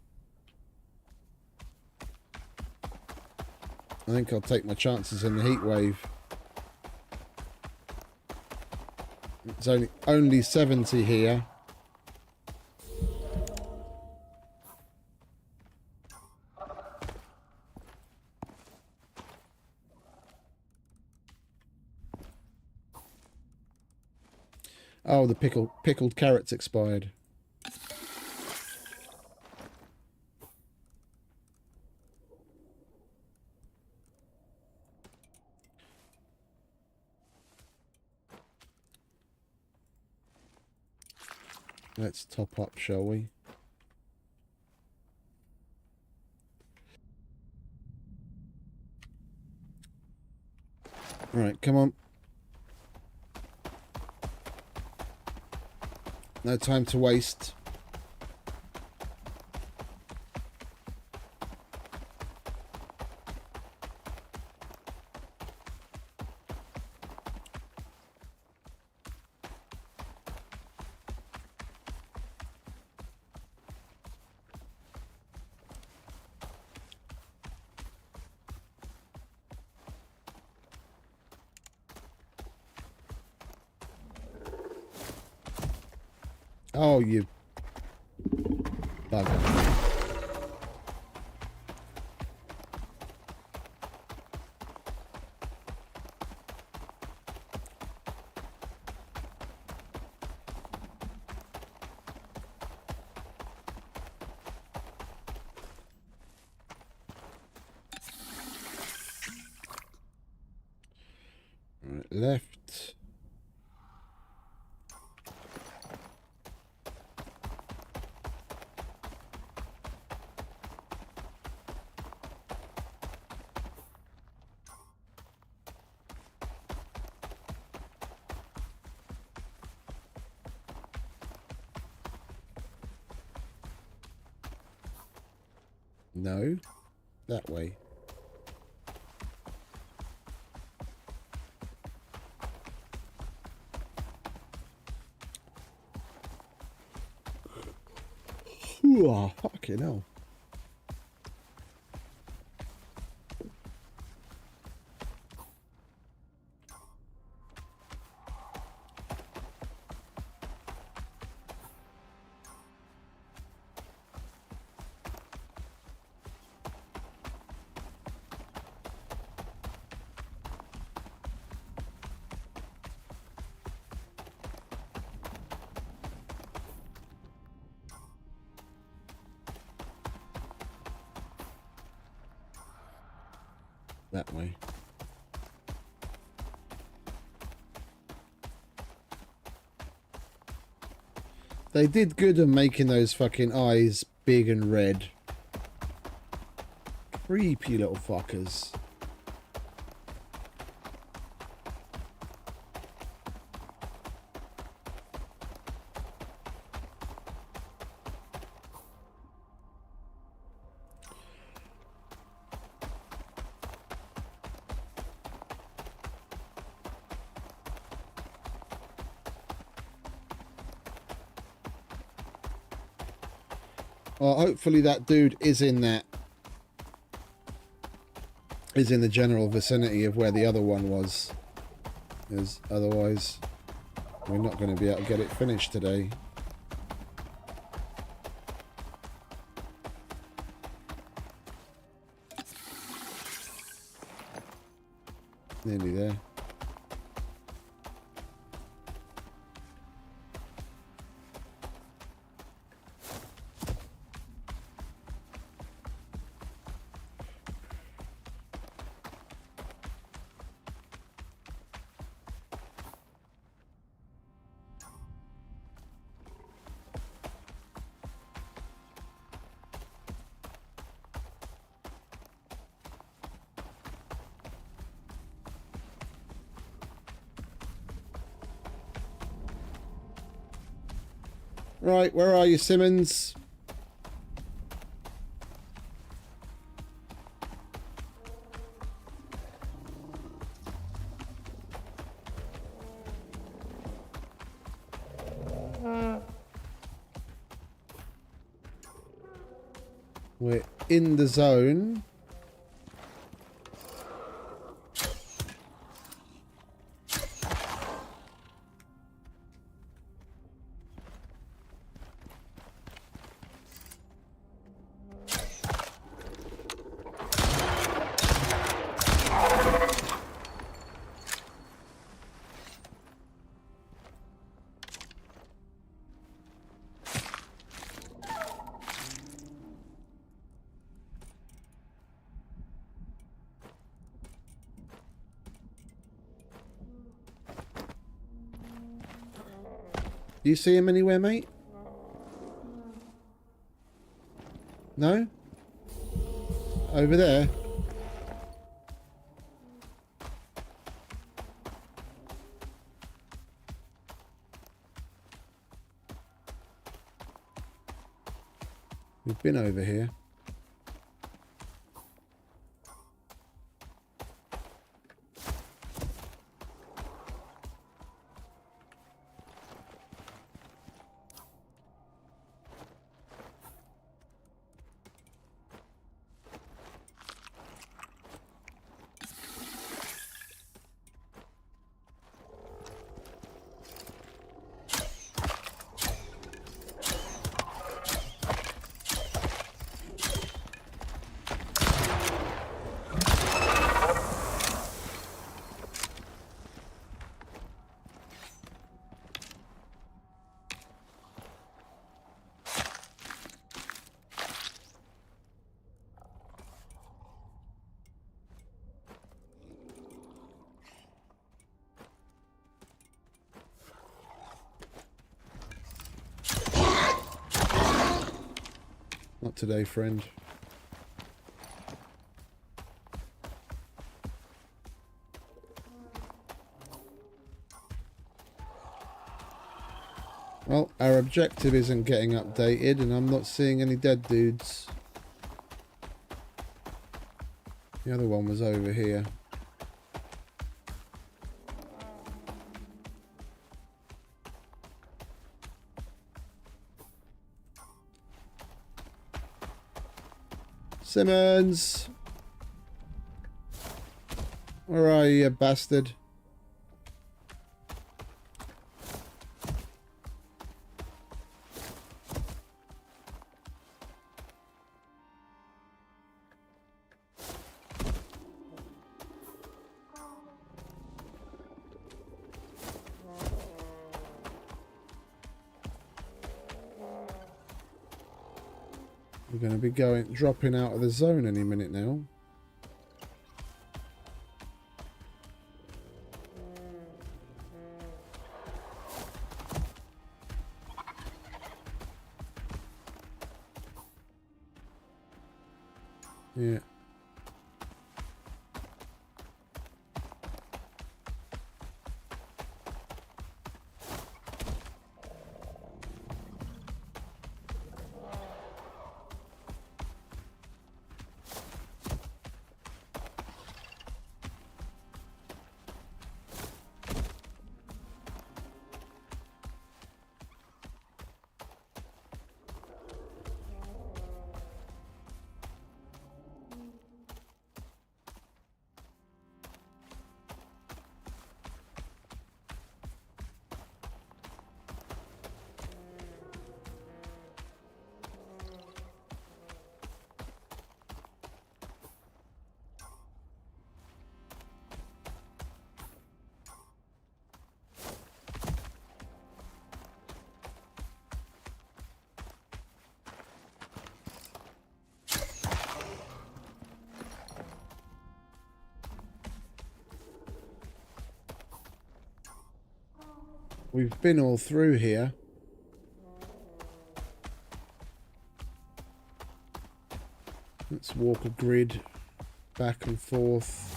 I think I'll take my chances in the heat wave. It's only 70 here. Oh, the pickled carrots expired. Let's top up, shall we? All right, come on. No time to waste. Oh, you bugger. Right, left. No, that way. Ooh, fucking hell. That way. They did good on making those fucking eyes big and red. Creepy little fuckers. Well, hopefully that dude is in the general vicinity of where the other one was. as otherwise we're not going to be able to get it finished today. Nearly there. Right, where are you, Simmons? We're in the zone. Do you see him anywhere, mate? No? Over there? We've been over here. Not today, friend. Well, our objective isn't getting updated, and I'm not seeing any dead dudes. The other one was over here. Simmons! Where are you, you bastard? We're going to be dropping out of the zone any minute now. Yeah. We've been all through here. Let's walk a grid back and forth.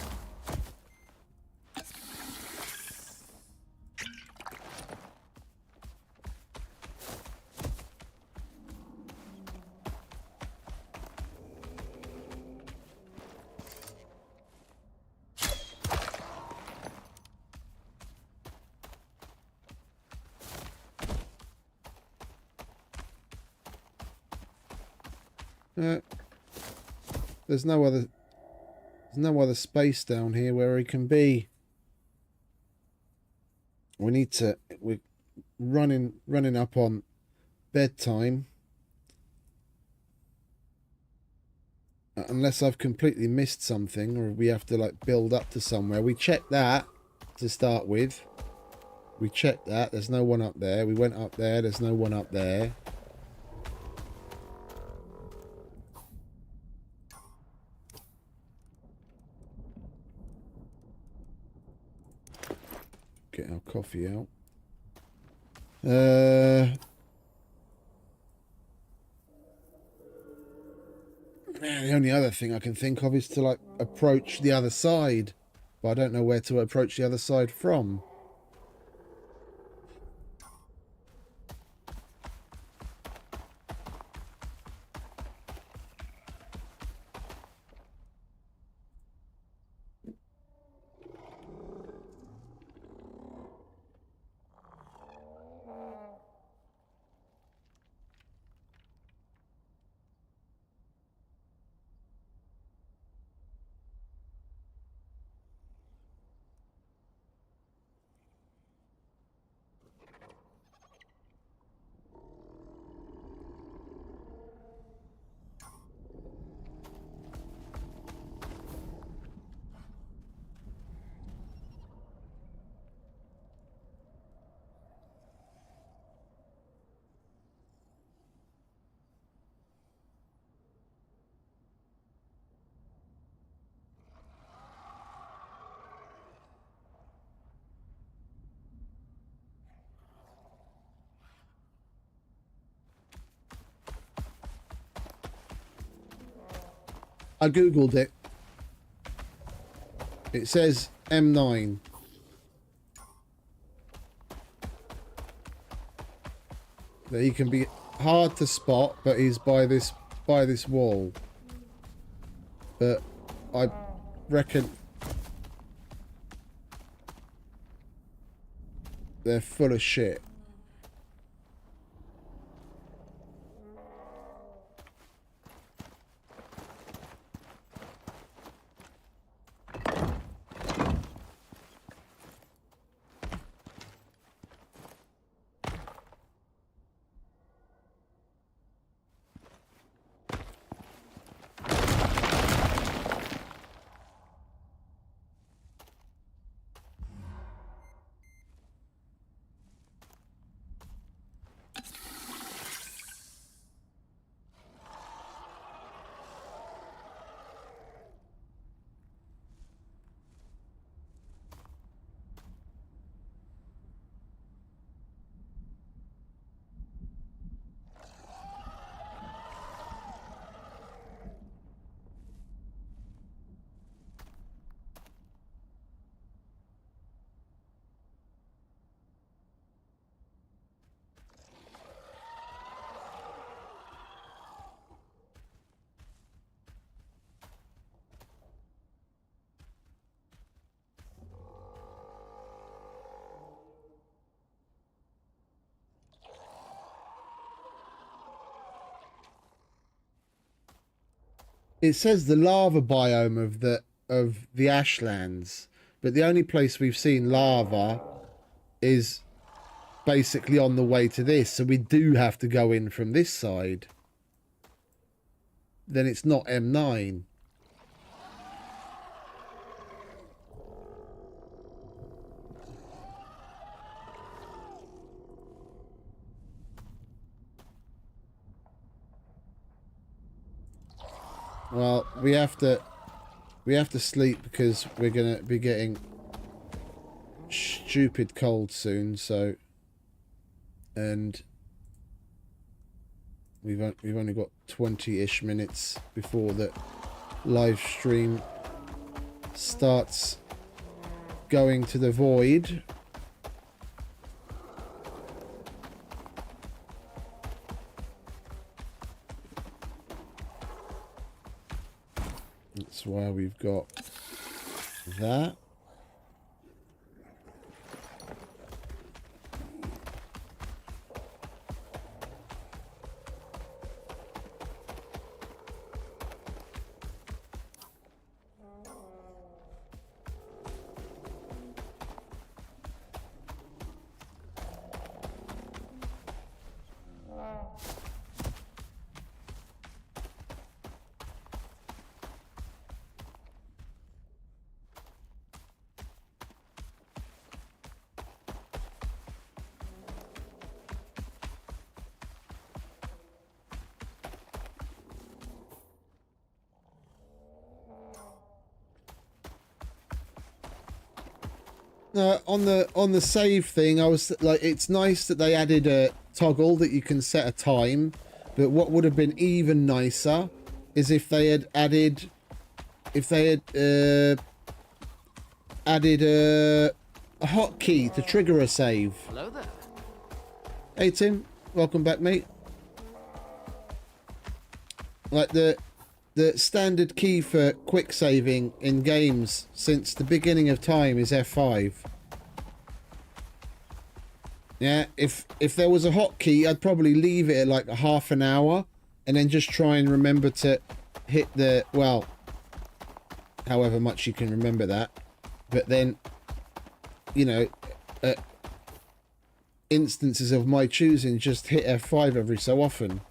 There's no other space down here where he can be. We're running up on bedtime. Unless I've completely missed something, or we have to like build up to somewhere. We checked that to start with. We checked that. There's no one up there. We went up there. There's no one up there. Get our coffee out. Man, the only other thing I can think of is to like approach the other side, but I don't know where to approach the other side from. I googled it. It says M9. That he can be hard to spot, but he's by this wall. But I reckon they're full of shit. It says the lava biome of the ashlands, but the only place we've seen lava is basically on the way to this, so we do have to go in from this side. Then it's not M9. Well, we have to sleep because we're gonna be getting stupid cold soon, so and we've only got 20-ish minutes before the live stream starts going to the void. That's why we've got that. On the save thing, I was like, it's nice that they added a toggle that you can set a time, but what would have been even nicer is if they had added a hotkey to trigger a save. Hello there. Hey Tim, welcome back, mate. Like the standard key for quick saving in games since the beginning of time is F5. Yeah, if there was a hotkey, I'd probably leave it at like a half an hour and then just try and remember to hit the, well, however much you can remember that. But then, you know, instances of my choosing, just hit F5 every so often.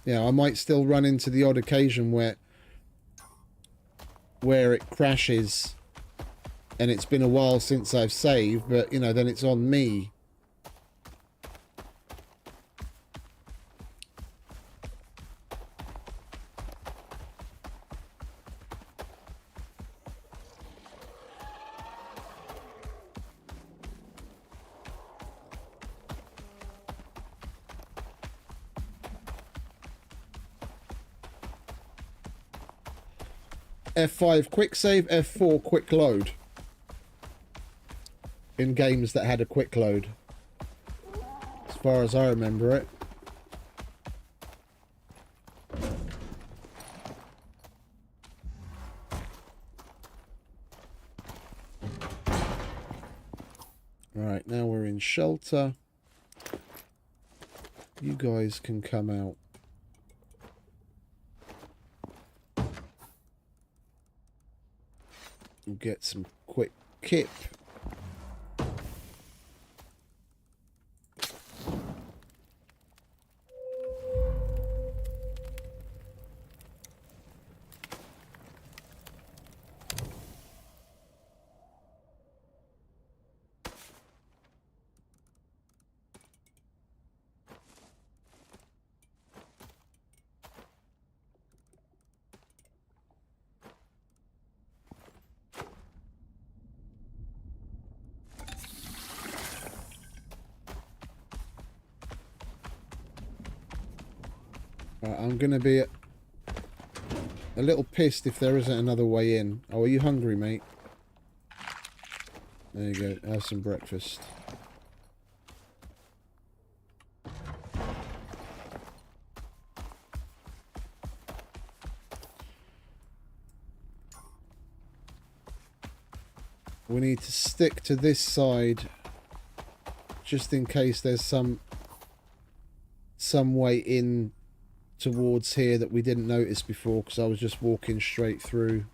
Yeah, I might still run into the odd occasion where it crashes and it's been a while since I've saved, but, you know, then it's on me. F5 quick save, F4 quick load. In games that had a quick load. As far as I remember it. Alright, now we're in shelter. You guys can come out. And get some quick kip. I'm going to be a little pissed if there isn't another way in. Oh, are you hungry, mate? There you go. Have some breakfast. We need to stick to this side just in case there's some way in towards here that we didn't notice before, because I was just walking straight through.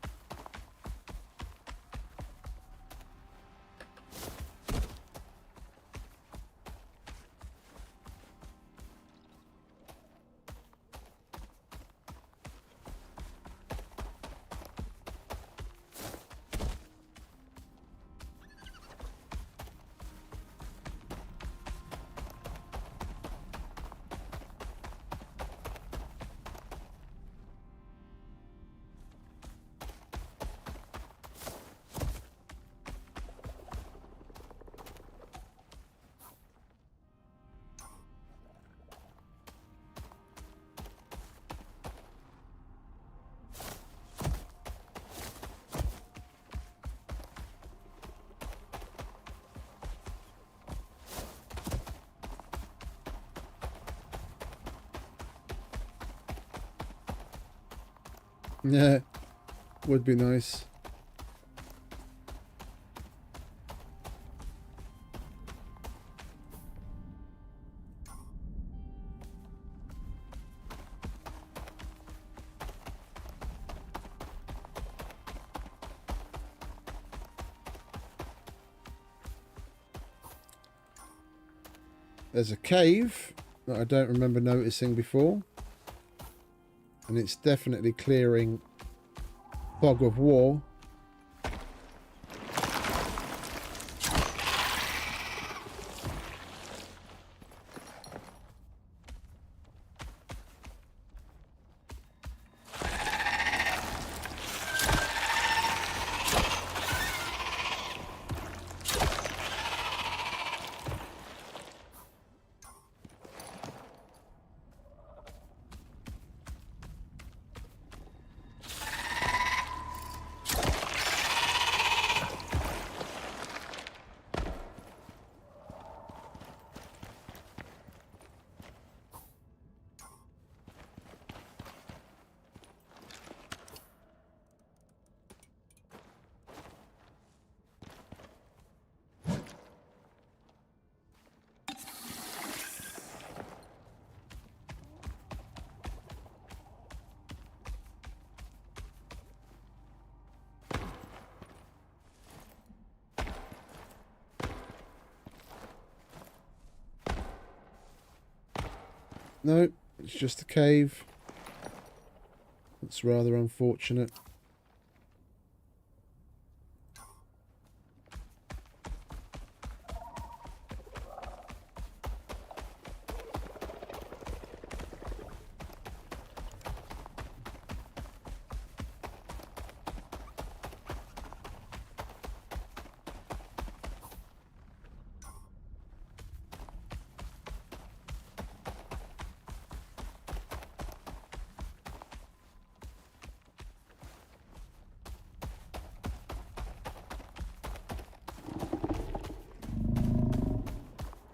Yeah, would be nice. There's a cave that I don't remember noticing before. And it's definitely clearing fog of war. No, it's just a cave. That's rather unfortunate.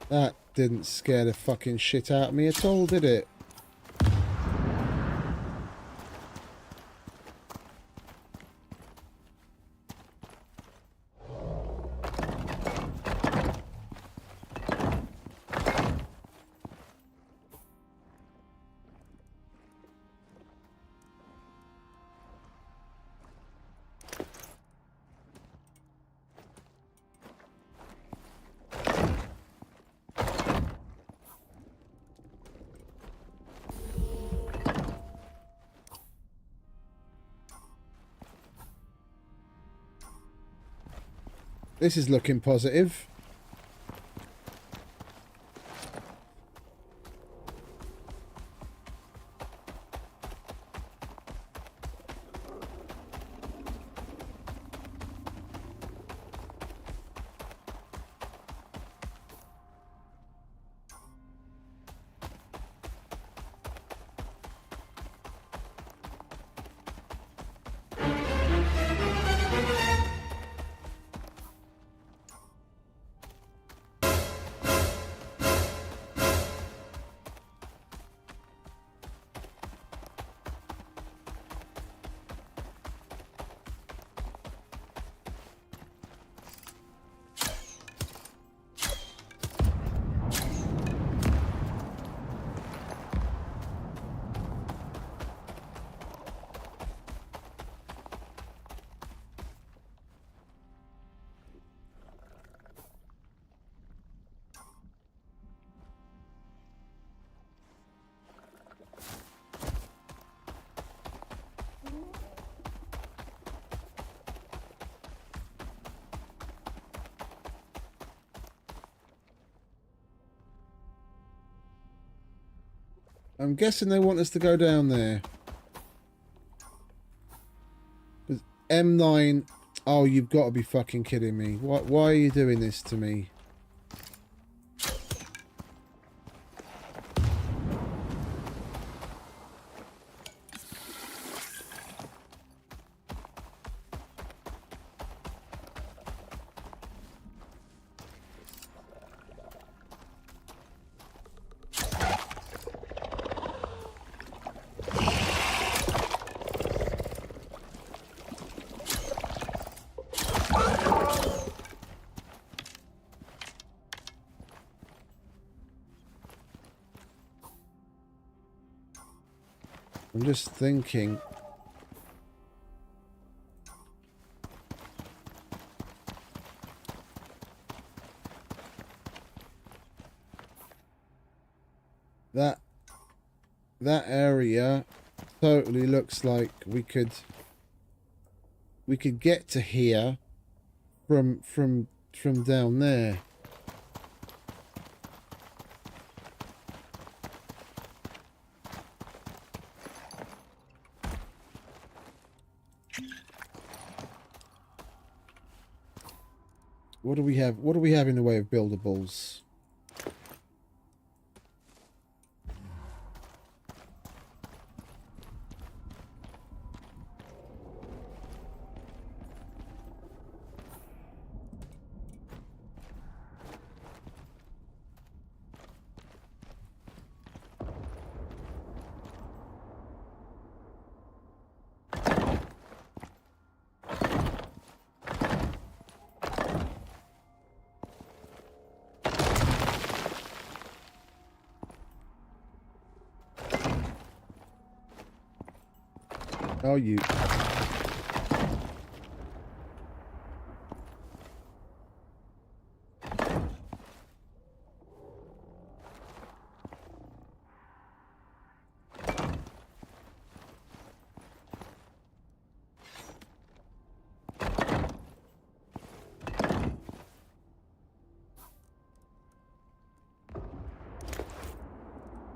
That didn't scare the fucking shit out of me at all, did it? This is looking positive. I'm guessing they want us to go down there. M9... Oh, you've got to be fucking kidding me. Why are you doing this to me? I'm just thinking. That area totally looks like we could get to here from down there. What do we have? What do we have in the way of buildables? Oh, you.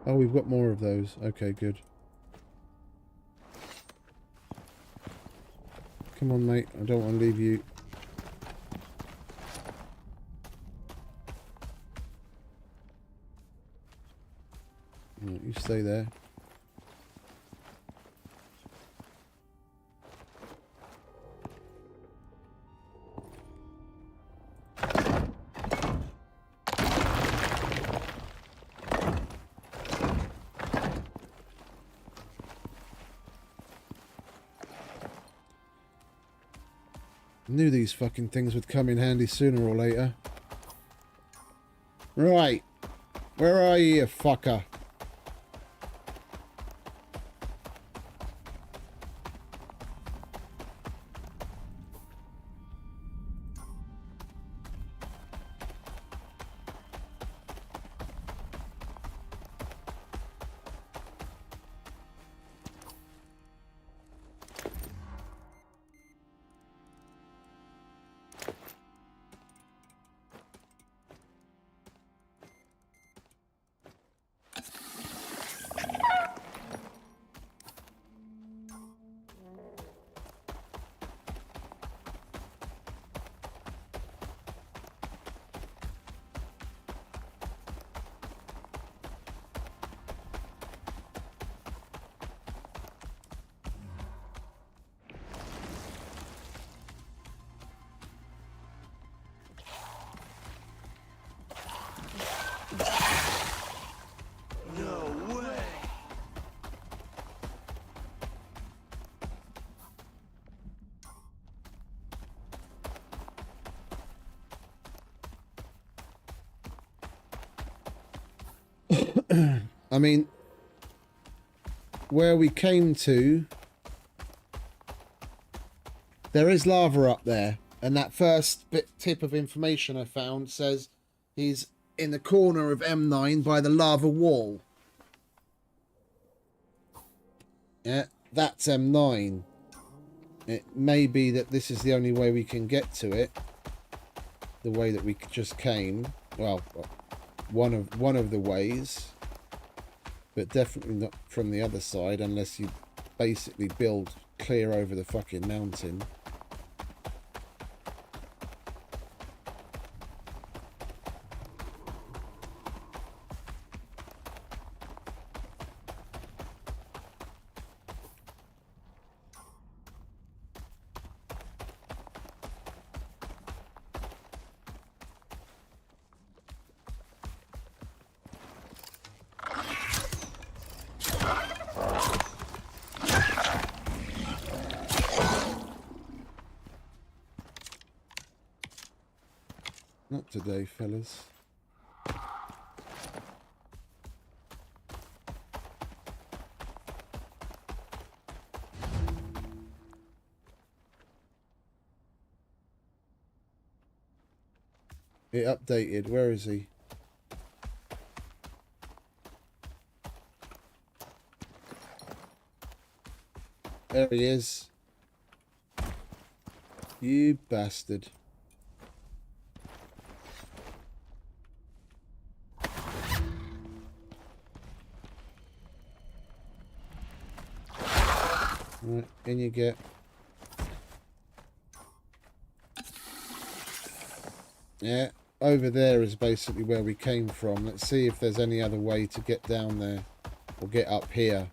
Oh, we've got more of those. Okay, good. Come on, mate. I don't want to leave you. No, you stay there. Knew these fucking things would come in handy sooner or later. Right. Where are you, fucker? I mean, where we came to, there is lava up there, and that first tip of information I found says he's in the corner of M9 by the lava wall. Yeah, that's M9. It may be that this is the only way we can get to it, the way that we just came. Well, one of the ways. But definitely not from the other side, unless you basically build clear over the fucking mountain. Not today, fellas. It updated. Where is he? There he is. You bastard. Right, in you get. Yeah, over there is basically where we came from. Let's see if there's any other way to get down there or get up here.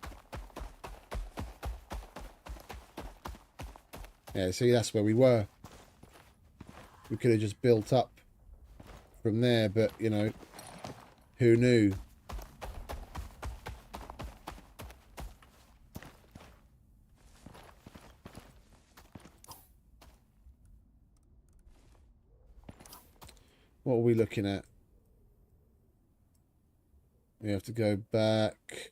Yeah, see, that's where we were. We could have just built up from there, but, you know, who knew? What are we looking at? We have to go back.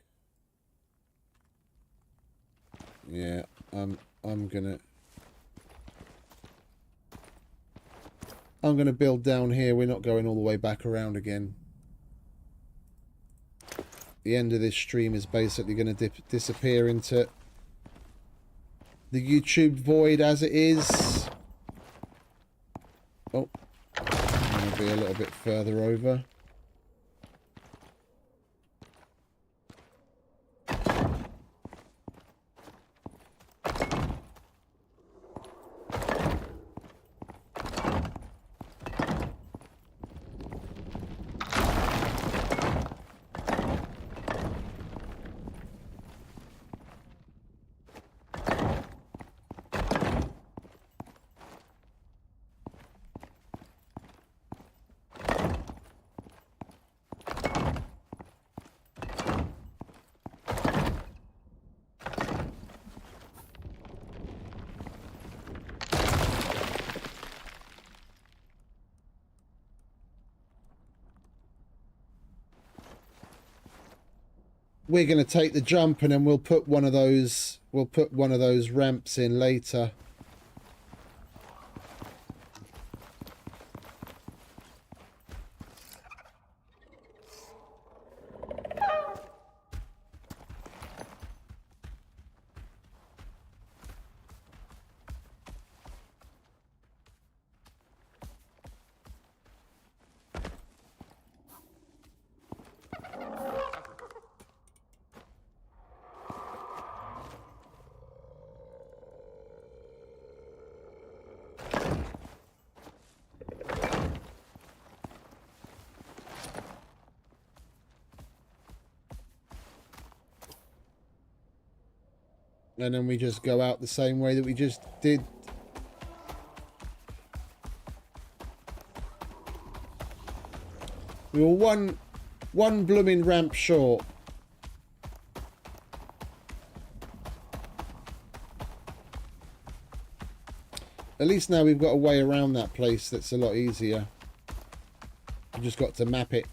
Yeah, I'm gonna build down here. We're not going all the way back around again. The end of this stream is basically going to disappear into the YouTube void as it is. Oh, I'm going to be a little bit further over. We're going to take the jump and then we'll put one of those ramps in later. And then we just go out the same way that we just did. We were one blooming ramp short. At least now we've got a way around that place that's a lot easier. We just got to map it.